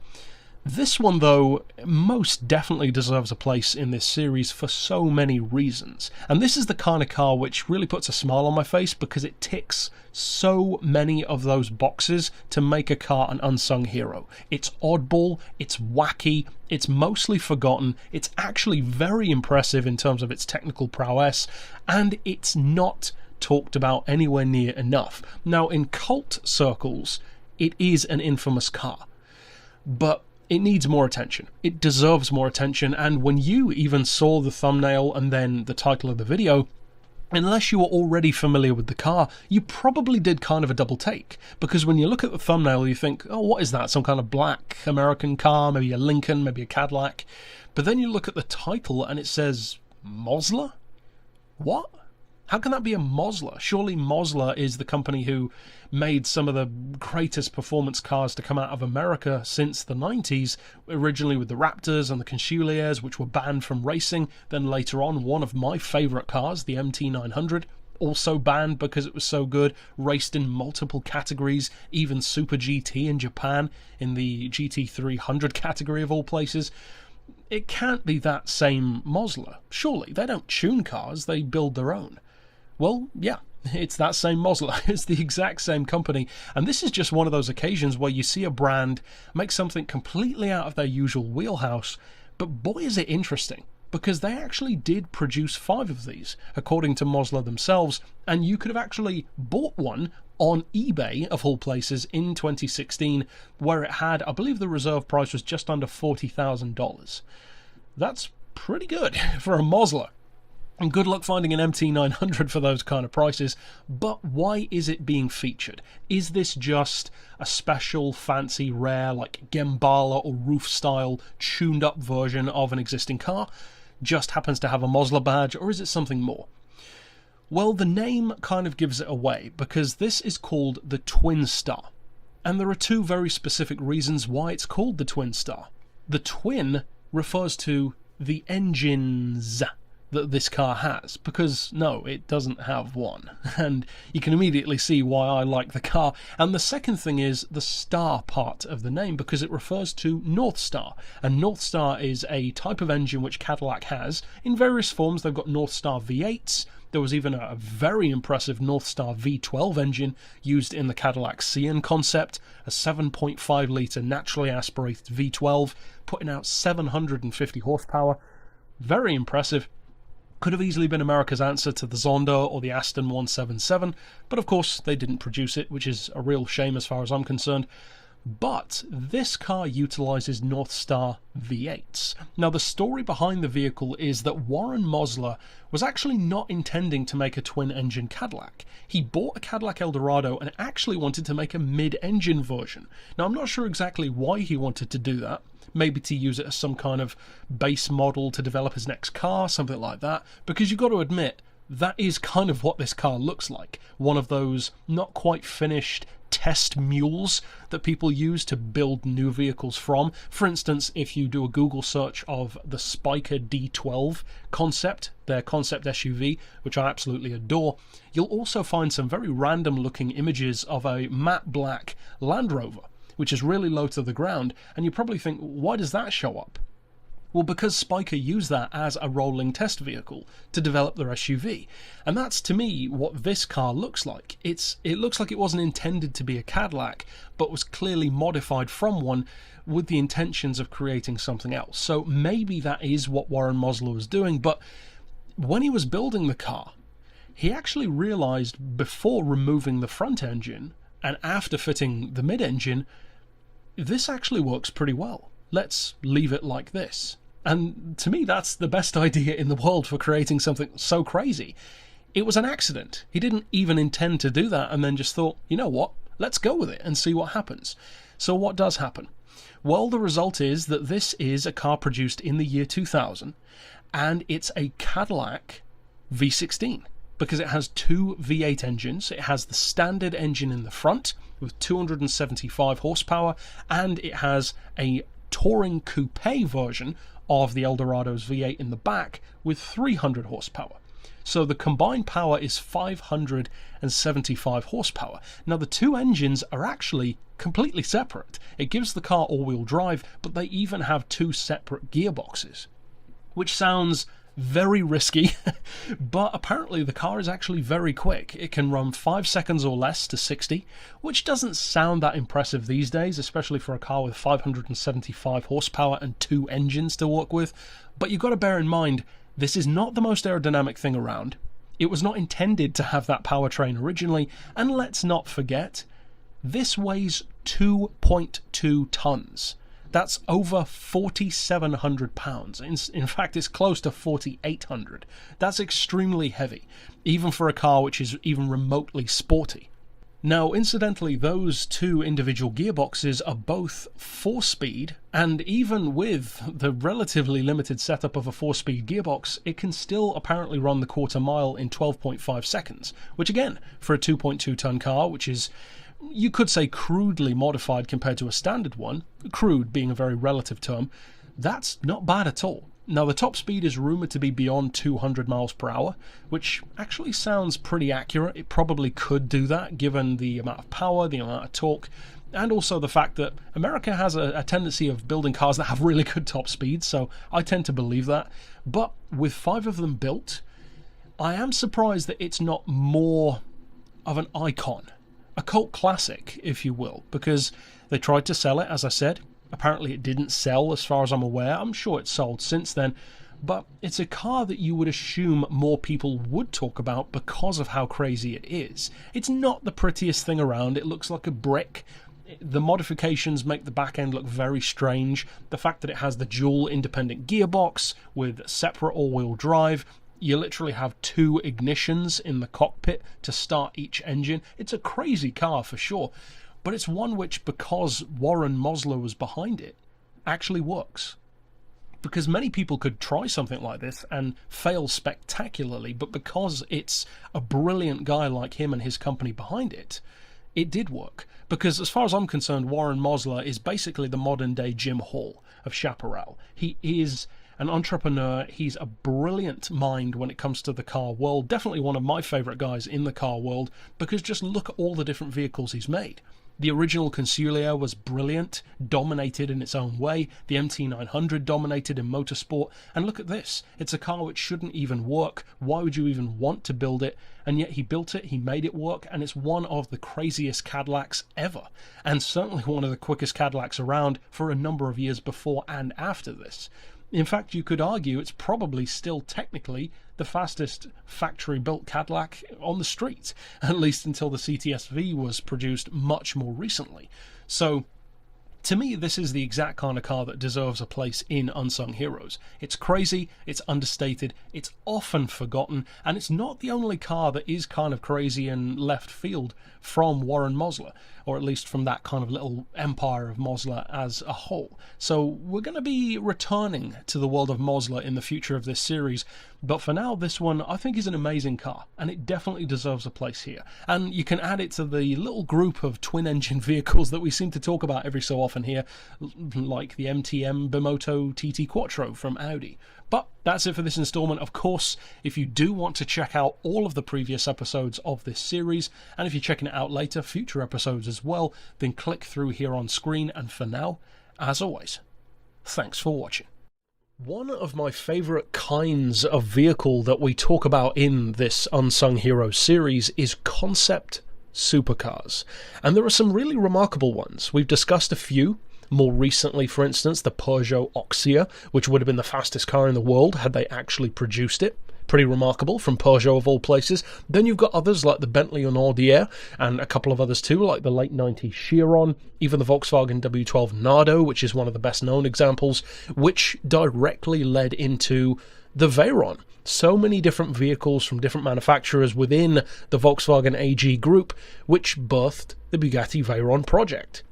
This one, though, most definitely deserves a place in this series for so many reasons. And this is the kind of car which really puts a smile on my face because it ticks so many of those boxes to make a car an unsung hero. It's oddball, it's wacky, it's mostly forgotten, it's actually very impressive in terms of its technical prowess, and it's not talked about anywhere near enough. Now, in cult circles, it is an infamous car, but it needs more attention. It deserves more attention, and when you even saw the thumbnail and then the title of the video, unless you were already familiar with the car, you probably did kind of a double take, because when you look at the thumbnail, you think, oh, what is that? Some kind of black American car, maybe a Lincoln, maybe a Cadillac. But then you look at the title and it says, Mosler? What? How can that be a Mosler? Surely Mosler is the company who made some of the greatest performance cars to come out of America since the 90s, originally with the Raptors and the Consuliers, which were banned from racing. Then later on, one of my favourite cars, the MT900, also banned because it was so good, raced in multiple categories, even Super GT in Japan, in the GT300 category of all places. It can't be that same Mosler. Surely, they don't tune cars, they build their own. Well, yeah, it's that same Mosler. It's the exact same company. And this is just one of those occasions where you see a brand make something completely out of their usual wheelhouse, but boy is it interesting, because they actually did produce 5 of these, according to Mosler themselves, and you could have actually bought one on eBay, of all places, in 2016, where it had, I believe the reserve price was just under $40,000. That's pretty good for a Mosler. And good luck finding an MT900 for those kind of prices, but why is it being featured? Is this just a special, fancy, rare, like Gembala or roof style, tuned up version of an existing car? Just happens to have a Mosler badge, or is it something more? Well, the name kind of gives it away, because this is called the Twin Star. And there are 2 very specific reasons why it's called the Twin Star. The twin refers to the engines that this car has, because no, it doesn't have one, and you can immediately see why I like the car. And the second thing is the star part of the name, because it refers to North Star, and North Star is a type of engine which Cadillac has in various forms. They've got North Star V8s. There was even a very impressive North Star V12 engine used in the Cadillac Cian concept, a 7.5 litre naturally aspirated V12, putting out 750 horsepower. Very impressive. Could have easily been America's answer to the Zonda or the Aston 177, but of course they didn't produce it, which is a real shame as far as I'm concerned. But this car utilises North Star V8s. Now, the story behind the vehicle is that Warren Mosler was actually not intending to make a twin-engine Cadillac. He bought a Cadillac Eldorado and actually wanted to make a mid-engine version. Now, I'm not sure exactly why he wanted to do that. Maybe to use it as some kind of base model to develop his next car, something like that. Because you've got to admit, that is kind of what this car looks like. One of those not quite finished test mules that people use to build new vehicles from. For instance, if you do a Google search of the Spiker D12 concept, their concept SUV, which I absolutely adore, you'll also find some very random looking images of a matte black Land Rover, which is really low to the ground, and you probably think, why does that show up? Well, because Spiker used that as a rolling test vehicle to develop their SUV. And that's, to me, what this car looks like. It looks like it wasn't intended to be a Cadillac, but was clearly modified from one with the intentions of creating something else. So maybe that is what Warren Mosler was doing, but when he was building the car, he actually realized before removing the front engine and after fitting the mid-engine, this actually works pretty well. Let's leave it like this. And to me, that's the best idea in the world for creating something so crazy. It was an accident. He didn't even intend to do that and then just thought, you know what, let's go with it and see what happens. So what does happen? Well, the result is that this is a car produced in the year 2000, and it's a Cadillac V16 because it has two V8 engines. It has the standard engine in the front with 275 horsepower, and it has a touring coupe version of the Eldorado's V8 in the back with 300 horsepower. So the combined power is 575 horsepower. Now the two engines are actually completely separate. It gives the car all-wheel drive, but they even have two separate gearboxes, which sounds very risky, but apparently the car is actually very quick. It can run 5 seconds or less to 60, which doesn't sound that impressive these days, especially for a car with 575 horsepower and two engines to work with. But you've got to bear in mind, this is not the most aerodynamic thing around. It was not intended to have that powertrain originally, and let's not forget, this weighs 2.2 tons. That's over 4,700 pounds. In fact, it's close to 4,800. That's extremely heavy, even for a car which is even remotely sporty. Now, incidentally, those two individual gearboxes are both 4-speed, and even with the relatively limited setup of a 4-speed gearbox, it can still apparently run the quarter mile in 12.5 seconds, which again, for a 2.2 ton car, which is, you could say, crudely modified compared to a standard one, crude being a very relative term, that's not bad at all. Now, the top speed is rumoured to be beyond 200 miles per hour, which actually sounds pretty accurate. It probably could do that, given the amount of power, the amount of torque, and also the fact that America has a tendency of building cars that have really good top speed, so I tend to believe that. But with 5 of them built, I am surprised that it's not more of an icon. A cult classic, if you will, because they tried to sell it, as I said. Apparently it didn't sell as far as I'm aware. I'm sure it's sold since then, but it's a car that you would assume more people would talk about because of how crazy it is. It's not the prettiest thing around. It looks like a brick. The modifications make the back end look very strange. The fact that it has the dual independent gearbox with separate all-wheel drive. You literally have 2 ignitions in the cockpit to start each engine. It's a crazy car for sure, but it's one which, because Warren Mosler was behind it, actually works. Because many people could try something like this and fail spectacularly, but because it's a brilliant guy like him and his company behind it, it did work. Because as far as I'm concerned, Warren Mosler is basically the modern day Jim Hall of Chaparral. He is an entrepreneur. He's a brilliant mind when it comes to the car world. Definitely one of my favourite guys in the car world, because just look at all the different vehicles he's made. The original Consulia was brilliant, dominated in its own way. The MT900 dominated in motorsport. And look at this. It's a car which shouldn't even work. Why would you even want to build it? And yet he built it, he made it work, and it's one of the craziest Cadillacs ever. And certainly one of the quickest Cadillacs around for a number of years before and after this. In fact, you could argue it's probably still technically the fastest factory-built Cadillac on the street, at least until the CTS-V was produced much more recently. So, to me, this is the exact kind of car that deserves a place in Unsung Heroes. It's crazy, it's understated, it's often forgotten, and it's not the only car that is kind of crazy and left field from Warren Mosler, or at least from that kind of little empire of Mosler as a whole. So we're going to be returning to the world of Mosler in the future of this series, but for now, this one I think is an amazing car, and it definitely deserves a place here. And you can add it to the little group of twin-engine vehicles that we seem to talk about every so often often hear, like the MTM Bimoto TT Quattro from Audi. But that's it for this installment. Of course, if you do want to check out all of the previous episodes of this series, and if you're checking it out later, future episodes as well, then click through here on screen. And for now, as always, thanks for watching. One of my favourite kinds of vehicle that we talk about in this Unsung Heroes series is concept supercars. And there are some really remarkable ones. We've discussed a few. More recently, for instance, the Peugeot Oxia, which would have been the fastest car in the world had they actually produced it. Pretty remarkable from Peugeot of all places. Then you've got others like the Bentley Hunaudieres and a couple of others too, like the late 90s Chiron, even the Volkswagen W12 Nardo, which is one of the best known examples, which directly led into the Veyron. So many different vehicles from different manufacturers within the Volkswagen AG group, which birthed the Bugatti Veyron project.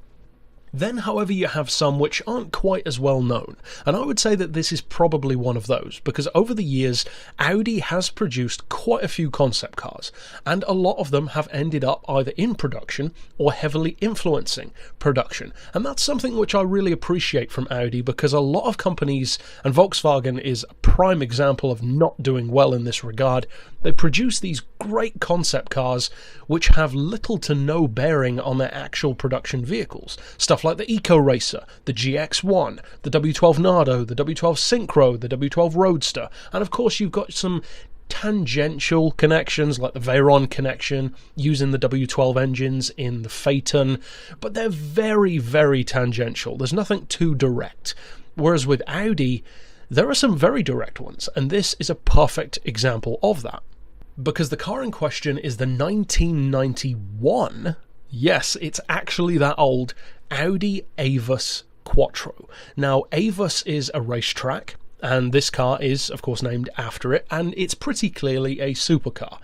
Then, however, you have some which aren't quite as well known, and I would say that this is probably one of those, because over the years, Audi has produced quite a few concept cars, and a lot of them have ended up either in production or heavily influencing production, and that's something which I really appreciate from Audi, because a lot of companies, and Volkswagen is a prime example of not doing well in this regard, they produce these great concept cars which have little to no bearing on their actual production vehicles. Stuff like the Eco Racer, the GX1, the W12 Nardo, the W12 Synchro, the W12 Roadster, and of course you've got some tangential connections like the Veyron connection using the W12 engines in the Phaeton, but they're very, very tangential. There's nothing too direct. Whereas with Audi, there are some very direct ones, and this is a perfect example of that. Because the car in question is the 1991, yes, it's actually that old, Audi Avus Quattro. Now, Avus is a racetrack, and this car is, of course, named after it, and it's pretty clearly a supercar.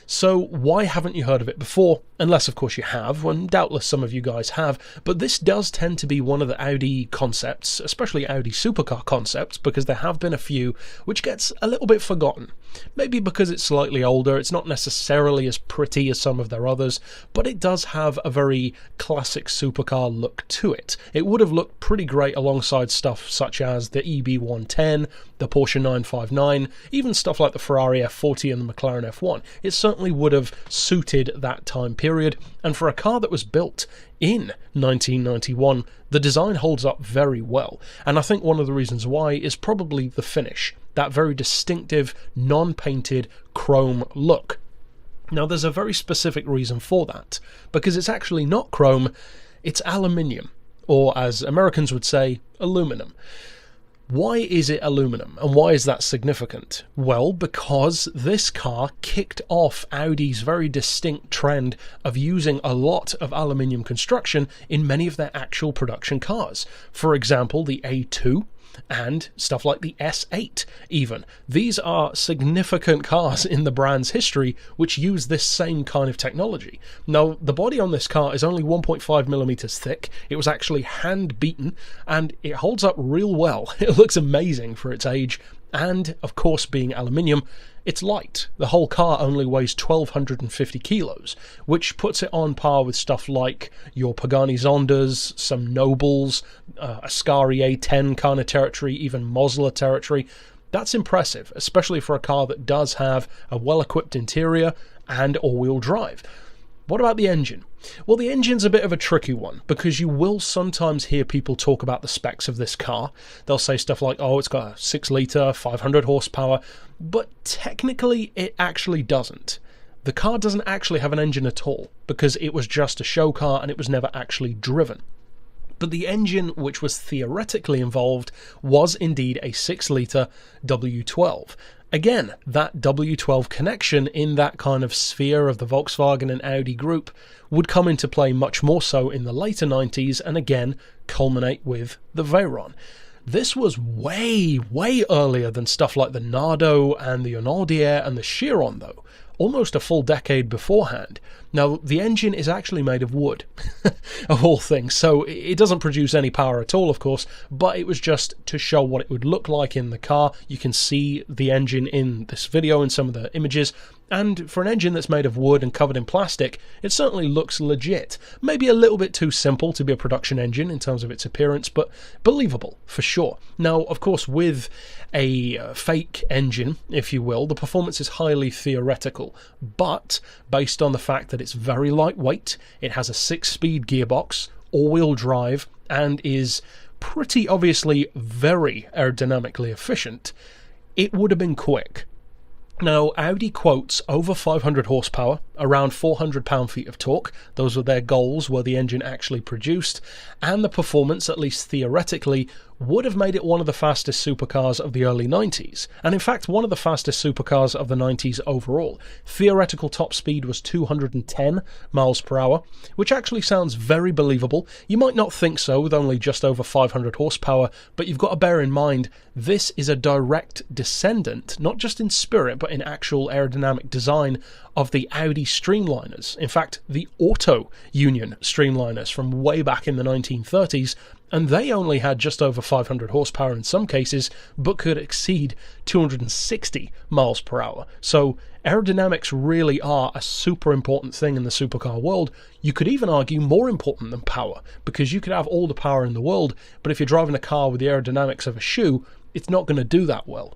So why haven't you heard of it before? Unless, of course, you have, and doubtless some of you guys have, but this does tend to be one of the Audi concepts, especially Audi supercar concepts, because there have been a few which gets a little bit forgotten. Maybe because it's slightly older, it's not necessarily as pretty as some of their others, but it does have a very classic supercar look to it. It would have looked pretty great alongside stuff such as the EB110, the Porsche 959, even stuff like the Ferrari F40 and the McLaren F1. It certainly would have suited that time period, and for a car that was built in 1991, the design holds up very well, and I think one of the reasons why is probably the finish, that very distinctive, non-painted chrome look. Now there's a very specific reason for that, because it's actually not chrome, it's aluminium, or as Americans would say, aluminum. Why is it aluminum, and why is that significant? Well, because this car kicked off Audi's very distinct trend of using a lot of aluminium construction in many of their actual production cars. For example, the A2, and stuff like the S8 even. These are significant cars in the brand's history which use this same kind of technology. Now, the body on this car is only 1.5 millimeters thick. It was actually hand beaten, and it holds up real well. It looks amazing for its age, and of course, being aluminium, it's light. The whole car only weighs 1,250 kilos, which puts it on par with stuff like your Pagani Zondas, some Nobles, Ascari A10 kind of territory, even Mosler territory. That's impressive, especially for a car that does have a well-equipped interior and all-wheel drive. What about the engine? Well, the engine's a bit of a tricky one, because you will sometimes hear people talk about the specs of this car. They'll say stuff like, oh, it's got a 6-litre, 500 horsepower, but technically it actually doesn't. The car doesn't actually have an engine at all, because it was just a show car and it was never actually driven. But the engine which was theoretically involved was indeed a 6-litre W12. Again, that W12 connection in that kind of sphere of the Volkswagen and Audi group would come into play much more so in the later 90s and again culminate with the Veyron. This was way, way earlier than stuff like the Nardo and the Hunaudieres and the Chiron though, almost a full decade beforehand. Now, the engine is actually made of wood, of all things, so it doesn't produce any power at all, of course, but it was just to show what it would look like in the car. You can see the engine in this video and some of the images. And for an engine that's made of wood and covered in plastic, it certainly looks legit. Maybe a little bit too simple to be a production engine in terms of its appearance, but believable for sure. Now, of course, with a fake engine, if you will, the performance is highly theoretical, but based on the fact that it's very lightweight, it has a 6-speed gearbox, all-wheel drive, and is pretty obviously very aerodynamically efficient, it would have been quick. Now, Audi quotes over 500 horsepower, around 400 pound-feet of torque. Those were their goals, were the engine actually produced, and the performance, at least theoretically, would have made it one of the fastest supercars of the early 90s, and in fact one of the fastest supercars of the 90s overall. Theoretical top speed was 210 miles per hour, which actually sounds very believable. You might not think so with only just over 500 horsepower, but you've got to bear in mind this is a direct descendant, not just in spirit but in actual aerodynamic design, of the Audi Streamliners. In fact, the Auto Union Streamliners from way back in the 1930s, and they only had just over 500 horsepower in some cases, but could exceed 260 miles per hour. So aerodynamics really are a super important thing in the supercar world. You could even argue more important than power, because you could have all the power in the world, but if you're driving a car with the aerodynamics of a shoe, it's not going to do that well.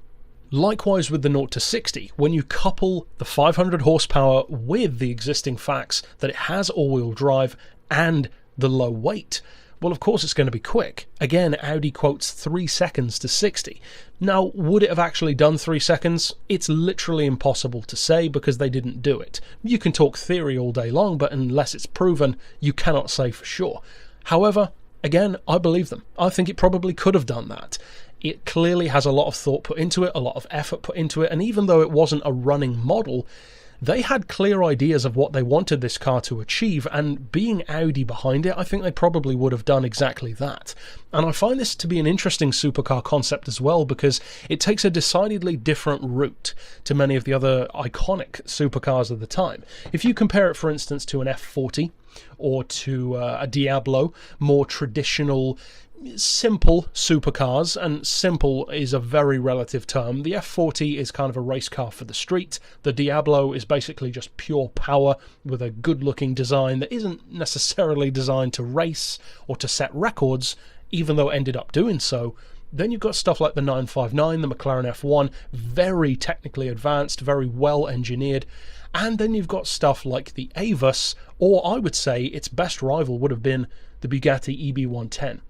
Likewise with the 0 to 60, when you couple the 500 horsepower with the existing facts that it has all-wheel drive and the low weight, well, of course it's going to be quick. Again, Audi quotes 3 seconds to 60. Now, would it have actually done 3 seconds? It's literally impossible to say because they didn't do it. You can talk theory all day long, but unless it's proven, you cannot say for sure. However, again, I believe them. I think it probably could have done that. It clearly has a lot of thought put into it, a lot of effort put into it, and even though it wasn't a running model, they had clear ideas of what they wanted this car to achieve, and being Audi behind it, I think they probably would have done exactly that. And I find this to be an interesting supercar concept as well, because it takes a decidedly different route to many of the other iconic supercars of the time. If you compare it, for instance, to an F40 or to a Diablo, more traditional, simple supercars, and simple is a very relative term. The F40 is kind of a race car for the street. The Diablo is basically just pure power with a good looking design that isn't necessarily designed to race or to set records, even though it ended up doing so. Then you've got stuff like the 959, the McLaren F1, very technically advanced, very well engineered. And then you've got stuff like the Avis, or I would say its best rival would have been the Bugatti EB110.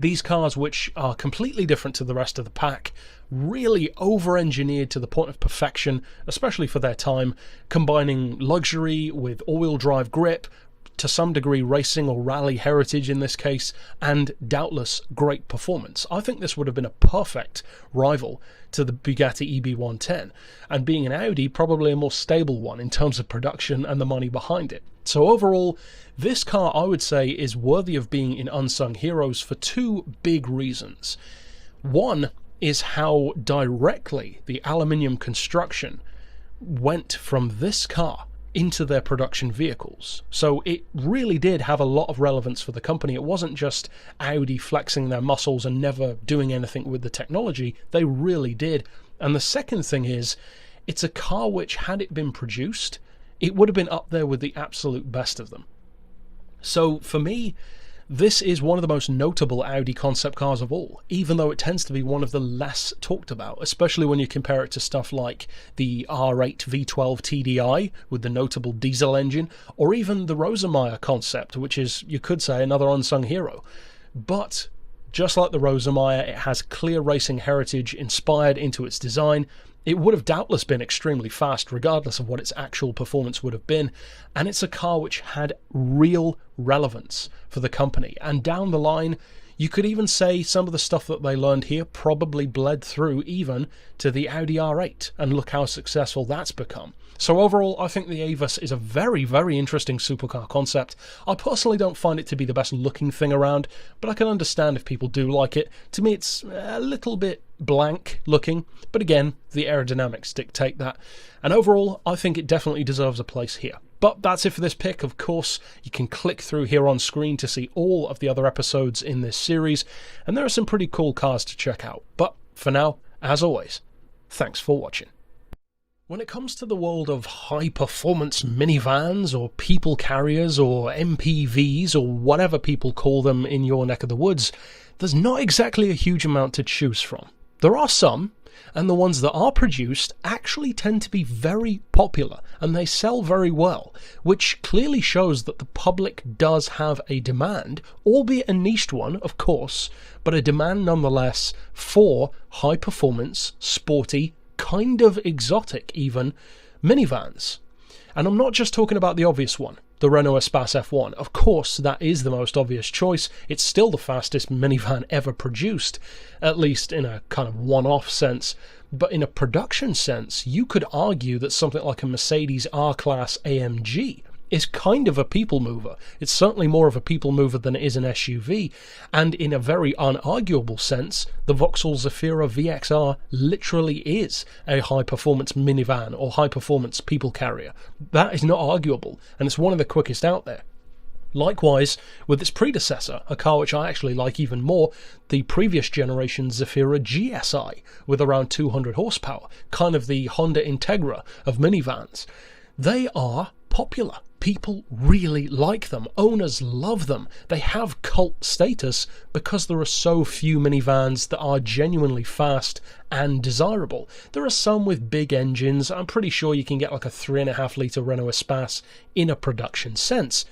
These cars, which are completely different to the rest of the pack, really over-engineered to the point of perfection, especially for their time, combining luxury with all-wheel drive grip, to some degree racing or rally heritage in this case, and doubtless great performance. I think this would have been a perfect rival to the Bugatti EB110, and being an Audi, probably a more stable one in terms of production and the money behind it. So overall, this car, I would say, is worthy of being in Unsung Heroes for 2 big reasons. One is how directly the aluminium construction went from this car into their production vehicles. So it really did have a lot of relevance for the company. It wasn't just Audi flexing their muscles and never doing anything with the technology. They really did. And the second thing is, it's a car which, had it been produced, it would have been up there with the absolute best of them. So for me, this is one of the most notable Audi concept cars of all, even though it tends to be one of the less talked about, especially when you compare it to stuff like the R8 V12 TDI with the notable diesel engine, or even the Rosemeyer concept, which is, you could say, another unsung hero. But just like the Rosemeyer, it has clear racing heritage inspired into its design. It would have doubtless been extremely fast, regardless of what its actual performance would have been, and it's a car which had real relevance for the company. And down the line, you could even say some of the stuff that they learned here probably bled through even to the Audi R8, and look how successful that's become. So overall, I think the Avis is a very, very interesting supercar concept. I personally don't find it to be the best looking thing around, but I can understand if people do like it. To me, it's a little bit blank looking, but again, the aerodynamics dictate that. And overall, I think it definitely deserves a place here. But that's it for this pick. Of course, you can click through here on screen to see all of the other episodes in this series, and there are some pretty cool cars to check out. But for now, as always, thanks for watching. When it comes to the world of high-performance minivans or people carriers or MPVs or whatever people call them in your neck of the woods, there's not exactly a huge amount to choose from. There are some, and the ones that are produced actually tend to be very popular, and they sell very well, which clearly shows that the public does have a demand, albeit a niched one, of course, but a demand nonetheless for high-performance, sporty, kind of exotic even, minivans. And I'm not just talking about the obvious one, the Renault Espace F1. Of course, that is the most obvious choice. It's still the fastest minivan ever produced, at least in a kind of one-off sense. But in a production sense, you could argue that something like a Mercedes R-Class AMG is kind of a people mover. It's certainly more of a people mover than it is an SUV, and in a very unarguable sense, the Vauxhall Zafira VXR literally is a high-performance minivan or high-performance people carrier. That is not arguable, and it's one of the quickest out there. Likewise, with its predecessor, a car which I actually like even more, the previous generation Zafira GSI, with around 200 horsepower, kind of the Honda Integra of minivans. They are popular. People really like them. Owners love them. They have cult status because there are so few minivans that are genuinely fast and desirable. There are some with big engines. I'm pretty sure you can get like a 3.5 litre Renault Espace in a production sense.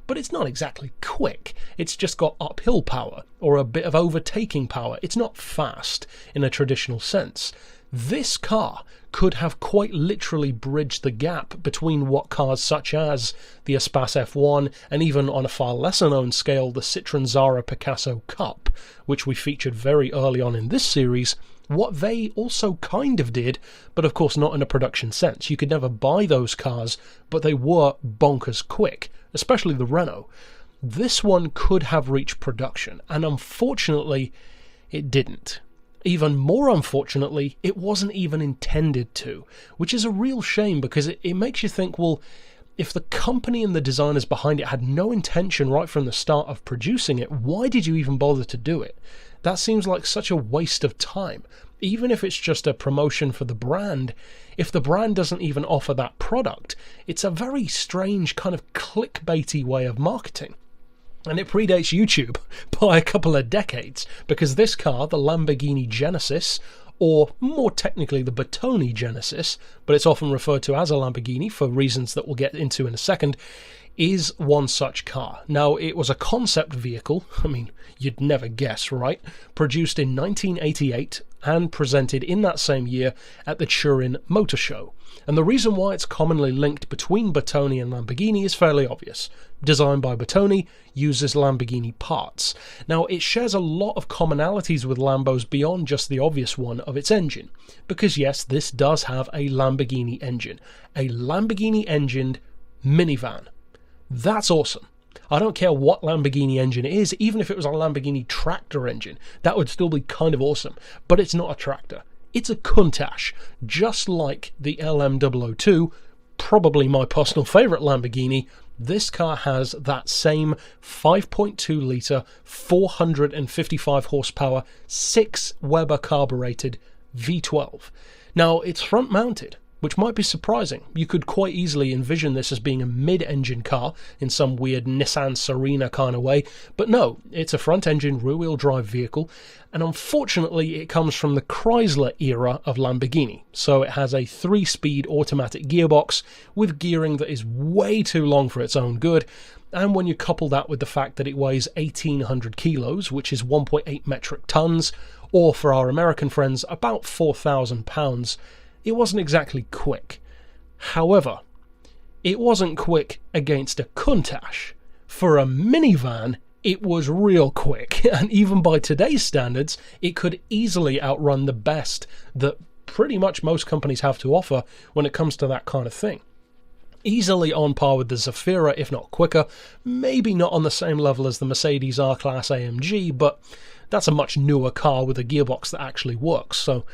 But it's not exactly quick. It's just got uphill power or a bit of overtaking power. It's not fast in a traditional sense. This car could have quite literally bridged the gap between what cars such as the Espace F1 and even on a far lesser known scale the Citroën Zara Picasso Cup, which we featured very early on in this series, what they also kind of did, but of course not in a production sense. You could never buy those cars, but they were bonkers quick, especially the Renault. This one could have reached production, and unfortunately it didn't. Even more unfortunately, it wasn't even intended to, which is a real shame because it makes you think, well, if the company and the designers behind it had no intention right from the start of producing it, why did you even bother to do it? That seems like such a waste of time. Even if it's just a promotion for the brand, if the brand doesn't even offer that product, it's a very strange kind of clickbaity way of marketing. And it predates YouTube by a couple of decades, because this car, the Lamborghini Genesis, or more technically the Bertone Genesis, but it's often referred to as a Lamborghini for reasons that we'll get into in a second, is one such car. Now, it was a concept vehicle, I mean, you'd never guess, right? Produced in 1988 and presented in that same year at the Turin Motor Show. And the reason why it's commonly linked between Bertone and Lamborghini is fairly obvious. Designed by Bertone, uses Lamborghini parts. Now, it shares a lot of commonalities with Lambos beyond just the obvious one of its engine. Because yes, this does have a Lamborghini engine. A Lamborghini-engined minivan. That's awesome. I don't care what Lamborghini engine it is, even if it was a Lamborghini tractor engine, that would still be kind of awesome. But it's not a tractor. It's a Countach, just like the LM002, probably my personal favourite Lamborghini. This car has that same 5.2 litre, 455 horsepower, 6 Weber carbureted V12. Now, it's front mounted, which might be surprising. You could quite easily envision this as being a mid-engine car in some weird Nissan Serena kind of way, but no, it's a front-engine rear-wheel drive vehicle, and unfortunately it comes from the Chrysler era of Lamborghini, so it has a 3-speed automatic gearbox with gearing that is way too long for its own good, and when you couple that with the fact that it weighs 1,800 kilos, which is 1.8 metric tons, or for our American friends, about 4,000 pounds, it wasn't exactly quick. However, it wasn't quick against a Countach. For a minivan, it was real quick, and even by today's standards, it could easily outrun the best that pretty much most companies have to offer when it comes to that kind of thing. Easily on par with the Zafira, if not quicker, maybe not on the same level as the Mercedes R-Class AMG, but that's a much newer car with a gearbox that actually works, so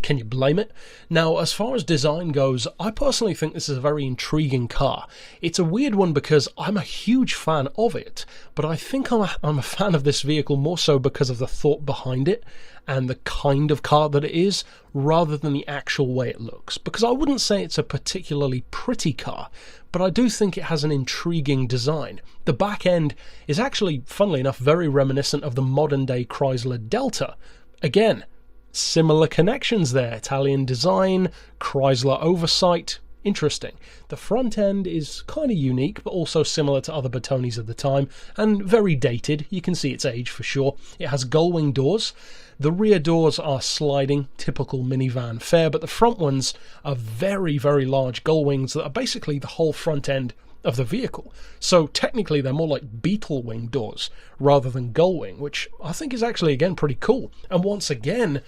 can you blame it? Now, as far as design goes, I personally think this is a very intriguing car. It's a weird one because I'm a huge fan of it, but I think I'm a fan of this vehicle more so because of the thought behind it, and the kind of car that it is, rather than the actual way it looks. Because I wouldn't say it's a particularly pretty car, but I do think it has an intriguing design. The back end is actually, funnily enough, very reminiscent of the modern-day Chrysler Delta. Again, similar connections there. Italian design, Chrysler oversight. Interesting. The front end is kind of unique, but also similar to other Bertonis of the time, and very dated. You can see its age for sure. It has gull-wing doors. The rear doors are sliding, typical minivan fare, but the front ones are very, very large gull-wings that are basically the whole front end of the vehicle. So technically they're more like beetle wing doors rather than gull-wing, which I think is actually, again, pretty cool. And once again,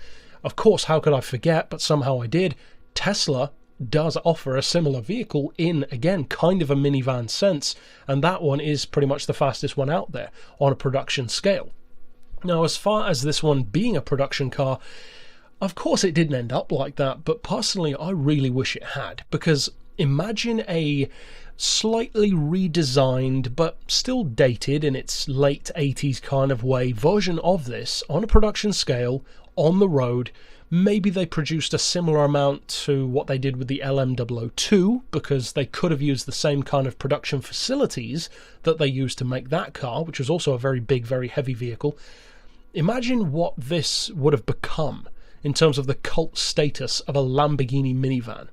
of course, how could I forget, but somehow I did, Tesla does offer a similar vehicle in, again, kind of a minivan sense, and that one is pretty much the fastest one out there on a production scale. Now, as far as this one being a production car, of course it didn't end up like that, but personally I really wish it had, because imagine a slightly redesigned but still dated in its late 80s kind of way version of this on a production scale on the road. Maybe they produced a similar amount to what they did with the LM002, because they could have used the same kind of production facilities that they used to make that car, which was also a very big, very heavy vehicle. Imagine what this would have become in terms of the cult status of a Lamborghini minivan.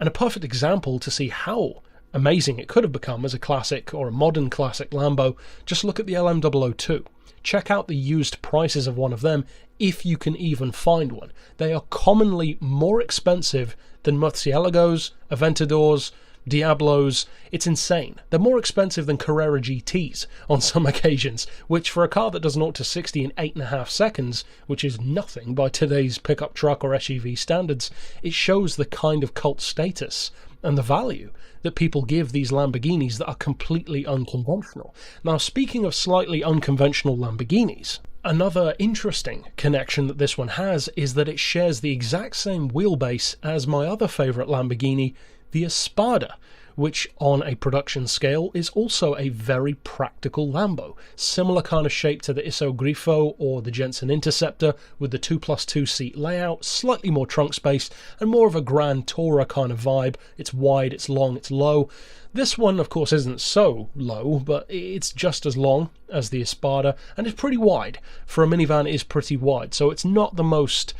And a perfect example to see how amazing it could have become as a classic or a modern classic Lambo, just look at the LM002. Check out the used prices of one of them, if you can even find one. They are commonly more expensive than Murciélagos, Aventadors, Diablos. It's insane. They're more expensive than Carrera GTs on some occasions, which for a car that does 0 to 60 in 8.5 seconds, which is nothing by today's pickup truck or SUV standards, it shows the kind of cult status and the value that people give these Lamborghinis that are completely unconventional. Now, speaking of slightly unconventional Lamborghinis, another interesting connection that this one has is that it shares the exact same wheelbase as my other favourite Lamborghini, the Espada, which on a production scale is also a very practical Lambo. Similar kind of shape to the Iso Grifo or the Jensen Interceptor, with the 2+2 seat layout, slightly more trunk space, and more of a Grand Tourer kind of vibe. It's wide, it's long, it's low. This one, of course, isn't so low, but it's just as long as the Espada, and it's pretty wide. For a minivan, it is pretty wide, so it's not the most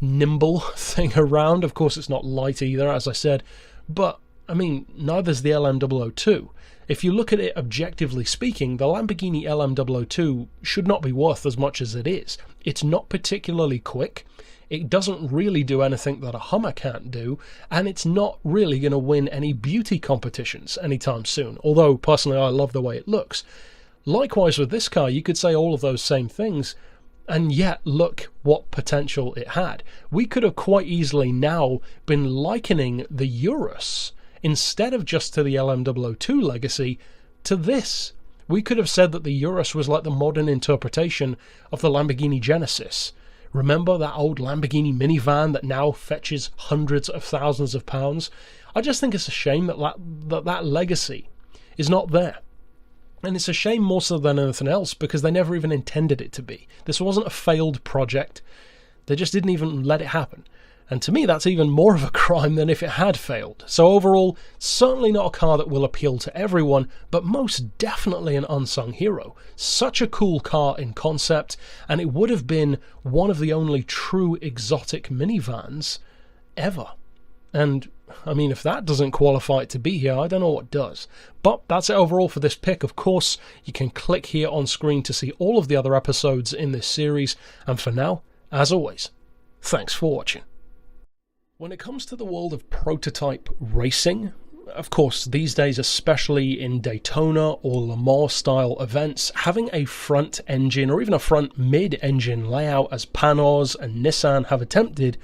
nimble thing around. Of course, it's not light either, as I said, but I mean, neither's the LM002. If you look at it objectively speaking, the Lamborghini LM002 should not be worth as much as it is. It's not particularly quick, it doesn't really do anything that a Hummer can't do, and it's not really going to win any beauty competitions anytime soon, although personally I love the way it looks. Likewise with this car, you could say all of those same things, and yet look what potential it had. We could have quite easily now been likening the Urus, instead of just to the LM002 legacy, to this. We could have said that the Urus was like the modern interpretation of the Lamborghini Genesis. Remember that old Lamborghini minivan that now fetches hundreds of thousands of pounds? I just think it's a shame that legacy is not there. And it's a shame more so than anything else, because they never even intended it to be. This wasn't a failed project. They just didn't even let it happen. And to me, that's even more of a crime than if it had failed. So overall, certainly not a car that will appeal to everyone, but most definitely an unsung hero. Such a cool car in concept, and it would have been one of the only true exotic minivans ever. And, I mean, if that doesn't qualify it to be here, I don't know what does. But that's it overall for this pick. Of course, you can click here on screen to see all of the other episodes in this series. And for now, as always, thanks for watching. When it comes to the world of prototype racing, of course, these days, especially in Daytona or Le Mans style events, having a front engine or even a front mid-engine layout as Panoz and Nissan have attempted,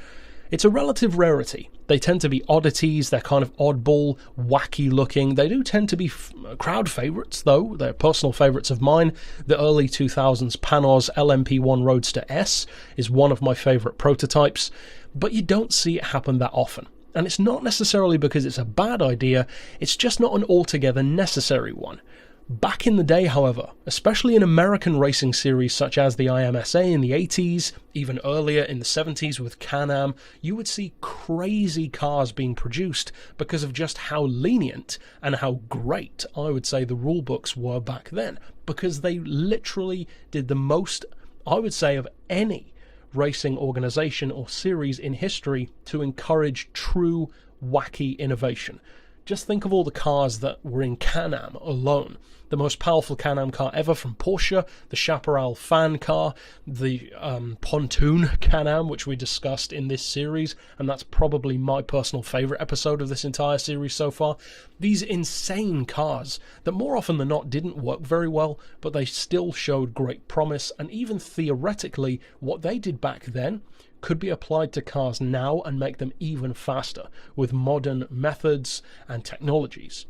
it's a relative rarity. They tend to be oddities, they're kind of oddball, wacky looking. They do tend to be crowd favourites though, they're personal favourites of mine. The early 2000s Panoz LMP1 Roadster S is one of my favourite prototypes, but you don't see it happen that often. And it's not necessarily because it's a bad idea, it's just not an altogether necessary one. Back in the day, however, especially in American racing series such as the IMSA in the 80s, even earlier in the 70s with Can-Am, you would see crazy cars being produced because of just how lenient and how great, I would say, the rule books were back then, because they literally did the most, I would say, of any racing organization or series in history to encourage true wacky innovation. Just think of all the cars that were in Can-Am alone. The most powerful Can-Am car ever from Porsche, the Chaparral fan car, the pontoon Can-Am, which we discussed in this series, and that's probably my personal favourite episode of this entire series so far. These insane cars that more often than not didn't work very well, but they still showed great promise, and even theoretically, what they did back then could be applied to cars now and make them even faster with modern methods and technologies.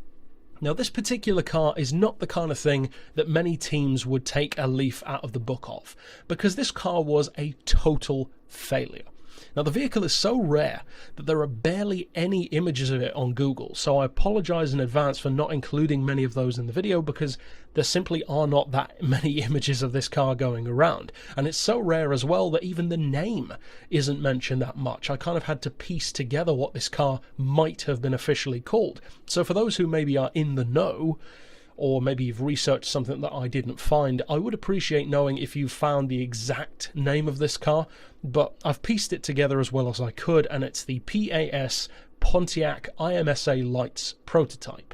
Now, this particular car is not the kind of thing that many teams would take a leaf out of the book of, because this car was a total failure. Now, the vehicle is so rare that there are barely any images of it on Google, so I apologise in advance for not including many of those in the video, because there simply are not that many images of this car going around. And it's so rare as well that even the name isn't mentioned that much. I kind of had to piece together what this car might have been officially called. So for those who maybe are in the know, or maybe you've researched something that I didn't find, I would appreciate knowing if you found the exact name of this car, but I've pieced it together as well as I could, and it's the PAS Pontiac IMSA Lights prototype.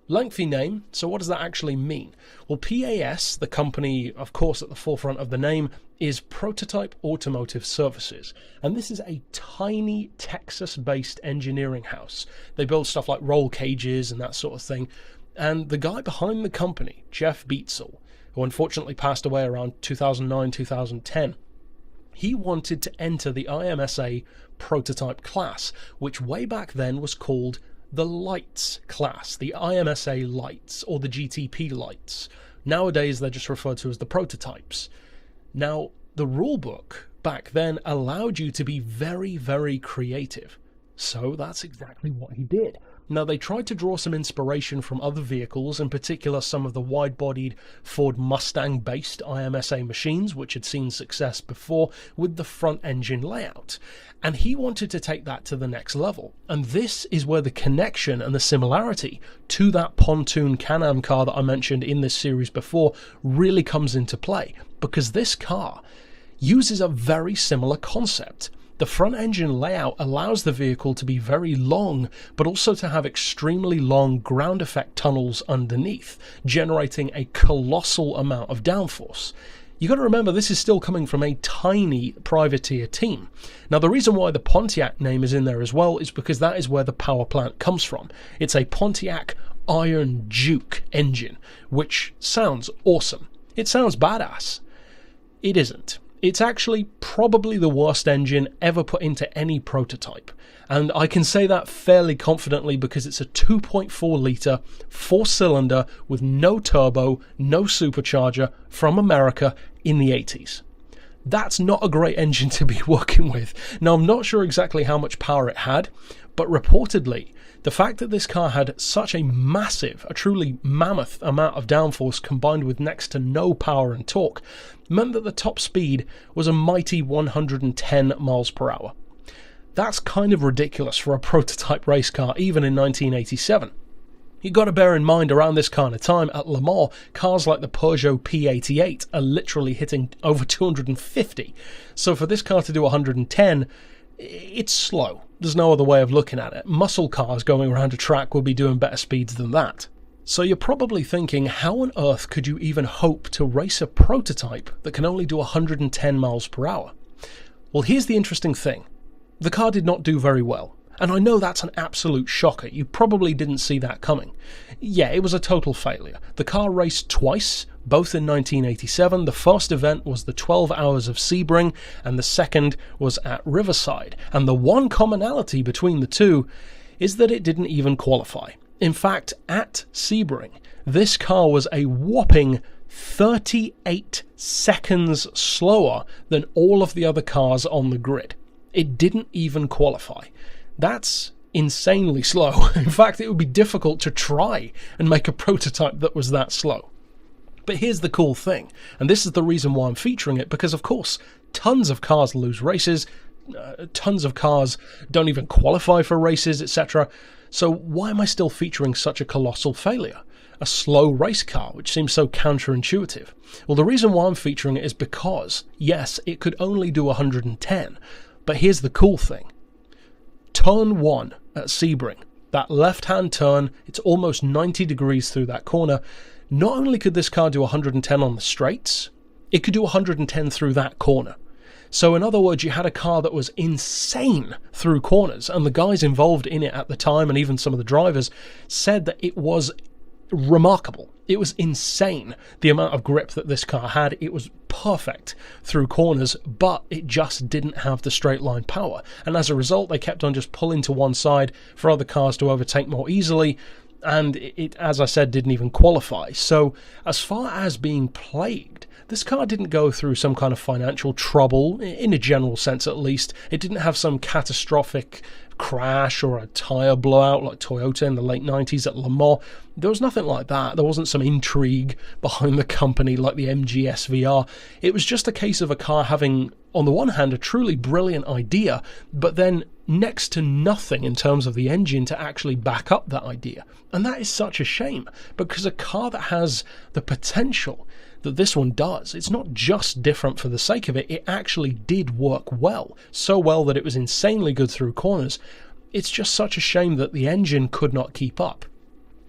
Lengthy name, so what does that actually mean? Well, PAS, the company, of course, at the forefront of the name, is Prototype Automotive Services, and this is a tiny Texas-based engineering house. They build stuff like roll cages and that sort of thing. And the guy behind the company, Jeff Beetzel, who unfortunately passed away around 2009-2010, he wanted to enter the IMSA prototype class, which way back then was called the Lights class, the IMSA Lights, or the GTP Lights. Nowadays, they're just referred to as the prototypes. Now, the rulebook back then allowed you to be very, very creative. So that's exactly what he did. Now, they tried to draw some inspiration from other vehicles, in particular some of the wide-bodied Ford Mustang-based IMSA machines, which had seen success before with the front-engine layout. And he wanted to take that to the next level. And this is where the connection and the similarity to that pontoon Can-Am car that I mentioned in this series before really comes into play, because this car uses a very similar concept. The front engine layout allows the vehicle to be very long, but also to have extremely long ground effect tunnels underneath, generating a colossal amount of downforce. You got to remember, this is still coming from a tiny privateer team. Now, the reason why the Pontiac name is in there as well is because that is where the power plant comes from. It's a Pontiac Iron Duke engine, which sounds awesome. It sounds badass. It isn't. It's actually probably the worst engine ever put into any prototype. And I can say that fairly confidently because it's a 2.4 litre, 4-cylinder with no turbo, no supercharger from America in the 80s. That's not a great engine to be working with. Now, I'm not sure exactly how much power it had, but reportedly, the fact that this car had such a massive, a truly mammoth amount of downforce combined with next to no power and torque meant that the top speed was a mighty 110 miles per hour. That's kind of ridiculous for a prototype race car, even in 1987. You've got to bear in mind, around this kind of time at Le Mans, cars like the Peugeot P88 are literally hitting over 250. So for this car to do 110, it's slow. There's no other way of looking at it. Muscle cars going around a track will be doing better speeds than that. So you're probably thinking, how on earth could you even hope to race a prototype that can only do 110 miles per hour? Well, here's the interesting thing. The car did not do very well. And I know that's an absolute shocker. You probably didn't see that coming. Yeah, it was a total failure. The car raced twice, both in 1987. The first event was the 12 Hours of Sebring, and the second was at Riverside. And the one commonality between the two is that it didn't even qualify. In fact, at Sebring, this car was a whopping 38 seconds slower than all of the other cars on the grid. It didn't even qualify. That's insanely slow. In fact, it would be difficult to try and make a prototype that was that slow. But here's the cool thing, and this is the reason why I'm featuring it, because of course, tons of cars lose races, tons of cars don't even qualify for races, etc. So why am I still featuring such a colossal failure? A slow race car, which seems so counterintuitive. Well, the reason why I'm featuring it is because, yes, it could only do 110, but here's the cool thing. Turn 1 at Sebring, that left-hand turn, it's almost 90 degrees through that corner. Not only could this car do 110 on the straights, it could do 110 through that corner. So in other words, you had a car that was insane through corners, and the guys involved in it at the time, and even some of the drivers, said that it was remarkable. It was insane, the amount of grip that this car had. It was perfect through corners, but it just didn't have the straight line power. And as a result, they kept on just pulling to one side for other cars to overtake more easily, and it, as I said, didn't even qualify. So as far as being plagued, this car didn't go through some kind of financial trouble, in a general sense at least. It didn't have some catastrophic crash or a tyre blowout like Toyota in the late 90s at Le Mans. There was nothing like that. There wasn't some intrigue behind the company like the MG SVR. It was just a case of a car having, on the one hand, a truly brilliant idea, but then next to nothing in terms of the engine to actually back up that idea. And that is such a shame, because a car that has the potential that this one does, it's not just different for the sake of it, it actually did work well. So well that it was insanely good through corners. It's just such a shame that the engine could not keep up.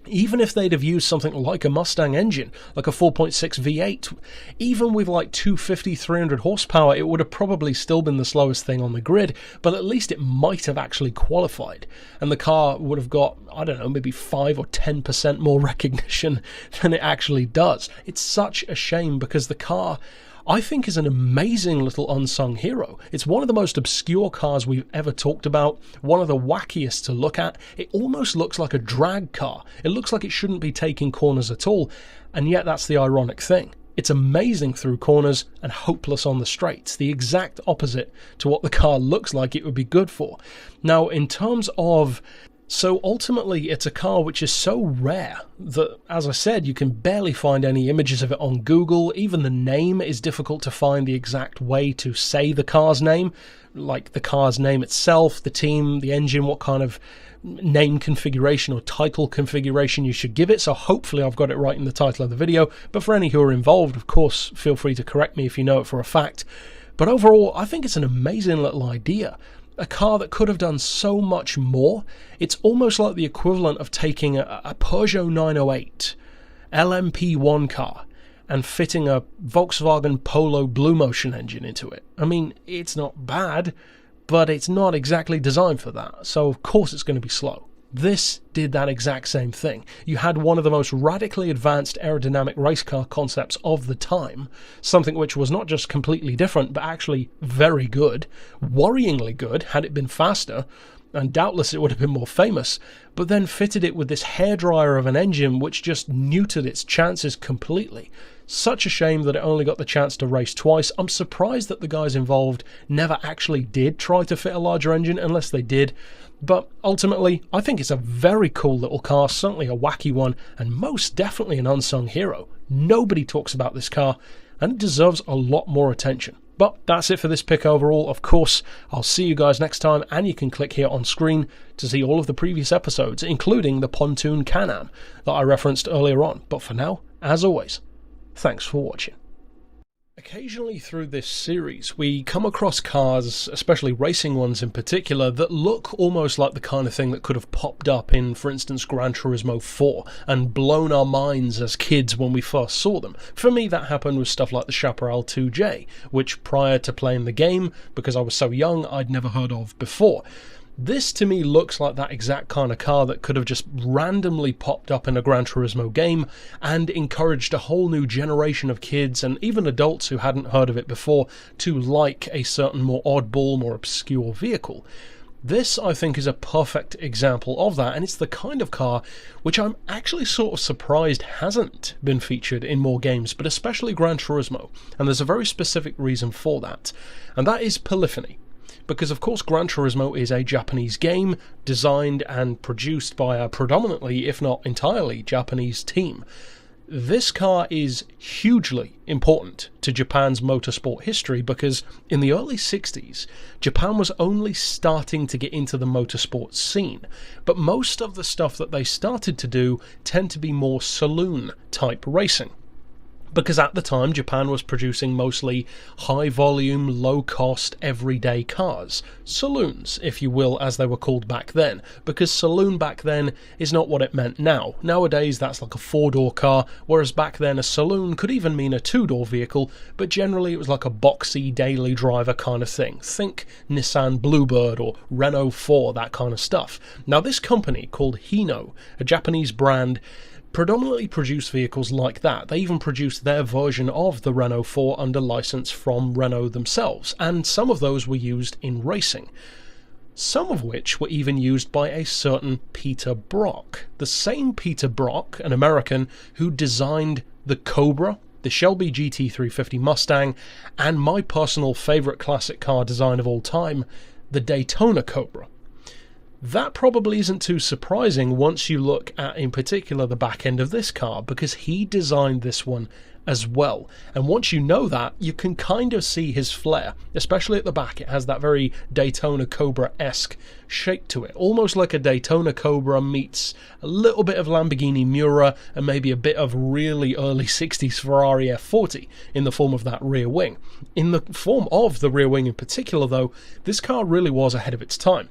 Even if they'd have used something like a Mustang engine, like a 4.6 V8, even with like 250, 300 horsepower, it would have probably still been the slowest thing on the grid, but at least it might have actually qualified. And the car would have got, I don't know, maybe 5 or 10% more recognition than it actually does. It's such a shame, because the car, I think, is an amazing little unsung hero. It's one of the most obscure cars we've ever talked about, one of the wackiest to look at. It almost looks like a drag car. It looks like it shouldn't be taking corners at all, and yet that's the ironic thing. It's amazing through corners and hopeless on the straights, the exact opposite to what the car looks like it would be good for. Now, in terms of... So ultimately, it's a car which is so rare that, as I said, you can barely find any images of it on Google. Even the name is difficult to find the exact way to say the car's name, like the car's name itself, the team, the engine, what kind of name configuration or title configuration you should give it. So hopefully I've got it right in the title of the video. But for any who are involved, of course, feel free to correct me if you know it for a fact. But overall, I think it's an amazing little idea. A car that could have done so much more. It's almost like the equivalent of taking a Peugeot 908 LMP1 car and fitting a Volkswagen Polo Blue Motion engine into it. I mean, it's not bad, but it's not exactly designed for that, so of course it's going to be slow. This did that exact same thing. You had one of the most radically advanced aerodynamic race car concepts of the time, something which was not just completely different, but actually very good, worryingly good had it been faster, and doubtless it would have been more famous, but then fitted it with this hairdryer of an engine which just neutered its chances completely. Such a shame that it only got the chance to race twice. I'm surprised that the guys involved never actually did try to fit a larger engine, unless they did. But ultimately, I think it's a very cool little car, certainly a wacky one, and most definitely an unsung hero. Nobody talks about this car, and it deserves a lot more attention. But that's it for this pick overall. Of course, I'll see you guys next time, and you can click here on screen to see all of the previous episodes, including the Pontoon Can-Am that I referenced earlier on. But for now, as always, thanks for watching. Occasionally through this series, we come across cars, especially racing ones in particular, that look almost like the kind of thing that could have popped up in, for instance, Gran Turismo 4 and blown our minds as kids when we first saw them. For me, that happened with stuff like the Chaparral 2J, which prior to playing the game, because I was so young, I'd never heard of before. This to me looks like that exact kind of car that could have just randomly popped up in a Gran Turismo game and encouraged a whole new generation of kids and even adults who hadn't heard of it before to like a certain more oddball, more obscure vehicle. This, I think, is a perfect example of that, and it's the kind of car which I'm actually sort of surprised hasn't been featured in more games, but especially Gran Turismo, and there's a very specific reason for that, and that is polyphony. because of course Gran Turismo is a Japanese game designed and produced by a predominantly, if not entirely, Japanese team. This car is hugely important to Japan's motorsport history because in the early 60s, Japan was only starting to get into the motorsport scene, but most of the stuff that they started to do tend to be more saloon-type racing. Because at the time, Japan was producing mostly high-volume, low-cost, everyday cars. Saloons, if you will, as they were called back then. Because saloon back then is not what it meant now. Nowadays, that's like a four-door car, whereas back then a saloon could even mean a two-door vehicle, but generally it was like a boxy, daily driver kind of thing. Think Nissan Bluebird or Renault 4, that kind of stuff. Now, this company, called Hino, a Japanese brand, predominantly produce vehicles like that. They even produced their version of the Renault 4 under license from Renault themselves, and some of those were used in racing. Some of which were even used by a certain Peter Brock. The same Peter Brock, an American, who designed the Cobra, the Shelby GT350 Mustang, and my personal favourite classic car design of all time, the Daytona Cobra. That probably isn't too surprising once you look at, in particular, the back end of this car, because he designed this one as well. And once you know that, you can kind of see his flair, especially at the back. It has that very Daytona Cobra-esque shape to it, almost like a Daytona Cobra meets a little bit of Lamborghini Miura and maybe a bit of really early 60s Ferrari F40 in the form of that rear wing. In the form of the rear wing in particular, though, this car really was ahead of its time.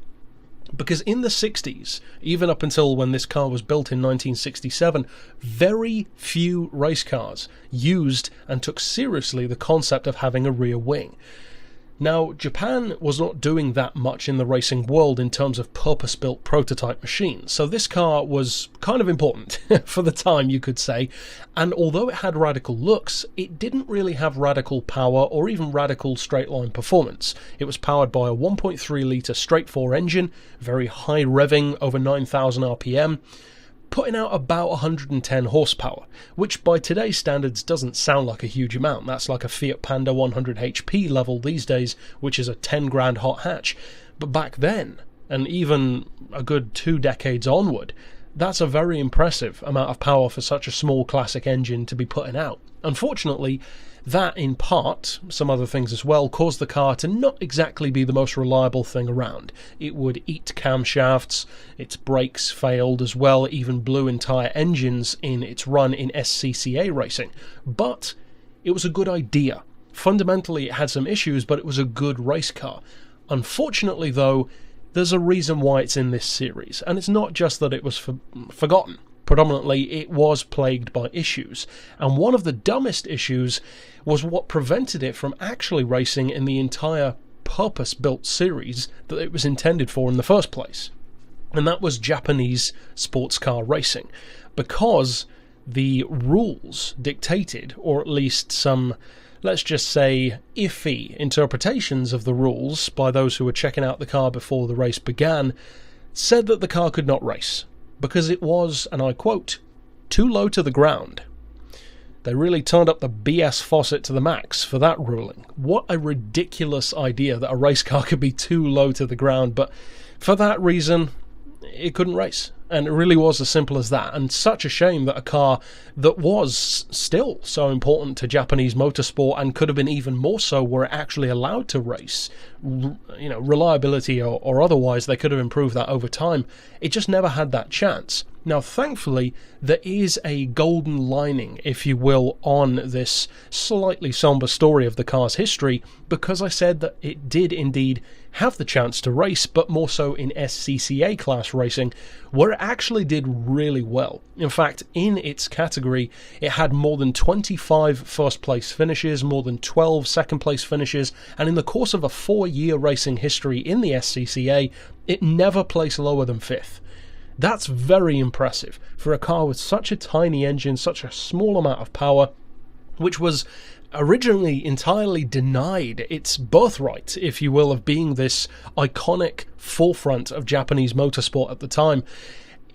Because in the 60s, even up until when this car was built in 1967, very few race cars used and took seriously the concept of having a rear wing. Now, Japan was not doing that much in the racing world in terms of purpose-built prototype machines, so this car was kind of important for the time, you could say, and although it had radical looks, it didn't really have radical power or even radical straight-line performance. It was powered by a 1.3-litre straight-four engine, very high revving, over 9,000 RPM, putting out about 110 horsepower, which by today's standards doesn't sound like a huge amount. That's like a Fiat Panda 100 HP level these days, which is a 10 grand hot hatch. But back then, and even a good 2 decades onward, that's a very impressive amount of power for such a small classic engine to be putting out. Unfortunately, that in part, some other things as well, caused the car to not exactly be the most reliable thing around. It would eat camshafts, its brakes failed as well, it even blew entire engines in its run in SCCA racing. But it was a good idea. Fundamentally it had some issues, but it was a good race car. Unfortunately though, there's a reason why it's in this series, and it's not just that it was forgotten. Predominantly, it was plagued by issues, and one of the dumbest issues was what prevented it from actually racing in the entire purpose-built series that it was intended for in the first place. And that was Japanese sports car racing, because the rules dictated, or at least some, let's just say, iffy interpretations of the rules by those who were checking out the car before the race began, said that the car could not race, because it was, and I quote, too low to the ground. They really turned up the BS faucet to the max for that ruling. What a ridiculous idea that a race car could be too low to the ground, but for that reason, it couldn't race. And it really was as simple as that. And such a shame that a car that was still so important to Japanese motorsport and could have been even more so were it actually allowed to race, reliability or otherwise, they could have improved that over time. It just never had that chance. Now, thankfully, there is a golden lining, if you will, on this slightly somber story of the car's history, because I said that it did indeed have the chance to race, but more so in SCCA class racing, where it actually did really well. In fact, in its category, it had more than 25 first-place finishes, more than 12 second-place finishes, and in the course of a 4-year racing history in the SCCA, it never placed lower than 5th. That's very impressive for a car with such a tiny engine, such a small amount of power, which was originally entirely denied its birthright, if you will, of being this iconic forefront of Japanese motorsport at the time.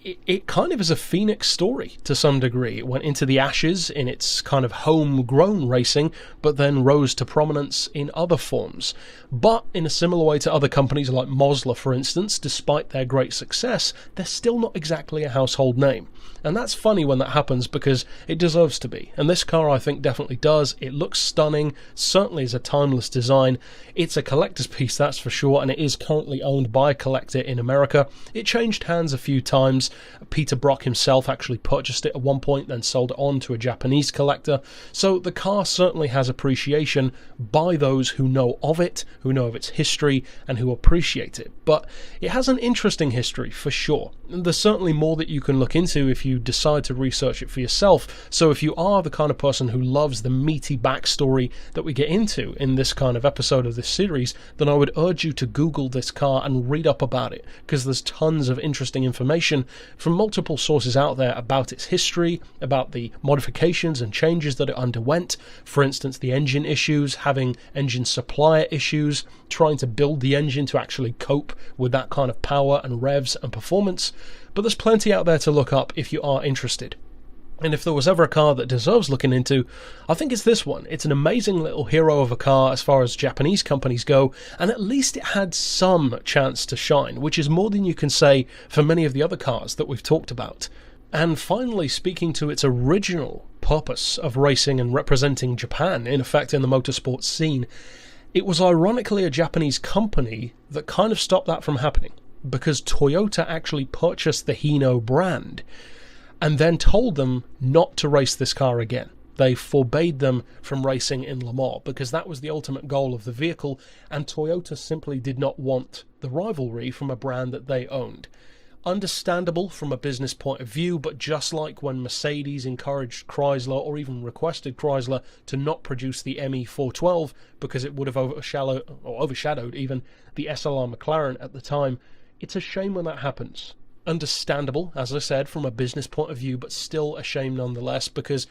it kind of is a phoenix story to some degree. It went into the ashes in its kind of homegrown racing, but then rose to prominence in other forms. But in a similar way to other companies like Mosler, for instance, despite their great success, they're still not exactly a household name. And that's funny when that happens, because it deserves to be. And this car, I think, definitely does. It looks stunning, certainly is a timeless design. It's a collector's piece, that's for sure, and it is currently owned by a collector in America. It changed hands a few times. Peter Brock himself actually purchased it at one point, then sold it on to a Japanese collector. So the car certainly has appreciation by those who know of it, who know of its history, and who appreciate it. But it has an interesting history, for sure. And there's certainly more that you can look into if you decide to research it for yourself. So if you are the kind of person who loves the meaty backstory that we get into in this kind of episode of this series, then I would urge you to Google this car and read up about it, because there's tons of interesting information from multiple sources out there about its history, about the modifications and changes that it underwent. For instance, the engine issues, having engine supplier issues, trying to build the engine to actually cope with that kind of power and revs and performance. But there's plenty out there to look up if you are interested. And if there was ever a car that deserves looking into, I think it's this one. It's an amazing little hero of a car as far as Japanese companies go, and at least it had some chance to shine, which is more than you can say for many of the other cars that we've talked about. And finally, speaking to its original purpose of racing and representing Japan, in effect, in the motorsport scene, it was ironically a Japanese company that kind of stopped that from happening, because Toyota actually purchased the Hino brand and then told them not to race this car again. They forbade them from racing in Le Mans, because that was the ultimate goal of the vehicle, and Toyota simply did not want the rivalry from a brand that they owned. Understandable from a business point of view, but just like when Mercedes encouraged Chrysler, or even requested Chrysler, to not produce the ME412 because it would have overshadowed even the SLR McLaren at the time, it's a shame when that happens. Understandable, as I said, from a business point of view, but still a shame nonetheless, because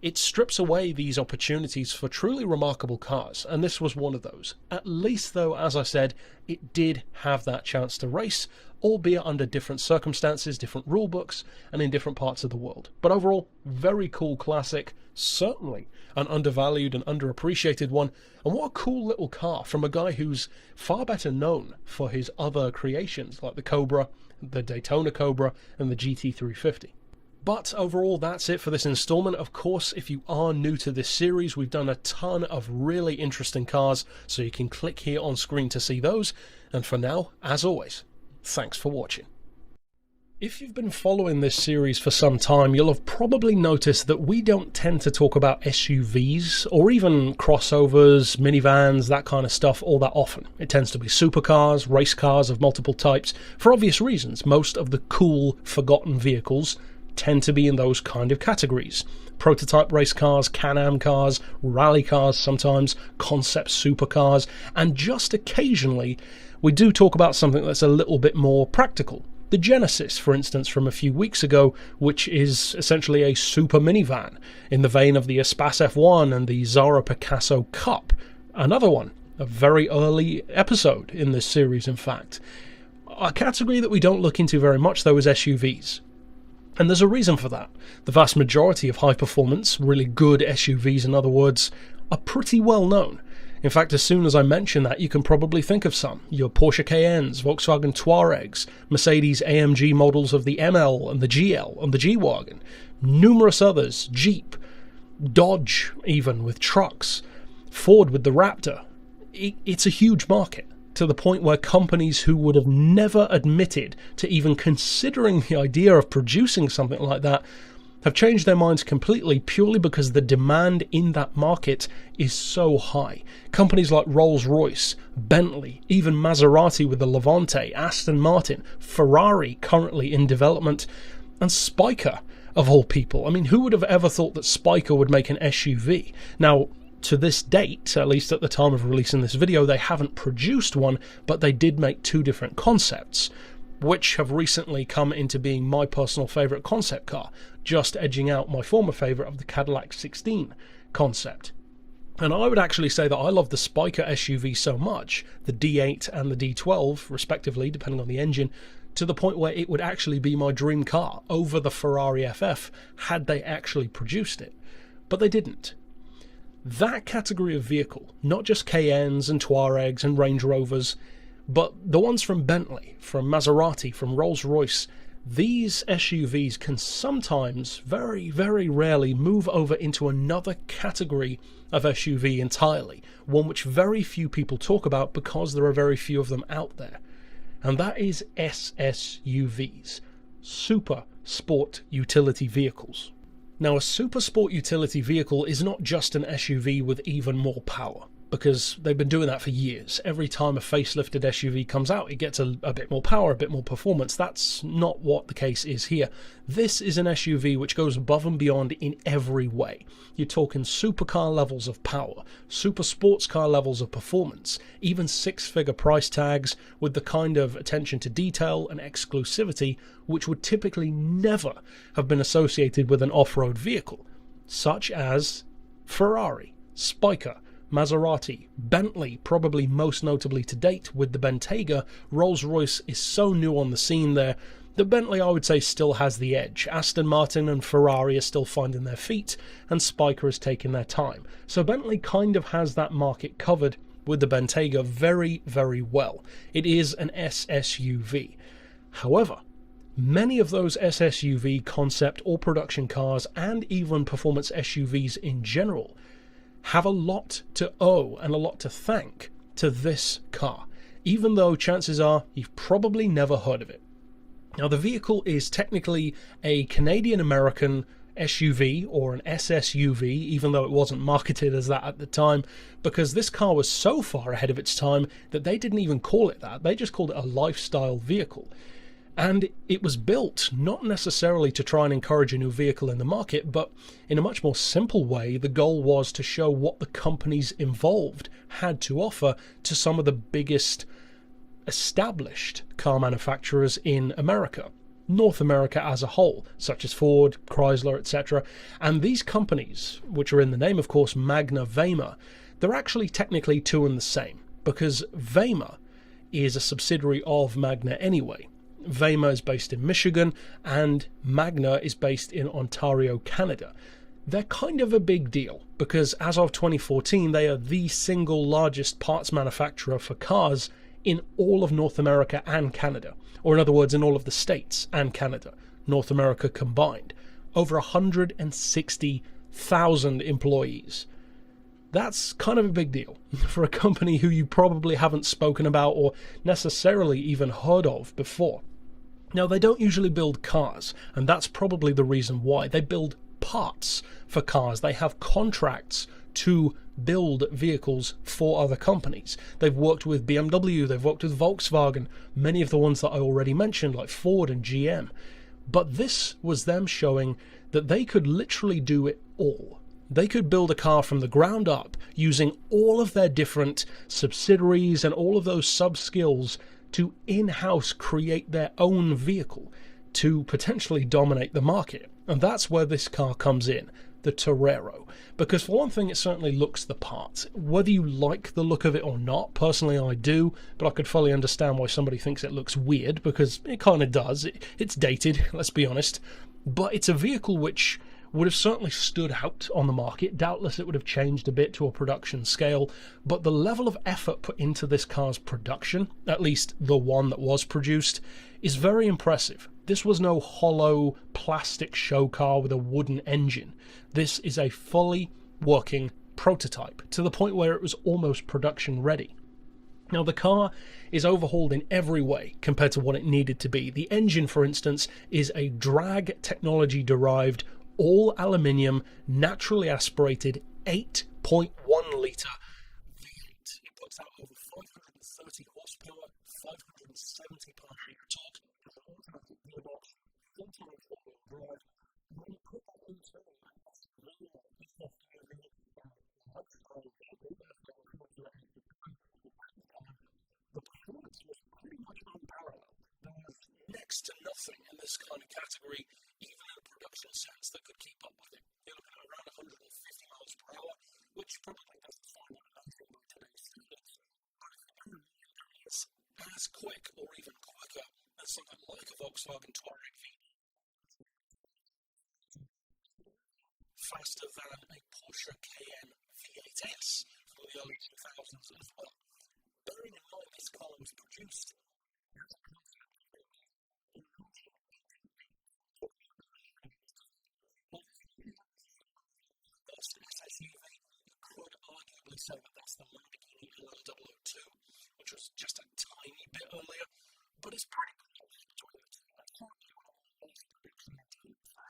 it strips away these opportunities for truly remarkable cars, and this was one of those. At least, though, as I said, it did have that chance to race, albeit under different circumstances, different rule books, and in different parts of the world. But overall, very cool classic, certainly an undervalued and underappreciated one, and what a cool little car from a guy who's far better known for his other creations, like the Cobra, the Daytona Cobra, and the GT350. But overall, that's it for this installment. Of course, if you are new to this series, we've done a ton of really interesting cars, so you can click here on screen to see those. And for now, as always, thanks for watching. If you've been following this series for some time, you'll have probably noticed that we don't tend to talk about SUVs or even crossovers, minivans, that kind of stuff all that often. It tends to be supercars, race cars of multiple types, for obvious reasons. Most of the cool, forgotten vehicles tend to be in those kind of categories. Prototype race cars, Can-Am cars, rally cars sometimes, concept supercars, and just occasionally we do talk about something that's a little bit more practical. The Genesis, for instance, from a few weeks ago, which is essentially a super minivan, in the vein of the Espace F1 and the Zara Picasso Cup. Another one, a very early episode in this series, in fact. A category that we don't look into very much, though, is SUVs. And there's a reason for that. The vast majority of high-performance, really good SUVs, in other words, are pretty well known. In fact, as soon as I mention that, you can probably think of some. Your Porsche Cayennes, Volkswagen Touaregs, Mercedes AMG models of the ML and the GL and the G-Wagon, numerous others, Jeep, Dodge even with trucks, Ford with the Raptor. It's a huge market, to the point where companies who would have never admitted to even considering the idea of producing something like that have changed their minds completely, purely because the demand in that market is so high. Companies like Rolls-Royce, Bentley, even Maserati with the Levante, Aston Martin, Ferrari currently in development, and Spyker, of all people. I mean, who would have ever thought that Spyker would make an SUV? Now, to this date, at least at the time of releasing this video, they haven't produced one, but they did make two different concepts, which have recently come into being my personal favourite concept car, just edging out my former favourite of the Cadillac 16 concept. And I would actually say that I love the Spiker SUV so much, the D8 and the D12 respectively, depending on the engine, to the point where it would actually be my dream car over the Ferrari FF had they actually produced it. But they didn't. That category of vehicle, not just Cayennes and Tuaregs and Range Rovers, but the ones from Bentley, from Maserati, from Rolls-Royce, these SUVs can sometimes, very, very rarely, move over into another category of SUV entirely, one which very few people talk about because there are very few of them out there. And that is SSUVs, Super Sport Utility Vehicles. Now, a Super Sport Utility Vehicle is not just an SUV with even more power, because they've been doing that for years. Every time a facelifted SUV comes out, it gets a bit more power, a bit more performance. That's not what the case is here. This is an SUV which goes above and beyond in every way. You're talking supercar levels of power, super sports car levels of performance, even six-figure price tags with the kind of attention to detail and exclusivity which would typically never have been associated with an off-road vehicle, such as Ferrari, Spiker, Maserati, Bentley, probably most notably to date with the Bentayga. Rolls-Royce is so new on the scene there that Bentley, I would say, still has the edge. Aston Martin and Ferrari are still finding their feet, and Spiker is taking their time. So Bentley kind of has that market covered with the Bentayga very, very well. It is an SSUV. However, many of those SSUV concept or production cars, and even performance SUVs in general, have a lot to owe and a lot to thank to this car, even though chances are you've probably never heard of it. Now, the vehicle is technically a Canadian-American SUV or an SSUV, even though it wasn't marketed as that at the time, because this car was so far ahead of its time that they didn't even call it that. They just called it a lifestyle vehicle. And it was built not necessarily to try and encourage a new vehicle in the market, but in a much more simple way, the goal was to show what the companies involved had to offer to some of the biggest established car manufacturers in America, North America as a whole, such as Ford, Chrysler, etc. And these companies, which are in the name, of course, Magna Weimar, they're actually technically two and the same, because Weimar is a subsidiary of Magna anyway. Weimar is based in Michigan and Magna is based in Ontario, Canada. They're kind of a big deal because as of 2014 they are the single largest parts manufacturer for cars in all of North America and Canada, or in other words in all of the states and Canada, North America combined. Over 160,000 employees. That's kind of a big deal for a company who you probably haven't spoken about or necessarily even heard of before. Now, they don't usually build cars, and that's probably the reason why. They build parts for cars. They have contracts to build vehicles for other companies. They've worked with BMW, they've worked with Volkswagen, many of the ones that I already mentioned, like Ford and GM. But this was them showing that they could literally do it all. They could build a car from the ground up using all of their different subsidiaries and all of those sub-skills to in-house create their own vehicle to potentially dominate the market. And that's where this car comes in, the Torero. Because for one thing, it certainly looks the part. Whether you like the look of it or not, personally I do, but I could fully understand why somebody thinks it looks weird, because it kind of does. It's dated, let's be honest. But it's a vehicle which would have certainly stood out on the market. Doubtless it would have changed a bit to a production scale, but the level of effort put into this car's production, at least the one that was produced, is very impressive. This was no hollow plastic show car with a wooden engine. This is a fully working prototype, to the point where it was almost production ready. Now, the car is overhauled in every way compared to what it needed to be. The engine, for instance, is a drag technology derived all aluminium, naturally aspirated 8.1 litre V8. It puts out over 530 horsepower, 570 pound-feet of torque, and an automatic gearbox, 14-inch four-wheel drive. When you put that into the performance was pretty much unparalleled. There was next to nothing in this kind of category, even in a production sense, that could keep up with it. You're looking at around 150 miles per hour, which probably doesn't Volkswagen Touareg V. Faster than a Porsche Cayenne V8S from the early 2000s as well. Bearing in mind this car was produced first SUV, you could arguably say that that's the Lamborghini LM002, which was just a tiny bit earlier, but it's pretty cool between the two.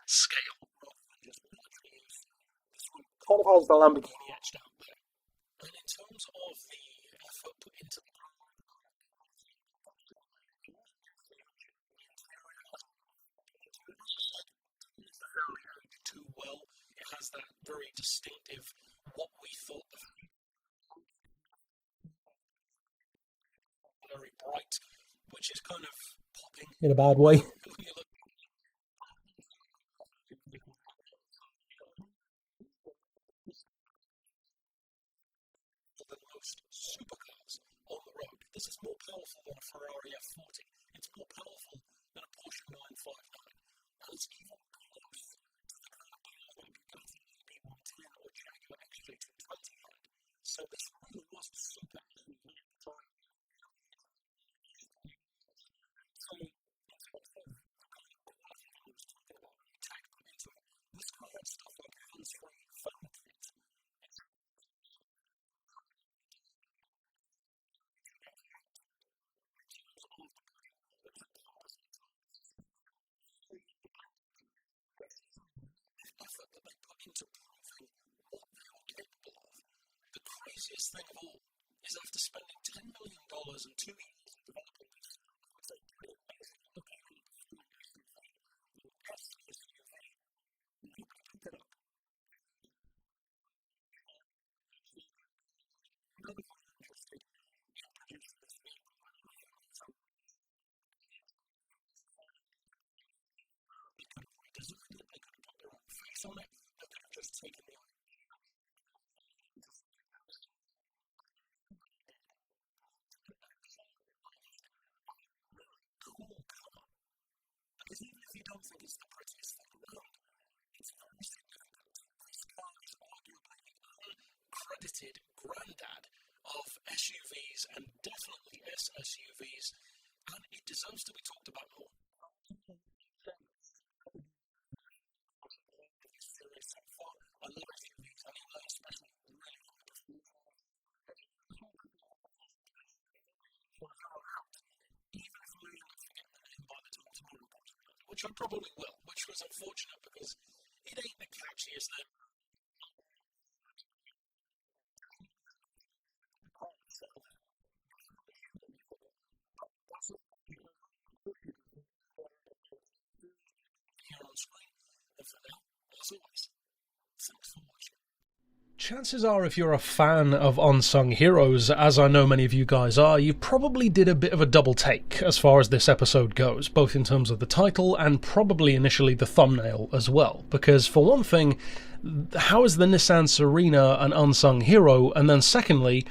Scale rather than just military use. This one kind of has the Lamborghini etched out there. And in terms of the effort put into the too well, it has that very distinctive, what we thought of very bright, which is kind of popping in a bad way. The most supercars on the road. This is more powerful than a Ferrari F40. It's more powerful than a Porsche 959. And it's even close to the kind of power that Bugatti B110 or Jaguar XJ220 had. So this really was a super this car had stuff like hands-free phone kit. Effort that they put into proving what they were capable of. The craziest thing of all is after spending $10 million and 2 years developing this, it's a pretty amazing looking SUV. Nobody picked it up. Nobody was interested in producing this vehicle. They could have redesigned it, they could have put their own face on it, they could have just taken the cool car. Because even if you don't think it's the prettiest thing around, it's very significant. This car is arguably the uncredited granddad of SUVs and definitely SUVs, and it deserves to be talked about more. So far, I love SUVs, I mean, especially really even if I end up forgetting the name by the time tomorrow, which I probably will, which was unfortunate because it ain't the catchiest name. Here on screen, and for now, as always, thanks for watching. Chances are, if you're a fan of Unsung Heroes, as I know many of you guys are, you probably did a bit of a double take as far as this episode goes, both in terms of the title and probably initially the thumbnail as well. Because for one thing, how is the Nissan Serena an unsung hero? And then secondly,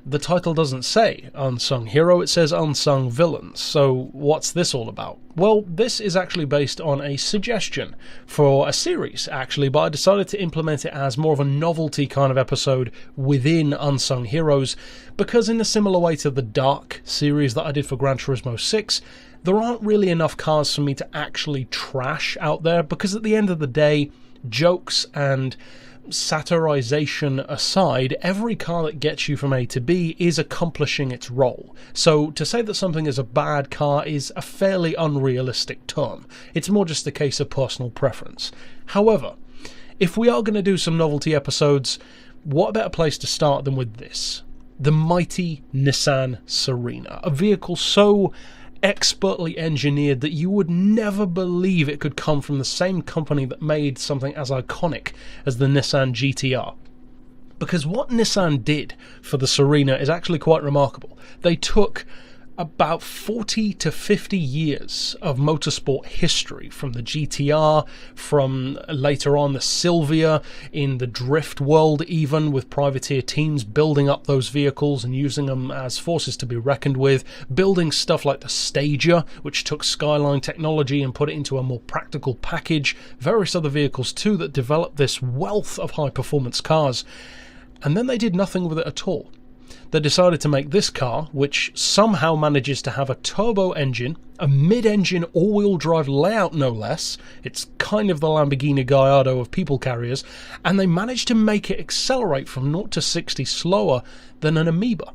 the title doesn't say Unsung Hero, it says Unsung Villains. So what's this all about? Well, this is actually based on a suggestion for a series, actually, but I decided to implement it as more of a novelty kind of episode within Unsung Heroes, because in a similar way to the Dark series that I did for Gran Turismo 6, there aren't really enough cars for me to actually trash out there, because at the end of the day, jokes and satirization aside, every car that gets you from A to B is accomplishing its role. So to say that something is a bad car is a fairly unrealistic term. It's more just a case of personal preference. However, if we are going to do some novelty episodes, what better place to start than with this? The mighty Nissan Serena, a vehicle so expertly engineered that you would never believe it could come from the same company that made something as iconic as the Nissan GTR. Because what Nissan did for the Serena is actually quite remarkable. They took about 40 to 50 years of motorsport history, from the GTR, from later on the Silvia, in the drift world even, with privateer teams building up those vehicles and using them as forces to be reckoned with, building stuff like the Stager, which took Skyline technology and put it into a more practical package, various other vehicles too that developed this wealth of high performance cars, and then they did nothing with it at all. They decided to make this car, which somehow manages to have a turbo engine, a mid-engine all-wheel drive layout no less. It's kind of the Lamborghini Gallardo of people carriers, and they managed to make it accelerate from 0 to 60 slower than an Amoeba.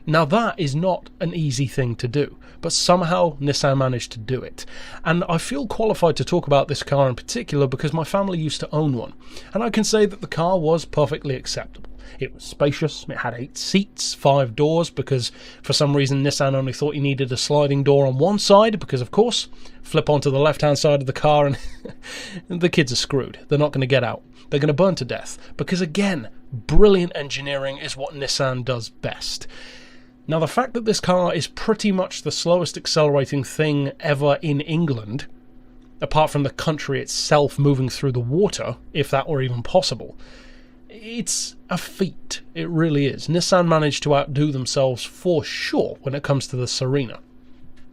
Now that is not an easy thing to do, but somehow Nissan managed to do it. And I feel qualified to talk about this car in particular because my family used to own one, and I can say that the car was perfectly acceptable. It was spacious, it had 8 seats, 5 doors, because for some reason Nissan only thought you needed a sliding door on one side, because of course, flip onto the left-hand side of the car and the kids are screwed. They're not going to get out. They're going to burn to death, because again, brilliant engineering is what Nissan does best. Now, the fact that this car is pretty much the slowest accelerating thing ever in England, apart from the country itself moving through the water, if that were even possible, it's a feat. It really is. Nissan managed to outdo themselves for sure when it comes to the Serena.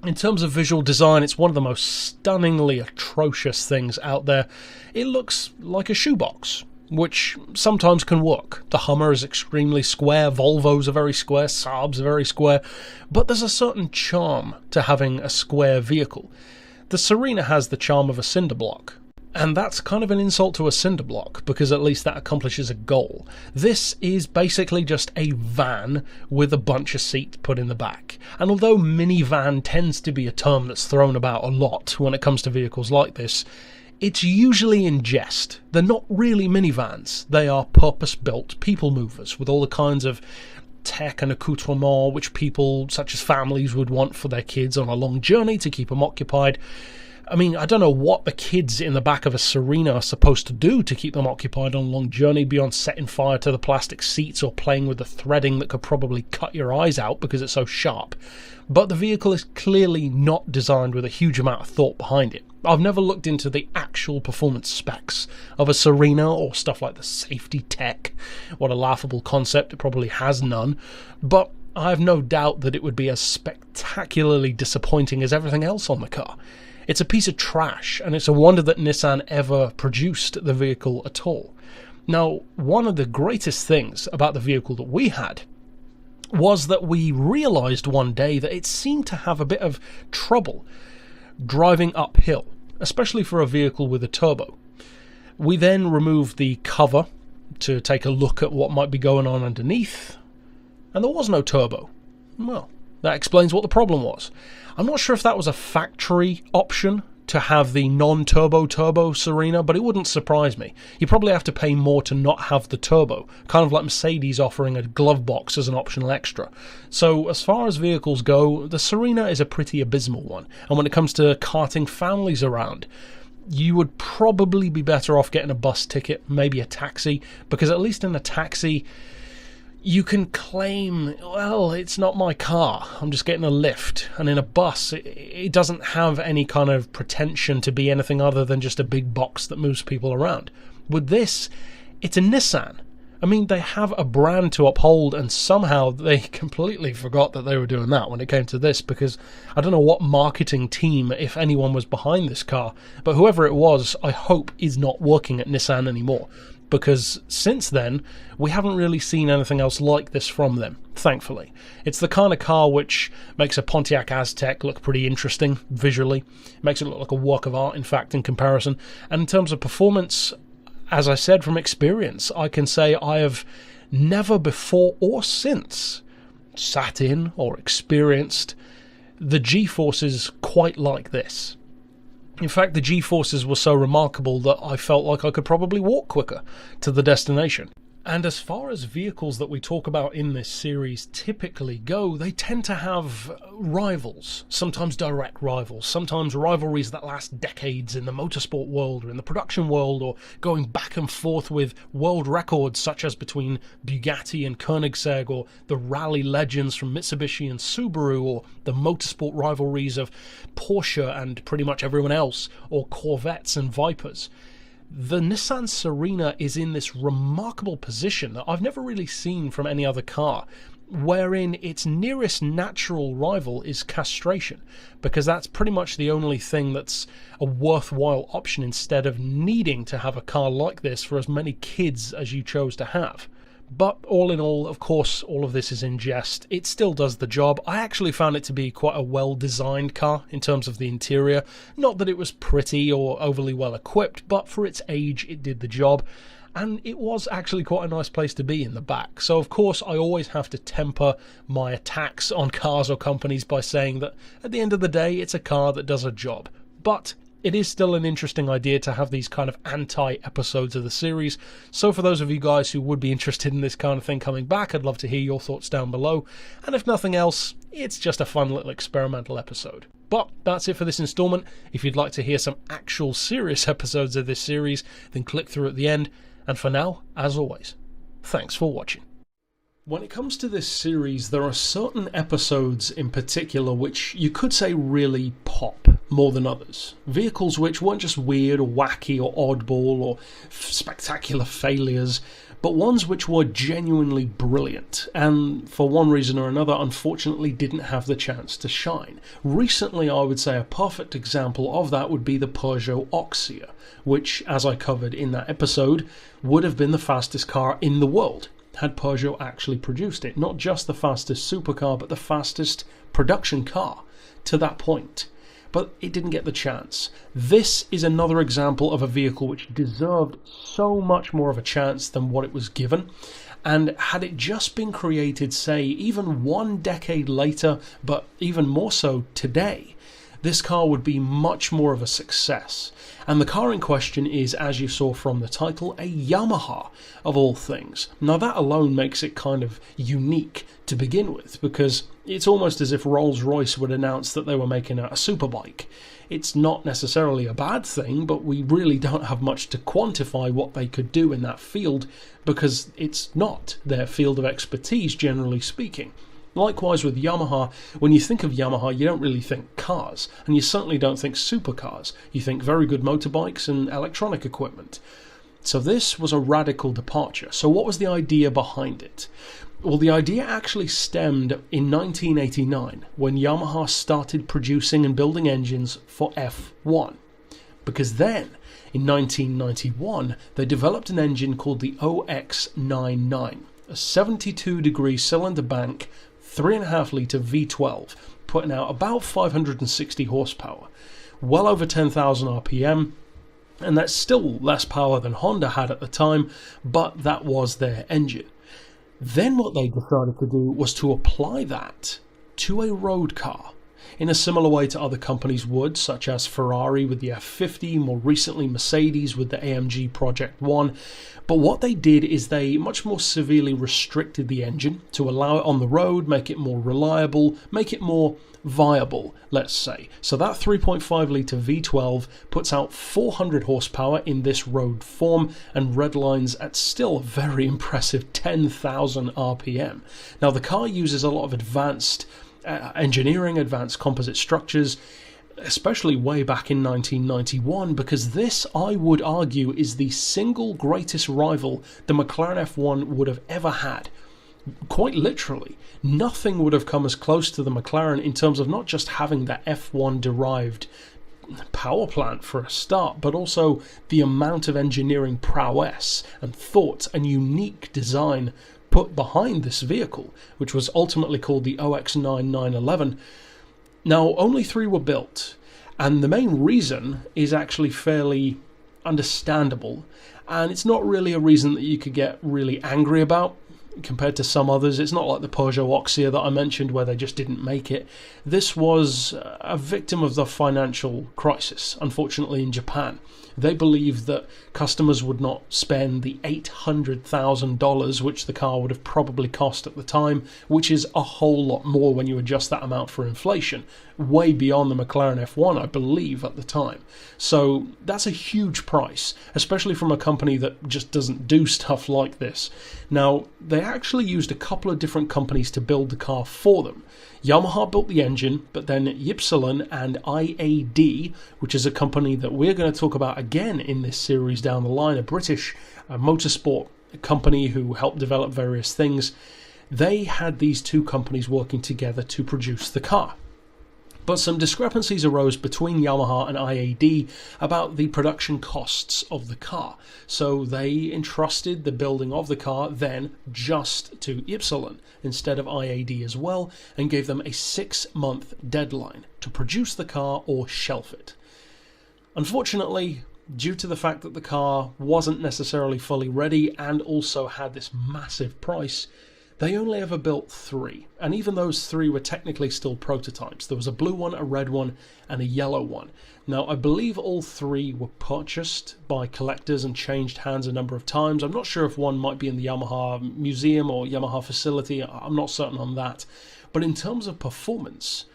In terms of visual design, it's one of the most stunningly atrocious things out there. It looks like a shoebox, which sometimes can work. The Hummer is extremely square, Volvos are very square, Saabs are very square, but there's a certain charm to having a square vehicle. The Serena has the charm of a cinder block. And that's kind of an insult to a cinder block, because at least that accomplishes a goal. This is basically just a van with a bunch of seats put in the back. And although minivan tends to be a term that's thrown about a lot when it comes to vehicles like this, it's usually in jest. They're not really minivans. They are purpose-built people movers with all the kinds of tech and accoutrement which people, such as families, would want for their kids on a long journey to keep them occupied. I mean, I don't know what the kids in the back of a Serena are supposed to do to keep them occupied on a long journey beyond setting fire to the plastic seats or playing with the threading that could probably cut your eyes out because it's so sharp. But the vehicle is clearly not designed with a huge amount of thought behind it. I've never looked into the actual performance specs of a Serena or stuff like the safety tech. What a laughable concept. It probably has none. But I have no doubt that it would be as spectacularly disappointing as everything else on the car. It's a piece of trash, and it's a wonder that Nissan ever produced the vehicle at all. Now, one of the greatest things about the vehicle that we had was that we realised one day that it seemed to have a bit of trouble driving uphill, especially for a vehicle with a turbo. We then removed the cover to take a look at what might be going on underneath, and there was no turbo. Well, that explains what the problem was. I'm not sure if that was a factory option to have the non-turbo Serena, but it wouldn't surprise me. You probably have to pay more to not have the turbo, kind of like Mercedes offering a glove box as an optional extra. So as far as vehicles go, the Serena is a pretty abysmal one. And when it comes to carting families around, you would probably be better off getting a bus ticket, maybe a taxi, because at least in a taxi, you can claim, well, it's not my car, I'm just getting a lift. And in a bus, it doesn't have any kind of pretension to be anything other than just a big box that moves people around. With this, it's a Nissan. I mean, they have a brand to uphold, and somehow they completely forgot that they were doing that when it came to this, because I don't know what marketing team, if anyone, was behind this car, but whoever it was, I hope is not working at Nissan anymore. Because since then, we haven't really seen anything else like this from them, thankfully. It's the kind of car which makes a Pontiac Aztek look pretty interesting visually. It makes it look like a work of art, in fact, in comparison. And in terms of performance, as I said, from experience, I can say I have never before or since sat in or experienced the G-forces quite like this. In fact, the G-forces were so remarkable that I felt like I could probably walk quicker to the destination. And as far as vehicles that we talk about in this series typically go, they tend to have rivals, sometimes direct rivals, sometimes rivalries that last decades in the motorsport world or in the production world, or going back and forth with world records such as between Bugatti and Koenigsegg, or the rally legends from Mitsubishi and Subaru, or the motorsport rivalries of Porsche and pretty much everyone else, or Corvettes and Vipers. The Nissan Serena is in this remarkable position that I've never really seen from any other car, wherein its nearest natural rival is castration, because that's pretty much the only thing that's a worthwhile option instead of needing to have a car like this for as many kids as you chose to have. But all in all, of course, all of this is in jest. It still does the job. I actually found it to be quite a well-designed car in terms of the interior. Not that it was pretty or overly well equipped, but for its age, it did the job. And it was actually quite a nice place to be in the back. So of course, I always have to temper my attacks on cars or companies by saying that at the end of the day, it's a car that does a job. But it is still an interesting idea to have these kind of anti-episodes of the series. So for those of you guys who would be interested in this kind of thing coming back, I'd love to hear your thoughts down below. And if nothing else, it's just a fun little experimental episode. But that's it for this installment. If you'd like to hear some actual serious episodes of this series, then click through at the end. And for now, as always, thanks for watching. When it comes to this series, there are certain episodes in particular which you could say really pop more than others. Vehicles which weren't just weird or wacky or oddball or spectacular failures, but ones which were genuinely brilliant and for one reason or another unfortunately didn't have the chance to shine. Recently, I would say a perfect example of that would be the Peugeot Oxia, which, as I covered in that episode, would have been the fastest car in the world had Peugeot actually produced it. Not just the fastest supercar, but the fastest production car to that point. But it didn't get the chance. This is another example of a vehicle which deserved so much more of a chance than what it was given. And had it just been created, say, even 1 decade later, but even more so today, this car would be much more of a success. And the car in question is, as you saw from the title, a Yamaha, of all things. Now that alone makes it kind of unique to begin with, because it's almost as if Rolls-Royce would announce that they were making a superbike. It's not necessarily a bad thing, but we really don't have much to quantify what they could do in that field, because it's not their field of expertise, generally speaking. Likewise with Yamaha, when you think of Yamaha, you don't really think cars, and you certainly don't think supercars. You think very good motorbikes and electronic equipment. So this was a radical departure. So what was the idea behind it? Well, the idea actually stemmed in 1989, when Yamaha started producing and building engines for F1. Because then, in 1991, they developed an engine called the OX99, a 72-degree cylinder bank 3.5 litre V12, putting out about 560 horsepower, well over 10,000 RPM, and that's still less power than Honda had at the time, but that was their engine. Then what they decided to do was to apply that to a road car, in a similar way to other companies would, such as Ferrari with the F50, more recently Mercedes with the AMG Project One. But what they did is they much more severely restricted the engine to allow it on the road, make it more reliable, make it more viable, let's say. So that 3.5 litre V12 puts out 400 horsepower in this road form and redlines at still a very impressive 10,000 RPM. Now the car uses a lot of advanced engineering, advanced composite structures, especially way back in 1991, because this, I would argue, is the single greatest rival the McLaren F1 would have ever had. Quite literally, nothing would have come as close to the McLaren in terms of not just having that F1 derived power plant for a start, but also the amount of engineering prowess and thought and unique design put behind this vehicle, which was ultimately called the OX9 911. Now, only 3 were built, and the main reason is actually fairly understandable, and it's not really a reason that you could get really angry about. compared to some others. It's not like the Peugeot Oxia that I mentioned where they just didn't make it. This was a victim of the financial crisis, unfortunately, in Japan. They believed that customers would not spend the $800,000 which the car would have probably cost at the time, which is a whole lot more when you adjust that amount for inflation, way beyond the McLaren F1, I believe, at the time. So that's a huge price, especially from a company that just doesn't do stuff like this. Now, they actually used a couple of different companies to build the car for them. Yamaha built the engine, but then Ypsilon and IAD, which is a company that we're going to talk about again in this series down the line, a British motorsport company who helped develop various things, they had these two companies working together to produce the car. But some discrepancies arose between Yamaha and IAD about the production costs of the car. So they entrusted the building of the car then just to Ypsilon instead of IAD as well, and gave them a 6-month deadline to produce the car or shelf it. Unfortunately, due to the fact that the car wasn't necessarily fully ready and also had this massive price, they only ever built 3, and even those 3 were technically still prototypes. There was a blue one, a red one, and a yellow one. Now, I believe all 3 were purchased by collectors and changed hands a number of times. I'm not sure if one might be in the Yamaha museum or Yamaha facility. I'm not certain on that. But in terms of performance,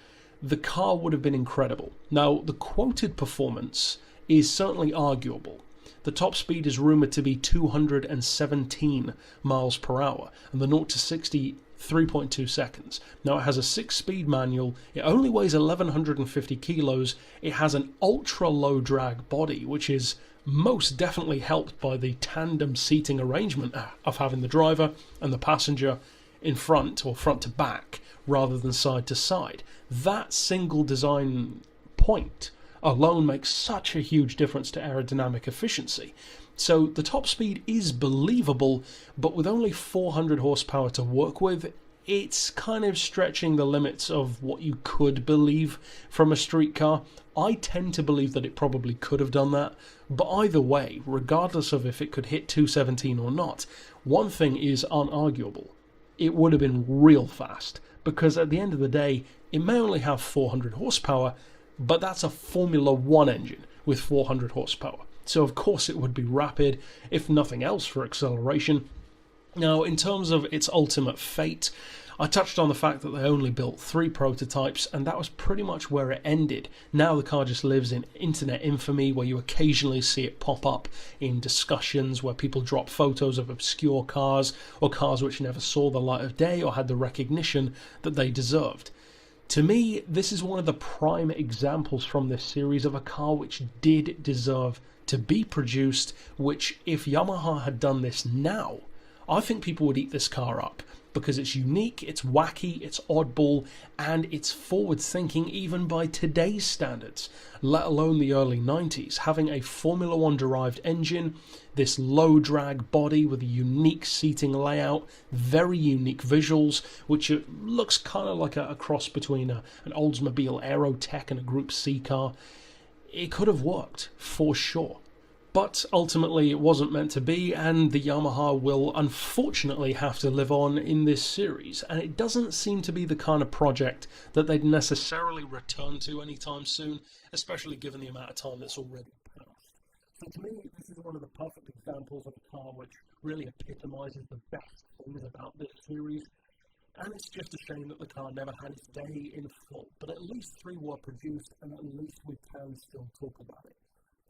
the car would have been incredible. Now, the quoted performance is certainly arguable. The top speed is rumoured to be 217 miles per hour, and the 0 to 60, 3.2 seconds. Now, it has a 6-speed manual, it only weighs 1,150 kilos, it has an ultra-low drag body, which is most definitely helped by the tandem seating arrangement of having the driver and the passenger in front, or front to back, rather than side to side. That single design point alone makes such a huge difference to aerodynamic efficiency. So the top speed is believable, but with only 400 horsepower to work with, it's kind of stretching the limits of what you could believe from a street car. I tend to believe that it probably could have done that, but either way, regardless of if it could hit 217 or not, one thing is unarguable. It would have been real fast, because at the end of the day, it may only have 400 horsepower, but that's a Formula 1 engine with 400 horsepower. So of course it would be rapid, if nothing else for acceleration. Now, in terms of its ultimate fate, I touched on the fact that they only built 3 prototypes, and that was pretty much where it ended. Now the car just lives in internet infamy, where you occasionally see it pop up in discussions where people drop photos of obscure cars, or cars which never saw the light of day or had the recognition that they deserved. To me, this is one of the prime examples from this series of a car which did deserve to be produced, which, if Yamaha had done this now, I think people would eat this car up, because it's unique, it's wacky, it's oddball, and it's forward-thinking even by today's standards, let alone the early 90s. Having a Formula 1-derived engine, this low-drag body with a unique seating layout, very unique visuals, which looks kind of like a cross between an Oldsmobile Aerotech and a Group C car. It could have worked, for sure. But ultimately it wasn't meant to be, and the Yamaha will unfortunately have to live on in this series, and it doesn't seem to be the kind of project that they'd necessarily return to anytime soon, especially given the amount of time that's already passed. So to me, this is one of the perfect examples of a car which really epitomizes the best things about this series, and it's just a shame that the car never had its day in full, but at least 3 were produced, and at least we can still talk about it.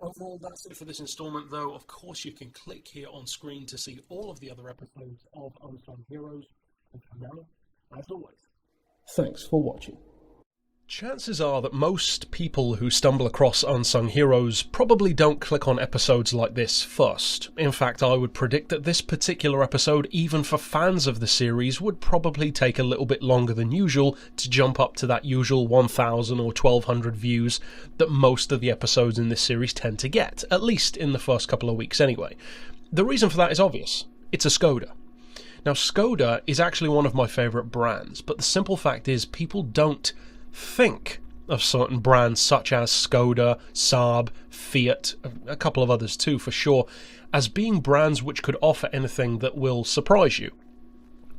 Overall, that's it for this installment, though. Of course, you can click here on screen to see all of the other episodes of Unsung Heroes. And for now, as always, thanks for watching. Chances are that most people who stumble across Unsung Heroes probably don't click on episodes like this first. In fact, I would predict that this particular episode, even for fans of the series, would probably take a little bit longer than usual to jump up to that usual 1,000 or 1,200 views that most of the episodes in this series tend to get, at least in the first couple of weeks anyway. The reason for that is obvious. It's a Skoda. Now, Skoda is actually one of my favourite brands, but the simple fact is people don't think of certain brands such as Skoda, Saab, Fiat, a couple of others too for sure, as being brands which could offer anything that will surprise you.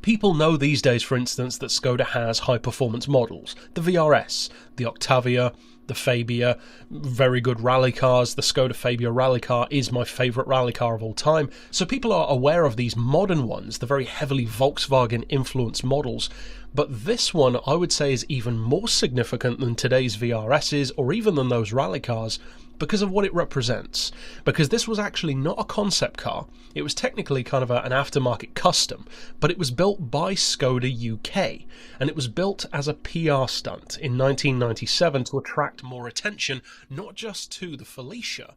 People know these days, for instance, that Skoda has high-performance models. The VRS, the Octavia, the Fabia, very good rally cars. The Skoda Fabia rally car is my favourite rally car of all time. So people are aware of these modern ones, the very heavily Volkswagen-influenced models. But this one, I would say, is even more significant than today's VRSs, or even than those rally cars, because of what it represents. Because this was actually not a concept car. It was technically kind of an aftermarket custom, but it was built by Skoda UK, and it was built as a PR stunt in 1997 to attract more attention, not just to the Felicia,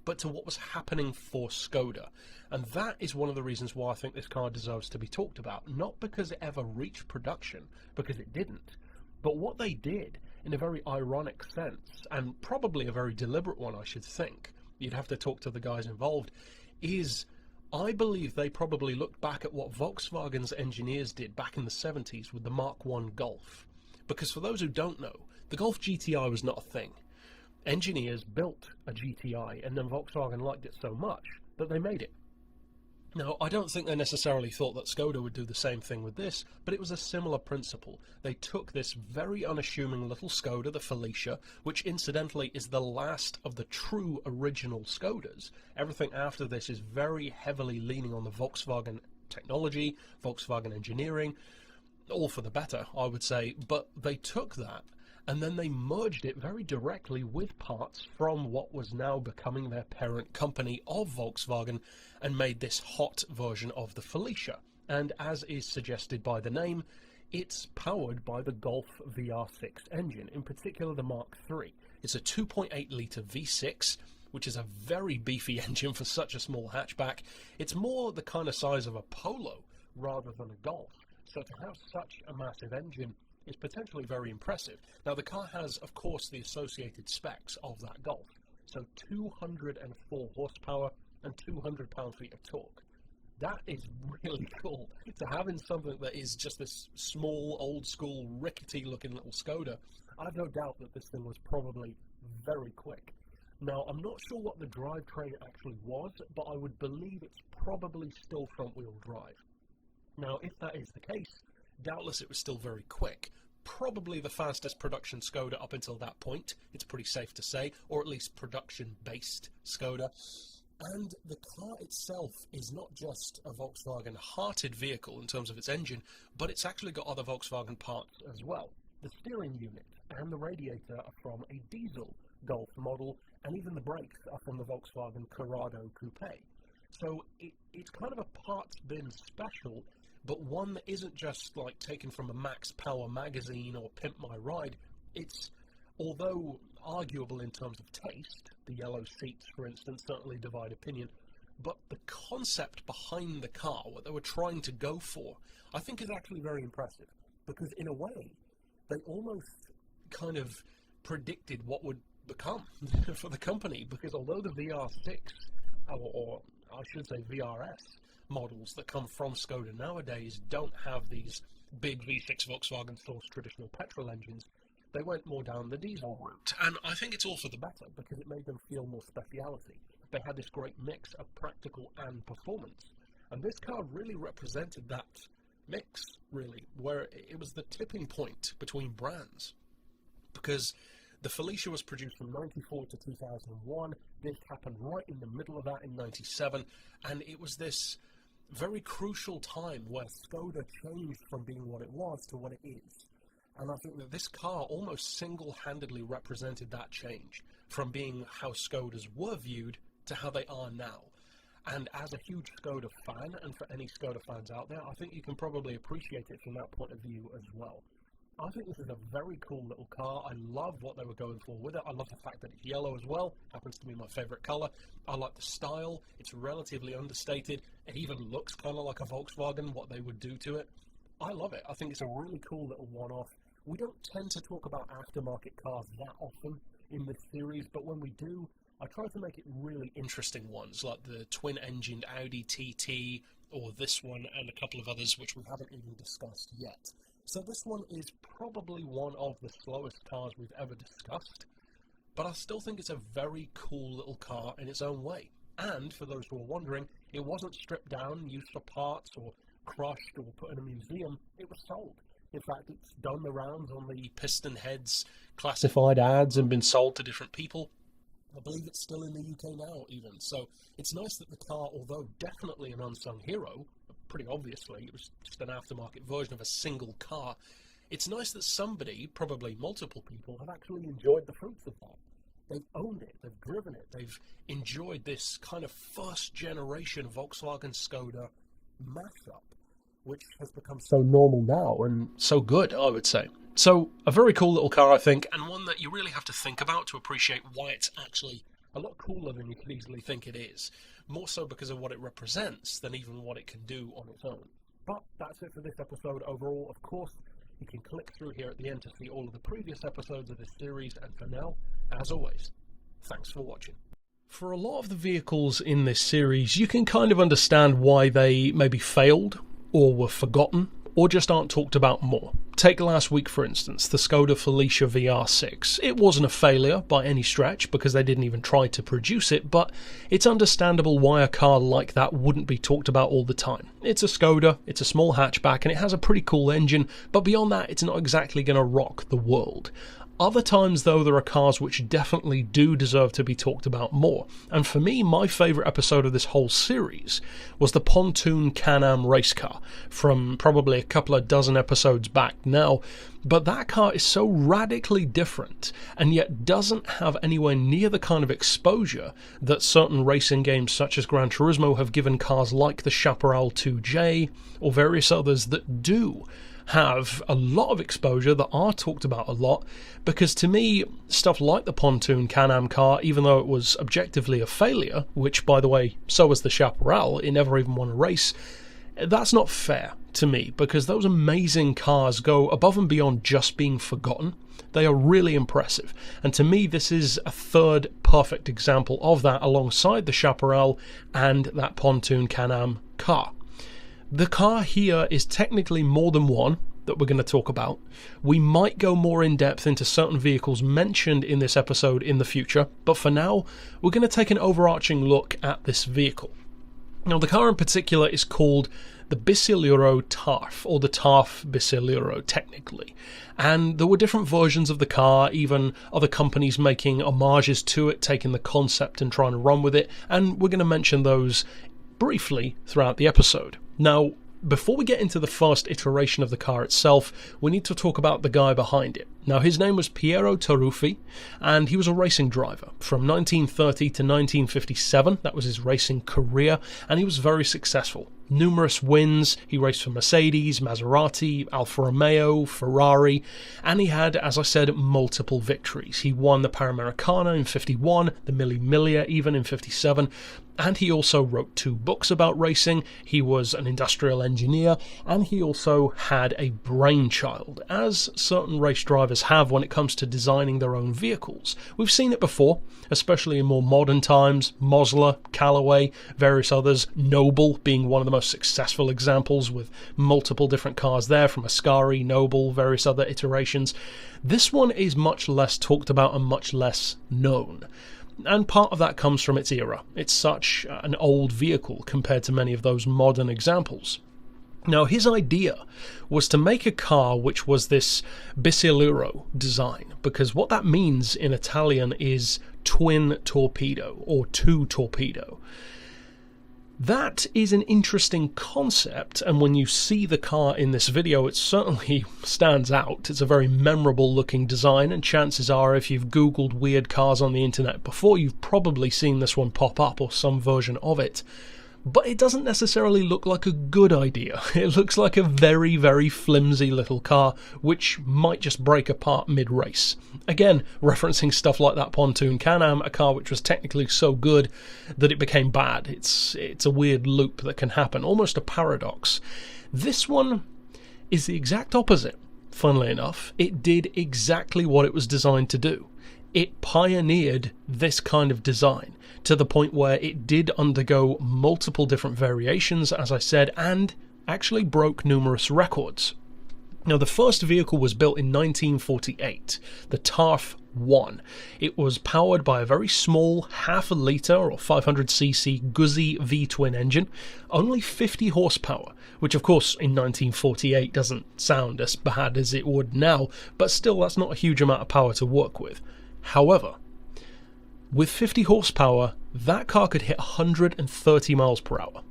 but to what was happening for Skoda. And that is one of the reasons why I think this car deserves to be talked about. Not because it ever reached production, because it didn't, but what they did in a very ironic sense, and probably a very deliberate one, I should think. You'd have to talk to the guys involved, is I believe they probably looked back at what Volkswagen's engineers did back in the 70s with the Mark I Golf. Because for those who don't know, the Golf GTI was not a thing. Engineers built a GTI, and then Volkswagen liked it so much that they made it. Now, I don't think they necessarily thought that Skoda would do the same thing with this, but it was a similar principle. They took this very unassuming little Skoda, the Felicia, which incidentally is the last of the true original Skodas. Everything after this is very heavily leaning on the Volkswagen technology, Volkswagen engineering, all for the better, I would say, but they took that and then they merged it very directly with parts from what was now becoming their parent company of Volkswagen and made this hot version of the Felicia. And as is suggested by the name, it's powered by the Golf VR6 engine, in particular the Mark III. It's a 2.8 litre V6, which is a very beefy engine for such a small hatchback. It's more the kind of size of a Polo rather than a Golf. So to have such a massive engine is potentially very impressive. Now the car has, of course, the associated specs of that Golf. So 204 horsepower and 200 pound-feet of torque. That is really cool. To have in something that is just this small, old-school, rickety-looking little Skoda, I have no doubt that this thing was probably very quick. Now, I'm not sure what the drivetrain actually was, but I would believe it's probably still front-wheel drive. Now, if that is the case, doubtless it was still very quick. Probably the fastest production Skoda up until that point, it's pretty safe to say, or at least production-based Skoda. And the car itself is not just a Volkswagen-hearted vehicle in terms of its engine, but it's actually got other Volkswagen parts as well. The steering unit and the radiator are from a diesel Golf model, and even the brakes are from the Volkswagen Corrado Coupe. So it's kind of a parts bin special, but one that isn't just like taken from a Max Power magazine or Pimp My Ride. It's, although arguable in terms of taste, the yellow seats, for instance, certainly divide opinion, but the concept behind the car, what they were trying to go for, I think is actually very impressive, because in a way, they almost kind of predicted what would become for the company, because although the VR6, or I should say VRS, models that come from Skoda nowadays don't have these big V6 Volkswagen source traditional petrol engines, they went more down the diesel route. And I think it's all for the better, because it made them feel more speciality. They had this great mix of practical and performance. And this car really represented that mix, really, where it was the tipping point between brands. Because the Felicia was produced from 94 to 2001. This happened right in the middle of that in 97. And it was this very crucial time where Skoda changed from being what it was to what it is. And I think that this car almost single-handedly represented that change, from being how Skodas were viewed to how they are now. And as a huge Skoda fan, and for any Skoda fans out there, I think you can probably appreciate it from that point of view as well. I think this is a very cool little car. I love what they were going for with it. I love the fact that it's yellow as well. Happens to be my favourite colour. I like the style. It's relatively understated. It even looks kind of like a Volkswagen, what they would do to it. I love it. I think it's a really cool little one-off. We don't tend to talk about aftermarket cars that often in this series, but when we do, I try to make it really interesting ones, like the twin-engined Audi TT, or this one, and a couple of others which we haven't even discussed yet. So this one is probably one of the slowest cars we've ever discussed, but I still think it's a very cool little car in its own way. And, for those who are wondering, it wasn't stripped down, used for parts, or crushed or put in a museum, it was sold. In fact, it's done the rounds on the Piston Heads classified ads and been sold to different people. I believe it's still in the UK now, even. So it's nice that the car, although definitely an unsung hero, pretty obviously, it was just an aftermarket version of a single car, it's nice that somebody, probably multiple people, have actually enjoyed the fruits of that. They've owned it, they've driven it, they've enjoyed this kind of first-generation Volkswagen Skoda mashup, which has become so normal now and so good, I would say. So, a very cool little car, I think, and one that you really have to think about to appreciate why it's actually a lot cooler than you could easily think it is. More so because of what it represents than even what it can do on its own. But that's it for this episode overall. Of course, you can click through here at the end to see all of the previous episodes of this series, and for now, as always, thanks for watching. For a lot of the vehicles in this series, you can kind of understand why they maybe failed, or were forgotten, or just aren't talked about more. Take last week, for instance, the Skoda Felicia VR6. It wasn't a failure by any stretch, because they didn't even try to produce it, but it's understandable why a car like that wouldn't be talked about all the time. It's a Skoda, it's a small hatchback, and it has a pretty cool engine, but beyond that, it's not exactly going to rock the world. Other times, though, there are cars which definitely do deserve to be talked about more. And for me, my favourite episode of this whole series was the Pontoon Can-Am race car from probably a couple of dozen episodes back now. But that car is so radically different and yet doesn't have anywhere near the kind of exposure that certain racing games such as Gran Turismo have given cars like the Chaparral 2J or various others that do have a lot of exposure, that are talked about a lot, because to me, stuff like the Pontoon Can-Am car, even though it was objectively a failure, which, by the way, so was the Chaparral, it never even won a race, that's not fair to me, because those amazing cars go above and beyond just being forgotten. They are really impressive, and to me this is a third perfect example of that alongside the Chaparral and that Pontoon Can-Am car. The car here is technically more than one that we're going to talk about. We might go more in depth into certain vehicles mentioned in this episode in the future, but for now, we're going to take an overarching look at this vehicle. Now, the car in particular is called the Biciluro Tarf, or the Tarf Biciluro technically, and there were different versions of the car, even other companies making homages to it, taking the concept and trying to run with it, and we're going to mention those briefly throughout the episode. Now, before we get into the first iteration of the car itself, we need to talk about the guy behind it. Now, his name was Piero Taruffi, and he was a racing driver from 1930 to 1957. That was his racing career, and he was very successful. Numerous wins. He raced for Mercedes, Maserati, Alfa Romeo, Ferrari, and he had, as I said, multiple victories. He won the Panamericana in 51, the Mille Miglia even in 57, and he also wrote 2 books about racing. He was an industrial engineer, and he also had a brainchild, as certain race drivers have when it comes to designing their own vehicles. We've seen it before, especially in more modern times. Mosler, Callaway, various others, Noble being one of the most successful examples with multiple different cars there, from Ascari, Noble, various other iterations. This one is much less talked about and much less known. And part of that comes from its era. It's such an old vehicle compared to many of those modern examples. Now, his idea was to make a car which was this Biciluro design, because what that means in Italian is twin torpedo, or two torpedo. That is an interesting concept, and when you see the car in this video, it certainly stands out. It's a very memorable looking design, and chances are if you've googled weird cars on the internet before, you've probably seen this one pop up or some version of it. But it doesn't necessarily look like a good idea. It looks like a very, very flimsy little car, which might just break apart mid-race. Again, referencing stuff like that Pontoon Can-Am, a car which was technically so good that it became bad. It's a weird loop that can happen, almost a paradox. This one is the exact opposite, funnily enough. It did exactly what it was designed to do. It pioneered this kind of design to the point where it did undergo multiple different variations, as I said, and actually broke numerous records. Now, the first vehicle was built in 1948, the TARF 1. It was powered by a very small half-a-litre or 500cc Guzzi V-twin engine, only 50 horsepower, which of course in 1948 doesn't sound as bad as it would now, but still that's not a huge amount of power to work with. However, with 50 horsepower, that car could hit 130 miles per hour.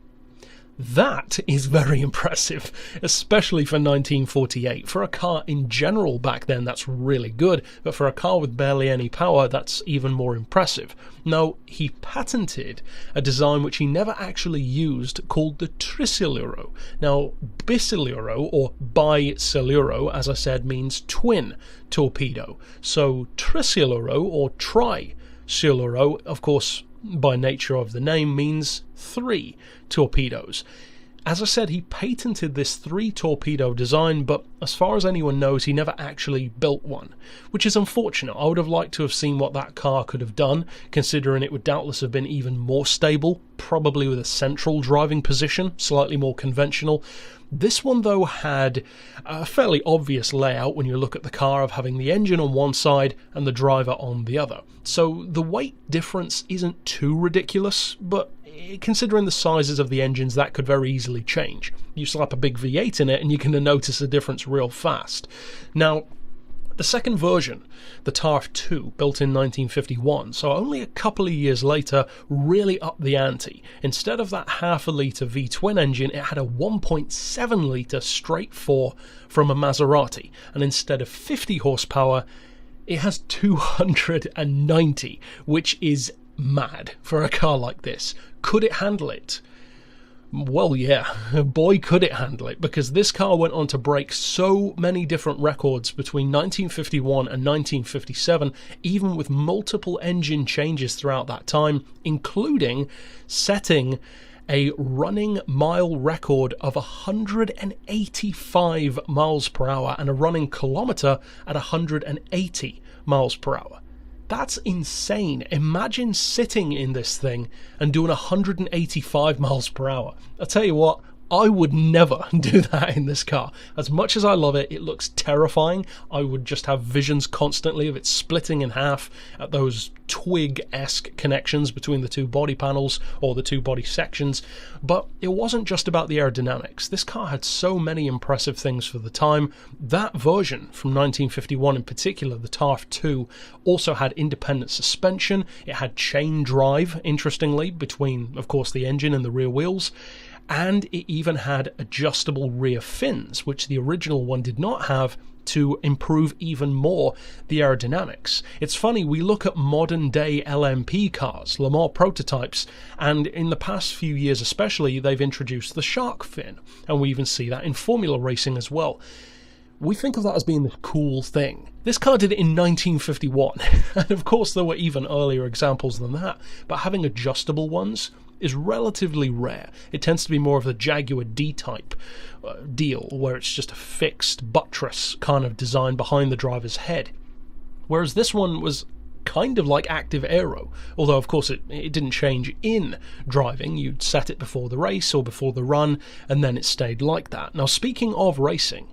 That is very impressive, especially for 1948. For a car in general back then, that's really good, but for a car with barely any power, that's even more impressive. Now, he patented a design which he never actually used called the Trisiluro. Now, Bisiluro, or Bisiluro, as I said, means twin torpedo. So, Trisiluro, or Trisiluro, of course, by nature of the name, means 3 torpedoes. As I said, he patented this 3 torpedo design, but as far as anyone knows, he never actually built one, which is unfortunate. I would have liked to have seen what that car could have done, considering it would doubtless have been even more stable, probably with a central driving position, slightly more conventional. This one, though, had a fairly obvious layout when you look at the car of having the engine on one side and the driver on the other. So the weight difference isn't too ridiculous, but considering the sizes of the engines, that could very easily change. You slap a big V8 in it and you're going to notice a difference real fast. Now, the second version, the TARF 2, built in 1951, so only a couple of years later, really upped the ante. Instead of that half-a-litre V-twin engine, it had a 1.7-litre straight 4 from a Maserati, and instead of 50 horsepower, it has 290, which is mad for a car like this. Could it handle it? Well, yeah, boy could it handle it, because this car went on to break so many different records between 1951 and 1957, even with multiple engine changes throughout that time, including setting a running mile record of 185 miles per hour and a running kilometre at 180 miles per hour. That's insane. Imagine sitting in this thing and doing 185 miles per hour. I'll tell you what, I would never do that in this car. As much as I love it, it looks terrifying. I would just have visions constantly of it splitting in half at those twig-esque connections between the two body panels or the two body sections. But it wasn't just about the aerodynamics. This car had so many impressive things for the time. That version from 1951 in particular, the TARF 2, also had independent suspension. It had chain drive, interestingly, between, of course, the engine and the rear wheels. And it even had adjustable rear fins, which the original one did not have, to improve even more the aerodynamics. It's funny, we look at modern day LMP cars, Le Mans prototypes, and in the past few years especially, they've introduced the shark fin, and we even see that in Formula racing as well. We think of that as being the cool thing. This car did it in 1951, and of course there were even earlier examples than that, but having adjustable ones is relatively rare. It tends to be more of the Jaguar D-type deal, where it's just a fixed buttress kind of design behind the driver's head. Whereas this one was kind of like active aero, although of course it didn't change in driving. You'd set it before the race or before the run, and then it stayed like that. Now, speaking of racing,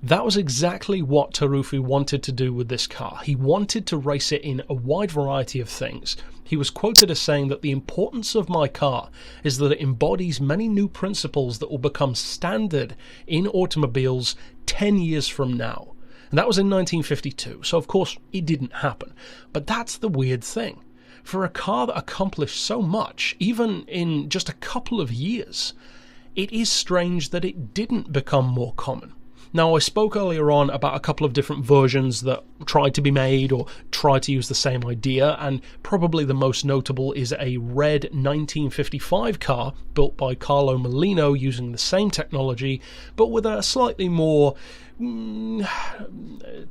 that was exactly what Taruffi wanted to do with this car. He wanted to race it in a wide variety of things. He was quoted as saying that the importance of my car is that it embodies many new principles that will become standard in automobiles 10 years from now. And that was in 1952, so of course it didn't happen. But that's the weird thing. For a car that accomplished so much, even in just a couple of years, it is strange that it didn't become more common. Now, I spoke earlier on about a couple of different versions that tried to be made or tried to use the same idea, and probably the most notable is a red 1955 car built by Carlo Molino using the same technology, but with a slightly more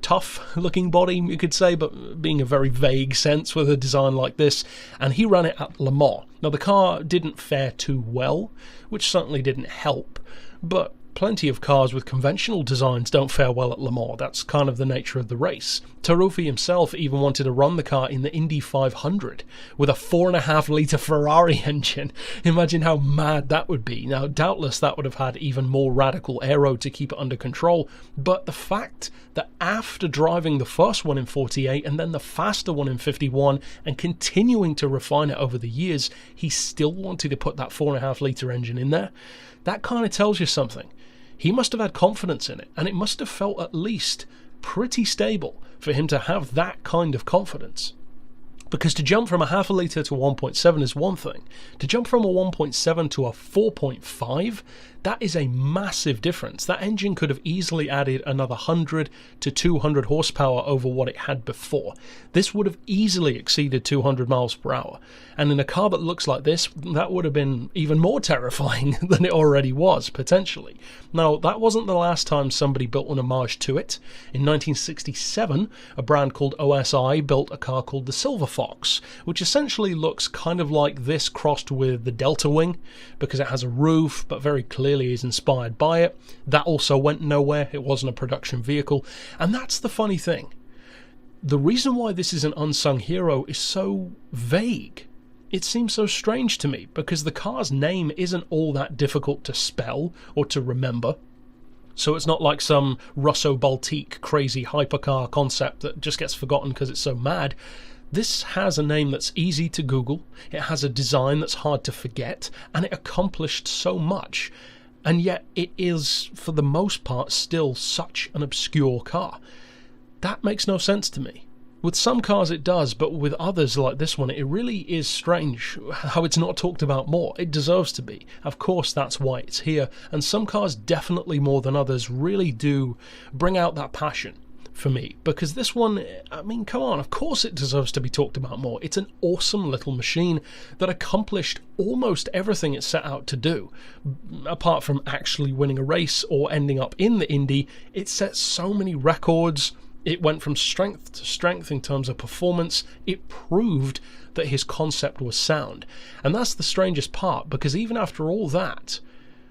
tough looking body, you could say, but being a very vague sense with a design like this, and he ran it at Le Mans. Now, the car didn't fare too well, which certainly didn't help, but plenty of cars with conventional designs don't fare well at Le Mans. That's kind of the nature of the race. Taruffi himself even wanted to run the car in the Indy 500 with a 4.5-litre Ferrari engine. Imagine how mad that would be. Now, doubtless that would have had even more radical aero to keep it under control, but the fact that after driving the first one in 48 and then the faster one in 51 and continuing to refine it over the years, he still wanted to put that 4.5-litre engine in there, that kind of tells you something. He must have had confidence in it, and it must have felt at least pretty stable for him to have that kind of confidence. Because to jump from a 0.5 litre to 1.7 is one thing. To jump from a 1.7 to a 4.5, that is a massive difference. That engine could have easily added another 100 to 200 horsepower over what it had before. This would have easily exceeded 200 miles per hour. And in a car that looks like this, that would have been even more terrifying than it already was, potentially. Now, that wasn't the last time somebody built an homage to it. In 1967, a brand called OSI built a car called the Silver Fox, which essentially looks kind of like this crossed with the Delta Wing, because it has a roof, but very clearly is inspired by it. That also went nowhere. It wasn't a production vehicle. And that's the funny thing. The reason why this is an unsung hero is so vague. It seems so strange to me, because the car's name isn't all that difficult to spell or to remember. So it's not like some Russo-Baltique crazy hypercar concept that just gets forgotten because it's so mad. This has a name that's easy to Google, it has a design that's hard to forget, and it accomplished so much. And yet it is, for the most part, still such an obscure car. That makes no sense to me. With some cars it does, but with others like this one, it really is strange how it's not talked about more. It deserves to be. Of course, that's why it's here, and some cars, definitely more than others, really do bring out that passion for me. Because this one, I mean, come on, of course it deserves to be talked about more. It's an awesome little machine that accomplished almost everything it set out to do. Apart from actually winning a race or ending up in the Indy, it set so many records. It went from strength to strength in terms of performance. It proved that his concept was sound. And that's the strangest part, because even after all that,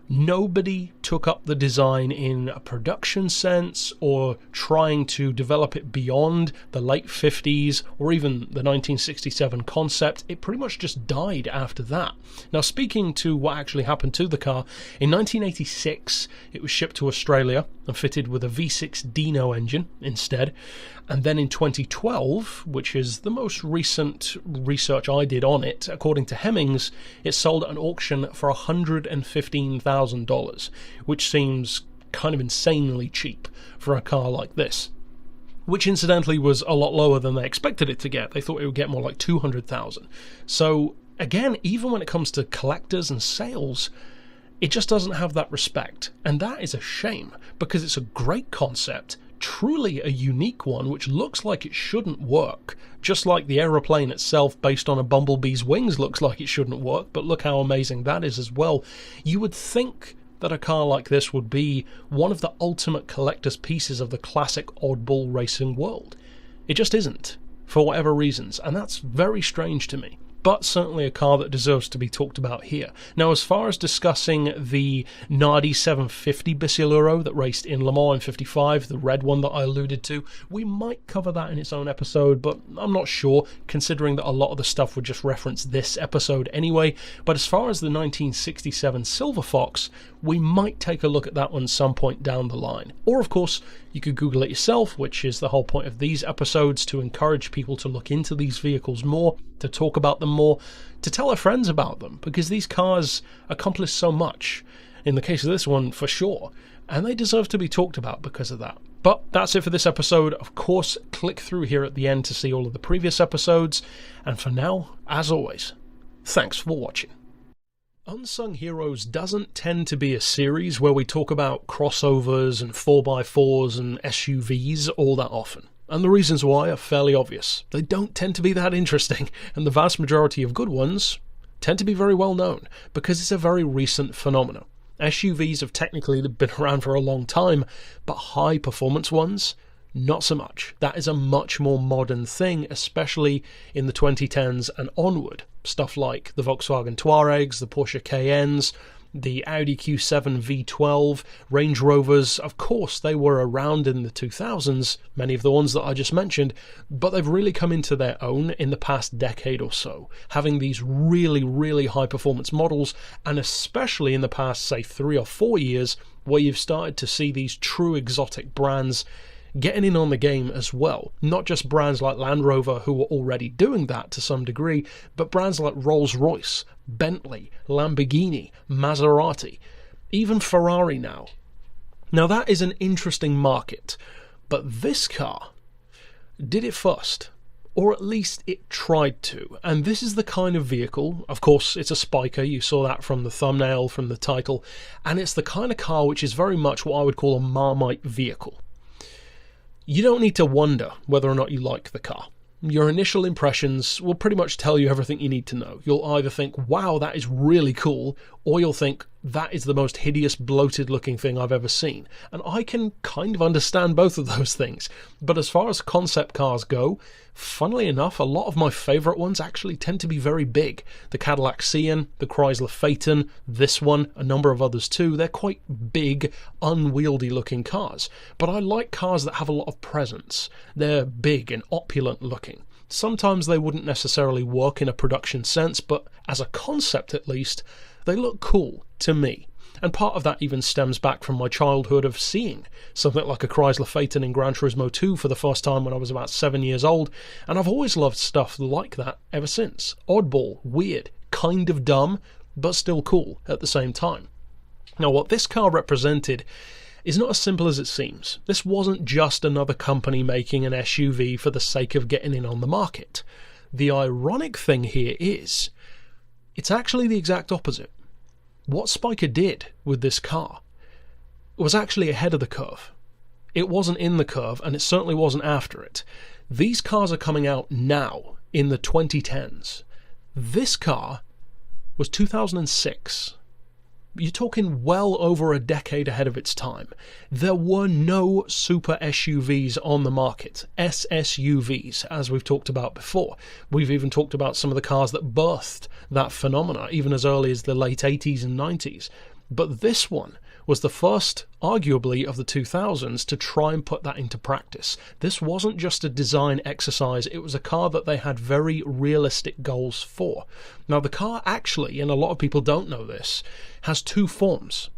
nobody took up the design in a production sense or trying to develop it beyond the late 50s or even the 1967 concept. It pretty much just died after that. Now, speaking to what actually happened to the car, in 1986 it was shipped to Australia and fitted with a V6 Dino engine instead. And then in 2012, which is the most recent research I did on it, according to Hemmings, it sold at an auction for $115,000, which seems kind of insanely cheap for a car like this. Which incidentally was a lot lower than they expected it to get. They thought it would get more like $200,000. So again, even when it comes to collectors and sales, it just doesn't have that respect. And that is a shame, because it's a great concept, truly a unique one, which looks like it shouldn't work, just like the aeroplane itself based on a bumblebee's wings looks like it shouldn't work, but look how amazing that is as well. You would think that a car like this would be one of the ultimate collector's pieces of the classic oddball racing world. It just isn't, for whatever reasons, and that's very strange to me. But certainly a car that deserves to be talked about here. Now, as far as discussing the Nardi 750 Bisiluro that raced in Le Mans in 55, the red one that I alluded to, we might cover that in its own episode, but I'm not sure, considering that a lot of the stuff would just reference this episode anyway. But as far as the 1967 Silver Fox, we might take a look at that one some point down the line. Or, of course, you could Google it yourself, which is the whole point of these episodes, to encourage people to look into these vehicles more, to talk about them more, to tell their friends about them, because these cars accomplish so much, in the case of this one for sure, and they deserve to be talked about because of that. But that's it for this episode. Of course, click through here at the end to see all of the previous episodes, and for now, as always, thanks for watching. Unsung Heroes doesn't tend to be a series where we talk about crossovers and 4x4s and SUVs all that often. And the reasons why are fairly obvious. They don't tend to be that interesting, and the vast majority of good ones tend to be very well known, because it's a very recent phenomenon. SUVs have technically been around for a long time, but high performance ones, not so much. That is a much more modern thing, especially in the 2010s and onward. Stuff like the Volkswagen Touaregs, the Porsche Cayennes, the Audi Q7 V12, Range Rovers. Of course, they were around in the 2000s, many of the ones that I just mentioned, but they've really come into their own in the past decade or so, having these really, really high-performance models, and especially in the past, say, 3 or 4 years, where you've started to see these true exotic brands getting in on the game as well. Not just brands like Land Rover, who were already doing that to some degree, but brands like Rolls-Royce, Bentley, Lamborghini, Maserati, even Ferrari now. Now that is an interesting market, but this car did it first, or at least it tried to, and this is the kind of vehicle, of course it's a spiker, you saw that from the thumbnail, from the title, and it's the kind of car which is very much what I would call a Marmite vehicle. You don't need to wonder whether or not you like the car. Your initial impressions will pretty much tell you everything you need to know. You'll either think, wow, that is really cool, or you'll think, that is the most hideous, bloated looking thing I've ever seen. And I can kind of understand both of those things. But as far as concept cars go, funnily enough, a lot of my favourite ones actually tend to be very big. The Cadillac Cian, the Chrysler Phaeton, this one, a number of others too, they're quite big, unwieldy looking cars. But I like cars that have a lot of presence. They're big and opulent looking. Sometimes they wouldn't necessarily work in a production sense, but as a concept at least, they look cool to me. And part of that even stems back from my childhood of seeing something like a Chrysler Phaeton in Gran Turismo 2 for the first time when I was about 7 years old, and I've always loved stuff like that ever since. Oddball, weird, kind of dumb, but still cool at the same time. Now what this car represented is not as simple as it seems. This wasn't just another company making an SUV for the sake of getting in on the market. The ironic thing here is, it's actually the exact opposite. What Spyker did with this car was actually ahead of the curve. It wasn't in the curve, and it certainly wasn't after it. These cars are coming out now, in the 2010s. This car was 2006. You're talking well over a decade ahead of its time. There were no super SUVs on the market, SSUVs, as we've talked about before. We've even talked about some of the cars that birthed that phenomena, even as early as the late 80s and 90s. But this one was the first, arguably, of the 2000s to try and put that into practice. This wasn't just a design exercise, it was a car that they had very realistic goals for. Now the car actually, and a lot of people don't know this, has two forms.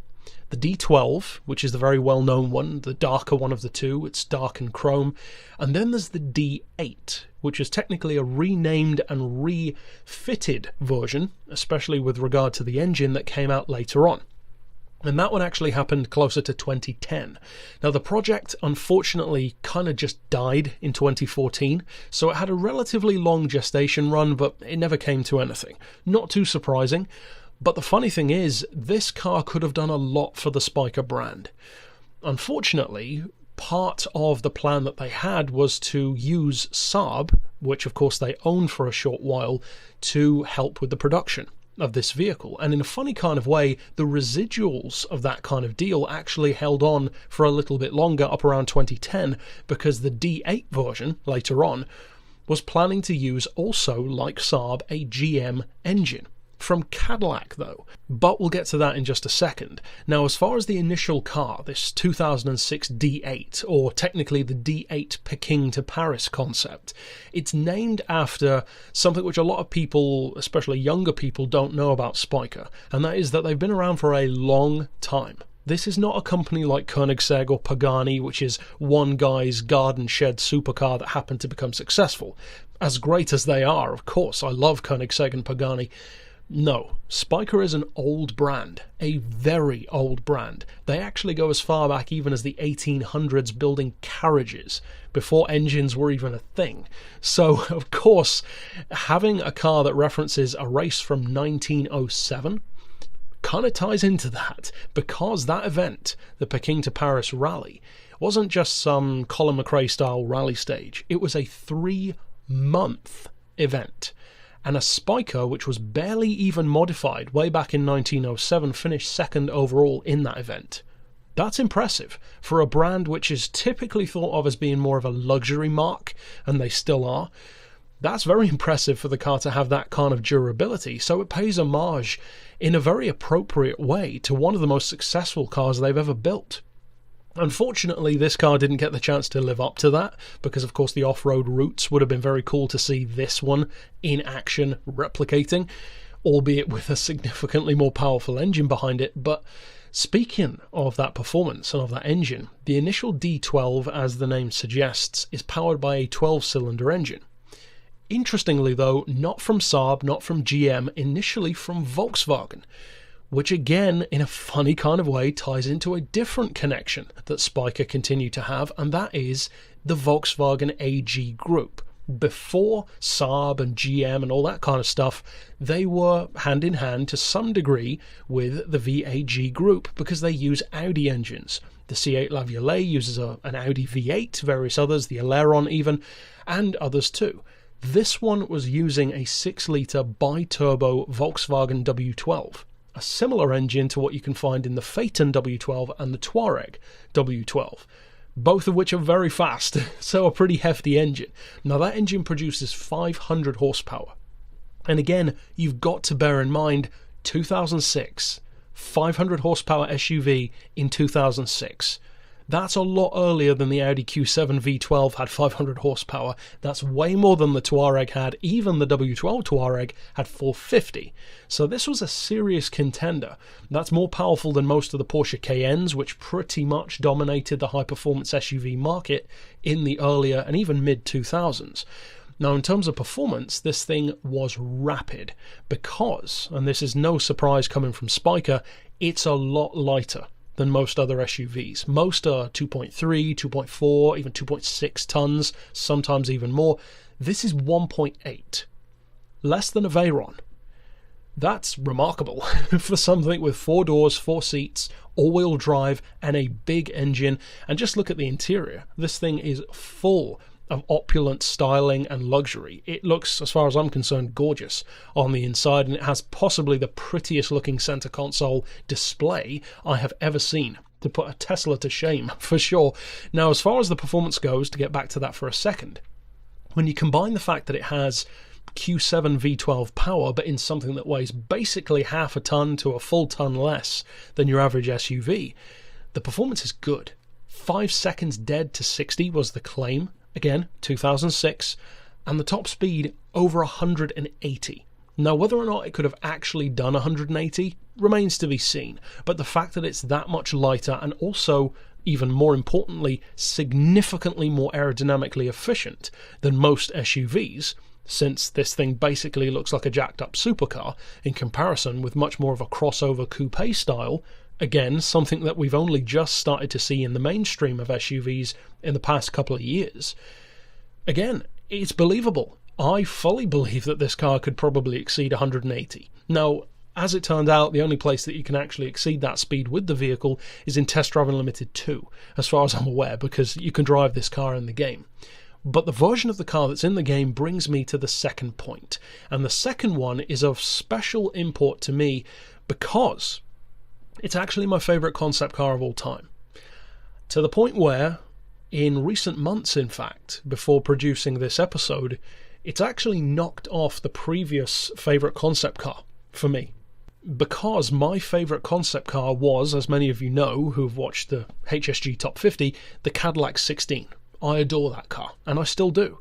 The D12, which is the very well-known one, the darker one of the two, it's dark and chrome, and then there's the D8, which is technically a renamed and refitted version, especially with regard to the engine that came out later on. And that one actually happened closer to 2010. Now the project unfortunately kind of just died in 2014, so it had a relatively long gestation run, but it never came to anything. Not too surprising, but the funny thing is, this car could have done a lot for the Spyker brand. Unfortunately, part of the plan that they had was to use Saab, which of course they owned for a short while, to help with the production of this vehicle. And in a funny kind of way, the residuals of that kind of deal actually held on for a little bit longer, up around 2010, because the D8 version, later on, was planning to use also, like Saab, a GM engine. From Cadillac though, but we'll get to that in just a second. Now as far as the initial car, this 2006 D8, or technically the D8 Peking to Paris concept, it's named after something which a lot of people, especially younger people, don't know about Spyker, and that is that they've been around for a long time. This is not a company like Koenigsegg or Pagani, which is one guy's garden shed supercar that happened to become successful. As great as they are, of course, I love Koenigsegg and Pagani. No, Spyker is an old brand, a very old brand. They actually go as far back even as the 1800s building carriages, before engines were even a thing. So, of course, having a car that references a race from 1907 kind of ties into that, because that event, the Peking to Paris rally, wasn't just some Colin McRae style rally stage. It was a 3-month event. And a Spyker, which was barely even modified way back in 1907, finished second overall in that event. That's impressive for a brand which is typically thought of as being more of a luxury mark, and they still are. That's very impressive for the car to have that kind of durability, so it pays homage in a very appropriate way to one of the most successful cars they've ever built. Unfortunately, this car didn't get the chance to live up to that, because of course the off-road routes would have been very cool to see this one in action replicating, albeit with a significantly more powerful engine behind it. But speaking of that performance and of that engine, the initial D12, as the name suggests, is powered by a 12-cylinder engine. Interestingly though, not from Saab, not from GM, initially from Volkswagen, which again, in a funny kind of way, ties into a different connection that Spiker continue to have, and that is the Volkswagen AG group. Before Saab and GM and all that kind of stuff, they were hand in hand to some degree with the VAG group because they use Audi engines. The C8 Laviolette uses an Audi V8, various others, the Aileron even, and others too. This one was using a 6-litre bi-turbo Volkswagen W12, a similar engine to what you can find in the Phaeton W12 and the Touareg W12, both of which are very fast, so a pretty hefty engine. Now that engine produces 500 horsepower, and again, you've got to bear in mind 2006, 500 horsepower SUV in 2006. That's a lot earlier than the Audi Q7 V12 had 500 horsepower. That's way more than the Touareg had. Even the W12 Touareg had 450. So this was a serious contender. That's more powerful than most of the Porsche Cayennes, which pretty much dominated the high-performance SUV market in the earlier and even mid-2000s. Now, in terms of performance, this thing was rapid because, and this is no surprise coming from Spiker, it's a lot lighter than most other SUVs. Most are 2.3, 2.4, even 2.6 tons, sometimes even more. This is 1.8, less than a Veyron. That's remarkable for something with 4 doors, 4 seats, all-wheel drive, and a big engine. And just look at the interior. This thing is full of opulent styling and luxury. It looks, as far as I'm concerned, gorgeous on the inside, and it has possibly the prettiest looking center console display I have ever seen, to put a Tesla to shame, for sure. Now, as far as the performance goes, to get back to that for a second, when you combine the fact that it has Q7 V12 power, but in something that weighs basically half a ton to a full ton less than your average SUV, the performance is good. 5 seconds dead to 60 was the claim. Again, 2006, and the top speed over 180. Now, whether or not it could have actually done 180 remains to be seen, but the fact that it's that much lighter and also, even more importantly, significantly more aerodynamically efficient than most SUVs, since this thing basically looks like a jacked up supercar in comparison with much more of a crossover coupe style. Again, something that we've only just started to see in the mainstream of SUVs in the past couple of years. Again, it's believable. I fully believe that this car could probably exceed 180. Now, as it turned out, the only place that you can actually exceed that speed with the vehicle is in Test Drive Unlimited 2, as far as I'm aware, because you can drive this car in the game. But the version of the car that's in the game brings me to the second point. And the second one is of special import to me because it's actually my favourite concept car of all time. To the point where, in recent months in fact, before producing this episode, it's actually knocked off the previous favourite concept car for me. Because my favourite concept car was, as many of you know who've watched the HSG Top 50, the Cadillac 16. I adore that car, and I still do.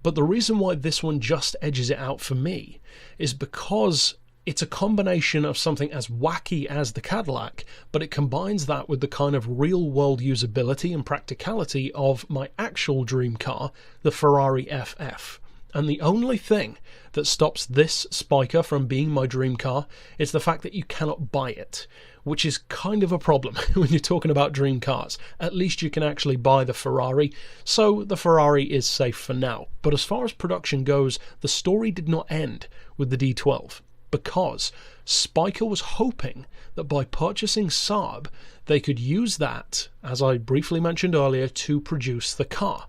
But the reason why this one just edges it out for me is because it's a combination of something as wacky as the Cadillac, but it combines that with the kind of real-world usability and practicality of my actual dream car, the Ferrari FF. And the only thing that stops this Spiker from being my dream car is the fact that you cannot buy it, which is kind of a problem when you're talking about dream cars. At least you can actually buy the Ferrari, so the Ferrari is safe for now. But as far as production goes, the story did not end with the D12. Because Spiker was hoping that by purchasing Saab, they could use that, as I briefly mentioned earlier, to produce the car.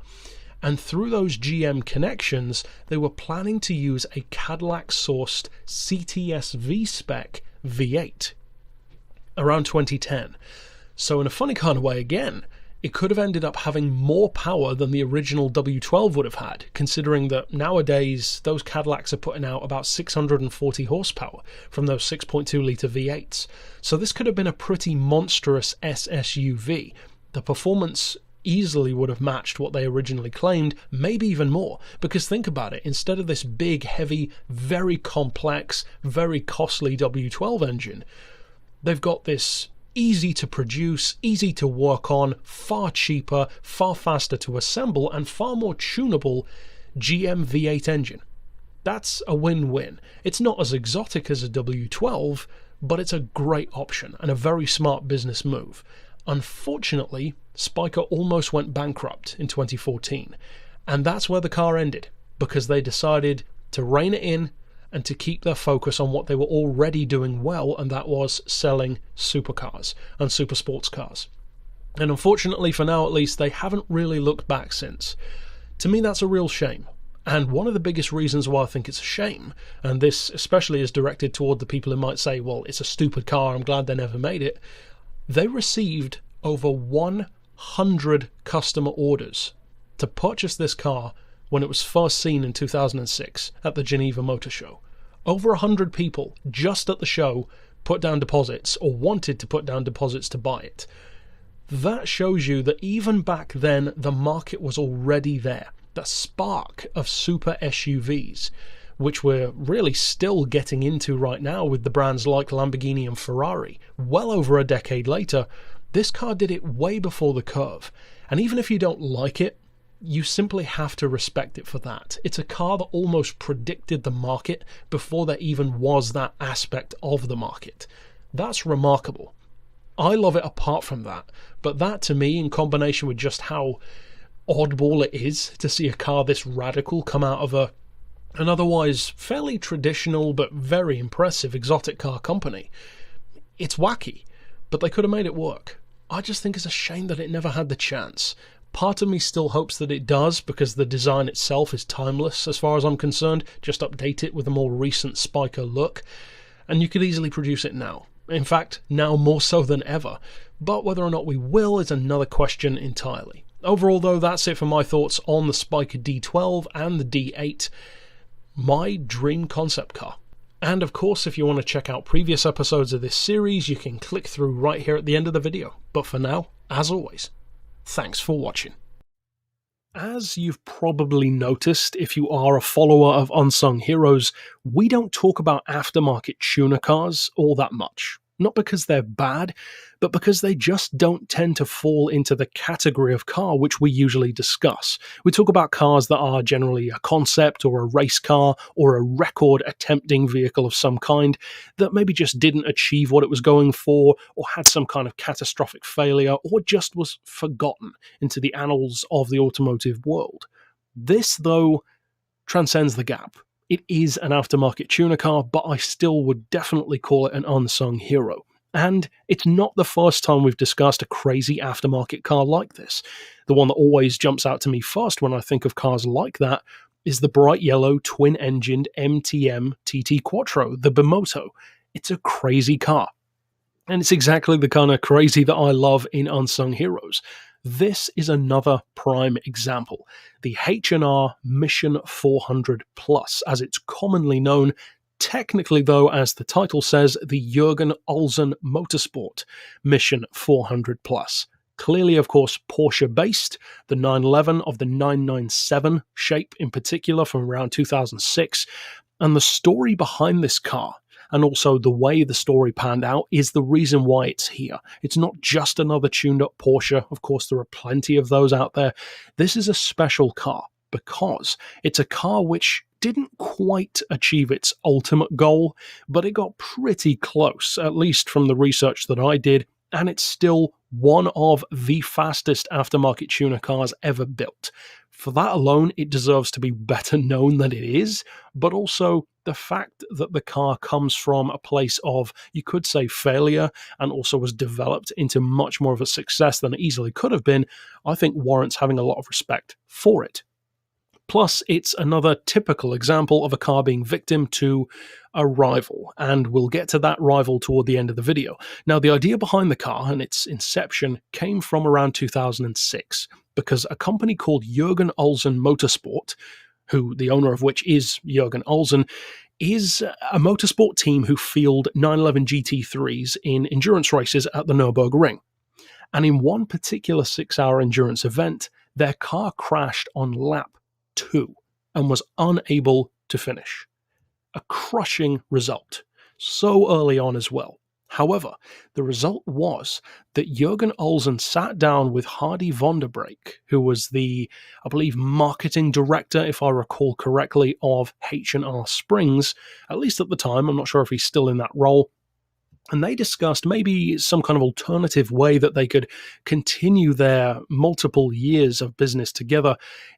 And through those GM connections, they were planning to use a Cadillac-sourced CTS V-Spec V8 around 2010. So in a funny kind of way again, it could have ended up having more power than the original W12 would have had, considering that nowadays those Cadillacs are putting out about 640 horsepower from those 6.2 litre V8s. So this could have been a pretty monstrous SSUV. The performance easily would have matched what they originally claimed, maybe even more, because think about it, instead of this big, heavy, very complex, very costly W12 engine, they've got this easy to produce, easy to work on, far cheaper, far faster to assemble, and far more tunable GM V8 engine. That's a win-win. It's not as exotic as a W12, but it's a great option and a very smart business move. Unfortunately, Spyker almost went bankrupt in 2014, and that's where the car ended, because they decided to rein it in and to keep their focus on what they were already doing well, and that was selling supercars and super sports cars. And unfortunately, for now at least, they haven't really looked back since. To me, that's a real shame. And one of the biggest reasons why I think it's a shame, and this especially is directed toward the people who might say, well, it's a stupid car, I'm glad they never made it, they received over 100 customer orders to purchase this car when it was first seen in 2006 at the Geneva Motor Show. Over 100 people just at the show put down deposits or wanted to put down deposits to buy it. That shows you that even back then the market was already there. The spark of super SUVs, which we're really still getting into right now with the brands like Lamborghini and Ferrari. Well over a decade later, this car did it way before the curve. And even if you don't like it, you simply have to respect it for that. It's a car that almost predicted the market before there even was that aspect of the market. That's remarkable. I love it apart from that, but that to me, in combination with just how oddball it is to see a car this radical come out of an otherwise fairly traditional but very impressive exotic car company, it's wacky, but they could have made it work. I just think it's a shame that it never had the chance. Part of me still hopes that it does, because the design itself is timeless as far as I'm concerned. Just update it with a more recent Spyker look, and you could easily produce it now. In fact, now more so than ever. But whether or not we will is another question entirely. Overall though, that's it for my thoughts on the Spyker D12 and the D8. My dream concept car. And of course, if you want to check out previous episodes of this series, you can click through right here at the end of the video. But for now, as always, thanks for watching. As you've probably noticed, if you are a follower of Unsung Heroes, we don't talk about aftermarket tuner cars all that much. Not because they're bad, but because they just don't tend to fall into the category of car which we usually discuss. We talk about cars that are generally a concept or a race car or a record attempting vehicle of some kind that maybe just didn't achieve what it was going for, or had some kind of catastrophic failure, or just was forgotten into the annals of the automotive world. This, though, transcends the gap. It is an aftermarket tuner car, but I still would definitely call it an unsung hero. And it's not the first time we've discussed a crazy aftermarket car like this. The one that always jumps out to me first when I think of cars like that is the bright yellow twin-engined MTM TT Quattro, the Bimoto. It's a crazy car. And it's exactly the kind of crazy that I love in Unsung Heroes. This is another prime example. The H&R Mission 400 Plus, as it's commonly known, technically though, as the title says, the Jürgen Olsen Motorsport Mission 400 Plus. Clearly, of course, Porsche-based, the 911 of the 997 shape in particular from around 2006, and the story behind this car, and also the way the story panned out, is the reason why it's here. It's not just another tuned-up Porsche. Of course, there are plenty of those out there. This is a special car because it's a car which didn't quite achieve its ultimate goal, but it got pretty close, at least from the research that I did, and it's still one of the fastest aftermarket tuner cars ever built. For that alone, it deserves to be better known than it is, but also the fact that the car comes from a place of, you could say, failure, and also was developed into much more of a success than it easily could have been, I think warrants having a lot of respect for it. Plus, it's another typical example of a car being victim to a rival, and we'll get to that rival toward the end of the video. Now, the idea behind the car and its inception came from around 2006, because a company called Jürgen Olsen Motorsport, who the owner of which is Jürgen Olsen, is a motorsport team who field 911 GT3s in endurance races at the Nürburgring. And in one particular 6-hour endurance event, their car crashed on lap 2 and was unable to finish. A crushing result, so early on as well. However, the result was that Jürgen Olsen sat down with Hardy Vonderbreek, who was the, I believe, marketing director, if I recall correctly, of H&R Springs, at least at the time. I'm not sure if he's still in that role. And they discussed maybe some kind of alternative way that they could continue their multiple years of business together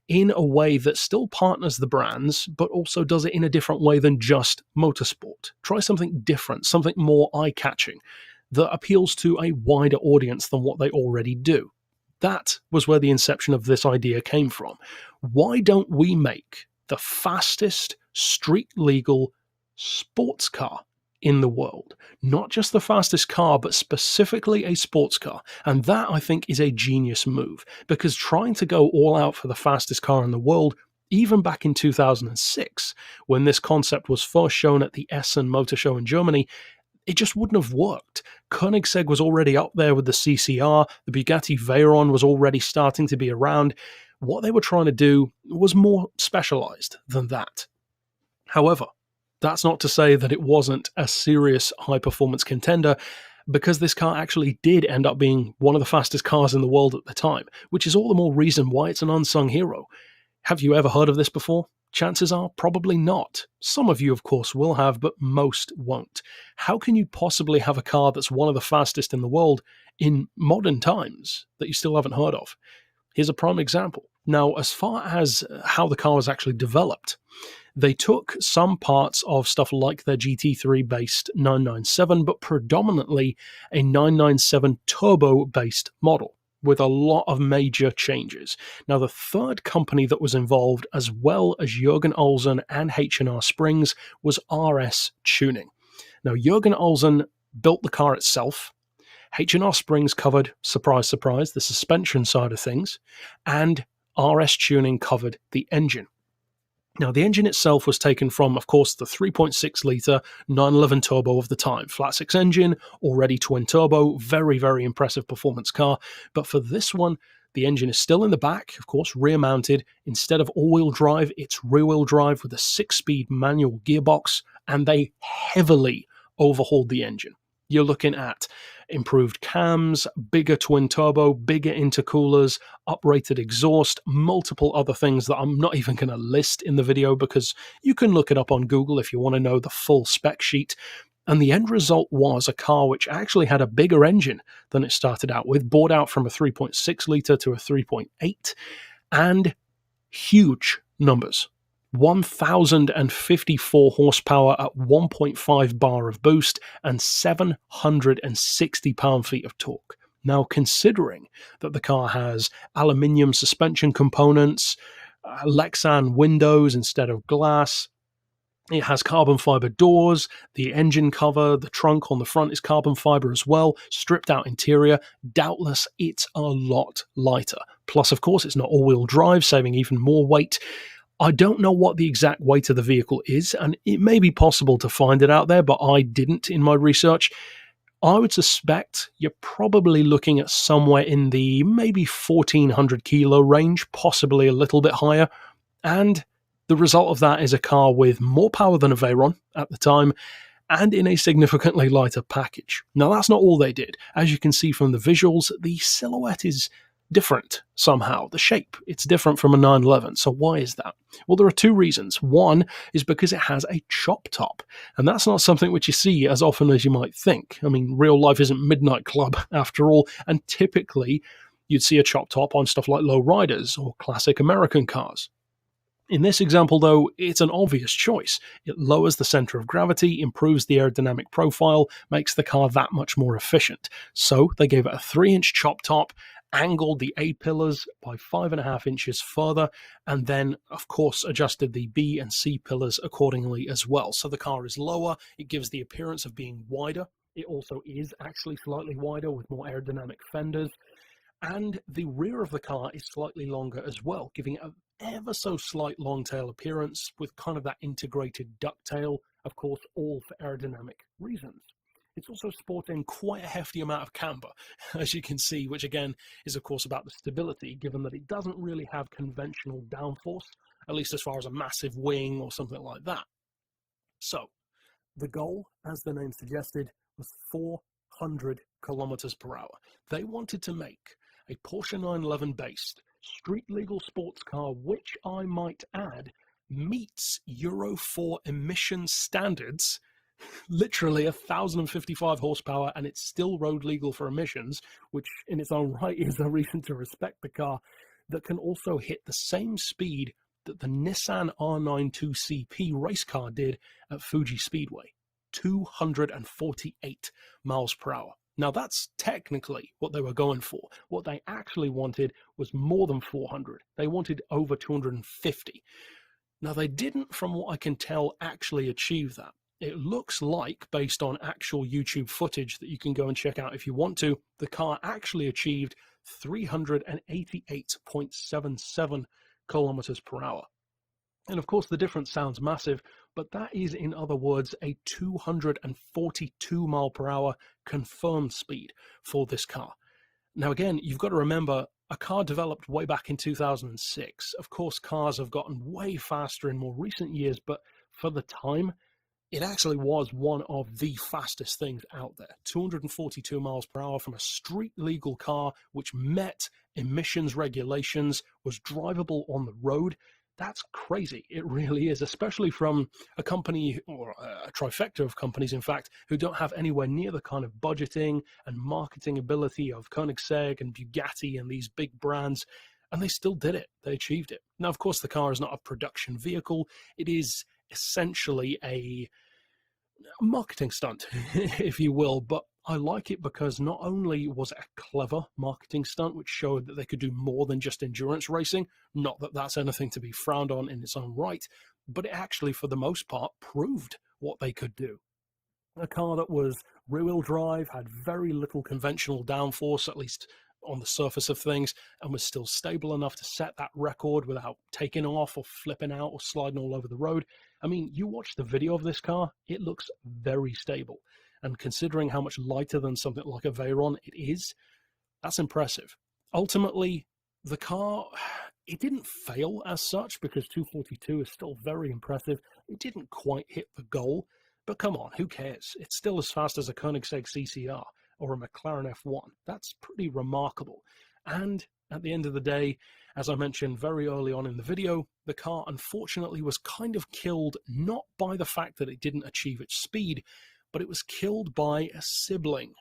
in a way that still partners the brands, but also does it in a different way than just motorsport. Try something different, something more eye-catching that appeals to a wider audience than what they already do. That was where the inception of this idea came from. Why don't we make the fastest street-legal sports car in the world? Not just the fastest car, but specifically a sports car. And that, I think, is a genius move, because trying to go all out for the fastest car in the world, even back in 2006, when this concept was first shown at the Essen Motor Show in Germany, it just wouldn't have worked. Koenigsegg was already up there with the CCR, the Bugatti Veyron was already starting to be around. What they were trying to do was more specialized than that. However, that's not to say that it wasn't a serious high-performance contender, because this car actually did end up being one of the fastest cars in the world at the time, which is all the more reason why it's an unsung hero. Have you ever heard of this before? Chances are probably not. Some of you, of course, will have, but most won't. How can you possibly have a car that's one of the fastest in the world in modern times that you still haven't heard of? Here's a prime example. Now, as far as how the car was actually developed, they took some parts of stuff like their GT3-based 997, but predominantly a 997 turbo-based model with a lot of major changes. Now, the third company that was involved, as well as Jürgen Olsen and H&R Springs, was RS Tuning. Now, Jürgen Olsen built the car itself. H&R Springs covered, surprise, surprise, the suspension side of things, and RS Tuning covered the engine. Now, the engine itself was taken from, of course, the 3.6-litre 911 turbo of the time. Flat-six engine, already twin-turbo, very, very impressive performance car. But for this one, the engine is still in the back, of course, rear-mounted. Instead of all-wheel drive, it's rear-wheel drive with a 6-speed manual gearbox, and they heavily overhauled the engine. You're looking at improved cams, bigger twin turbo, bigger intercoolers, uprated exhaust, multiple other things that I'm not even going to list in the video, because you can look it up on Google if you want to know the full spec sheet. And the end result was a car which actually had a bigger engine than it started out with, bought out from a 3.6 litre to a 3.8, and huge numbers. 1,054 horsepower at 1.5 bar of boost and 760 pound-feet of torque. Now, considering that the car has aluminium suspension components, Lexan windows instead of glass, it has carbon fiber doors, the engine cover, the trunk on the front is carbon fiber as well, stripped out interior, doubtless it's a lot lighter. Plus, of course, it's not all-wheel drive, saving even more weight. I don't know what the exact weight of the vehicle is, and it may be possible to find it out there, but I didn't in my research. I would suspect you're probably looking at somewhere in the maybe 1,400 kilo range, possibly a little bit higher, and the result of that is a car with more power than a Veyron at the time, and in a significantly lighter package. Now, that's not all they did. As you can see from the visuals, the silhouette is different somehow. The shape, it's different from a 911. So why is that? Well, there are two reasons. One is because it has a chop top, and that's not something which you see as often as you might think. I mean, real life isn't Midnight Club after all, and typically you'd see a chop top on stuff like lowriders or classic American cars. In this example, though, it's an obvious choice. It lowers the center of gravity, improves the aerodynamic profile, makes the car that much more efficient. So they gave it a 3-inch chop top, angled the A pillars by 5.5 inches further, and then, of course, adjusted the B and C pillars accordingly as well. So the car is lower, it gives the appearance of being wider. It also is actually slightly wider with more aerodynamic fenders, and the rear of the car is slightly longer as well, giving it an ever so slight long tail appearance with kind of that integrated ducktail, of course, all for aerodynamic reasons. It's also sporting quite a hefty amount of camber, as you can see, which again is of course about the stability, given that it doesn't really have conventional downforce, at least as far as a massive wing or something like that. So, the goal, as the name suggested, was 400 kilometers per hour. They wanted to make a Porsche 911 based street legal sports car, which I might add meets Euro 4 emission standards, literally 1,055 horsepower, and it's still road legal for emissions, which in its own right is a reason to respect the car, that can also hit the same speed that the Nissan R92CP race car did at Fuji Speedway, 248 miles per hour. Now that's technically what they were going for. What they actually wanted was more than 400. They wanted over 250. Now they didn't, from what I can tell, actually achieve that. It looks like, based on actual YouTube footage that you can go and check out if you want to, the car actually achieved 388.77 kilometers per hour. And of course the difference sounds massive, but that is, in other words, a 242 mile per hour confirmed speed for this car. Now again, you've got to remember, a car developed way back in 2006. Of course, cars have gotten way faster in more recent years, but for the time, it actually was one of the fastest things out there. 242 miles per hour from a street legal car, which met emissions regulations, was drivable on the road. That's crazy. It really is, especially from a company, or a trifecta of companies, in fact, who don't have anywhere near the kind of budgeting and marketing ability of Koenigsegg and Bugatti and these big brands, and they still did it. They achieved it. Now, of course, the car is not a production vehicle. It is essentially a marketing stunt, if you will, but I like it because not only was it a clever marketing stunt, which showed that they could do more than just endurance racing, not that that's anything to be frowned on in its own right, but it actually, for the most part, proved what they could do. A car that was rear-wheel drive, had very little conventional downforce, at least on the surface of things, and was still stable enough to set that record without taking off or flipping out or sliding all over the road. I mean, you watch the video of this car, it looks very stable. And considering how much lighter than something like a Veyron it is, that's impressive. Ultimately, the car, it didn't fail as such, because 242 is still very impressive. It didn't quite hit the goal, but come on, who cares? It's still as fast as a Koenigsegg CCR or a McLaren F1. That's pretty remarkable. And at the end of the day, as I mentioned very early on in the video, the car unfortunately was kind of killed not by the fact that it didn't achieve its speed, but it was killed by a sibling,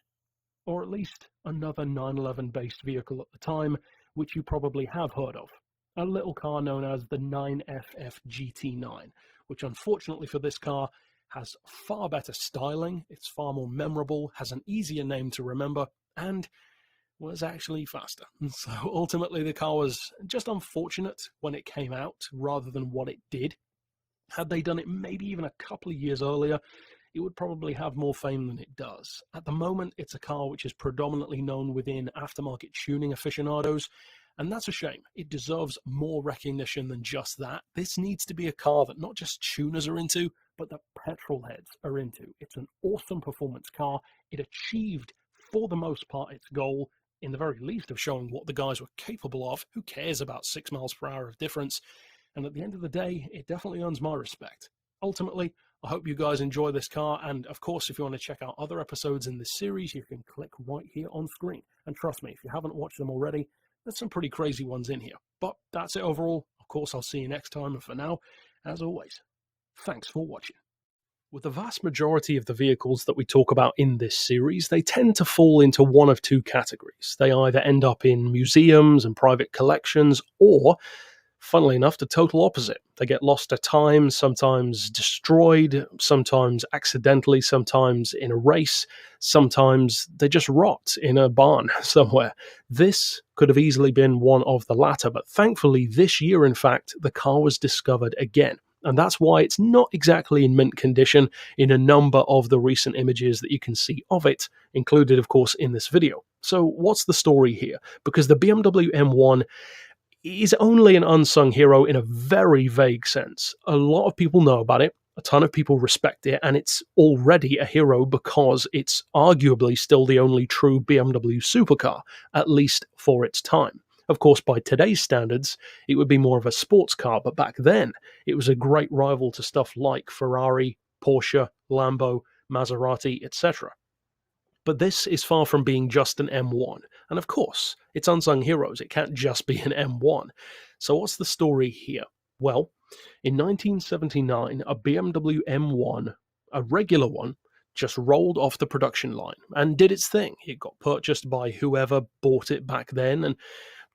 or at least another 911 based vehicle at the time, which you probably have heard of. A little car known as the 9FF GT9, which unfortunately for this car has far better styling, it's far more memorable, has an easier name to remember, and was actually faster. So ultimately the car was just unfortunate when it came out rather than what it did. Had they done it maybe even a couple of years earlier, it would probably have more fame than it does. At the moment, it's a car which is predominantly known within aftermarket tuning aficionados, and that's a shame. It deserves more recognition than just that. This needs to be a car that not just tuners are into, but that petrol heads are into. It's an awesome performance car. It achieved, for the most part, its goal, in the very least, of showing what the guys were capable of. Who cares about 6 miles per hour of difference? And at the end of the day, it definitely earns my respect. Ultimately, I hope you guys enjoy this car, and of course, if you want to check out other episodes in this series, you can click right here on screen. And trust me, if you haven't watched them already, there's some pretty crazy ones in here. But that's it overall. Of course, I'll see you next time, and for now, as always, thanks for watching. With the vast majority of the vehicles that we talk about in this series, they tend to fall into one of two categories. They either end up in museums and private collections, or Funnily enough, the total opposite. They get lost to time, sometimes destroyed, sometimes accidentally, sometimes in a race, sometimes they just rot in a barn somewhere. This could have easily been one of the latter, but thankfully this year, in fact, the car was discovered again. And that's why it's not exactly in mint condition in a number of the recent images that you can see of it, included, of course, in this video. So what's the story here? Because the BMW M1 is only an unsung hero in a very vague sense. A lot of people know about it, a ton of people respect it, and it's already a hero because it's arguably still the only true BMW supercar, at least for its time. Of course, by today's standards, it would be more of a sports car, but back then, it was a great rival to stuff like Ferrari, Porsche, Lambo, Maserati, etc. But this is far from being just an M1. And of course, it's Unsung Heroes, it can't just be an M1. So what's the story here? Well, in 1979, a BMW M1, a regular one, just rolled off the production line and did its thing. It got purchased by whoever bought it back then and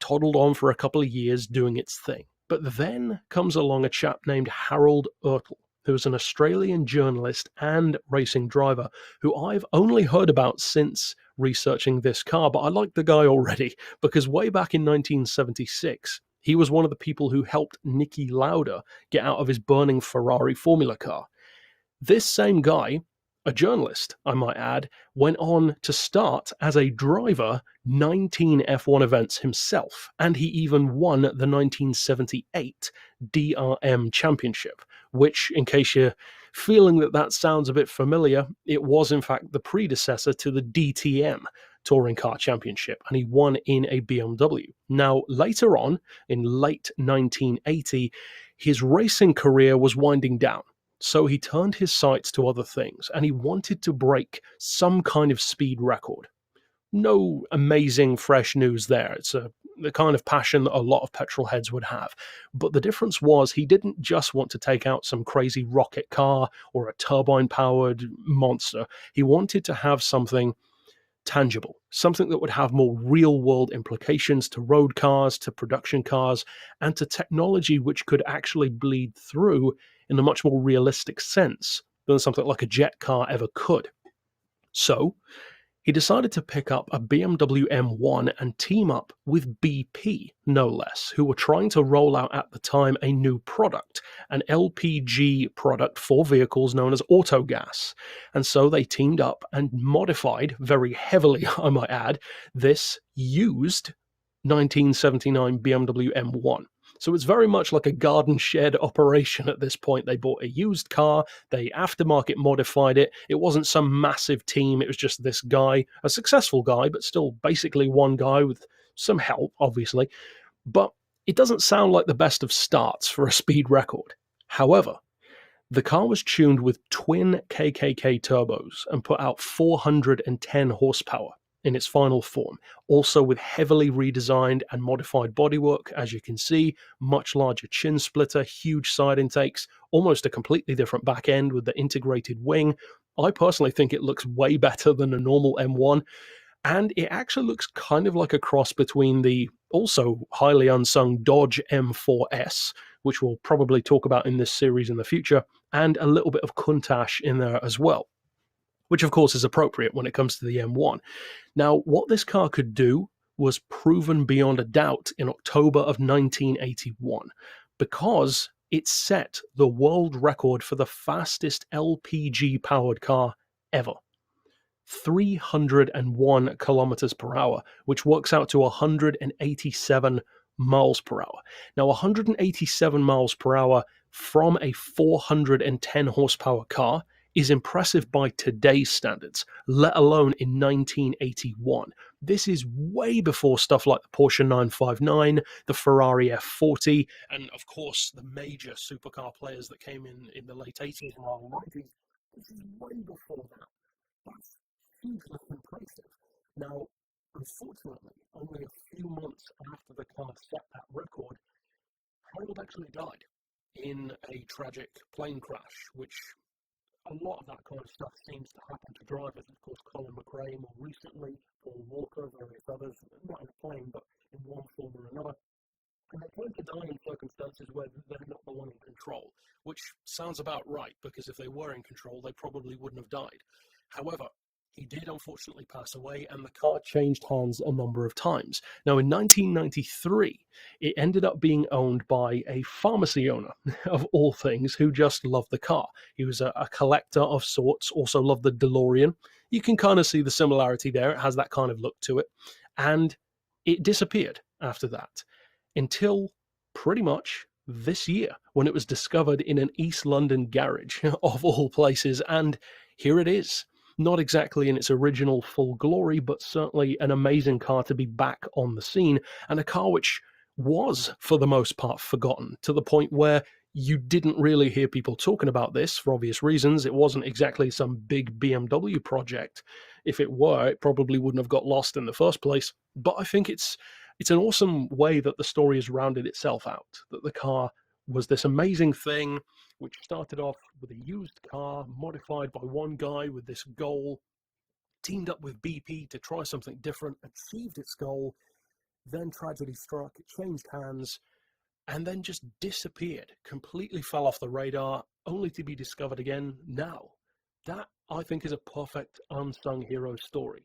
toddled on for a couple of years doing its thing. But then comes along a chap named Harold Ertl, who is an Australian journalist and racing driver who I've only heard about since researching this car, but I like the guy already because way back in 1976, he was one of the people who helped Niki Lauda get out of his burning Ferrari Formula car. This same guy, a journalist, I might add, went on to start as a driver 19 F1 events himself, and he even won the 1978 DRM Championship, which, in case you're feeling that sounds a bit familiar, it was in fact the predecessor to the DTM Touring Car Championship, and he won in a BMW. Now, later on, in late 1980, his racing career was winding down. So he turned his sights to other things, and he wanted to break some kind of speed record. No amazing fresh news there. It's the kind of passion that a lot of petrol heads would have. But the difference was he didn't just want to take out some crazy rocket car or a turbine-powered monster. He wanted to have something tangible, something that would have more real-world implications to road cars, to production cars, and to technology which could actually bleed through in a much more realistic sense than something like a jet car ever could. So, he decided to pick up a BMW M1 and team up with BP, no less, who were trying to roll out at the time a new product, an LPG product for vehicles known as autogas. And so they teamed up and modified, very heavily I might add, this used 1979 BMW M1. So it's very much like a garden shed operation at this point. They bought a used car, they aftermarket modified it. It wasn't some massive team, it was just this guy, a successful guy, but still basically one guy with some help, obviously. But it doesn't sound like the best of starts for a speed record. However, the car was tuned with twin KKK turbos and put out 410 horsepower in its final form, also with heavily redesigned and modified bodywork, as you can see, much larger chin splitter, huge side intakes, almost a completely different back end with the integrated wing. I personally think it looks way better than a normal M1, and it actually looks kind of like a cross between the also highly unsung Dodge M4S, which we'll probably talk about in this series in the future, and a little bit of Countach in there as well, which of course is appropriate when it comes to the M1. Now, what this car could do was proven beyond a doubt in October of 1981, because it set the world record for the fastest LPG-powered car ever. 301 kilometers per hour, which works out to 187 miles per hour. Now, 187 miles per hour from a 410 horsepower car is impressive by today's standards, let alone in 1981. This is way before stuff like the Porsche 959, the Ferrari F40, and of course the major supercar players that came in the late 80s and early 90s. This is way before that. That's hugely impressive. Now, unfortunately, only a few months after the car set that record, Harold actually died in a tragic plane crash, which a lot of that kind of stuff seems to happen to drivers. Of course, Colin McRae more recently, Paul Walker, various others, not in a plane, but in one form or another. And they tend to die in circumstances sounds about right, because if they were in control, they probably wouldn't have died. However, he did unfortunately pass away, and the car changed hands a number of times. Now, in 1993, it ended up being owned by a pharmacy owner, of all things, who just loved the car. He was a collector of sorts, also loved the DeLorean. You can kind of see the similarity there. It has that kind of look to it. And it disappeared after that, until pretty much this year, when it was discovered in an East London garage, of all places, and here it is. Not exactly in its original full glory, but certainly an amazing car to be back on the scene, and a car which was, for the most part, forgotten, to the point where you didn't really hear people talking about this for obvious reasons. It wasn't exactly some big BMW project. If it were, it probably wouldn't have got lost in the first place. But I think it's an awesome way that the story has rounded itself out, that the car was this amazing thing which started off with a used car modified by one guy with this goal, teamed up with BP to try something different, achieved its goal, then tragedy struck, it changed hands, and then just disappeared, completely fell off the radar, only to be discovered again now. That, I think, is a perfect unsung hero story.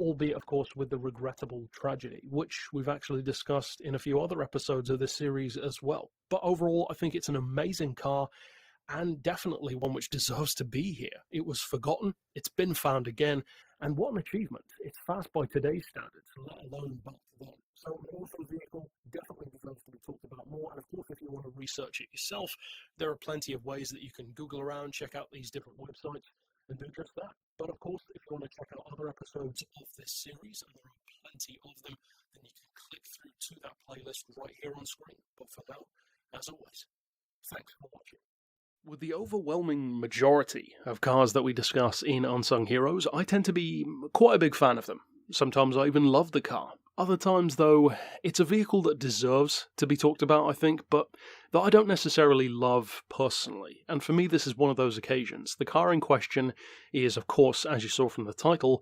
Albeit, of course, with the regrettable tragedy, which we've actually discussed in a few other episodes of this series as well. But overall, I think it's an amazing car, and definitely one which deserves to be here. It was forgotten, it's been found again, and what an achievement. It's fast by today's standards, let alone back then. So an awesome vehicle, definitely deserves to be talked about more, and of course, if you want to research it yourself, there are plenty of ways that you can Google around, check out these different websites, and do just that. But of course, if you want to check out other episodes of this series, and there are plenty of them, then you can click through to that playlist right here on screen. But for now, as always, thanks for watching. With the overwhelming majority of cars that we discuss in Unsung Heroes, I tend to be quite a big fan of them. Sometimes I even love the car. Other times, though, it's a vehicle that deserves to be talked about, I think, but that I don't necessarily love personally. And for me, this is one of those occasions. The car in question is, of course, as you saw from the title,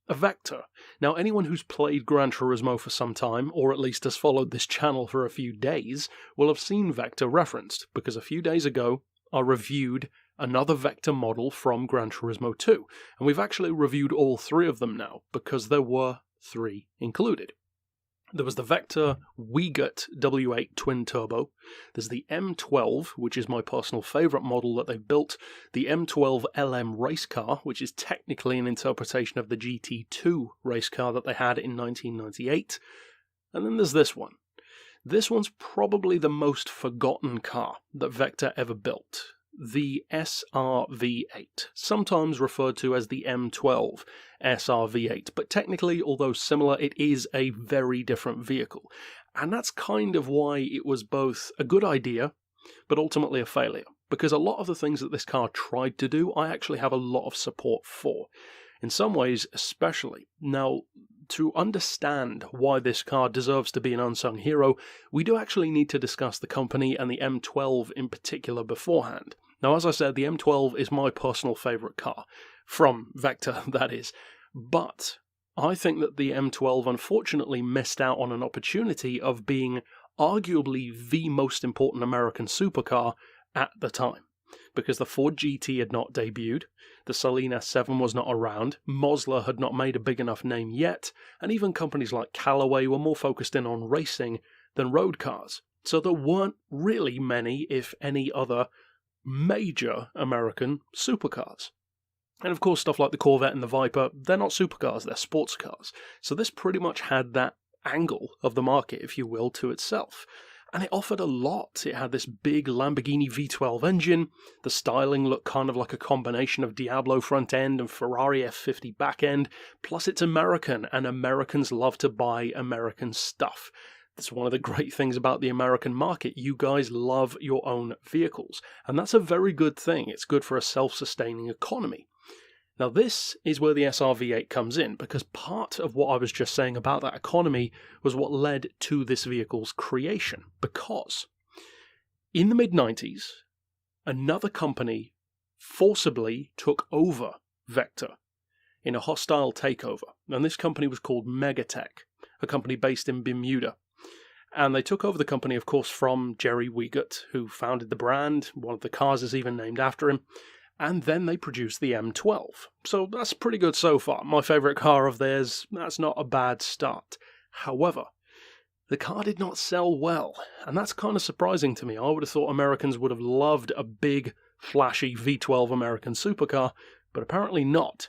a Vector. Now, anyone who's played Gran Turismo for some time, or at least has followed this channel for a few days, will have seen Vector referenced, because a few days ago, I reviewed another Vector model from Gran Turismo 2, and we've actually reviewed all three of them now, because there were three included. There was the Vector Weegert W8 Twin Turbo, there's the M12, which is my personal favourite model that they've built, the M12 LM race car, which is technically an interpretation of the GT2 race car that they had in 1998, and then there's this one. This one's probably the most forgotten car that Vector ever built, the SRV8, sometimes referred to as the M12 SRV8, but technically, although similar, it is a very different vehicle, and that's kind of why it was both a good idea, but ultimately a failure, because a lot of the things that this car tried to do, I actually have a lot of support for, in some ways especially. Now, to understand why this car deserves to be an unsung hero, we do actually need to discuss the company and the M12 in particular beforehand. Now, as I said, the M12 is my personal favourite car, from Vector, that is, but I think that the M12 unfortunately missed out on an opportunity of being arguably the most important American supercar at the time, because the Ford GT had not debuted, the Saleen S7 was not around, Mosler had not made a big enough name yet, and even companies like Callaway were more focused in on racing than road cars. So there weren't really many, if any, other major American supercars. And of course, stuff like the Corvette and the Viper, they're not supercars, they're sports cars. So this pretty much had that angle of the market, if you will, to itself. And it offered a lot. It had this big Lamborghini V12 engine, the styling looked kind of like a combination of Diablo front end and Ferrari F50 back end, plus it's American, and Americans love to buy American stuff. That's one of the great things about the American market. You guys love your own vehicles, and that's a very good thing. It's good for a self-sustaining economy. Now this is where the SRV8 comes in, because part of what I was just saying about that economy was what led to this vehicle's creation. Because in the mid-90s, another company forcibly took over Vector in a hostile takeover, and this company was called Megatech, a company based in Bermuda. And they took over the company, of course, from Jerry Wiegert, who founded the brand. One of the cars is even named after him. And then they produced the M12. So that's pretty good so far. My favourite car of theirs, that's not a bad start. However, the car did not sell well, and that's kind of surprising to me. I would have thought Americans would have loved a big, flashy V12 American supercar, but apparently not.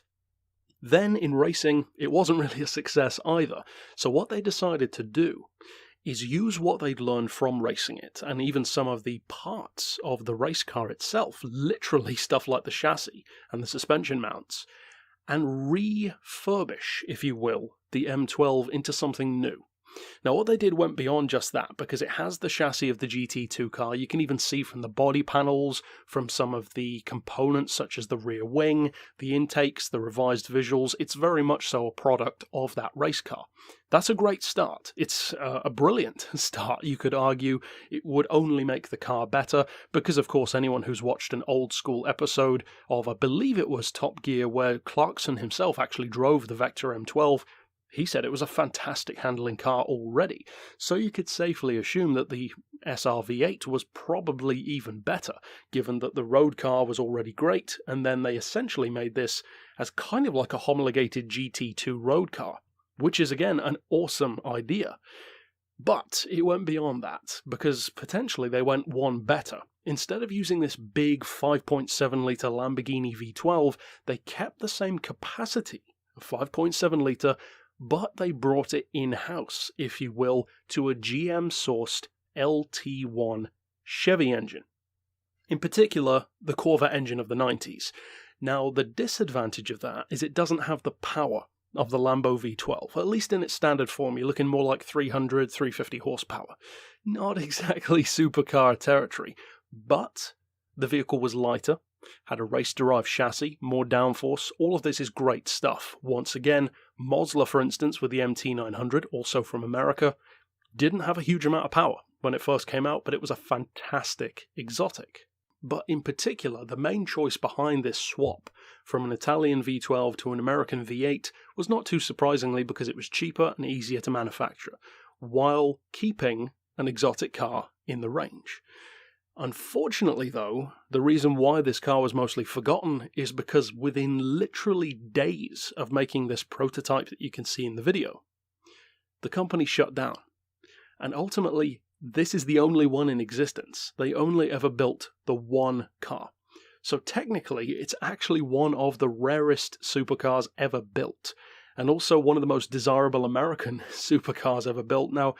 Then, in racing, it wasn't really a success either. So what they decided to do is use what they'd learned from racing it, and even some of the parts of the race car itself, literally stuff like the chassis and the suspension mounts, and refurbish, if you will, the M12 into something new. Now what they did went beyond just that, because it has the chassis of the GT2 car. You can even see from the body panels, from some of the components such as the rear wing, the intakes, the revised visuals, it's very much so a product of that race car. That's a great start. It's a brilliant start. You could argue it would only make the car better, because of course anyone who's watched an old school episode of, I believe it was Top Gear, where Clarkson himself actually drove the Vector M12, he said it was a fantastic handling car already, so you could safely assume that the SRV8 was probably even better, given that the road car was already great, and then they essentially made this as kind of like a homologated GT2 road car, which is again an awesome idea. But it went beyond that, because potentially they went one better. Instead of using this big 5.7 litre Lamborghini V12, they kept the same capacity of 5.7 litre, but they brought it in-house, if you will, to a GM-sourced LT1 Chevy engine. In particular, the Corvette engine of the 90s. Now, the disadvantage of that is it doesn't have the power of the Lambo V12, at least in its standard form. You're looking more like 300, 350 horsepower. Not exactly supercar territory, but the vehicle was lighter, had a race-derived chassis, more downforce. All of this is great stuff. Once again, Mosler, for instance, with the MT900, also from America, didn't have a huge amount of power when it first came out, but it was a fantastic exotic. But in particular, the main choice behind this swap from an Italian V12 to an American V8 was not too surprisingly because it was cheaper and easier to manufacture, while keeping an exotic car in the range. Unfortunately, though, the reason why this car was mostly forgotten is because within literally days of making this prototype that you can see in the video, the company shut down. And ultimately, this is the only one in existence. They only ever built the one car. So technically, it's actually one of the rarest supercars ever built, and also one of the most desirable American supercars ever built. Now,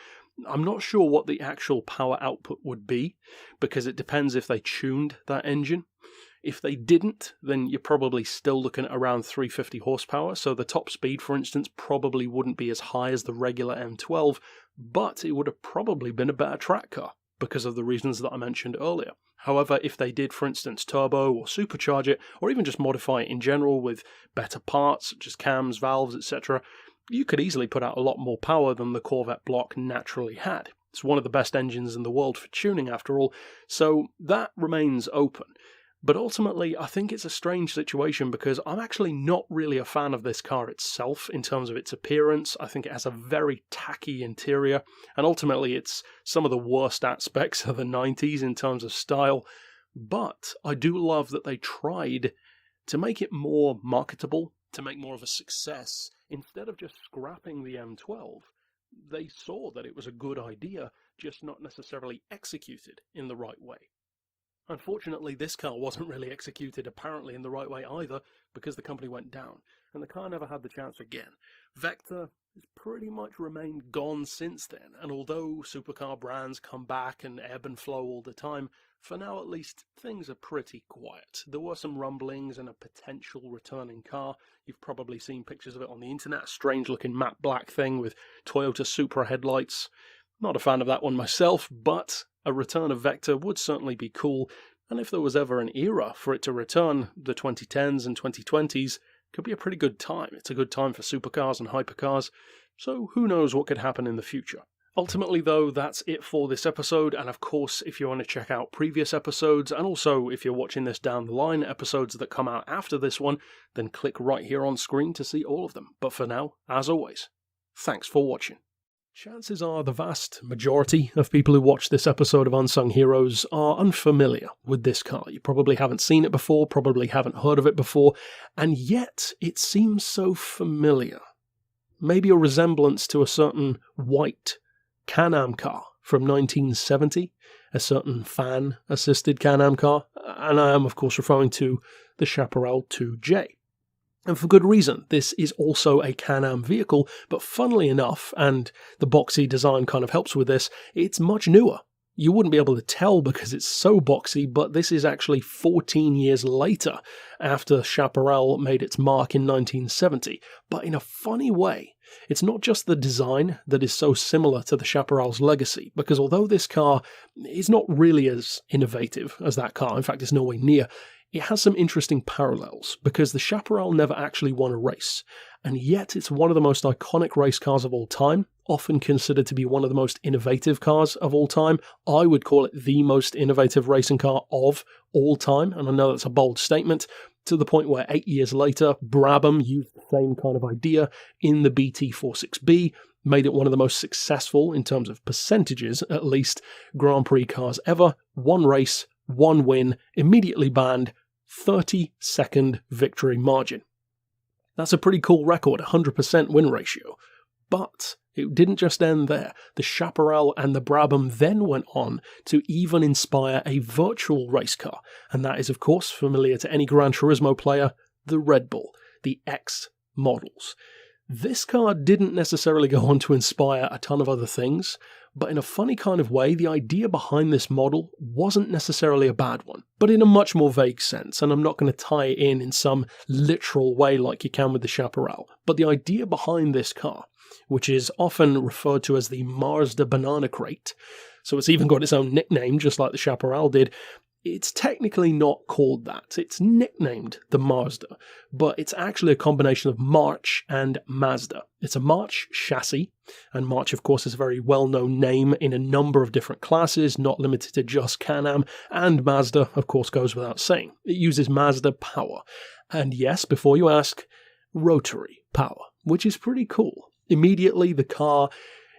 I'm not sure what the actual power output would be, because it depends if they tuned that engine. If they didn't, then you're probably still looking at around 350 horsepower, so the top speed, for instance, probably wouldn't be as high as the regular M12, but it would have probably been a better track car, because of the reasons that I mentioned earlier. However, if they did, for instance, turbo or supercharge it, or even just modify it in general with better parts, such as cams, valves, etc., you could easily put out a lot more power than the Corvette block naturally had. It's one of the best engines in the world for tuning, after all, so that remains open. But ultimately, I think it's a strange situation because I'm actually not really a fan of this car itself in terms of its appearance. I think it has a very tacky interior, and ultimately it's some of the worst aspects of the 90s in terms of style. But I do love that they tried to make it more marketable, to make more of a success. Instead of just scrapping the M12, they saw that it was a good idea, just not necessarily executed in the right way. Unfortunately, this car wasn't really executed apparently in the right way either, because the company went down, and the car never had the chance again. Vector has pretty much remained gone since then, and although supercar brands come back and ebb and flow all the time, for now at least, things are pretty quiet. There were some rumblings and a potential returning car. You've probably seen pictures of it on the internet, a strange looking matte black thing with Toyota Supra headlights. Not a fan of that one myself, but a return of Vector would certainly be cool, and if there was ever an era for it to return, the 2010s and 2020s, could be a pretty good time. It's a good time for supercars and hypercars, so who knows what could happen in the future. Ultimately, though, that's it for this episode, and of course, if you want to check out previous episodes, and also if you're watching this down the line, episodes that come out after this one, then click right here on screen to see all of them. But for now, as always, thanks for watching. Chances are the vast majority of people who watch this episode of Unsung Heroes are unfamiliar with this car. You probably haven't seen it before, probably haven't heard of it before, and yet it seems so familiar. Maybe a resemblance to a certain white Can-Am car from 1970, a certain fan-assisted Can-Am car, and I am of course referring to the Chaparral 2J. And for good reason. This is also a Can-Am vehicle, but funnily enough, and the boxy design kind of helps with this, it's much newer. You wouldn't be able to tell because it's so boxy, but this is actually 14 years later after Chaparral made its mark in 1970. But in a funny way, it's not just the design that is so similar to the Chaparral's legacy, because although this car is not really as innovative as that car, in fact it's nowhere near, it has some interesting parallels, because the Chaparral never actually won a race, and yet it's one of the most iconic race cars of all time, often considered to be one of the most innovative cars of all time. I would call it the most innovative racing car of all time, and I know that's a bold statement, to the point where 8 years later, Brabham used the same kind of idea in the BT46B, made it one of the most successful, in terms of percentages at least, Grand Prix cars ever. One race, one win, immediately banned, 30-second victory margin. That's a pretty cool record, 100% win ratio. But it didn't just end there. The Chaparral and the Brabham then went on to even inspire a virtual race car, and that is of course familiar to any Gran Turismo player, the Red Bull, the X models. This car didn't necessarily go on to inspire a ton of other things, but in a funny kind of way, the idea behind this model wasn't necessarily a bad one, but in a much more vague sense, and I'm not going to tie it in some literal way like you can with the Chaparral. But the idea behind this car, which is often referred to as the Mazda banana crate, so it's even got its own nickname, just like the Chaparral did. It's technically not called that. It's nicknamed the Mazda, but it's actually a combination of March and Mazda. It's a March chassis, and March, of course, is a very well-known name in a number of different classes, not limited to just Can-Am, and Mazda, of course, goes without saying. It uses Mazda power, and yes, before you ask, rotary power, which is pretty cool. Immediately, the car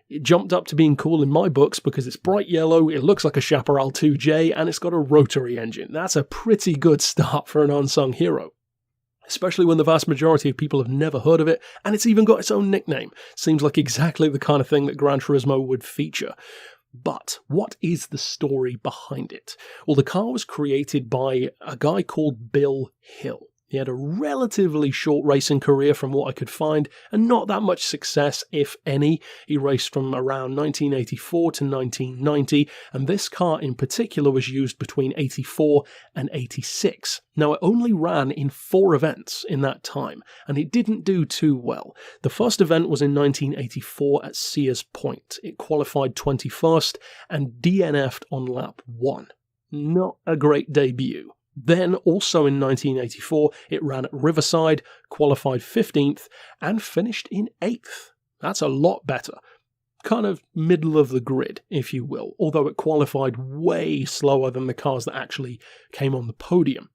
it jumped up to being cool in my books because it's bright yellow, it looks like a Chaparral 2J, and it's got a rotary engine. That's a pretty good start for an unsung hero, especially when the vast majority of people have never heard of it, and it's even got its own nickname. Seems like exactly the kind of thing that Gran Turismo would feature. But what is the story behind it? Well, the car was created by a guy called Bill Hill. He had a relatively short racing career from what I could find, and not that much success, if any. He raced from around 1984 to 1990, and this car in particular was used between 84 and 86. Now, it only ran in 4 events in that time, and it didn't do too well. The first event was in 1984 at Sears Point. It qualified 21st and DNF'd on lap 1. Not a great debut. Then, also in 1984, it ran at Riverside, qualified 15th, and finished in 8th. That's a lot better. Kind of middle of the grid, if you will, although it qualified way slower than the cars that actually came on the podium.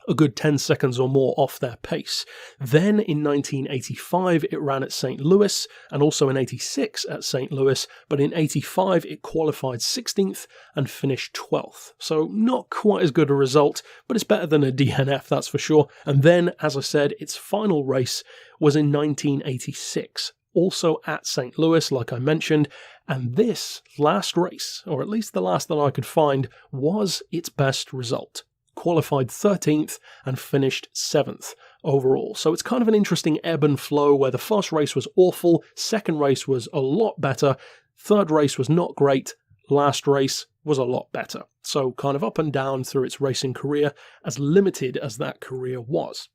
A good 10 seconds or more off their pace. Then in 1985 it ran at St. Louis, and also in 86 at St. Louis, but in 85 it qualified 16th and finished 12th. So not quite as good a result, but it's better than a DNF, that's for sure. And then, as I said, its final race was in 1986, also at St. Louis, like I mentioned, and this last race, or at least the last that I could find, was its best result. Qualified 13th and finished 7th overall. So it's kind of an interesting ebb and flow where the first race was awful, second race was a lot better, third race was not great, last race was a lot better. So kind of up and down through its racing career, as limited as that career was.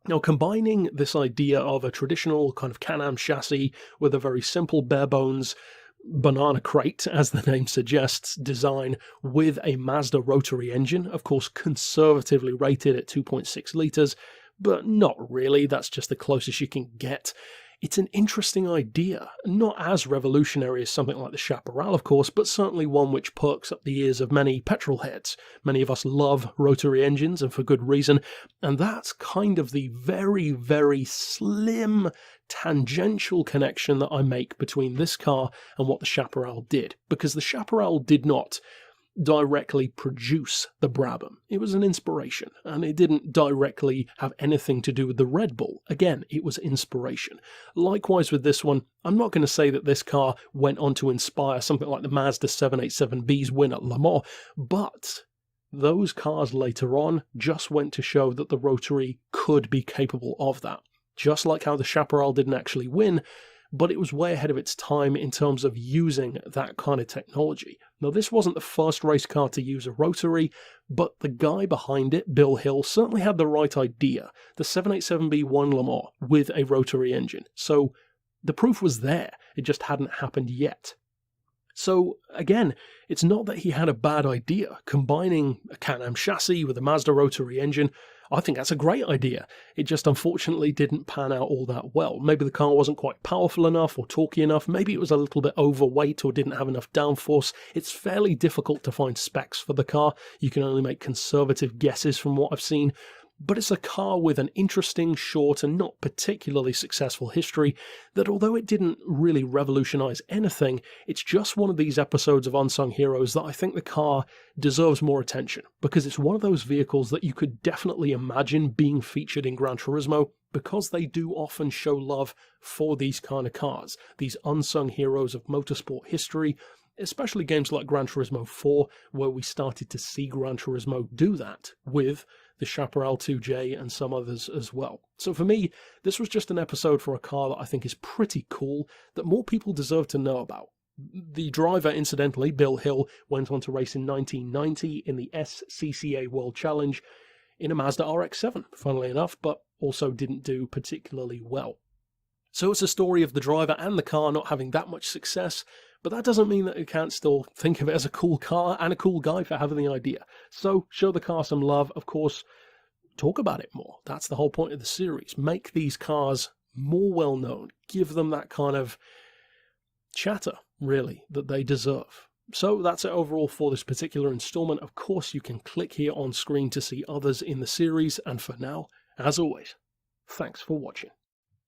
Now, combining this idea of a traditional kind of Can-Am chassis with a very simple bare-bones banana crate, as the name suggests, design with a Mazda rotary engine, of course conservatively rated at 2.6 litres, but not really, that's just the closest you can get. It's an interesting idea, not as revolutionary as something like the Chaparral, of course, but certainly one which perks up the ears of many petrol heads. Many of us love rotary engines, and for good reason, and that's kind of the very, very slim tangential connection that I make between this car and what the Chaparral did, because the Chaparral did not directly produce the Brabham. It was an inspiration, and it didn't directly have anything to do with the Red Bull. Again, it was inspiration. Likewise with this one, I'm not going to say that this car went on to inspire something like the Mazda 787B's win at Le Mans, but those cars later on just went to show that the rotary could be capable of that. Just like how the Chaparral didn't actually win, but it was way ahead of its time in terms of using that kind of technology. Now, this wasn't the first race car to use a rotary, but the guy behind it, Bill Hill, certainly had the right idea. The 787B won Le Mans with a rotary engine, so the proof was there. It just hadn't happened yet. So, again, it's not that he had a bad idea. Combining a Can-Am chassis with a Mazda rotary engine, I think that's a great idea. It just unfortunately didn't pan out all that well. Maybe the car wasn't quite powerful enough or torquey enough. Maybe it was a little bit overweight or didn't have enough downforce. It's fairly difficult to find specs for the car. You can only make conservative guesses from what I've seen. But it's a car with an interesting, short, and not particularly successful history that, although it didn't really revolutionize anything, it's just one of these episodes of Unsung Heroes that I think the car deserves more attention, because it's one of those vehicles that you could definitely imagine being featured in Gran Turismo, because they do often show love for these kind of cars, these unsung heroes of motorsport history, especially games like Gran Turismo 4, where we started to see Gran Turismo do that with the Chaparral 2J and some others as well. So for me, this was just an episode for a car that I think is pretty cool, that more people deserve to know about. The driver, incidentally, Bill Hill, went on to race in 1990 in the SCCA World Challenge in a Mazda RX-7, funnily enough, but also didn't do particularly well. So it's a story of the driver and the car not having that much success, but that doesn't mean that you can't still think of it as a cool car and a cool guy for having the idea. So show the car some love, of course, talk about it more. That's the whole point of the series. Make these cars more well known. Give them that kind of chatter, really, that they deserve. So that's it overall for this particular installment. Of course, you can click here on screen to see others in the series, and for now, as always, thanks for watching.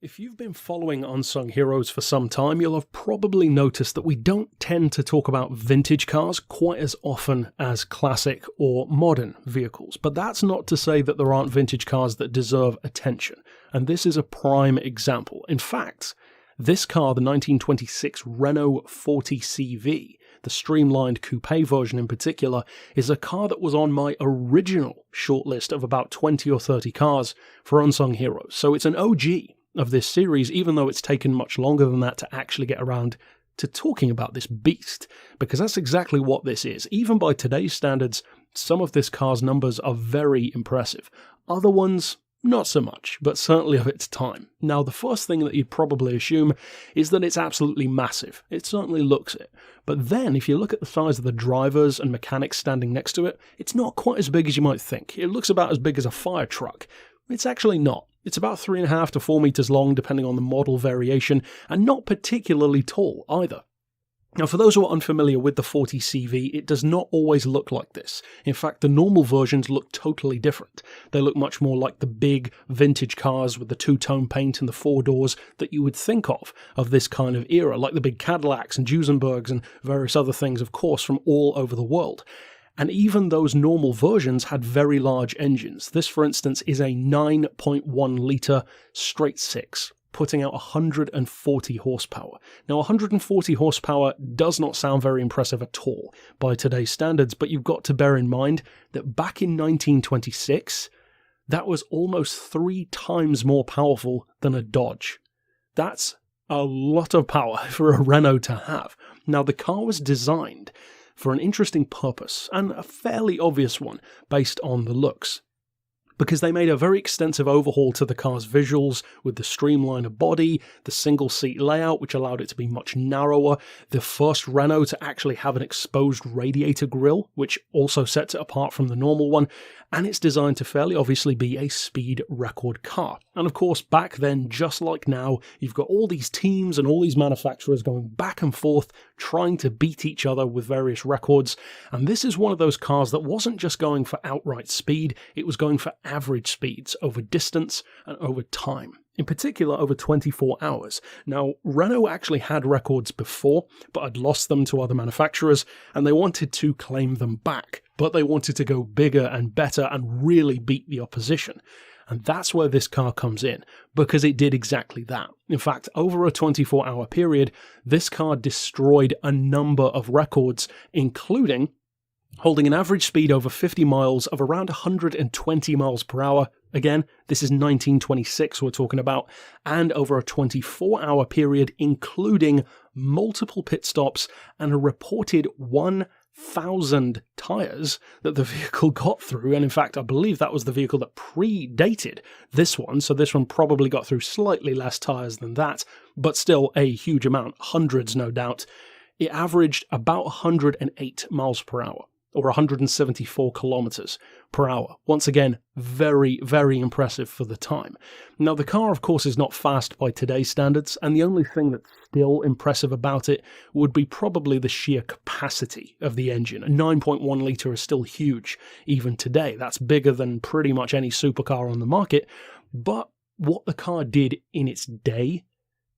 If you've been following Unsung Heroes for some time, you'll have probably noticed that we don't tend to talk about vintage cars quite as often as classic or modern vehicles. But that's not to say that there aren't vintage cars that deserve attention, and this is a prime example. In fact, this car, the 1926 Renault 40CV, the streamlined coupe version in particular, is a car that was on my original shortlist of about 20 or 30 cars for Unsung Heroes. So it's an OG of this series, even though it's taken much longer than that to actually get around to talking about this beast, because that's exactly what this is. Even by today's standards, some of this car's numbers are very impressive. Other ones, not so much, but certainly of its time. Now, the first thing that you'd probably assume is that it's absolutely massive. It certainly looks it. But then, if you look at the size of the drivers and mechanics standing next to it, it's not quite as big as you might think. It looks about as big as a fire truck. It's actually not. It's about 3.5 to 4 meters long, depending on the model variation, and not particularly tall either. Now, for those who are unfamiliar with the 40CV, it does not always look like this. In fact, the normal versions look totally different. They look much more like the big vintage cars with the two-tone paint and the four doors that you would think of this kind of era, like the big Cadillacs and Duesenbergs and various other things, of course, from all over the world. And even those normal versions had very large engines. This, for instance, is a 9.1 litre straight six, putting out 140 horsepower. Now, 140 horsepower does not sound very impressive at all by today's standards, but you've got to bear in mind that back in 1926, that was almost 3 times more powerful than a Dodge. That's a lot of power for a Renault to have. Now, the car was designed for an interesting purpose, and a fairly obvious one based on the looks, because they made a very extensive overhaul to the car's visuals with the streamlined body, the single-seat layout, which allowed it to be much narrower, the first Renault to actually have an exposed radiator grille, which also sets it apart from the normal one, and it's designed to fairly obviously be a speed record car. And of course, back then, just like now, you've got all these teams and all these manufacturers going back and forth, trying to beat each other with various records, and this is one of those cars that wasn't just going for outright speed, it was going for average speeds over distance and over time. In particular, over 24 hours. Now, Renault actually had records before, but had lost them to other manufacturers, and they wanted to claim them back. But they wanted to go bigger and better and really beat the opposition. And that's where this car comes in, because it did exactly that. In fact, over a 24-hour period, this car destroyed a number of records, including holding an average speed over 50 miles of around 120 miles per hour. Again, this is 1926 we're talking about, and over a 24-hour period, including multiple pit stops and a reported 1,000 tyres that the vehicle got through. And in fact, I believe that was the vehicle that predated this one, so this one probably got through slightly less tyres than that, but still a huge amount, hundreds no doubt. It averaged about 108 miles per hour. Or 174 kilometers per hour. Once again, very, very impressive for the time. Now, the car, of course, is not fast by today's standards, and the only thing that's still impressive about it would be probably the sheer capacity of the engine. A 9.1 litre is still huge, even today. That's bigger than pretty much any supercar on the market, but what the car did in its day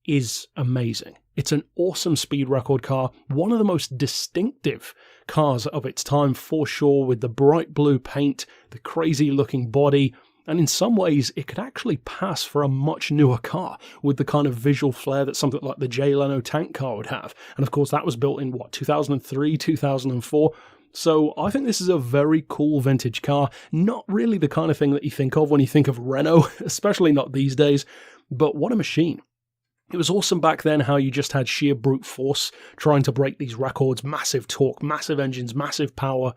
is amazing. It's an awesome speed record car, one of the most distinctive cars of its time for sure, with the bright blue paint, the crazy looking body, and in some ways it could actually pass for a much newer car with the kind of visual flair that something like the Jay Leno tank car would have. And of course that was built in, 2003, 2004? So I think this is a very cool vintage car, not really the kind of thing that you think of when you think of Renault, especially not these days, but what a machine. It was awesome back then how you just had sheer brute force trying to break these records, massive torque, massive engines, massive power,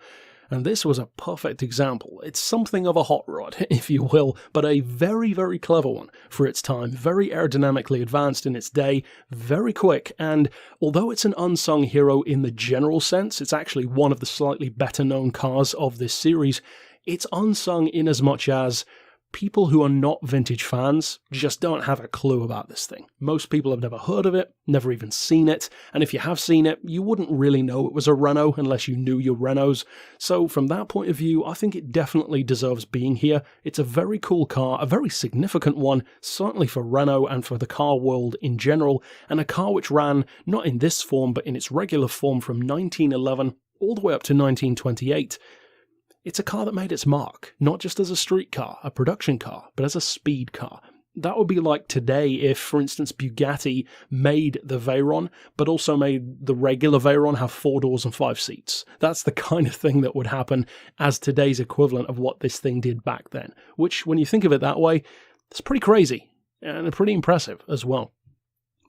and this was a perfect example. It's something of a hot rod, if you will, but a very, very clever one for its time, very aerodynamically advanced in its day, very quick, and although it's an unsung hero in the general sense, it's actually one of the slightly better known cars of this series, it's unsung in as much as people who are not vintage fans just don't have a clue about this thing. Most people have never heard of it, never even seen it, and if you have seen it, you wouldn't really know it was a Renault unless you knew your Renaults. So from that point of view, I think it definitely deserves being here. It's a very cool car, a very significant one, certainly for Renault and for the car world in general, and a car which ran not in this form but in its regular form from 1911 all the way up to 1928. It's a car that made its mark, not just as a street car, a production car, but as a speed car. That would be like today if, for instance, Bugatti made the Veyron, but also made the regular Veyron have 4 doors and 5 seats. That's the kind of thing that would happen as today's equivalent of what this thing did back then, which, when you think of it that way, it's pretty crazy and pretty impressive as well.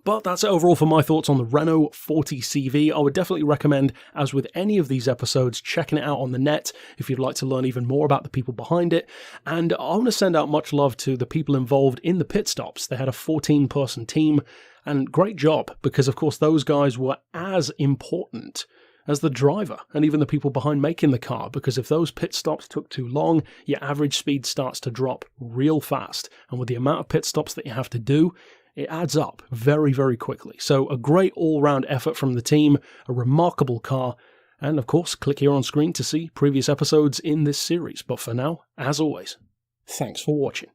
But that's it overall for my thoughts on the Renault 40CV. I would definitely recommend, as with any of these episodes, checking it out on the net if you'd like to learn even more about the people behind it. And I want to send out much love to the people involved in the pit stops. They had a 14-person team, and great job, because of course those guys were as important as the driver and even the people behind making the car, because if those pit stops took too long, your average speed starts to drop real fast. And with the amount of pit stops that you have to do, it adds up very, very quickly. So a great all-round effort from the team, a remarkable car, and of course, click here on screen to see previous episodes in this series. But for now, as always, thanks for watching.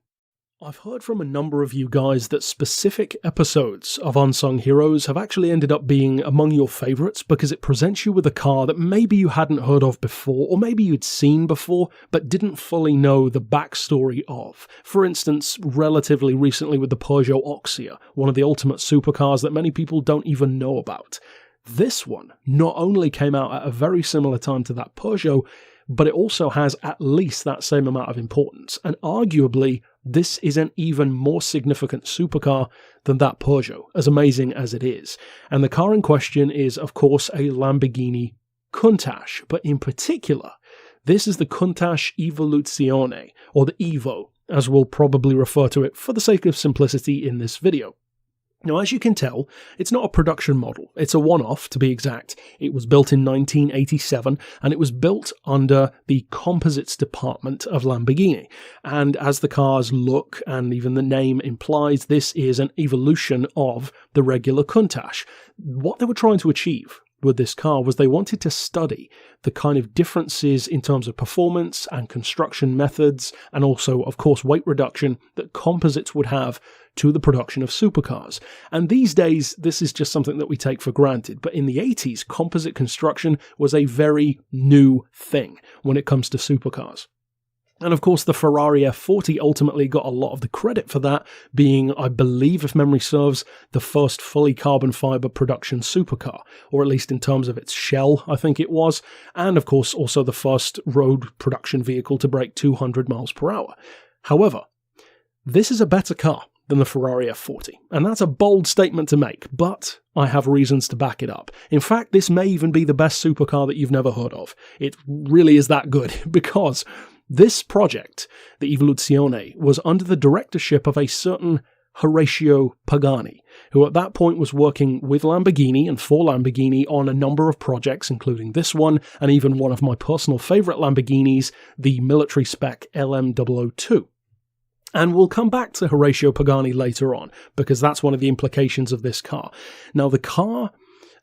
I've heard from a number of you guys that specific episodes of Unsung Heroes have actually ended up being among your favourites because it presents you with a car that maybe you hadn't heard of before, or maybe you'd seen before, but didn't fully know the backstory of. For instance, relatively recently with the Peugeot Oxia, one of the ultimate supercars that many people don't even know about. This one not only came out at a very similar time to that Peugeot, but it also has at least that same amount of importance, and arguably this is an even more significant supercar than that Peugeot, as amazing as it is. And the car in question is, of course, a Lamborghini Countach, but in particular, this is the Countach Evoluzione, or the Evo, as we'll probably refer to it for the sake of simplicity in this video. Now, as you can tell, it's not a production model. It's a one-off, to be exact. It was built in 1987, and it was built under the composites department of Lamborghini. And as the cars look, and even the name implies, this is an evolution of the regular Countach. What they were trying to achieve with this car was they wanted to study the kind of differences in terms of performance and construction methods, and also, of course, weight reduction that composites would have to the production of supercars. And these days, this is just something that we take for granted. But in the 80s, composite construction was a very new thing when it comes to supercars. And of course, the Ferrari F40 ultimately got a lot of the credit for that, being, I believe, if memory serves, the first fully carbon fiber production supercar, or at least in terms of its shell, I think it was, and of course also the first road production vehicle to break 200 miles per hour. However, this is a better car than the Ferrari F40, and that's a bold statement to make, but I have reasons to back it up. In fact, this may even be the best supercar that you've never heard of. It really is that good, because this project, the Evoluzione, was under the directorship of a certain Horacio Pagani, who at that point was working with Lamborghini and for Lamborghini on a number of projects, including this one, and even one of my personal favourite Lamborghinis, the military spec LM002. And we'll come back to Horacio Pagani later on, because that's one of the implications of this car. Now, the car,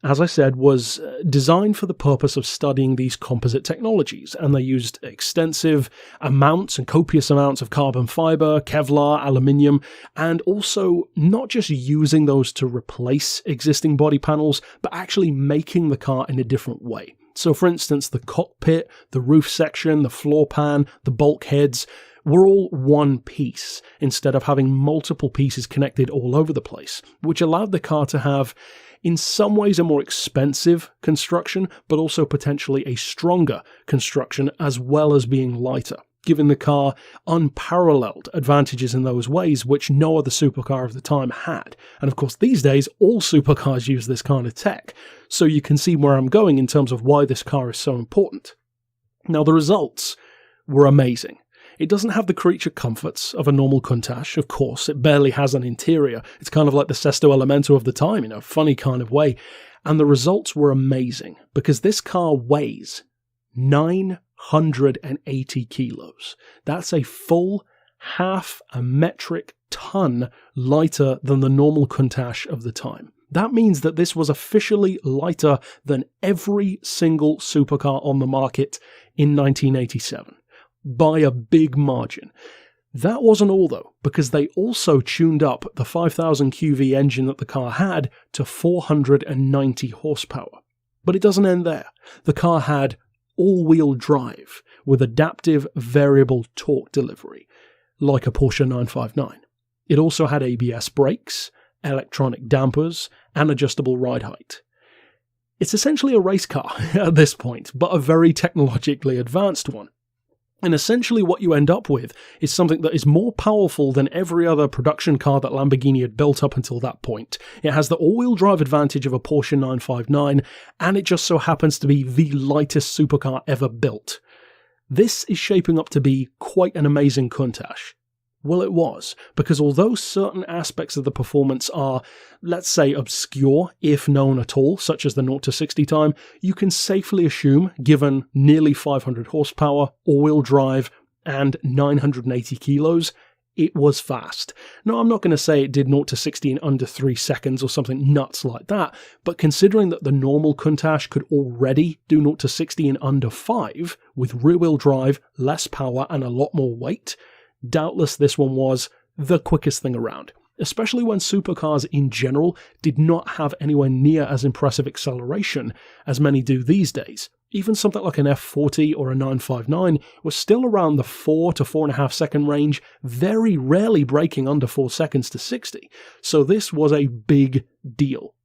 as I said, was designed for the purpose of studying these composite technologies, and they used extensive amounts and copious amounts of carbon fiber, Kevlar, aluminium, and also not just using those to replace existing body panels, but actually making the car in a different way. So, for instance, the cockpit, the roof section, the floor pan, the bulkheads were all one piece, instead of having multiple pieces connected all over the place, which allowed the car to have, in some ways, a more expensive construction, but also potentially a stronger construction, as well as being lighter, giving the car unparalleled advantages in those ways, which no other supercar of the time had. And of course, these days, all supercars use this kind of tech, so you can see where I'm going in terms of why this car is so important. Now, the results were amazing. It doesn't have the creature comforts of a normal Countach, of course. It barely has an interior. It's kind of like the Sesto Elemento of the time in a funny kind of way. And the results were amazing, because this car weighs 980 kilos. That's a full half a metric ton lighter than the normal Countach of the time. That means that this was officially lighter than every single supercar on the market in 1987. By a big margin. That wasn't all though, because they also tuned up the 5000 QV engine that the car had to 490 horsepower. But it doesn't end there. The car had all-wheel drive with adaptive variable torque delivery, like a Porsche 959. It also had ABS brakes, electronic dampers, and adjustable ride height. It's essentially a race car at this point, but a very technologically advanced one. And essentially what you end up with is something that is more powerful than every other production car that Lamborghini had built up until that point. It has the all-wheel drive advantage of a Porsche 959, and it just so happens to be the lightest supercar ever built. This is shaping up to be quite an amazing Countach. Well, it was, because although certain aspects of the performance are, let's say, obscure, if known at all, such as the 0 to 60 time, you can safely assume, given nearly 500 horsepower, all-wheel drive, and 980 kilos, it was fast. Now, I'm not going to say it did 0 to 60 in under 3 seconds or something nuts like that, but considering that the normal Countach could already do 0 to 60 in under 5, with rear-wheel drive, less power, and a lot more weight, doubtless this one was the quickest thing around, especially when supercars in general did not have anywhere near as impressive acceleration as many do these days. Even something like an F40 or a 959 was still around the 4 to 4.5 second range, very rarely breaking under 4 seconds to 60. So this was a big deal.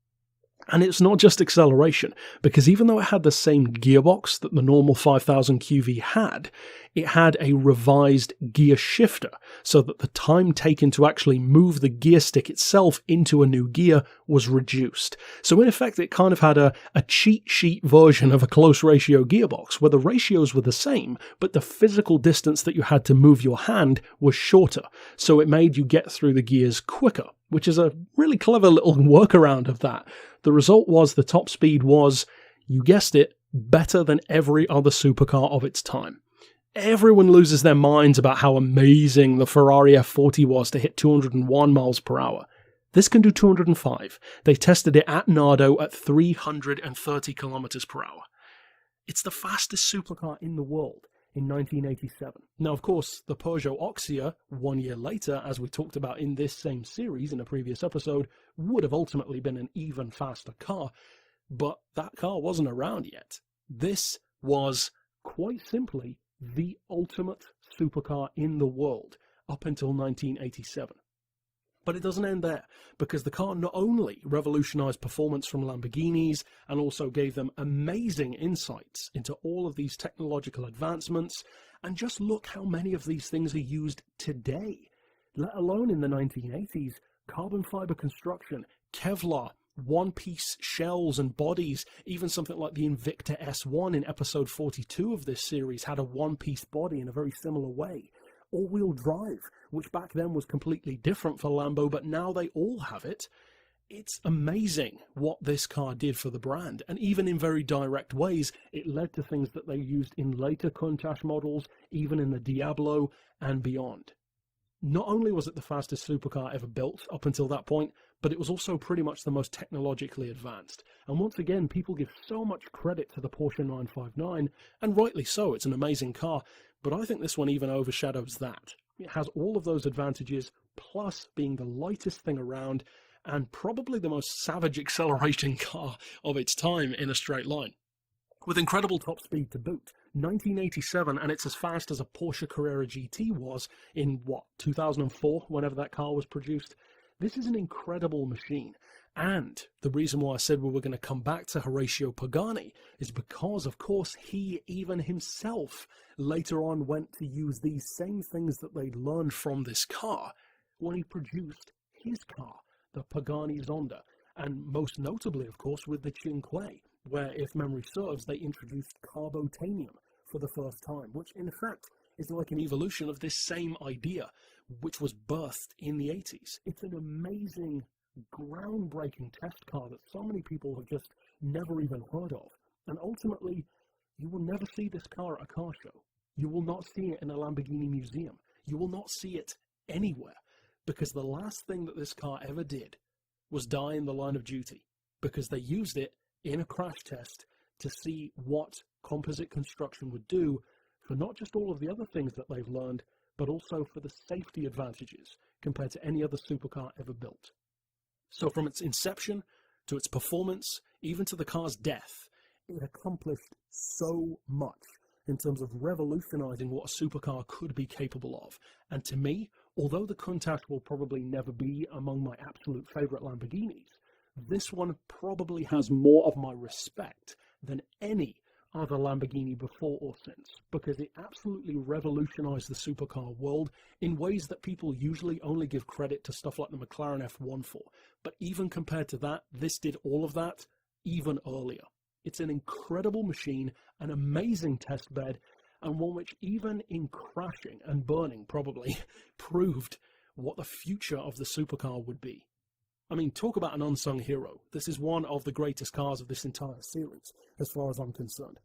And it's not just acceleration, because even though it had the same gearbox that the normal 5000 QV had, it had a revised gear shifter, so that the time taken to actually move the gear stick itself into a new gear was reduced. So in effect, it kind of had a cheat sheet version of a close ratio gearbox, where the ratios were the same, but the physical distance that you had to move your hand was shorter, so it made you get through the gears quicker. which is a really clever little workaround of that. The result was the top speed was, you guessed it, better than every other supercar of its time. Everyone loses their minds about how amazing the Ferrari F40 was to hit 201 miles per hour. This can do 205. They tested it at Nardo at 330 kilometers per hour. It's the fastest supercar in the world in 1987. Now, of course, the Peugeot Oxia, 1 year later, as we talked about in this same series in a previous episode, would have ultimately been an even faster car, but that car wasn't around yet. This was, quite simply, the ultimate supercar in the world up until 1987. But it doesn't end there, because the car not only revolutionized performance from Lamborghinis and also gave them amazing insights into all of these technological advancements, and just look how many of these things are used today, let alone in the 1980s, carbon fiber construction, Kevlar, one-piece shells and bodies. Even something like the Invicta S1 in episode 42 of this series had a one-piece body in a very similar way. All-wheel drive, which back then was completely different for Lambo, but now they all have it. It's amazing what this car did for the brand, and even in very direct ways, it led to things that they used in later Countach models, even in the Diablo and beyond. Not only was it the fastest supercar ever built up until that point, but it was also pretty much the most technologically advanced. And once again, people give so much credit to the Porsche 959, and rightly so, it's an amazing car, but I think this one even overshadows that. It has all of those advantages, plus being the lightest thing around, and probably the most savage acceleration car of its time in a straight line. With incredible top speed to boot. 1987, and it's as fast as a Porsche Carrera GT was in, 2004, whenever that car was produced. This is an incredible machine, and the reason why I said we were going to come back to Horacio Pagani is because, of course, he even himself later on went to use these same things that they'd learned from this car when he produced his car, the Pagani Zonda, and most notably, of course, with the Cinque, where, if memory serves, they introduced carbotanium for the first time, which in fact is like an evolution of this same idea, which was birthed in the 80s. It's an amazing, groundbreaking test car that so many people have just never even heard of. And ultimately, you will never see this car at a car show. You will not see it in a Lamborghini museum. You will not see it anywhere, because the last thing that this car ever did was die in the line of duty, because they used it in a crash test to see what composite construction would do for not just all of the other things that they've learned, but also for the safety advantages compared to any other supercar ever built. So from its inception to its performance, even to the car's death, it accomplished so much in terms of revolutionizing what a supercar could be capable of. And to me, although the Countach will probably never be among my absolute favorite Lamborghinis, this one probably has more of my respect than any other Lamborghini before or since, because it absolutely revolutionized the supercar world in ways that people usually only give credit to stuff like the McLaren F1 for. But even compared to that, this did all of that even earlier. It's an incredible machine, an amazing test bed, and one which even in crashing and burning probably proved what the future of the supercar would be. I mean, talk about an unsung hero. This is one of the greatest cars of this entire series, as far as I'm concerned.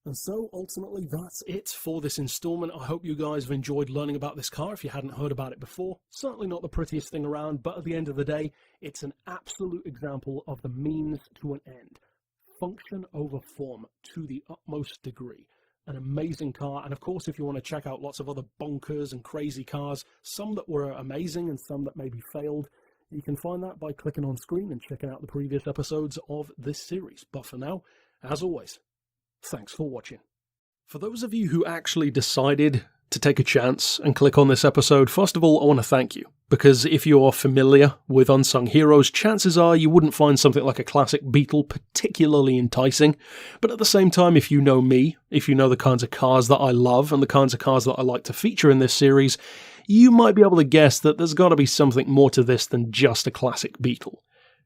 And so, ultimately, that's it for this installment. I hope you guys have enjoyed learning about this car if you hadn't heard about it before. Certainly not the prettiest thing around, but at the end of the day, it's an absolute example of the means to an end. Function over form to the utmost degree. An amazing car, and of course, if you want to check out lots of other bonkers and crazy cars, some that were amazing and some that maybe failed, you can find that by clicking on screen and checking out the previous episodes of this series. But for now, as always, thanks for watching. For those of you who actually decided to take a chance and click on this episode, first of all, I want to thank you. Because if you're familiar with Unsung Heroes, chances are you wouldn't find something like a classic Beetle particularly enticing. But at the same time, if you know me, if you know the kinds of cars that I love and the kinds of cars that I like to feature in this series, you might be able to guess that there's got to be something more to this than just a classic Beetle.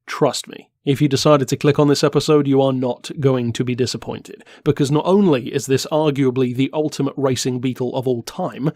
Trust me, if you decided to click on this episode, you are not going to be disappointed, because not only is this arguably the ultimate racing Beetle of all time,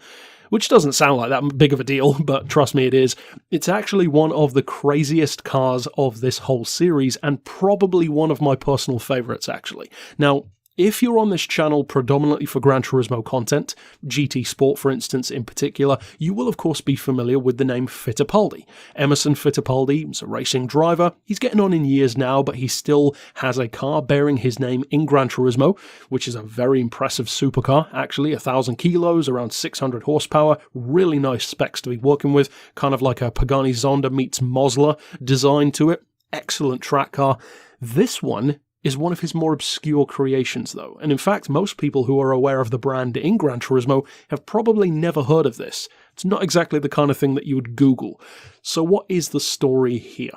which doesn't sound like that big of a deal, but trust me, it is. It's actually one of the craziest cars of this whole series, and probably one of my personal favourites, actually. Now, if you're on this channel predominantly for Gran Turismo content, GT Sport for instance in particular, you will of course be familiar with the name Fittipaldi. Emerson Fittipaldi is a racing driver. He's getting on in years now, but he still has a car bearing his name in Gran Turismo, which is a very impressive supercar, actually, 1,000 kilos, around 600 horsepower, really nice specs to be working with, kind of like a Pagani Zonda meets Mosler design to it. Excellent track car. This one is one of his more obscure creations, though, and in fact, most people who are aware of the brand in Gran Turismo have probably never heard of this. It's not exactly the kind of thing that you would Google. So what is the story here?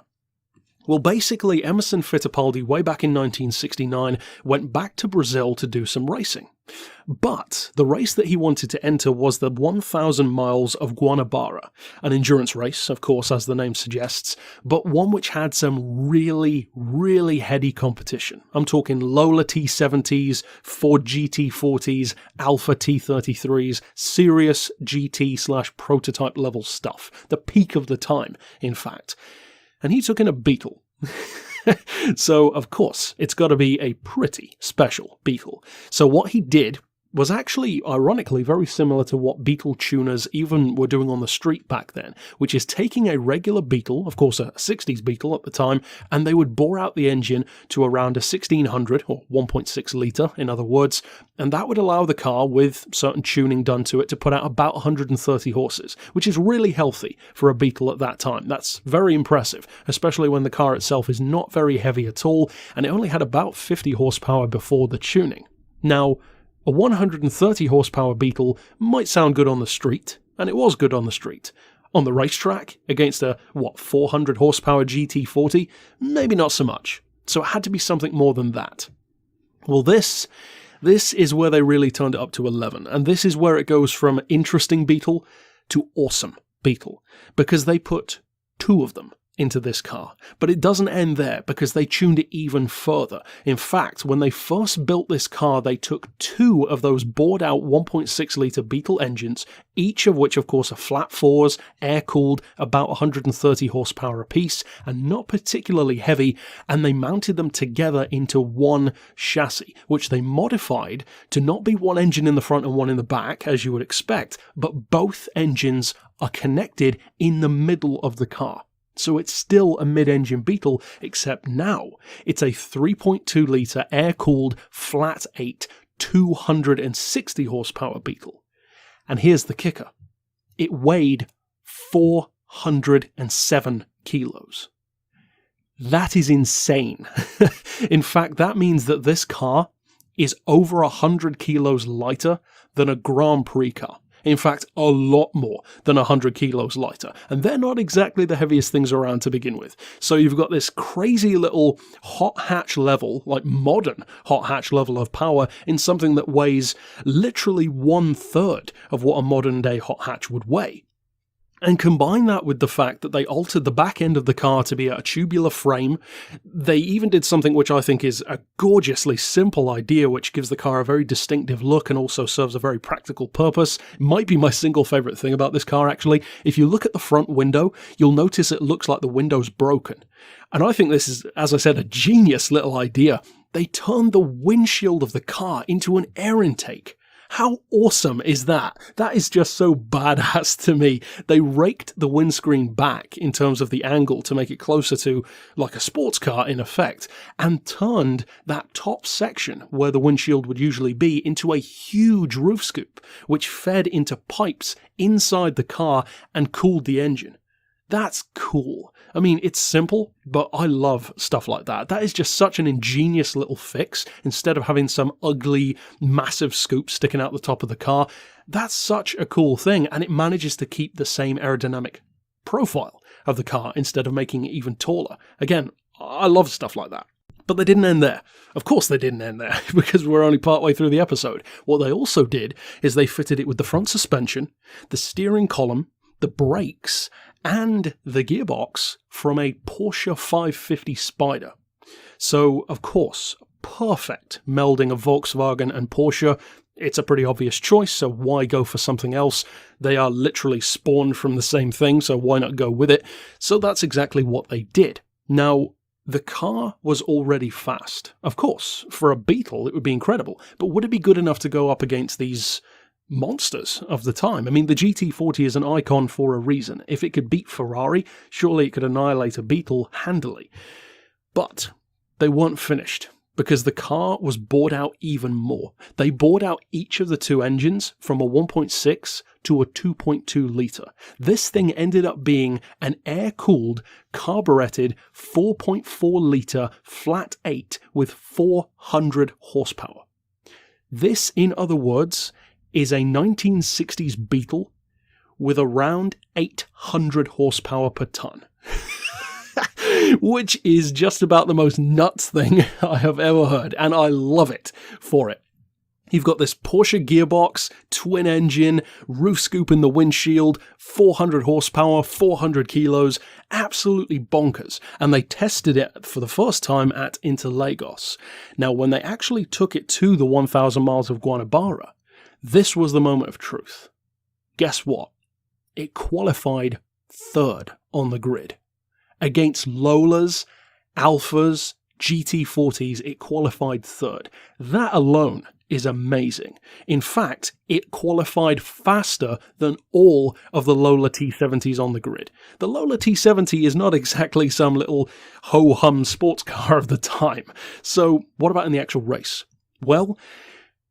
Well, basically, Emerson Fittipaldi, way back in 1969, went back to Brazil to do some racing. But the race that he wanted to enter was the 1,000 miles of Guanabara, an endurance race, of course, as the name suggests, but one which had some really, really heady competition. I'm talking Lola T70s, Ford GT40s, Alfa T33s, serious GT/prototype level stuff. The peak of the time, in fact. And he took in a Beetle. So, of course, it's got to be a pretty special Beetle. So what he did was actually, ironically, very similar to what Beetle tuners even were doing on the street back then, which is taking a regular Beetle, of course a 60s Beetle at the time, and they would bore out the engine to around a 1600, or 1.6 litre, in other words, and that would allow the car, with certain tuning done to it, to put out about 130 horses, which is really healthy for a Beetle at that time. That's very impressive, especially when the car itself is not very heavy at all, and it only had about 50 horsepower before the tuning. Now, a 130 horsepower Beetle might sound good on the street, and it was good on the street. On the racetrack, against a, 400 horsepower GT40? Maybe not so much. So it had to be something more than that. Well, this is where they really turned it up to 11, and this is where it goes from interesting Beetle to awesome Beetle, because they put two of them into this car. But it doesn't end there, because they tuned it even further. In fact, when they first built this car, they took two of those bored out 1.6 litre Beetle engines, each of which of course are flat fours, air-cooled, about 130 horsepower apiece, and not particularly heavy, and they mounted them together into one chassis, which they modified to not be one engine in the front and one in the back, as you would expect, but both engines are connected in the middle of the car. So it's still a mid-engine Beetle, except now it's a 3.2 litre air-cooled flat 8 260 horsepower Beetle. And here's the kicker. It weighed 407 kilos. That is insane. In fact, that means that this car is over 100 kilos lighter than a Grand Prix car. In fact, a lot more than 100 kilos lighter. And they're not exactly the heaviest things around to begin with. So you've got this crazy little hot hatch level, like modern hot hatch level of power in something that weighs literally 1/3 of what a modern day hot hatch would weigh. And combine that with the fact that they altered the back end of the car to be a tubular frame. They even did something which I think is a gorgeously simple idea, which gives the car a very distinctive look and also serves a very practical purpose. It might be my single favourite thing about this car, actually. If you look at the front window, you'll notice it looks like the window's broken. And I think this is, as I said, a genius little idea. They turned the windshield of the car into an air intake. How awesome is that? That is just so badass to me. They raked the windscreen back in terms of the angle to make it closer to like a sports car in effect, and turned that top section where the windshield would usually be into a huge roof scoop, which fed into pipes inside the car and cooled the engine. That's cool. I mean, it's simple, but I love stuff like that. That is just such an ingenious little fix. Instead of having some ugly, massive scoop sticking out the top of the car, that's such a cool thing, and it manages to keep the same aerodynamic profile of the car instead of making it even taller. Again, I love stuff like that. But they didn't end there. Of course they didn't end there, because we're only partway through the episode. What they also did is they fitted it with the front suspension, the steering column, the brakes, and the gearbox from a Porsche 550 Spider. So, of course, perfect melding of Volkswagen and Porsche. it's a pretty obvious choice, so why go for something else? They are literally spawned from the same thing, so why not go with it? So that's exactly what they did. Now, the car was already fast. Of course, for a Beetle, it would be incredible, but would it be good enough to go up against these monsters of the time? I mean, the GT40 is an icon for a reason. If it could beat Ferrari, surely it could annihilate a Beetle handily. But they weren't finished, because the car was bored out even more. They bored out each of the two engines from a 1.6 to a 2.2 litre. This thing ended up being an air-cooled, carburetted 4.4 litre flat 8 with 400 horsepower. This, in other words, is a 1960s Beetle with around 800 horsepower per tonne. Which is just about the most nuts thing I have ever heard, and I love it for it. You've got this Porsche gearbox, twin engine, roof scoop in the windshield, 400 horsepower, 400 kilos, absolutely bonkers. And they tested it for the first time at Interlagos. Now, when they actually took it to the 1,000 miles of Guanabara, this was the moment of truth. Guess what? It qualified third on the grid. Against Lolas, Alphas, GT40s, it qualified third. That alone is amazing. In fact, it qualified faster than all of the Lola T70s on the grid. The Lola T70 is not exactly some little ho-hum sports car of the time. So what about in the actual race? Well,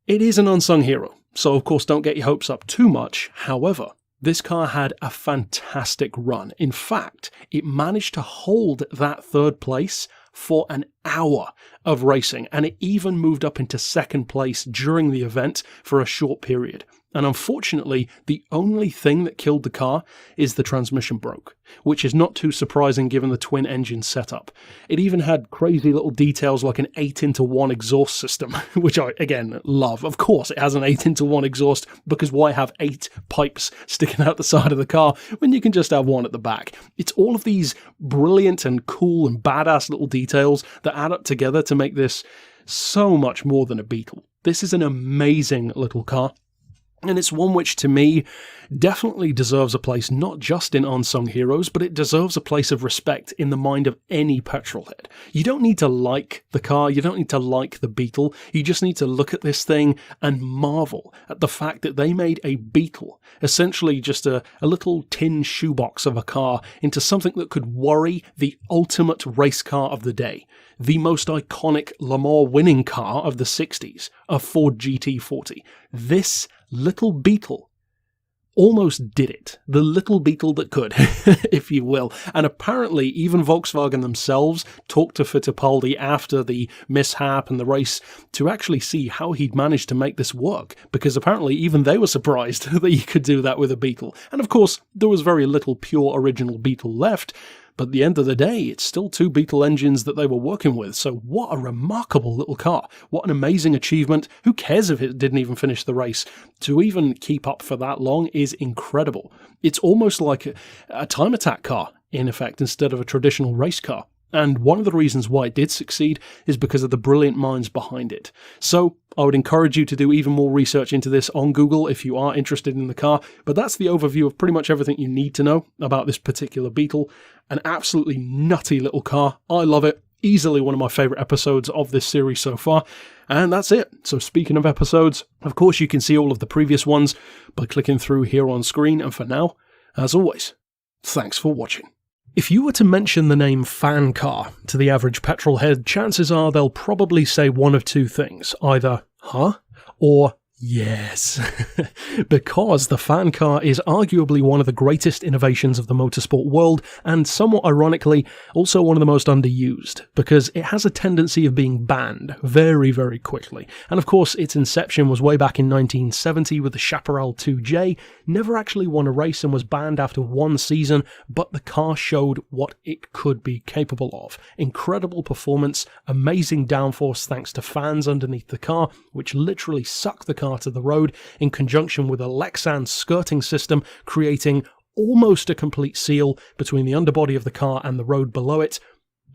it is an unsung hero, so of course don't get your hopes up too much. However, this car had a fantastic run. In fact, it managed to hold that third place for an hour of racing, and it even moved up into second place during the event for a short period. And unfortunately, the only thing that killed the car is the transmission broke, which is not too surprising given the twin engine setup. It even had crazy little details like an 8-into-1 exhaust system, which I, again, love. Of course, it has an 8-into-1 exhaust, because why have 8 pipes sticking out the side of the car when you can just have one at the back? It's all of these brilliant and cool and badass little details that add up together to make this so much more than a Beetle. This is an amazing little car. And it's one which, to me, definitely deserves a place not just in Unsung Heroes, but it deserves a place of respect in the mind of any petrolhead. You don't need to like the car, you don't need to like the Beetle, you just need to look at this thing and marvel at the fact that they made a Beetle, essentially just a little tin shoebox of a car, into something that could worry the ultimate race car of the day. The most iconic Le Mans winning car of the 60s, a Ford GT40. This little Beetle almost did it. The little Beetle that could, if you will. And apparently even Volkswagen themselves talked to Fittipaldi after the mishap and the race to actually see how he'd managed to make this work, because apparently even they were surprised that you could do that with a Beetle. And of course, there was very little pure original Beetle left, but at the end of the day, it's still 2 Beetle engines that they were working with, so what a remarkable little car. What an amazing achievement. Who cares if it didn't even finish the race? To even keep up for that long is incredible. It's almost like a time attack car, in effect, instead of a traditional race car. And one of the reasons why it did succeed is because of the brilliant minds behind it. So I would encourage you to do even more research into this on Google if you are interested in the car, but that's the overview of pretty much everything you need to know about this particular Beetle. An absolutely nutty little car. I love it. Easily one of my favourite episodes of this series so far. And that's it. So speaking of episodes, of course you can see all of the previous ones by clicking through here on screen, and for now, as always, thanks for watching. If you were to mention the name fan car to the average petrolhead, chances are they'll probably say one of two things, either, huh? Or, yes, because the fan car is arguably one of the greatest innovations of the motorsport world, and somewhat ironically, also one of the most underused, because it has a tendency of being banned very, very quickly. And of course, its inception was way back in 1970 with the Chaparral 2J, never actually won a race and was banned after 1 season, but the car showed what it could be capable of. Incredible performance, amazing downforce thanks to fans underneath the car, which literally suck the car to the road, in conjunction with a Lexan skirting system, creating almost a complete seal between the underbody of the car and the road below it.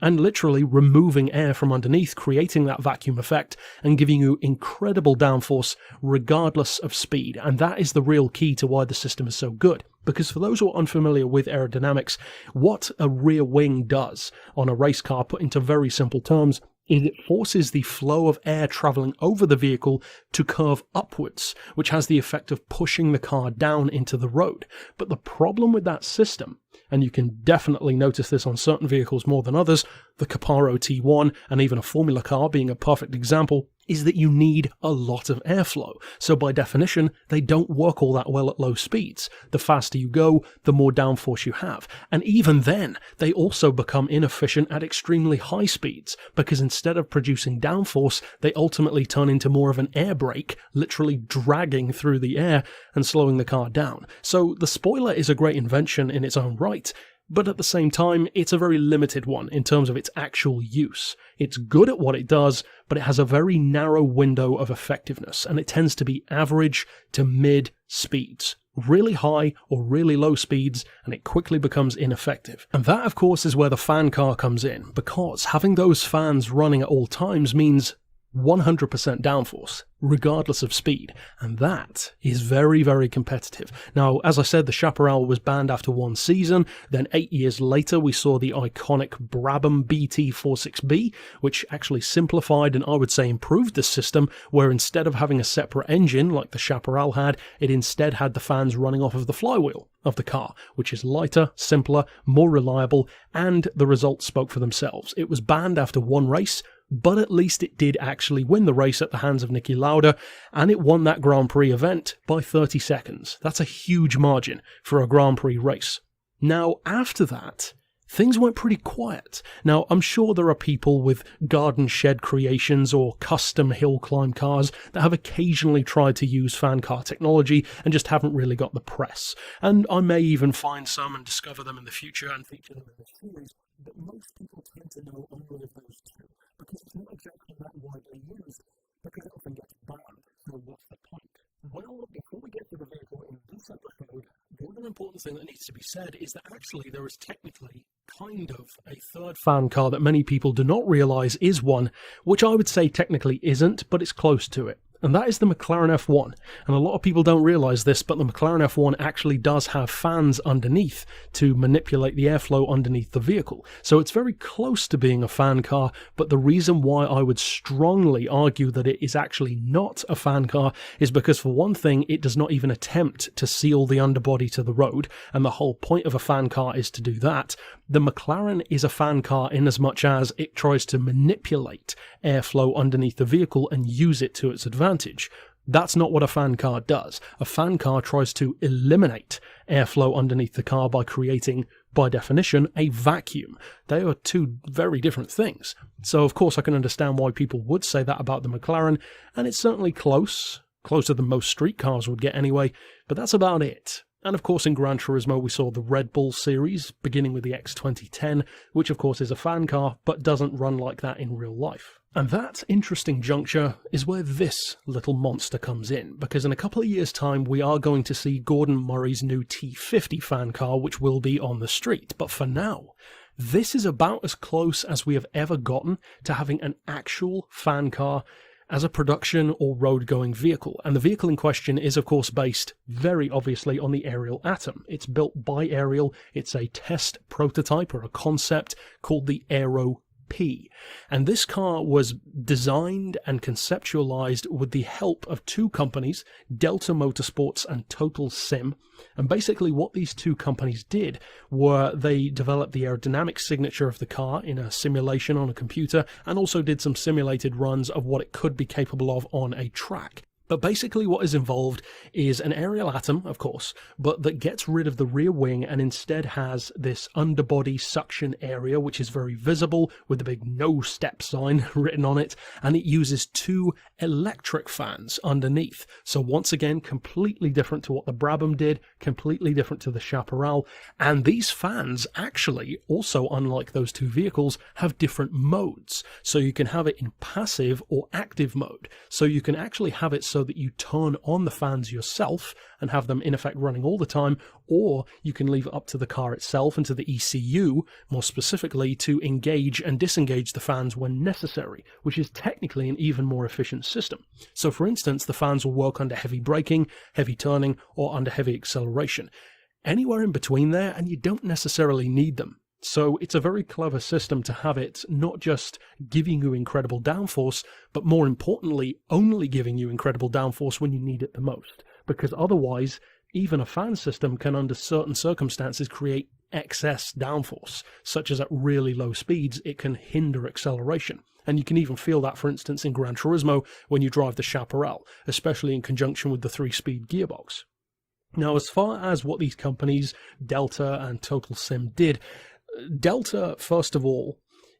and literally removing air from underneath, creating that vacuum effect and giving you incredible downforce regardless of speed. And that is the real key to why the system is so good. Because for those who are unfamiliar with aerodynamics, what a rear wing does on a race car, put into very simple terms, is it forces the flow of air travelling over the vehicle to curve upwards, which has the effect of pushing the car down into the road. But the problem with that system, and you can definitely notice this on certain vehicles more than others, the Caparo T1 and even a Formula car being a perfect example, is that you need a lot of airflow. So by definition, they don't work all that well at low speeds. The faster you go, the more downforce you have. And even then, they also become inefficient at extremely high speeds, because instead of producing downforce, they ultimately turn into more of an air brake, literally dragging through the air and slowing the car down. So the spoiler is a great invention in its own right, but at the same time, it's a very limited one in terms of its actual use. It's good at what it does, but it has a very narrow window of effectiveness, and it tends to be average to mid speeds. Really high or really low speeds, and it quickly becomes ineffective. And that, of course, is where the fan car comes in, because having those fans running at all times means 100% downforce, regardless of speed, and that is very, very competitive. Now, as I said, the Chaparral was banned after one season, then 8 years later we saw the iconic Brabham BT46B, which actually simplified and I would say improved the system, where instead of having a separate engine like the Chaparral had, it instead had the fans running off of the flywheel of the car, which is lighter, simpler, more reliable, and the results spoke for themselves. It was banned after one race, but at least it did actually win the race at the hands of Niki Lauda, and it won that Grand Prix event by 30 seconds. That's a huge margin for a Grand Prix race. Now, after that, things went pretty quiet. Now, I'm sure there are people with garden shed creations or custom hill climb cars that have occasionally tried to use fan car technology and just haven't really got the press. And I may even find some and discover them in the future and feature them in this series, but most people tend to know only of those two, because it's not exactly that widely used, because it often gets banned. So what's the point? Well, before we get to the vehicle in this episode, the other important thing that needs to be said is that actually there is technically kind of a third fan car that many people do not realise is one, which I would say technically isn't, but it's close to it. And that is the McLaren F1. And a lot of people don't realise this, but the McLaren F1 actually does have fans underneath to manipulate the airflow underneath the vehicle. So it's very close to being a fan car, but the reason why I would strongly argue that it is actually not a fan car is because, for one thing, it does not even attempt to seal the underbody to the road, and the whole point of a fan car is to do that. The McLaren is a fan car in as much as it tries to manipulate airflow underneath the vehicle and use it to its advantage. That's not what a fan car does. A fan car tries to eliminate airflow underneath the car by creating, by definition, a vacuum. They are two very different things. So of course I can understand why people would say that about the McLaren, and it's certainly closer than most street cars would get anyway, but that's about it. And of course in Gran Turismo we saw the Red Bull series, beginning with the X2010, which of course is a fan car, but doesn't run like that in real life. And that interesting juncture is where this little monster comes in, because in a couple of years' time we are going to see Gordon Murray's new T50 fan car, which will be on the street. But for now, this is about as close as we have ever gotten to having an actual fan car as a production or road-going vehicle. And the vehicle in question is of course based very obviously on the Ariel Atom. It's built by Ariel. It's a test prototype or a concept called the Aero P. And this car was designed and conceptualized with the help of two companies, Delta Motorsports and Total Sim. And basically what these two companies did were they developed the aerodynamic signature of the car in a simulation on a computer, and also did some simulated runs of what it could be capable of on a track. But basically what is involved is an Ariel Atom, of course, but that gets rid of the rear wing and instead has this underbody suction area, which is very visible with the big no step sign written on it, and it uses two electric fans underneath. So once again, completely different to what the Brabham did, completely different to the Chaparral, and these fans actually, also unlike those two vehicles, have different modes. So you can have it in passive or active mode. So you can actually have it so that you turn on the fans yourself and have them in effect running all the time, or you can leave it up to the car itself and to the ECU, more specifically, to engage and disengage the fans when necessary, which is technically an even more efficient system. So for instance, the fans will work under heavy braking, heavy turning, or under heavy acceleration. Anywhere in between there, and you don't necessarily need them. So it's a very clever system to have it not just giving you incredible downforce, but more importantly, only giving you incredible downforce when you need it the most. Because otherwise, even a fan system can, under certain circumstances, create excess downforce, such as at really low speeds, it can hinder acceleration. And you can even feel that, for instance, in Gran Turismo when you drive the Chaparral, especially in conjunction with the 3-speed gearbox. Now, as far as what these companies, Delta and Total Sim, did, Delta, first of all,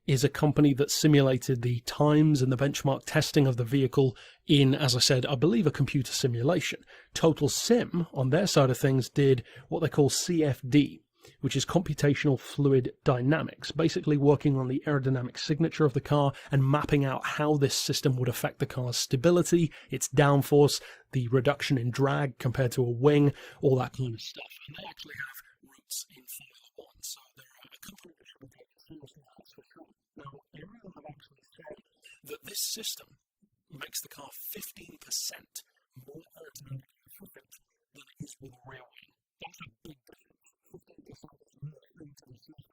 is a company that simulated the times and the benchmark testing of the vehicle in, as I said, I believe a computer simulation. Total Sim, on their side of things, did what they call CFD, which is computational fluid dynamics, basically working on the aerodynamic signature of the car and mapping out how this system would affect the car's stability, its downforce, the reduction in drag compared to a wing, all that kind of stuff. And they actually have roots in Formula 1, so there are a couple of different things for sure. Now, everyone have actually said that this system makes the car 15% more aerodynamically efficient than it is with a rear wing. That's a big difference. 15% is more into the system.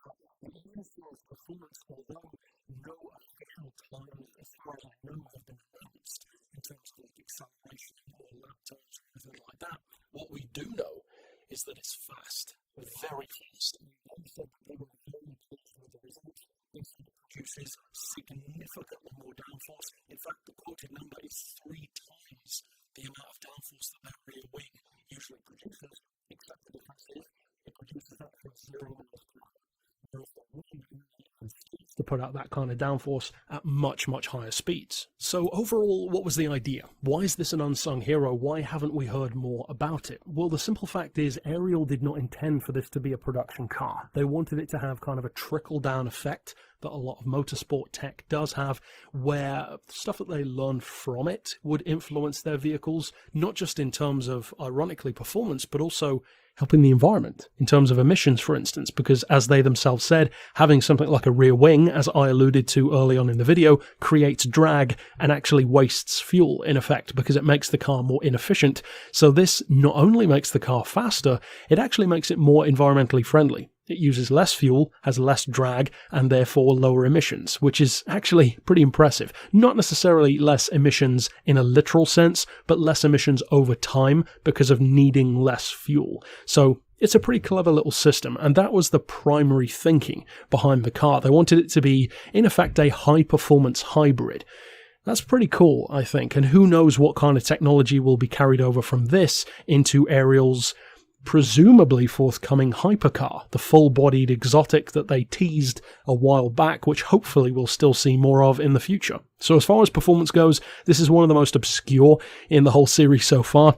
And even for performance, although no official times, as far as I know, have been announced in terms of like acceleration or lap times or anything like that, what we do know is that it's fast, very fast. And they said that they were very pleased with the results. They said it produces significantly more downforce. In fact, the quoted number is 3 times the amount of downforce that their rear wing usually produces, except the difference is it produces that for 0 miles per hour. To put out that kind of downforce at much, much higher speeds. So overall, what was the idea? Why is this an unsung hero? Why haven't we heard more about it? Well, the simple fact is Ariel did not intend for this to be a production car. They wanted it to have kind of a trickle-down effect that a lot of motorsport tech does have, where stuff that they learn from it would influence their vehicles, not just in terms of, ironically, performance, but also helping the environment in terms of emissions, for instance, because as they themselves said, having something like a rear wing, as I alluded to early on in the video, creates drag and actually wastes fuel in effect because it makes the car more inefficient. So this not only makes the car faster, it actually makes it more environmentally friendly. It uses less fuel, has less drag, and therefore lower emissions, which is actually pretty impressive. Not necessarily less emissions in a literal sense, but less emissions over time because of needing less fuel. So it's a pretty clever little system, and that was the primary thinking behind the car. They wanted it to be, in effect, a high-performance hybrid. That's pretty cool, I think, and who knows what kind of technology will be carried over from this into Ariel's presumably forthcoming hypercar, the full-bodied exotic that they teased a while back, which hopefully we'll still see more of in the future. So as far as performance goes, this is one of the most obscure in the whole series so far.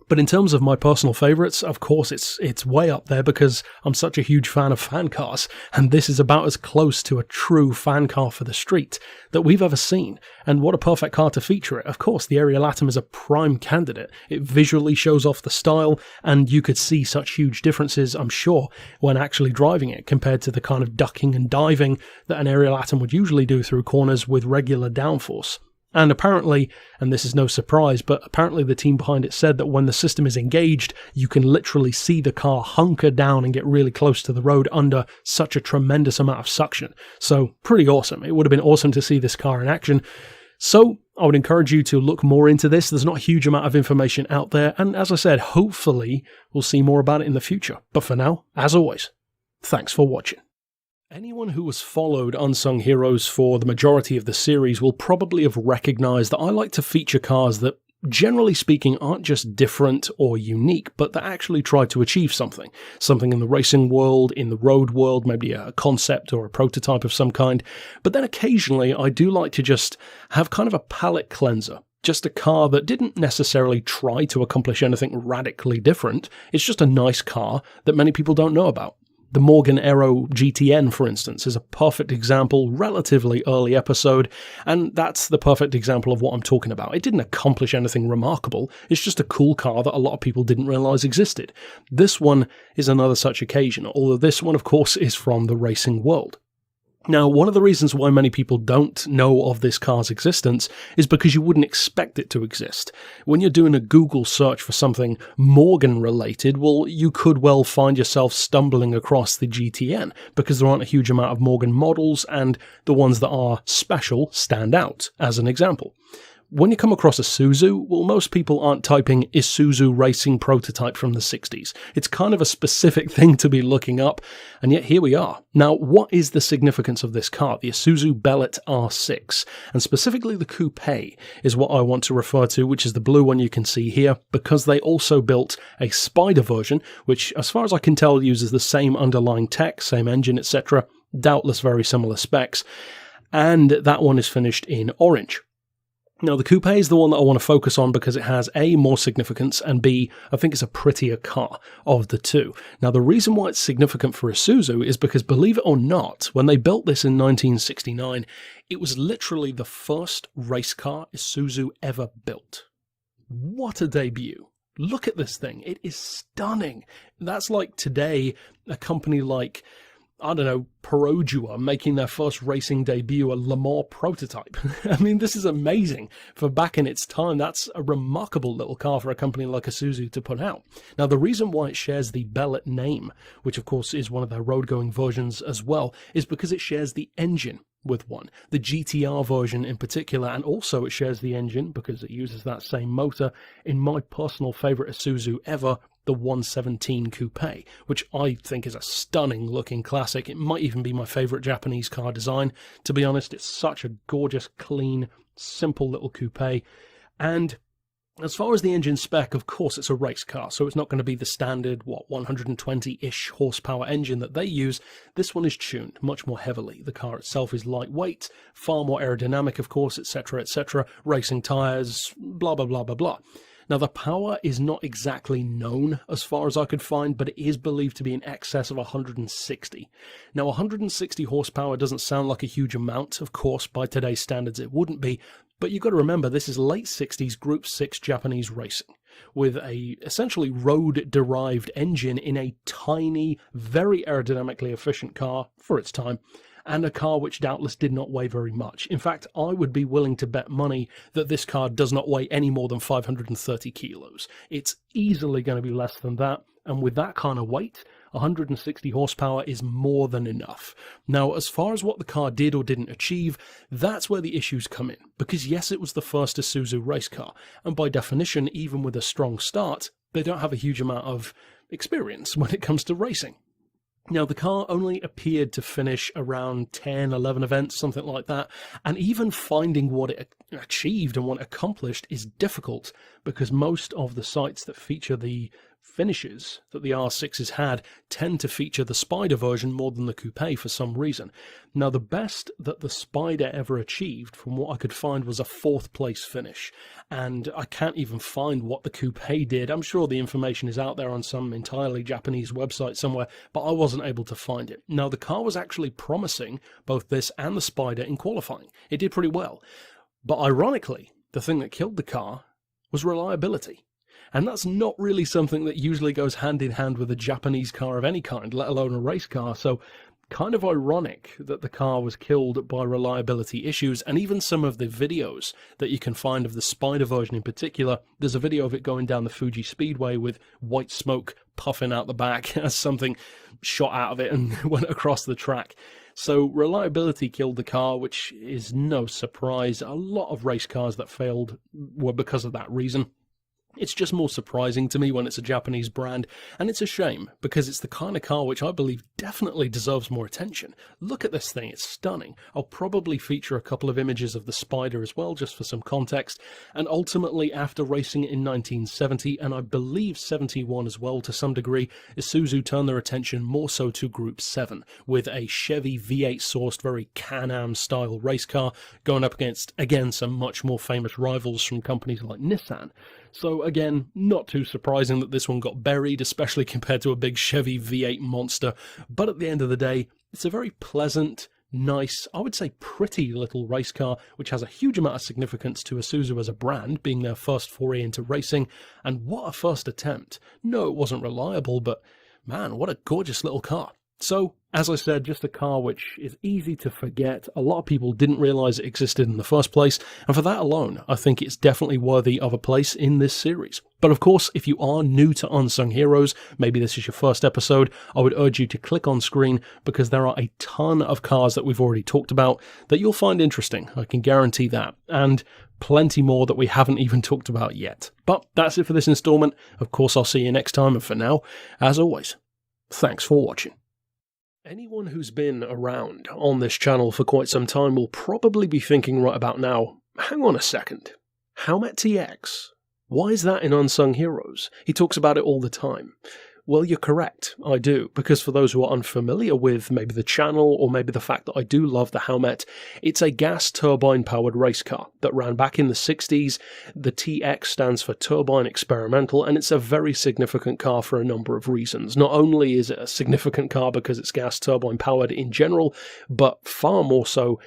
But in terms of my personal favourites, of course it's way up there because I'm such a huge fan of fan cars, and this is about as close to a true fan car for the street that we've ever seen. And what a perfect car to feature it. Of course, the Ariel Atom is a prime candidate. It visually shows off the style, and you could see such huge differences, I'm sure, when actually driving it compared to the kind of ducking and diving that an Ariel Atom would usually do through corners with regular downforce. And apparently, and this is no surprise, but apparently the team behind it said that when the system is engaged, you can literally see the car hunker down and get really close to the road under such a tremendous amount of suction. So pretty awesome. It would have been awesome to see this car in action. So I would encourage you to look more into this. There's not a huge amount of information out there. And as I said, hopefully we'll see more about it in the future. But for now, as always, thanks for watching. Anyone who has followed Unsung Heroes for the majority of the series will probably have recognized that I like to feature cars that, generally speaking, aren't just different or unique, but that actually try to achieve something. Something in the racing world, in the road world, maybe a concept or a prototype of some kind. But then occasionally I do like to just have kind of a palate cleanser. Just a car that didn't necessarily try to accomplish anything radically different. It's just a nice car that many people don't know about. The Morgan Aero GTN, for instance, is a perfect example, relatively early episode, and that's the perfect example of what I'm talking about. It didn't accomplish anything remarkable, it's just a cool car that a lot of people didn't realise existed. This one is another such occasion, although this one, of course, is from the racing world. Now, one of the reasons why many people don't know of this car's existence is because you wouldn't expect it to exist. When you're doing a Google search for something Morgan-related, well, you could well find yourself stumbling across the GTN, because there aren't a huge amount of Morgan models, and the ones that are special stand out, as an example. When you come across Isuzu, well, most people aren't typing Isuzu racing prototype from the 60s. It's kind of a specific thing to be looking up, and yet here we are. Now, what is the significance of this car? The Isuzu Bellet R6, and specifically the coupe, is what I want to refer to, which is the blue one you can see here, because they also built a Spider version, which, as far as I can tell, uses the same underlying tech, same engine, etc., doubtless very similar specs, and that one is finished in orange. Now, the coupe is the one that I want to focus on because it has A, more significance, and B, I think it's a prettier car of the two. Now, the reason why it's significant for Isuzu is because, believe it or not, when they built this in 1969, it was literally the first race car Isuzu ever built. What a debut. Look at this thing. It is stunning. That's like today, a company like, I don't know, Perodua making their first racing debut, a Le Mans prototype. I mean, this is amazing. For back in its time, that's a remarkable little car for a company like Isuzu to put out. Now, the reason why it shares the Bellet name, which of course is one of their road-going versions as well, is because it shares the engine with one. The GTR version in particular, and also it shares the engine because it uses that same motor in my personal favourite Isuzu ever, the 117 Coupe, which I think is a stunning looking classic. It might even be my favourite Japanese car design. To be honest, it's such a gorgeous, clean, simple little coupe. And as far as the engine spec, of course it's a race car, so it's not going to be the standard, 120-ish horsepower engine that they use. This one is tuned much more heavily. The car itself is lightweight, far more aerodynamic, of course, etc., etc., racing tyres, blah, blah, blah, blah, blah. Now, the power is not exactly known as far as I could find, but it is believed to be in excess of 160. Now, 160 horsepower doesn't sound like a huge amount, of course, by today's standards it wouldn't be, but you've got to remember this is late 60s Group 6 Japanese racing, with a essentially road-derived engine in a tiny, very aerodynamically efficient car for its time, and a car which doubtless did not weigh very much. In fact, I would be willing to bet money that this car does not weigh any more than 530 kilos. It's easily going to be less than that, and with that kind of weight, 160 horsepower is more than enough. Now, as far as what the car did or didn't achieve, that's where the issues come in. Because yes, it was the first Isuzu race car, and by definition, even with a strong start, they don't have a huge amount of experience when it comes to racing. Now, the car only appeared to finish around 10, 11 events, something like that, and even finding what it achieved and what it accomplished is difficult, because most of the sites that feature the finishes that the R6s had tend to feature the Spider version more than the Coupe for some reason. Now, the best that the Spider ever achieved, from what I could find, was a 4th place finish, and I can't even find what the Coupe did. I'm sure the information is out there on some entirely Japanese website somewhere, but I wasn't able to find it. Now, the car was actually promising, both this and the Spider, in qualifying. It did pretty well. But ironically, the thing that killed the car was reliability. And that's not really something that usually goes hand in hand with a Japanese car of any kind, let alone a race car. So kind of ironic that the car was killed by reliability issues. And even some of the videos that you can find of the Spider version in particular, there's a video of it going down the Fuji Speedway with white smoke puffing out the back as something shot out of it and went across the track. So reliability killed the car, which is no surprise. A lot of race cars that failed were because of that reason. It's just more surprising to me when it's a Japanese brand, and it's a shame, because it's the kind of car which I believe definitely deserves more attention. Look at this thing, it's stunning. I'll probably feature a couple of images of the Spider as well, just for some context, and ultimately, after racing it in 1970, and I believe 71 as well to some degree, Isuzu turned their attention more so to Group 7, with a Chevy V8-sourced, very Can-Am style race car, going up against, again, some much more famous rivals from companies like Nissan. So again, not too surprising that this one got buried, especially compared to a big Chevy V8 monster, but at the end of the day, it's a very pleasant, nice, I would say pretty little race car, which has a huge amount of significance to Isuzu as a brand, being their first foray into racing, and what a first attempt. No, it wasn't reliable, but man, what a gorgeous little car. So, as I said, just a car which is easy to forget. A lot of people didn't realise it existed in the first place, and for that alone, I think it's definitely worthy of a place in this series. But of course, if you are new to Unsung Heroes, maybe this is your first episode, I would urge you to click on screen, because there are a ton of cars that we've already talked about that you'll find interesting, I can guarantee that, and plenty more that we haven't even talked about yet. But that's it for this instalment. Of course, I'll see you next time, and for now, as always, thanks for watching. Anyone who's been around on this channel for quite some time will probably be thinking right about now, hang on a second, Howmet TX? Why is that in Unsung Heroes? He talks about it all the time. Well, you're correct, I do, because for those who are unfamiliar with maybe the channel or maybe the fact that I do love the Howmet, it's a gas turbine-powered race car that ran back in the 60s. The TX stands for Turbine Experimental, and it's a very significant car for a number of reasons. Not only is it a significant car because it's gas turbine-powered in general, but far more so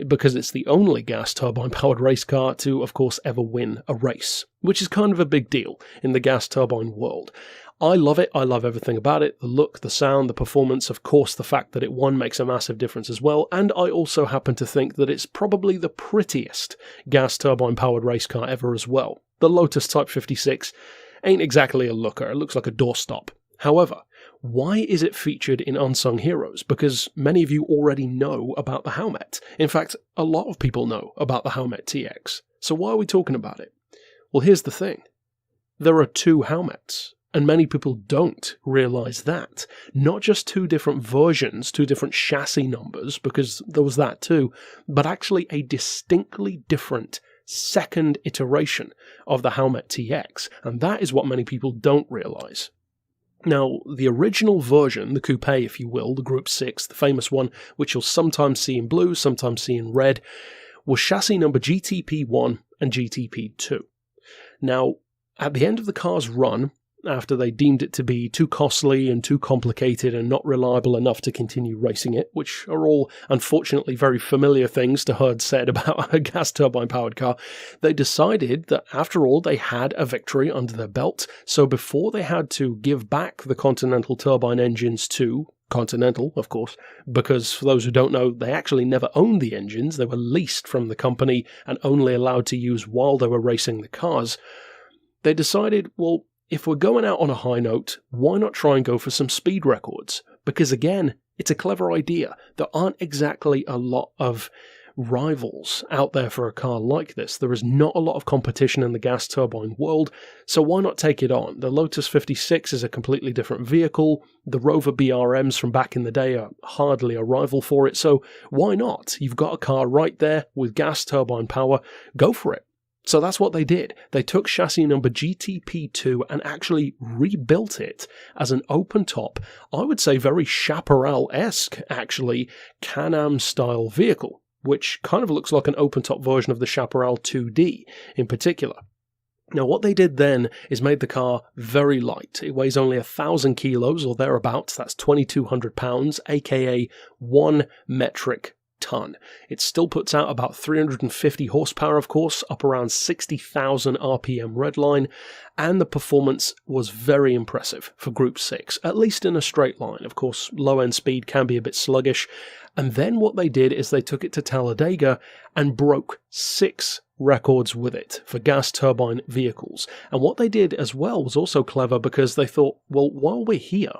because it's the only gas turbine-powered race car to, of course, ever win a race, which is kind of a big deal in the gas turbine world. I love it, I love everything about it, the look, the sound, the performance, of course the fact that it won makes a massive difference as well, and I also happen to think that it's probably the prettiest gas turbine powered race car ever as well. The Lotus Type 56 ain't exactly a looker, it looks like a doorstop. However, why is it featured in Unsung Heroes? Because many of you already know about the Howmet. In fact, a lot of people know about the Howmet TX. So why are we talking about it? Well, here's the thing. There are two Howmets. And many people don't realise that. Not just two different versions, two different chassis numbers, because there was that too, but actually a distinctly different second iteration of the Howmet TX, and that is what many people don't realise. Now, the original version, the coupe if you will, the Group 6, the famous one, which you'll sometimes see in blue, sometimes see in red, was chassis number GTP1 and GTP2. Now, at the end of the car's run, after they deemed it to be too costly and too complicated and not reliable enough to continue racing it, which are all unfortunately very familiar things to heard said about a gas turbine powered car, they decided that after all they had a victory under their belt, so before they had to give back the Continental turbine engines to Continental, of course, because for those who don't know, they actually never owned the engines, they were leased from the company and only allowed to use while they were racing the cars, they decided, well, if we're going out on a high note, why not try and go for some speed records? Because again, it's a clever idea. There aren't exactly a lot of rivals out there for a car like this. There is not a lot of competition in the gas turbine world, so why not take it on? The Lotus 56 is a completely different vehicle. The Rover BRMs from back in the day are hardly a rival for it, so why not? You've got a car right there with gas turbine power. Go for it. So that's what they did. They took chassis number GTP2 and actually rebuilt it as an open-top, I would say very Chaparral-esque, actually, Can-Am style vehicle, which kind of looks like an open-top version of the Chaparral 2D in particular. Now, what they did then is made the car very light. It weighs only 1,000 kilos or thereabouts. That's 2,200 pounds, aka 1 metric ton. It still puts out about 350 horsepower, of course, up around 60,000 RPM redline, and the performance was very impressive for Group 6, at least in a straight line. Of course, low-end speed can be a bit sluggish. And then what they did is they took it to Talladega and broke 6 records with it for gas turbine vehicles. And what they did as well was also clever because they thought, well, while we're here,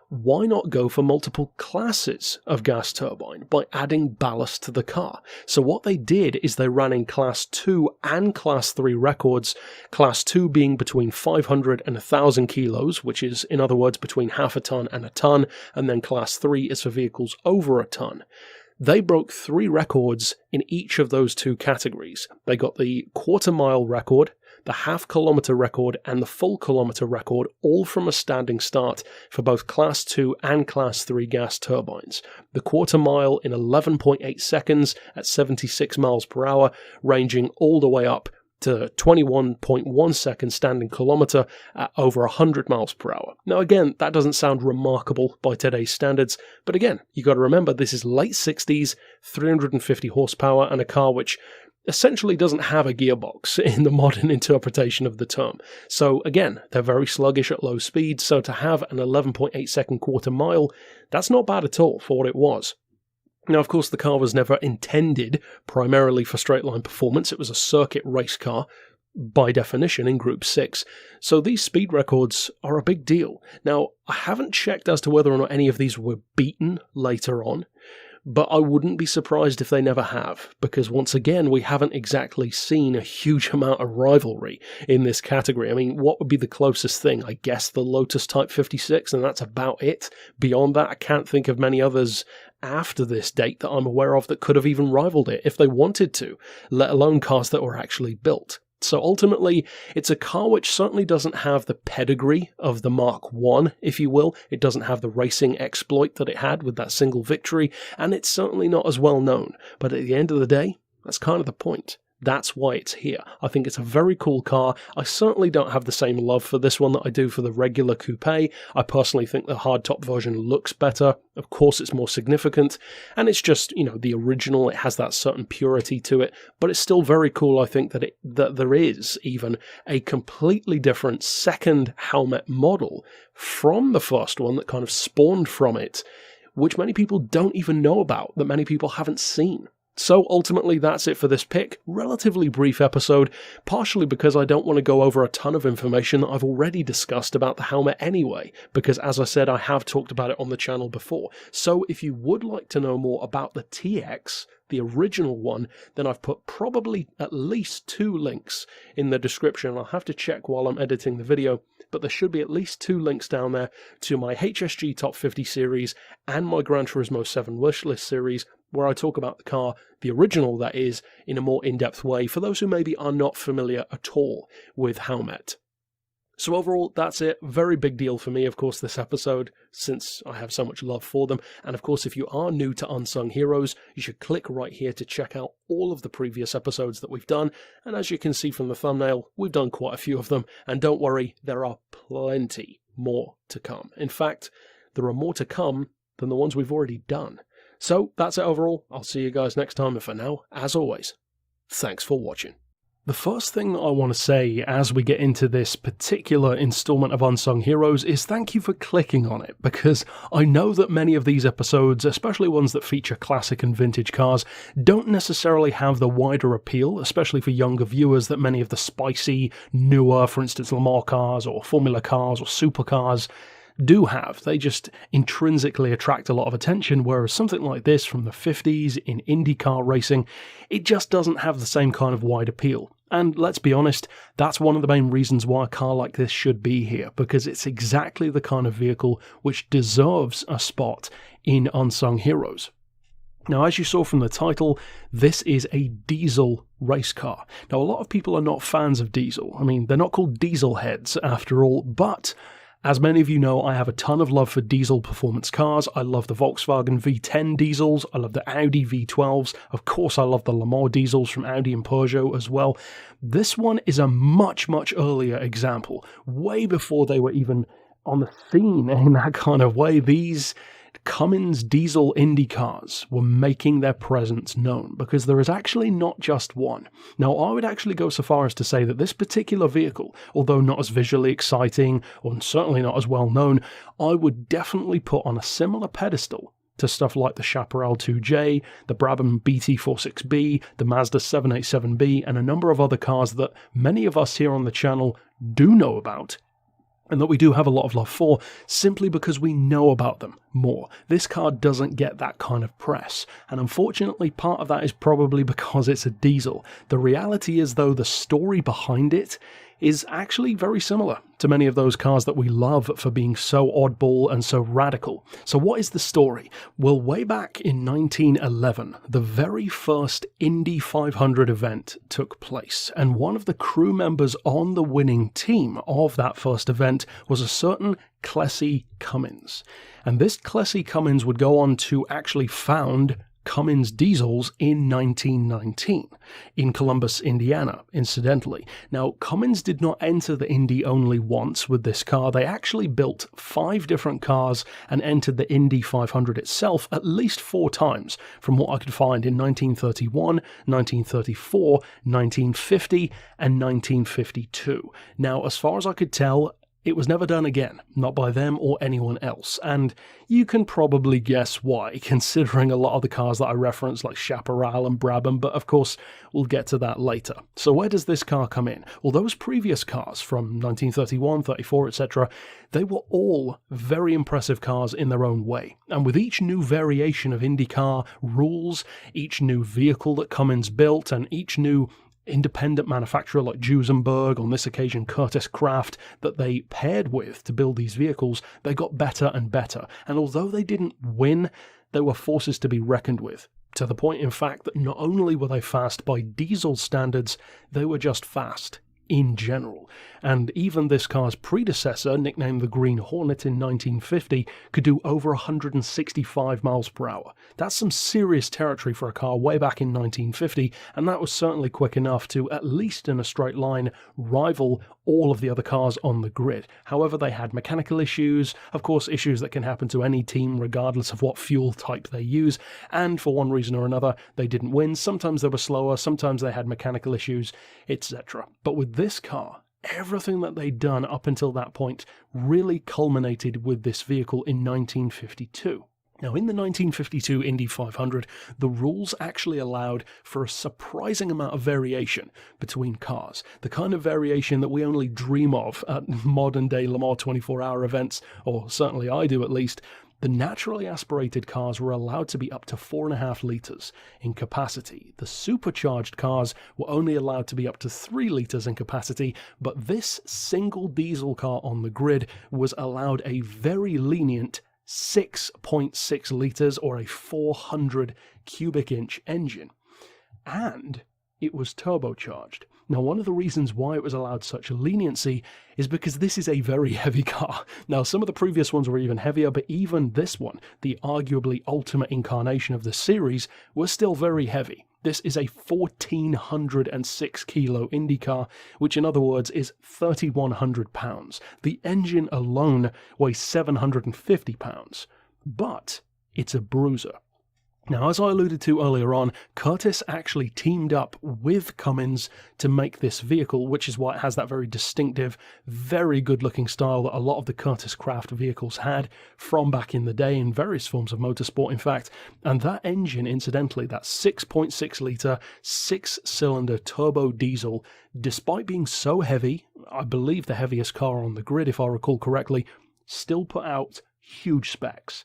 why not go for multiple classes of gas turbine by adding ballast to the car? So what they did is they ran in Class 2 and Class 3 records, Class 2 being between 500 and 1,000 kilos, which is, in other words, between half a ton and a ton, and then Class 3 is for vehicles over a ton. They broke 3 records in each of those 2 categories. They got the quarter-mile record, the half-kilometre record, and the full-kilometre record, all from a standing start for both Class 2 and Class 3 gas turbines. The quarter-mile in 11.8 seconds at 76 miles per hour, ranging all the way up to 21.1 seconds standing kilometre at over 100 miles per hour. Now again, that doesn't sound remarkable by today's standards, but again, you got to remember this is late 60s, 350 horsepower, and a car which essentially doesn't have a gearbox in the modern interpretation of the term. So again, they're very sluggish at low speeds, so to have an 11.8 second quarter mile, that's not bad at all for what it was. Now, of course, the car was never intended primarily for straight-line performance. It was a circuit race car, by definition, in Group 6. So these speed records are a big deal. Now, I haven't checked as to whether or not any of these were beaten later on, but I wouldn't be surprised if they never have, because once again, we haven't exactly seen a huge amount of rivalry in this category. I mean, what would be the closest thing? I guess the Lotus Type 56, and that's about it. Beyond that, I can't think of many others after this date that I'm aware of that could have even rivaled it if they wanted to, let alone cars that were actually built. So ultimately, it's a car which certainly doesn't have the pedigree of the Mark I, if you will. It doesn't have the racing exploit that it had with that single victory, and it's certainly not as well known. But at the end of the day, that's kind of the point. That's why it's here. I think it's a very cool car. I certainly don't have the same love for this one that I do for the regular coupe. I personally think the hardtop version looks better. Of course, it's more significant, and it's just, the original. It has that certain purity to it, but it's still very cool, I think, that there is even a completely different second helmet model from the first one that kind of spawned from it, which many people don't even know about, that many people haven't seen. So ultimately, that's it for this pick. Relatively brief episode, partially because I don't want to go over a ton of information that I've already discussed about the helmet anyway, because as I said, I have talked about it on the channel before. So if you would like to know more about the TX, the original one, then I've put probably at least 2 links in the description. I'll have to check while I'm editing the video, but there should be at least 2 links down there to my HSG Top 50 series and my Gran Turismo 7 wishlist series, where I talk about the car, the original that is, in a more in-depth way for those who maybe are not familiar at all with helmet. So overall, that's it. Very big deal for me, of course, this episode, since I have so much love for them. And of course, if you are new to Unsung Heroes, you should click right here to check out all of the previous episodes that we've done. And as you can see from the thumbnail, we've done quite a few of them. And don't worry, there are plenty more to come. In fact, there are more to come than the ones we've already done. So that's it overall. I'll see you guys next time, and for now, as always, thanks for watching. The first thing I want to say as we get into this particular installment of Unsung Heroes is thank you for clicking on it, because I know that many of these episodes, especially ones that feature classic and vintage cars, don't necessarily have the wider appeal, especially for younger viewers, that many of the spicy, newer, for instance, Le Mans cars or Formula cars or supercars do have. They just intrinsically attract a lot of attention, whereas something like this from the 50s in IndyCar racing, it just doesn't have the same kind of wide appeal. And let's be honest, that's one of the main reasons why a car like this should be here, because it's exactly the kind of vehicle which deserves a spot in Unsung Heroes. Now, as you saw from the title, this is a diesel race car. Now, a lot of people are not fans of diesel. I mean, they're not called diesel heads after all, but as many of you know, I have a ton of love for diesel performance cars. I love the Volkswagen V10 diesels. I love the Audi V12s. Of course, I love the Le Mans diesels from Audi and Peugeot as well. This one is a much, much earlier example. Way before they were even on the scene in that kind of way. These Cummins diesel Indy cars were making their presence known, because there is actually not just one. Now, I would actually go so far as to say that this particular vehicle, although not as visually exciting or certainly not as well known, I would definitely put on a similar pedestal to stuff like the Chaparral 2J, the Brabham BT46B, the Mazda 787B, and a number of other cars that many of us here on the channel do know about, and that we do have a lot of love for, simply because we know about them more. This car doesn't get that kind of press, and unfortunately part of that is probably because it's a diesel. The reality is, though, the story behind it is actually very similar to many of those cars that we love for being so oddball and so radical. So what is the story? Well, way back in 1911, the very first Indy 500 event took place, and one of the crew members on the winning team of that first event was a certain Clessie Cummins. And this Clessie Cummins would go on to actually found Cummins diesels in 1919 in Columbus, Indiana, incidentally. Now, Cummins did not enter the Indy only once with this car. They actually built 5 different cars and entered the Indy 500 itself at least 4 times, from what I could find in 1931, 1934, 1950, and 1952. Now, as far as I could tell, it was never done again, not by them or anyone else, and you can probably guess why, considering a lot of the cars that I referenced, like Chaparral and Brabham, but of course, we'll get to that later. So where does this car come in? Well, those previous cars from 1931, 34, etc., they were all very impressive cars in their own way, and with each new variation of IndyCar rules, each new vehicle that Cummins built, and each new independent manufacturer like Duesenberg, on this occasion Curtiss Craft, that they paired with to build these vehicles, they got better and better. And although they didn't win, they were forces to be reckoned with. To the point, in fact, that not only were they fast by diesel standards, they were just fast in general. And even this car's predecessor, nicknamed the Green Hornet in 1950, could do over 165 miles per hour. That's some serious territory for a car way back in 1950, and that was certainly quick enough to, at least in a straight line, rival all of the other cars on the grid. However, they had mechanical issues, of course issues that can happen to any team regardless of what fuel type they use, and for one reason or another, they didn't win. Sometimes they were slower, sometimes they had mechanical issues, etc. But with this car, everything that they'd done up until that point really culminated with this vehicle in 1952. Now, in the 1952 Indy 500, the rules actually allowed for a surprising amount of variation between cars, the kind of variation that we only dream of at modern-day Le Mans 24-hour events, or certainly I do at least. The naturally aspirated cars were allowed to be up to 4.5 litres in capacity. The supercharged cars were only allowed to be up to 3 litres in capacity, but this single diesel car on the grid was allowed a very lenient 6.6 litres or a 400 cubic inch engine. And it was turbocharged. Now, one of the reasons why it was allowed such leniency is because this is a very heavy car. Now, some of the previous ones were even heavier, but even this one, the arguably ultimate incarnation of the series, was still very heavy. This is a 1,406 kilo Indy car, which in other words is 3,100 pounds. The engine alone weighs 750 pounds, but it's a bruiser. Now, as I alluded to earlier on, Curtiss actually teamed up with Cummins to make this vehicle, which is why it has that very distinctive, very good-looking style that a lot of the Curtiss Craft vehicles had from back in the day in various forms of motorsport, in fact. And that engine, incidentally, that 6.6 litre, 6-cylinder turbo diesel, despite being so heavy, I believe the heaviest car on the grid, if I recall correctly, still put out huge specs.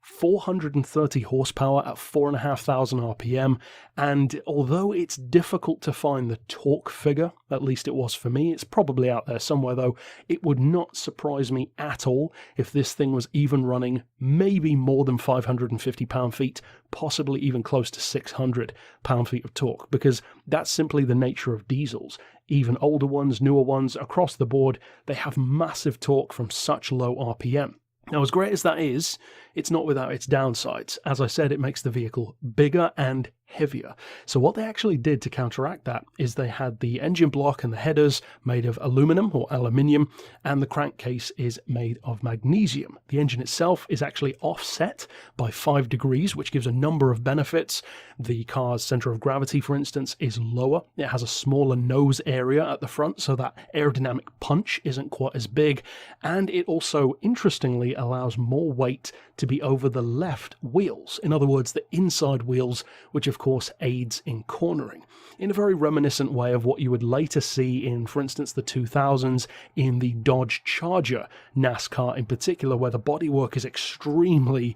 430 horsepower at 4,500 RPM, and although it's difficult to find the torque figure, at least it was for me, it's probably out there somewhere though, it would not surprise me at all if this thing was even running maybe more than 550 pound-feet, possibly even close to 600 pound-feet of torque, because that's simply the nature of diesels. Even older ones, newer ones, across the board, they have massive torque from such low RPM. Now, as great as that is, it's not without its downsides. As I said, it makes the vehicle bigger and heavier. So what they actually did to counteract that is they had the engine block and the headers made of aluminum or aluminium, and the crankcase is made of magnesium. The engine itself is actually offset by 5 degrees, which gives a number of benefits. The car's center of gravity, for instance, is lower. It has a smaller nose area at the front, so that aerodynamic punch isn't quite as big, and it also, interestingly, allows more weight to be over the left wheels. In other words, the inside wheels, which of course aids in cornering, in a very reminiscent way of what you would later see in, for instance, the 2000s in the Dodge Charger NASCAR in particular, where the bodywork is extremely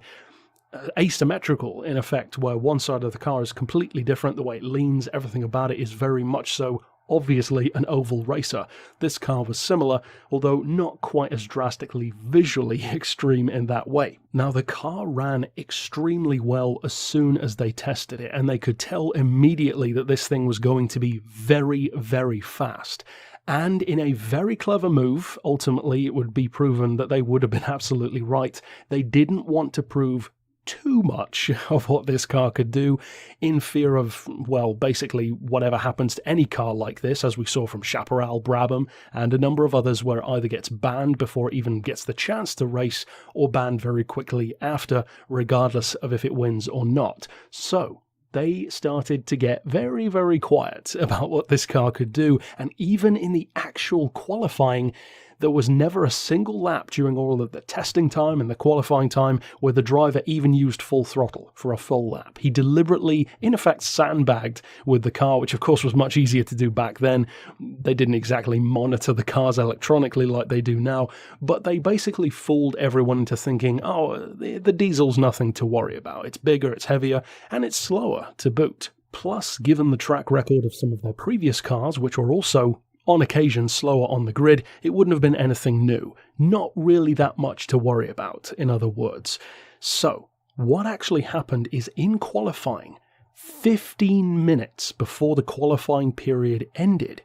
asymmetrical in effect, where one side of the car is completely different, the way it leans, everything about it is very much so obviously an oval racer. This car was similar, although not quite as drastically visually extreme in that way. Now, the car ran extremely well as soon as they tested it, and they could tell immediately that this thing was going to be very, very fast. And in a very clever move, ultimately it would be proven that they would have been absolutely right. They didn't want to prove too much of what this car could do in fear of, well, basically whatever happens to any car like this, as we saw from Chaparral, Brabham, and a number of others where it either gets banned before it even gets the chance to race, or banned very quickly after, regardless of if it wins or not. So they started to get very, very quiet about what this car could do, and even in the actual qualifying, there was never a single lap during all of the testing time and the qualifying time where the driver even used full throttle for a full lap. He deliberately, in effect, sandbagged with the car, which of course was much easier to do back then. They didn't exactly monitor the cars electronically like they do now, but they basically fooled everyone into thinking, oh, the diesel's nothing to worry about. It's bigger, it's heavier, and it's slower to boot. Plus, given the track record of some of their previous cars, which were also on occasion slower on the grid, it wouldn't have been anything new. Not really that much to worry about, in other words. So, what actually happened is in qualifying, 15 minutes before the qualifying period ended,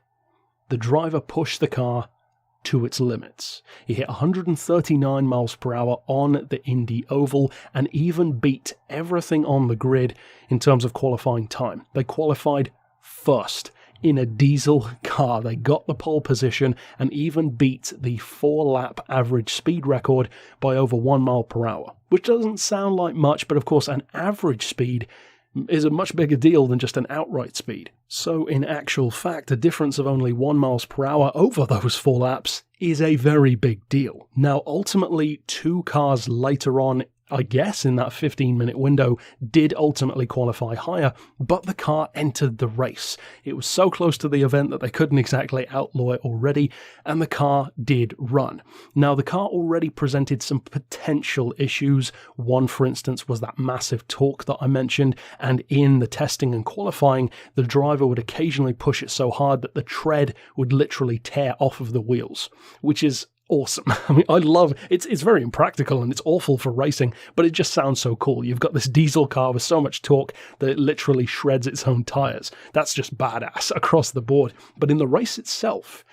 the driver pushed the car to its limits. He hit 139 miles per hour on the Indy Oval and even beat everything on the grid in terms of qualifying time. They qualified first in a diesel car. They got the pole position and even beat the 4-lap average speed record by over 1 mile per hour, which doesn't sound like much, but of course an average speed is a much bigger deal than just an outright speed. So in actual fact, a difference of only 1 miles per hour over those 4 laps is a very big deal. Now ultimately, 2 cars later on, I guess in that 15-minute window, did ultimately qualify higher, but the car entered the race. It was so close to the event that they couldn't exactly outlaw it already, and the car did run. Now, the car already presented some potential issues. One, for instance, was that massive torque that I mentioned, and in the testing and qualifying, the driver would occasionally push it so hard that the tread would literally tear off of the wheels, which is awesome. I mean, I love it. It's very impractical and it's awful for racing, but it just sounds so cool. You've got this diesel car with so much torque that it literally shreds its own tires. That's just badass across the board. But in the race itself,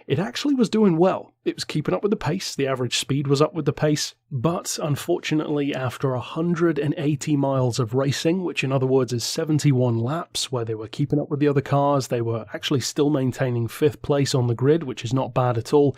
it actually was doing well. It was keeping up with the pace. The average speed was up with the pace. But unfortunately, after 180 miles of racing, which in other words is 71 laps, where they were keeping up with the other cars, they were actually still maintaining 5th place on the grid, which is not bad at all.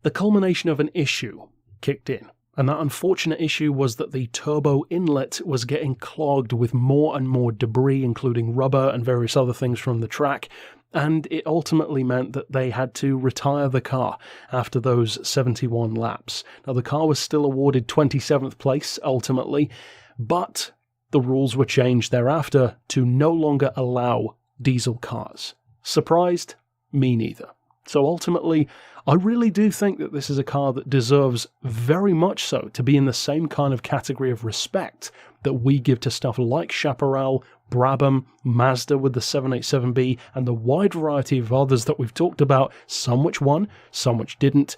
The culmination of an issue kicked in, and that unfortunate issue was that the turbo inlet was getting clogged with more and more debris, including rubber and various other things from the track, and it ultimately meant that they had to retire the car after those 71 laps. Now, the car was still awarded 27th place ultimately, but the rules were changed thereafter to no longer allow diesel cars. Surprised? Me neither. So ultimately, I really do think that this is a car that deserves very much so to be in the same kind of category of respect that we give to stuff like Chaparral, Brabham, Mazda with the 787B, and the wide variety of others that we've talked about, some which won, some which didn't,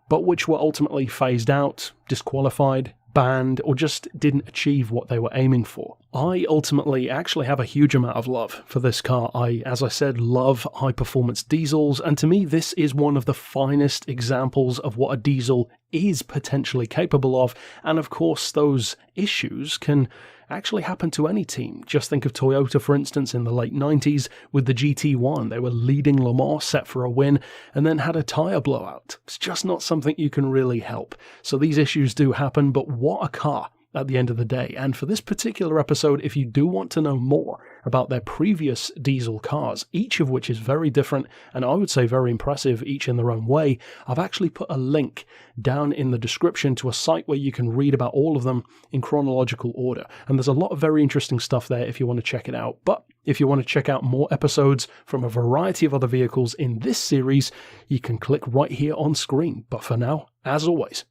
but which were ultimately phased out, disqualified, banned, or just didn't achieve what they were aiming for. I ultimately actually have a huge amount of love for this car. I, as I said, love high-performance diesels, and to me this is one of the finest examples of what a diesel is potentially capable of, and of course those issues can actually happen to any team. Just think of Toyota, for instance, in the late 90s with the GT1. They were leading Le Mans, set for a win, and then had a tyre blowout. It's just not something you can really help. So these issues do happen, but what a car at the end of the day. And for this particular episode, if you do want to know more about their previous diesel cars, each of which is very different, and I would say very impressive, each in their own way, I've actually put a link down in the description to a site where you can read about all of them in chronological order. And there's a lot of very interesting stuff there if you want to check it out. But if you want to check out more episodes from a variety of other vehicles in this series, you can click right here on screen. But for now, as always,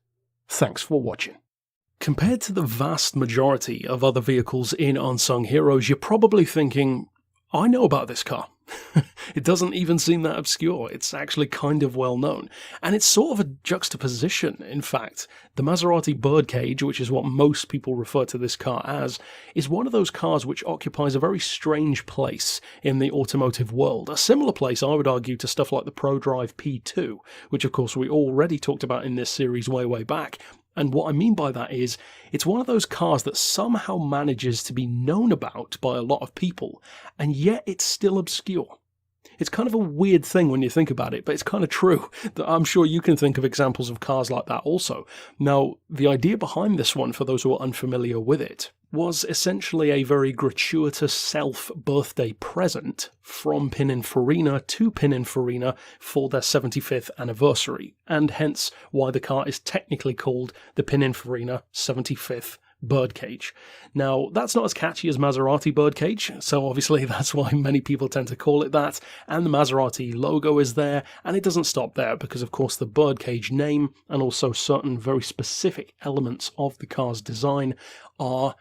thanks for watching. Compared to the vast majority of other vehicles in Unsung Heroes, you're probably thinking, I know about this car. It doesn't even seem that obscure. It's actually kind of well known. And it's sort of a juxtaposition, in fact. The Maserati Birdcage, which is what most people refer to this car as, is one of those cars which occupies a very strange place in the automotive world. A similar place, I would argue, to stuff like the ProDrive P2, which of course we already talked about in this series way back. And what I mean by that is, it's one of those cars that somehow manages to be known about by a lot of people, and yet it's still obscure. It's kind of a weird thing when you think about it, but it's kind of true. That I'm sure you can think of examples of cars like that also. Now, the idea behind this one, for those who are unfamiliar with it, was essentially a very gratuitous self-birthday present from Pininfarina to Pininfarina for their 75th anniversary, and hence why the car is technically called the Pininfarina 75th Birdcage. Now, that's not as catchy as Maserati Birdcage, so obviously that's why many people tend to call it that, and the Maserati logo is there, and it doesn't stop there, because of course the Birdcage name, and also certain very specific elements of the car's design, are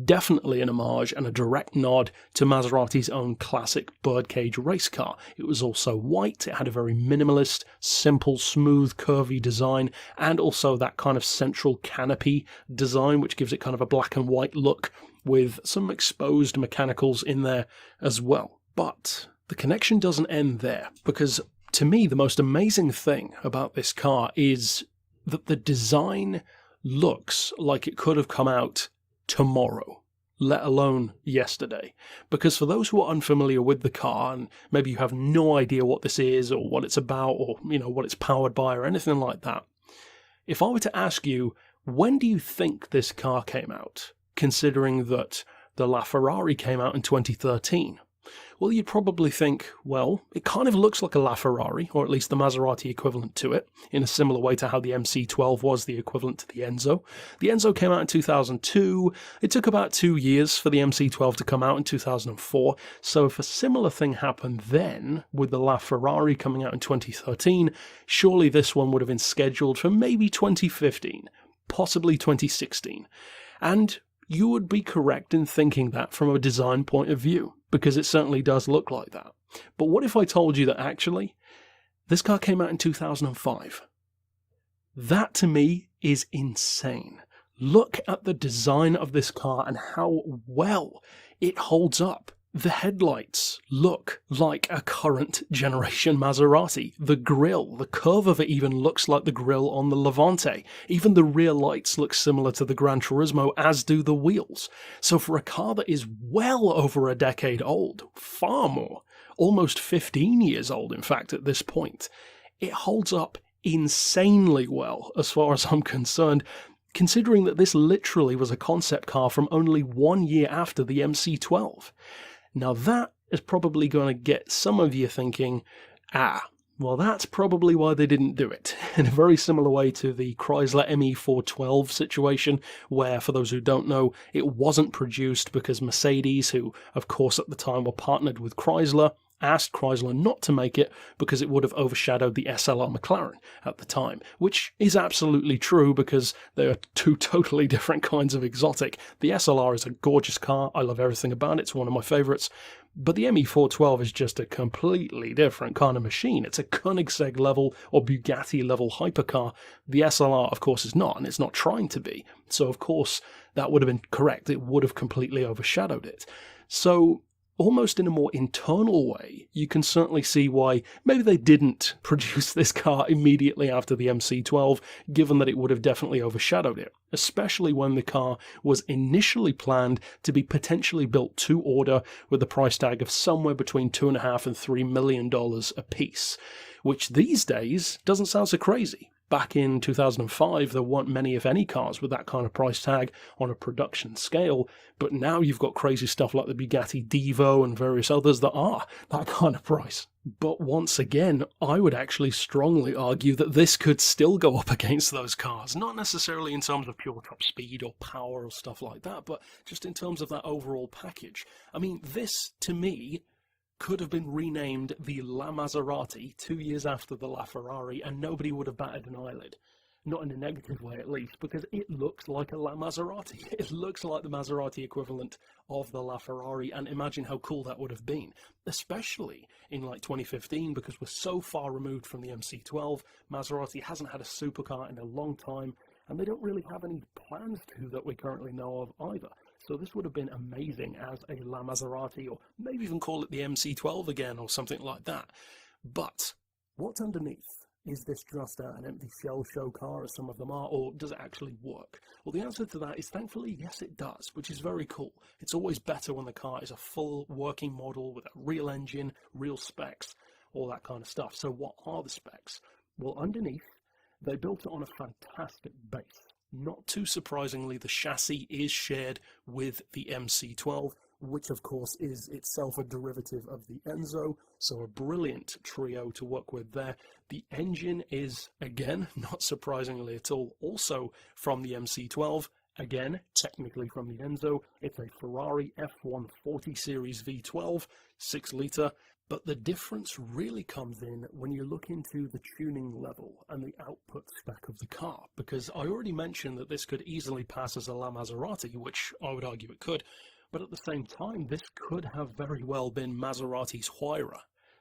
definitely an homage and a direct nod to Maserati's own classic birdcage race car. It was also white, it had a very minimalist, simple, smooth, curvy design, and also that kind of central canopy design, which gives it kind of a black and white look, with some exposed mechanicals in there as well. But the connection doesn't end there, because to me the most amazing thing about this car is that the design looks like it could have come out tomorrow, let alone yesterday. Because for those who are unfamiliar with the car, and maybe you have no idea what this is or what it's about, or what it's powered by or anything like that, if I were to ask you, when do you think this car came out, considering that the LaFerrari came out in 2013? Well, you'd probably think, well, it kind of looks like a LaFerrari, or at least the Maserati equivalent to it, in a similar way to how the MC12 was the equivalent to the Enzo. The Enzo came out in 2002. It took about 2 years for the MC12 to come out in 2004. So if a similar thing happened then, with the LaFerrari coming out in 2013, surely this one would have been scheduled for maybe 2015, possibly 2016. And you would be correct in thinking that from a design point of view, because it certainly does look like that. But what if I told you that actually, this car came out in 2005? That to me is insane. Look at the design of this car and how well it holds up. The headlights look like a current generation Maserati. The grille, the curve of it even looks like the grille on the Levante. Even the rear lights look similar to the Gran Turismo, as do the wheels. So for a car that is well over a decade old, far more, almost 15 years old in fact at this point, it holds up insanely well as far as I'm concerned, considering that this literally was a concept car from only 1 year after the MC12. Now that is probably going to get some of you thinking, well that's probably why they didn't do it, in a very similar way to the Chrysler ME412 situation, where, for those who don't know, it wasn't produced because Mercedes, who of course at the time were partnered with Chrysler, asked Chrysler not to make it because it would have overshadowed the SLR McLaren at the time, which is absolutely true because they are two totally different kinds of exotic. The SLR is a gorgeous car, I love everything about it, it's one of my favourites, but the ME412 is just a completely different kind of machine. It's a Koenigsegg level or Bugatti level hypercar. The SLR of course is not, and it's not trying to be, so of course that would have been correct, it would have completely overshadowed it. So almost in a more internal way, you can certainly see why maybe they didn't produce this car immediately after the MC12, given that it would have definitely overshadowed it, especially when the car was initially planned to be potentially built to order with a price tag of somewhere between $2.5 and $3 million a piece, which these days doesn't sound so crazy. Back in 2005, there weren't many, if any, cars with that kind of price tag on a production scale, but now you've got crazy stuff like the Bugatti Divo and various others that are that kind of price. But once again, I would actually strongly argue that this could still go up against those cars, not necessarily in terms of pure top speed or power or stuff like that, but just in terms of that overall package. I mean, this, to me, could have been renamed the La Maserati 2 years after the LaFerrari, and nobody would have batted an eyelid. Not in a negative way, at least, because it looks like a La Maserati. It looks like the Maserati equivalent of the LaFerrari, and imagine how cool that would have been, especially in like 2015, because we're so far removed from the MC12. Maserati hasn't had a supercar in a long time, and they don't really have any plans to that we currently know of either. So this would have been amazing as a La Maserati, or maybe even call it the MC12 again, or something like that. But what's underneath? Is this just an empty shell show car, as some of them are, or does it actually work? Well, the answer to that is thankfully, yes, it does, which is very cool. It's always better when the car is a full working model with a real engine, real specs, all that kind of stuff. So what are the specs? Well, underneath, they built it on a fantastic base. Not too surprisingly, the chassis is shared with the MC12, which of course is itself a derivative of the Enzo, so a brilliant trio to work with there. The engine is, again, not surprisingly at all, also from the MC12, again, technically from the Enzo. It's a Ferrari F140 Series V12, 6 litre, but the difference really comes in when you look into the tuning level and the output spec of the car, because I already mentioned that this could easily pass as a La Maserati, which I would argue it could. But at the same time, this could have very well been Maserati's Huayra,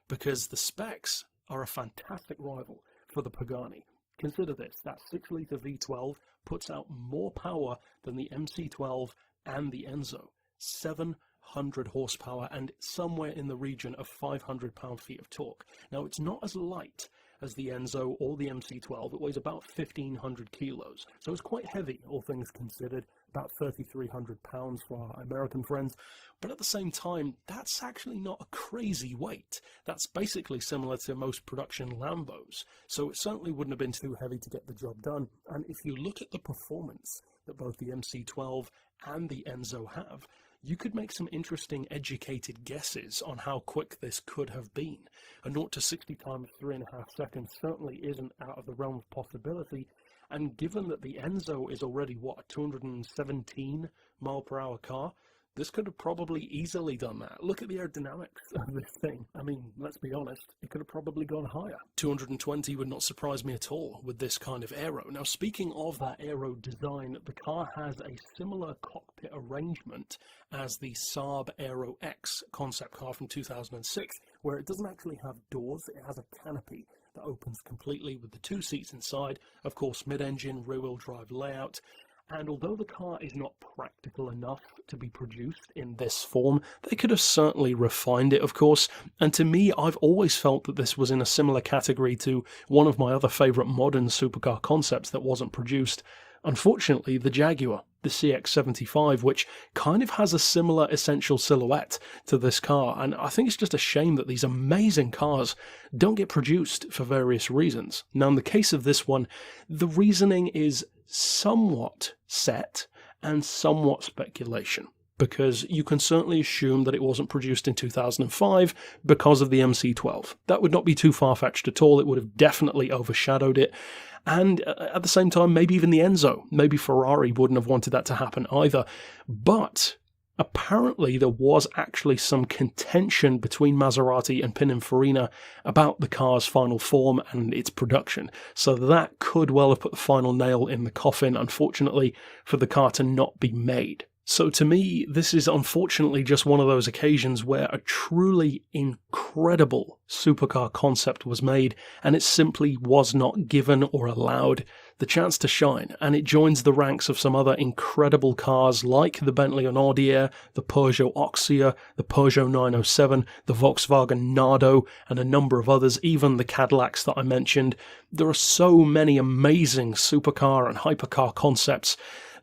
because the specs are a fantastic rival for the Pagani. Consider this, that 6-litre V12 puts out more power than the MC12 and the Enzo. 700 horsepower and somewhere in the region of 500 pound-feet of torque. Now, it's not as light as the Enzo or the MC12. It weighs about 1,500 kilos, so it's quite heavy, all things considered, about 3,300 pounds for our American friends. But at the same time, that's actually not a crazy weight. That's basically similar to most production Lambos, so it certainly wouldn't have been too heavy to get the job done. And if you look at the performance that both the MC12 and the Enzo have, you could make some interesting educated guesses on how quick this could have been. A 0 to 60 times 3.5 seconds certainly isn't out of the realm of possibility, and given that the Enzo is already, what, a 217 mile per hour car, this could have probably easily done that. Look at the aerodynamics of this thing. I mean, let's be honest, it could have probably gone higher. 220 would not surprise me at all with this kind of aero. Now, speaking of that aero design, the car has a similar cockpit arrangement as the Saab Aero X concept car from 2006, where it doesn't actually have doors, it has a canopy that opens completely with the 2 seats inside, of course mid-engine rear-wheel drive layout. And although the car is not practical enough to be produced in this form, they could have certainly refined it, of course. And to me, I've always felt that this was in a similar category to one of my other favourite modern supercar concepts that wasn't produced. Unfortunately, the Jaguar, the CX-75, which kind of has a similar essential silhouette to this car. And I think it's just a shame that these amazing cars don't get produced for various reasons. Now, in the case of this one, the reasoning is somewhat set and somewhat speculation, because you can certainly assume that it wasn't produced in 2005 because of the MC12. That would not be too far-fetched at all. It would have definitely overshadowed it. And at the same time, maybe even the Enzo, maybe Ferrari wouldn't have wanted that to happen either. But apparently there was actually some contention between Maserati and Pininfarina about the car's final form and its production. So that could well have put the final nail in the coffin, unfortunately, for the car to not be made. So to me, this is unfortunately just one of those occasions where a truly incredible supercar concept was made, and it simply was not given or allowed the chance to shine, and it joins the ranks of some other incredible cars like the Bentley Hunaudieres, the Peugeot Oxia, the Peugeot 907, the Volkswagen Nardo, and a number of others, even the Cadillacs that I mentioned. There are so many amazing supercar and hypercar concepts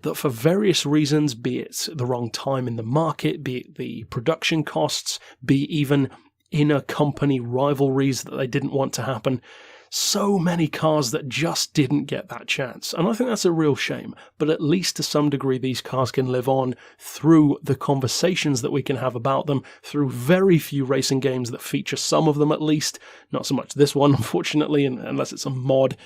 that for various reasons, be it the wrong time in the market, be it the production costs, be it even inner company rivalries that they didn't want to happen, so many cars that just didn't get that chance. And I think that's a real shame, but at least to some degree these cars can live on through the conversations that we can have about them, through very few racing games that feature some of them at least, not so much this one unfortunately, unless it's a mod.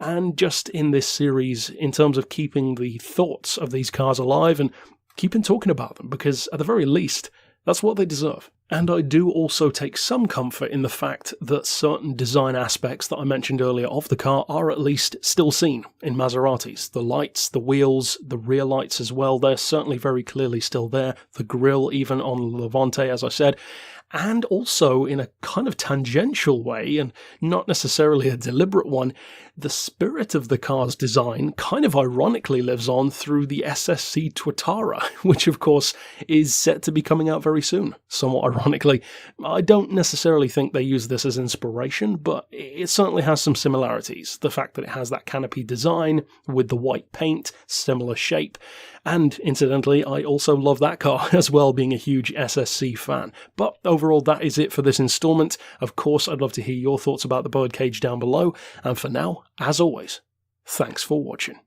And just in this series, in terms of keeping the thoughts of these cars alive and keeping talking about them, because at the very least, that's what they deserve. And I do also take some comfort in the fact that certain design aspects that I mentioned earlier of the car are at least still seen in Maseratis. The lights, the wheels, the rear lights as well, they're certainly very clearly still there. The grille even on the Levante, as I said. And also, in a kind of tangential way, and not necessarily a deliberate one, the spirit of the car's design kind of ironically lives on through the SSC Tuatara, which of course is set to be coming out very soon, somewhat ironically. I don't necessarily think they use this as inspiration, but it certainly has some similarities. The fact that it has that canopy design with the white paint, similar shape, and incidentally, I also love that car as well, being a huge SSC fan. But overall, that is it for this installment. Of course, I'd love to hear your thoughts about the birdcage down below, and for now, as always, thanks for watching.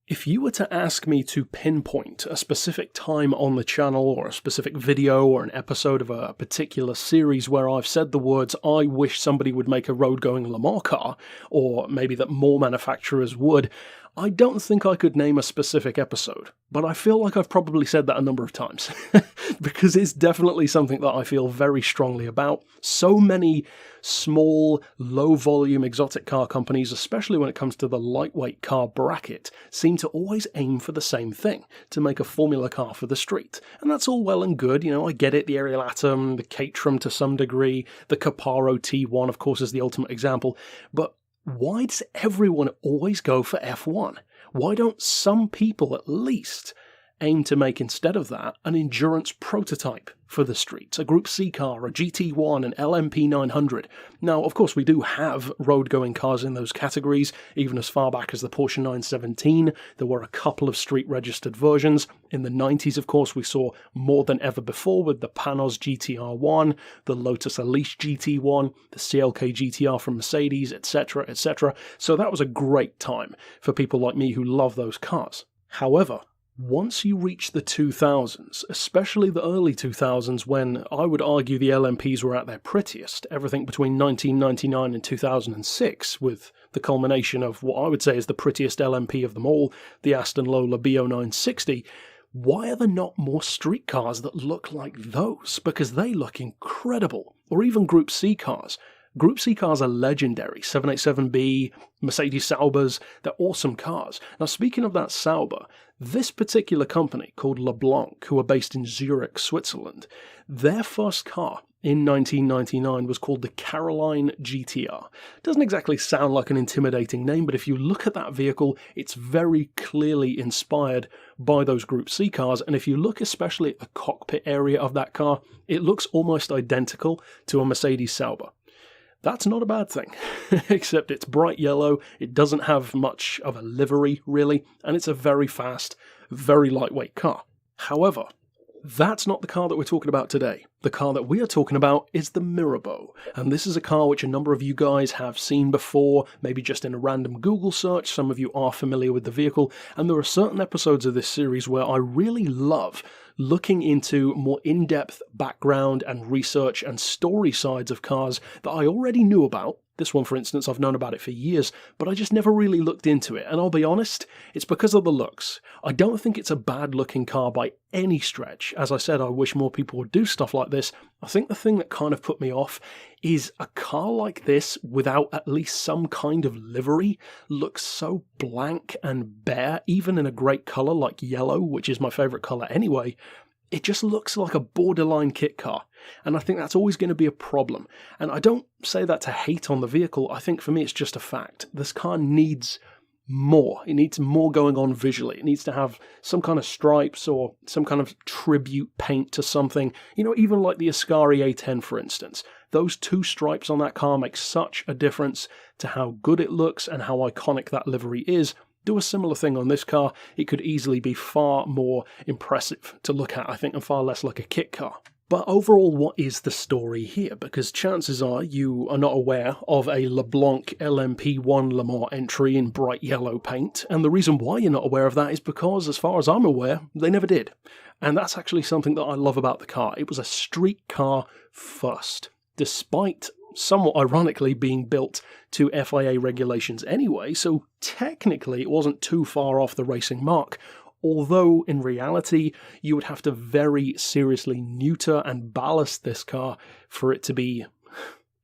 If you were to ask me to pinpoint a specific time on the channel, or a specific video, or an episode of a particular series where I've said the words, I wish somebody would make a road-going Le Mans car, or maybe that more manufacturers would, I don't think I could name a specific episode, but I feel like I've probably said that a number of times, because it's definitely something that I feel very strongly about. So many small, low-volume exotic car companies, especially when it comes to the lightweight car bracket, seem to always aim for the same thing, to make a formula car for the street. And that's all well and good, I get it, the Ariel Atom, the Caterham to some degree, the Caparo T1, of course, is the ultimate example, but why does everyone always go for F1? Why don't some people at least aim to make, instead of that, an endurance prototype for the streets, a Group C car, a GT1, an LMP 900. Now, of course, we do have road-going cars in those categories. Even as far back as the Porsche 917, there were a couple of street-registered versions. In the 90s, of course, we saw more than ever before with the Panoz GTR1, the Lotus Elise GT1, the CLK GTR from Mercedes, etc., etc. So that was a great time for people like me who love those cars. However, once you reach the 2000s, especially the early 2000s when I would argue the LMPs were at their prettiest, everything between 1999 and 2006, with the culmination of what I would say is the prettiest LMP of them all, the Aston Lola B0960, why are there not more street cars that look like those? Because they look incredible. Or even Group C cars. Group C cars are legendary. 787B, Mercedes Saubers, they're awesome cars. Now, speaking of that Sauber, this particular company called LeBlanc, who are based in Zurich, Switzerland, their first car in 1999 was called the Caroline GTR. Doesn't exactly sound like an intimidating name, but if you look at that vehicle, it's very clearly inspired by those Group C cars, and if you look especially at the cockpit area of that car, it looks almost identical to a Mercedes Sauber. That's not a bad thing, except it's bright yellow, it doesn't have much of a livery, really, and it's a very fast, very lightweight car. However, that's not the car that we're talking about today. The car that we are talking about is the Mirabeau, and this is a car which a number of you guys have seen before, maybe just in a random Google search. Some of you are familiar with the vehicle, and there are certain episodes of this series where I really love looking into more in-depth background and research and story sides of cars that I already knew about. This one, for instance, I've known about it for years, but I just never really looked into it. And I'll be honest, it's because of the looks. I don't think it's a bad-looking car by any stretch. As I said, I wish more people would do stuff like this. I think the thing that kind of put me off is a car like this without at least some kind of livery looks so blank and bare, even in a great colour like yellow, which is my favourite colour anyway. It just looks like a borderline kit car, and I think that's always going to be a problem. And I don't say that to hate on the vehicle, I think for me it's just a fact. This car needs more. It needs more going on visually. It needs to have some kind of stripes or some kind of tribute paint to something. Even like the Ascari A10, for instance. Those two stripes on that car make such a difference to how good it looks and how iconic that livery is. Do a similar thing on this car, it could easily be far more impressive to look at, I think, and far less like a kit car. But overall, what is the story here? Because chances are you are not aware of a LeBlanc LMP1 Le Mans entry in bright yellow paint, and the reason why you're not aware of that is because, as far as I'm aware, they never did. And that's actually something that I love about the car. It was a street car first, despite somewhat ironically being built to FIA regulations anyway, so technically it wasn't too far off the racing mark, although in reality you would have to very seriously neuter and ballast this car for it to be,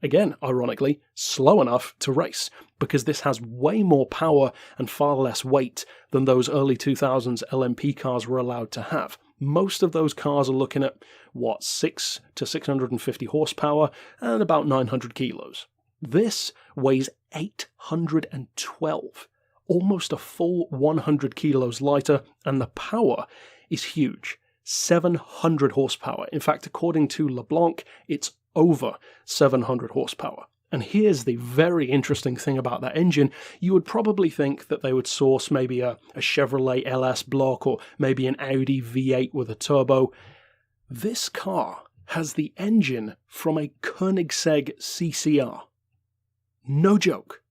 again, ironically, slow enough to race, because this has way more power and far less weight than those early 2000s LMP cars were allowed to have. Most of those cars are looking at, what, 6 to 650 horsepower and about 900 kilos. This weighs 812, almost a full 100 kilos lighter, and the power is huge, 700 horsepower. In fact, according to LeBlanc, it's over 700 horsepower. And here's the very interesting thing about that engine. You would probably think that they would source maybe a Chevrolet LS block or maybe an Audi V8 with a turbo. This car has the engine from a Koenigsegg CCR. No joke.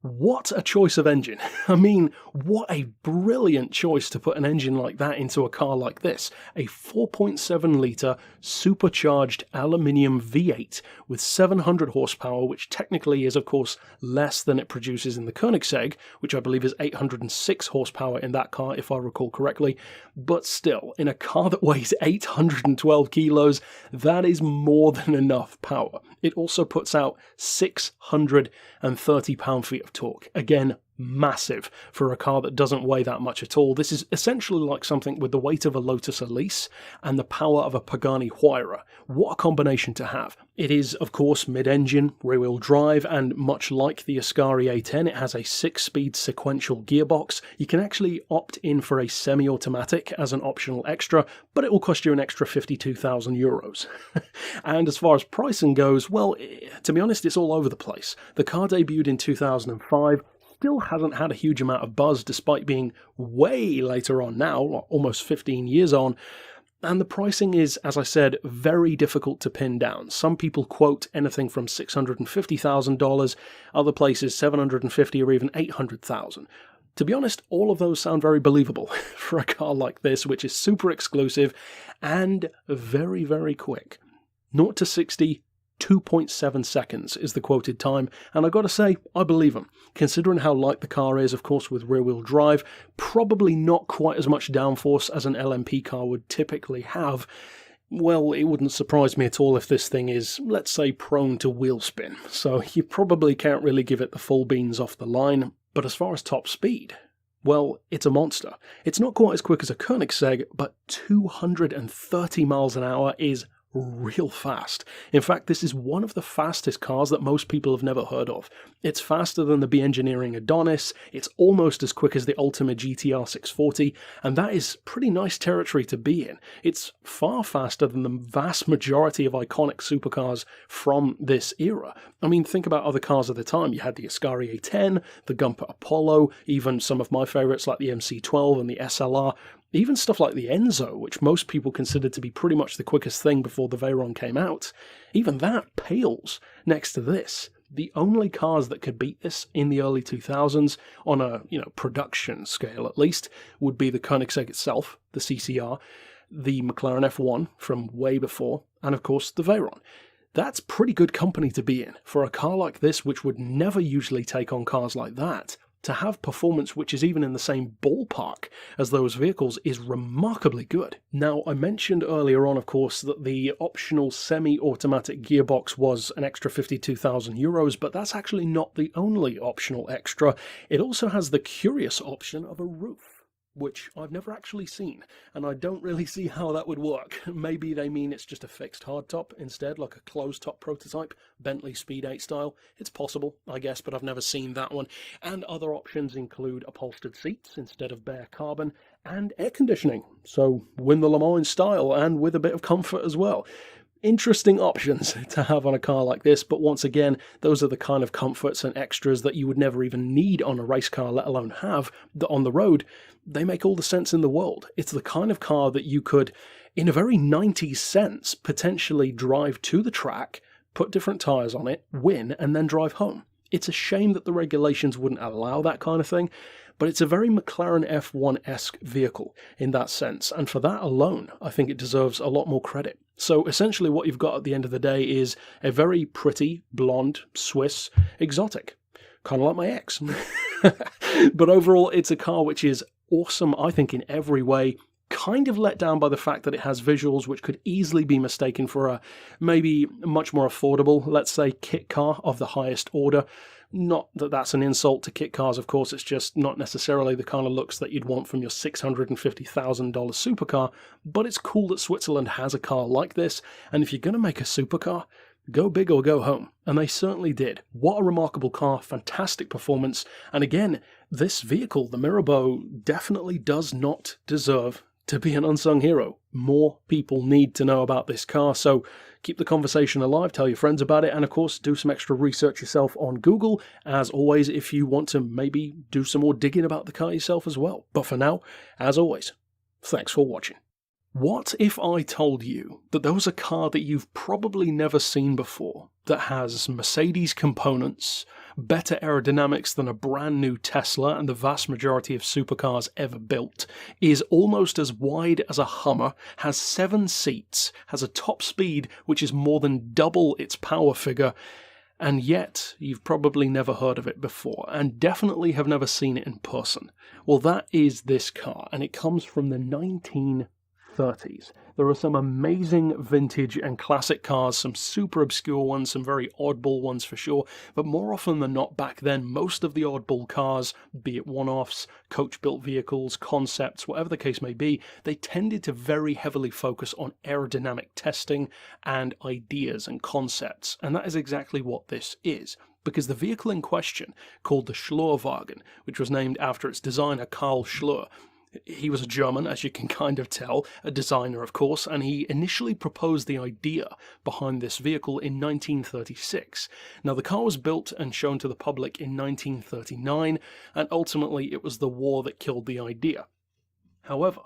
What a choice of engine. I mean, what a brilliant choice to put an engine like that into a car like this. A 4.7 litre supercharged aluminium V8 with 700 horsepower, which technically is of course less than it produces in the Koenigsegg, which I believe is 806 horsepower in that car if I recall correctly. But still, in a car that weighs 812 kilos, that is more than enough power. It also puts out 630 pound-feet of torque. Again, massive for a car that doesn't weigh that much at all. This is essentially like something with the weight of a Lotus Elise and the power of a Pagani Huayra. What a combination to have. It is, of course, mid-engine, rear-wheel drive, and much like the Ascari A10, it has a 6-speed sequential gearbox. You can actually opt in for a semi-automatic as an optional extra, but it will cost you an extra 52,000 euros. And as far as pricing goes, well, to be honest, it's all over the place. The car debuted in 2005, still hasn't had a huge amount of buzz despite being way later on now, almost 15 years on. And the pricing is, as I said, very difficult to pin down. Some people quote anything from $650,000, other places $750,000 or even $800,000. To be honest, all of those sound very believable for a car like this, which is super exclusive and very, very quick. 0 to 60, 2.7 seconds is the quoted time, and I gotta say, I believe them. Considering how light the car is, of course, with rear-wheel drive, probably not quite as much downforce as an LMP car would typically have. Well, it wouldn't surprise me at all if this thing is, let's say, prone to wheel spin, so you probably can't really give it the full beans off the line. But as far as top speed, well, it's a monster. It's not quite as quick as a Koenigsegg, but 230 miles an hour is real fast. In fact, this is one of the fastest cars that most people have never heard of. It's faster than the B Engineering Adonis, it's almost as quick as the Ultima GTR 640, and that is pretty nice territory to be in. It's far faster than the vast majority of iconic supercars from this era. I mean, think about other cars of the time. You had the Ascari A10, the Gumper Apollo, even some of my favourites like the MC12 and the SLR. Even stuff like the Enzo, which most people considered to be pretty much the quickest thing before the Veyron came out, even that pales next to this. The only cars that could beat this in the early 2000s, on a production scale at least, would be the Koenigsegg itself, the CCR, the McLaren F1 from way before, and of course the Veyron. That's pretty good company to be in for a car like this, which would never usually take on cars like that. To have performance which is even in the same ballpark as those vehicles is remarkably good. Now, I mentioned earlier on, of course, that the optional semi-automatic gearbox was an extra 52,000 euros, but that's actually not the only optional extra. It also has the curious option of a roof, which I've never actually seen, and I don't really see how that would work. Maybe they mean it's just a fixed hardtop instead, like a closed-top prototype, Bentley Speed 8 style. It's possible, I guess, but I've never seen that one. And other options include upholstered seats instead of bare carbon, and air conditioning, so win the Le Mans style, and with a bit of comfort as well. Interesting options to have on a car like this, but once again, those are the kind of comforts and extras that you would never even need on a race car, let alone have on the road. They make all the sense in the world. It's the kind of car that you could, in a very 90s sense, potentially drive to the track, put different tyres on it, win, and then drive home. It's a shame that the regulations wouldn't allow that kind of thing, but it's a very McLaren F1-esque vehicle in that sense, and for that alone, I think it deserves a lot more credit. So essentially what you've got at the end of the day is a very pretty, blonde, Swiss exotic. Kind of like my ex. But overall, it's a car which is awesome, I think, in every way. Kind of let down by the fact that it has visuals which could easily be mistaken for a maybe much more affordable, let's say, kit car of the highest order, Not that that's an insult to kit cars, of course, it's just not necessarily the kind of looks that you'd want from your $650,000 supercar, but it's cool that Switzerland has a car like this, and if you're going to make a supercar, go big or go home. And they certainly did. What a remarkable car, fantastic performance, and again, this vehicle, the Mirabeau, definitely does not deserve to be an unsung hero. More people need to know about this car, so keep the conversation alive, tell your friends about it, and of course do some extra research yourself on Google, as always, if you want to maybe do some more digging about the car yourself as well. But for now, as always, thanks for watching. What if I told you that there was a car that you've probably never seen before that has Mercedes components, better aerodynamics than a brand new Tesla and the vast majority of supercars ever built, is almost as wide as a Hummer, has 7 seats, has a top speed which is more than double its power figure, and yet you've probably never heard of it before, and definitely have never seen it in person? Well, that is this car, and it comes from the 1930s. There are some amazing vintage and classic cars, some super obscure ones, some very oddball ones for sure, but more often than not back then, most of the oddball cars, be it one-offs, coach-built vehicles, concepts, whatever the case may be, they tended to very heavily focus on aerodynamic testing and ideas and concepts, and that is exactly what this is. Because the vehicle in question, called the Schlurwagen, which was named after its designer Karl Schlur, he was a German, as you can kind of tell, a designer of course, and he initially proposed the idea behind this vehicle in 1936. Now the car was built and shown to the public in 1939, and ultimately it was the war that killed the idea. However,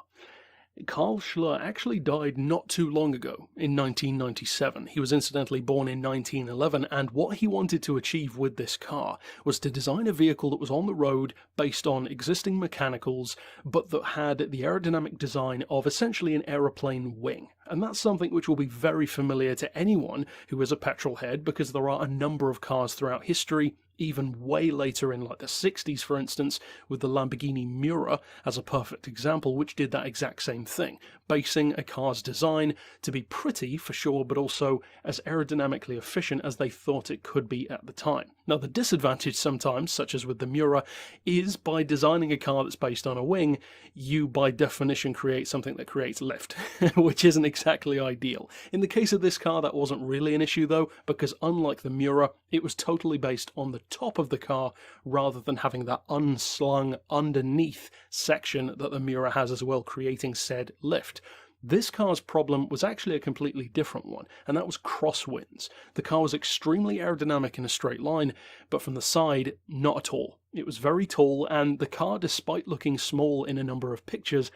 Karl Schlur actually died not too long ago, in 1997. He was incidentally born in 1911, and what he wanted to achieve with this car was to design a vehicle that was on the road based on existing mechanicals, but that had the aerodynamic design of essentially an aeroplane wing. And that's something which will be very familiar to anyone who is a petrol head, because there are a number of cars throughout history, even way later in like the 60s for instance, with the Lamborghini Miura as a perfect example, which did that exact same thing, basing a car's design to be pretty for sure, but also as aerodynamically efficient as they thought it could be at the time. Now the disadvantage sometimes, such as with the Miura, is by designing a car that's based on a wing, you by definition create something that creates lift, which isn't exactly ideal. In the case of this car, that wasn't really an issue though, because unlike the Miura, it was totally based on the top of the car rather than having that unslung underneath section that the Miura has as well, creating said lift. This car's problem was actually a completely different one, and that was crosswinds. The car was extremely aerodynamic in a straight line, but from the side, not at all. It was very tall, and the car, despite looking small in a number of pictures,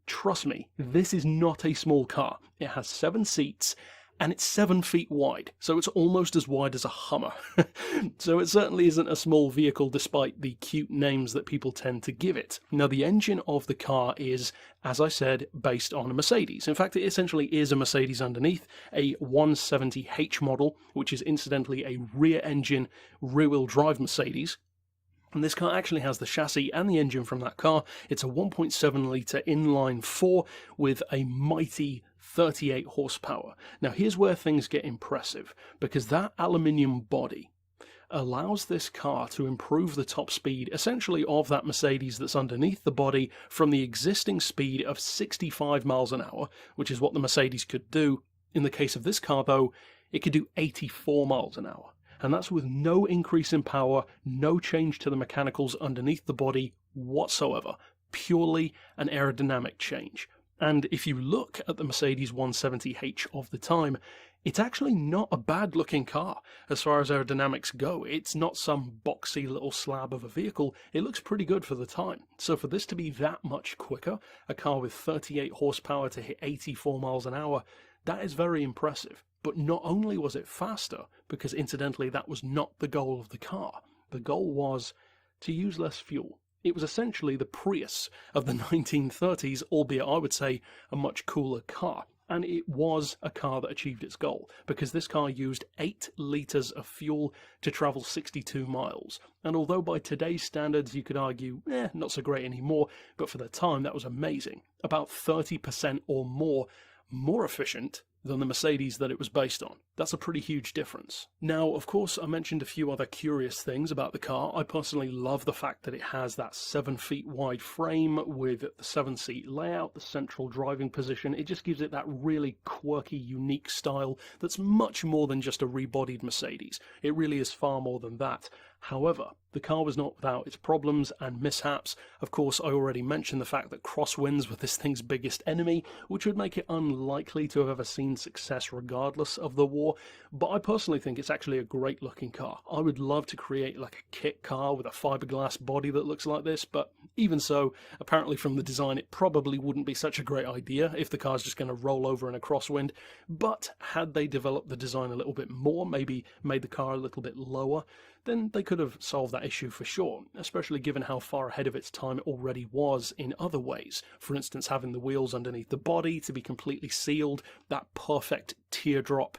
trust me, this is not a small car. It has 7 seats, and it's 7 feet wide, so it's almost as wide as a Hummer. So it certainly isn't a small vehicle despite the cute names that people tend to give it. Now the engine of the car is, as I said, based on a Mercedes. In fact, it essentially is a Mercedes underneath, a 170H model, which is incidentally a rear engine, rear-wheel drive Mercedes. And this car actually has the chassis and the engine from that car. It's a 1.7 litre inline 4 with a mighty 38 horsepower. Now here's where things get impressive, because that aluminium body allows this car to improve the top speed essentially of that Mercedes that's underneath the body from the existing speed of 65 miles an hour, which is what the Mercedes could do. In the case of this car though, it could do 84 miles an hour. And that's with no increase in power, no change to the mechanicals underneath the body whatsoever, purely an aerodynamic change. And if you look at the Mercedes 170H of the time, it's actually not a bad looking car as far as aerodynamics go. It's not some boxy little slab of a vehicle. It looks pretty good for the time. So for this to be that much quicker, a car with 38 horsepower to hit 84 miles an hour, that is very impressive. But not only was it faster, because incidentally that was not the goal of the car. The goal was to use less fuel. It was essentially the Prius of the 1930s, albeit I would say a much cooler car. And it was a car that achieved its goal, because this car used 8 litres of fuel to travel 62 miles. And although by today's standards you could argue, not so great anymore, but for the time that was amazing. About 30% or more efficient than the Mercedes that it was based on. That's a pretty huge difference. Now, of course, I mentioned a few other curious things about the car. I personally love the fact that it has that 7 feet wide frame with the 7-seat layout, the central driving position. It just gives it that really quirky, unique style that's much more than just a rebodied Mercedes. It really is far more than that. However, the car was not without its problems and mishaps. Of course, I already mentioned the fact that crosswinds were this thing's biggest enemy, which would make it unlikely to have ever seen success regardless of the war, but I personally think it's actually a great looking car. I would love to create like a kit car with a fiberglass body that looks like this, but even so, apparently from the design it probably wouldn't be such a great idea if the car's just going to roll over in a crosswind. But had they developed the design a little bit more, maybe made the car a little bit lower, then they could have solved that issue for sure, especially given how far ahead of its time it already was in other ways. For instance, having the wheels underneath the body to be completely sealed, that perfect teardrop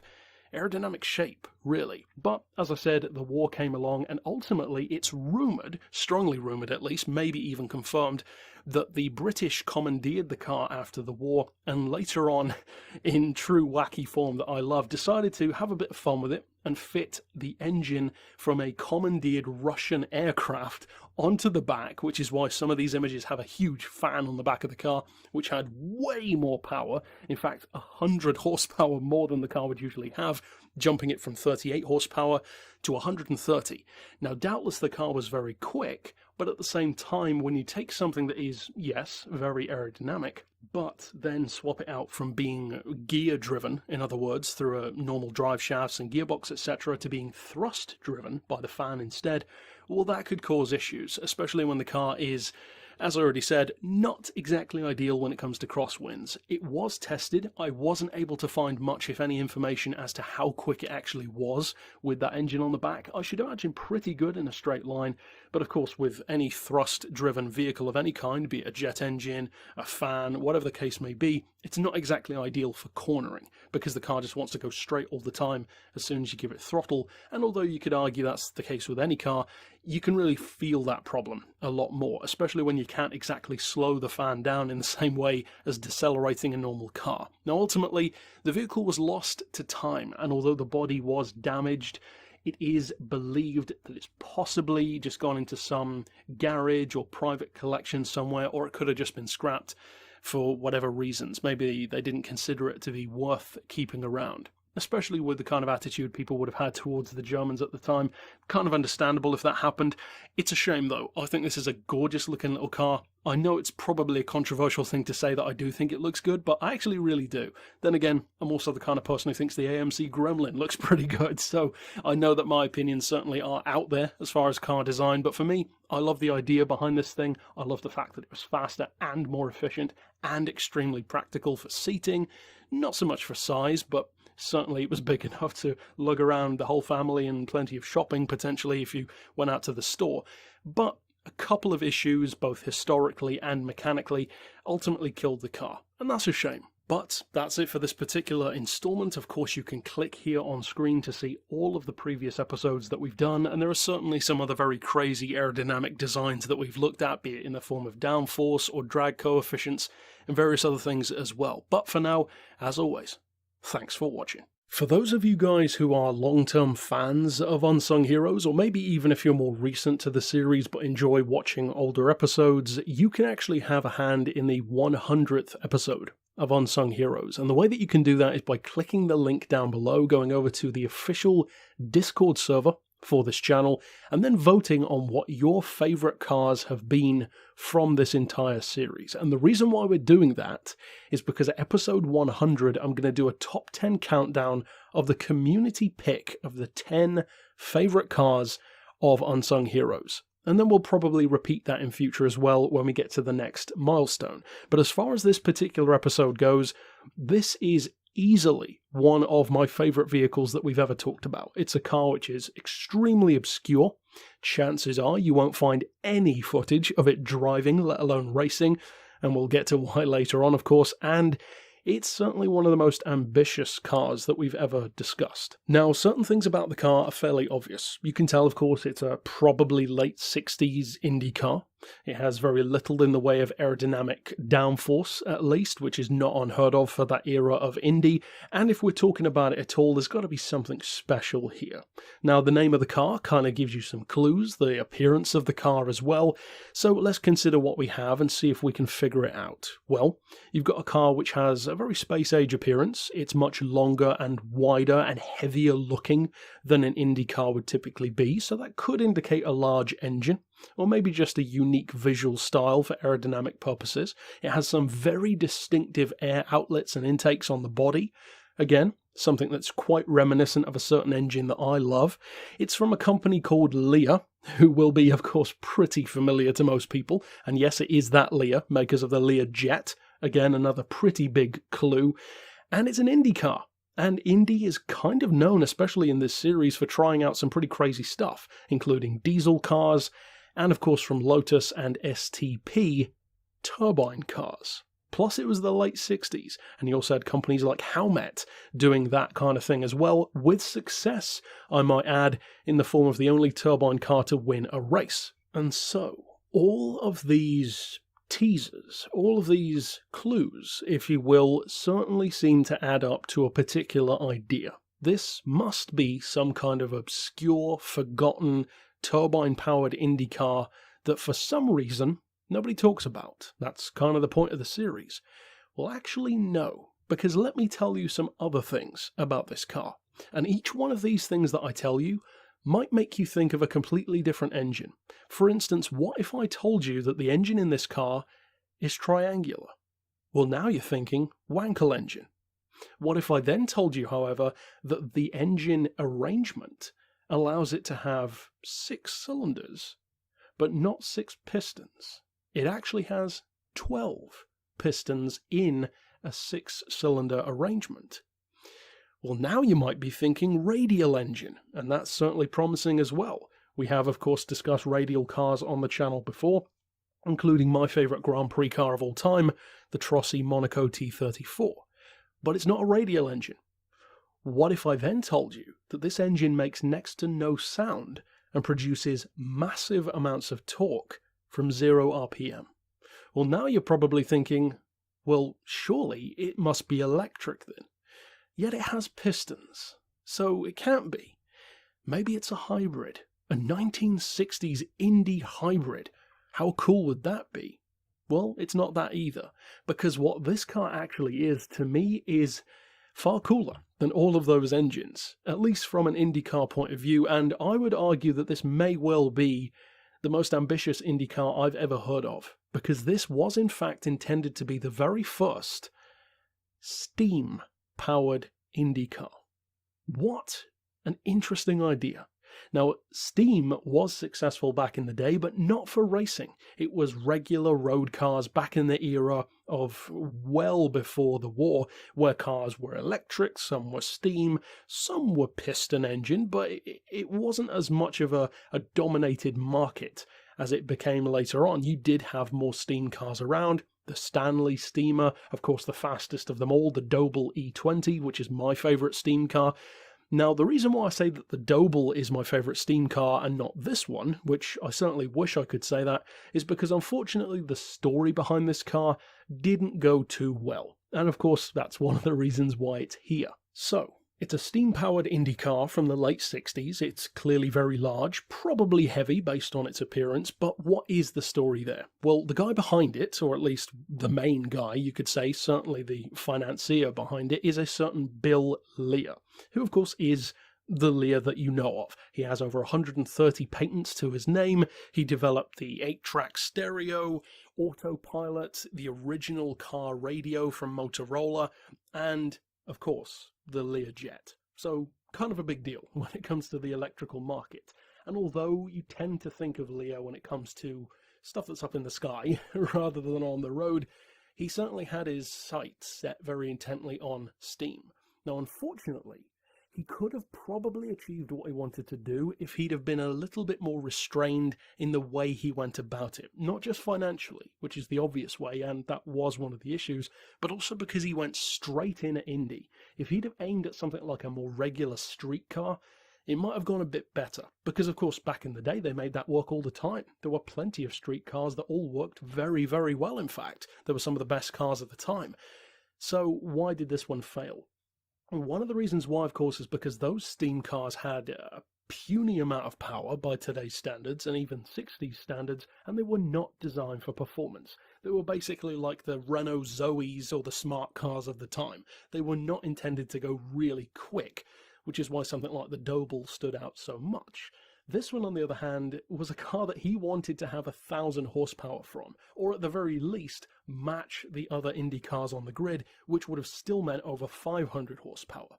aerodynamic shape, really. But, as I said, the war came along, and ultimately it's rumoured, strongly rumoured at least, maybe even confirmed, that the British commandeered the car after the war, and later on, in true wacky form that I love, decided to have a bit of fun with it and fit the engine from a commandeered Russian aircraft onto the back, which is why some of these images have a huge fan on the back of the car, which had way more power, in fact 100 horsepower more than the car would usually have, jumping it from 38 horsepower to 130. Now doubtless the car was very quick, but at the same time, when you take something that is, yes, very aerodynamic, but then swap it out from being gear-driven, in other words, through a normal drive shafts and gearbox, etc., to being thrust-driven by the fan instead, well, that could cause issues, especially when the car is, as I already said, not exactly ideal when it comes to crosswinds. It was tested. I wasn't able to find much, if any, information as to how quick it actually was with that engine on the back. I should imagine pretty good in a straight line, but of course with any thrust-driven vehicle of any kind, be it a jet engine, a fan, whatever the case may be, it's not exactly ideal for cornering, because the car just wants to go straight all the time as soon as you give it throttle, and although you could argue that's the case with any car, you can really feel that problem a lot more, especially when you can't exactly slow the fan down in the same way as decelerating a normal car. Now ultimately, the vehicle was lost to time, and although the body was damaged, it is believed that it's possibly just gone into some garage or private collection somewhere, or it could have just been scrapped for whatever reasons. Maybe they didn't consider it to be worth keeping around, especially with the kind of attitude people would have had towards the Germans at the time. Kind of understandable if that happened. It's a shame though. I think this is a gorgeous looking little car. I know it's probably a controversial thing to say that I do think it looks good, but I actually really do. Then again, I'm also the kind of person who thinks the AMC Gremlin looks pretty good, so I know that my opinions certainly are out there as far as car design, but for me, I love the idea behind this thing. I love the fact that it was faster and more efficient and extremely practical for seating. Not so much for size, but certainly it was big enough to lug around the whole family and plenty of shopping potentially if you went out to the store. But a couple of issues, both historically and mechanically, ultimately killed the car, and that's a shame. But that's it for this particular installment. Of course, you can click here on screen to see all of the previous episodes that we've done, and there are certainly some other very crazy aerodynamic designs that we've looked at, be it in the form of downforce or drag coefficients, and various other things as well. But for now, as always, thanks for watching. For those of you guys who are long-term fans of Unsung Heroes, or maybe even if you're more recent to the series but enjoy watching older episodes, you can actually have a hand in the 100th episode of Unsung Heroes. And the way that you can do that is by clicking the link down below, going over to the official Discord server for this channel, and then voting on what your favourite cars have been from this entire series. And the reason why we're doing that is because at episode 100, I'm going to do a top 10 countdown of the community pick of the 10 favourite cars of Unsung Heroes. And then we'll probably repeat that in future as well when we get to the next milestone. But as far as this particular episode goes, this is easily one of my favourite vehicles that we've ever talked about. It's a car which is extremely obscure. Chances are you won't find any footage of it driving, let alone racing, and we'll get to why later on, of course, and it's certainly one of the most ambitious cars that we've ever discussed. Now, certain things about the car are fairly obvious. You can tell, of course, it's a probably late 60s Indy car. It has very little in the way of aerodynamic downforce, at least, which is not unheard of for that era of Indy, and if we're talking about it at all, there's got to be something special here. Now, the name of the car kind of gives you some clues, the appearance of the car as well, so let's consider what we have and see if we can figure it out. Well, you've got a car which has a very space-age appearance. It's much longer and wider and heavier looking than an Indy car would typically be, so that could indicate a large engine, or maybe just a unique visual style for aerodynamic purposes. It has some very distinctive air outlets and intakes on the body. Again, something that's quite reminiscent of a certain engine that I love. It's from a company called Lear, who will be, of course, pretty familiar to most people. And yes, it is that Lear, makers of the Lear Jet. Again, another pretty big clue. And it's an Indy car. And Indy is kind of known, especially in this series, for trying out some pretty crazy stuff, including diesel cars, and of course from Lotus and STP, turbine cars. Plus it was the late 60s, and you also had companies like Howmet doing that kind of thing as well, with success, I might add, in the form of the only turbine car to win a race. And so, all of these teasers, all of these clues, if you will, certainly seem to add up to a particular idea. This must be some kind of obscure, forgotten, turbine-powered Indy car that for some reason nobody talks about. That's kind of the point of the series. Well, actually no, because let me tell you some other things about this car. And each one of these things that I tell you might make you think of a completely different engine. For instance, what if I told you that the engine in this car is triangular? Well, now you're thinking Wankel engine. What if I then told you, however, that the engine arrangement allows it to have 6 cylinders, but not 6 pistons? It actually has 12 pistons in a 6-cylinder arrangement. Well, now you might be thinking radial engine, and that's certainly promising as well. We have, of course, discussed radial cars on the channel before, including my favourite Grand Prix car of all time, the Trossi Monaco T34. But it's not a radial engine. What if I then told you that this engine makes next to no sound and produces massive amounts of torque from 0 RPM? Well, now you're probably thinking, well, surely it must be electric then. Yet it has pistons, so it can't be. Maybe it's a hybrid, a 1960s Indy hybrid. How cool would that be? Well, it's not that either, because what this car actually is, to me, is far cooler than all of those engines, at least from an Indy car point of view, and I would argue that this may well be the most ambitious Indy car I've ever heard of, because this was in fact intended to be the very first steam-powered Indy car. What an interesting idea. Now, steam was successful back in the day, but not for racing. It was regular road cars back in the era of well before the war, where cars were electric, some were steam, some were piston engine, but it wasn't as much of a dominated market as it became later on. You did have more steam cars around. The Stanley Steamer, of course the fastest of them all, the Doble E20, which is my favourite steam car. Now, the reason why I say that the Doble is my favourite steam car and not this one, which I certainly wish I could say that, is because unfortunately the story behind this car didn't go too well. And of course, that's one of the reasons why it's here. So, it's a steam-powered Indy car from the late 60s. It's clearly very large, probably heavy based on its appearance, but what is the story there? Well, the guy behind it, or at least the main guy, you could say, certainly the financier behind it, is a certain Bill Lear, who of course is the Lear that you know of. He has over 130 patents to his name. He developed the 8-track stereo, autopilot, the original car radio from Motorola, and, of course, the Lear Jet. So, kind of a big deal when it comes to the electrical market. And although you tend to think of Lear when it comes to stuff that's up in the sky rather than on the road, he certainly had his sights set very intently on steam. Now, unfortunately, he could have probably achieved what he wanted to do if he'd have been a little bit more restrained in the way he went about it. Not just financially, which is the obvious way, and that was one of the issues, but also because he went straight in at Indy. If he'd have aimed at something like a more regular street car, it might have gone a bit better. Because, of course, back in the day, they made that work all the time. There were plenty of street cars that all worked very, very well, in fact. They were some of the best cars at the time. So why did this one fail? One of the reasons why, of course, is because those steam cars had a puny amount of power by today's standards and even 60s standards, and they were not designed for performance. They were basically like the Renault Zoes or the smart cars of the time. They were not intended to go really quick, which is why something like the Doble stood out so much. This one, on the other hand, was a car that he wanted to have 1,000 horsepower from, or at the very least, match the other Indy cars on the grid, which would have still meant over 500 horsepower.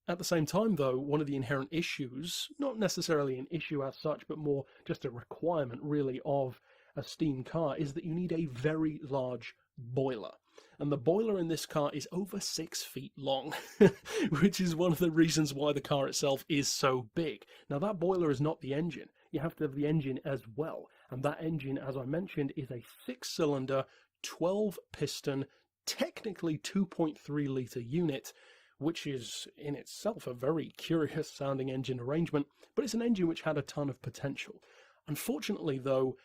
At the same time, though, one of the inherent issues, not necessarily an issue as such, but more just a requirement, really, of a steam car, is that you need a very large boiler. And the boiler in this car is over 6 feet long, which is one of the reasons why the car itself is so big. Now, that boiler is not the engine. You have to have the engine as well. And that engine, as I mentioned, is a 6-cylinder, 12-piston, technically 2.3-litre unit, which is in itself a very curious-sounding engine arrangement, but it's an engine which had a ton of potential. Unfortunately, though,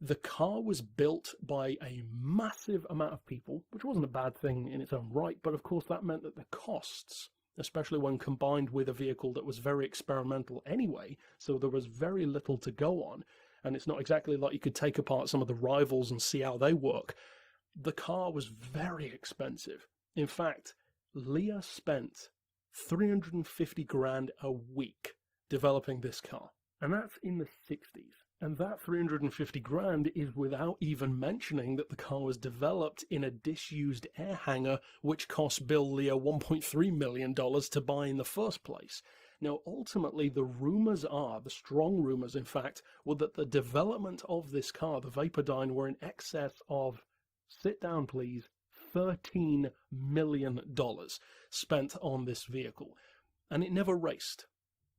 the car was built by a massive amount of people, which wasn't a bad thing in its own right, but of course that meant that the costs, especially when combined with a vehicle that was very experimental anyway, so there was very little to go on, and it's not exactly like you could take apart some of the rivals and see how they work. The car was very expensive. In fact, Leah spent 350 grand a week developing this car, and that's in the 60s. And that 350 grand is without even mentioning that the car was developed in a disused air hangar, which cost Bill Leah $1.3 million to buy in the first place. Now, ultimately, the strong rumours, in fact, were that the development of this car, the Vapordyne, were in excess of, sit down please, $13 million spent on this vehicle. And it never raced.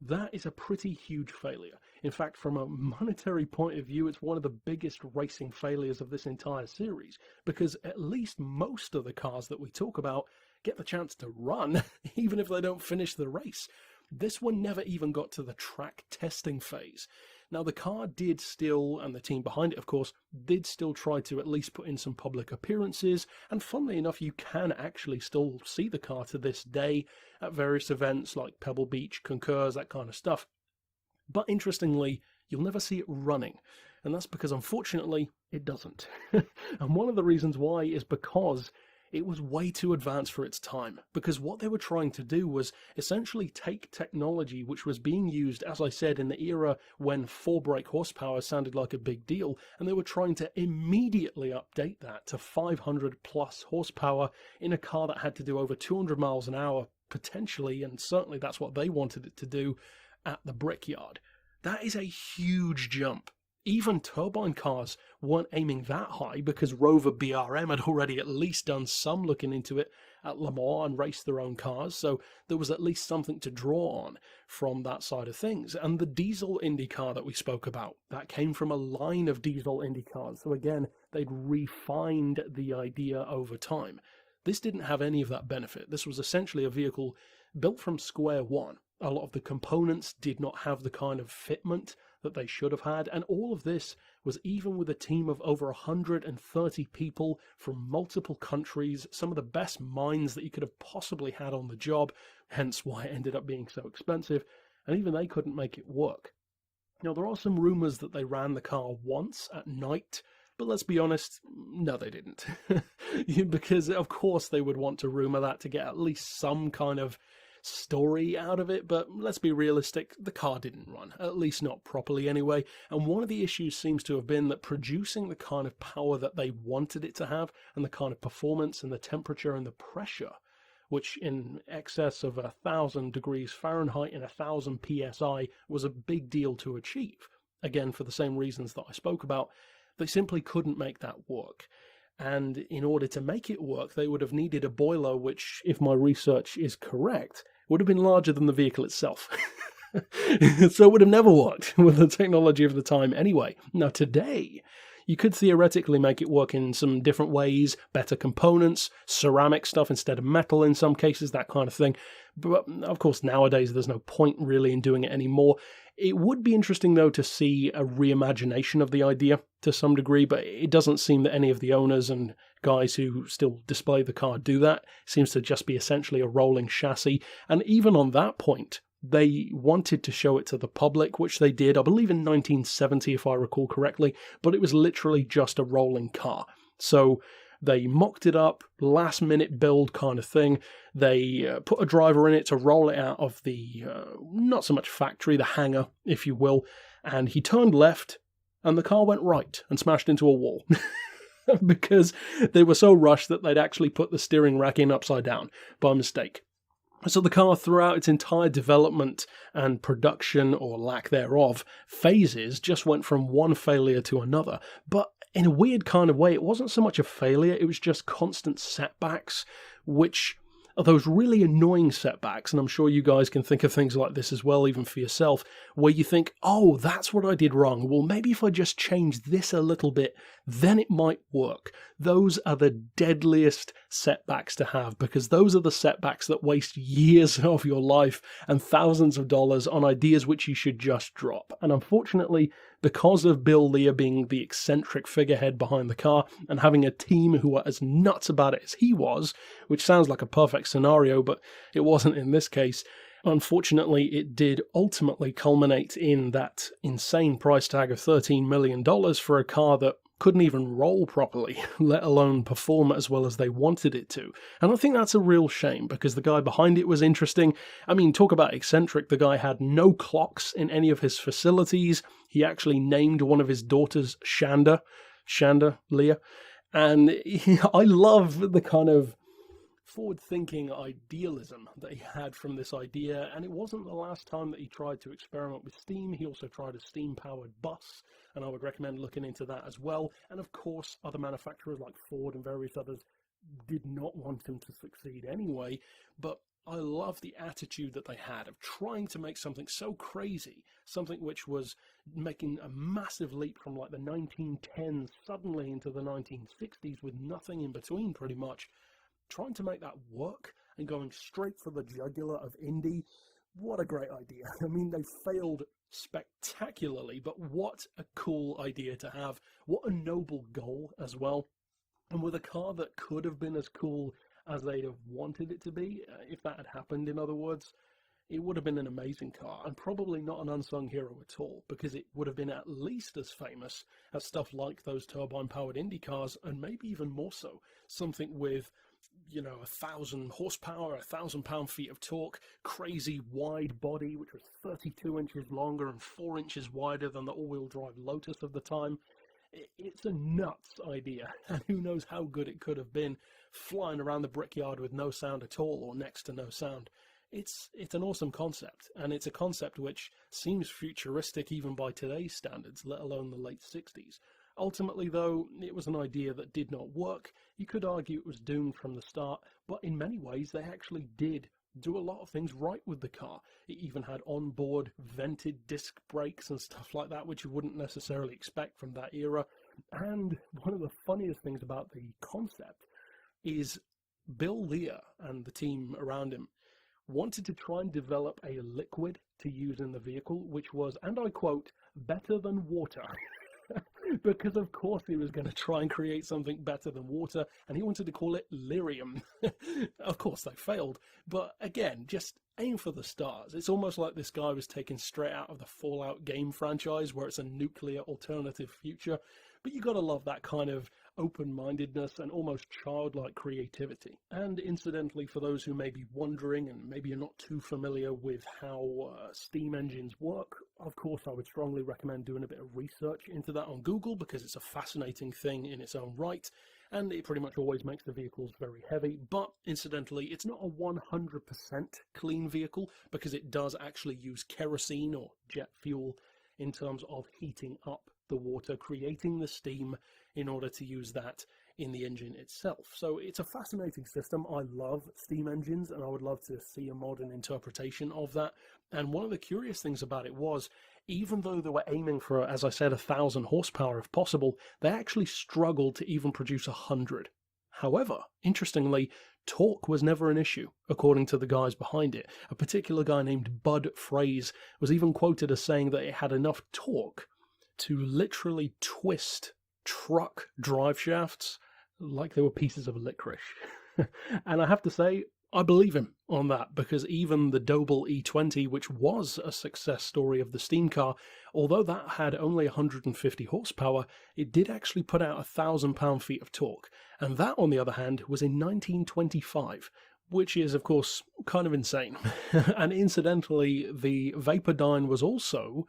That is a pretty huge failure. In fact, from a monetary point of view, it's one of the biggest racing failures of this entire series, because at least most of the cars that we talk about get the chance to run, even if they don't finish the race. This one never even got to the track testing phase. Now, the car did still, and the team behind it, of course, did still try to at least put in some public appearances, and funnily enough, you can actually still see the car to this day at various events like Pebble Beach, Concurs, that kind of stuff. But interestingly, you'll never see it running, and that's because, unfortunately, it doesn't. And one of the reasons why is because it was way too advanced for its time, because what they were trying to do was essentially take technology which was being used, as I said, in the era when 4-brake horsepower sounded like a big deal, and they were trying to immediately update that to 500 plus horsepower in a car that had to do over 200 miles an hour, potentially, and certainly that's what they wanted it to do at the Brickyard. That is a huge jump. Even turbine cars weren't aiming that high, because Rover BRM had already at least done some looking into it at Le Mans and raced their own cars, so there was at least something to draw on from that side of things. And the diesel Indy car that we spoke about, that came from a line of diesel Indy cars, so again, they'd refined the idea over time. This didn't have any of that benefit. This was essentially a vehicle built from square one. A lot of the components did not have the kind of fitment that they should have had, and all of this was even with a team of over 130 people from multiple countries, some of the best minds that you could have possibly had on the job, hence why it ended up being so expensive, and even they couldn't make it work. Now, there are some rumours that they ran the car once at night, but let's be honest, no they didn't. Because of course they would want to rumour that to get at least some kind of story out of it, but let's be realistic, the car didn't run, at least not properly anyway, and one of the issues seems to have been that producing the kind of power that they wanted it to have, and the kind of performance and the temperature and the pressure, which in excess of 1,000 degrees Fahrenheit and 1,000 psi was a big deal to achieve. Again, for the same reasons that I spoke about, they simply couldn't make that work. And in order to make it work, they would have needed a boiler which, if my research is correct, would have been larger than the vehicle itself. So it would have never worked with the technology of the time anyway. Now today, You could theoretically make it work in some different ways, better components, ceramic stuff instead of metal in some cases, that kind of thing. But of course, nowadays there's no point really in doing it anymore. It would be interesting, though, to see a reimagination of the idea to some degree, but it doesn't seem that any of the owners and guys who still display the car do that. It seems to just be essentially a rolling chassis. And even on that point, they wanted to show it to the public, which they did, I believe in 1970, if I recall correctly, but it was literally just a rolling car. So they mocked it up, last-minute build kind of thing. They put a driver in it to roll it out of the, not so much factory, the hangar, if you will, and he turned left, and the car went right and smashed into a wall. Because they were so rushed that they'd actually put the steering rack in upside down by mistake. So the car, throughout its entire development and production, or lack thereof, phases, just went from one failure to another. But in a weird kind of way, it wasn't so much a failure, it was just constant setbacks, which are those really annoying setbacks, and I'm sure you guys can think of things like this as well, even for yourself, where you think, oh, that's what I did wrong. Well, maybe if I just change this a little bit, then it might work. Those are the deadliest setbacks to have, because those are the setbacks that waste years of your life and thousands of dollars on ideas which you should just drop. And unfortunately, because of Bill Lear being the eccentric figurehead behind the car and having a team who were as nuts about it as he was, which sounds like a perfect scenario, but it wasn't in this case, unfortunately it did ultimately culminate in that insane price tag of $13 million for a car that couldn't even roll properly, let alone perform as well as they wanted it to. And I think that's a real shame, because the guy behind it was interesting. I mean, talk about eccentric. The guy had no clocks in any of his facilities. He actually named one of his daughters Shanda Leah. And I love the kind of forward-thinking idealism that he had from this idea, and it wasn't the last time that he tried to experiment with steam. He also tried a steam-powered bus, and I would recommend looking into that as well. And of course, other manufacturers like Ford and various others did not want him to succeed anyway, but I love the attitude that they had of trying to make something so crazy, something which was making a massive leap from like the 1910s suddenly into the 1960s with nothing in between pretty much, trying to make that work and going straight for the jugular of Indy. What a great idea. I mean, they failed spectacularly, but what a cool idea to have. What a noble goal as well. And with a car that could have been as cool as they'd have wanted it to be, if that had happened, in other words, it would have been an amazing car, and probably not an unsung hero at all, because it would have been at least as famous as stuff like those turbine-powered Indy cars, and maybe even more so. Something with, you know, 1,000 horsepower, 1,000 pound-feet of torque, crazy wide body, which was 32 inches longer and 4 inches wider than the all-wheel drive Lotus of the time. It's a nuts idea, and who knows how good it could have been, flying around the brickyard with no sound at all, or next to no sound. It's an awesome concept, and it's a concept which seems futuristic even by today's standards, let alone the late 60s. Ultimately, though, it was an idea that did not work. You could argue it was doomed from the start, but in many ways they actually did do a lot of things right with the car. It even had onboard vented disc brakes and stuff like that, which you wouldn't necessarily expect from that era. And one of the funniest things about the concept is Bill Lear and the team around him wanted to try and develop a liquid to use in the vehicle, which was, and I quote, better than water. Because of course he was going to try and create something better than water, and he wanted to call it lyrium. Of course they failed, but again, just aim for the stars. It's almost like this guy was taken straight out of the Fallout game franchise, where it's a nuclear alternative future. But you gotta love that kind of open-mindedness and almost childlike creativity. And incidentally, for those who may be wondering, and maybe you're not too familiar with how steam engines work, of course I would strongly recommend doing a bit of research into that on Google, because it's a fascinating thing in its own right, and it pretty much always makes the vehicles very heavy. But incidentally, it's not a 100% clean vehicle, because it does actually use kerosene or jet fuel in terms of heating up the water, creating the steam in order to use that in the engine itself. So it's a fascinating system. I love steam engines, and I would love to see a modern interpretation of that. And one of the curious things about it was, even though they were aiming for, as I said, 1,000 horsepower if possible, they actually struggled to even produce 100. However, interestingly, torque was never an issue, according to the guys behind it. A particular guy named Bud Fraze was even quoted as saying that it had enough torque to literally twist truck drive shafts like they were pieces of licorice. And I have to say, I believe him on that, because even the Doble E20, which was a success story of the steam car, although that had only 150 horsepower, it did actually put out 1,000 pound-feet of torque. And that, on the other hand, was in 1925, which is, of course, kind of insane. And incidentally, the Vapordyne was also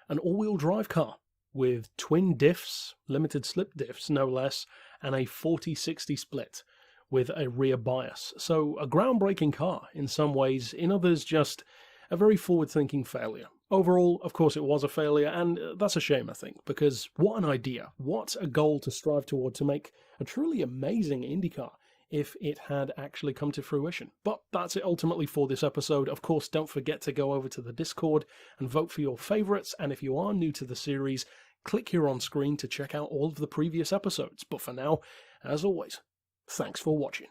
an all-wheel drive car, with twin diffs, limited slip diffs no less, and a 40-60 split with a rear bias. So a groundbreaking car in some ways, in others just a very forward-thinking failure. Overall, of course, it was a failure, and that's a shame, I think, because what an idea, what a goal to strive toward, to make a truly amazing IndyCar if it had actually come to fruition. But that's it ultimately for this episode. Of course, don't forget to go over to the Discord and vote for your favourites, and if you are new to the series, click here on screen to check out all of the previous episodes. But for now, as always, thanks for watching.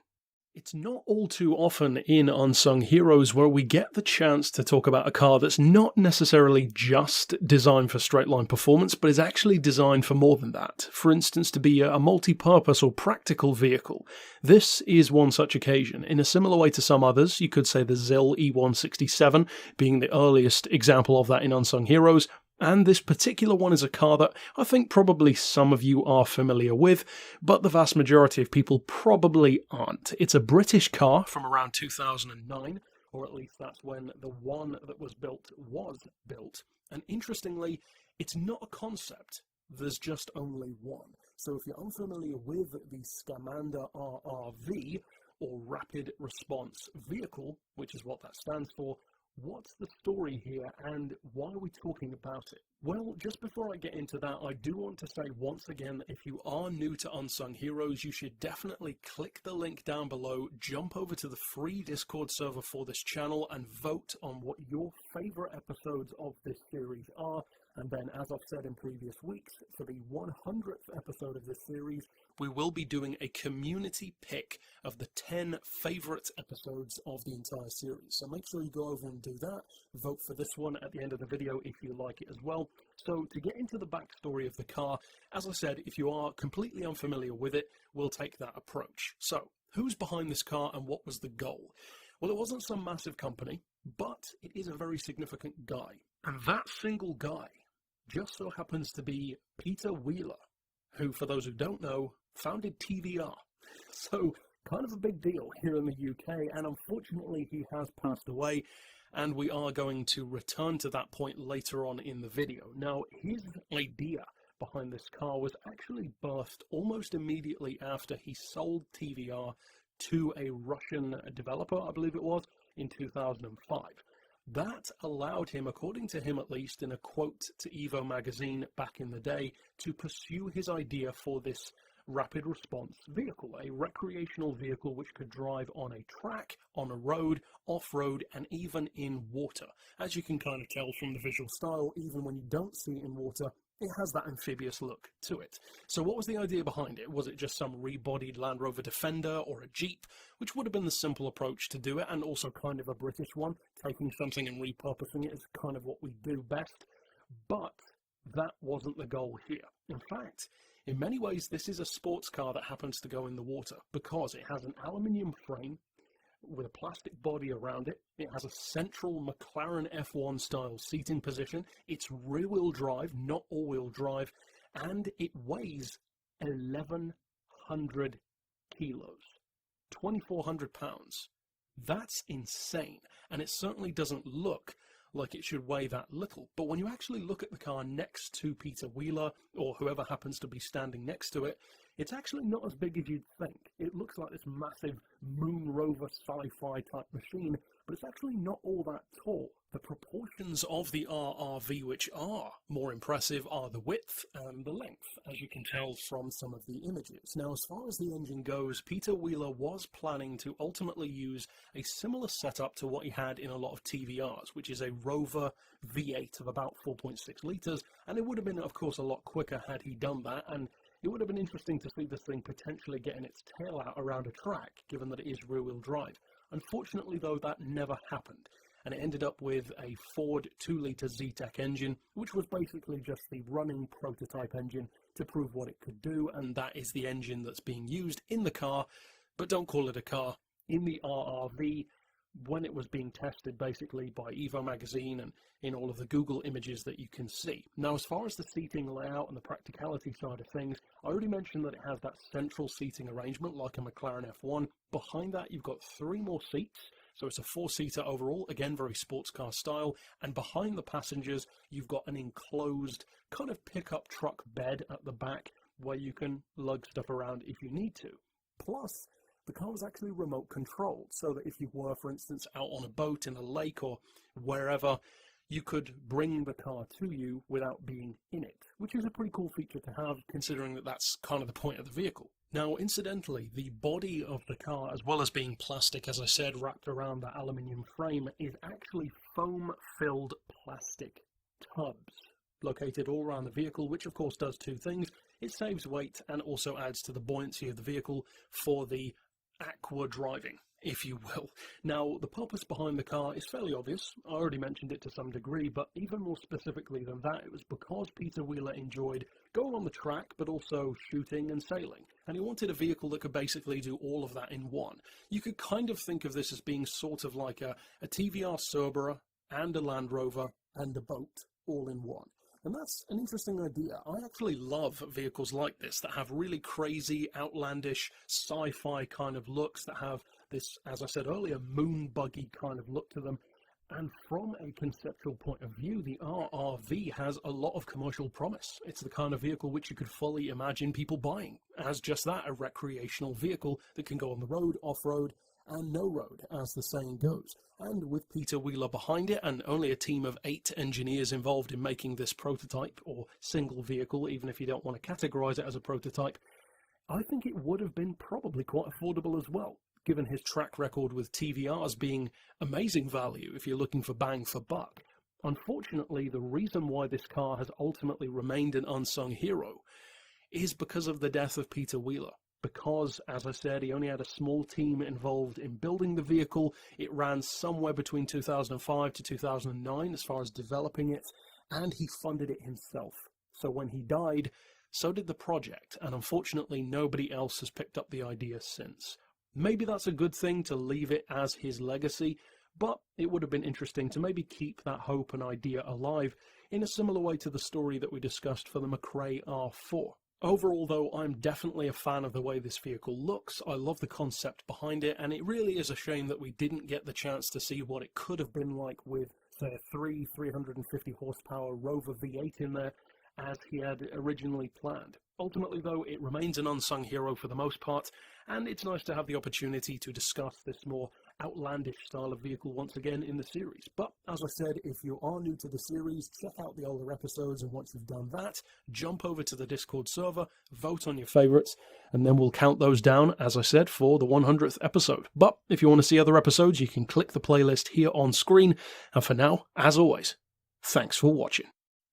It's not all too often in Unsung Heroes where we get the chance to talk about a car that's not necessarily just designed for straight-line performance, but is actually designed for more than that. For instance, to be a multi-purpose or practical vehicle. This is one such occasion. In a similar way to some others, you could say the ZIL E167 being the earliest example of that in Unsung Heroes, and this particular one is a car that I think probably some of you are familiar with, but the vast majority of people probably aren't. It's a British car from around 2009, or at least that's when the one that was built. And interestingly, it's not a concept. There's just only one. So if you're unfamiliar with the Scamander RRV, or Rapid Response Vehicle, which is what that stands for, what's the story here, and why are we talking about it? Well, just before I get into that, I do want to say once again that if you are new to Unsung Heroes, you should definitely click the link down below, jump over to the free Discord server for this channel, and vote on what your favourite episodes of this series are. And then, as I've said in previous weeks, for the 100th episode of this series, we will be doing a community pick of the 10 favourite episodes of the entire series. So make sure you go over and do that. Vote for this one at the end of the video if you like it as well. So to get into the backstory of the car, as I said, if you are completely unfamiliar with it, we'll take that approach. So, who's behind this car and what was the goal? Well, it wasn't some massive company, but it is a very significant guy. And that single guy just so happens to be Peter Wheeler, who, for those who don't know, founded TVR. So, kind of a big deal here in the UK, and unfortunately he has passed away, and we are going to return to that point later on in the video. Now, his idea behind this car was actually birthed almost immediately after he sold TVR to a Russian developer, I believe it was, in 2005. That allowed him, according to him at least, in a quote to Evo magazine back in the day, to pursue his idea for this rapid response vehicle, a recreational vehicle which could drive on a track, on a road, off-road, and even in water. As you can kind of tell from the visual style, even when you don't see it in water, it has that amphibious look to it. So what was the idea behind it? Was it just some rebodied Land Rover Defender or a Jeep, which would have been the simple approach to do it, and also kind of a British one, taking something and repurposing it is kind of what we do best. But that wasn't the goal here. In fact, in many ways, this is a sports car that happens to go in the water because it has an aluminium frame with a plastic body around it. It has a central McLaren F1 style seating position. It's rear-wheel drive, not all-wheel drive, and it weighs 1,100 kilos, 2,400 pounds. That's insane, and it certainly doesn't look like it should weigh that little. But when you actually look at the car next to Peter Wheeler, or whoever happens to be standing next to it, it's actually not as big as you'd think. It looks like this massive moon rover sci-fi type machine, but it's actually not all that tall. The proportions of the RRV which are more impressive are the width and the length, as you can tell from some of the images. Now, as far as the engine goes, Peter Wheeler was planning to ultimately use a similar setup to what he had in a lot of TVRs, which is a Rover V8 of about 4.6 litres, and it would have been, of course, a lot quicker had he done that, and it would have been interesting to see this thing potentially getting its tail out around a track, given that it is rear-wheel drive. Unfortunately, though, that never happened, and it ended up with a Ford 2-litre Zetec engine, which was basically just the running prototype engine to prove what it could do, and that is the engine that's being used in the car, but don't call it a car, in the RRV, when it was being tested basically by Evo magazine and in all of the Google images that you can see. Now, as far as the seating layout and the practicality side of things, I already mentioned that it has that central seating arrangement like a McLaren F1. Behind that, you've got 3 more seats, so it's a 4-seater overall, again, very sports car style, and behind the passengers, you've got an enclosed kind of pickup truck bed at the back where you can lug stuff around if you need to. Plus, the car was actually remote controlled, so that if you were, for instance, out on a boat in a lake or wherever, you could bring the car to you without being in it, which is a pretty cool feature to have, considering that that's kind of the point of the vehicle. Now, incidentally, the body of the car, as well as being plastic, as I said, wrapped around that aluminium frame, is actually foam-filled plastic tubs located all around the vehicle, which of course does 2 things. It saves weight and also adds to the buoyancy of the vehicle for the aqua driving, if you will. Now, the purpose behind the car is fairly obvious. I already mentioned it to some degree, but even more specifically than that, it was because Peter Wheeler enjoyed going on the track, but also shooting and sailing. And he wanted a vehicle that could basically do all of that in one. You could kind of think of this as being sort of like a TVR Cerberus and a Land Rover and a boat all in one. And that's an interesting idea. I actually love vehicles like this that have really crazy, outlandish, sci-fi kind of looks, that have this, as I said earlier, moon buggy kind of look to them. And from a conceptual point of view, the RRV has a lot of commercial promise. It's the kind of vehicle which you could fully imagine people buying as just that, a recreational vehicle that can go on the road, off-road, and no road, as the saying goes. And with Peter Wheeler behind it, and only a team of 8 engineers involved in making this prototype, or single vehicle, even if you don't want to categorize it as a prototype, I think it would have been probably quite affordable as well, given his track record with TVRs being amazing value if you're looking for bang for buck. Unfortunately, the reason why this car has ultimately remained an unsung hero is because of the death of Peter Wheeler. Because, as I said, he only had a small team involved in building the vehicle. It ran somewhere between 2005 to 2009 as far as developing it, and he funded it himself. So when he died, so did the project, and unfortunately nobody else has picked up the idea since. Maybe that's a good thing to leave it as his legacy, but it would have been interesting to maybe keep that hope and idea alive in a similar way to the story that we discussed for the McRae R4. Overall, though, I'm definitely a fan of the way this vehicle looks. I love the concept behind it, and it really is a shame that we didn't get the chance to see what it could have been like with, say, a 350 horsepower Rover V8 in there, as he had originally planned. Ultimately, though, it remains an unsung hero for the most part, and it's nice to have the opportunity to discuss this more outlandish style of vehicle once again in the series. But, as I said, if you are new to the series, check out the older episodes, and once you've done that, jump over to the Discord server, vote on your favourites, and then we'll count those down, as I said, for the 100th episode. But, if you want to see other episodes, you can click the playlist here on screen, and for now, as always, thanks for watching.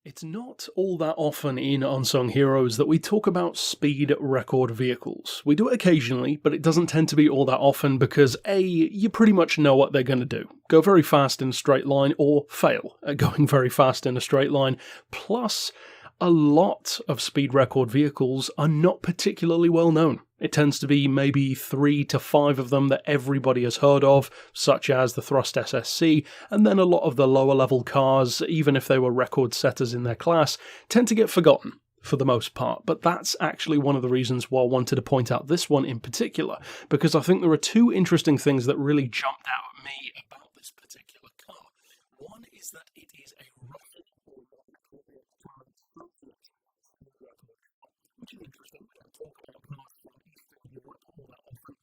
It's not all that often in Unsung Heroes that we talk about speed record vehicles. We do it occasionally, but it doesn't tend to be all that often because A, you pretty much know what they're going to do. Go very fast in a straight line, or fail at going very fast in a straight line. Plus, a lot of speed record vehicles are not particularly well known. It tends to be maybe 3 to 5 of them that everybody has heard of, such as the Thrust SSC, and then a lot of the lower level cars, even if they were record setters in their class, tend to get forgotten for the most part. But that's actually one of the reasons why I wanted to point out this one in particular, because I think there are 2 interesting things that really jumped out at me about this particular car. One is that it is a Russian which is interesting. We don't talk about cars from Eastern Europe all that often,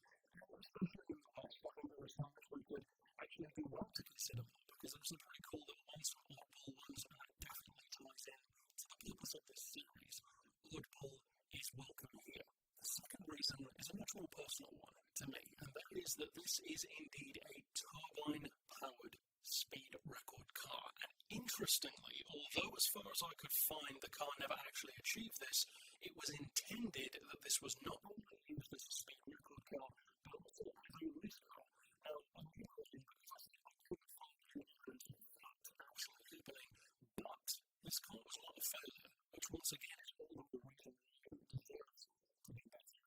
especially in the past. I think there was times we could actually do well purpose of this series, oddball is welcome here. The second reason is a much more personal one to me, and that is that this is indeed a turbine-powered speed record car. And interestingly, although as far as I could find the car never actually achieved this, it was intended that this was not only used as a speed record car, but also as a race car. Now, I'm not really I couldn't find any evidence of that actually happening, but this car was not a failure, which once again is all of the reason it deserves to be better.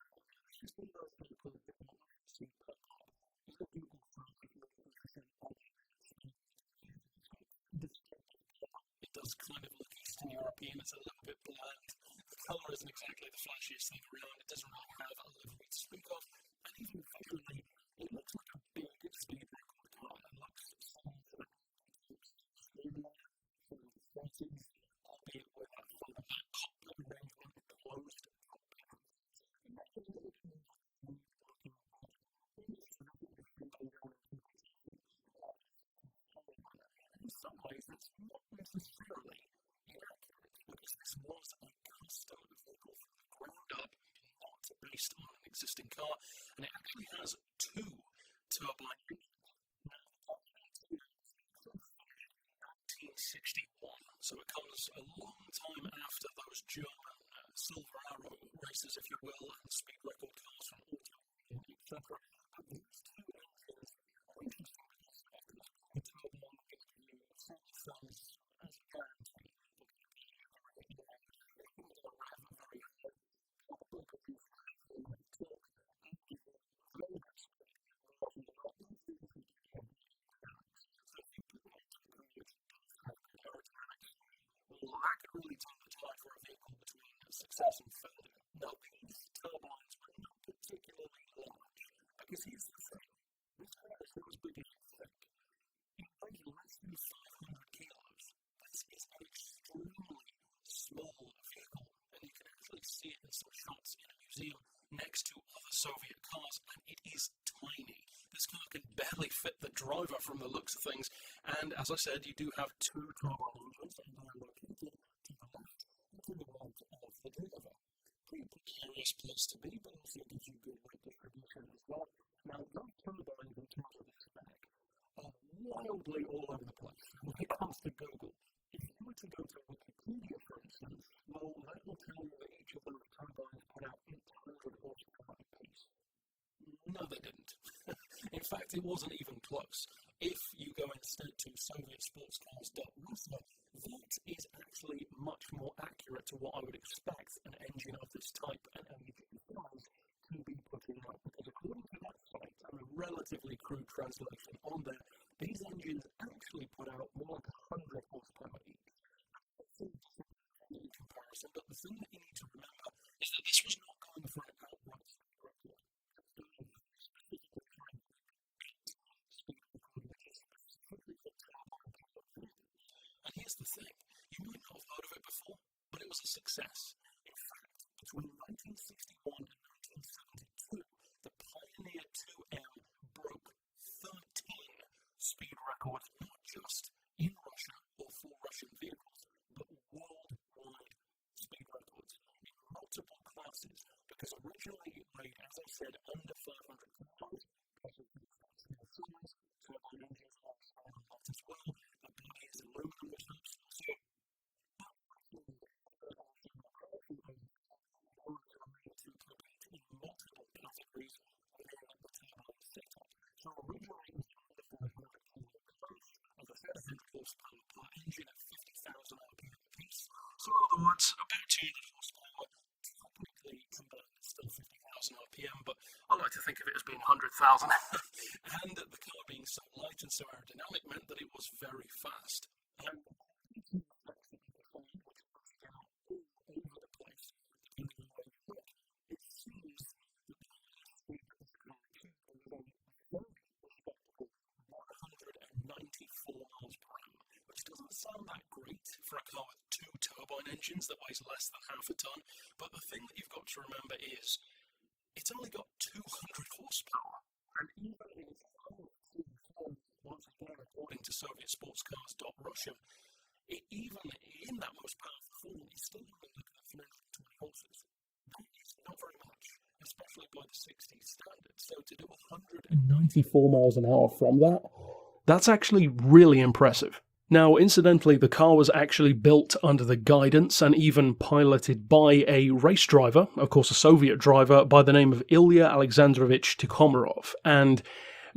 This is one of those people that want to see per car. In the Google search, if you're interested in it does kind of look Eastern European, it's a little bit bland. The colour isn't exactly the flashiest thing around, it doesn't really have a livery to speak of, and even visually, it looks like a big speed record car. It looks similar to the 30s, albeit with that front and back cockpit arrangement, closed cockpit. In some ways, that's not necessarily inaccurate, because this was a custom vehicle from the ground up, not based on an existing car, and it actually has two turbine engines. Now, the 1961, so it comes a long time after those German Silver Arrow races, if you will, and speed record cars from Automotive, etc. But these two engines are interesting because the turbine cells as a guarantee will be very well, that could really turn the tide for a vehicle between success and failure. Now, these turbines were not particularly large, because here's the thing, this car is not as big as you think. It weighs less than 500 kilos. This is an extremely small vehicle, and you can actually see it in some shots in a museum next to other Soviet cars, and it is tiny. This car can barely fit the driver from the looks of things, and as I said, you do have two turbine engines, and they're located to the left and to the right of the driver. Pretty precarious place to be, but also gives you good weight distribution as well. Now, those turbines in terms of the spec are wildly all over the place when it comes to Google. If you were to go to Wikipedia, for instance, well, that will tell you that each of those turbines put out 800 horsepower apiece. No, they didn't. In fact, it wasn't even close. If you go instead to SovietSportsCars.Russia, that is actually much more accurate to what I would expect an engine of this type and engine size to be putting out. Because according to that site, and a relatively crude translation on there, these engines actually put out more than 100 horsepower each. In comparison, but the thing that you need to remember is that this was not going for an outright record. And here's the thing, you might not have heard of it before, but it was a success. In fact, between 1961 and 1972, the Pioneer 2M broke 13 speed records, not just in Russia or for Russian vehicles, but worldwide speed records in multiple classes, because originally it weighed, as I said, under 500 kilos, because of the size, turbine engines are small and that as well, the body is aluminum, which helps also. In multiple categories within the turbine setup. So originally it was under 500 kilo close, as I said, 100 horsepower per engine at 50,000 RPM apiece. So in other words, about 200 horsepower, technically combined it's still 50,000 RPM, but I like to think of it as being 100,000. And the car being so light and so aerodynamic meant that it was very fast. And which pushed out all over the place, depending on where you look. It seems that the highest speed that this car achieved was only a very respectable 194 miles per hour, which doesn't sound that great for a car with two turbine engines that weighs less than half a ton, but the thing that you've got to remember is it's only got 200 horsepower, and even in its own once again according to SovietSportsCars.Russia, even in that most powerful performance is still only looking at 320 horses. That is not very much, especially by the 60s standard. So to do 194 miles an hour from that, that's actually really impressive. Now, incidentally, the car was actually built under the guidance and even piloted by a race driver, of course a Soviet driver, by the name of Ilya Alexandrovich Tikhomorov, and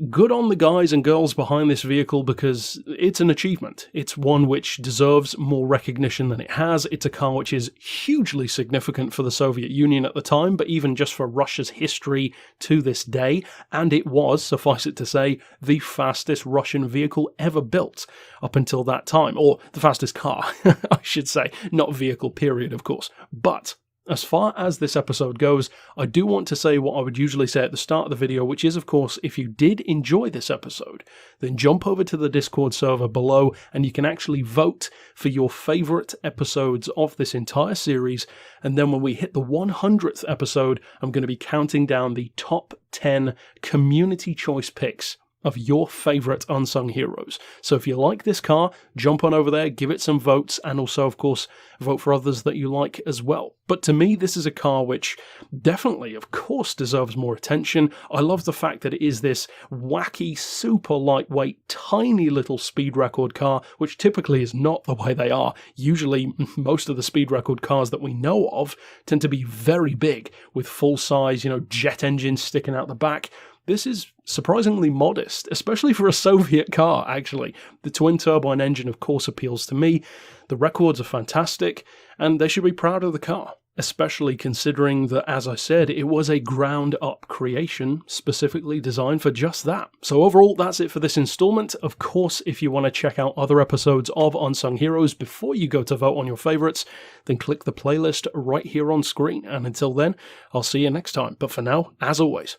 good on the guys and girls behind this vehicle because it's an achievement. It's one which deserves more recognition than it has. It's a car which is hugely significant for the Soviet Union at the time, but even just for Russia's history to this day. And it was, suffice it to say, the fastest Russian vehicle ever built up until that time. Or the fastest car, I should say. Not vehicle, period, of course. But as far as this episode goes, I do want to say what I would usually say at the start of the video, which is, of course, if you did enjoy this episode, then jump over to the Discord server below and you can actually vote for your favourite episodes of this entire series. And then when we hit the 100th episode, I'm going to be counting down the top 10 community choice picks of your favourite Unsung Heroes. So if you like this car, jump on over there, give it some votes, and also, of course, vote for others that you like as well. But to me, this is a car which definitely, of course, deserves more attention. I love the fact that it is this wacky, super lightweight, tiny little speed record car, which typically is not the way they are. Usually, most of the speed record cars that we know of tend to be very big, with full-size, jet engines sticking out the back. This is surprisingly modest, especially for a Soviet car, actually. The twin-turbine engine, of course, appeals to me. The records are fantastic, and they should be proud of the car, especially considering that, as I said, it was a ground-up creation specifically designed for just that. So overall, that's it for this installment. Of course, if you want to check out other episodes of Unsung Heroes before you go to vote on your favourites, then click the playlist right here on screen. And until then, I'll see you next time. But for now, as always,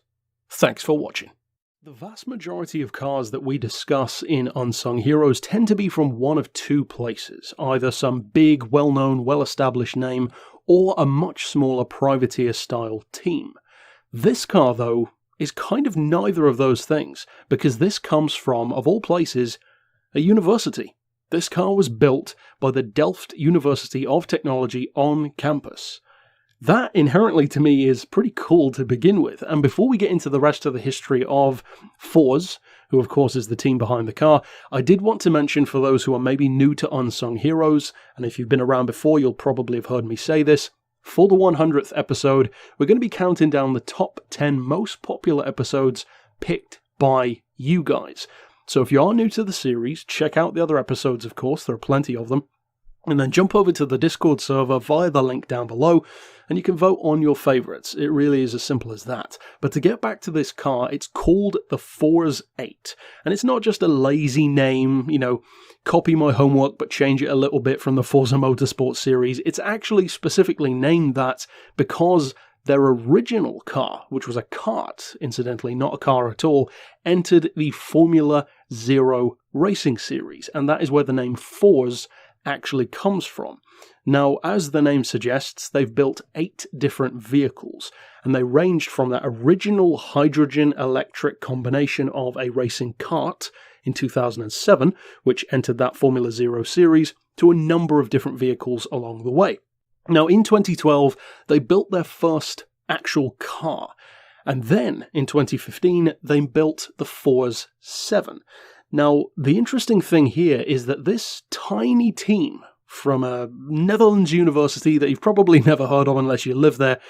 thanks for watching. The vast majority of cars that we discuss in Unsung Heroes tend to be from one of two places, either some big, well-known, well-established name, or a much smaller privateer-style team. This car, though, is kind of neither of those things, because this comes from, of all places, a university. This car was built by the Delft University of Technology on campus. That inherently to me is pretty cool to begin with, and before we get into the rest of the history of Force, who of course is the team behind the car, I did want to mention for those who are maybe new to Unsung Heroes, and if you've been around before you'll probably have heard me say this, for the 100th episode we're going to be counting down the top 10 most popular episodes picked by you guys. So if you are new to the series, check out the other episodes, of course, there are plenty of them. And then jump over to the Discord server via the link down below, and you can vote on your favourites. It really is as simple as that. But to get back to this car, it's called the Force 8. And it's not just a lazy name, copy my homework but change it a little bit from the Forza Motorsport series. It's actually specifically named that because their original car, which was a kart, incidentally, not a car at all, entered the Formula Zero racing series. And that is where the name Force actually comes from. Now, as the name suggests, they've built 8 different vehicles, and they ranged from that original hydrogen-electric combination of a racing kart in 2007, which entered that Formula Zero series, to a number of different vehicles along the way. Now, in 2012, they built their first actual car, and then, in 2015, they built the Force 7. Now, the interesting thing here is that this tiny team from a Netherlands university that you've probably never heard of unless you live there,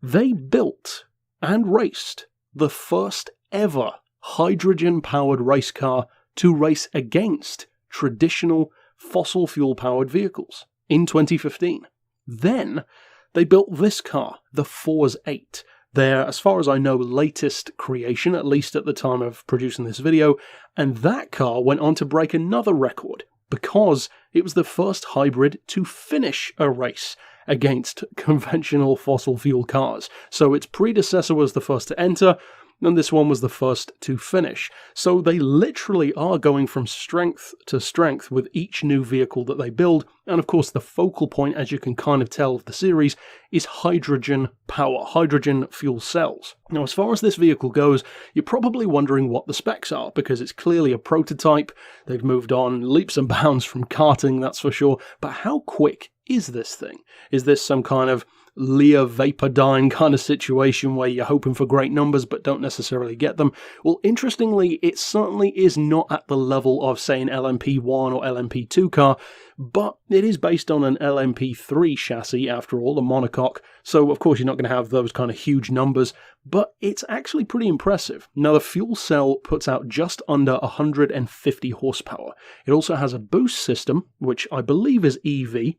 they built and raced the first ever hydrogen-powered race car to race against traditional fossil fuel-powered vehicles in 2015. Then, they built this car, the Force 8, their, as far as I know, latest creation, at least at the time of producing this video, and that car went on to break another record because it was the first hybrid to finish a race against conventional fossil fuel cars. So its predecessor was the first to enter, and this one was the first to finish. So they literally are going from strength to strength with each new vehicle that they build, And of course, the focal point, as you can kind of tell of the series, is hydrogen power, hydrogen fuel cells. Now, as far as this vehicle goes, you're probably wondering what the specs are, because it's clearly a prototype. They've moved on leaps and bounds from karting, that's for sure. But how quick is this thing? Is this some kind of Lear Vapordyne kind of situation where you're hoping for great numbers but don't necessarily get them? Well, interestingly, it certainly is not at the level of, say, an LMP1 or LMP2 car, but it is based on an LMP3 chassis after all, a monocoque, so of course you're not going to have those kind of huge numbers, but it's actually pretty impressive. Now, the fuel cell puts out just under 150 horsepower. It also has a boost system, which I believe is EV,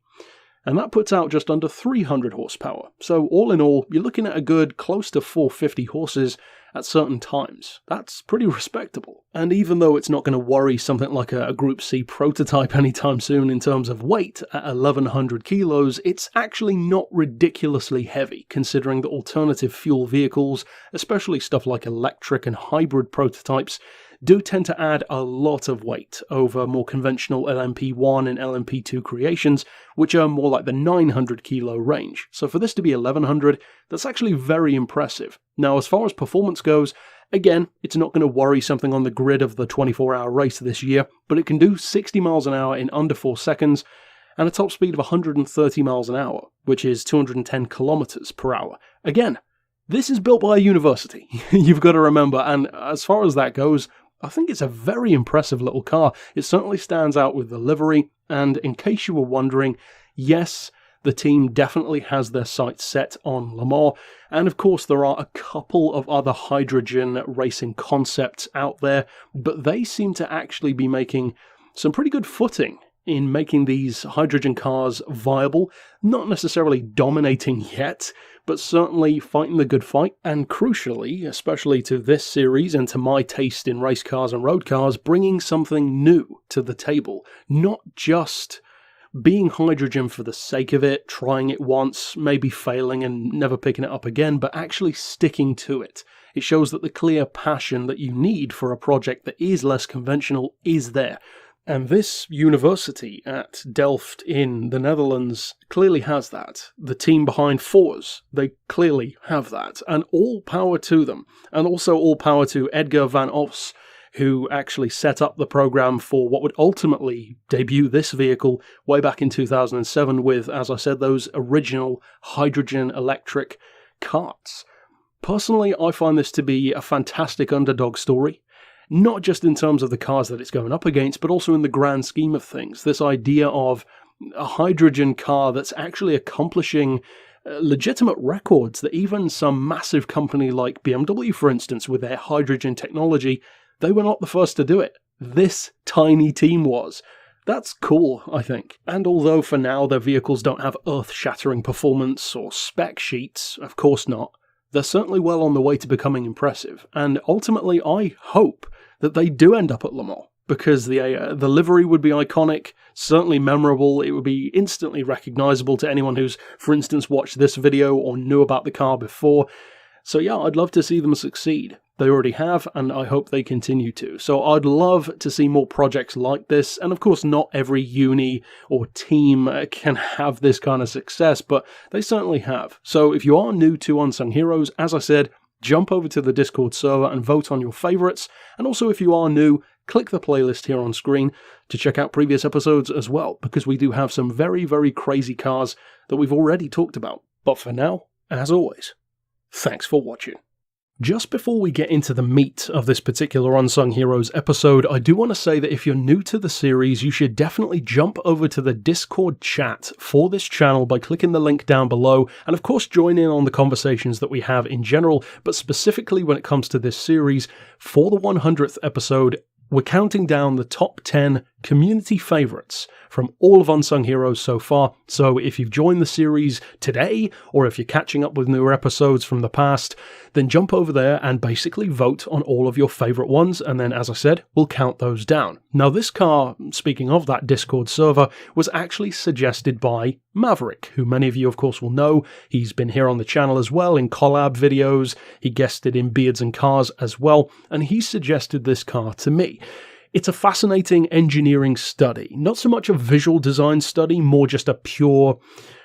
and that puts out just under 300 horsepower. So all in all, you're looking at a good close to 450 horses at certain times. That's pretty respectable. And even though it's not going to worry something like a Group C prototype anytime soon in terms of weight at 1100 kilos, it's actually not ridiculously heavy considering that alternative fuel vehicles, especially stuff like electric and hybrid prototypes, do tend to add a lot of weight over more conventional LMP1 and LMP2 creations, which are more like the 900 kilo range. So for this to be 1100, that's actually very impressive. Now, as far as performance goes, again, it's not going to worry something on the grid of the 24-hour race this year, but it can do 60 miles an hour in under 4 seconds, and a top speed of 130 miles an hour, which is 210 kilometers per hour. Again, this is built by a university, you've got to remember, and as far as that goes, I think it's a very impressive little car. It certainly stands out with the livery, and in case you were wondering, yes, the team definitely has their sights set on Le Mans, and of course there are a couple of other hydrogen racing concepts out there, but they seem to actually be making some pretty good footing in making these hydrogen cars viable, not necessarily dominating yet, but certainly fighting the good fight, and crucially, especially to this series and to my taste in race cars and road cars, bringing something new to the table, not just being hydrogen for the sake of it, trying it once, maybe failing and never picking it up again, but actually sticking to it. It shows that the clear passion that you need for a project that is less conventional is there. And this university at Delft in the Netherlands clearly has that. The team behind Force, they clearly have that. And all power to them. And also all power to Edgar van Os, who actually set up the program for what would ultimately debut this vehicle way back in 2007 with, as I said, those original hydrogen electric carts. Personally, I find this to be a fantastic underdog story. Not just in terms of the cars that it's going up against, but also in the grand scheme of things. This idea of a hydrogen car that's actually accomplishing legitimate records that even some massive company like BMW, for instance, with their hydrogen technology, they were not the first to do it. This tiny team was. That's cool, I think. And although for now their vehicles don't have earth-shattering performance or spec sheets, of course not, they're certainly well on the way to becoming impressive. And ultimately, I hope that they do end up at Le Mans, because the livery would be iconic, certainly memorable. It would be instantly recognizable to anyone who's, for instance, watched this video or knew about the car before. So yeah, I'd love to see them succeed. They already have, and I hope they continue to. So I'd love to see more projects like this, and of course not every uni or team can have this kind of success, but they certainly have. So if you are new to Unsung Heroes, as I said, jump over to the Discord server and vote on your favourites, and also if you are new, click the playlist here on screen to check out previous episodes as well, because we do have some very, very crazy cars that we've already talked about. But for now, as always, thanks for watching. Just before we get into the meat of this particular Unsung Heroes episode, I do want to say that if you're new to the series, you should definitely jump over to the Discord chat for this channel by clicking the link down below, and of course join in on the conversations that we have in general, but specifically when it comes to this series. For the 100th episode, we're counting down the top 10 community favourites from all of Unsung Heroes so far, so if you've joined the series today, or if you're catching up with newer episodes from the past, then jump over there and basically vote on all of your favourite ones, and then, as I said, we'll count those down. Now this car, speaking of that Discord server, was actually suggested by Maverick, who many of you of course will know. He's been here on the channel as well in collab videos, he guested in Beards and Cars as well, and he suggested this car to me. It's a fascinating engineering study, not so much a visual design study, more just a pure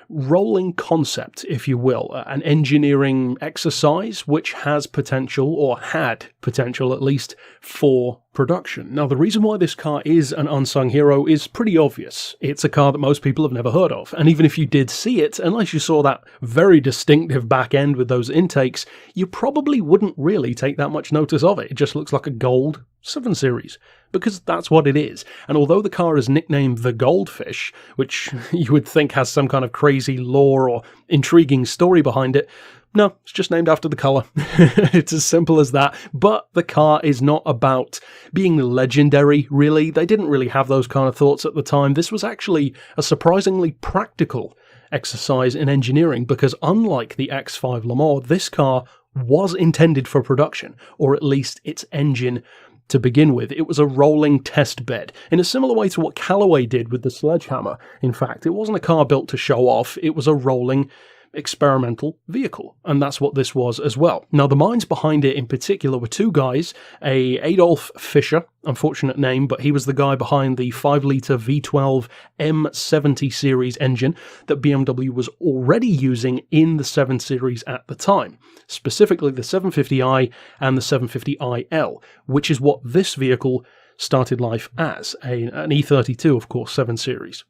rolling concept, if you will, an engineering exercise which has potential, or had potential at least, for production. Now, the reason why this car is an unsung hero is pretty obvious. It's a car that most people have never heard of, and even if you did see it, unless you saw that very distinctive back end with those intakes, you probably wouldn't really take that much notice of it. It just looks like a gold 7 Series, because that's what it is. And although the car is nicknamed the Goldfish, which you would think has some kind of crazy lore or intriguing story behind it, no, it's just named after the colour. It's as simple as that. But the car is not about being legendary, really. They didn't really have those kind of thoughts at the time. This was actually a surprisingly practical exercise in engineering, because unlike the X5 Le Mans, this car was intended for production, or at least its engine to begin with. It was a rolling test bed, in a similar way to what Callaway did with the Sledgehammer. In fact, it wasn't a car built to show off, it was a rolling experimental vehicle, and that's what this was as well. Now, the minds behind it in particular were two guys, a Adolf Fischer, unfortunate name, but he was the guy behind the 5-litre V12 M70 series engine that BMW was already using in the 7 Series at the time, specifically the 750i and the 750iL, which is what this vehicle started life as, an E32, of course, 7 Series.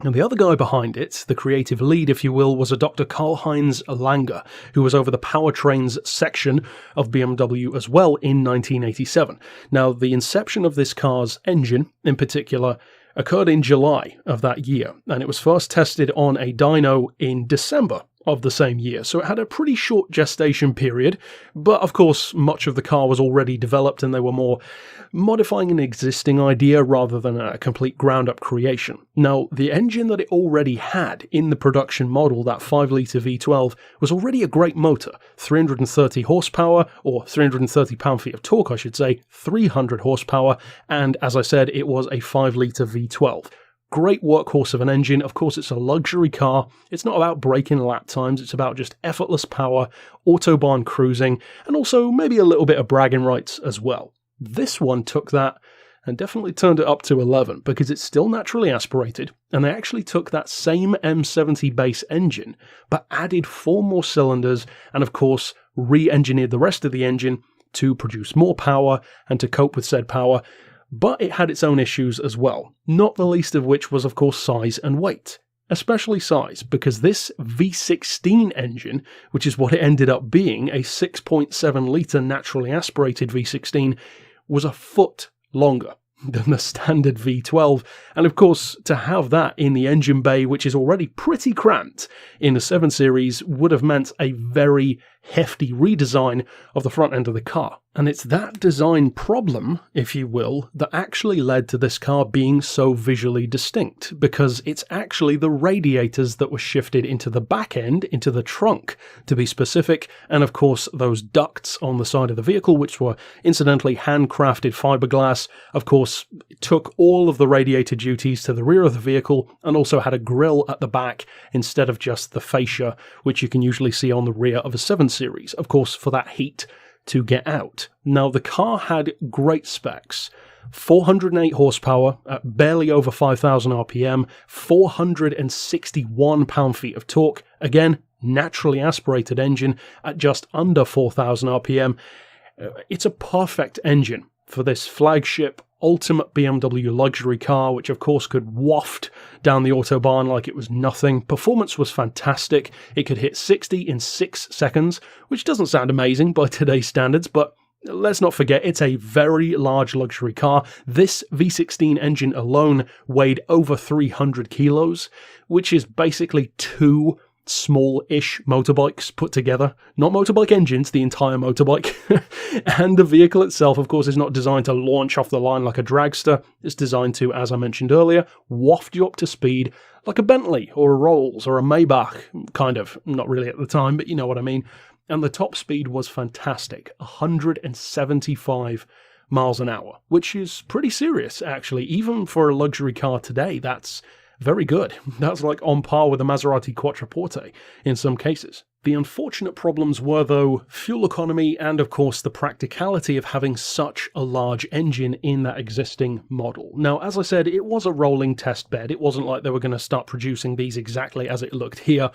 And the other guy behind it, the creative lead, if you will, was a Dr. Karl-Heinz Lange, who was over the powertrains section of BMW as well in 1987. Now, the inception of this car's engine, in particular, occurred in July of that year, and it was first tested on a dyno in December of the same year, so it had a pretty short gestation period, but of course much of the car was already developed and they were more modifying an existing idea rather than a complete ground-up creation. Now, the engine that it already had in the production model, that 5-litre V12, was already a great motor, 330 horsepower, or 330 pound-feet of torque I should say, 300 horsepower, and as I said, it was a 5-litre V12. Great workhorse of an engine. Of course, it's a luxury car. It's not about braking lap times. It's about just effortless power, autobahn cruising, and also maybe a little bit of bragging rights as well. This one took that and definitely turned it up to 11 because it's still naturally aspirated, and they actually took that same M70 base engine but added 4 more cylinders and of course re-engineered the rest of the engine to produce more power and to cope with said power. But it had its own issues as well, not the least of which was of course size and weight. Especially size, because this V16 engine, which is what it ended up being, a 6.7 litre naturally aspirated V16, was a foot longer than the standard V12, and of course to have that in the engine bay, which is already pretty cramped in the 7 Series, would have meant a very hefty redesign of the front end of the car. And it's that design problem, if you will, that actually led to this car being so visually distinct, because it's actually the radiators that were shifted into the back end, into the trunk to be specific, and of course those ducts on the side of the vehicle, which were incidentally handcrafted fiberglass, of course took all of the radiator duties to the rear of the vehicle and also had a grille at the back instead of just the fascia, which you can usually see on the rear of a 7 Series, of course for that heat to get out. Now, the car had great specs. 408 horsepower at barely over 5,000 RPM, 461 pound-feet of torque, again, naturally aspirated engine at just under 4,000 RPM. It's a perfect engine for this flagship ultimate BMW luxury car, which of course could waft down the autobahn like it was nothing. Performance was fantastic. It could hit 60 in 6 seconds, which doesn't sound amazing by today's standards, but let's not forget it's a very large luxury car. This V16 engine alone weighed over 300 kilos, which is basically 2 small-ish motorbikes put together. Not motorbike engines, the entire motorbike. And the vehicle itself, of course, is not designed to launch off the line like a dragster. It's designed to, as I mentioned earlier, waft you up to speed like a Bentley or a Rolls or a Maybach. Kind of, not really at the time, but you know what I mean. And the top speed was fantastic, 175 miles an hour, which is pretty serious, actually. Even for a luxury car today, that's very good. That's like on par with the Maserati Quattroporte in some cases. The unfortunate problems were, though, fuel economy and, of course, the practicality of having such a large engine in that existing model. Now, as I said, it was a rolling test bed. It wasn't like they were going to start producing these exactly as it looked here.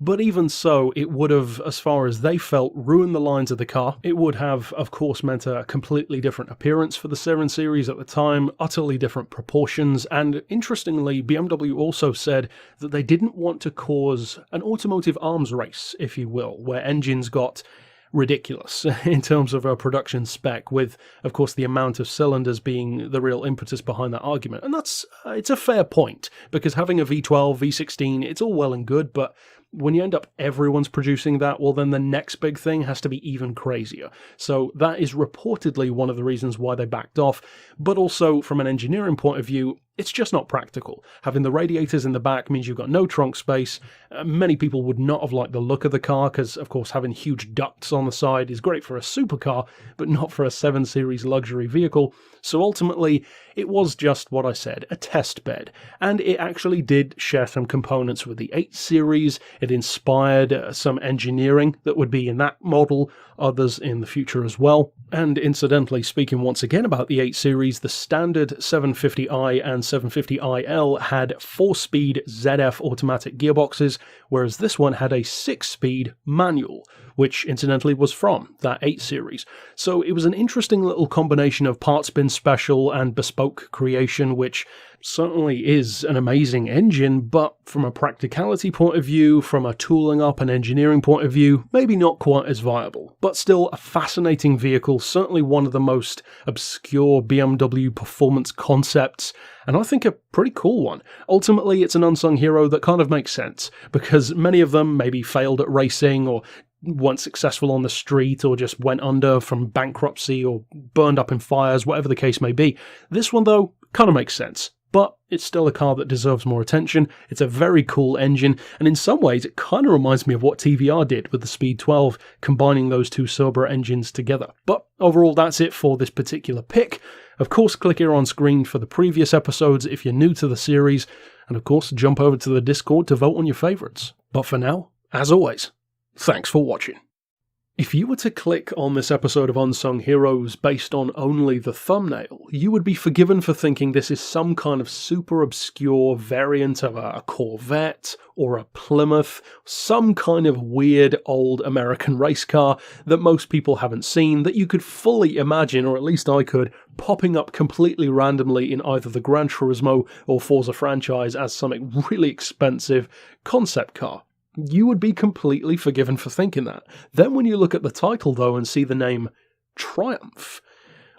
But even so, it would have, as far as they felt, ruined the lines of the car. It would have, of course, meant a completely different appearance for the 7 Series at the time, utterly different proportions, and interestingly, BMW also said that they didn't want to cause an automotive arms race, if you will, where engines got ridiculous in terms of a production spec, with, of course, the amount of cylinders being the real impetus behind that argument. And it's a fair point, because having a V12, V16, it's all well and good, but when you end up everyone's producing that, well, then the next big thing has to be even crazier. So that is reportedly one of the reasons why they backed off, but also from an engineering point of view, it's just not practical. Having the radiators in the back means you've got no trunk space. Many people would not have liked the look of the car because, of course, having huge ducts on the side is great for a supercar, but not for a 7 Series luxury vehicle. So ultimately, it was just what I said, a test bed. And it actually did share some components with the 8 Series. It inspired some engineering that would be in that model, others in the future as well. And incidentally, speaking once again about the 8 Series, the standard 750i and 750iL had 4-speed ZF automatic gearboxes, whereas this one had a 6-speed manual, which incidentally was from that 8 Series. So it was an interesting little combination of parts bin special and bespoke creation, which certainly is an amazing engine, but from a practicality point of view, from a tooling up and engineering point of view, maybe not quite as viable. But still a fascinating vehicle, certainly one of the most obscure BMW performance concepts, and I think a pretty cool one. Ultimately, it's an unsung hero that kind of makes sense, because many of them maybe failed at racing, or weren't successful on the street, or just went under from bankruptcy, or burned up in fires, whatever the case may be. This one, though, kind of makes sense. But it's still a car that deserves more attention. It's a very cool engine, and in some ways it kind of reminds me of what TVR did with the Speed 12, combining those two Cerberus engines together. But overall, that's it for this particular pick. Of course, click here on screen for the previous episodes if you're new to the series, and of course, jump over to the Discord to vote on your favourites. But for now, as always, thanks for watching. If you were to click on this episode of Unsung Heroes based on only the thumbnail, you would be forgiven for thinking this is some kind of super obscure variant of a Corvette or a Plymouth, some kind of weird old American race car that most people haven't seen, that you could fully imagine, or at least I could, popping up completely randomly in either the Gran Turismo or Forza franchise as something really expensive concept car. You would be completely forgiven for thinking that. Then when you look at the title, though, and see the name Triumph,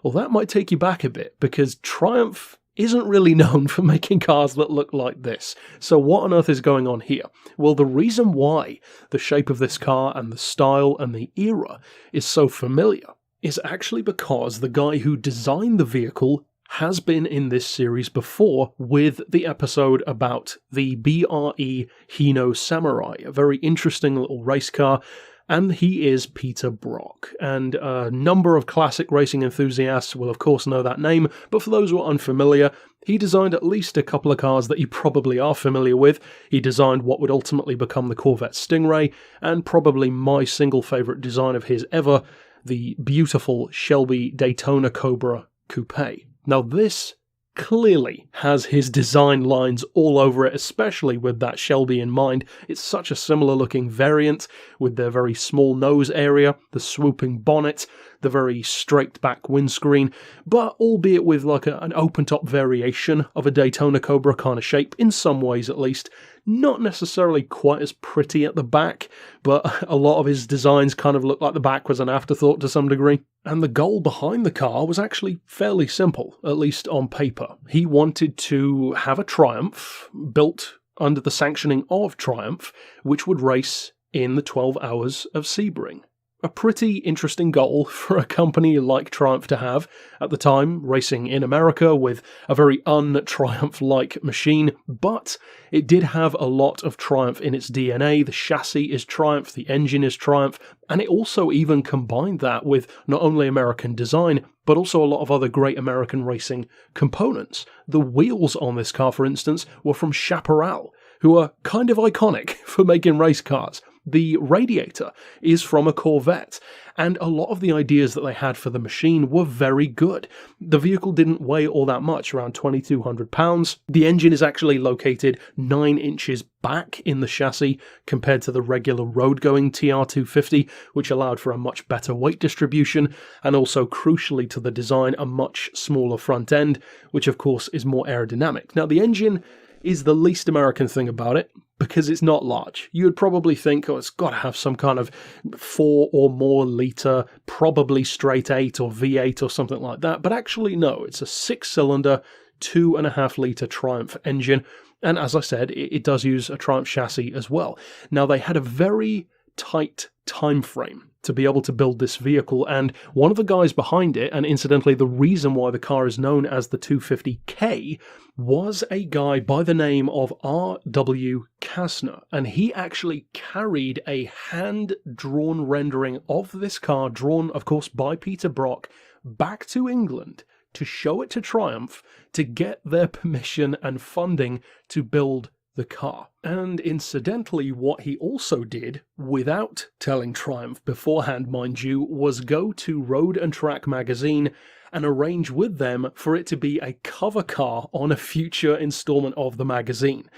well, that might take you back a bit, because Triumph isn't really known for making cars that look like this. So what on earth is going on here? Well, the reason why the shape of this car and the style and the era is so familiar is actually because the guy who designed the vehicle has been in this series before with the episode about the BRE Hino Samurai, a very interesting little race car, and he is Peter Brock. And a number of classic racing enthusiasts will of course know that name, but for those who are unfamiliar, he designed at least a couple of cars that you probably are familiar with. He designed what would ultimately become the Corvette Stingray, and probably my single favourite design of his ever, the beautiful Shelby Daytona Cobra Coupe. Now this clearly has his design lines all over it, especially with that Shelby in mind. It's such a similar looking variant with their very small nose area, the swooping bonnet, the very straight back windscreen, but albeit with like an open top variation of a Daytona Cobra kind of shape, in some ways at least. Not necessarily quite as pretty at the back, but a lot of his designs kind of look like the back was an afterthought to some degree. And the goal behind the car was actually fairly simple, at least on paper. He wanted to have a Triumph built under the sanctioning of Triumph, which would race in the 12 hours of Sebring. A pretty interesting goal for a company like Triumph to have at the time, racing in America with a very un-Triumph-like machine, but it did have a lot of Triumph in its DNA. The chassis is Triumph, the engine is Triumph, and it also even combined that with not only American design, but also a lot of other great American racing components. The wheels on this car, for instance, were from Chaparral, who are kind of iconic for making race cars. The radiator is from a Corvette, and a lot of the ideas that they had for the machine were very good. The vehicle didn't weigh all that much, around 2,200 pounds. The engine is actually located 9 inches back in the chassis compared to the regular road-going TR250, which allowed for a much better weight distribution, and also, crucially to the design, a much smaller front end, which of course is more aerodynamic. Now, the engine is the least American thing about it, because it's not large. You would probably think, oh, it's got to have some kind of 4 or more litre, probably straight 8 or V8 or something like that, but actually no, it's a 6-cylinder, 2.5 litre Triumph engine, and as I said, it does use a Triumph chassis as well. Now, they had a very tight time frame to be able to build this vehicle, and one of the guys behind it, and incidentally the reason why the car is known as the 250K, was a guy by the name of R.W. Kasner, and he actually carried a hand-drawn rendering of this car, drawn of course by Peter Brock, back to England to show it to Triumph to get their permission and funding to build the car. And incidentally, what he also did, without telling Triumph beforehand, mind you, was go to Road and Track magazine and arrange with them for it to be a cover car on a future installment of the magazine.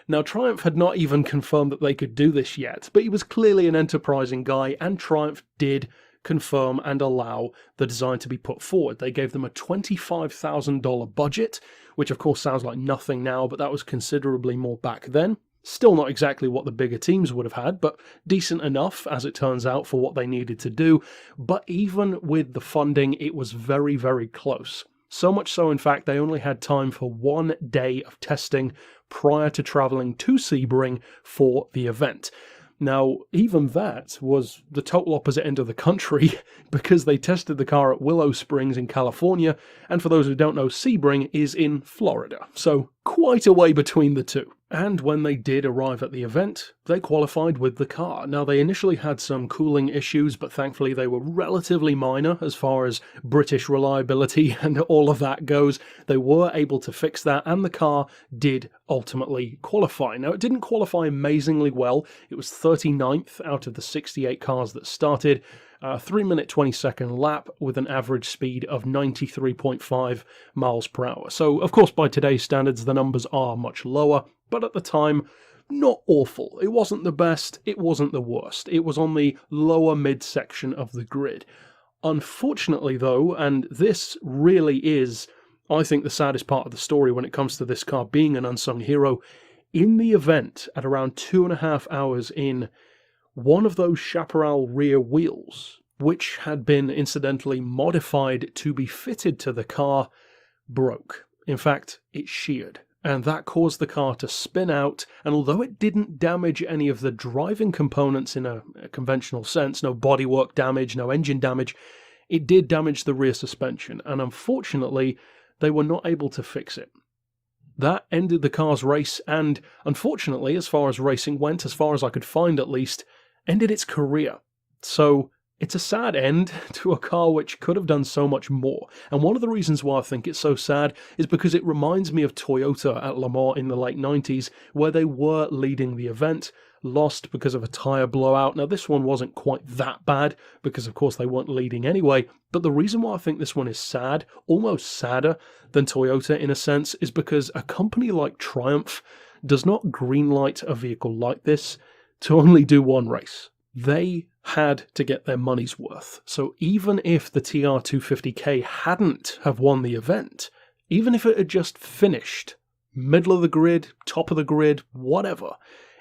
Now, Triumph had not even confirmed that they could do this yet, but he was clearly an enterprising guy, and Triumph did confirm and allow the design to be put forward. They gave them a $25,000 budget, which of course sounds like nothing now, but that was considerably more back then. Still not exactly what the bigger teams would have had, but decent enough, as it turns out, for what they needed to do. But even with the funding, it was very, very close. So much so, in fact, they only had time for 1 day of testing prior to travelling to Sebring for the event. Now, even that was the total opposite end of the country, because they tested the car at Willow Springs in California, and for those who don't know, Sebring is in Florida, so quite a way between the two. And when they did arrive at the event, they qualified with the car. Now, they initially had some cooling issues, but thankfully they were relatively minor as far as British reliability and all of that goes. They were able to fix that, and the car did ultimately qualify. Now, it didn't qualify amazingly well. It was 39th out of the 68 cars that started. 3-minute 20-second lap with an average speed of 93.5 miles per hour. So, of course, by today's standards, the numbers are much lower, but at the time, not awful. It wasn't the best, it wasn't the worst. It was on the lower mid-section of the grid. Unfortunately, though, and this really is, I think, the saddest part of the story when it comes to this car being an unsung hero, in the event, at around 2.5 hours in, one of those chaparral rear wheels, which had been incidentally modified to be fitted to the car, broke. In fact, it sheared, and that caused the car to spin out, and although it didn't damage any of the driving components in a conventional sense, no bodywork damage, no engine damage, it did damage the rear suspension, and unfortunately, they were not able to fix it. That ended the car's race, and unfortunately, as far as racing went, as far as I could find at least, ended its career. So, it's a sad end to a car which could have done so much more. And one of the reasons why I think it's so sad is because it reminds me of Toyota at Le Mans in the late 90s, where they were leading the event, lost because of a tyre blowout. Now, this one wasn't quite that bad, because of course they weren't leading anyway, but the reason why I think this one is sad, almost sadder than Toyota in a sense, is because a company like Triumph does not greenlight a vehicle like this to only do one race. They had to get their money's worth. So even if the TR250K hadn't have won the event, even if it had just finished middle of the grid, top of the grid, whatever,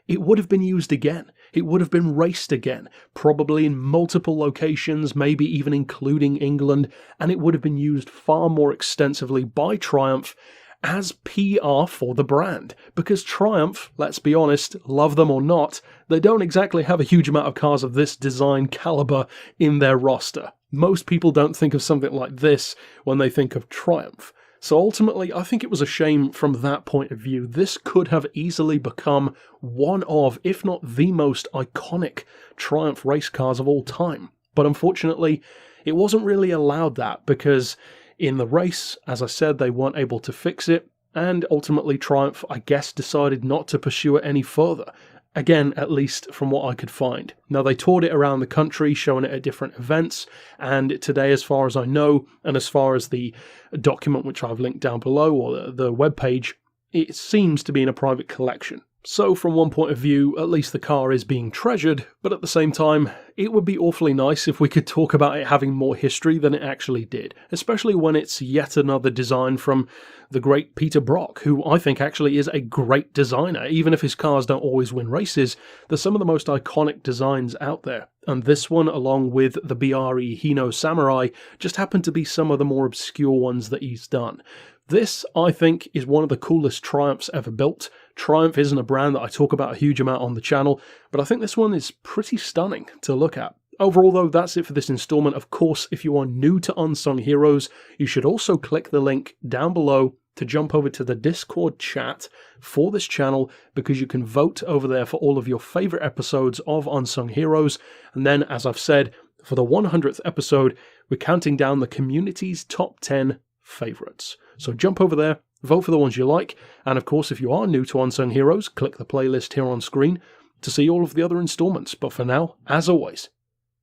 it would have been used again. It would have been raced again, probably in multiple locations, maybe even including England, and it would have been used far more extensively by Triumph as PR for the brand, because Triumph, let's be honest, love them or not, they don't exactly have a huge amount of cars of this design caliber in their roster. Most people don't think of something like this when they think of Triumph. So ultimately, I think it was a shame from that point of view. This could have easily become one of, if not the most iconic Triumph race cars of all time. But unfortunately, it wasn't really allowed that, because in the race, as I said, they weren't able to fix it, and ultimately Triumph, I guess, decided not to pursue it any further. Again, at least from what I could find. Now, they toured it around the country, showing it at different events, and today, as far as I know, and as far as the document which I've linked down below, or the webpage, it seems to be in a private collection. So from one point of view, at least the car is being treasured, but at the same time, it would be awfully nice if we could talk about it having more history than it actually did, especially when it's yet another design from the great Peter Brock, who I think actually is a great designer. Even if his cars don't always win races, they're some of the most iconic designs out there. And this one, along with the BRE Hino Samurai, just happen to be some of the more obscure ones that he's done. This, I think, is one of the coolest Triumphs ever built. Triumph isn't a brand that I talk about a huge amount on the channel, but I think this one is pretty stunning to look at. Overall, though, that's it for this installment. Of course, if you are new to Unsung Heroes, you should also click the link down below to jump over to the Discord chat for this channel, because you can vote over there for all of your favourite episodes of Unsung Heroes. And then, as I've said, for the 100th episode, we're counting down the community's top 10 favourites. So jump over there, vote for the ones you like, and of course if you are new to Unsung Heroes, click the playlist here on screen to see all of the other installments. But for now, as always,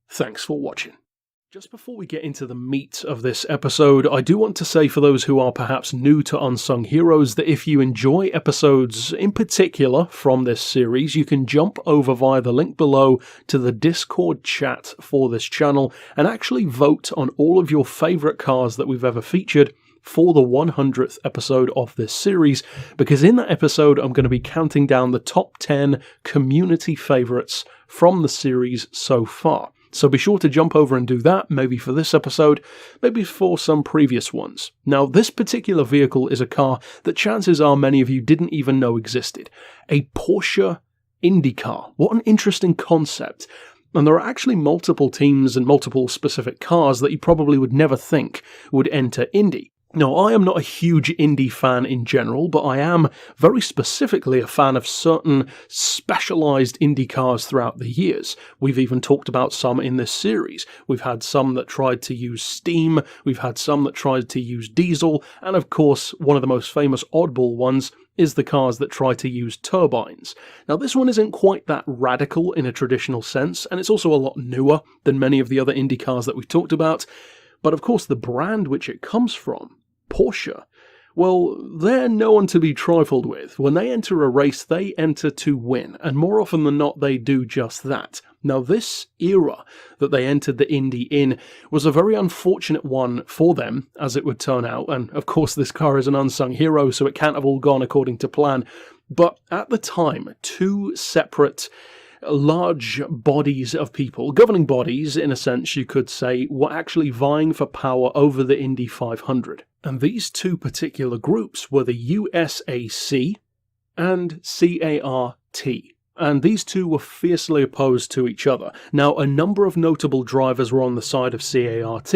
thanks for watching. Just before we get into the meat of this episode, I do want to say for those who are perhaps new to Unsung Heroes that if you enjoy episodes in particular from this series, you can jump over via the link below to the Discord chat for this channel and actually vote on all of your favourite cars that we've ever featured for the 100th episode of this series, because in that episode I'm going to be counting down the top 10 community favourites from the series so far. So be sure to jump over and do that, maybe for this episode, maybe for some previous ones. Now, this particular vehicle is a car that chances are many of you didn't even know existed. A Porsche IndyCar. What an interesting concept. And there are actually multiple teams and multiple specific cars that you probably would never think would enter Indy. Now, I am not a huge Indy fan in general, but I am very specifically a fan of certain specialised Indy cars throughout the years. We've even talked about some in this series. We've had some that tried to use steam, we've had some that tried to use diesel, and of course, one of the most famous oddball ones is the cars that try to use turbines. Now, this one isn't quite that radical in a traditional sense, and it's also a lot newer than many of the other Indy cars that we've talked about. But of course, the brand which it comes from, Porsche, well, they're no one to be trifled with. When they enter a race, they enter to win, and more often than not, they do just that. Now, this era that they entered the Indy in was a very unfortunate one for them, as it would turn out, and of course this car is an unsung hero, so it can't have all gone according to plan. But at the time, two separate large bodies of people, governing bodies in a sense you could say, were actually vying for power over the Indy 500. And these two particular groups were the USAC and CART. And these two were fiercely opposed to each other. Now, a number of notable drivers were on the side of CART,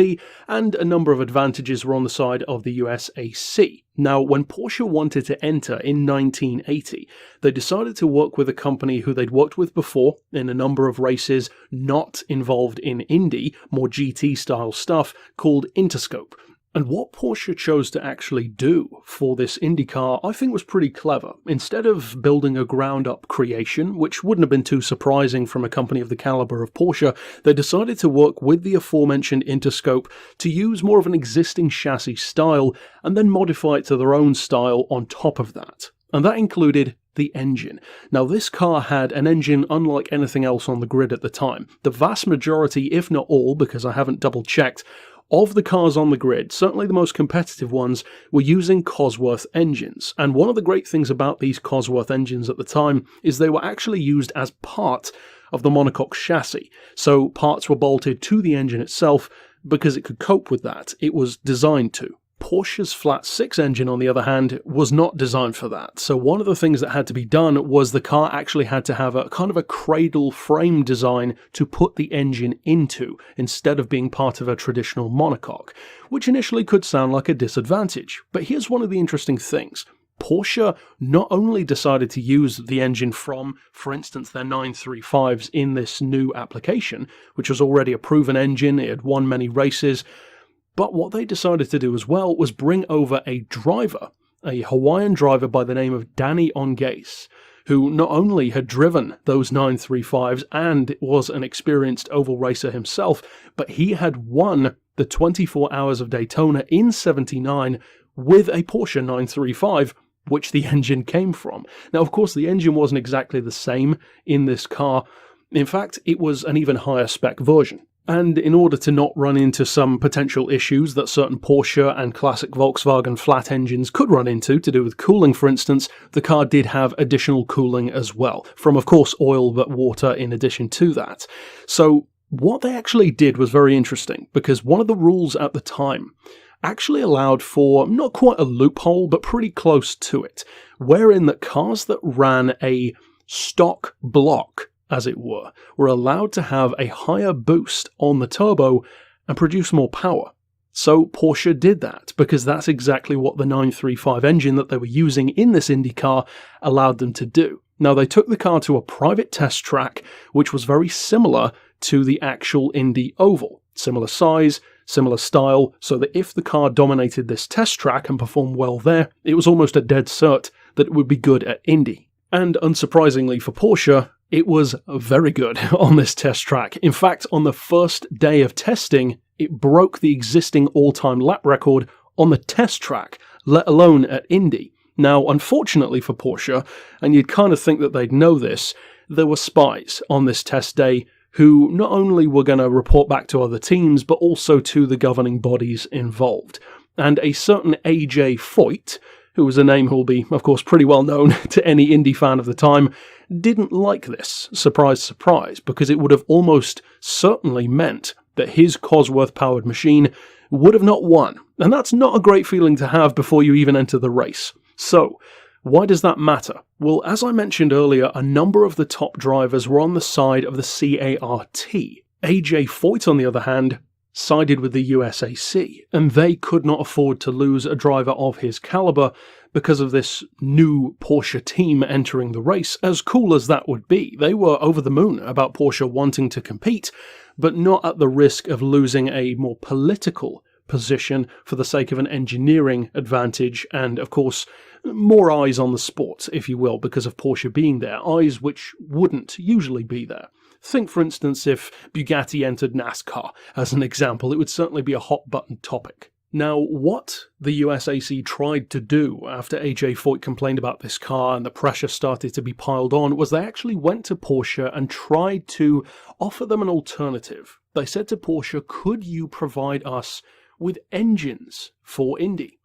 and a number of advantages were on the side of the USAC. Now, when Porsche wanted to enter in 1980, they decided to work with a company who they'd worked with before in a number of races not involved in Indy, more GT-style stuff, called Interscope. And what Porsche chose to actually do for this IndyCar, I think, was pretty clever. Instead of building a ground-up creation, which wouldn't have been too surprising from a company of the caliber of Porsche, they decided to work with the aforementioned Interscope to use more of an existing chassis style and then modify it to their own style on top of that. And that included the engine. Now, this car had an engine unlike anything else on the grid at the time. The vast majority, if not all, because I haven't double-checked, of the cars on the grid, certainly the most competitive ones, were using Cosworth engines. And one of the great things about these Cosworth engines at the time is they were actually used as part of the monocoque chassis. So parts were bolted to the engine itself because it could cope with that. It was designed to. Porsche's flat six engine, on the other hand, was not designed for that. So one of the things that had to be done was the car actually had to have a kind of a cradle frame design to put the engine into, instead of being part of a traditional monocoque, which initially could sound like a disadvantage. But here's one of the interesting things. Porsche not only decided to use the engine from, for instance, their 935s in this new application, which was already a proven engine, it had won many races, but what they decided to do as well was bring over a driver, a Hawaiian driver by the name of Danny Ongase, who not only had driven those 935s and was an experienced oval racer himself, but he had won the 24 Hours of Daytona in '79 with a Porsche 935, which the engine came from. Now, of course, the engine wasn't exactly the same in this car. In fact, it was an even higher spec version. And in order to not run into some potential issues that certain Porsche and classic Volkswagen flat engines could run into, to do with cooling for instance, the car did have additional cooling as well, from of course oil but water in addition to that. So what they actually did was very interesting, because one of the rules at the time actually allowed for not quite a loophole, but pretty close to it, wherein that cars that ran a stock block, as it were allowed to have a higher boost on the turbo and produce more power. So Porsche did that, because that's exactly what the 935 engine that they were using in this Indy car allowed them to do. Now, they took the car to a private test track, which was very similar to the actual Indy oval. Similar size, similar style, so that if the car dominated this test track and performed well there, it was almost a dead cert that it would be good at Indy. And unsurprisingly for Porsche, it was very good on this test track. In fact, on the first day of testing, it broke the existing all-time lap record on the test track, let alone at Indy. Now, unfortunately for Porsche, and you'd kind of think that they'd know this, there were spies on this test day who not only were going to report back to other teams, but also to the governing bodies involved. And a certain A.J. Foyt, who was a name who will be, of course, pretty well known to any Indy fan of the time, didn't like this, surprise, surprise, because it would have almost certainly meant that his Cosworth-powered machine would have not won. And that's not a great feeling to have before you even enter the race. So, why does that matter? Well, as I mentioned earlier, a number of the top drivers were on the side of the CART. A.J. Foyt, on the other hand, sided with the USAC, and they could not afford to lose a driver of his caliber because of this new Porsche team entering the race. As cool as that would be, they were over the moon about Porsche wanting to compete, but not at the risk of losing a more political position for the sake of an engineering advantage and, of course, more eyes on the sport, if you will, because of Porsche being there, eyes which wouldn't usually be there. Think, for instance, if Bugatti entered NASCAR, as an example, it would certainly be a hot-button topic. Now, what the USAC tried to do after A.J. Foyt complained about this car and the pressure started to be piled on was they actually went to Porsche and tried to offer them an alternative. They said to Porsche, could you provide us with engines for Indy?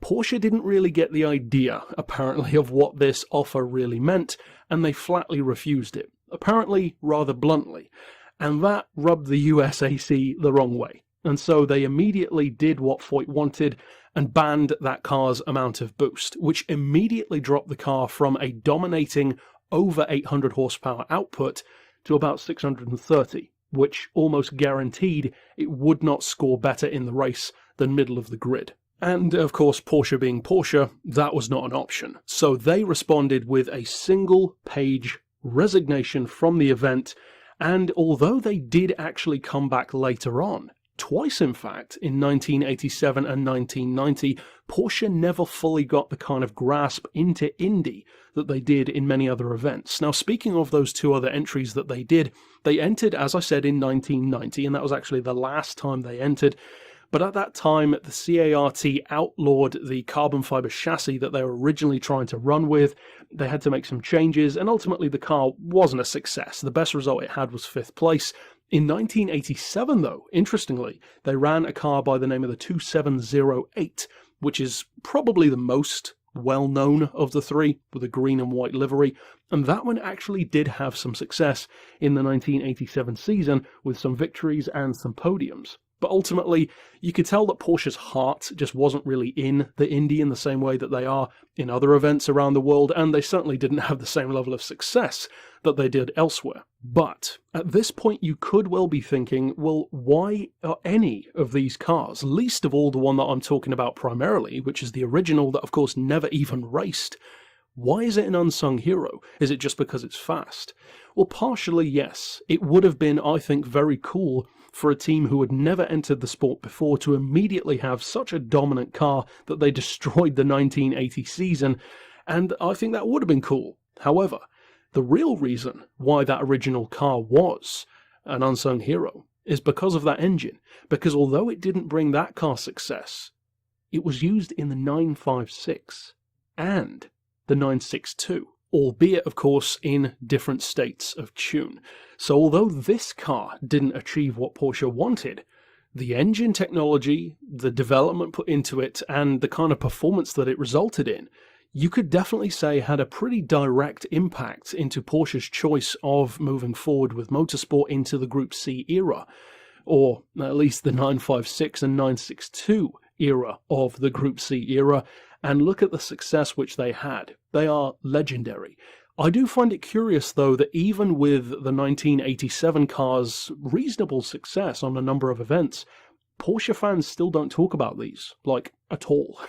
Porsche didn't really get the idea, apparently, of what this offer really meant, and they flatly refused it, apparently rather bluntly, and that rubbed the USAC the wrong way. And so they immediately did what Foyt wanted and banned that car's amount of boost, which immediately dropped the car from a dominating over 800 horsepower output to about 630, which almost guaranteed it would not score better in the race than middle of the grid. And, of course, Porsche being Porsche, that was not an option. So they responded with a single-page resignation from the event, and although they did actually come back later on, twice in fact, in 1987 and 1990, Porsche never fully got the kind of grasp into Indy that they did in many other events. Now, speaking of those two other entries that they did, they entered, as I said, in 1990, and that was actually the last time they entered. But at that time, the CART outlawed the carbon fiber chassis that they were originally trying to run with. They had to make some changes, and ultimately the car wasn't a success. The best result it had was 5th place. In 1987, though, interestingly, they ran a car by the name of the 2708, which is probably the most well-known of the three, with a green and white livery, and that one actually did have some success in the 1987 season, with some victories and some podiums. But ultimately, you could tell that Porsche's heart just wasn't really in the Indy in the same way that they are in other events around the world, and they certainly didn't have the same level of success that they did elsewhere. But at this point, you could well be thinking, well, why are any of these cars, least of all the one that I'm talking about primarily, which is the original that, of course, never even raced, why is it an unsung hero? Is it just because it's fast? Well, partially, yes. It would have been, I think, very cool for a team who had never entered the sport before to immediately have such a dominant car that they destroyed the 1980 season, and I think that would have been cool. However, the real reason why that original car was an unsung hero is because of that engine. Because although it didn't bring that car success, it was used in the 956 and the 962, albeit, of course, in different states of tune. So although this car didn't achieve what Porsche wanted, the engine technology, the development put into it, and the kind of performance that it resulted in, you could definitely say had a pretty direct impact into Porsche's choice of moving forward with motorsport into the Group C era, or at least the 956 and 962 era of the Group C era, and look at the success which they had. They are legendary. I do find it curious, though, that even with the 1987 car's reasonable success on a number of events, Porsche fans still don't talk about these, like, at all.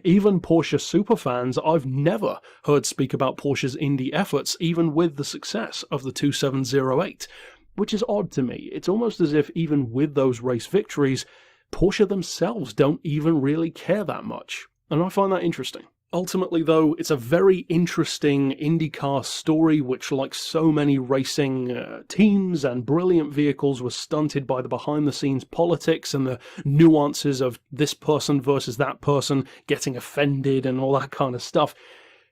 Even Porsche superfans, I've never heard speak about Porsche's Indy efforts, even with the success of the 2708, which is odd to me. It's almost as if even with those race victories, Porsche themselves don't even really care that much, and I find that interesting. Ultimately, though, it's a very interesting IndyCar story which, like so many racing teams and brilliant vehicles, was stunted by the behind-the-scenes politics and the nuances of this person versus that person getting offended and all that kind of stuff.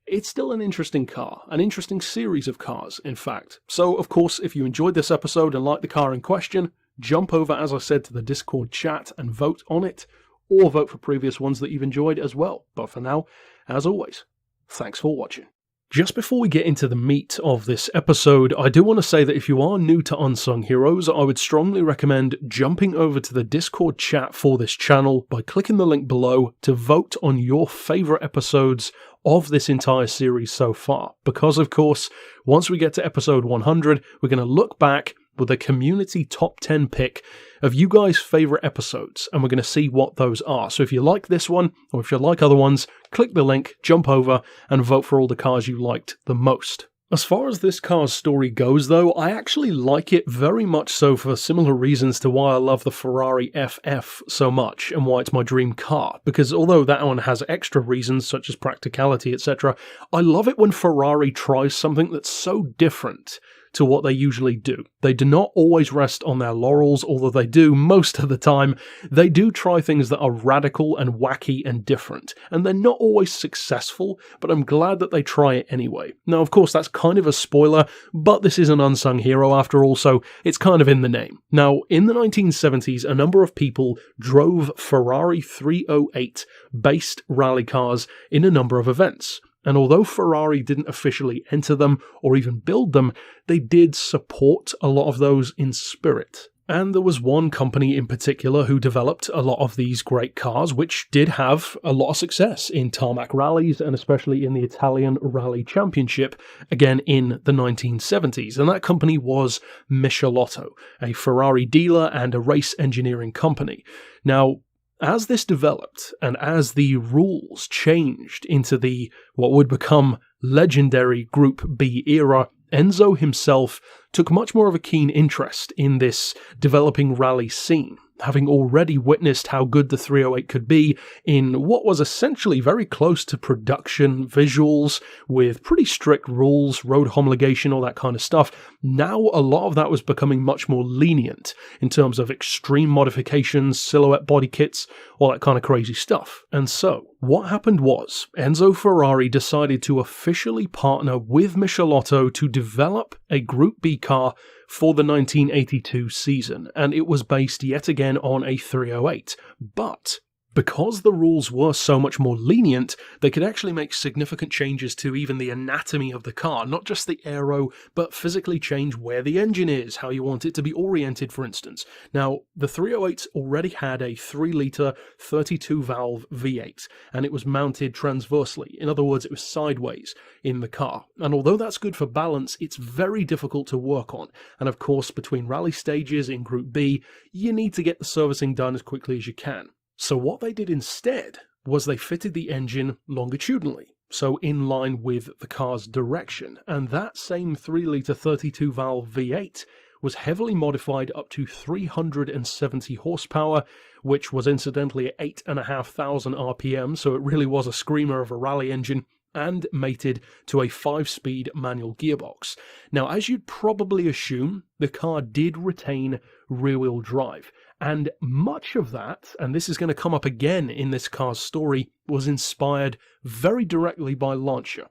It's still an interesting car, an interesting series of cars, in fact. So, of course, if you enjoyed this episode and like the car in question, jump over, as I said, to the Discord chat and vote on it, or vote for previous ones that you've enjoyed as well. But for now, as always, thanks for watching. Just before we get into the meat of this episode, I do want to say that if you are new to Unsung Heroes, I would strongly recommend jumping over to the Discord chat for this channel by clicking the link below to vote on your favourite episodes of this entire series so far. Because, of course, once we get to episode 100, we're going to look back with a community top 10 pick of you guys' favourite episodes, and we're going to see what those are. So if you like this one, or if you like other ones, click the link, jump over, and vote for all the cars you liked the most. As far as this car's story goes, though, I actually like it very much so for similar reasons to why I love the Ferrari FF so much, and why it's my dream car. Because although that one has extra reasons, such as practicality, etc., I love it when Ferrari tries something that's so different to what they usually do. They do not always rest on their laurels, although they do most of the time. They do try things that are radical and wacky and different, and they're not always successful, but I'm glad that they try it anyway. Now, of course, that's kind of a spoiler, but this is an unsung hero after all, so it's kind of in the name. Now, in the 1970s, a number of people drove Ferrari 308 based rally cars in a number of events. And although Ferrari didn't officially enter them or even build them, they did support a lot of those in spirit. And there was one company in particular who developed a lot of these great cars, which did have a lot of success in tarmac rallies, and especially in the Italian Rally Championship, again in the 1970s. And that company was Michelotto, a Ferrari dealer and a race engineering company. Now, as this developed, and as the rules changed into the what would become legendary Group B era, Enzo himself took much more of a keen interest in this developing rally scene, having already witnessed how good the 308 could be in what was essentially very close to production visuals with pretty strict rules, road homologation, all that kind of stuff. Now a lot of that was becoming much more lenient in terms of extreme modifications, silhouette body kits, all that kind of crazy stuff. And so, what happened was, Enzo Ferrari decided to officially partner with Michelotto to develop a Group B car for the 1982 season, and it was based yet again on a 308. But because the rules were so much more lenient, they could actually make significant changes to even the anatomy of the car, not just the aero, but physically change where the engine is, how you want it to be oriented, for instance. Now, the 308s already had a 3-litre 32-valve V8, and it was mounted transversely. In other words, it was sideways in the car. And although that's good for balance, it's very difficult to work on. And of course, between rally stages in Group B, you need to get the servicing done as quickly as you can. So what they did instead was they fitted the engine longitudinally, so in line with the car's direction, and that same 3-litre 32-valve V8 was heavily modified up to 370 horsepower, which was incidentally at 8,500 RPM, so it really was a screamer of a rally engine, and mated to a 5-speed manual gearbox. Now, as you'd probably assume, the car did retain rear-wheel drive, and much of that, and this is going to come up again in this car's story, was inspired very directly by Lancia,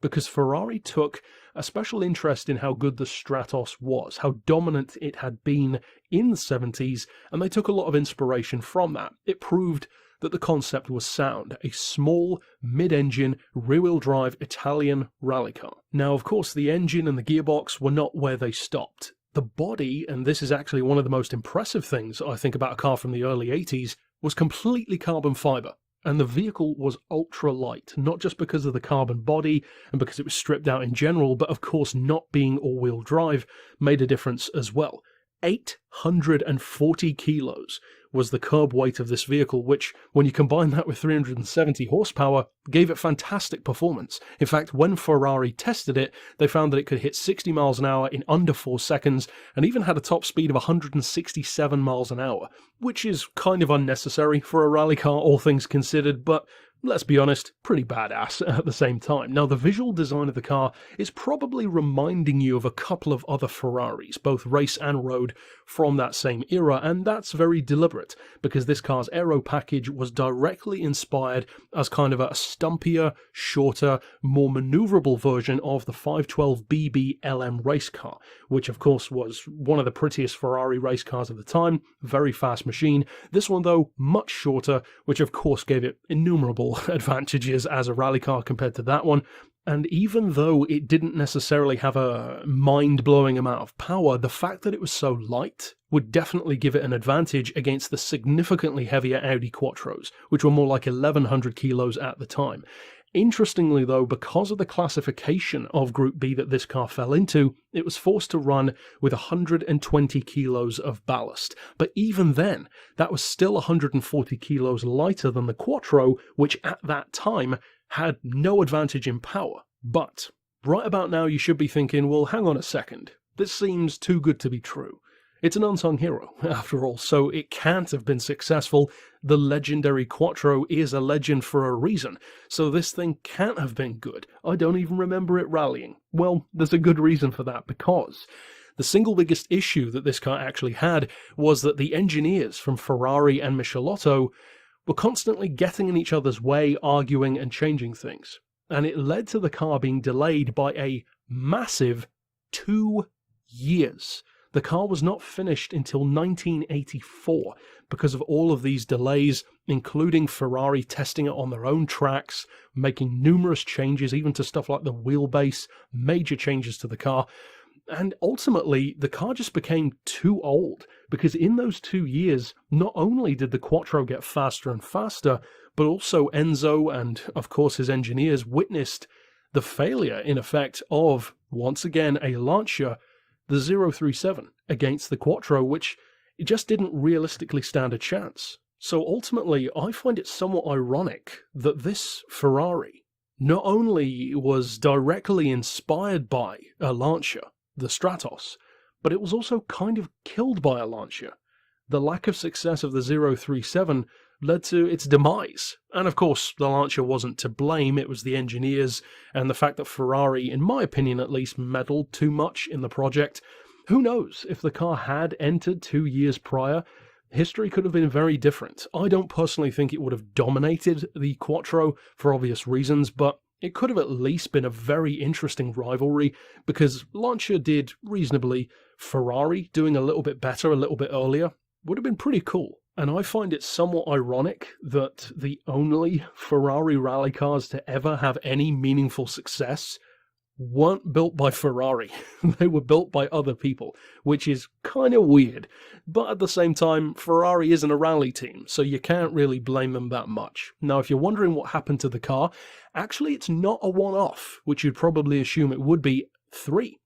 because Ferrari took a special interest in how good the Stratos was, how dominant it had been in the 70s, and they took a lot of inspiration from that. It proved that the concept was sound, a small, mid-engine, rear-wheel drive Italian rally car. Now, of course, the engine and the gearbox were not where they stopped. The body, and this is actually one of the most impressive things I think about a car from the early 80s, was completely carbon fiber. And the vehicle was ultra light, not just because of the carbon body and because it was stripped out in general, but of course not being all-wheel drive made a difference as well. 840 kilos was the curb weight of this vehicle, which, when you combine that with 370 horsepower, gave it fantastic performance. In fact, when Ferrari tested it, they found that it could hit 60 miles an hour in under 4 seconds, and even had a top speed of 167 miles an hour, which is kind of unnecessary for a rally car, all things considered, but let's be honest, pretty badass at the same time. Now, the visual design of the car is probably reminding you of a couple of other Ferraris, both race and road, from that same era, and that's very deliberate, because this car's aero package was directly inspired as kind of a stumpier, shorter, more maneuverable version of the 512BB LM race car, which of course was one of the prettiest Ferrari race cars of the time, very fast machine. This one, though, much shorter, which of course gave it innumerable advantages as a rally car compared to that one. And even though it didn't necessarily have a mind-blowing amount of power, the fact that it was so light would definitely give it an advantage against the significantly heavier Audi Quattros, which were more like 1,100 kilos at the time. Interestingly though, because of the classification of Group B that this car fell into, it was forced to run with 120 kilos of ballast. But even then, that was still 140 kilos lighter than the Quattro, which at that time had no advantage in power. But right about now you should be thinking, well, hang on a second, this seems too good to be true. It's an unsung hero, after all, so it can't have been successful. The legendary Quattro is a legend for a reason, so this thing can't have been good. I don't even remember it rallying. Well, there's a good reason for that, because the single biggest issue that this car actually had was that the engineers from Ferrari and Michelotto were constantly getting in each other's way, arguing and changing things. And it led to the car being delayed by a massive 2 years. The car was not finished until 1984 because of all of these delays, including Ferrari testing it on their own tracks, making numerous changes, even to stuff like the wheelbase, major changes to the car. And ultimately, the car just became too old, because in those 2 years, not only did the Quattro get faster and faster, but also Enzo and, of course, his engineers witnessed the failure, in effect, of, once again, a Lancia, the 037, against the Quattro, which it just didn't realistically stand a chance. So ultimately, I find it somewhat ironic that this Ferrari not only was directly inspired by a Lancia, the Stratos, but it was also kind of killed by a Lancia. The lack of success of the 037 led to its demise. And of course, the Lancia wasn't to blame, it was the engineers, and the fact that Ferrari, in my opinion at least, meddled too much in the project. Who knows, if the car had entered 2 years prior, history could have been very different. I don't personally think it would have dominated the Quattro for obvious reasons, but it could have at least been a very interesting rivalry, because Lancia did reasonably. Ferrari doing a little bit better a little bit earlier would have been pretty cool. And I find it somewhat ironic that the only Ferrari rally cars to ever have any meaningful success weren't built by Ferrari. They were built by other people, which is kind of weird. But at the same time, Ferrari isn't a rally team, so you can't really blame them that much. Now, if you're wondering what happened to the car, actually it's not a one-off, which you'd probably assume it would be. 3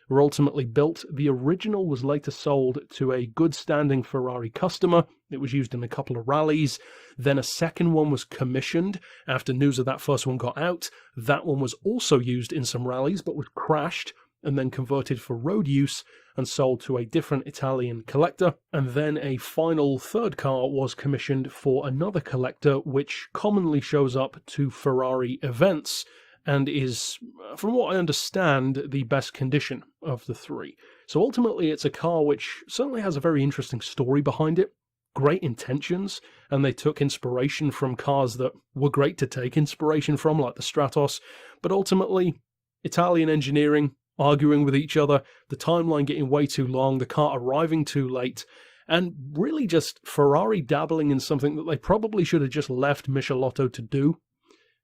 were ultimately built. The original was later sold to a good-standing Ferrari customer. It was used in a couple of rallies. Then a second one was commissioned after news of that first one got out. That one was also used in some rallies, but was crashed and then converted for road use and sold to a different Italian collector. And then a final third car was commissioned for another collector, which commonly shows up to Ferrari events and is, from what I understand, the best condition of the three. So ultimately it's a car which certainly has a very interesting story behind it, great intentions, and they took inspiration from cars that were great to take inspiration from, like the Stratos, but ultimately Italian engineering, arguing with each other, the timeline getting way too long, the car arriving too late, and really just Ferrari dabbling in something that they probably should have just left Michelotto to do,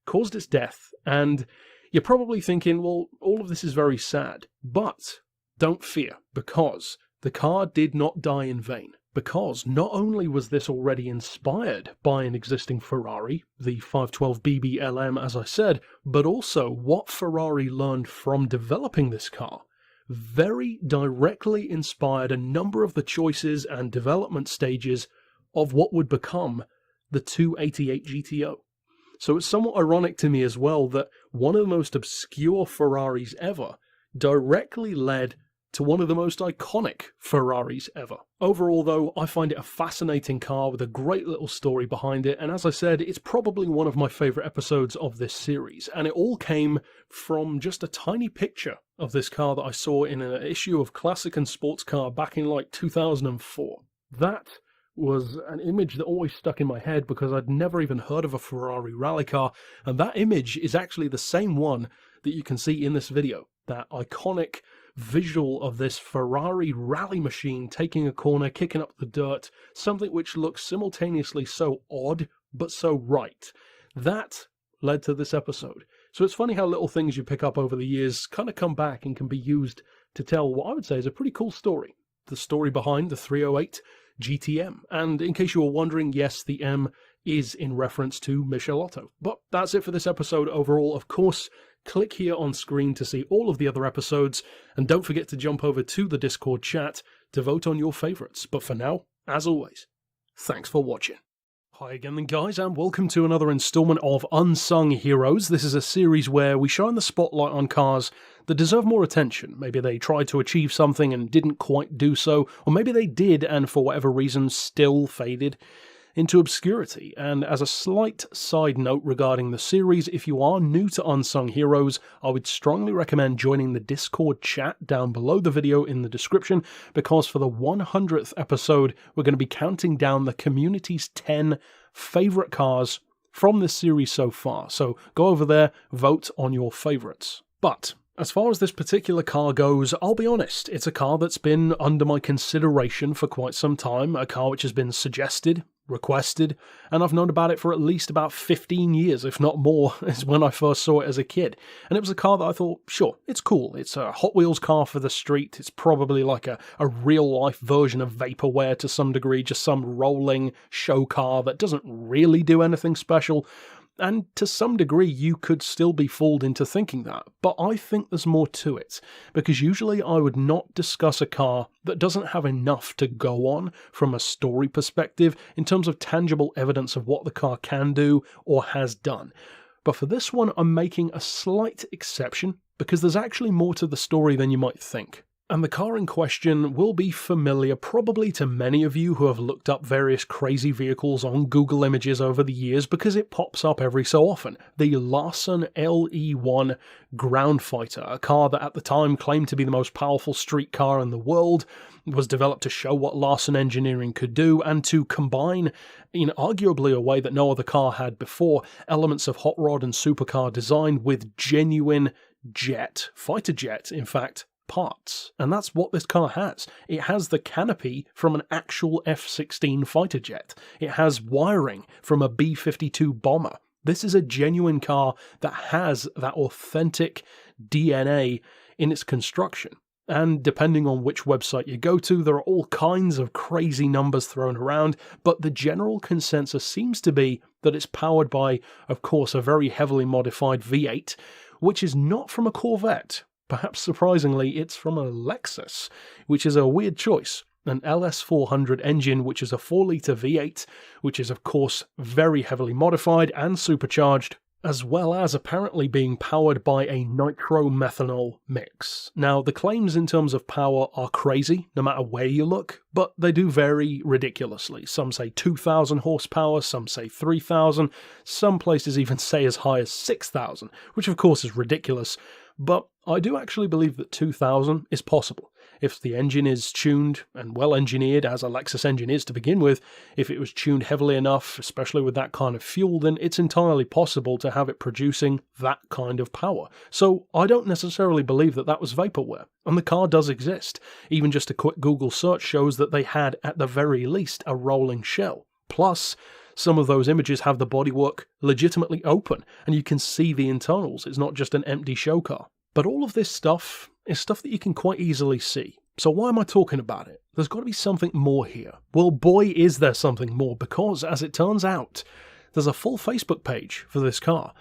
caused its death. And you're probably thinking, well, all of this is very sad, but don't fear, because the car did not die in vain. Because not only was this already inspired by an existing Ferrari, the 512 BBLM as I said, but also what Ferrari learned from developing this car very directly inspired a number of the choices and development stages of what would become the 288 GTO. So it's somewhat ironic to me as well that one of the most obscure Ferraris ever directly led to one of the most iconic Ferraris ever. Overall though, I find it a fascinating car with a great little story behind it, and as I said, it's probably one of my favourite episodes of this series, and it all came from just a tiny picture of this car that I saw in an issue of Classic and Sports Car back in like 2004. That was an image that always stuck in my head because I'd never even heard of a Ferrari rally car, and that image is actually the same one that you can see in this video, that iconic visual of this Ferrari rally machine taking a corner, kicking up the dirt, something which looks simultaneously so odd but so right. That led to this episode. So it's funny how little things you pick up over the years kind of come back and can be used to tell what I would say is a pretty cool story. The story behind the 308 GTM. And in case you were wondering, yes, the M is in reference to Michelotto. But that's it for this episode overall. Of course, click here on screen to see all of the other episodes, and don't forget to jump over to the Discord chat to vote on your favourites. But for now, as always, thanks for watching. Hi again then guys, and welcome to another instalment of Unsung Heroes. This is a series where we shine the spotlight on cars that deserve more attention. Maybe they tried to achieve something and didn't quite do so, or maybe they did and for whatever reason still faded into obscurity. And as a slight side note regarding the series, if you are new to Unsung Heroes, I would strongly recommend joining the Discord chat down below the video in the description, because for the 100th episode, we're going to be counting down the community's 10 favourite cars from this series so far. So go over there, vote on your favourites. But as far as this particular car goes, I'll be honest, it's a car that's been under my consideration for quite some time, a car which has been suggested, requested, and I've known about it for at least about 15 years, if not more, is when I first saw it as a kid. And it was a car that I thought, sure, it's cool. It's a Hot Wheels car for the street. It's probably like a real-life version of Vaporware to some degree, just some rolling show car that doesn't really do anything special. And to some degree, you could still be fooled into thinking that. But I think there's more to it, because usually I would not discuss a car that doesn't have enough to go on from a story perspective in terms of tangible evidence of what the car can do or has done. But for this one, I'm making a slight exception, because there's actually more to the story than you might think. And the car in question will be familiar probably to many of you who have looked up various crazy vehicles on Google Images over the years, because it pops up every so often. The Larson LE1 Ground Fighter, a car that at the time claimed to be the most powerful street car in the world, was developed to show what Larson engineering could do and to combine, in arguably a way that no other car had before, elements of hot rod and supercar design with genuine fighter jet, in fact, parts. And that's what this car has. It has the canopy from an actual F-16 fighter jet. It has wiring from a B-52 bomber. This is a genuine car that has that authentic DNA in its construction. And depending on which website you go to, there are all kinds of crazy numbers thrown around, but the general consensus seems to be that it's powered by, of course, a very heavily modified V8, which is not from a Corvette. Perhaps surprisingly, it's from a Lexus, which is a weird choice. An LS400 engine, which is a 4-litre V8, which is of course very heavily modified and supercharged, as well as apparently being powered by a nitro-methanol mix. Now, the claims in terms of power are crazy, no matter where you look, but they do vary ridiculously. Some say 2,000 horsepower, some say 3,000, some places even say as high as 6,000, which of course is ridiculous, but I do actually believe that 2,000 is possible. If the engine is tuned and well engineered, as a Lexus engine is to begin with, if it was tuned heavily enough, especially with that kind of fuel, then it's entirely possible to have it producing that kind of power. So I don't necessarily believe that that was vaporware, and the car does exist. Even just a quick Google search shows that they had, at the very least, a rolling shell. Plus, some of those images have the bodywork legitimately open, and you can see the internals. It's not just an empty show car. But all of this stuff is stuff that you can quite easily see. So why am I talking about it? There's got to be something more here. Well, boy, is there something more, because, as it turns out, there's a full Facebook page for this car,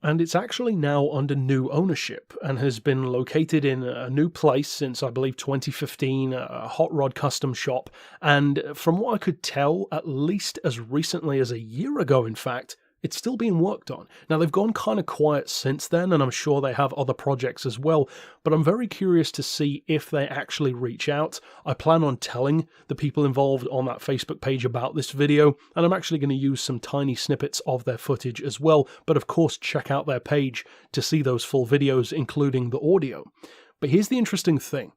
and it's actually now under new ownership and has been located in a new place since, I believe, 2015, a hot rod custom shop, and from what I could tell, at least as recently as a year ago, in fact, it's still being worked on. Now, they've gone kind of quiet since then, and I'm sure they have other projects as well, but I'm very curious to see if they actually reach out. I plan on telling the people involved on that Facebook page about this video, and I'm actually going to use some tiny snippets of their footage as well, but of course check out their page to see those full videos, including the audio. But here's the interesting thing.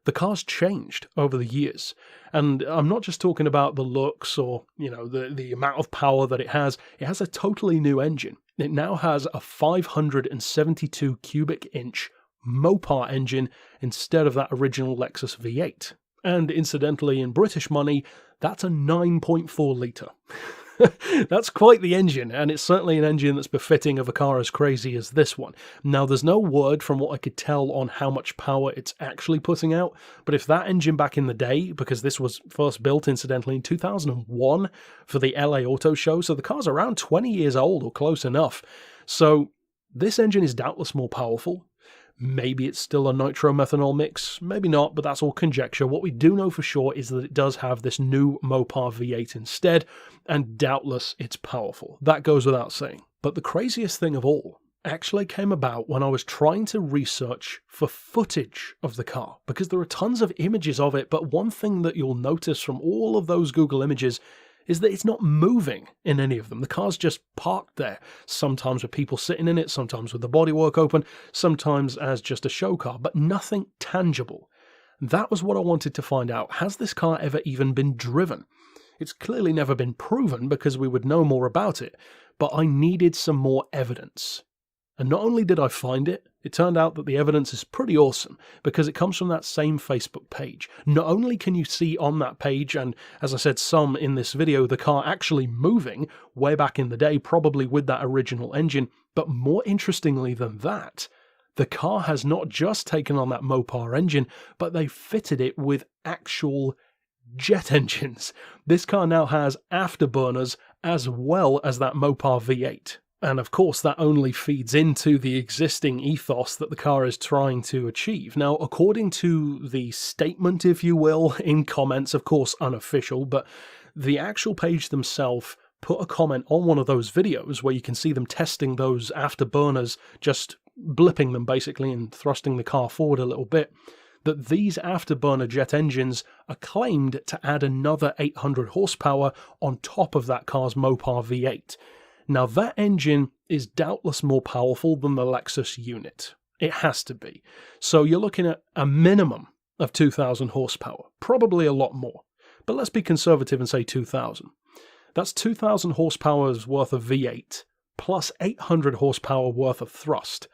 The car's changed over the years, and I'm not just talking about the looks or, the amount of power that it has. It has a totally new engine. It now has a 572 cubic inch Mopar engine instead of that original Lexus V8. And incidentally, in British money, that's a 9.4 litre. That's quite the engine, and it's certainly an engine that's befitting of a car as crazy as this one. Now, there's no word from what I could tell on how much power it's actually putting out, but if that engine back in the day, because this was first built incidentally in 2001 for the LA Auto Show, so the car's around 20 years old or close enough, so this engine is doubtless more powerful. Maybe it's still a nitro-methanol mix, maybe not, but that's all conjecture. What we do know for sure is that it does have this new Mopar V8 instead, and doubtless it's powerful. That goes without saying. But the craziest thing of all actually came about when I was trying to research for footage of the car, because there are tons of images of it, but one thing that you'll notice from all of those Google images is that it's not moving in any of them. The car's just parked there, sometimes with people sitting in it, sometimes with the bodywork open, sometimes as just a show car, but nothing tangible. That was what I wanted to find out. Has this car ever even been driven? It's clearly never been proven because we would know more about it, but I needed some more evidence. And not only did I find it, it turned out that the evidence is pretty awesome because it comes from that same Facebook page. Not only can you see on that page, and as I said, some in this video, the car actually moving way back in the day, probably with that original engine, but more interestingly than that, the car has not just taken on that Mopar engine, but they fitted it with actual jet engines. This car now has afterburners as well as that Mopar V8. And of course, that only feeds into the existing ethos that the car is trying to achieve. Now, according to the statement, if you will, in comments, of course unofficial, but the actual page themselves put a comment on one of those videos where you can see them testing those afterburners, just blipping them basically and thrusting the car forward a little bit, that these afterburner jet engines are claimed to add another 800 horsepower on top of that car's Mopar V8. Now, that engine is doubtless more powerful than the Lexus unit. It has to be. So you're looking at a minimum of 2,000 horsepower, probably a lot more. But let's be conservative and say 2,000. That's 2,000 horsepower's worth of V8, plus 800 horsepower worth of thrust.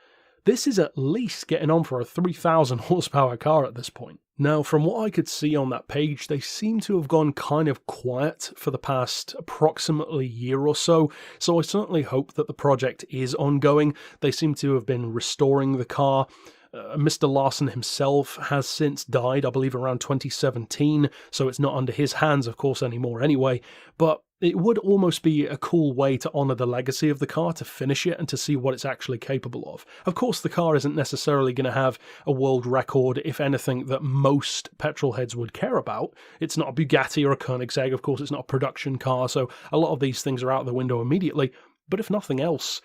This is at least getting on for a 3,000 horsepower car at this point. Now, from what I could see on that page, they seem to have gone kind of quiet for the past approximately year or so, so I certainly hope that the project is ongoing. They seem to have been restoring the car. Mr. Larson himself has since died, I believe around 2017, so it's not under his hands, of course, anymore anyway, but it would almost be a cool way to honour the legacy of the car, to finish it and to see what it's actually capable of. Of course, the car isn't necessarily going to have a world record, if anything, that most petrol heads would care about. It's not a Bugatti or a Koenigsegg, of course, it's not a production car, so a lot of these things are out the window immediately. But if nothing else,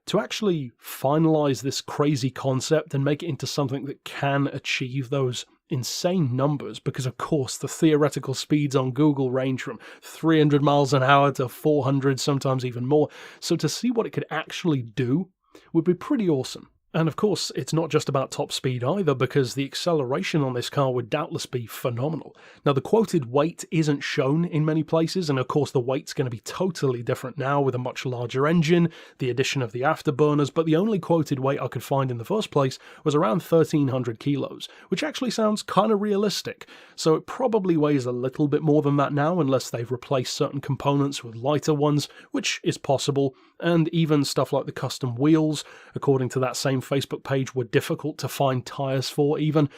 to actually finalize this crazy concept and make it into something that can achieve those insane numbers, because of course the theoretical speeds on Google range from 300 miles an hour to 400, sometimes even more. So to see what it could actually do would be pretty awesome. And of course, it's not just about top speed either, because the acceleration on this car would doubtless be phenomenal. Now, the quoted weight isn't shown in many places, and of course the weight's going to be totally different now with a much larger engine, the addition of the afterburners, but the only quoted weight I could find in the first place was around 1,300 kilos, which actually sounds kind of realistic. So it probably weighs a little bit more than that now, unless they've replaced certain components with lighter ones, which is possible, and even stuff like the custom wheels, according to that same Facebook page, were difficult to find tyres for even.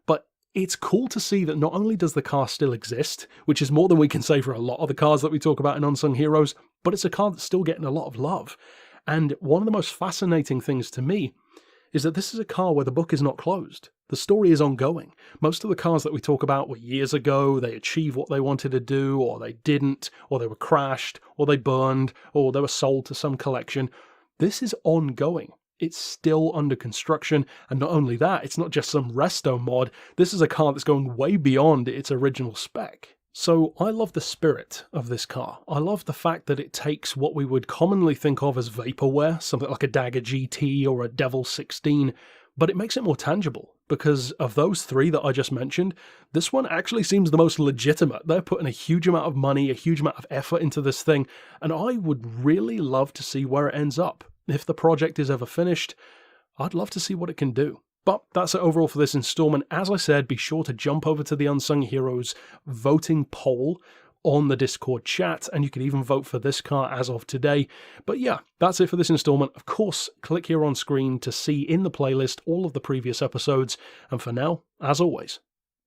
But it's cool to see that not only does the car still exist, which is more than we can say for a lot of the cars that we talk about in Unsung Heroes, but it's a car that's still getting a lot of love. And one of the most fascinating things to me is that this is a car where the book is not closed. The story is ongoing. Most of the cars that we talk about were years ago, they achieved what they wanted to do, or they didn't, or they were crashed, or they burned, or they were sold to some collection. This is ongoing. It's still under construction, and not only that, it's not just some resto mod. This is a car that's going way beyond its original spec. So I love the spirit of this car. I love the fact that it takes what we would commonly think of as vaporware, something like a Dagger GT or a Devil 16, but it makes it more tangible. Because of those three that I just mentioned, this one actually seems the most legitimate. They're putting a huge amount of money, a huge amount of effort into this thing, and I would really love to see where it ends up. If the project is ever finished, I'd love to see what it can do. But that's it overall for this installment. As I said, be sure to jump over to the Unsung Heroes voting poll on the Discord chat, and you can even vote for this car as of today. But yeah, that's it for this installment. Of course, click here on screen to see in the playlist all of the previous episodes, and for now, as always,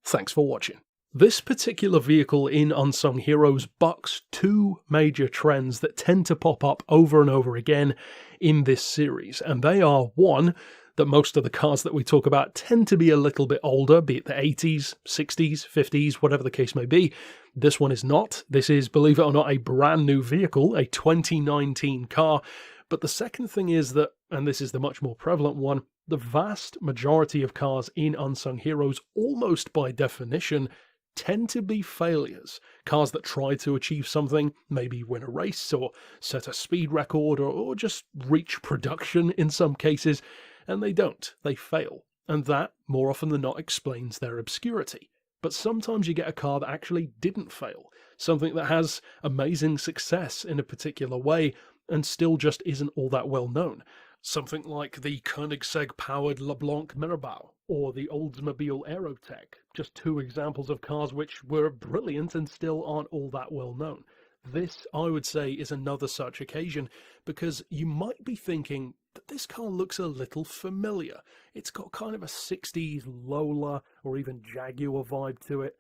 thanks for watching. This particular vehicle in Unsung Heroes bucks two major trends that tend to pop up over and over again in this series, and they are, one, that most of the cars that we talk about tend to be a little bit older, be it the 80s, 60s, 50s, whatever the case may be. This one is not. This is, believe it or not, a brand new vehicle, a 2019 car. But the second thing is that, and this is the much more prevalent one, the vast majority of cars in Unsung Heroes, almost by definition, tend to be failures. Cars that try to achieve something, maybe win a race or set a speed record or just reach production in some cases, and they don't. They fail. And that, more often than not, explains their obscurity. But sometimes you get a car that actually didn't fail, something that has amazing success in a particular way and still just isn't all that well known. Something like the Koenigsegg-powered LeBlanc Mirabau or the Oldsmobile Aerotech, just two examples of cars which were brilliant and still aren't all that well known. This, I would say, is another such occasion, because you might be thinking that this car looks a little familiar. It's got kind of a 60s Lola or even Jaguar vibe to it.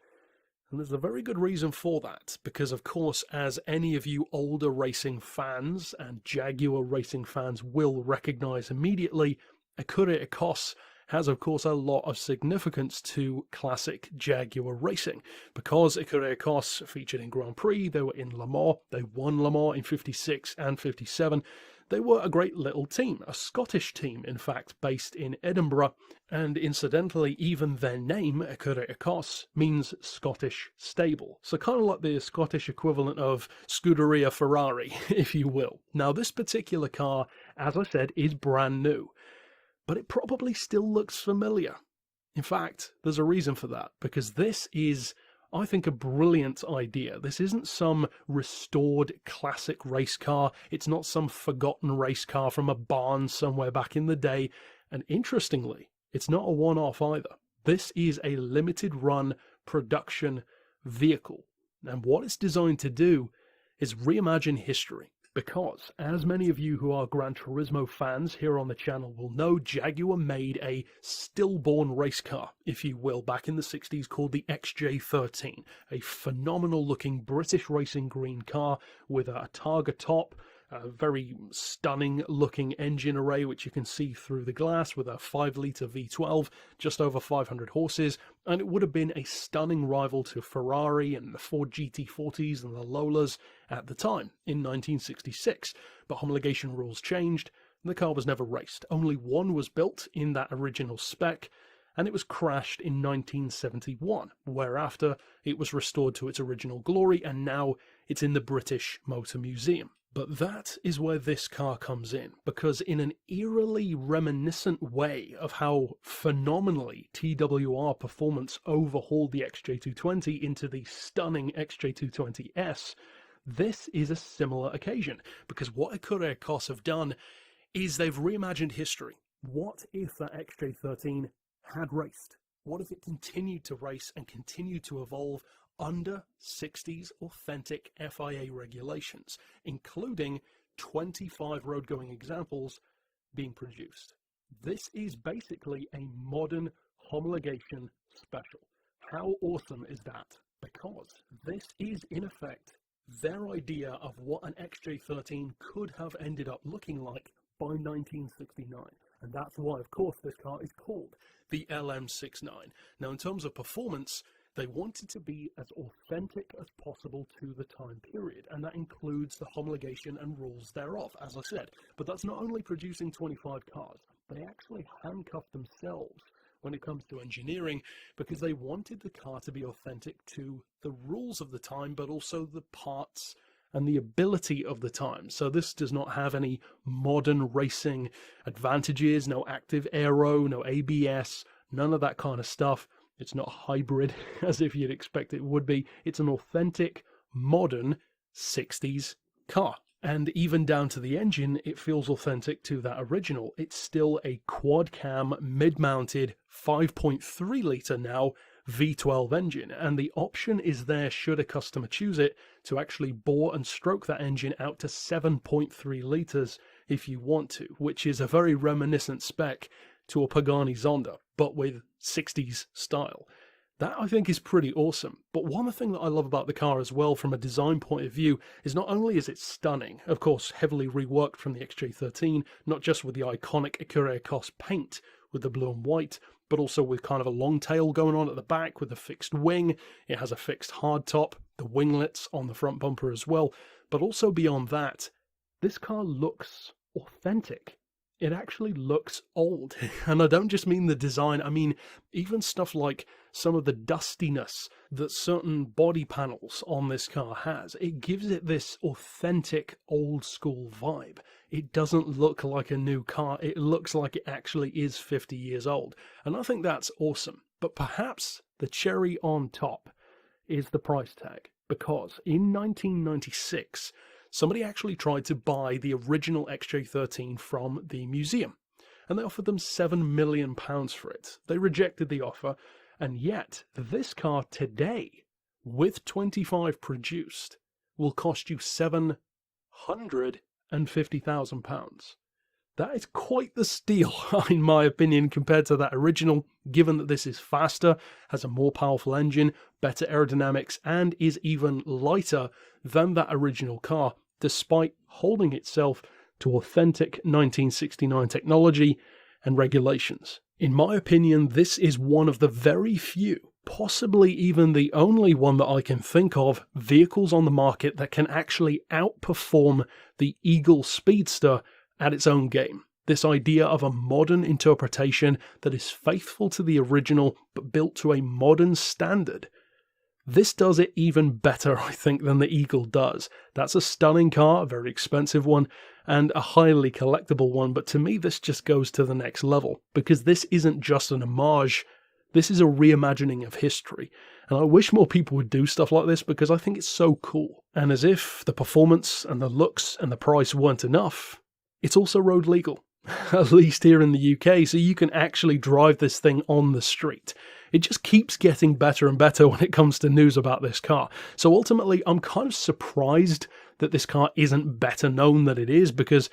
And there's a very good reason for that, because of course, as any of you older racing fans and Jaguar racing fans will recognise immediately, Écurie Écosse has of course a lot of significance to classic Jaguar racing, because Écurie Écosse featured in Grand Prix, they were in Le Mans, they won Le Mans in 56 and 57, they were a great little team, a Scottish team in fact, based in Edinburgh, and incidentally even their name, Écurie Écosse, means Scottish stable, so kind of like the Scottish equivalent of Scuderia Ferrari, if you will. Now this particular car, as I said, is brand new, but it probably still looks familiar. In fact, there's a reason for that, because this is, I think, a brilliant idea. This isn't some restored classic race car. It's not some forgotten race car from a barn somewhere back in the day. And interestingly, it's not a one-off either. This is a limited run production vehicle. And what it's designed to do is reimagine history. Because, as many of you who are Gran Turismo fans here on the channel will know, Jaguar made a stillborn race car, if you will, back in the 60s called the XJ13, a phenomenal looking British racing green car with a Targa top, a very stunning looking engine array which you can see through the glass with a 5-litre V12, just over 500 horses, and it would have been a stunning rival to Ferrari and the Ford GT40s and the Lolas at the time in 1966. But homologation rules changed, The car was never raced. Only one was built in that original spec, and it was crashed in 1971, whereafter it was restored to its original glory, and now it's in the British Motor Museum. But that is where this car comes in, because in an eerily reminiscent way of how phenomenally TWR Performance overhauled the XJ220 into the stunning XJ220S, this is a similar occasion, because what Acura Cos have done is they've reimagined history. What if that XJ13 had raced? What if it continued to race and continued to evolve under 60s authentic FIA regulations, including 25 road-going examples being produced? This is basically a modern homologation special. How awesome is that? Because this is, in effect, their idea of what an XJ13 could have ended up looking like by 1969. And that's why, of course, this car is called the LM69. Now, in terms of performance, they wanted to be as authentic as possible to the time period, and that includes the homologation and rules thereof, as I said. But that's not only producing 25 cars, they actually handcuffed themselves when it comes to engineering, because they wanted the car to be authentic to the rules of the time, but also the parts and the ability of the time. So this does not have any modern racing advantages, no active aero, no ABS, none of that kind of stuff. It's not hybrid, as if you'd expect it would be. It's an authentic, modern 60s car. And even down to the engine, it feels authentic to that original. It's still a quad-cam, mid-mounted, 5.3 litre now, V12 engine, and the option is there, should a customer choose it, to actually bore and stroke that engine out to 7.3 litres if you want to, which is a very reminiscent spec to a Pagani Zonda, but with 60s style. That, I think, is pretty awesome. But one thing that I love about the car as well, from a design point of view, is not only is it stunning, of course heavily reworked from the XJ13, not just with the iconic Acura Cos paint with the blue and white, but also with kind of a long tail going on at the back with a fixed wing. It has a fixed hardtop, the winglets on the front bumper as well. But also beyond that, this car looks authentic. It actually looks old. And I don't just mean the design, I mean even stuff like some of the dustiness that certain body panels on this car has. It gives it this authentic old school vibe. It doesn't look like a new car. It looks like it actually is 50 years old. And I think that's awesome. But perhaps the cherry on top is the price tag. Because in 1996, somebody actually tried to buy the original XJ13 from the museum, and they offered them £7 million for it. They rejected the offer, and yet this car today, with 25 produced, will cost you £750,000. That is quite the steal, in my opinion, compared to that original, given that this is faster, has a more powerful engine, better aerodynamics, and is even lighter than that original car, despite holding itself to authentic 1969 technology and regulations. In my opinion, this is one of the very few, possibly even the only one that I can think of, vehicles on the market that can actually outperform the Eagle Speedster at its own game. This idea of a modern interpretation that is faithful to the original but built to a modern standard. This does it even better, I think, than the Eagle does. That's a stunning car, a very expensive one, and a highly collectible one, but to me this just goes to the next level, because this isn't just an homage, this is a reimagining of history. And I wish more people would do stuff like this, because I think it's so cool. And as if the performance and the looks and the price weren't enough, it's also road legal, at least here in the UK, so you can actually drive this thing on the street. It just keeps getting better and better when it comes to news about this car. So ultimately, I'm kind of surprised that this car isn't better known than it is, because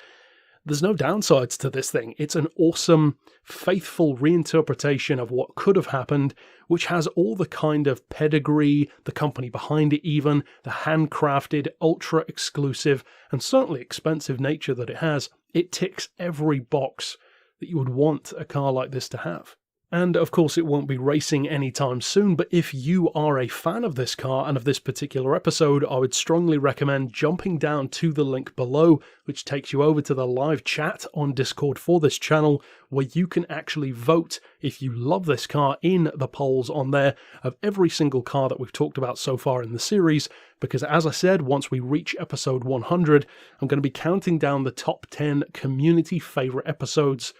there's no downsides to this thing. It's an awesome, faithful reinterpretation of what could have happened, which has all the kind of pedigree, the company behind it even, the handcrafted, ultra-exclusive, and certainly expensive nature that it has. It ticks every box that you would want a car like this to have. And of course it won't be racing anytime soon, but if you are a fan of this car and of this particular episode, I would strongly recommend jumping down to the link below, which takes you over to the live chat on Discord for this channel, where you can actually vote if you love this car in the polls on there of every single car that we've talked about so far in the series, because as I said, once we reach episode 100, I'm going to be counting down the top 10 community favourite episodes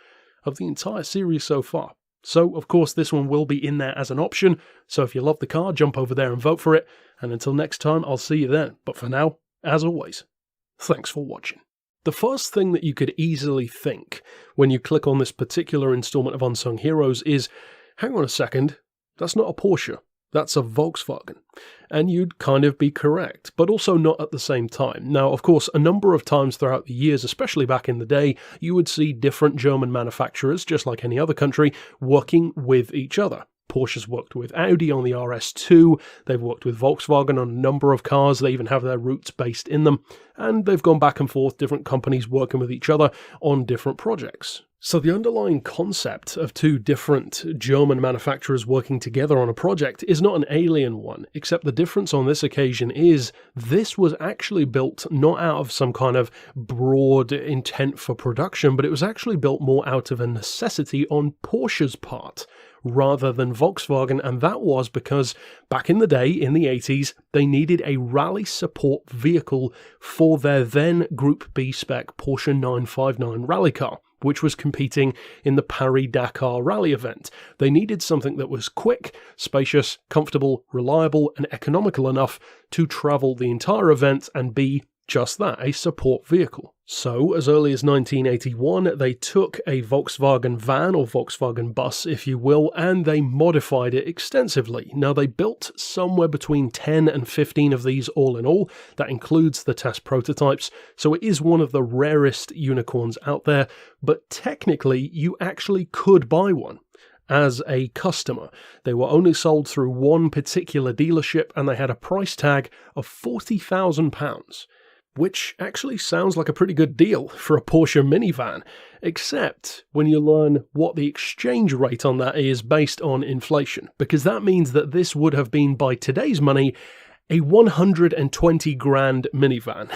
of the entire series so far. So, of course, this one will be in there as an option, so if you love the car, jump over there and vote for it, and until next time, I'll see you then. But for now, as always, thanks for watching. The first thing that you could easily think when you click on this particular installment of Unsung Heroes is, hang on a second, that's not a Porsche. That's a Volkswagen. And you'd kind of be correct, but also not at the same time. Now, of course, a number of times throughout the years, especially back in the day, you would see different German manufacturers, just like any other country, working with each other. Porsche's worked with Audi on the RS2, they've worked with Volkswagen on a number of cars, they even have their roots based in them, and they've gone back and forth, different companies working with each other on different projects. So the underlying concept of two different German manufacturers working together on a project is not an alien one, except the difference on this occasion is this was actually built not out of some kind of broad intent for production, but it was actually built more out of a necessity on Porsche's part rather than Volkswagen, and that was because back in the day, in the 80s, they needed a rally support vehicle for their then Group B spec Porsche 959 rally car, which was competing in the Paris-Dakar rally event. They needed something that was quick, spacious, comfortable, reliable, and economical enough to travel the entire event and be just that, a support vehicle. So, as early as 1981, they took a Volkswagen van, or Volkswagen bus, if you will, and they modified it extensively. Now, they built somewhere between 10 and 15 of these all in all. That includes the test prototypes, so it is one of the rarest unicorns out there, but technically, you actually could buy one as a customer. They were only sold through one particular dealership, and they had a price tag of £40,000. Which actually sounds like a pretty good deal for a Porsche minivan, except when you learn what the exchange rate on that is based on inflation, because that means that this would have been, by today's money, a 120 grand minivan,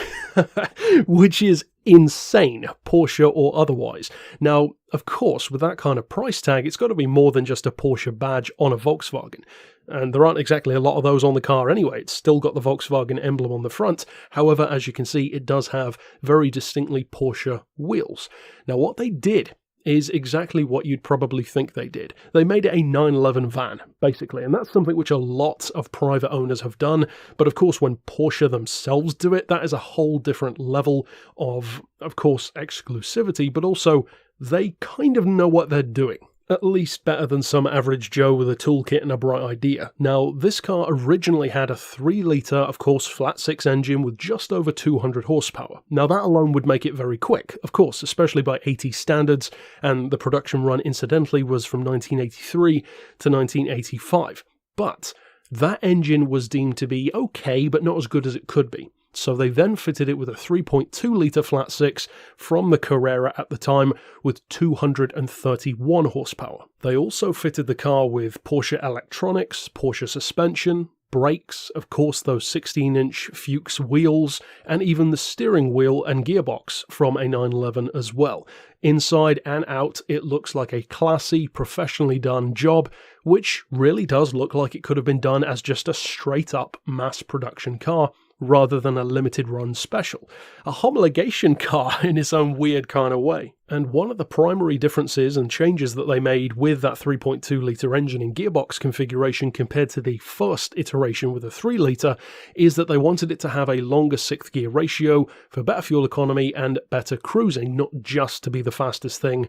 which is insane, Porsche or otherwise. Now, of course, with that kind of price tag, it's got to be more than just a Porsche badge on a Volkswagen. And there aren't exactly a lot of those on the car anyway. It's still got the Volkswagen emblem on the front. However, as you can see, it does have very distinctly Porsche wheels. Now, what they did is exactly what you'd probably think they did. They made it a 911 van, basically, and that's something which a lot of private owners have done, but of course when Porsche themselves do it, that is a whole different level of course, exclusivity, but also they kind of know what they're doing. At least better than some average Joe with a toolkit and a bright idea. Now, this car originally had a 3-litre, of course, flat-six engine with just over 200 horsepower. Now, that alone would make it very quick, of course, especially by 80 standards, and the production run, incidentally, was from 1983 to 1985. But that engine was deemed to be okay, but not as good as it could be. So they then fitted it with a 3.2-litre flat-six from the Carrera at the time with 231 horsepower. They also fitted the car with Porsche electronics, Porsche suspension, brakes, of course those 16-inch Fuchs wheels, and even the steering wheel and gearbox from a 911 as well. Inside and out, it looks like a classy, professionally done job, which really does look like it could have been done as just a straight-up mass production car, rather than a limited run special. A homologation car in its own weird kind of way. And one of the primary differences and changes that they made with that 3.2-litre engine and gearbox configuration compared to the first iteration with a 3-litre is that they wanted it to have a longer 6th gear ratio for better fuel economy and better cruising, not just to be the fastest thing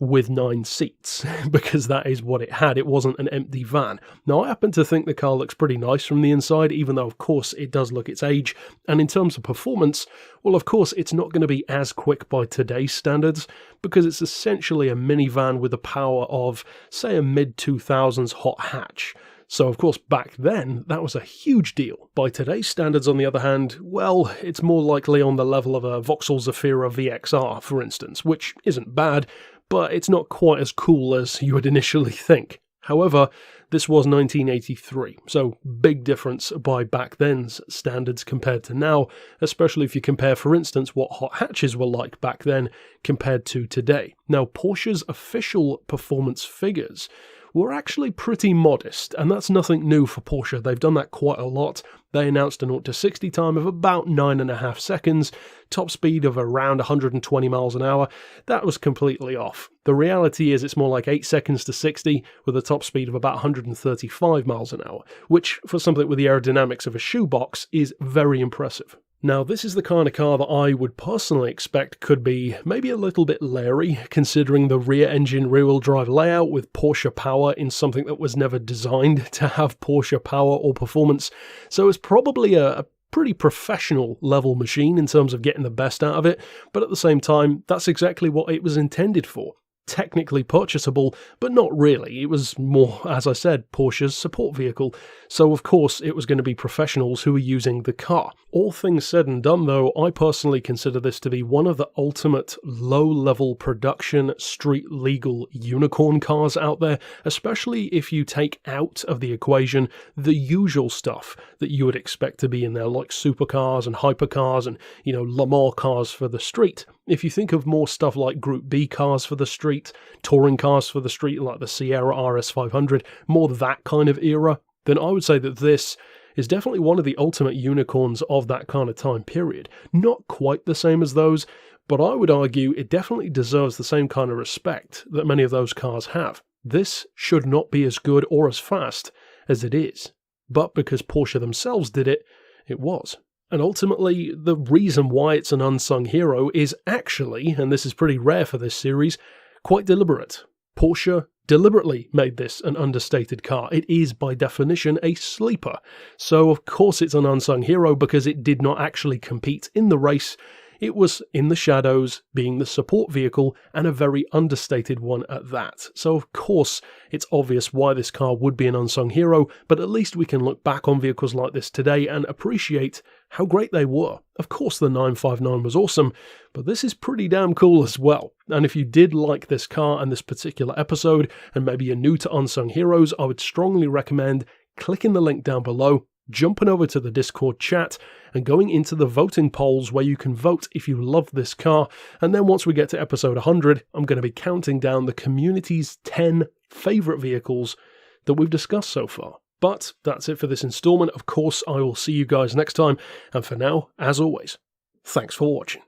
with 9 seats, because that is what it had. It wasn't an empty van. Now, I happen to think the car looks pretty nice from the inside, even though, of course, it does look its age. And in terms of performance, well, of course, it's not going to be as quick by today's standards, because it's essentially a minivan with the power of, say, a mid-2000s hot hatch. So, of course, back then, that was a huge deal. By today's standards, on the other hand, well, it's more likely on the level of a Vauxhall Zafira VXR, for instance, which isn't bad, but it's not quite as cool as you would initially think. However, this was 1983, so big difference by back then's standards compared to now, especially if you compare, for instance, what hot hatches were like back then compared to today. Now, Porsche's official performance figures were actually pretty modest, and that's nothing new for Porsche. They've done that quite a lot. They announced a 0 to 60 time of about 9.5 seconds, top speed of around 120 miles an hour. That was completely off. The reality is it's more like 8 seconds to 60 with a top speed of about 135 miles an hour, which for something with the aerodynamics of a shoebox is very impressive. Now, this is the kind of car that I would personally expect could be maybe a little bit leery, considering the rear-engine rear-wheel drive layout with Porsche power in something that was never designed to have Porsche power or performance. So it's probably a pretty professional level machine in terms of getting the best out of it, but at the same time, that's exactly what it was intended for. Technically purchasable, but not really. It was more, as I said, Porsche's support vehicle, so of course it was going to be professionals who were using the car. All things said and done though, I personally consider this to be one of the ultimate low-level production, street-legal unicorn cars out there, especially if you take out of the equation the usual stuff that you would expect to be in there, like supercars and hypercars and, Le Mans cars for the street. If you think of more stuff like Group B cars for the street, touring cars for the street like the Sierra RS500, more that kind of era, then I would say that this is definitely one of the ultimate unicorns of that kind of time period. Not quite the same as those, but I would argue it definitely deserves the same kind of respect that many of those cars have. This should not be as good or as fast as it is, but because Porsche themselves did it, it was. And ultimately, the reason why it's an unsung hero is actually, and this is pretty rare for this series, quite deliberate. Porsche deliberately made this an understated car. It is, by definition, a sleeper. So, of course, it's an unsung hero because it did not actually compete in the race. It was in the shadows, being the support vehicle, and a very understated one at that. So, of course, it's obvious why this car would be an unsung hero, but at least we can look back on vehicles like this today and appreciate how great they were. Of course, the 959 was awesome, but this is pretty damn cool as well. And if you did like this car and this particular episode, and maybe you're new to Unsung Heroes, I would strongly recommend clicking the link down below, jumping over to the Discord chat and going into the voting polls where you can vote if you love this car. And then once we get to episode 100, I'm going to be counting down the community's 10 favourite vehicles that we've discussed so far. But that's it for this installment. Of course, I will see you guys next time. And for now, as always, thanks for watching.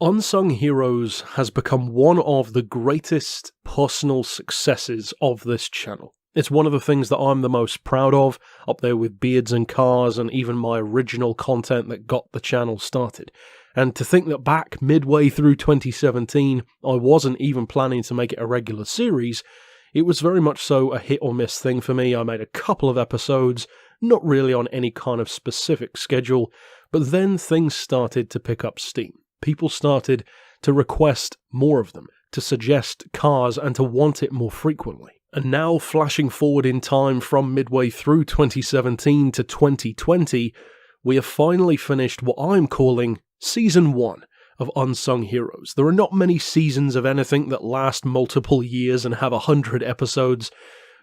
Unsung Heroes has become one of the greatest personal successes of this channel. It's one of the things that I'm the most proud of, up there with Beards and Cars and even my original content that got the channel started. And to think that back midway through 2017, I wasn't even planning to make it a regular series, it was very much so a hit or miss thing for me. I made a couple of episodes, not really on any kind of specific schedule, but then things started to pick up steam. People started to request more of them, to suggest cars and to want it more frequently. And now, flashing forward in time from midway through 2017 to 2020, we have finally finished what I'm calling Season 1 of Unsung Heroes. There are not many seasons of anything that last multiple years and have 100 episodes,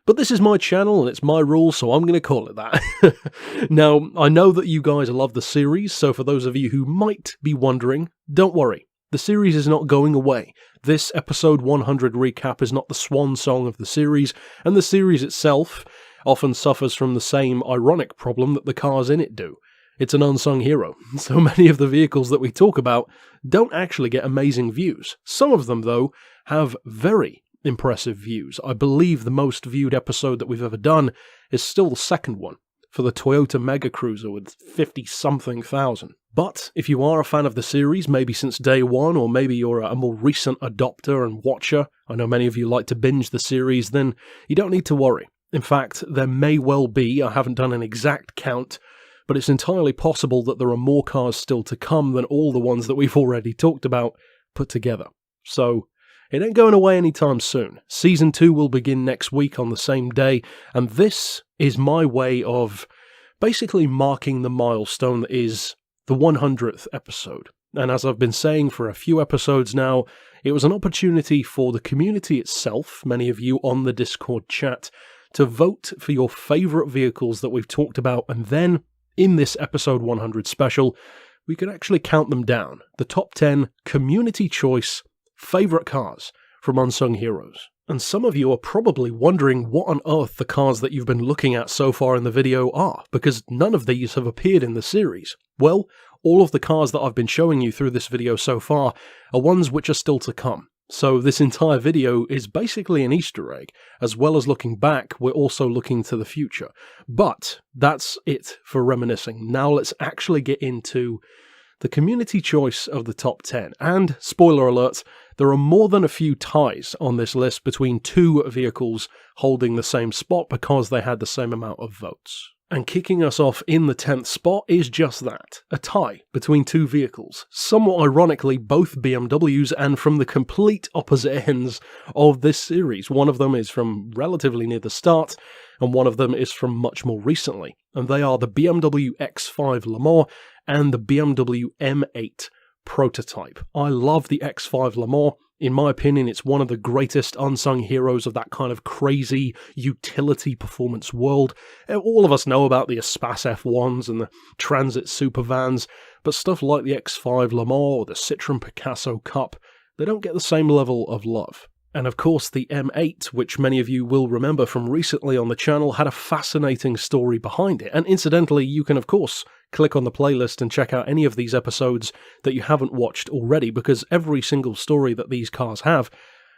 but this is my channel and it's my rules, so I'm going to call it that. Now, I know that you guys love the series, so for those of you who might be wondering, don't worry. The series is not going away. This episode 100 recap is not the swan song of the series, and the series itself often suffers from the same ironic problem that the cars in it do. It's an unsung hero. So many of the vehicles that we talk about don't actually get amazing views. Some of them, though, have very impressive views. I believe the most viewed episode that we've ever done is still the second one, for the Toyota Mega Cruiser with 50-something thousand. But if you are a fan of the series, maybe since day one, or maybe you're a more recent adopter and watcher, I know many of you like to binge the series, then you don't need to worry. In fact, there may well be, I haven't done an exact count, but it's entirely possible that there are more cars still to come than all the ones that we've already talked about put together. So, it ain't going away anytime soon. Season 2 will begin next week on the same day, and this is my way of basically marking the milestone that is the 100th episode. And as I've been saying for a few episodes now, it was an opportunity for the community itself, many of you on the Discord chat, to vote for your favourite vehicles that we've talked about, and then, in this episode 100 special, we could actually count them down. The top 10 community choice favourite cars from Unsung Heroes. And some of you are probably wondering what on earth the cars that you've been looking at so far in the video are, because none of these have appeared in the series. Well, all of the cars that I've been showing you through this video so far are ones which are still to come. So this entire video is basically an Easter egg. As well as looking back, we're also looking to the future. But that's it for reminiscing. Now let's actually get into the community choice of the top 10. And, spoiler alert, there are more than a few ties on this list between two vehicles holding the same spot because they had the same amount of votes. And kicking us off in the 10th spot is just that, a tie between two vehicles. Somewhat ironically, both BMWs and from the complete opposite ends of this series. One of them is from relatively near the start, and one of them is from much more recently. And they are the BMW X5 Le Mans and the BMW M8 prototype. I love the X5 Le Mans. In my opinion, it's one of the greatest unsung heroes of that kind of crazy utility performance world. All of us know about the Espace F1s and the Transit Supervans, but stuff like the X5 Le Mans or the Citroën Picasso Cup, they don't get the same level of love. And of course the M8, which many of you will remember from recently on the channel, had a fascinating story behind it. And incidentally, you can of course click on the playlist and check out any of these episodes that you haven't watched already, because every single story that these cars have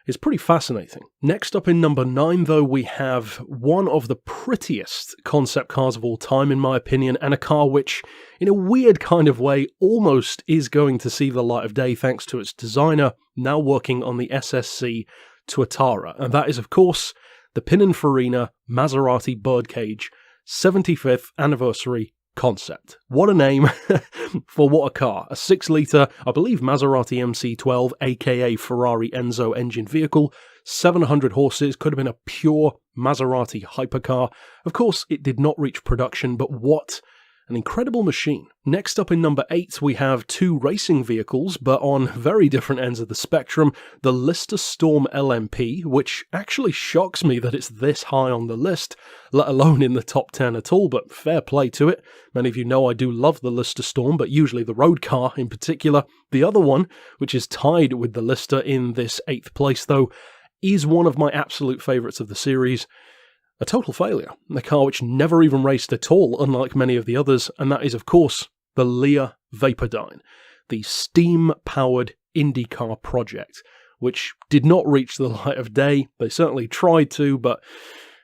is pretty fascinating. Next up in number 9 though, we have one of the prettiest concept cars of all time in my opinion, and a car which, in a weird kind of way, almost is going to see the light of day thanks to its designer, now working on the SSC Tuatara, and that is of course the Pininfarina Maserati Birdcage 75th anniversary concept. What a name for what a car. A 6-litre, I believe Maserati MC12, aka Ferrari Enzo engine vehicle, 700 horses, could have been a pure Maserati hypercar. Of course, it did not reach production, but what an incredible machine. Next up in number 8, we have two racing vehicles, but on very different ends of the spectrum. The Lister Storm LMP, which actually shocks me that it's this high on the list, let alone in the top 10 at all, but fair play to it. Many of you know I do love the Lister Storm, but usually the road car in particular. The other one, which is tied with the Lister in this 8th place though, is one of my absolute favourites of the series. A total failure, a car which never even raced at all, unlike many of the others, and that is of course the Lear Vapordyne, the steam-powered IndyCar project, which did not reach the light of day. They certainly tried to, but,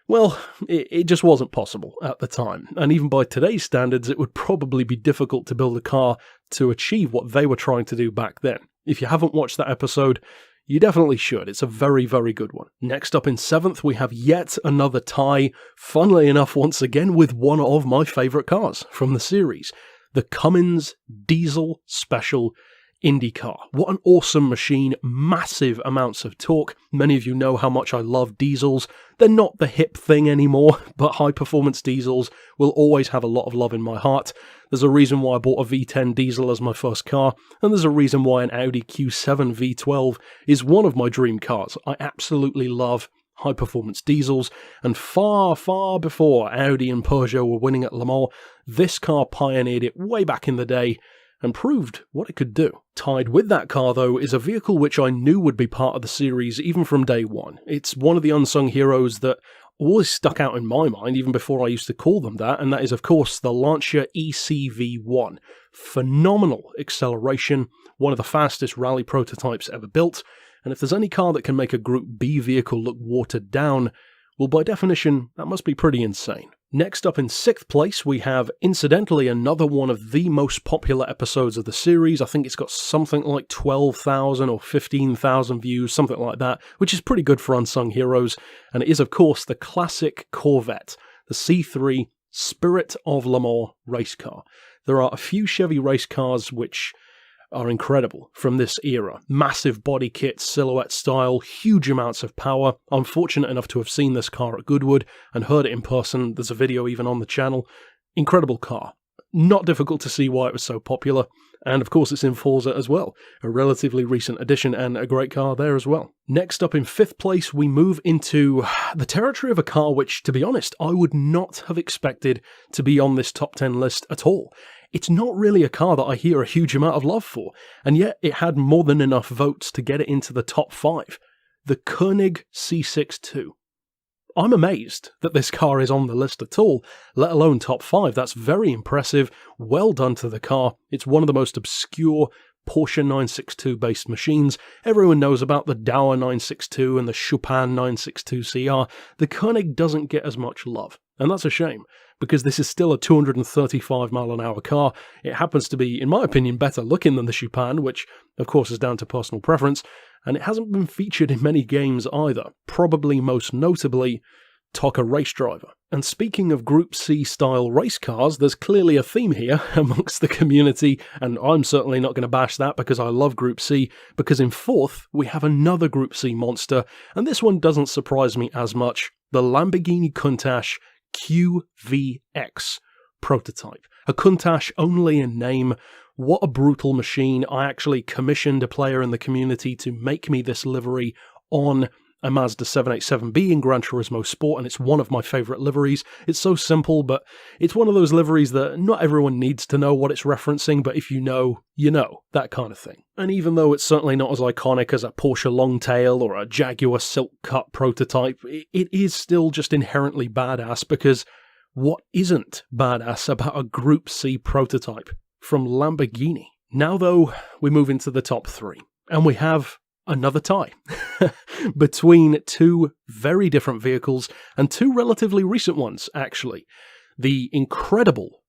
well, it just wasn't possible at the time, and even by today's standards it would probably be difficult to build a car to achieve what they were trying to do back then. If you haven't watched that episode, you definitely should. It's a very, very good one. Next up in 7th, we have yet another tie, funnily enough once again with one of my favourite cars from the series, the Cummins Diesel Special IndyCar. What an awesome machine, massive amounts of torque. Many of you know how much I love diesels. They're not the hip thing anymore, but high-performance diesels will always have a lot of love in my heart. There's a reason why I bought a V10 diesel as my first car, and there's a reason why an Audi Q7 V12 is one of my dream cars. I absolutely love high-performance diesels, and far, far before Audi and Peugeot were winning at Le Mans, this car pioneered it way back in the day, and proved what it could do. Tied with that car, though, is a vehicle which I knew would be part of the series even from day one. It's one of the unsung heroes that always stuck out in my mind, even before I used to call them that, and that is, of course, the Lancia ECV1. Phenomenal acceleration, one of the fastest rally prototypes ever built, and if there's any car that can make a Group B vehicle look watered down, well, by definition, that must be pretty insane. Next up in 6th place, we have, incidentally, another one of the most popular episodes of the series. I think it's got something like 12,000 or 15,000 views, something like that, which is pretty good for Unsung Heroes. And it is, of course, the classic Corvette, the C3 Spirit of Le Mans race car. There are a few Chevy race cars which are incredible from this era. Massive body kit, silhouette style, huge amounts of power. I'm fortunate enough to have seen this car at Goodwood and heard it in person. There's a video even on the channel. Incredible car. not difficult to see why it was so popular. And of course it's in Forza as well, a relatively recent addition and a great car there as well. Next up in 5th place, we move into the territory of a car which, to be honest, I would not have expected to be on this top 10 list at all. It's not really a car that I hear a huge amount of love for, and yet it had more than enough votes to get it into the top 5. The Koenig C62. I'm amazed that this car is on the list at all, let alone top 5. That's very impressive. Well done to the car. It's one of the most obscure Porsche 962 based machines. Everyone knows about the Dauer 962 and the Chopin 962 CR. The Koenig doesn't get as much love, and that's a shame, because this is still a 235 mile an hour car. It happens to be, in my opinion, better looking than the Chopin, which of course is down to personal preference, and it hasn't been featured in many games either, probably most notably TOCA Race Driver. And speaking of Group C style race cars, there's clearly a theme here amongst the community, and I'm certainly not going to bash that because I love Group C, because in 4th we have another Group C monster, and this one doesn't surprise me as much, the Lamborghini Countach QVX prototype. A Countach only in name. What a brutal machine. I actually commissioned a player in the community to make me this livery on a Mazda 787B in Gran Turismo Sport, and it's one of my favourite liveries. It's so simple, but it's one of those liveries that not everyone needs to know what it's referencing, but if you know, that kind of thing. And even though it's certainly not as iconic as a Porsche Longtail or a Jaguar Silk Cut prototype, it is still just inherently badass, because what isn't badass about a Group C prototype from Lamborghini? Now though, we move into the top 3, and we have another tie between two very different vehicles, and two relatively recent ones actually. The incredible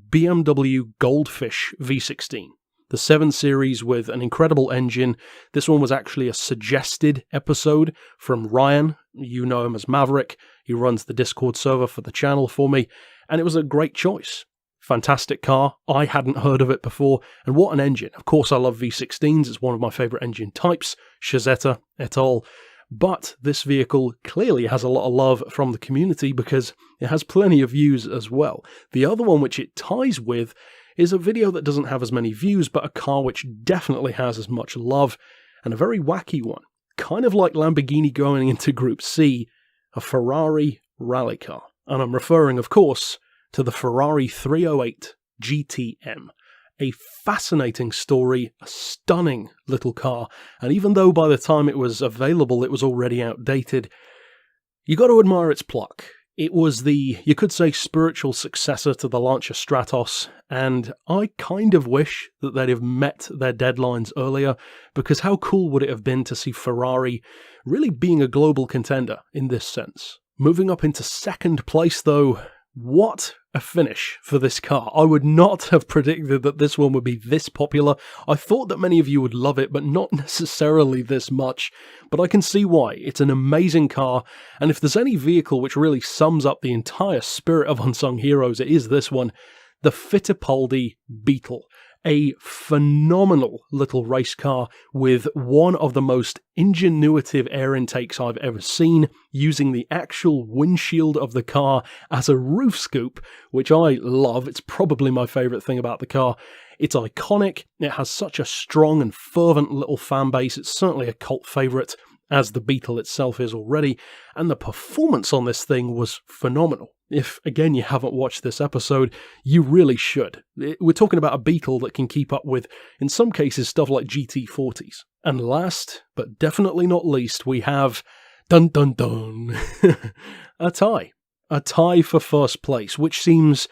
BMW Goldfish V16, the 7 Series with an incredible engine. This one was actually a suggested episode from Ryan. You know him as Maverick. He runs the Discord server for the channel for me, and it was a great choice. Fantastic car. I hadn't heard of it before, and what an engine. Of course I love V16s, it's one of my favourite engine types, Chazetta et al. But this vehicle clearly has a lot of love from the community because it has plenty of views as well. The other one which it ties with is a video that doesn't have as many views, but a car which definitely has as much love, and a very wacky one. Kind of like Lamborghini going into Group C, a Ferrari rally car. And I'm referring, of course, to the Ferrari 308 GTM. A fascinating story, a stunning little car, and even though by the time it was available it was already outdated, you got to admire its pluck. It was the, you could say, spiritual successor to the Lancia Stratos, and I kind of wish that they'd have met their deadlines earlier, because how cool would it have been to see Ferrari really being a global contender in this sense. Moving up into 2nd place though, what a finish for this car. I would not have predicted that this one would be this popular. I thought that many of you would love it, but not necessarily this much. But I can see why. It's an amazing car, and if there's any vehicle which really sums up the entire spirit of Unsung Heroes, it is this one, the Fittipaldi Beetle. A phenomenal little race car with one of the most ingenuitive air intakes I've ever seen, using the actual windshield of the car as a roof scoop, which I love. It's probably my favourite thing about the car. It's iconic, it has such a strong and fervent little fan base, it's certainly a cult favourite, as the Beetle itself is already, and the performance on this thing was phenomenal. If, again, you haven't watched this episode, you really should. We're talking about a Beetle that can keep up with, in some cases, stuff like GT40s. And last, but definitely not least, we have, dun dun dun, a tie. A tie for 1st place, which seems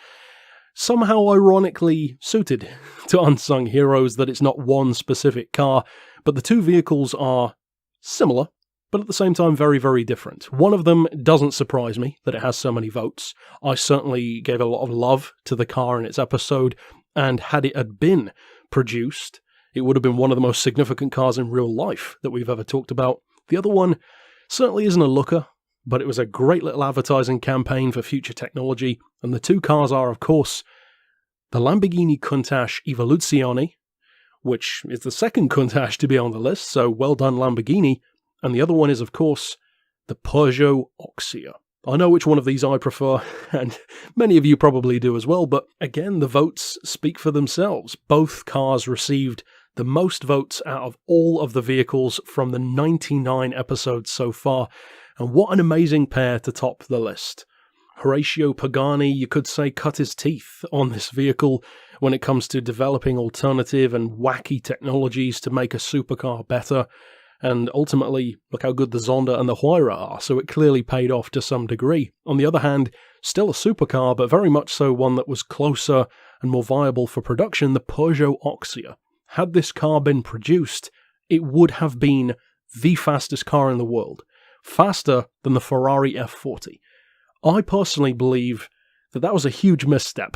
somehow ironically suited to Unsung Heroes, that it's not one specific car, but the two vehicles are similar, but at the same time very, very different. One of them doesn't surprise me that it has so many votes. I certainly gave a lot of love to the car in its episode, and had it had been produced, it would have been one of the most significant cars in real life that we've ever talked about. The other one certainly isn't a looker, but it was a great little advertising campaign for future technology, and the two cars are, of course, the Lamborghini Countach Evoluzione, which is the 2nd Countach to be on the list, so well done Lamborghini, and the other one is, of course, the Peugeot Oxia. I know which one of these I prefer, and many of you probably do as well, but again, the votes speak for themselves. Both cars received the most votes out of all of the vehicles from the 99 episodes so far, and what an amazing pair to top the list. Horatio Pagani, you could say, cut his teeth on this vehicle when it comes to developing alternative and wacky technologies to make a supercar better. And ultimately, look how good the Zonda and the Huayra are, so it clearly paid off to some degree. On the other hand, still a supercar, but very much so one that was closer and more viable for production, the Peugeot Oxia. Had this car been produced, it would have been the fastest car in the world. Faster than the Ferrari F40. I personally believe that that was a huge misstep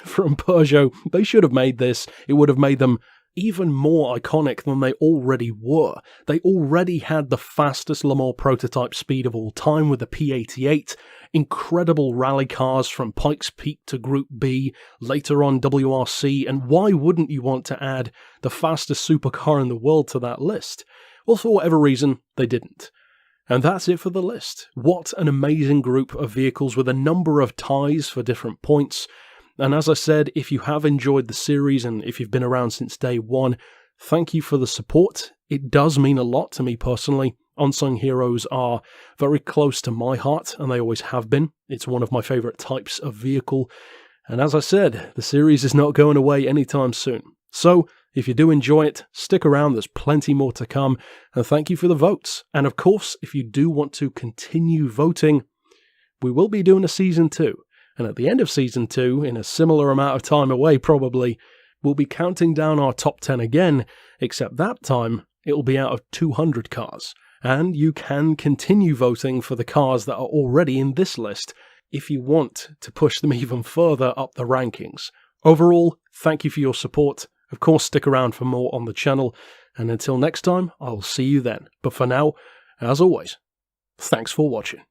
from Peugeot. They should have made this. It would have made them even more iconic than they already were. They already had the fastest Le Mans prototype speed of all time with the P88, incredible rally cars from Pikes Peak to Group B, later on WRC, and why wouldn't you want to add the fastest supercar in the world to that list? Well, for whatever reason, they didn't. And that's it for the list. What an amazing group of vehicles with a number of ties for different points. And as I said, if you have enjoyed the series and if you've been around since day one, thank you for the support. It does mean a lot to me personally. Unsung Heroes are very close to my heart, and they always have been. It's one of my favourite types of vehicle. And as I said, the series is not going away anytime soon. So, if you do enjoy it, stick around, there's plenty more to come, and thank you for the votes. And of course, if you do want to continue voting, we will be doing a Season 2. And at the end of Season 2, in a similar amount of time away probably, we'll be counting down our top 10 again, except that time it will be out of 200 cars. And you can continue voting for the cars that are already in this list if you want to push them even further up the rankings. Overall, thank you for your support. Of course, stick around for more on the channel, and until next time, I'll see you then. But for now, as always, thanks for watching.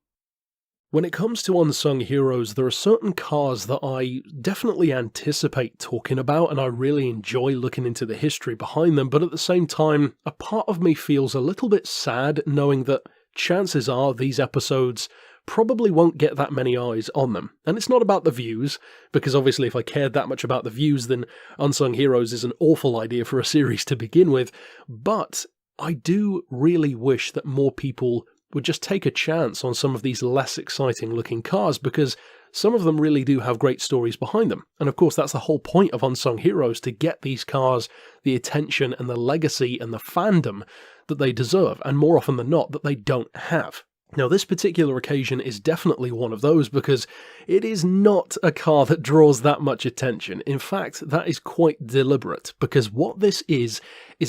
When it comes to Unsung Heroes, there are certain cars that I definitely anticipate talking about, and I really enjoy looking into the history behind them, but at the same time, a part of me feels a little bit sad knowing that chances are these episodes probably won't get that many eyes on them. And it's not about the views, because obviously if I cared that much about the views, then Unsung Heroes is an awful idea for a series to begin with, but I do really wish that more people would just take a chance on some of these less exciting looking cars, because some of them really do have great stories behind them. And of course that's the whole point of Unsung Heroes, to get these cars the attention and the legacy and the fandom that they deserve, and more often than not that they don't have. Now this particular occasion is definitely one of those, because it is not a car that draws that much attention. In fact, that is quite deliberate, because what this is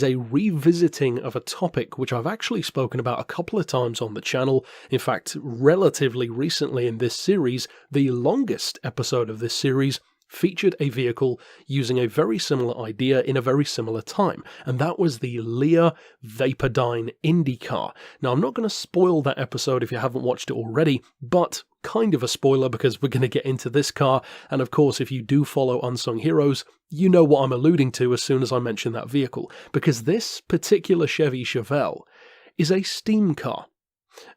a revisiting of a topic which I've actually spoken about a couple of times on the channel. In fact, relatively recently in this series, the longest episode of this series featured a vehicle using a very similar idea in a very similar time, and that was the Lear Vapordyne Indy car. Now, I'm not going to spoil that episode if you haven't watched it already, but kind of a spoiler because we're going to get into this car, and of course, if you do follow Unsung Heroes, you know what I'm alluding to as soon as I mention that vehicle, because this particular Chevy Chevelle is a steam car.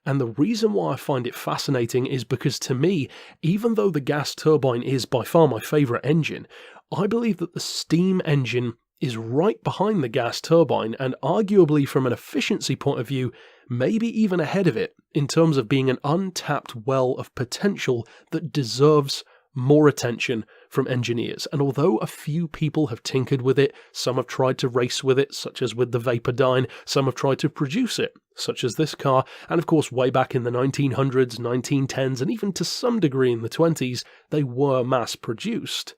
And the reason why I find it fascinating is because, to me, even though the gas turbine is by far my favourite engine, I believe that the steam engine is right behind the gas turbine, and arguably from an efficiency point of view, maybe even ahead of it, in terms of being an untapped well of potential that deserves more attention from engineers. And although a few people have tinkered with it, some have tried to race with it, such as with the Vapordyne, some have tried to produce it, such as this car, and of course way back in the 1900s, 1910s, and even to some degree in the 20s, they were mass-produced.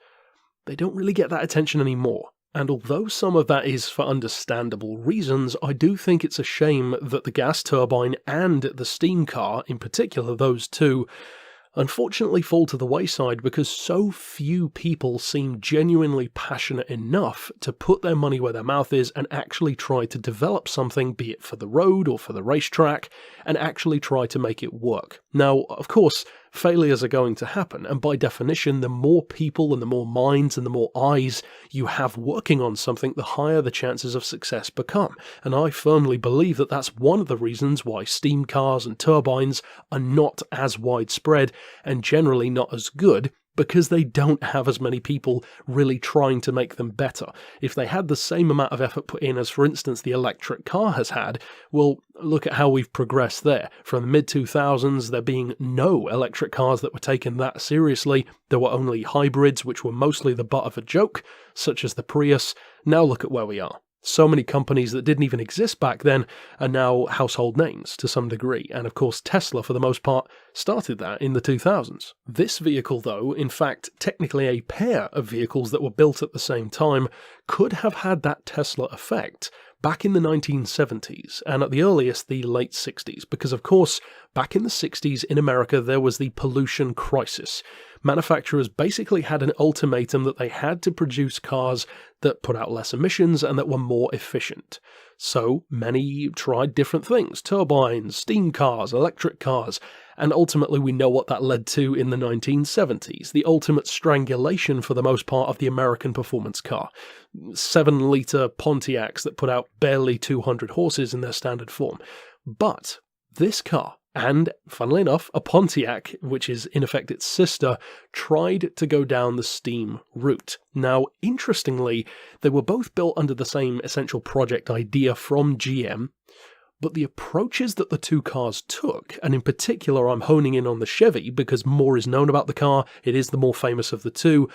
They don't really get that attention anymore. And although some of that is for understandable reasons, I do think it's a shame that the gas turbine and the steam car, in particular those two, unfortunately fall to the wayside, because so few people seem genuinely passionate enough to put their money where their mouth is and actually try to develop something, be it for the road or for the racetrack, and actually try to make it work. Now, of course, failures are going to happen, and by definition, the more people and the more minds and the more eyes you have working on something, the higher the chances of success become. And I firmly believe that that's one of the reasons why steam cars and turbines are not as widespread and generally not as good, because they don't have as many people really trying to make them better. If they had the same amount of effort put in as, for instance, the electric car has had, well, look at how we've progressed there. From the mid-2000s, there being no electric cars that were taken that seriously. There were only hybrids, which were mostly the butt of a joke, such as the Prius. Now look at where we are. So many companies that didn't even exist back then are now household names to some degree, and of course Tesla, for the most part, started that in the 2000s. This vehicle, though, in fact technically a pair of vehicles that were built at the same time, could have had that Tesla effect back in the 1970s, and at the earliest the late 60s, because of course, back in the 60s in America there was the pollution crisis. Manufacturers basically had an ultimatum that they had to produce cars that put out less emissions and that were more efficient. So many tried different things: turbines, steam cars, electric cars, and ultimately we know what that led to in the 1970s, the ultimate strangulation for the most part of the American performance car. 7-litre Pontiacs that put out barely 200 horses in their standard form. But this car, and funnily enough, a Pontiac, which is in effect its sister, tried to go down the steam route. Now, interestingly, they were both built under the same essential project idea from GM, but the approaches that the two cars took, and in particular I'm honing in on the Chevy because more is known about the car, it is the more famous of the two,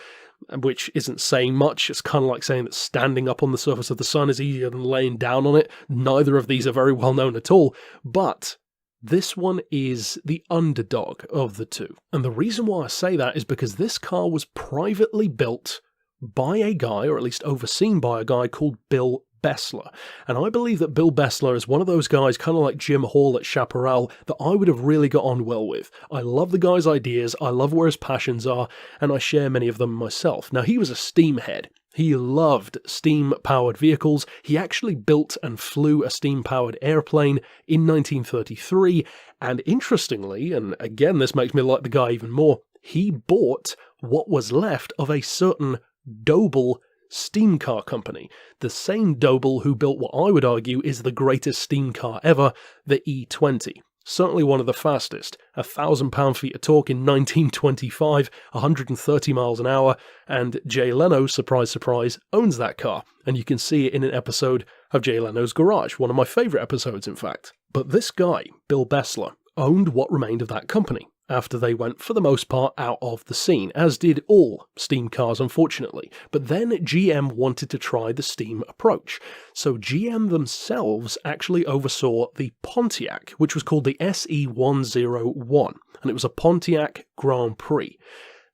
which isn't saying much. It's kind of like saying that standing up on the surface of the sun is easier than laying down on it. Neither of these are very well known at all, but this one is the underdog of the two. And the reason why I say that is because this car was privately built by a guy, or at least overseen by a guy called Bill Bessler. And I believe that Bill Bessler is one of those guys, kind of like Jim Hall at Chaparral, that I would have really got on well with. I love the guy's ideas, I love where his passions are, and I share many of them myself. Now, he was a steamhead. He loved steam-powered vehicles. He actually built and flew a steam-powered airplane in 1933, and interestingly, and again this makes me like the guy even more, he bought what was left of a certain Doble steam car company, the same Doble who built what I would argue is the greatest steam car ever, the E20. Certainly one of the fastest, 1,000 pound-feet of torque in 1925, 130 miles an hour, and Jay Leno, surprise surprise, owns that car, and you can see it in an episode of Jay Leno's Garage, one of my favourite episodes in fact. But this guy, Bill Bessler, owned what remained of that company, after they went, for the most part, out of the scene, as did all steam cars, unfortunately. But then GM wanted to try the steam approach. So GM themselves actually oversaw the Pontiac, which was called the SE101, and it was a Pontiac Grand Prix.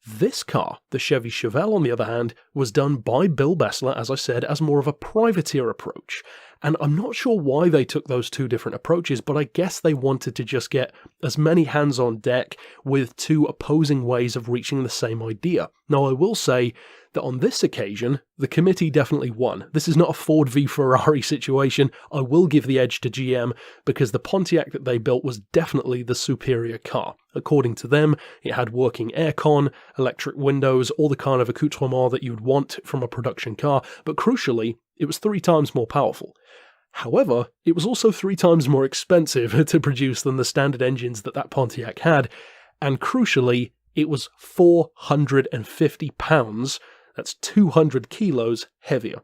This car, the Chevy Chevelle, on the other hand, was done by Bill Bessler, as I said, as more of a privateer approach. And I'm not sure why they took those two different approaches, but I guess they wanted to just get as many hands on deck with two opposing ways of reaching the same idea. Now, I will say that on this occasion, the committee definitely won. This is not a Ford v Ferrari situation. I will give the edge to GM because the Pontiac that they built was definitely the superior car. According to them, it had working aircon, electric windows, all the kind of accoutrement that you'd want from a production car, but crucially, it was 3 times more powerful. However, it was also 3 times more expensive to produce than the standard engines that Pontiac had, and crucially, it was 450 pounds, that's 200 kilos heavier.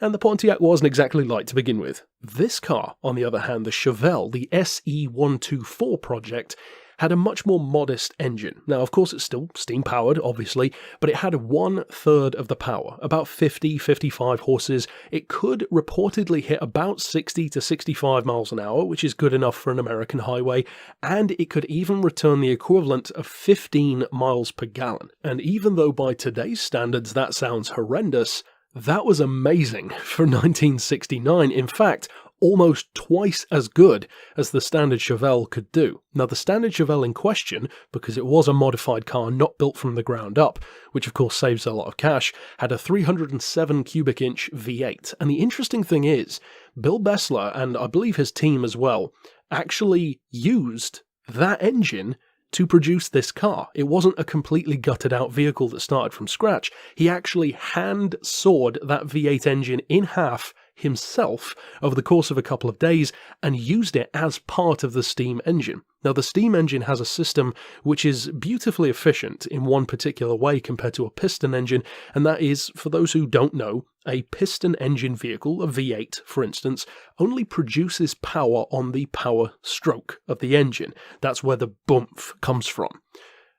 And the Pontiac wasn't exactly light to begin with. This car, on the other hand, the Chevelle, the SE124 project, had a much more modest engine. Now, of course, it's still steam-powered, obviously, but it had 1/3 of the power, about 50-55 horses. It could reportedly hit about 60 to 65 miles an hour, which is good enough for an American highway, and it could even return the equivalent of 15 miles per gallon. And even though by today's standards that sounds horrendous, that was amazing for 1969. In fact, almost twice as good as the standard Chevelle could do. Now, the standard Chevelle in question, because it was a modified car not built from the ground up, which of course saves a lot of cash, had a 307 cubic inch V8. And the interesting thing is, Bill Bessler, and I believe his team as well, actually used that engine to produce this car. It wasn't a completely gutted out vehicle that started from scratch. He actually hand sawed that V8 engine in half himself over the course of a couple of days and used it as part of the steam engine. Now, the steam engine has a system which is beautifully efficient in one particular way compared to a piston engine, and that is, for those who don't know, a piston engine vehicle, a V8 for instance, only produces power on the power stroke of the engine. That's where the boomph comes from.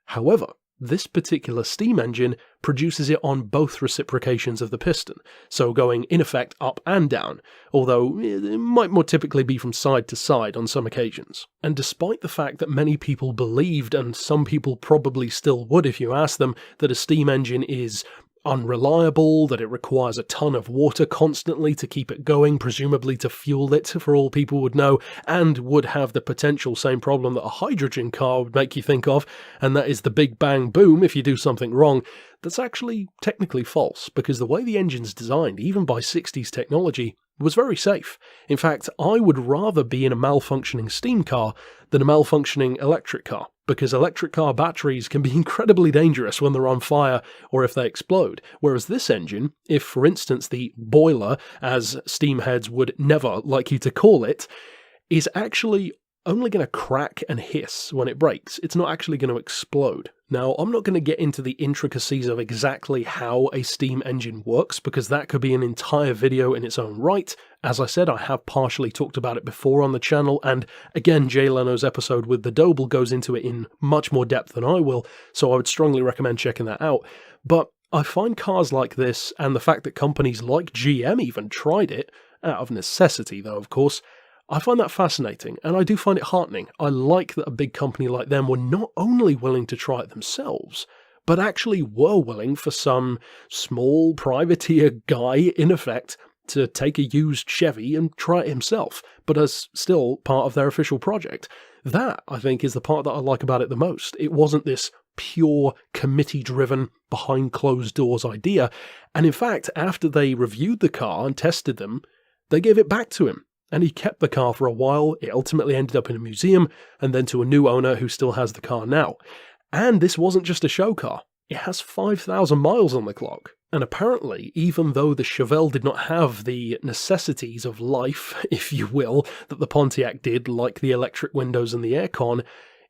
However, this particular steam engine produces it on both reciprocations of the piston, so going in effect up and down, although it might more typically be from side to side on some occasions. And despite the fact that many people believed, and some people probably still would if you ask them, that a steam engine is unreliable, that it requires a ton of water constantly to keep it going, presumably to fuel it, for all people would know, and would have the potential same problem that a hydrogen car would make you think of, and that is the big bang boom if you do something wrong. That's actually technically false, because the way the engine's designed, even by 60s technology, was very safe. In fact, I would rather be in a malfunctioning steam car than a malfunctioning electric car, because electric car batteries can be incredibly dangerous when they're on fire or if they explode, whereas this engine, if for instance the boiler, as steamheads would never like you to call it, is actually only going to crack and hiss when it breaks. It's not actually going to explode. Now, I'm not going to get into the intricacies of exactly how a steam engine works, because that could be an entire video in its own right. As I said, I have partially talked about it before on the channel, and again, Jay Leno's episode with the Doble goes into it in much more depth than I will, so I would strongly recommend checking that out. But I find cars like this, and the fact that companies like GM even tried it, out of necessity though, of course, I find that fascinating, and I do find it heartening. I like that a big company like them were not only willing to try it themselves, but actually were willing for some small privateer guy, in effect, to take a used Chevy and try it himself, but as still part of their official project. That, I think, is the part that I like about it the most. It wasn't this pure, committee-driven, behind-closed-doors idea, and in fact, after they reviewed the car and tested them, they gave it back to him. And he kept the car for a while. It ultimately ended up in a museum, and then to a new owner who still has the car now. And this wasn't just a show car. It has 5,000 miles on the clock. And apparently, even though the Chevelle did not have the necessities of life, if you will, that the Pontiac did, like the electric windows and the aircon,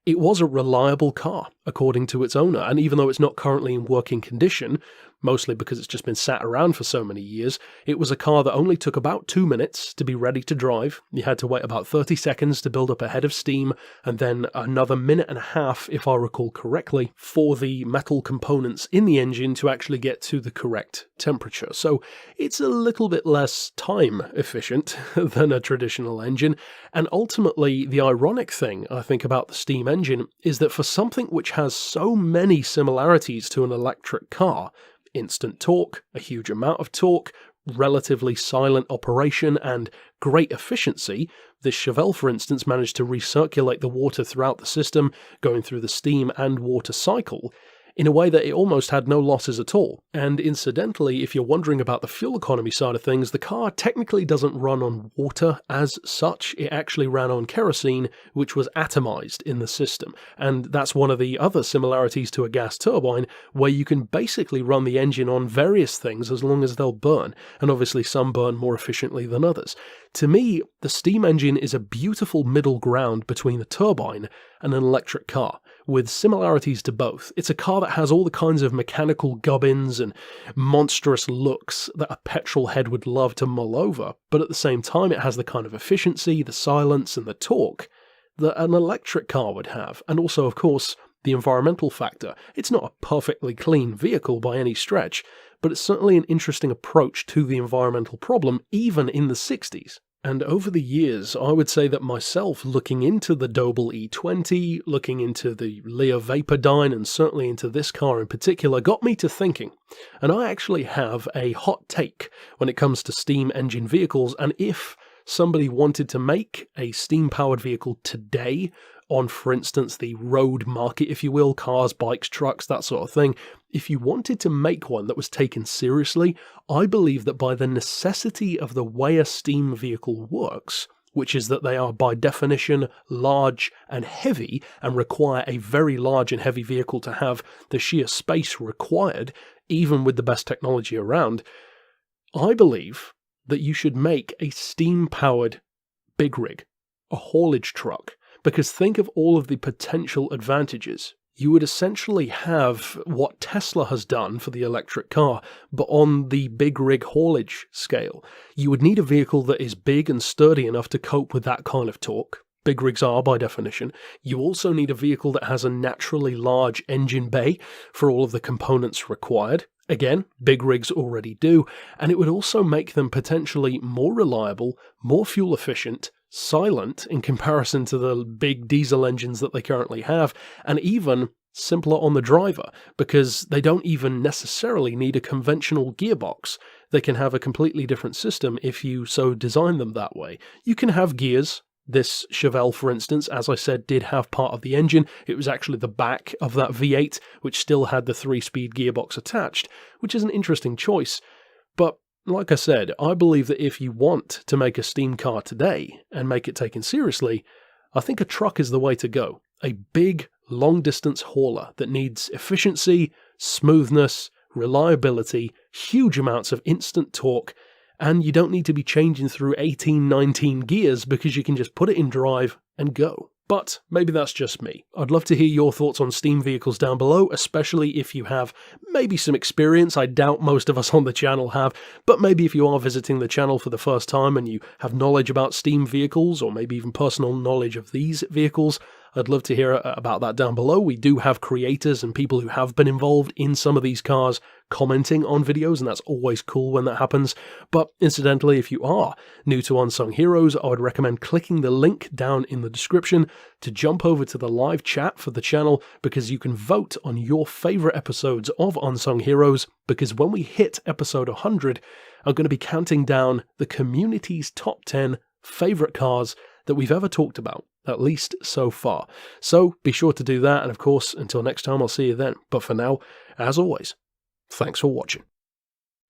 it was a reliable car, according to its owner. And even though it's not currently in working condition, mostly because it's just been sat around for so many years, it was a car that only took about 2 minutes to be ready to drive. You had to wait about 30 seconds to build up a head of steam, and then another minute and a half, if I recall correctly, for the metal components in the engine to actually get to the correct temperature. So it's a little bit less time efficient than a traditional engine, and ultimately the ironic thing, I think, about the steam engine is that for something which has so many similarities to an electric car, instant torque, a huge amount of torque, relatively silent operation, and great efficiency, this Chevelle, for instance, managed to recirculate the water throughout the system, going through the steam and water cycle, in a way that it almost had no losses at all. And incidentally, if you're wondering about the fuel economy side of things, the car technically doesn't run on water as such. It actually ran on kerosene, which was atomized in the system. And that's one of the other similarities to a gas turbine, where you can basically run the engine on various things as long as they'll burn. And obviously some burn more efficiently than others. To me, the steam engine is a beautiful middle ground between a turbine and an electric car, with similarities to both. It's a car that has all the kinds of mechanical gubbins and monstrous looks that a petrol head would love to mull over, but at the same time it has the kind of efficiency, the silence, and the torque that an electric car would have, and also, of course, the environmental factor. It's not a perfectly clean vehicle by any stretch, but it's certainly an interesting approach to the environmental problem, even in the 60s. And over the years, I would say that myself, looking into the Doble E20, looking into the Lear Vapordyne, and certainly into this car in particular, got me to thinking. And I actually have a hot take when it comes to steam engine vehicles, and if somebody wanted to make a steam-powered vehicle today, on, for instance, the road market, if you will, cars, bikes, trucks, that sort of thing, if you wanted to make one that was taken seriously, I believe that by the necessity of the way a steam vehicle works, which is that they are by definition large and heavy and require a very large and heavy vehicle to have the sheer space required, even with the best technology around, I believe that you should make a steam-powered big rig, a haulage truck, because think of all of the potential advantages. You would essentially have what Tesla has done for the electric car, but on the big rig haulage scale. You would need a vehicle that is big and sturdy enough to cope with that kind of torque. Big rigs are, by definition. You also need a vehicle that has a naturally large engine bay for all of the components required. Again, big rigs already do, and it would also make them potentially more reliable, more fuel efficient, silent in comparison to the big diesel engines that they currently have, and even simpler on the driver, because they don't even necessarily need a conventional gearbox. They can have a completely different system if you so design them that way. You can have gears. This Chevelle, for instance, as I said, did have part of the engine. It was actually the back of that V8, which still had the 3-speed gearbox attached, which is an interesting choice. But like I said, I believe that if you want to make a steam car today and make it taken seriously, I think a truck is the way to go. A big, long-distance hauler that needs efficiency, smoothness, reliability, huge amounts of instant torque, and you don't need to be changing through 18, 19 gears because you can just put it in drive and go. But maybe that's just me. I'd love to hear your thoughts on steam vehicles down below, especially if you have maybe some experience. I doubt most of us on the channel have, but maybe if you are visiting the channel for the first time and you have knowledge about steam vehicles, or maybe even personal knowledge of these vehicles, I'd love to hear about that down below. We do have creators and people who have been involved in some of these cars commenting on videos, and that's always cool when that happens. But incidentally, if you are new to Unsung Heroes, I would recommend clicking the link down in the description to jump over to the live chat for the channel, because you can vote on your favorite episodes of Unsung Heroes, because when we hit episode 100, I'm going to be counting down the community's top 10 favorite cars that we've ever talked about, at least so far. So be sure to do that, and of course, until next time, I'll see you then. But for now, as always, thanks for watching.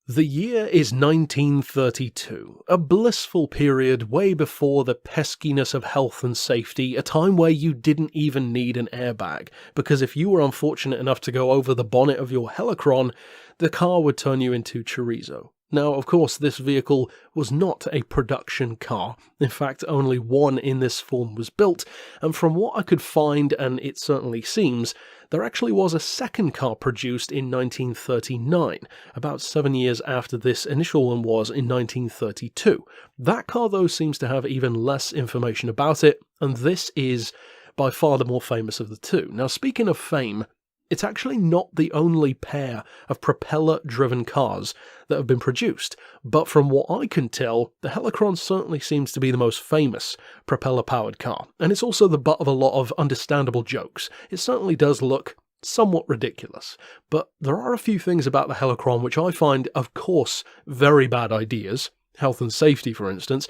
The year is 1932, a blissful period way before the peskiness of health and safety, a time where you didn't even need an airbag, because if you were unfortunate enough to go over the bonnet of your Helicron, the car would turn you into chorizo. Now, of course, this vehicle was not a production car. In fact, only one in this form was built, and from what I could find, and it certainly seems, there actually was a second car produced in 1939, about 7 years after this initial one was in 1932. That car, though, seems to have even less information about it, and this is by far the more famous of the two. Now, speaking of fame, it's actually not the only pair of propeller-driven cars that have been produced, but from what I can tell, the Helicron certainly seems to be the most famous propeller-powered car, and it's also the butt of a lot of understandable jokes. It certainly does look somewhat ridiculous, but there are a few things about the Helicron which I find, of course, very bad ideas, health and safety for instance,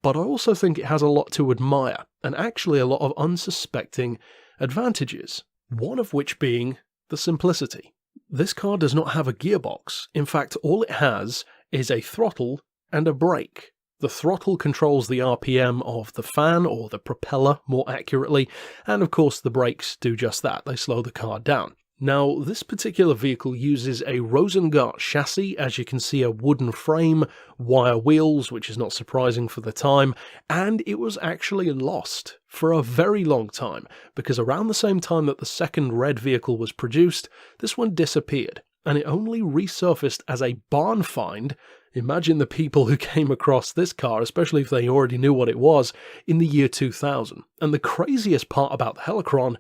but I also think it has a lot to admire, and actually a lot of unsuspecting advantages. One of which being the simplicity. This car does not have a gearbox. In fact, all it has is a throttle and a brake. The throttle controls the RPM of the fan, or the propeller more accurately, and of course the brakes do just that, they slow the car down. Now, this particular vehicle uses a Rosengart chassis, as you can see, a wooden frame, wire wheels, which is not surprising for the time, and it was actually lost for a very long time, because around the same time that the second red vehicle was produced, this one disappeared, and it only resurfaced as a barn find. Imagine the people who came across this car, especially if they already knew what it was, in the year 2000. And the craziest part about the Helicron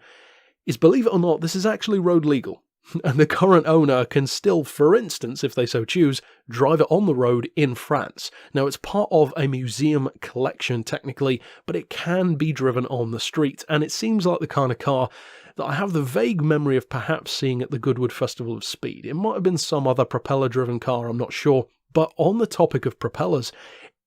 is, believe it or not, this is actually road legal, and the current owner can still, for instance, if they so choose, drive it on the road in France. Now, it's part of a museum collection technically, but it can be driven on the street, and it seems like the kind of car that I have the vague memory of perhaps seeing at the Goodwood Festival of Speed. It might have been some other propeller-driven car, I'm not sure, but on the topic of propellers,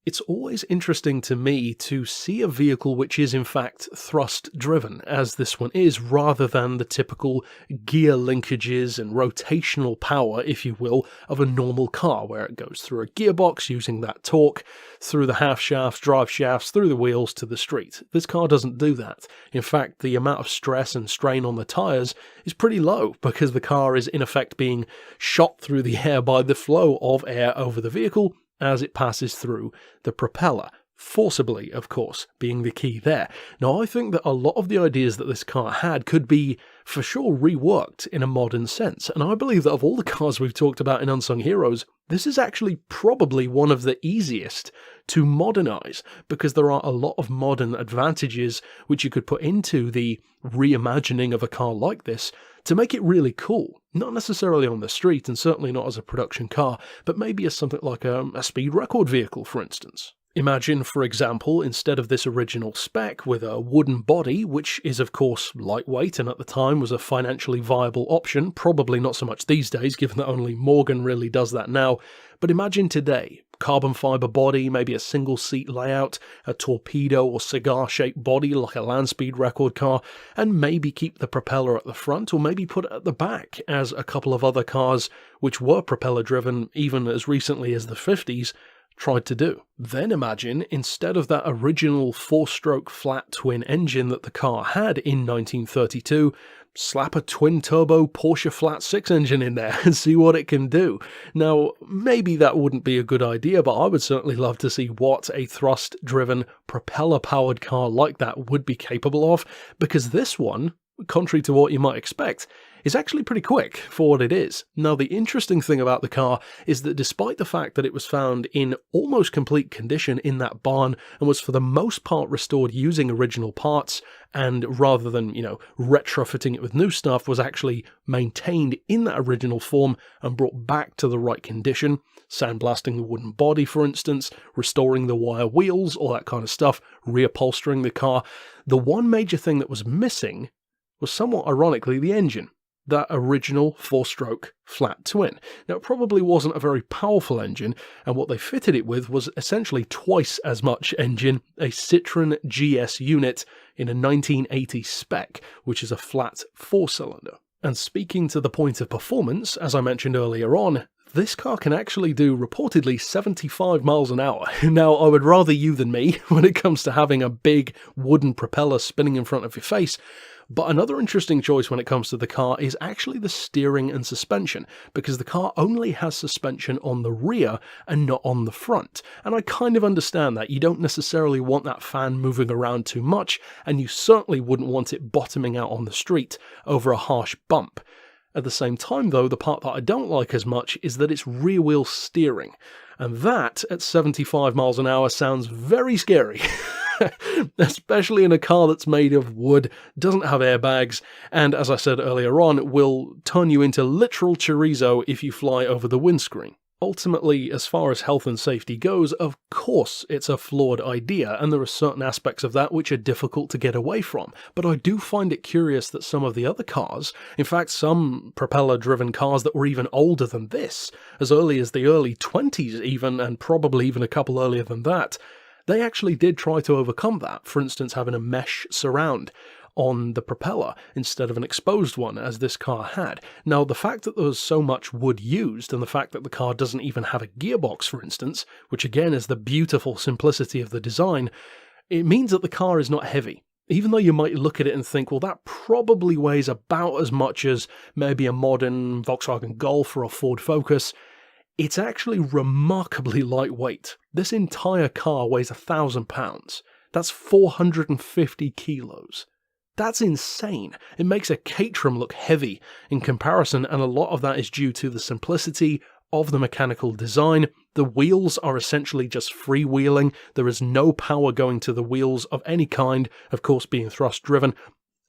It's always interesting to me to see a vehicle which is in fact thrust-driven, as this one is, rather than the typical gear linkages and rotational power, if you will, of a normal car, where it goes through a gearbox using that torque, through the half shafts, drive shafts, through the wheels to the street. This car doesn't do that. In fact, the amount of stress and strain on the tyres is pretty low, because the car is in effect being shot through the air by the flow of air over the vehicle as it passes through the propeller. Forcibly, of course, being the key there. Now, I think that a lot of the ideas that this car had could be, for sure, reworked in a modern sense, and I believe that of all the cars we've talked about in Unsung Heroes, this is actually probably one of the easiest to modernise, because there are a lot of modern advantages which you could put into the reimagining of a car like this to make it really cool. Not necessarily on the street, and certainly not as a production car, but maybe as something like a speed record vehicle, for instance. Imagine, for example, instead of this original spec with a wooden body, which is of course lightweight and at the time was a financially viable option, probably not so much these days given that only Morgan really does that now, but imagine today, carbon fibre body, maybe a single seat layout, a torpedo or cigar shaped body like a land speed record car, and maybe keep the propeller at the front or maybe put it at the back as a couple of other cars which were propeller driven even as recently as the 50s tried to do. Then imagine, instead of that original 4-stroke flat twin engine that the car had in 1932, slap a twin-turbo Porsche flat 6 engine in there and see what it can do. Now, maybe that wouldn't be a good idea, but I would certainly love to see what a thrust-driven, propeller-powered car like that would be capable of, because this one, contrary to what you might expect, is actually pretty quick for what it is. Now, the interesting thing about the car is that despite the fact that it was found in almost complete condition in that barn and was for the most part restored using original parts, and rather than, retrofitting it with new stuff, was actually maintained in that original form and brought back to the right condition, sandblasting the wooden body, for instance, restoring the wire wheels, all that kind of stuff, reupholstering the car, the one major thing that was missing was, somewhat ironically, the engine. That original 4-stroke flat twin. Now, it probably wasn't a very powerful engine, and what they fitted it with was essentially twice as much engine, a Citroen GS unit in a 1980 spec, which is a flat 4-cylinder. And speaking to the point of performance, as I mentioned earlier on, this car can actually do reportedly 75 miles an hour. Now, I would rather you than me when it comes to having a big wooden propeller spinning in front of your face. But another interesting choice when it comes to the car is actually the steering and suspension, because the car only has suspension on the rear and not on the front. And I kind of understand that. You don't necessarily want that fan moving around too much, and you certainly wouldn't want it bottoming out on the street over a harsh bump. At the same time, though, the part that I don't like as much is that it's rear-wheel steering. And that, at 75 miles an hour, sounds very scary. Especially in a car that's made of wood, doesn't have airbags, and as I said earlier on, will turn you into literal chorizo if you fly over the windscreen. Ultimately, as far as health and safety goes, of course it's a flawed idea, and there are certain aspects of that which are difficult to get away from. But I do find it curious that some of the other cars, in fact some propeller-driven cars that were even older than this, as early as the early 20s even, and probably even a couple earlier than that, they actually did try to overcome that, for instance having a mesh surround on the propeller instead of an exposed one as this car had. Now, the fact that there was so much wood used, and the fact that the car doesn't even have a gearbox, for instance, which again is the beautiful simplicity of the design, it means that the car is not heavy. Even though you might look at it and think, well, that probably weighs about as much as maybe a modern Volkswagen Golf or a Ford Focus, it's actually remarkably lightweight. This entire car weighs 1,000 pounds. That's 450 kilos. That's insane. It makes a Caterham look heavy in comparison, and a lot of that is due to the simplicity of the mechanical design. The wheels are essentially just freewheeling. There is no power going to the wheels of any kind, of course being thrust driven.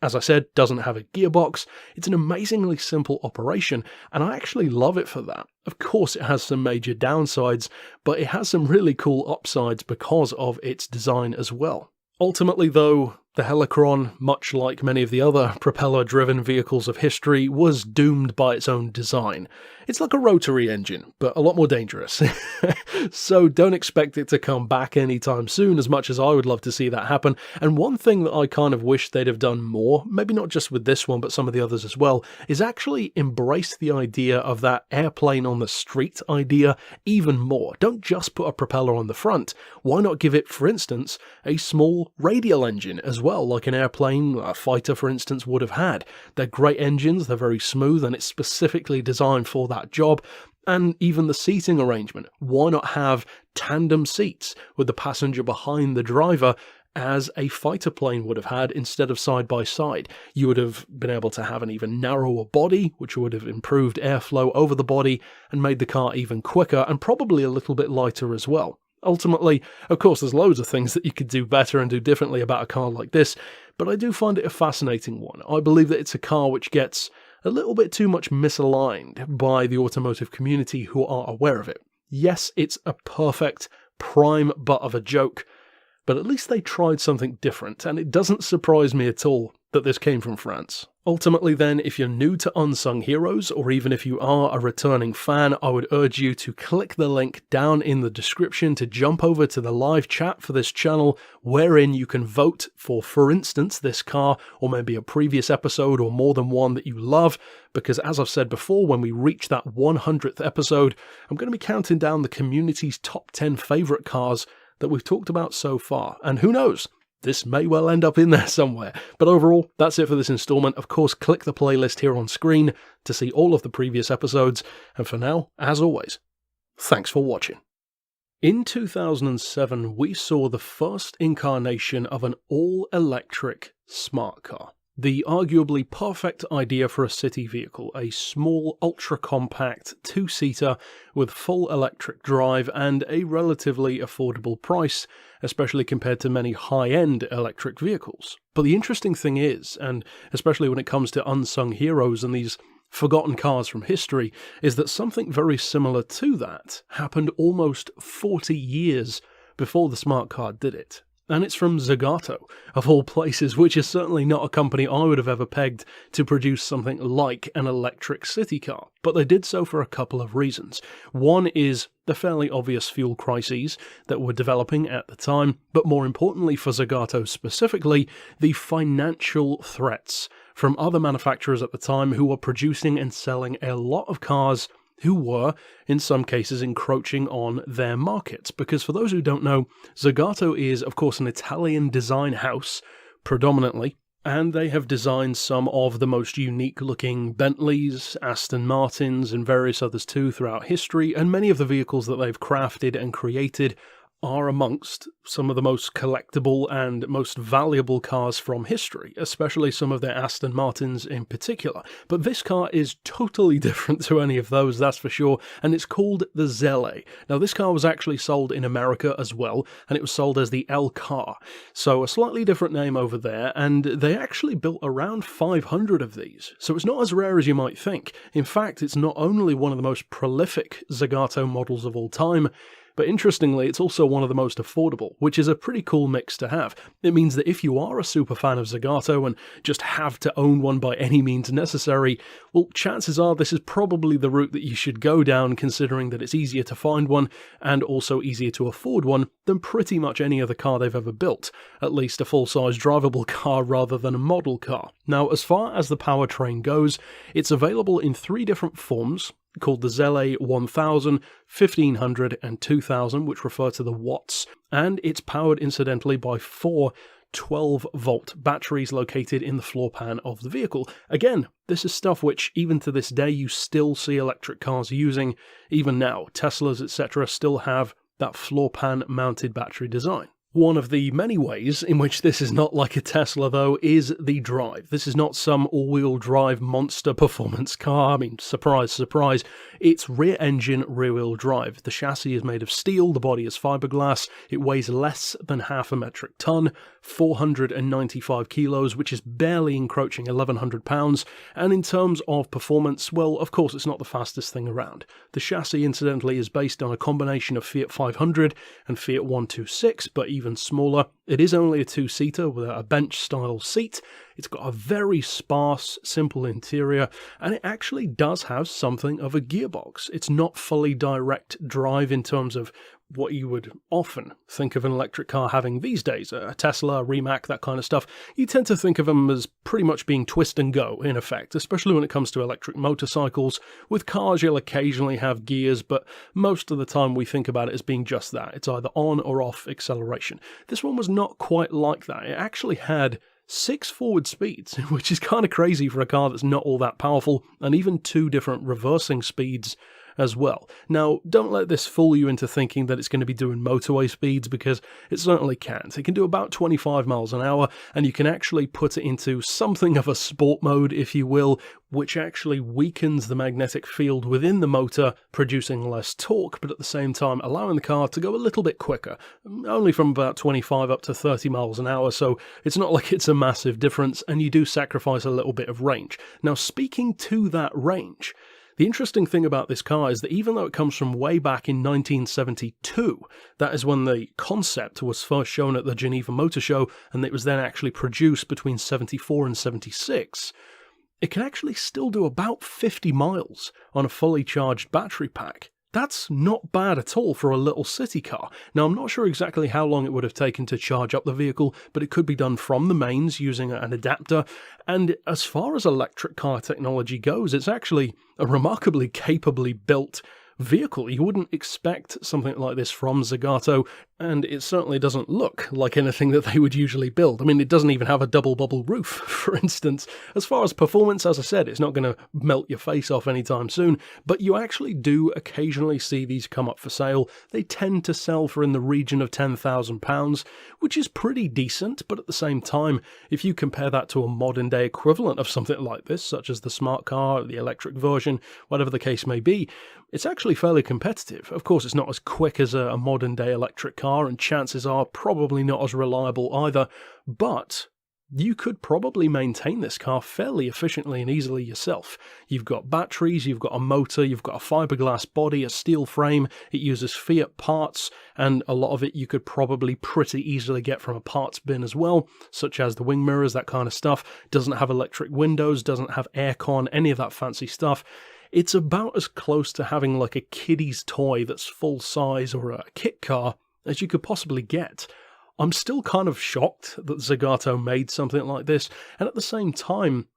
As I said, doesn't have a gearbox. It's an amazingly simple operation, and I actually love it for that. Of course it has some major downsides, but it has some really cool upsides because of its design as well. Ultimately though, The Helicron, much like many of the other propeller-driven vehicles of history, was doomed by its own design. It's like a rotary engine, but a lot more dangerous. So don't expect it to come back anytime soon, as much as I would love to see that happen. And one thing that I kind of wish they'd have done more, maybe not just with this one, but some of the others as well, is actually embrace the idea of that airplane on the street idea even more. Don't just put a propeller on the front. Why not give it, for instance, a small radial engine as well, like an airplane, a fighter for instance, would have had. They're great engines, they're very smooth, and it's specifically designed for that job. And even the seating arrangement. Why not have tandem seats with the passenger behind the driver as a fighter plane would have had instead of side by side? You would have been able to have an even narrower body, which would have improved airflow over the body and made the car even quicker and probably a little bit lighter as well. Ultimately, of course, there's loads of things that you could do better and do differently about a car like this, but I do find it a fascinating one. I believe that it's a car which gets a little bit too much misaligned by the automotive community who are aware of it. Yes, it's a perfect prime butt of a joke, but at least they tried something different, and it doesn't surprise me at all that this came from France. Ultimately then, if you're new to Unsung Heroes, or even if you are a returning fan, I would urge you to click the link down in the description to jump over to the live chat for this channel, wherein you can vote for instance, this car, or maybe a previous episode, or more than one that you love, because as I've said before, when we reach that 100th episode, I'm going to be counting down the community's top 10 favourite cars that we've talked about so far, and who knows? This may well end up in there somewhere. But overall, that's it for this installment. Of course, click the playlist here on screen to see all of the previous episodes. And for now, as always, thanks for watching. In 2007, we saw the first incarnation of an all-electric smart car. The arguably perfect idea for a city vehicle, a small, ultra-compact two-seater with full electric drive and a relatively affordable price, especially compared to many high-end electric vehicles. But the interesting thing is, and especially when it comes to Unsung Heroes and these forgotten cars from history, is that something very similar to that happened almost 40 years before the smart car did it. And it's from Zagato, of all places, which is certainly not a company I would have ever pegged to produce something like an electric city car. But they did so for a couple of reasons. One is the fairly obvious fuel crises that were developing at the time, but more importantly for Zagato specifically, the financial threats from other manufacturers at the time who were producing and selling a lot of cars who were, in some cases, encroaching on their markets. Because for those who don't know, Zagato is, of course, an Italian design house, predominantly, and they have designed some of the most unique-looking Bentleys, Aston Martins, and various others too throughout history, and many of the vehicles that they've crafted and created are amongst some of the most collectible and most valuable cars from history, especially some of their Aston Martins in particular. But this car is totally different to any of those, that's for sure, and it's called the Zele. Now, this car was actually sold in America as well, and it was sold as the L car, so a slightly different name over there, and they actually built around 500 of these, so it's not as rare as you might think. In fact, it's not only one of the most prolific Zagato models of all time, but interestingly, it's also one of the most affordable, which is a pretty cool mix to have. It means that if you are a super fan of Zagato and just have to own one by any means necessary, well, chances are this is probably the route that you should go down, considering that it's easier to find one and also easier to afford one than pretty much any other car they've ever built, at least a full-size drivable car rather than a model car. Now, as far as the powertrain goes, it's available in 3 different forms, called the Zele 1000, 1500 and 2000, which refer to the watts, and it's powered incidentally by 4 12-volt batteries located in the floor pan of the vehicle. Again, this is stuff which even to this day you still see electric cars using. Even now, Teslas etc. still have that floor pan mounted battery design. One of the many ways in which this is not like a Tesla, though, is the drive. This is not some all-wheel drive monster performance car. I mean, surprise, surprise. It's rear-engine, rear-wheel drive. The chassis is made of steel, the body is fiberglass, it weighs less than half a metric ton, 495 kilos, which is barely encroaching 1,100 pounds, and in terms of performance, well, of course it's not the fastest thing around. The chassis, incidentally, is based on a combination of Fiat 500 and Fiat 126, but even smaller, It is only a two-seater with a bench-style seat. It's got a very sparse, simple interior, and it actually does have something of a gearbox. It's not fully direct drive in terms of what you would often think of an electric car having these days, a Tesla, a Rimac, that kind of stuff. You tend to think of them as pretty much being twist and go, in effect, especially when it comes to electric motorcycles. With cars, you'll occasionally have gears, but most of the time we think about it as being just that. It's either on or off acceleration. This one was not quite like that. It actually had 6 forward speeds, which is kind of crazy for a car that's not all that powerful, and even 2 different reversing speeds as well. Now, don't let this fool you into thinking that it's going to be doing motorway speeds, because it certainly can't. It can do about 25 miles an hour, and you can actually put it into something of a sport mode, if you will, which actually weakens the magnetic field within the motor, producing less torque, but at the same time allowing the car to go a little bit quicker, only from about 25 up to 30 miles an hour, so it's not like it's a massive difference, and you do sacrifice a little bit of range. Now, speaking to that range, the interesting thing about this car is that even though it comes from way back in 1972, that is when the concept was first shown at the Geneva Motor Show, and it was then actually produced between 74 and 76, it can actually still do about 50 miles on a fully charged battery pack. That's not bad at all for a little city car. Now, I'm not sure exactly how long it would have taken to charge up the vehicle, but it could be done from the mains using an adapter. And as far as electric car technology goes, it's actually a remarkably capably built vehicle. You wouldn't expect something like this from Zagato, and it certainly doesn't look like anything that they would usually build. I mean, it doesn't even have a double bubble roof, for instance. As far as performance, as I said, it's not going to melt your face off anytime soon, but you actually do occasionally see these come up for sale. They tend to sell for in the region of £10,000, which is pretty decent, but at the same time, if you compare that to a modern day equivalent of something like this, such as the smart car, the electric version, whatever the case may be, it's actually fairly competitive. Of course, it's not as quick as a modern day electric car, and chances are probably not as reliable either, but you could probably maintain this car fairly efficiently and easily yourself. You've got batteries, you've got a motor, you've got a fiberglass body, a steel frame, it uses Fiat parts, and a lot of it you could probably pretty easily get from a parts bin as well, such as the wing mirrors, that kind of stuff. Doesn't have electric windows, doesn't have aircon, any of that fancy stuff. It's about as close to having like a kiddie's toy that's full size or a kit car as you could possibly get. I'm still kind of shocked that Zagato made something like this, and at the same time,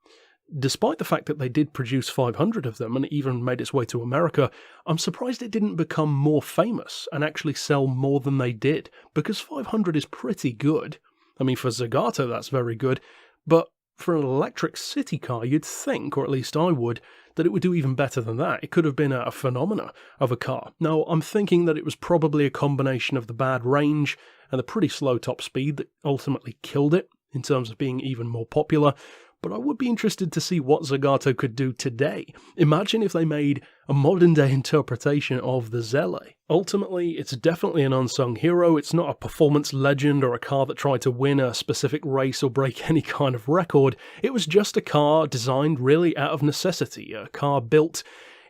despite the fact that they did produce 500 of them and it even made its way to America, I'm surprised it didn't become more famous and actually sell more than they did, because 500 is pretty good. I mean, for Zagato that's very good, but for an electric city car, you'd think, or at least I would, that it would do even better than that. It could have been a phenomena of a car. Now, I'm thinking that it was probably a combination of the bad range and the pretty slow top speed that ultimately killed it in terms of being even more popular, but I would be interested to see what Zagato could do today. Imagine if they made a modern-day interpretation of the Zelle. Ultimately, it's definitely an unsung hero. It's not a performance legend or a car that tried to win a specific race or break any kind of record. It was just a car designed really out of necessity, a car built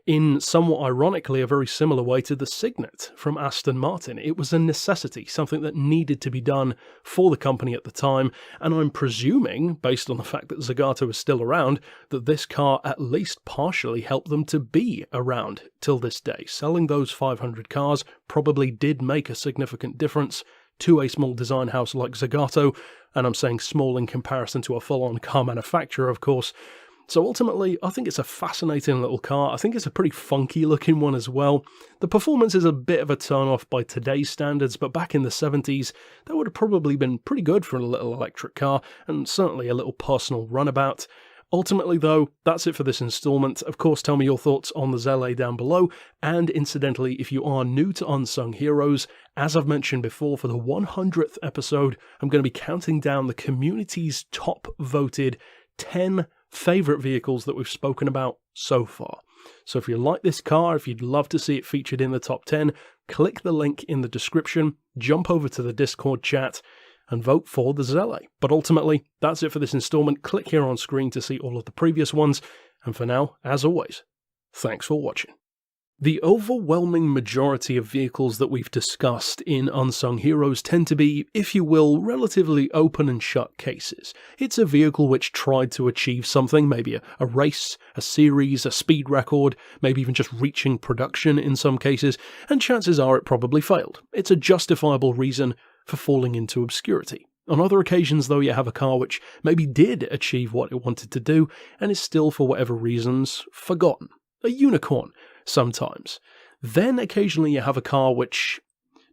in, somewhat ironically, a very similar way to the Signet from Aston Martin. It was a necessity, something that needed to be done for the company at the time, and I'm presuming, based on the fact that Zagato is still around, that this car at least partially helped them to be around till this day. Selling those 500 cars probably did make a significant difference to a small design house like Zagato, and I'm saying small in comparison to a full-on car manufacturer, of course. So ultimately, I think it's a fascinating little car. I think it's a pretty funky looking one as well. The performance is a bit of a turn-off by today's standards, but back in the 70s, that would have probably been pretty good for a little electric car, and certainly a little personal runabout. Ultimately though, that's it for this installment. Of course, tell me your thoughts on the Zelle down below, and incidentally, if you are new to Unsung Heroes, as I've mentioned before, for the 100th episode, I'm going to be counting down the community's top voted 10 favourite vehicles that we've spoken about so far. So if you like this car, if you'd love to see it featured in the top 10, click the link in the description, jump over to the Discord chat, and vote for the Zelle. But ultimately, that's it for this installment. Click here on screen to see all of the previous ones, and for now, as always, thanks for watching. The overwhelming majority of vehicles that we've discussed in Unsung Heroes tend to be, if you will, relatively open and shut cases. It's a vehicle which tried to achieve something, maybe a race, a series, a speed record, maybe even just reaching production in some cases, and chances are it probably failed. It's a justifiable reason for falling into obscurity. On other occasions, though, you have a car which maybe did achieve what it wanted to do, and is still, for whatever reasons, forgotten. A unicorn, sometimes. Then occasionally you have a car which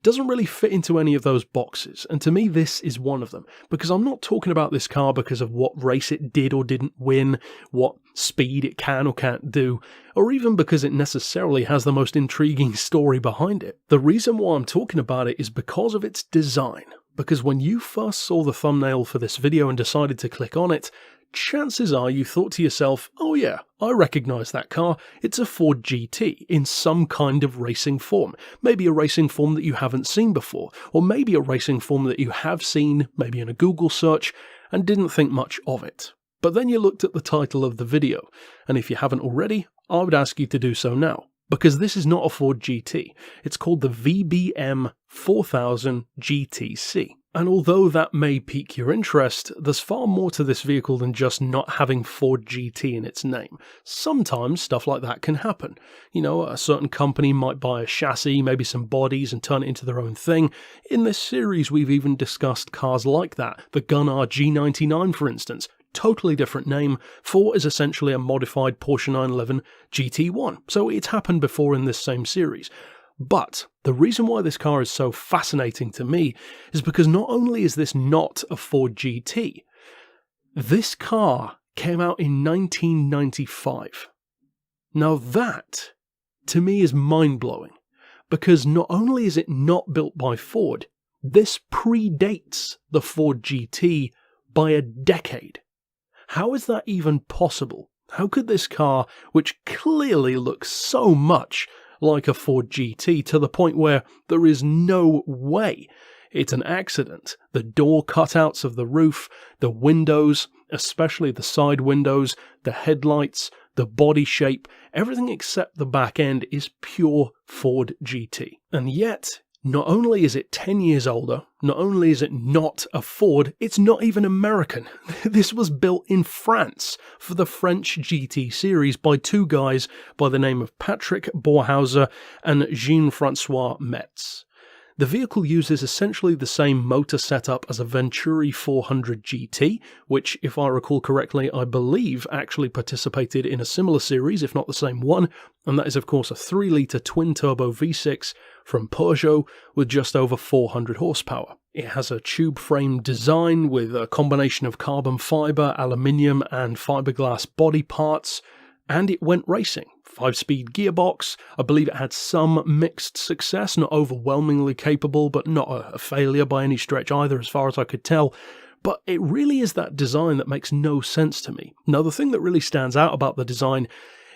doesn't really fit into any of those boxes, and to me this is one of them, because I'm not talking about this car because of what race it did or didn't win, what speed it can or can't do, or even because it necessarily has the most intriguing story behind it. The reason why I'm talking about it is because of its design, because when you first saw the thumbnail for this video and decided to click on it, chances are you thought to yourself, oh yeah, I recognise that car, it's a Ford GT in some kind of racing form. Maybe a racing form that you haven't seen before, or maybe a racing form that you have seen, maybe in a Google search, and didn't think much of it. But then you looked at the title of the video, and if you haven't already, I would ask you to do so now, because this is not a Ford GT, it's called the VBM 4000 GTC. And although that may pique your interest, there's far more to this vehicle than just not having Ford GT in its name. Sometimes stuff like that can happen. You know, a certain company might buy a chassis, maybe some bodies, and turn it into their own thing. In this series, we've even discussed cars like that. The Gunnar G99, for instance. Totally different name. Ford is essentially a modified Porsche 911 GT1. So it's happened before in this same series. But the reason why this car is so fascinating to me is because not only is this not a Ford GT, this car came out in 1995. Now that, to me, is mind-blowing, because not only is it not built by Ford, this predates the Ford GT by a decade. How is that even possible? How could this car, which clearly looks so much like a Ford GT to the point where there is no way it's an accident? The door cutouts of the roof, the windows, especially the side windows, the headlights, the body shape, everything except the back end is pure Ford GT. And yet, not only is it 10 years older, not only is it not a Ford, it's not even American. This was built in France for the French GT series by two guys by the name of Patrick Borhauser and Jean-Francois Metz. The vehicle uses essentially the same motor setup as a Venturi 400 GT, which, if I recall correctly, I believe actually participated in a similar series, if not the same one, and that is of course a 3-litre twin-turbo V6 from Peugeot with just over 400 horsepower. It has a tube frame design with a combination of carbon fibre, aluminium and fiberglass body parts, and it went racing. 5-speed gearbox. I believe it had some mixed success, not overwhelmingly capable, but not a failure by any stretch either, as far as I could tell. But it really is that design that makes no sense to me. Now, the thing that really stands out about the design,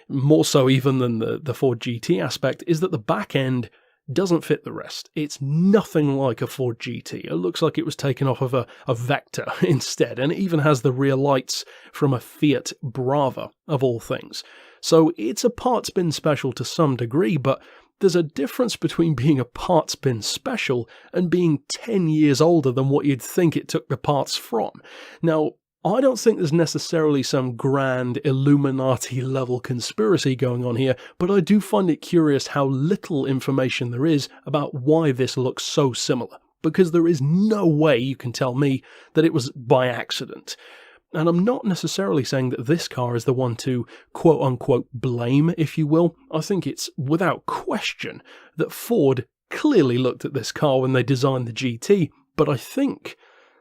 more so even than the Ford GT aspect, is that the back end doesn't fit the rest. It's nothing like a Ford GT. It looks like it was taken off of a Vector instead, and it even has the rear lights from a Fiat Brava, of all things. So it's a parts bin special to some degree, but there's a difference between being a parts bin special and being 10 years older than what you'd think it took the parts from. Now, I don't think there's necessarily some grand Illuminati-level conspiracy going on here, but I do find it curious how little information there is about why this looks so similar, because there is no way you can tell me that it was by accident. And I'm not necessarily saying that this car is the one to quote-unquote blame, if you will. I think it's without question that Ford clearly looked at this car when they designed the GT, but I think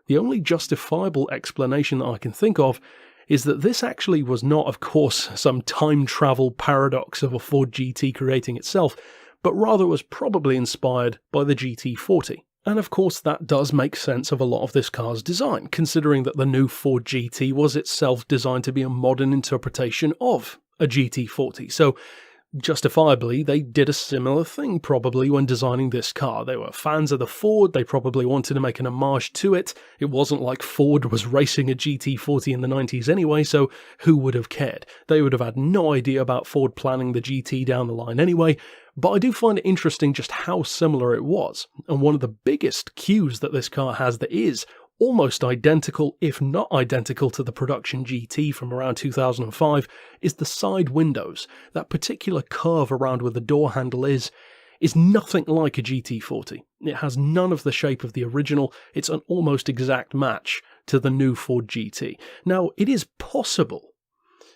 the only justifiable explanation that I can think of is that this actually was not, of course, some time travel paradox of a Ford GT creating itself, but rather was probably inspired by the GT40. And of course that does make sense of a lot of this car's design, considering that the new Ford GT was itself designed to be a modern interpretation of a GT40. So justifiably, they did a similar thing probably when designing this car. They were fans of the Ford, they probably wanted to make an homage to it. It wasn't like Ford was racing a GT40 in the 90s anyway, so who would have cared? They would have had no idea about Ford planning the GT down the line anyway, but I do find it interesting just how similar it was. And one of the biggest cues that this car has that is almost identical, if not identical, to the production GT from around 2005, is the side windows. That particular curve around where the door handle is nothing like a GT40. It has none of the shape of the original. It's an almost exact match to the new Ford GT. Now, it is possible,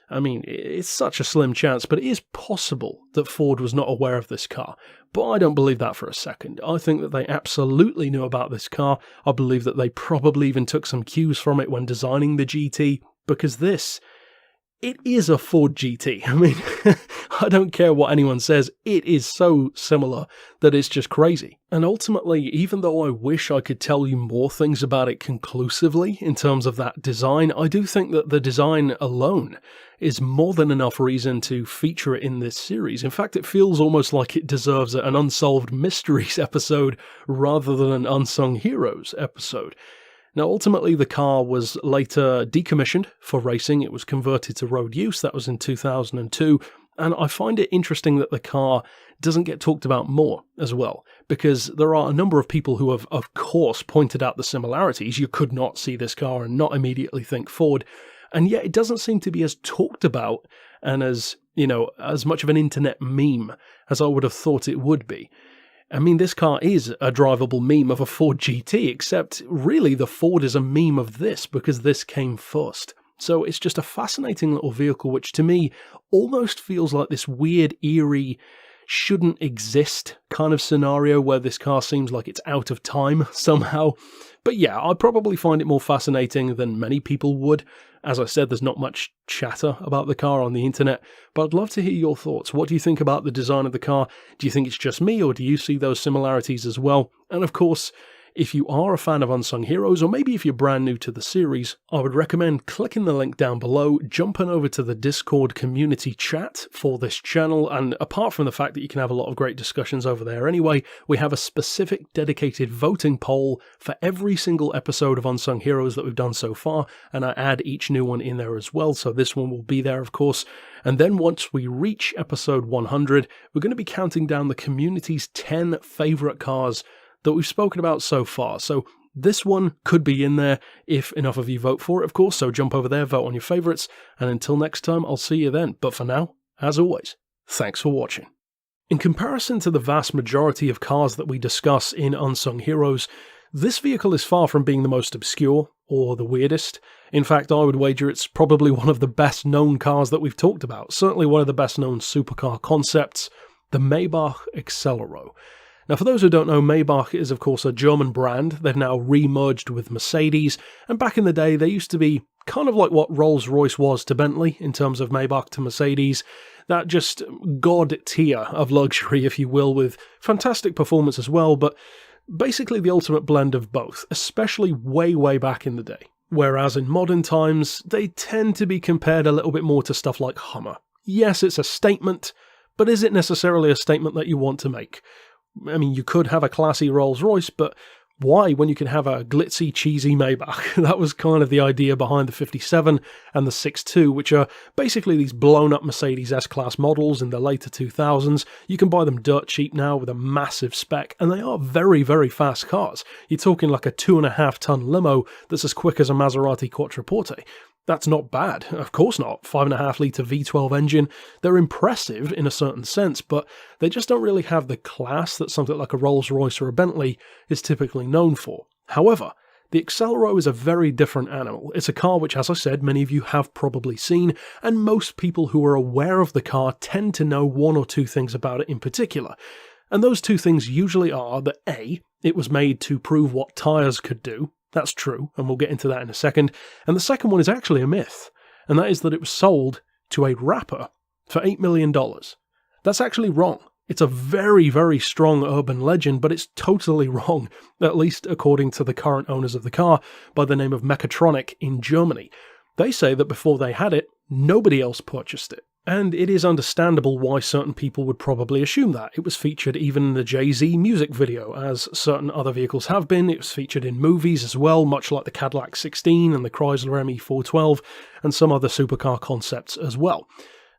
I mean, it's such a slim chance, but it is possible that Ford was not aware of this car. But I don't believe that for a second. I think that they absolutely knew about this car. I believe that they probably even took some cues from it when designing the GT, because this, it is a Ford GT. I mean, I don't care what anyone says, it is so similar that it's just crazy. And ultimately, even though I wish I could tell you more things about it conclusively in terms of that design, I do think that the design alone is more than enough reason to feature it in this series. In fact, it feels almost like it deserves an Unsolved Mysteries episode rather than an Unsung Heroes episode. Now, ultimately, the car was later decommissioned for racing. It was converted to road use. That was in 2002. And I find it interesting that the car doesn't get talked about more as well, because there are a number of people who have, of course, pointed out the similarities. You could not see this car and not immediately think Ford. And yet it doesn't seem to be as talked about and as, as much of an internet meme as I would have thought it would be. I mean, this car is a drivable meme of a Ford GT, except really the Ford is a meme of this because this came first. So it's just a fascinating little vehicle, which to me almost feels like this weird, eerie, shouldn't exist kind of scenario where this car seems like it's out of time somehow. But yeah, I probably find it more fascinating than many people would. As I said, there's not much chatter about the car on the internet, but I'd love to hear your thoughts. What do you think about the design of the car? Do you think it's just me, or do you see those similarities as well? And of course, if you are a fan of Unsung Heroes, or maybe if you're brand new to the series, I would recommend clicking the link down below, jumping over to the Discord community chat for this channel, and apart from the fact that you can have a lot of great discussions over there anyway, we have a specific dedicated voting poll for every single episode of Unsung Heroes that we've done so far, and I add each new one in there as well, so this one will be there, of course. And then once we reach episode 100, we're going to be counting down the community's 10 favourite cars that we've spoken about so far. So this one could be in there if enough of you vote for it, of course, so jump over there, vote on your favourites, and until next time, I'll see you then. But for now, as always, thanks for watching. In comparison to the vast majority of cars that we discuss in Unsung Heroes, this vehicle is far from being the most obscure or the weirdest. In fact, I would wager it's probably one of the best known cars that we've talked about, certainly one of the best known supercar concepts, the Maybach Accelero. Now, for those who don't know, Maybach is, of course, a German brand. They've now re-merged with Mercedes, and back in the day, they used to be kind of like what Rolls-Royce was to Bentley in terms of Maybach to Mercedes. That just god tier of luxury, if you will, with fantastic performance as well, but basically the ultimate blend of both, especially way, way back in the day. Whereas in modern times, they tend to be compared a little bit more to stuff like Hummer. Yes, it's a statement, but is it necessarily a statement that you want to make? I mean, you could have a classy Rolls-Royce, but why when you can have a glitzy, cheesy Maybach? That was kind of the idea behind the 57 and the 62, which are basically these blown-up Mercedes S-Class models in the later 2000s. You can buy them dirt cheap now with a massive spec, and they are very, very fast cars. You're talking like a 2.5-ton limo that's as quick as a Maserati Quattroporte. That's not bad, of course not. 5.5-litre V12 engine, they're impressive in a certain sense, but they just don't really have the class that something like a Rolls-Royce or a Bentley is typically known for. However, the Accelero is a very different animal. It's a car which, as I said, many of you have probably seen, and most people who are aware of the car tend to know one or two things about it in particular. And those two things usually are that A, it was made to prove what tyres could do. That's true, and we'll get into that in a second. And the second one is actually a myth, and that is that it was sold to a rapper for $8 million. That's actually wrong. It's a very, very strong urban legend, but it's totally wrong, at least according to the current owners of the car, by the name of Mechatronic in Germany. They say that before they had it, nobody else purchased it. And it is understandable why certain people would probably assume that. It was featured even in the Jay-Z music video, as certain other vehicles have been. It was featured in movies as well, much like the Cadillac 16 and the Chrysler ME412, and some other supercar concepts as well.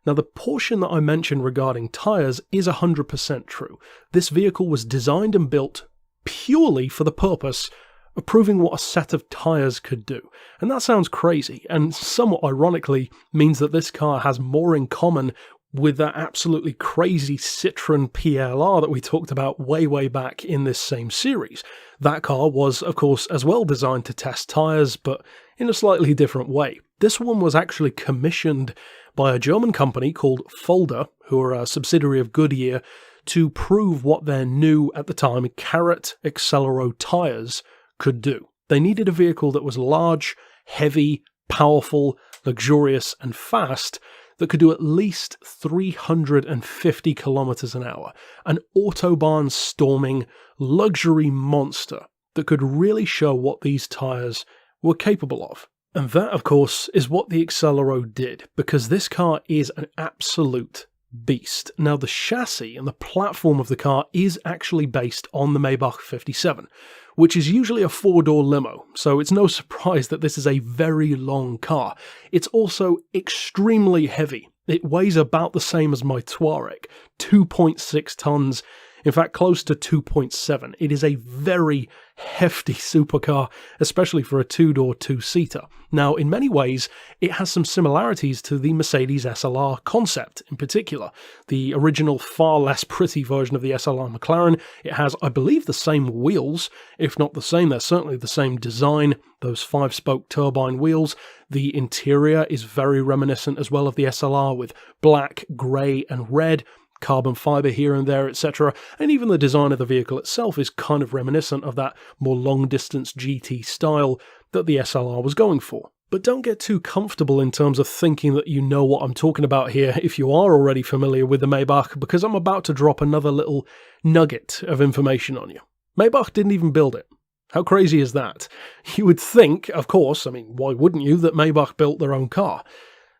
Now, the portion that I mentioned regarding tyres is 100% true. This vehicle was designed and built purely for the purpose of proving what a set of tyres could do. And that sounds crazy, and somewhat ironically means that this car has more in common with that absolutely crazy Citroën PLR that we talked about way back in this same series. That car was, of course, as well designed to test tyres, but in a slightly different way. This one was actually commissioned by a German company called Folder, who are a subsidiary of Goodyear, to prove what their new, at the time, Carrot Accelero tyres could do. They needed a vehicle that was large, heavy, powerful, luxurious, and fast, that could do at least 350 kilometers an hour. An autobahn storming luxury monster that could really show what these tyres were capable of. And that, of course, is what the Accelero did, because this car is an absolute beast. Now, the chassis and the platform of the car is actually based on the Maybach 57, which is usually a four-door limo, so it's no surprise that this is a very long car. It's also extremely heavy. It weighs about the same as my Touareg, 2.6 tons, in fact close to 2.7. It is a very hefty supercar, especially for a two-door two-seater. Now, in many ways, it has some similarities to the Mercedes SLR concept in particular. The original, far less pretty version of the SLR McLaren. It has, I believe, the same wheels. If not the same, they're certainly the same design. Those 5-spoke turbine wheels. The interior is very reminiscent as well of the SLR, with black, grey and red, carbon fibre here and there, etc. And even the design of the vehicle itself is kind of reminiscent of that more long-distance GT style that the SLR was going for. But don't get too comfortable in terms of thinking that you know what I'm talking about here if you are already familiar with the Maybach, because I'm about to drop another little nugget of information on you. Maybach didn't even build it. How crazy is that? You would think, of course, I mean, why wouldn't you, that Maybach built their own car?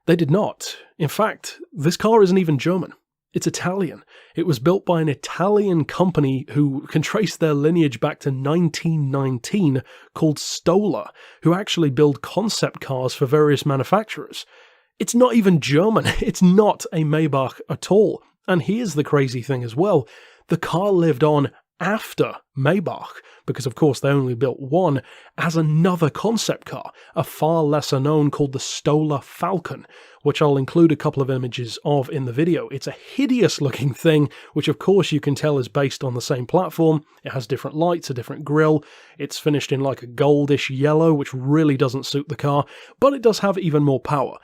They did not. In fact, this car isn't even German. It's Italian. It was built by an Italian company who can trace their lineage back to 1919 called Stoller, who actually build concept cars for various manufacturers. It's not even German. It's not a Maybach at all. And here's the crazy thing as well. The car lived on after Maybach, because of course they only built one, as another concept car, a far lesser known called the Stoller Falcon, which I'll include a couple of images of in the video. It's a hideous looking thing, which of course you can tell is based on the same platform. It has different lights, a different grille. It's finished in like a goldish yellow, which really doesn't suit the car, but it does have even more power.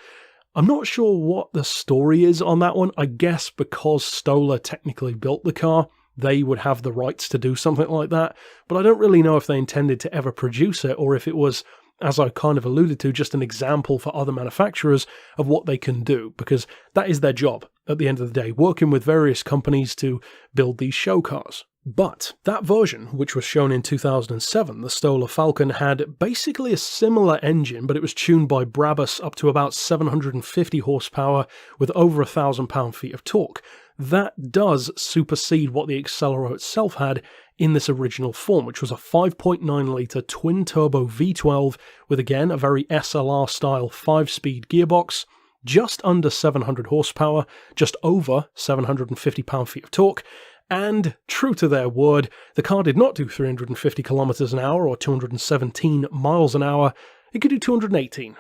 I'm not sure what the story is on that one. I guess because Stoller technically built the car, they would have the rights to do something like that, but I don't really know if they intended to ever produce it, or if it was, as I kind of alluded to, just an example for other manufacturers of what they can do, because that is their job at the end of the day, working with various companies to build these show cars. But that version, which was shown in 2007, the Stoller Falcon, had basically a similar engine, but it was tuned by Brabus up to about 750 horsepower with over 1,000 pound-feet of torque. That does supersede what the Accelero itself had in this original form, which was a 5.9-litre twin-turbo V12 with, again, a very SLR-style 5-speed gearbox, just under 700 horsepower, just over 750 pound-feet of torque, and, true to their word, the car did not do 350 kilometers an hour or 217 miles an hour. It could do 218.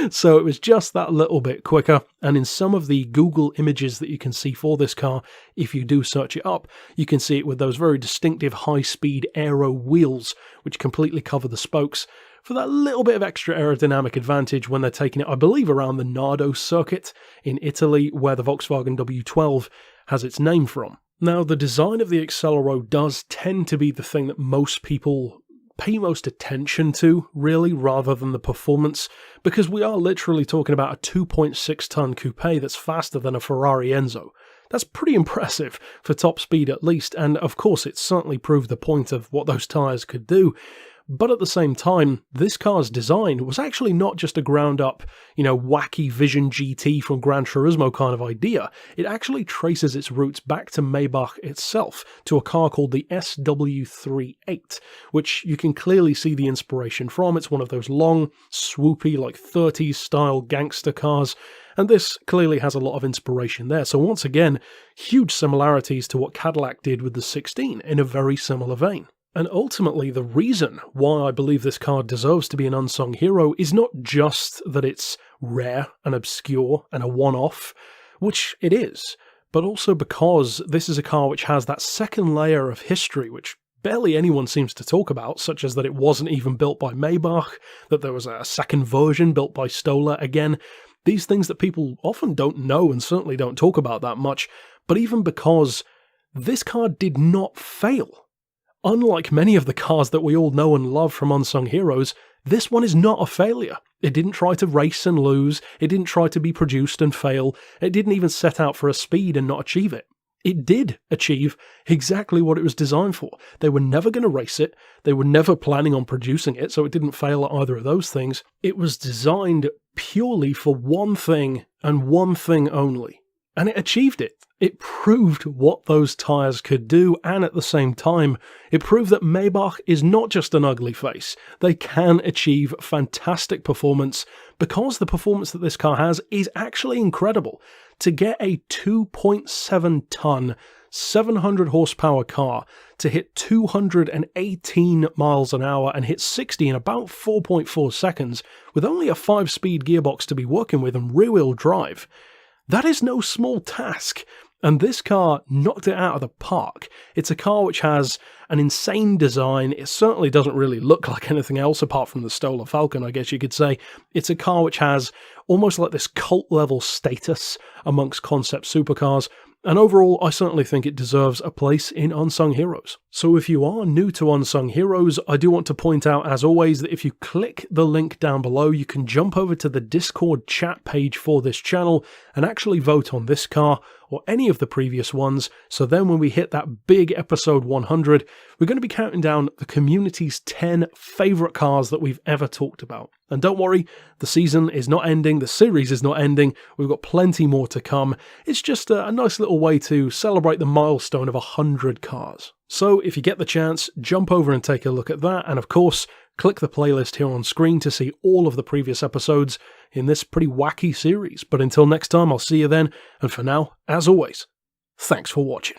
So it was just that little bit quicker. And in some of the Google images that you can see for this car, if you do search it up, you can see it with those very distinctive high-speed aero wheels, which completely cover the spokes, for that little bit of extra aerodynamic advantage when they're taking it, I believe, around the Nardo circuit in Italy, where the Volkswagen W12 has its name from. Now, the design of the Accelero does tend to be the thing that most people pay most attention to, really, rather than the performance, because we are literally talking about a 2.6-ton coupe that's faster than a Ferrari Enzo. That's pretty impressive for top speed at least, and of course it certainly proved the point of what those tyres could do. But at the same time, this car's design was actually not just a ground-up, wacky Vision GT from Gran Turismo kind of idea. It actually traces its roots back to Maybach itself, to a car called the SW38, which you can clearly see the inspiration from. It's one of those long, swoopy, 30s-style gangster cars, and this clearly has a lot of inspiration there. So once again, huge similarities to what Cadillac did with the 16 in a very similar vein. And ultimately, the reason why I believe this car deserves to be an unsung hero is not just that it's rare and obscure and a one-off, which it is, but also because this is a car which has that second layer of history which barely anyone seems to talk about, such as that it wasn't even built by Maybach, that there was a second version built by Stoller. Again, these things that people often don't know and certainly don't talk about that much, but even because this car did not fail. Unlike many of the cars that we all know and love from Unsung Heroes, this one is not a failure. It didn't try to race and lose, it didn't try to be produced and fail, it didn't even set out for a speed and not achieve it. It did achieve exactly what it was designed for. They were never going to race it, they were never planning on producing it, so it didn't fail at either of those things. It was designed purely for one thing and one thing only. And it achieved it. It proved what those tyres could do, and at the same time, it proved that Maybach is not just an ugly face. They can achieve fantastic performance, because the performance that this car has is actually incredible. To get a 2.7 ton, 700 horsepower car to hit 218 miles an hour and hit 60 in about 4.4 seconds, with only a 5-speed gearbox to be working with and rear-wheel drive, that is no small task, and this car knocked it out of the park. It's a car which has an insane design. It certainly doesn't really look like anything else apart from the Stoller Falcon, I guess you could say. It's a car which has almost like this cult-level status amongst concept supercars, and overall, I certainly think it deserves a place in Unsung Heroes. So if you are new to Unsung Heroes, I do want to point out, as always, that if you click the link down below, you can jump over to the Discord chat page for this channel and actually vote on this car or any of the previous ones. So then when we hit that big episode 100, we're going to be counting down the community's 10 favourite cars that we've ever talked about. And don't worry, the season is not ending, the series is not ending, we've got plenty more to come. It's just a nice little way to celebrate the milestone of 100 cars. So if you get the chance, jump over and take a look at that, and of course, click the playlist here on screen to see all of the previous episodes in this pretty wacky series. But until next time, I'll see you then, and for now, as always, thanks for watching.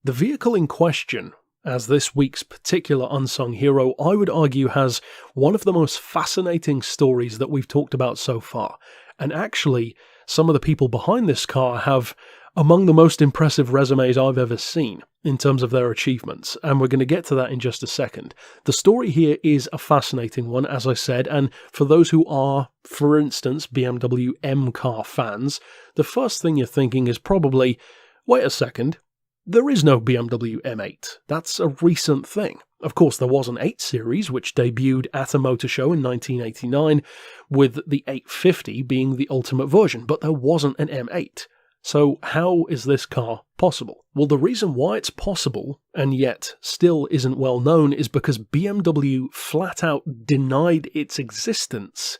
The vehicle in question, as this week's particular unsung hero, I would argue has one of the most fascinating stories that we've talked about so far. And actually, some of the people behind this car have among the most impressive resumes I've ever seen in terms of their achievements, and we're going to get to that in just a second. The story here is a fascinating one, as I said, and for those who are, for instance, BMW M car fans, the first thing you're thinking is probably, wait a second, there is no BMW M8. That's a recent thing. Of course, there was an 8 Series, which debuted at a motor show in 1989, with the 850 being the ultimate version, but there wasn't an M8. So how is this car possible? Well, the reason why it's possible, and yet still isn't well known, is because BMW flat out denied its existence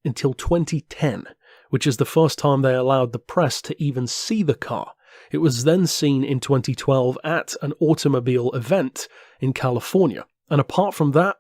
until 2010, which is the first time they allowed the press to even see the car. It was then seen in 2012 at an automobile event in California, and apart from that,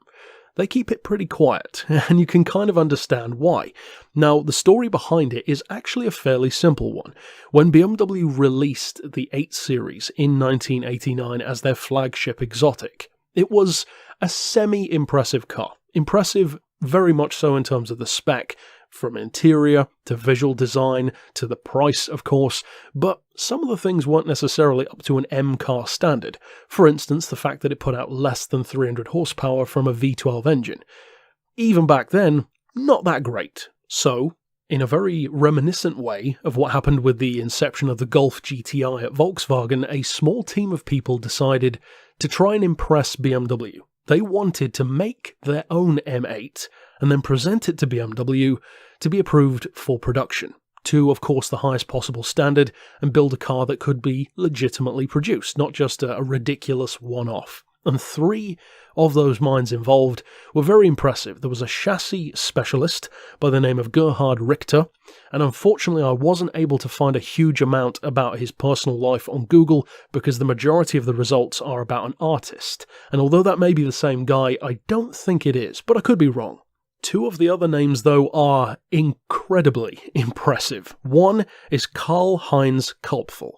they keep it pretty quiet, and you can kind of understand why. Now, the story behind it is actually a fairly simple one. When BMW released the 8 Series in 1989 as their flagship exotic, it was a semi-impressive car. Impressive very much so in terms of the spec, from interior to visual design to the price, of course, but some of the things weren't necessarily up to an M car standard. For instance, the fact that it put out less than 300 horsepower from a V12 engine. Even back then, not that great. So, in a very reminiscent way of what happened with the inception of the Golf GTI at Volkswagen, a small team of people decided to try and impress BMW. They wanted to make their own M8 and then present it to BMW to be approved for production, to, of course, the highest possible standard, and build a car that could be legitimately produced, not just a ridiculous one-off. and 3 of those minds involved were very impressive. There was a chassis specialist by the name of Gerhard Richter, and unfortunately I wasn't able to find a huge amount about his personal life on Google because the majority of the results are about an artist, and although that may be the same guy, I don't think it is, but I could be wrong. 2 of the other names, though, are incredibly impressive. One is Karl-Heinz Kalpfel,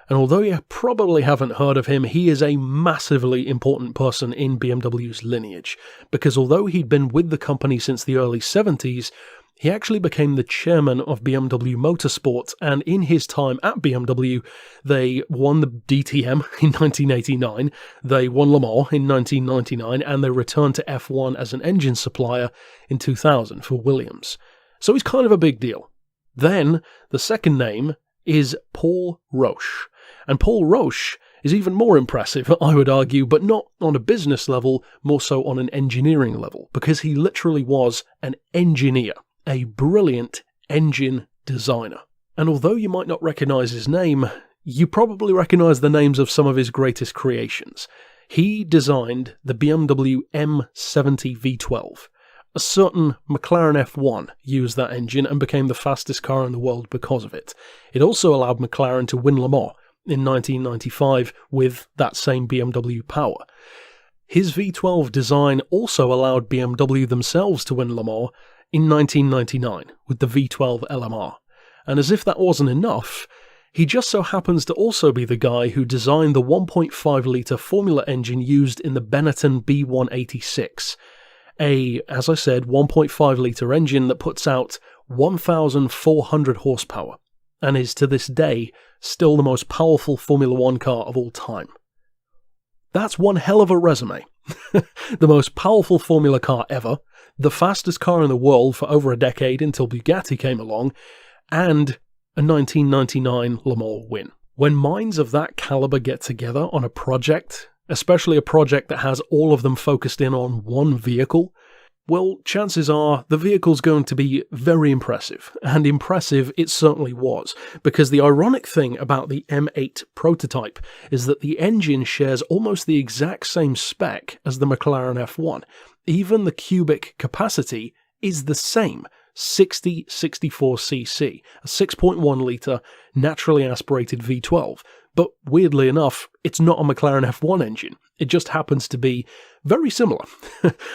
and although you probably haven't heard of him, he is a massively important person in BMW's lineage, because although he'd been with the company since the early 70s, he actually became the chairman of BMW Motorsport, and in his time at BMW, they won the DTM in 1989, they won Le Mans in 1999, and they returned to F1 as an engine supplier in 2000 for Williams. So he's kind of a big deal. Then, the second name is Paul Roche. And Paul Roche is even more impressive, I would argue, but not on a business level, more so on an engineering level, because he literally was an engineer, a brilliant engine designer. And although you might not recognise his name, you probably recognise the names of some of his greatest creations. He designed the BMW M70 V12. A certain McLaren F1 used that engine and became the fastest car in the world because of it. It also allowed McLaren to win Le Mans in 1995 with that same BMW power. His V12 design also allowed BMW themselves to win Le Mans in 1999 with the V12 LMR. And as if that wasn't enough, he just so happens to also be the guy who designed the 1.5-litre Formula engine used in the Benetton B186. As I said, 1.5-litre engine that puts out 1,400 horsepower and is to this day still the most powerful Formula 1 car of all time. That's one hell of a resume. The most powerful Formula car ever, the fastest car in the world for over a decade until Bugatti came along, and a 1999 Le Mans win. When minds of that caliber get together on a project, especially a project that has all of them focused in on one vehicle, well, chances are the vehicle's going to be very impressive, and impressive it certainly was, because the ironic thing about the M8 prototype is that the engine shares almost the exact same spec as the McLaren F1. Even the cubic capacity is the same, 6064cc, a 6.1-litre naturally aspirated V12. But weirdly enough, it's not a McLaren F1 engine. It just happens to be very similar.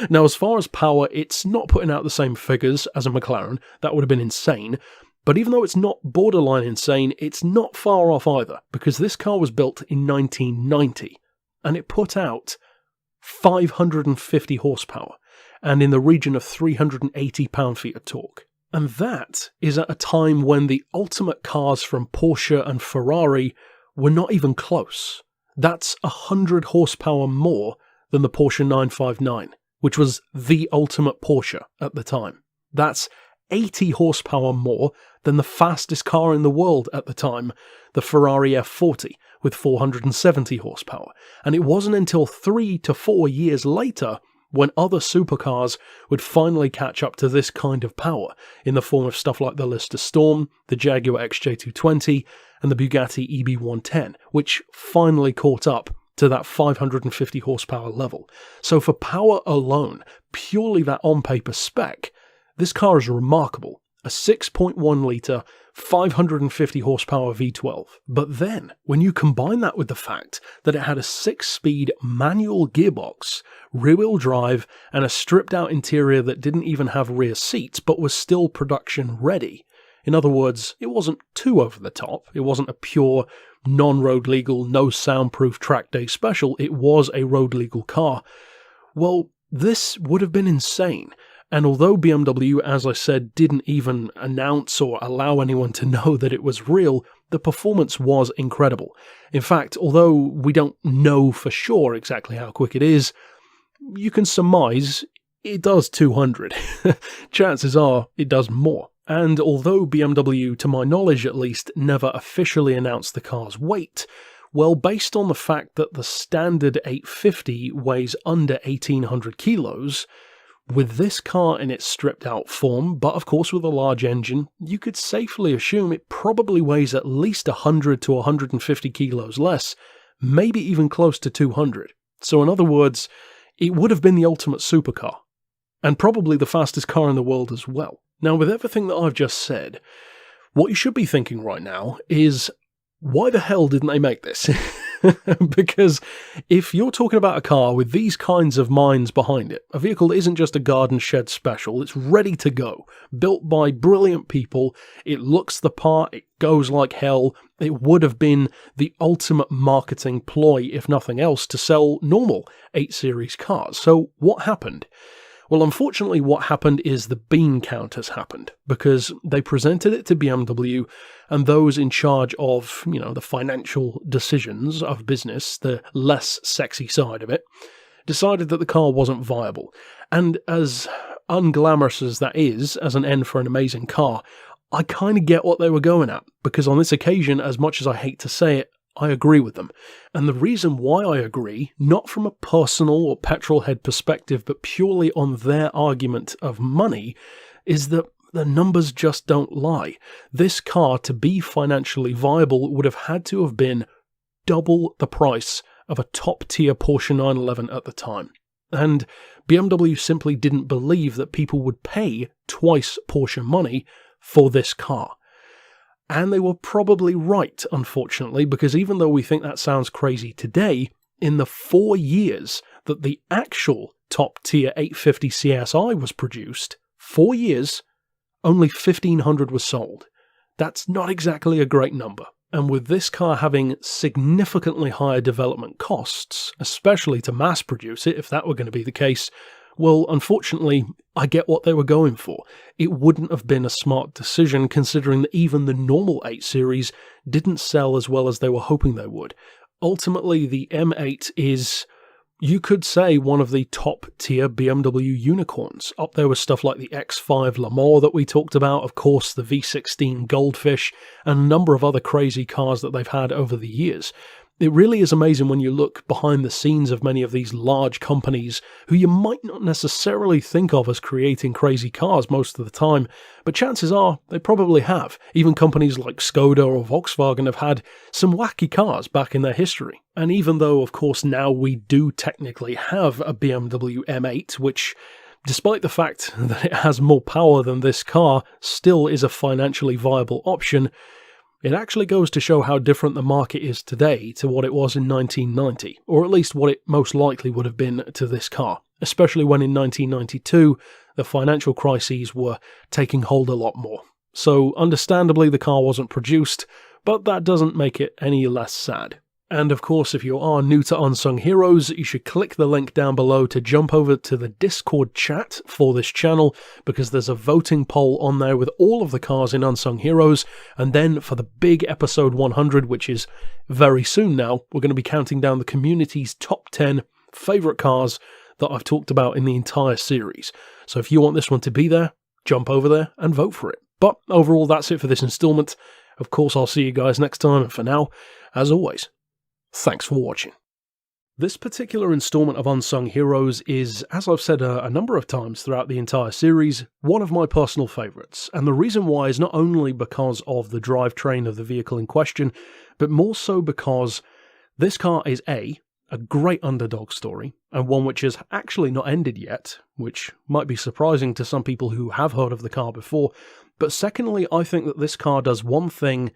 Now, as far as power, it's not putting out the same figures as a McLaren. That would have been insane. But even though it's not borderline insane, it's not far off either, because this car was built in 1990, and it put out 550 horsepower, and in the region of 380 pound-feet of torque. And that is at a time when the ultimate cars from Porsche and Ferrari were not even close. That's 100 horsepower more than the Porsche 959, which was the ultimate Porsche at the time. That's 80 horsepower more than the fastest car in the world at the time, the Ferrari F40, with 470 horsepower. And it wasn't until 3 to 4 years later when other supercars would finally catch up to this kind of power, in the form of stuff like the Lister Storm, the Jaguar XJ220, and the Bugatti EB110, which finally caught up to that 550 horsepower level. So for power alone, purely that on-paper spec, this car is remarkable. A 6.1-litre, 550 horsepower V12. But then, when you combine that with the fact that it had a 6-speed manual gearbox, rear-wheel drive, and a stripped-out interior that didn't even have rear seats but was still production-ready. In other words, it wasn't too over the top. It wasn't a pure, non-road legal, no soundproof track day special. It was a road legal car. Well, this would have been insane. And although BMW, as I said, didn't even announce or allow anyone to know that it was real, the performance was incredible. In fact, although we don't know for sure exactly how quick it is, you can surmise it does 200. Chances are it does more. And although BMW, to my knowledge at least, never officially announced the car's weight, well, based on the fact that the standard 850 weighs under 1,800 kilos, with this car in its stripped-out form, but of course with a large engine, you could safely assume it probably weighs at least 100 to 150 kilos less, maybe even close to 200. So in other words, it would have been the ultimate supercar, and probably the fastest car in the world as well. Now, with everything that I've just said, what you should be thinking right now is, why the hell didn't they make this? Because if you're talking about a car with these kinds of minds behind it, a vehicle that isn't just a garden shed special, it's ready to go, built by brilliant people, it looks the part, it goes like hell, it would have been the ultimate marketing ploy, if nothing else, to sell normal 8 Series cars. So what happened? Well, unfortunately, what happened is the bean count has happened, because they presented it to BMW, and those in charge of, the financial decisions of business, the less sexy side of it, decided that the car wasn't viable. And as unglamorous as that is, as an end for an amazing car, I kind of get what they were going at, because on this occasion, as much as I hate to say it, I agree with them. And the reason why I agree, not from a personal or petrolhead perspective, but purely on their argument of money, is that the numbers just don't lie. This car, to be financially viable, would have had to have been double the price of a top-tier Porsche 911 at the time. And BMW simply didn't believe that people would pay twice Porsche money for this car. And they were probably right, unfortunately, because even though we think that sounds crazy today, in the 4 years that the actual top-tier 850 CSI was produced, 4 years, only 1,500 was sold. That's not exactly a great number. And with this car having significantly higher development costs, especially to mass produce it, if that were going to be the case, well, unfortunately, I get what they were going for. It wouldn't have been a smart decision, considering that even the normal 8 Series didn't sell as well as they were hoping they would. Ultimately, the M8 is, you could say, one of the top-tier BMW unicorns. Up there with stuff like the X5 Le Mans that we talked about, of course, the V16 Goldfish, and a number of other crazy cars that they've had over the years. It really is amazing when you look behind the scenes of many of these large companies who you might not necessarily think of as creating crazy cars most of the time, but chances are they probably have. Even companies like Skoda or Volkswagen have had some wacky cars back in their history. And even though, of course, now we do technically have a BMW M8, which, despite the fact that it has more power than this car, still is a financially viable option, it actually goes to show how different the market is today to what it was in 1990, or at least what it most likely would have been to this car, especially when in 1992 the financial crises were taking hold a lot more. So understandably the car wasn't produced, but that doesn't make it any less sad. And of course, if you are new to Unsung Heroes, you should click the link down below to jump over to the Discord chat for this channel, because there's a voting poll on there with all of the cars in Unsung Heroes. And then for the big episode 100, which is very soon now, we're going to be counting down the community's top 10 favourite cars that I've talked about in the entire series. So if you want this one to be there, jump over there and vote for it. But overall, that's it for this instalment. Of course, I'll see you guys next time, and for now, as always, thanks for watching. This particular installment of Unsung Heroes is, as I've said a number of times throughout the entire series, one of my personal favourites. And the reason why is not only because of the drivetrain of the vehicle in question, but more so because this car is a great underdog story, and one which has actually not ended yet, which might be surprising to some people who have heard of the car before. But secondly, I think that this car does one thing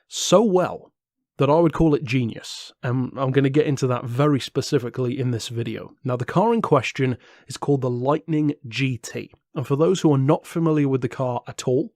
so well that I would call it genius, and I'm going to get into that very specifically in this video. Now, the car in question is called the Lightning GT, and for those who are not familiar with the car at all,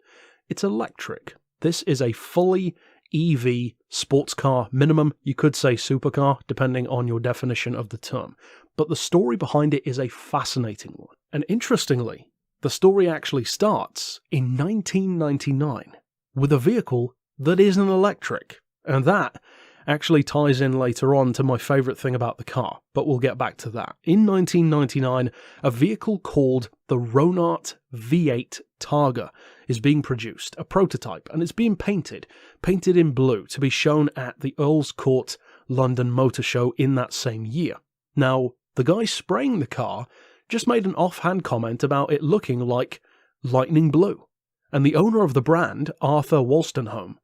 it's electric. This is a fully EV sports car, minimum, you could say supercar, depending on your definition of the term. But the story behind it is a fascinating one. And interestingly, the story actually starts in 1999 with a vehicle that is an electric. And that actually ties in later on to my favourite thing about the car, but we'll get back to that. In 1999, a vehicle called the Connaught V8 Targa is being produced, a prototype, and it's being painted in blue to be shown at the Earl's Court London Motor Show in that same year. Now, the guy spraying the car just made an offhand comment about it looking like lightning blue, and the owner of the brand, Arthur Wolstenholme,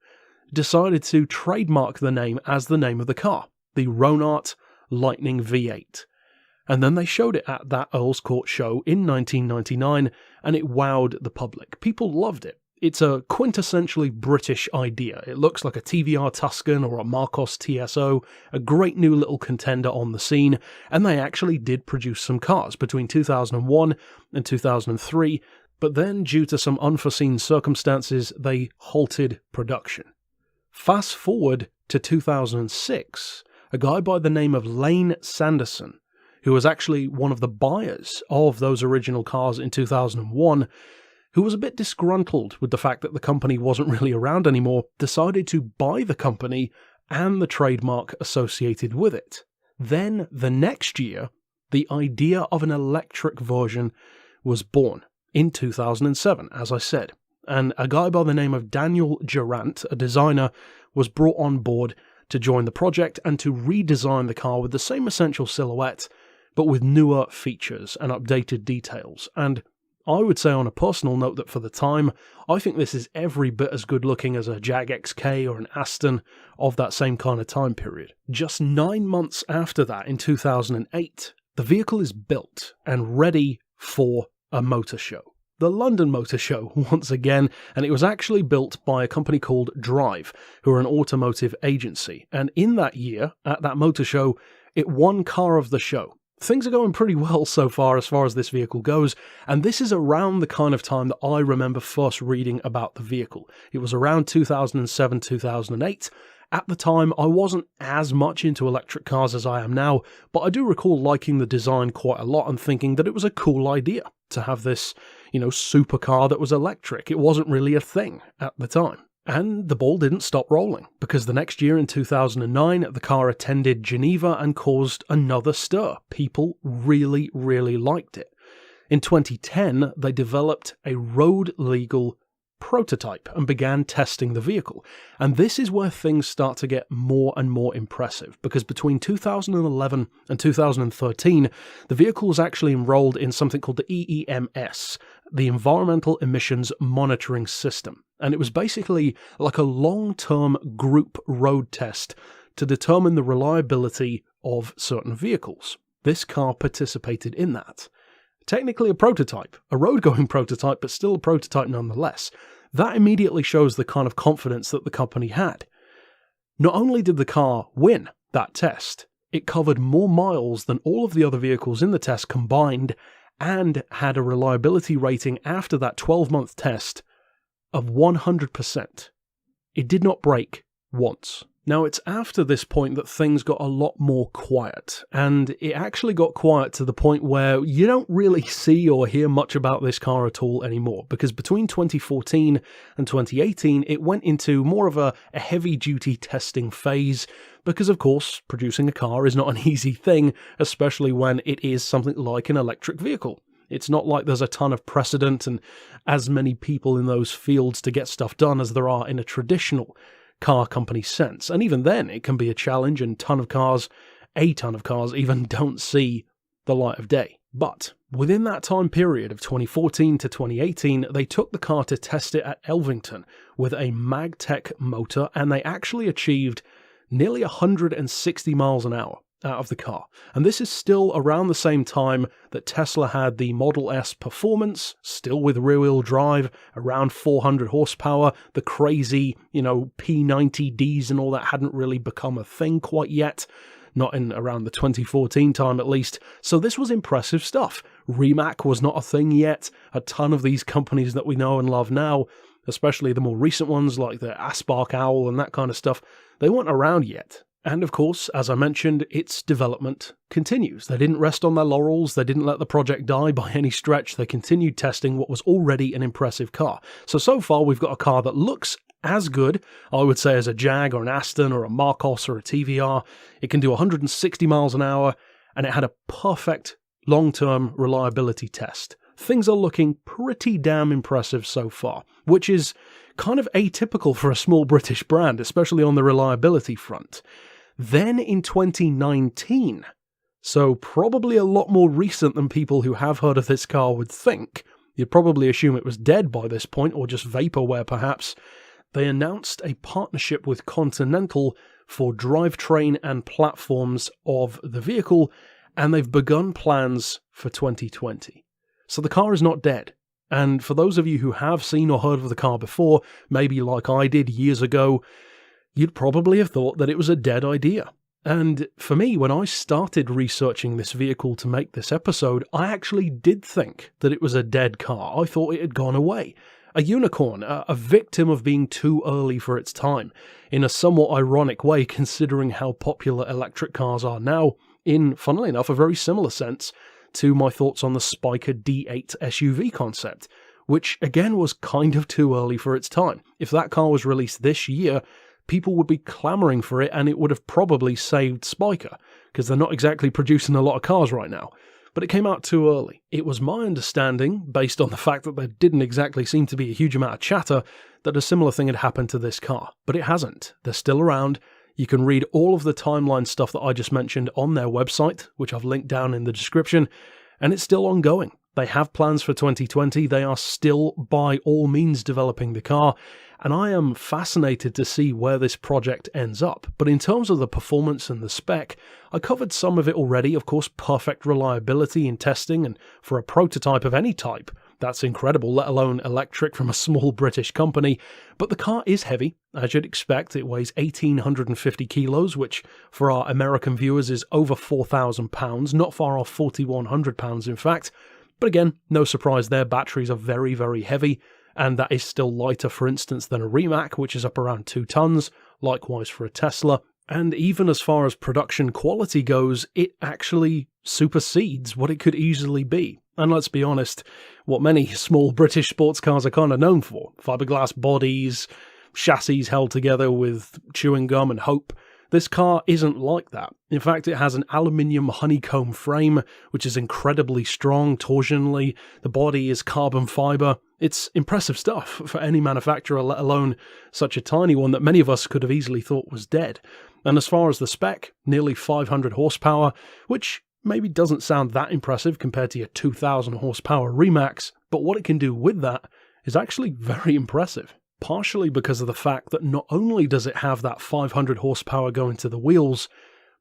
decided to trademark the name as the name of the car, the Connaught Lightning V8. And then they showed it at that Earl's Court show in 1999, and it wowed the public. People loved it. It's a quintessentially British idea. It looks like a TVR Tuscan or a Marcos TSO, a great new little contender on the scene, and they actually did produce some cars between 2001 and 2003, but then, due to some unforeseen circumstances, they halted production. Fast forward to 2006, a guy by the name of Lane Sanderson, who was actually one of the buyers of those original cars in 2001, who was a bit disgruntled with the fact that the company wasn't really around anymore, decided to buy the company and the trademark associated with it. Then, the next year, the idea of an electric version was born in 2007, as I said, and a guy by the name of Daniel Durant, a designer, was brought on board to join the project and to redesign the car with the same essential silhouette, but with newer features and updated details. And I would say on a personal note that for the time, I think this is every bit as good looking as a Jag XK or an Aston of that same kind of time period. Just 9 months after that, in 2008, the vehicle is built and ready for a motor show. The London Motor Show, once again, and it was actually built by a company called Drive, who are an automotive agency. And in that year, at that motor show, it won Car of the Show. Things are going pretty well so far as this vehicle goes, and this is around the kind of time that I remember first reading about the vehicle. It was around 2007, 2008. At the time, I wasn't as much into electric cars as I am now, but I do recall liking the design quite a lot and thinking that it was a cool idea to have this, supercar that was electric. It wasn't really a thing at the time. And the ball didn't stop rolling, because the next year in 2009, the car attended Geneva and caused another stir. People really, really liked it. In 2010, they developed a road-legal prototype and began testing the vehicle. And this is where things start to get more and more impressive, because between 2011 and 2013, the vehicle was actually enrolled in something called the EEMS, the Environmental Emissions Monitoring System. And it was basically like a long-term group road test to determine the reliability of certain vehicles. This car participated in that. Technically a prototype, a road-going prototype, but still a prototype nonetheless. That immediately shows the kind of confidence that the company had. Not only did the car win that test, it covered more miles than all of the other vehicles in the test combined, and had a reliability rating after that 12-month test of 100%. It did not break once. Now, it's after this point that things got a lot more quiet, and it actually got quiet to the point where you don't really see or hear much about this car at all anymore, because between 2014 and 2018, it went into more of a heavy-duty testing phase, because of course, producing a car is not an easy thing, especially when it is something like an electric vehicle. It's not like there's a ton of precedent and as many people in those fields to get stuff done as there are in a traditional car company sense. And even then, it can be a challenge, and a ton of cars even don't see the light of day. But within that time period of 2014 to 2018, they took the car to test it at Elvington with a MagTech motor, and they actually achieved nearly 160 miles an hour out of the car. And this is still around the same time that Tesla had the Model S Performance, still with rear-wheel drive, around 400 horsepower. The crazy, P90Ds and all that hadn't really become a thing quite yet. Not in around the 2014 time at least. So this was impressive stuff. Rimac was not a thing yet. A ton of these companies that we know and love now, especially the more recent ones like the Aspark Owl and that kind of stuff, they weren't around yet. And of course, as I mentioned, its development continues. They didn't rest on their laurels, they didn't let the project die by any stretch, they continued testing what was already an impressive car. So far we've got a car that looks as good, I would say, as a Jag or an Aston or a Marcos or a TVR. It can do 160 miles an hour, and it had a perfect long-term reliability test. Things are looking pretty damn impressive so far, which is kind of atypical for a small British brand, especially on the reliability front. Then in 2019, so probably a lot more recent than people who have heard of this car would think, you'd probably assume it was dead by this point, or just vaporware perhaps, they announced a partnership with Continental for drivetrain and platforms of the vehicle, and they've begun plans for 2020. So the car is not dead. And for those of you who have seen or heard of the car before, maybe like I did years ago, you'd probably have thought that it was a dead idea. And for me, when I started researching this vehicle to make this episode, I actually did think that it was a dead car. I thought it had gone away. A unicorn, a victim of being too early for its time, in a somewhat ironic way considering how popular electric cars are now, in, funnily enough, a very similar sense to my thoughts on the Spyker D8 SUV concept, which again was kind of too early for its time. If that car was released this year, people would be clamoring for it, and it would have probably saved Spyker, because they're not exactly producing a lot of cars right now. But it came out too early. It was my understanding, based on the fact that there didn't exactly seem to be a huge amount of chatter, that a similar thing had happened to this car. But it hasn't. They're still around. You can read all of the timeline stuff that I just mentioned on their website, which I've linked down in the description, and it's still ongoing. They have plans for 2020. They are still, by all means, developing the car, and I am fascinated to see where this project ends up. But in terms of the performance and the spec, I covered some of it already. Of course, perfect reliability in testing, and for a prototype of any type, that's incredible, let alone electric from a small British company. But the car is heavy, as you'd expect. It weighs 1,850 kilos, which for our American viewers is over 4,000 pounds, not far off 4,100 pounds in fact. But again, no surprise there, batteries are very, very heavy, and that is still lighter, for instance, than a Rimac, which is up around 2 tons, likewise for a Tesla. And even as far as production quality goes, it actually supersedes what it could easily be. And let's be honest, what many small British sports cars are kind of known for. Fiberglass bodies, chassis held together with chewing gum and hope. This car isn't like that. In fact, it has an aluminium honeycomb frame, which is incredibly strong torsionally. The body is carbon fiber. It's impressive stuff for any manufacturer, let alone such a tiny one that many of us could have easily thought was dead. And as far as the spec, nearly 500 horsepower, which maybe doesn't sound that impressive compared to your 2,000 horsepower Remax, but what it can do with that is actually very impressive. Partially because of the fact that not only does it have that 500 horsepower going to the wheels,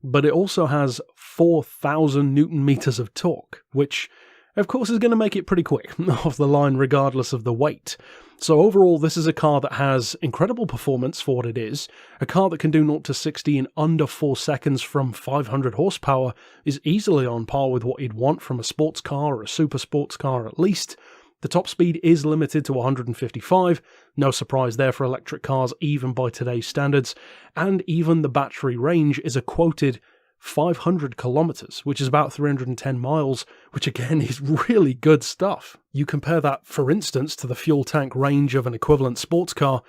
but it also has 4,000 Newton meters of torque, which of course is going to make it pretty quick off the line regardless of the weight. So overall, this is a car that has incredible performance for what it is. A car that can do 0 to 60 in under 4 seconds from 500 horsepower is easily on par with what you'd want from a sports car or a super sports car at least. The top speed is limited to 155, no surprise there for electric cars even by today's standards, and even the battery range is a quoted 500 kilometers, which is about 310 miles, which again is really good stuff. You compare that, for instance, to the fuel tank range of an equivalent sports car,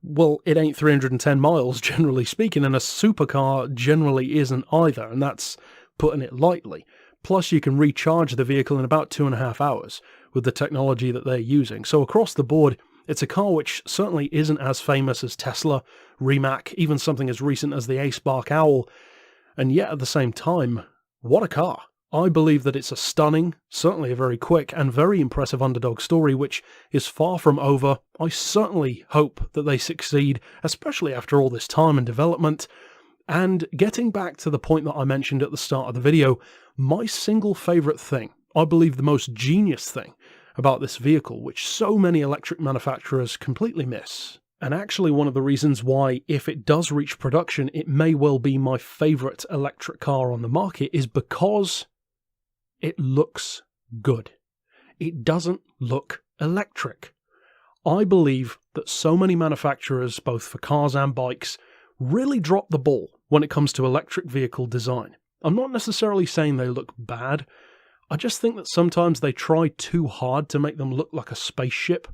well, it ain't 310 miles, generally speaking, and a supercar generally isn't either, and that's putting it lightly. Plus, you can recharge the vehicle in about 2.5 hours with the technology that they're using. So across the board, it's a car which certainly isn't as famous as Tesla, Rimac, even something as recent as the A-Spark Owl. And yet at the same time, what a car. I believe that it's a stunning, certainly a very quick and very impressive underdog story, which is far from over. I certainly hope that they succeed, especially after all this time and development. And getting back to the point that I mentioned at the start of the video, my single favourite thing, I believe the most genius thing about this vehicle, which so many electric manufacturers completely miss, and actually one of the reasons why, if it does reach production, it may well be my favourite electric car on the market, is because it looks good. It doesn't look electric. I believe that so many manufacturers, both for cars and bikes, really drop the ball when it comes to electric vehicle design. I'm not necessarily saying they look bad. I just think that sometimes they try too hard to make them look like a spaceship,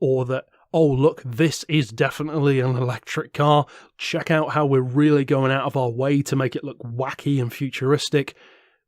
or that, oh look, this is definitely an electric car, check out how we're really going out of our way to make it look wacky and futuristic.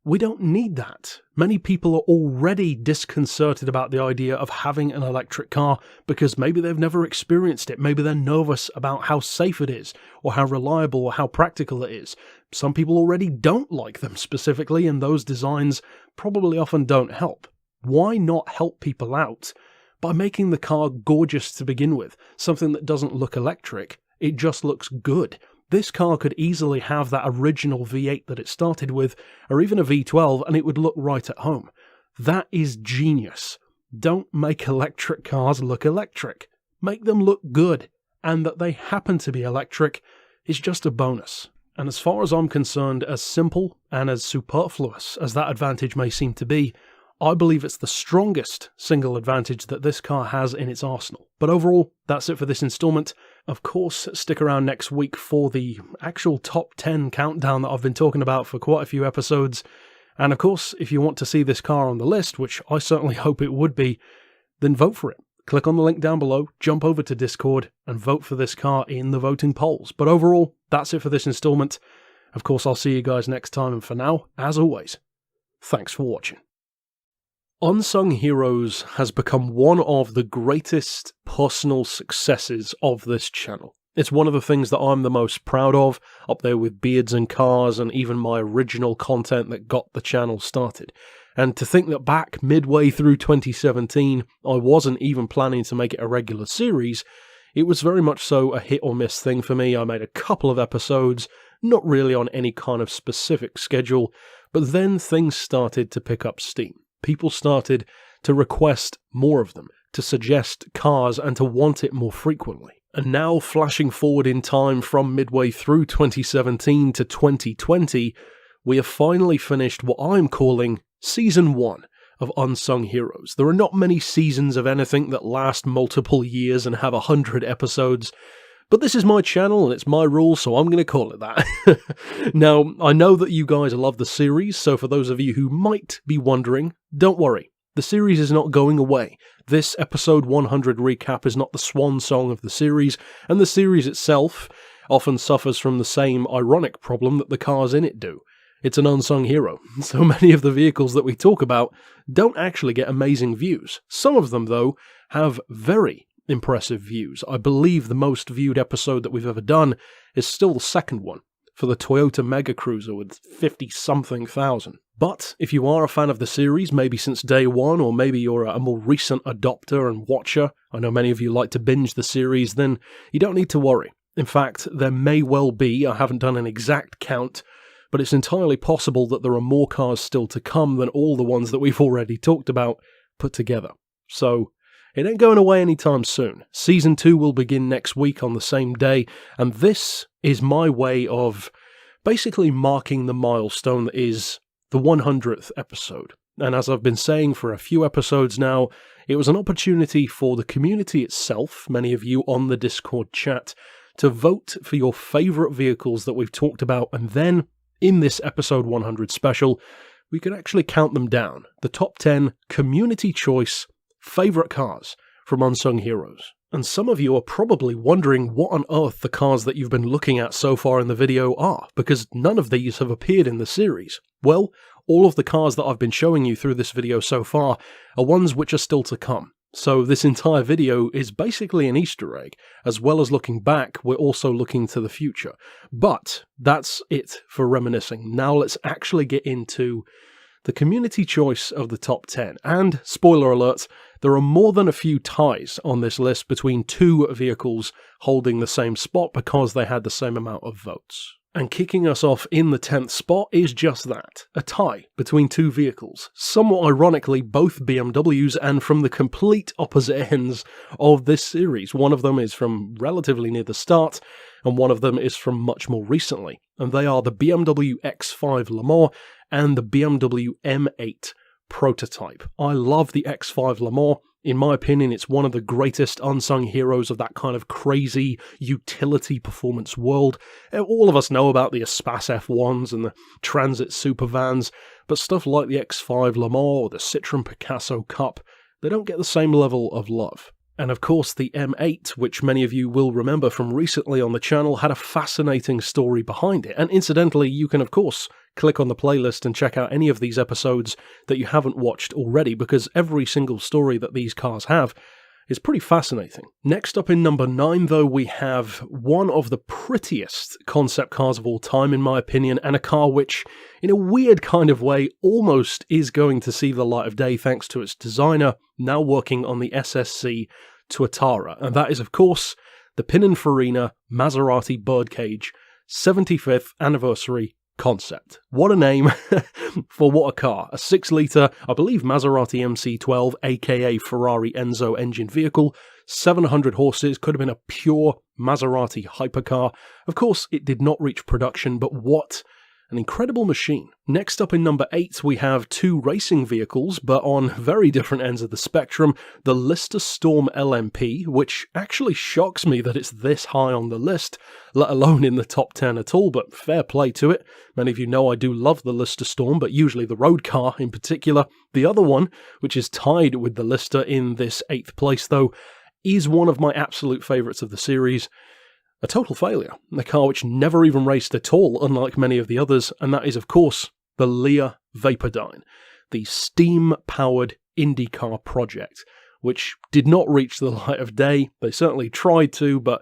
We don't need that. Many people are already disconcerted about the idea of having an electric car because maybe they've never experienced it, maybe they're nervous about how safe it is, or how reliable or how practical it is. Some people already don't like them specifically, and those designs probably often don't help. Why not help people out by making the car gorgeous to begin with? Something that doesn't look electric, it just looks good. This car could easily have that original V8 that it started with, or even a V12, and it would look right at home. That is genius. Don't make electric cars look electric. Make them look good, and that they happen to be electric is just a bonus. And as far as I'm concerned, as simple and as superfluous as that advantage may seem to be, I believe it's the strongest single advantage that this car has in its arsenal. But overall, that's it for this installment. Of course, stick around next week for the actual top 10 countdown that I've been talking about for quite a few episodes. And of course, if you want to see this car on the list, which I certainly hope it would be, then vote for it. Click on the link down below, jump over to Discord, and vote for this car in the voting polls. But overall, that's it for this installment. Of course, I'll see you guys next time, and for now, as always, thanks for watching. Unsung Heroes has become one of the greatest personal successes of this channel. It's one of the things that I'm the most proud of, up there with Beards and Cars and even my original content that got the channel started. And to think that back midway through 2017, I wasn't even planning to make it a regular series, it was very much so a hit or miss thing for me. I made a couple of episodes, not really on any kind of specific schedule, but then things started to pick up steam. People started to request more of them, to suggest cars and to want it more frequently. And now, flashing forward in time from midway through 2017 to 2020, we have finally finished what I'm calling Season 1 of Unsung Heroes. There are not many seasons of anything that last multiple years and have 100 episodes, but this is my channel and it's my rules, so I'm going to call it that. Now, I know that you guys love the series, so for those of you who might be wondering, don't worry. The series is not going away. This episode 100 recap is not the swan song of the series, and the series itself often suffers from the same ironic problem that the cars in it do. It's an unsung hero. So many of the vehicles that we talk about don't actually get amazing views. Some of them, though, have very impressive views. I believe the most viewed episode that we've ever done is still the second one, for the Toyota Mega Cruiser with 50-something thousand. But if you are a fan of the series, maybe since day one, or maybe you're a more recent adopter and watcher, I know many of you like to binge the series, then you don't need to worry. In fact, there may well be, I haven't done an exact count, but it's entirely possible that there are more cars still to come than all the ones that we've already talked about put together. So, it ain't going away anytime soon. Season 2 will begin next week on the same day, and this is my way of basically marking the milestone that is the 100th episode. And as I've been saying for a few episodes now, it was an opportunity for the community itself, many of you on the Discord chat, to vote for your favourite vehicles that we've talked about, and then in this episode 100 special, we could actually count them down. The top 10 community choice favourite cars from Unsung Heroes. And some of you are probably wondering what on earth the cars that you've been looking at so far in the video are, because none of these have appeared in the series. Well, all of the cars that I've been showing you through this video so far are ones which are still to come. So this entire video is basically an Easter egg. As well as looking back, we're also looking to the future. But that's it for reminiscing. Now let's actually get into the community choice of the top 10. And, spoiler alert, there are more than a few ties on this list between two vehicles holding the same spot because they had the same amount of votes. And kicking us off in the 10th spot is just that, a tie between two vehicles, somewhat ironically both BMWs and from the complete opposite ends of this series. One of them is from relatively near the start, and one of them is from much more recently, and they are the BMW X5 Le Mans and the BMW M8 prototype. I love the X5 Le Mans. In my opinion, it's one of the greatest unsung heroes of that kind of crazy utility performance world. All of us know about the Espace F1s and the Transit Supervans, but stuff like the X5 Le Mans or the Citroën Picasso Cup, they don't get the same level of love. And of course the M8, which many of you will remember from recently on the channel, had a fascinating story behind it. And incidentally, you can of course click on the playlist and check out any of these episodes that you haven't watched already, because every single story that these cars have is pretty fascinating. Next up in number 9, though, we have one of the prettiest concept cars of all time, in my opinion, and a car which, in a weird kind of way, almost is going to see the light of day thanks to its designer, now working on the SSC Tuatara, and that is, of course, the Pininfarina Maserati Birdcage 75th Anniversary Concept. What a name for what a car. A 6-litre, I believe Maserati MC12, aka Ferrari Enzo engine vehicle, 700 horses, could have been a pure Maserati hypercar. Of course, it did not reach production, but what an incredible machine. Next up in number 8, we have 2 racing vehicles, but on very different ends of the spectrum. The Lister Storm LMP, which actually shocks me that it's this high on the list, let alone in the top 10 at all, but fair play to it. Many of you know I do love the Lister Storm, but usually the road car in particular. The other one, which is tied with the Lister in this 8th place though, is one of my absolute favourites of the series. A total failure. A car which never even raced at all, unlike many of the others, and that is, of course, the Lear Vapordyne, the steam-powered IndyCar project, which did not reach the light of day. They certainly tried to, but,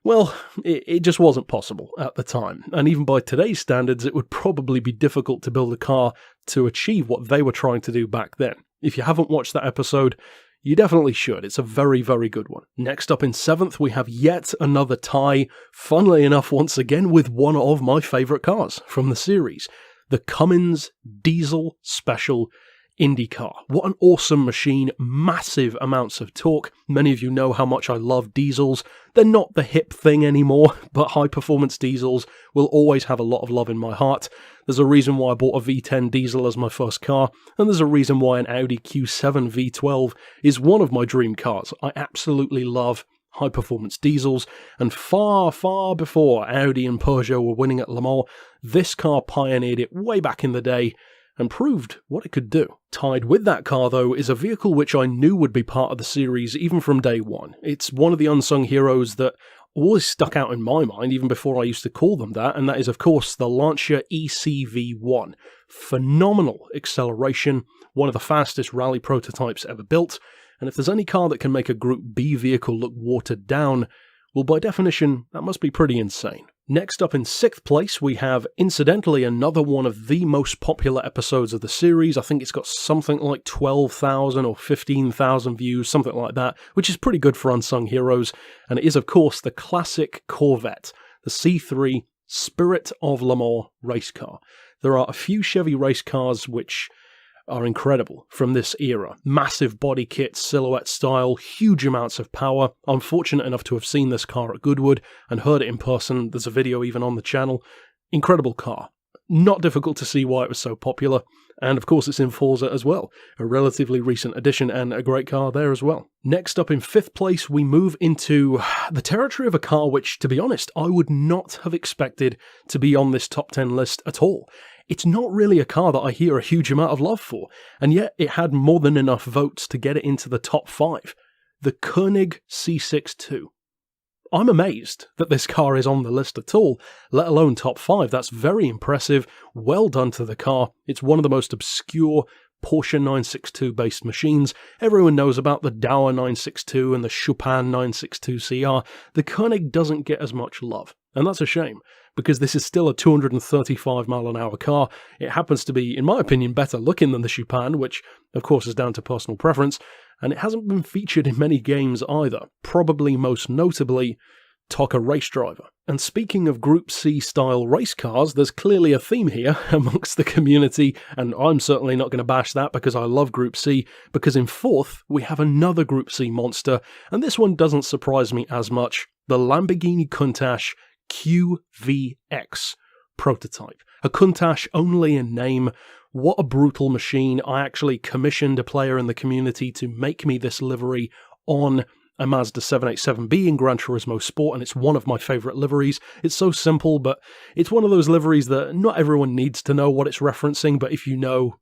well, it just wasn't possible at the time. And even by today's standards, it would probably be difficult to build a car to achieve what they were trying to do back then. If you haven't watched that episode, you definitely should. It's a very, very good one. Next up in 7th, we have yet another tie, funnily enough, once again, with one of my favourite cars from the series, the Cummins Diesel Special IndyCar. What an awesome machine, massive amounts of torque. Many of you know how much I love diesels. They're not the hip thing anymore, but high-performance diesels will always have a lot of love in my heart. There's a reason why I bought a V10 diesel as my first car, and there's a reason why an Audi Q7 V12 is one of my dream cars. I absolutely love high-performance diesels, and far, far before Audi and Peugeot were winning at Le Mans, this car pioneered it way back in the day, and proved what it could do. Tied with that car, though, is a vehicle which I knew would be part of the series even from day one. It's one of the unsung heroes that always stuck out in my mind, even before I used to call them that, and that is, of course, the Lancia ECV1. Phenomenal acceleration, one of the fastest rally prototypes ever built, and if there's any car that can make a Group B vehicle look watered down, well, by definition, that must be pretty insane. Next up in 6th place, we have, incidentally, another one of the most popular episodes of the series. I think it's got something like 12,000 or 15,000 views, something like that, which is pretty good for Unsung Heroes. And it is, of course, the classic Corvette, the C3 Spirit of Le Mans race car. There are a few Chevy race cars which are incredible from this era. Massive body kit, silhouette style, huge amounts of power. I'm fortunate enough to have seen this car at Goodwood and heard it in person. There's a video even on the channel. Incredible car. Not difficult to see why it was so popular. And of course it's in Forza as well. A relatively recent addition and a great car there as well. Next up in 5th place, we move into the territory of a car which, to be honest, I would not have expected to be on this top 10 list at all. It's not really a car that I hear a huge amount of love for, and yet it had more than enough votes to get it into the top 5. The Koenig C62. I'm amazed that this car is on the list at all, let alone top 5. That's very impressive. Well done to the car. It's one of the most obscure Porsche 962 based machines. Everyone knows about the Dauer 962 and the Chopin 962 CR. The Koenig doesn't get as much love, and that's a shame, because this is still a 235 mile an hour car. It happens to be, in my opinion, better looking than the Chopin, which of course is down to personal preference, and it hasn't been featured in many games either, probably most notably TOCA Race Driver. And speaking of Group C style race cars, there's clearly a theme here amongst the community, and I'm certainly not going to bash that because I love Group C, because in 4th we have another Group C monster, and this one doesn't surprise me as much, the Lamborghini Countach QVX prototype. A Countach only in name. What a brutal machine. I actually commissioned a player in the community to make me this livery on a Mazda 787B in Gran Turismo Sport, and it's one of my favourite liveries. It's so simple, but it's one of those liveries that not everyone needs to know what it's referencing, but if you know,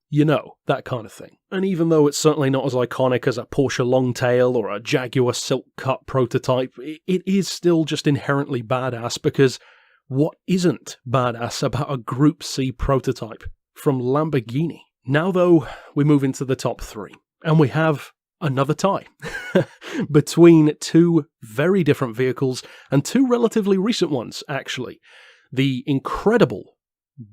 that kind of thing. And even though it's certainly not as iconic as a Porsche Longtail or a Jaguar Silk Cut prototype, it is still just inherently badass, because what isn't badass about a Group C prototype from Lamborghini? Now though, we move into the top 3, and we have another tie between 2 very different vehicles, and 2 relatively recent ones, actually. The incredible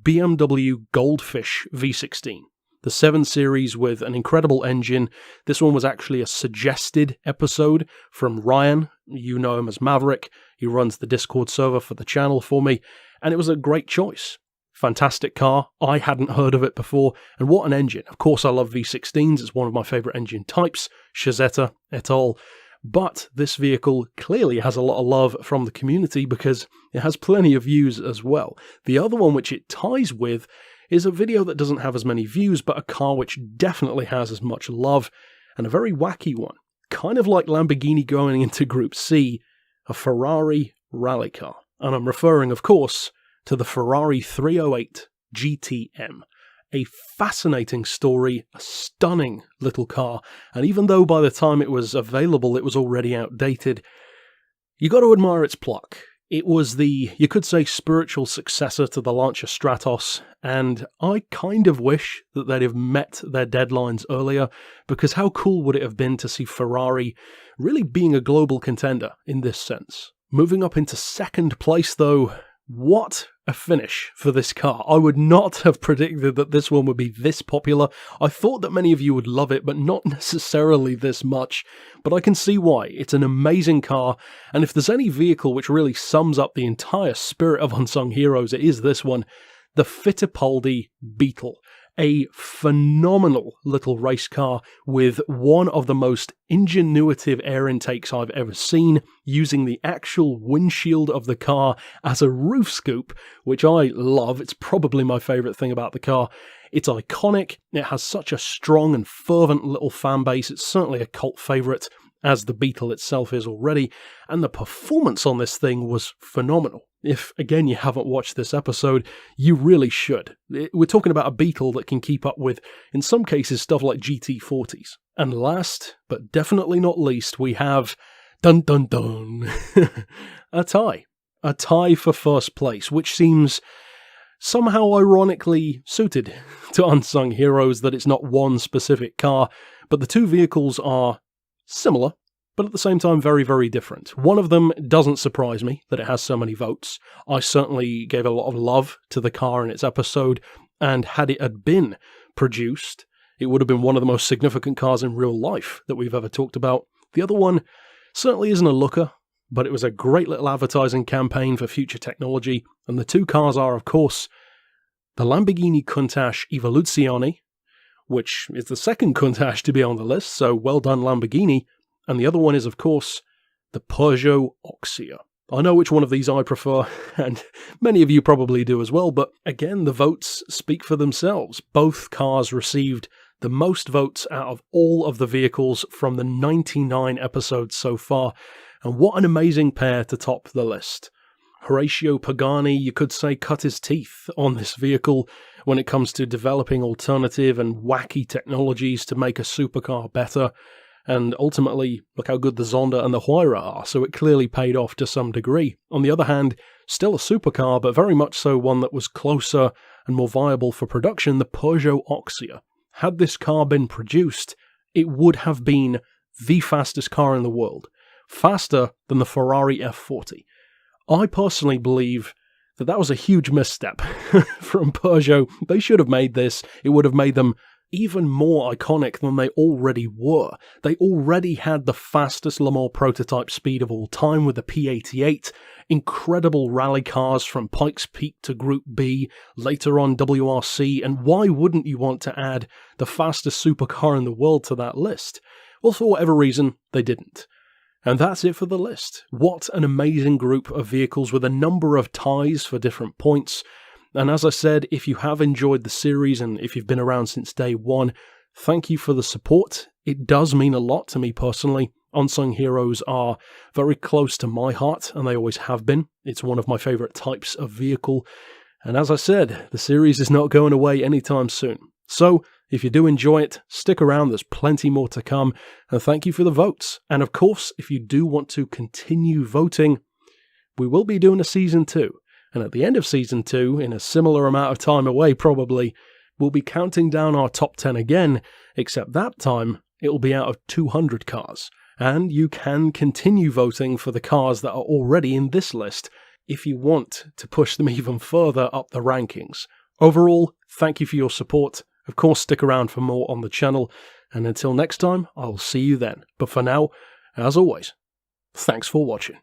BMW Goldfish V16, the 7 Series with an incredible engine. This one was actually a suggested episode from Ryan. You know him as Maverick. He runs the Discord server for the channel for me, and it was a great choice. Fantastic car. I hadn't heard of it before, and what an engine. Of course, I love V16s. It's one of my favorite engine types, Chazetta et al. But this vehicle clearly has a lot of love from the community because it has plenty of views as well. The other one which it ties with is a video that doesn't have as many views, but a car which definitely has as much love, and a very wacky one. Kind of like Lamborghini going into Group C, a Ferrari rally car. And I'm referring, of course, to the Ferrari 308 GTM. A fascinating story, a stunning little car, and even though by the time it was available it was already outdated, you got to admire its pluck. It was the, you could say, spiritual successor to the Lancia Stratos, and I kind of wish that they'd have met their deadlines earlier, because how cool would it have been to see Ferrari really being a global contender in this sense. Moving up into second place though, what a finish for this car. I would not have predicted that this one would be this popular. I thought that many of you would love it, but not necessarily this much. But I can see why. It's an amazing car, and if there's any vehicle which really sums up the entire spirit of Unsung Heroes, it is this one, the Fittipaldi Beetle. A phenomenal little race car with one of the most ingenuitive air intakes I've ever seen, using the actual windshield of the car as a roof scoop, which I love. It's probably my favourite thing about the car. It's iconic, it has such a strong and fervent little fan base, it's certainly a cult favourite, as the Beetle itself is already, and the performance on this thing was phenomenal. If, again, you haven't watched this episode, you really should. We're talking about a Beetle that can keep up with, in some cases, stuff like GT40s. And last, but definitely not least, we have, dun dun dun, a tie. A tie for first place, which seems somehow ironically suited to Unsung Heroes, that it's not one specific car, but the two vehicles are similar, but at the same time very, very different. One of them doesn't surprise me that it has so many votes. I certainly gave a lot of love to the car in its episode, and had it had been produced, it would have been one of the most significant cars in real life that we've ever talked about. The other one certainly isn't a looker, but it was a great little advertising campaign for future technology, and the two cars are, of course, the Lamborghini Countach Evoluzione, which is the second Countach to be on the list, so well done Lamborghini, and the other one is, of course, the Peugeot Oxia. I know which one of these I prefer, and many of you probably do as well, but again, the votes speak for themselves. Both cars received the most votes out of all of the vehicles from the 99 episodes so far, and what an amazing pair to top the list. Horacio Pagani, you could say, cut his teeth on this vehicle when it comes to developing alternative and wacky technologies to make a supercar better. And ultimately, look how good the Zonda and the Huayra are, so it clearly paid off to some degree. On the other hand, still a supercar, but very much so one that was closer and more viable for production, the Peugeot Oxia. Had this car been produced, it would have been the fastest car in the world. Faster than the Ferrari F40. I personally believe that that was a huge misstep from Peugeot. They should have made this. It would have made them even more iconic than they already were. They already had the fastest Le Mans prototype speed of all time with the P88, incredible rally cars from Pikes Peak to Group B, later on WRC, and why wouldn't you want to add the fastest supercar in the world to that list? Well, for whatever reason, they didn't. And that's it for the list. What an amazing group of vehicles with a number of ties for different points. And as I said, if you have enjoyed the series and if you've been around since day one, thank you for the support. It does mean a lot to me personally. Unsung Heroes are very close to my heart, and they always have been. It's one of my favourite types of vehicle. And as I said, the series is not going away anytime soon. So, if you do enjoy it, stick around, there's plenty more to come, and thank you for the votes. And of course, if you do want to continue voting, we will be doing a Season 2. And at the end of Season 2, in a similar amount of time away probably, we'll be counting down our top 10 again, except that time it will be out of 200 cars. And you can continue voting for the cars that are already in this list if you want to push them even further up the rankings. Overall, thank you for your support, Of course, stick around for more on the channel, and until next time, I'll see you then. But for now, as always, thanks for watching.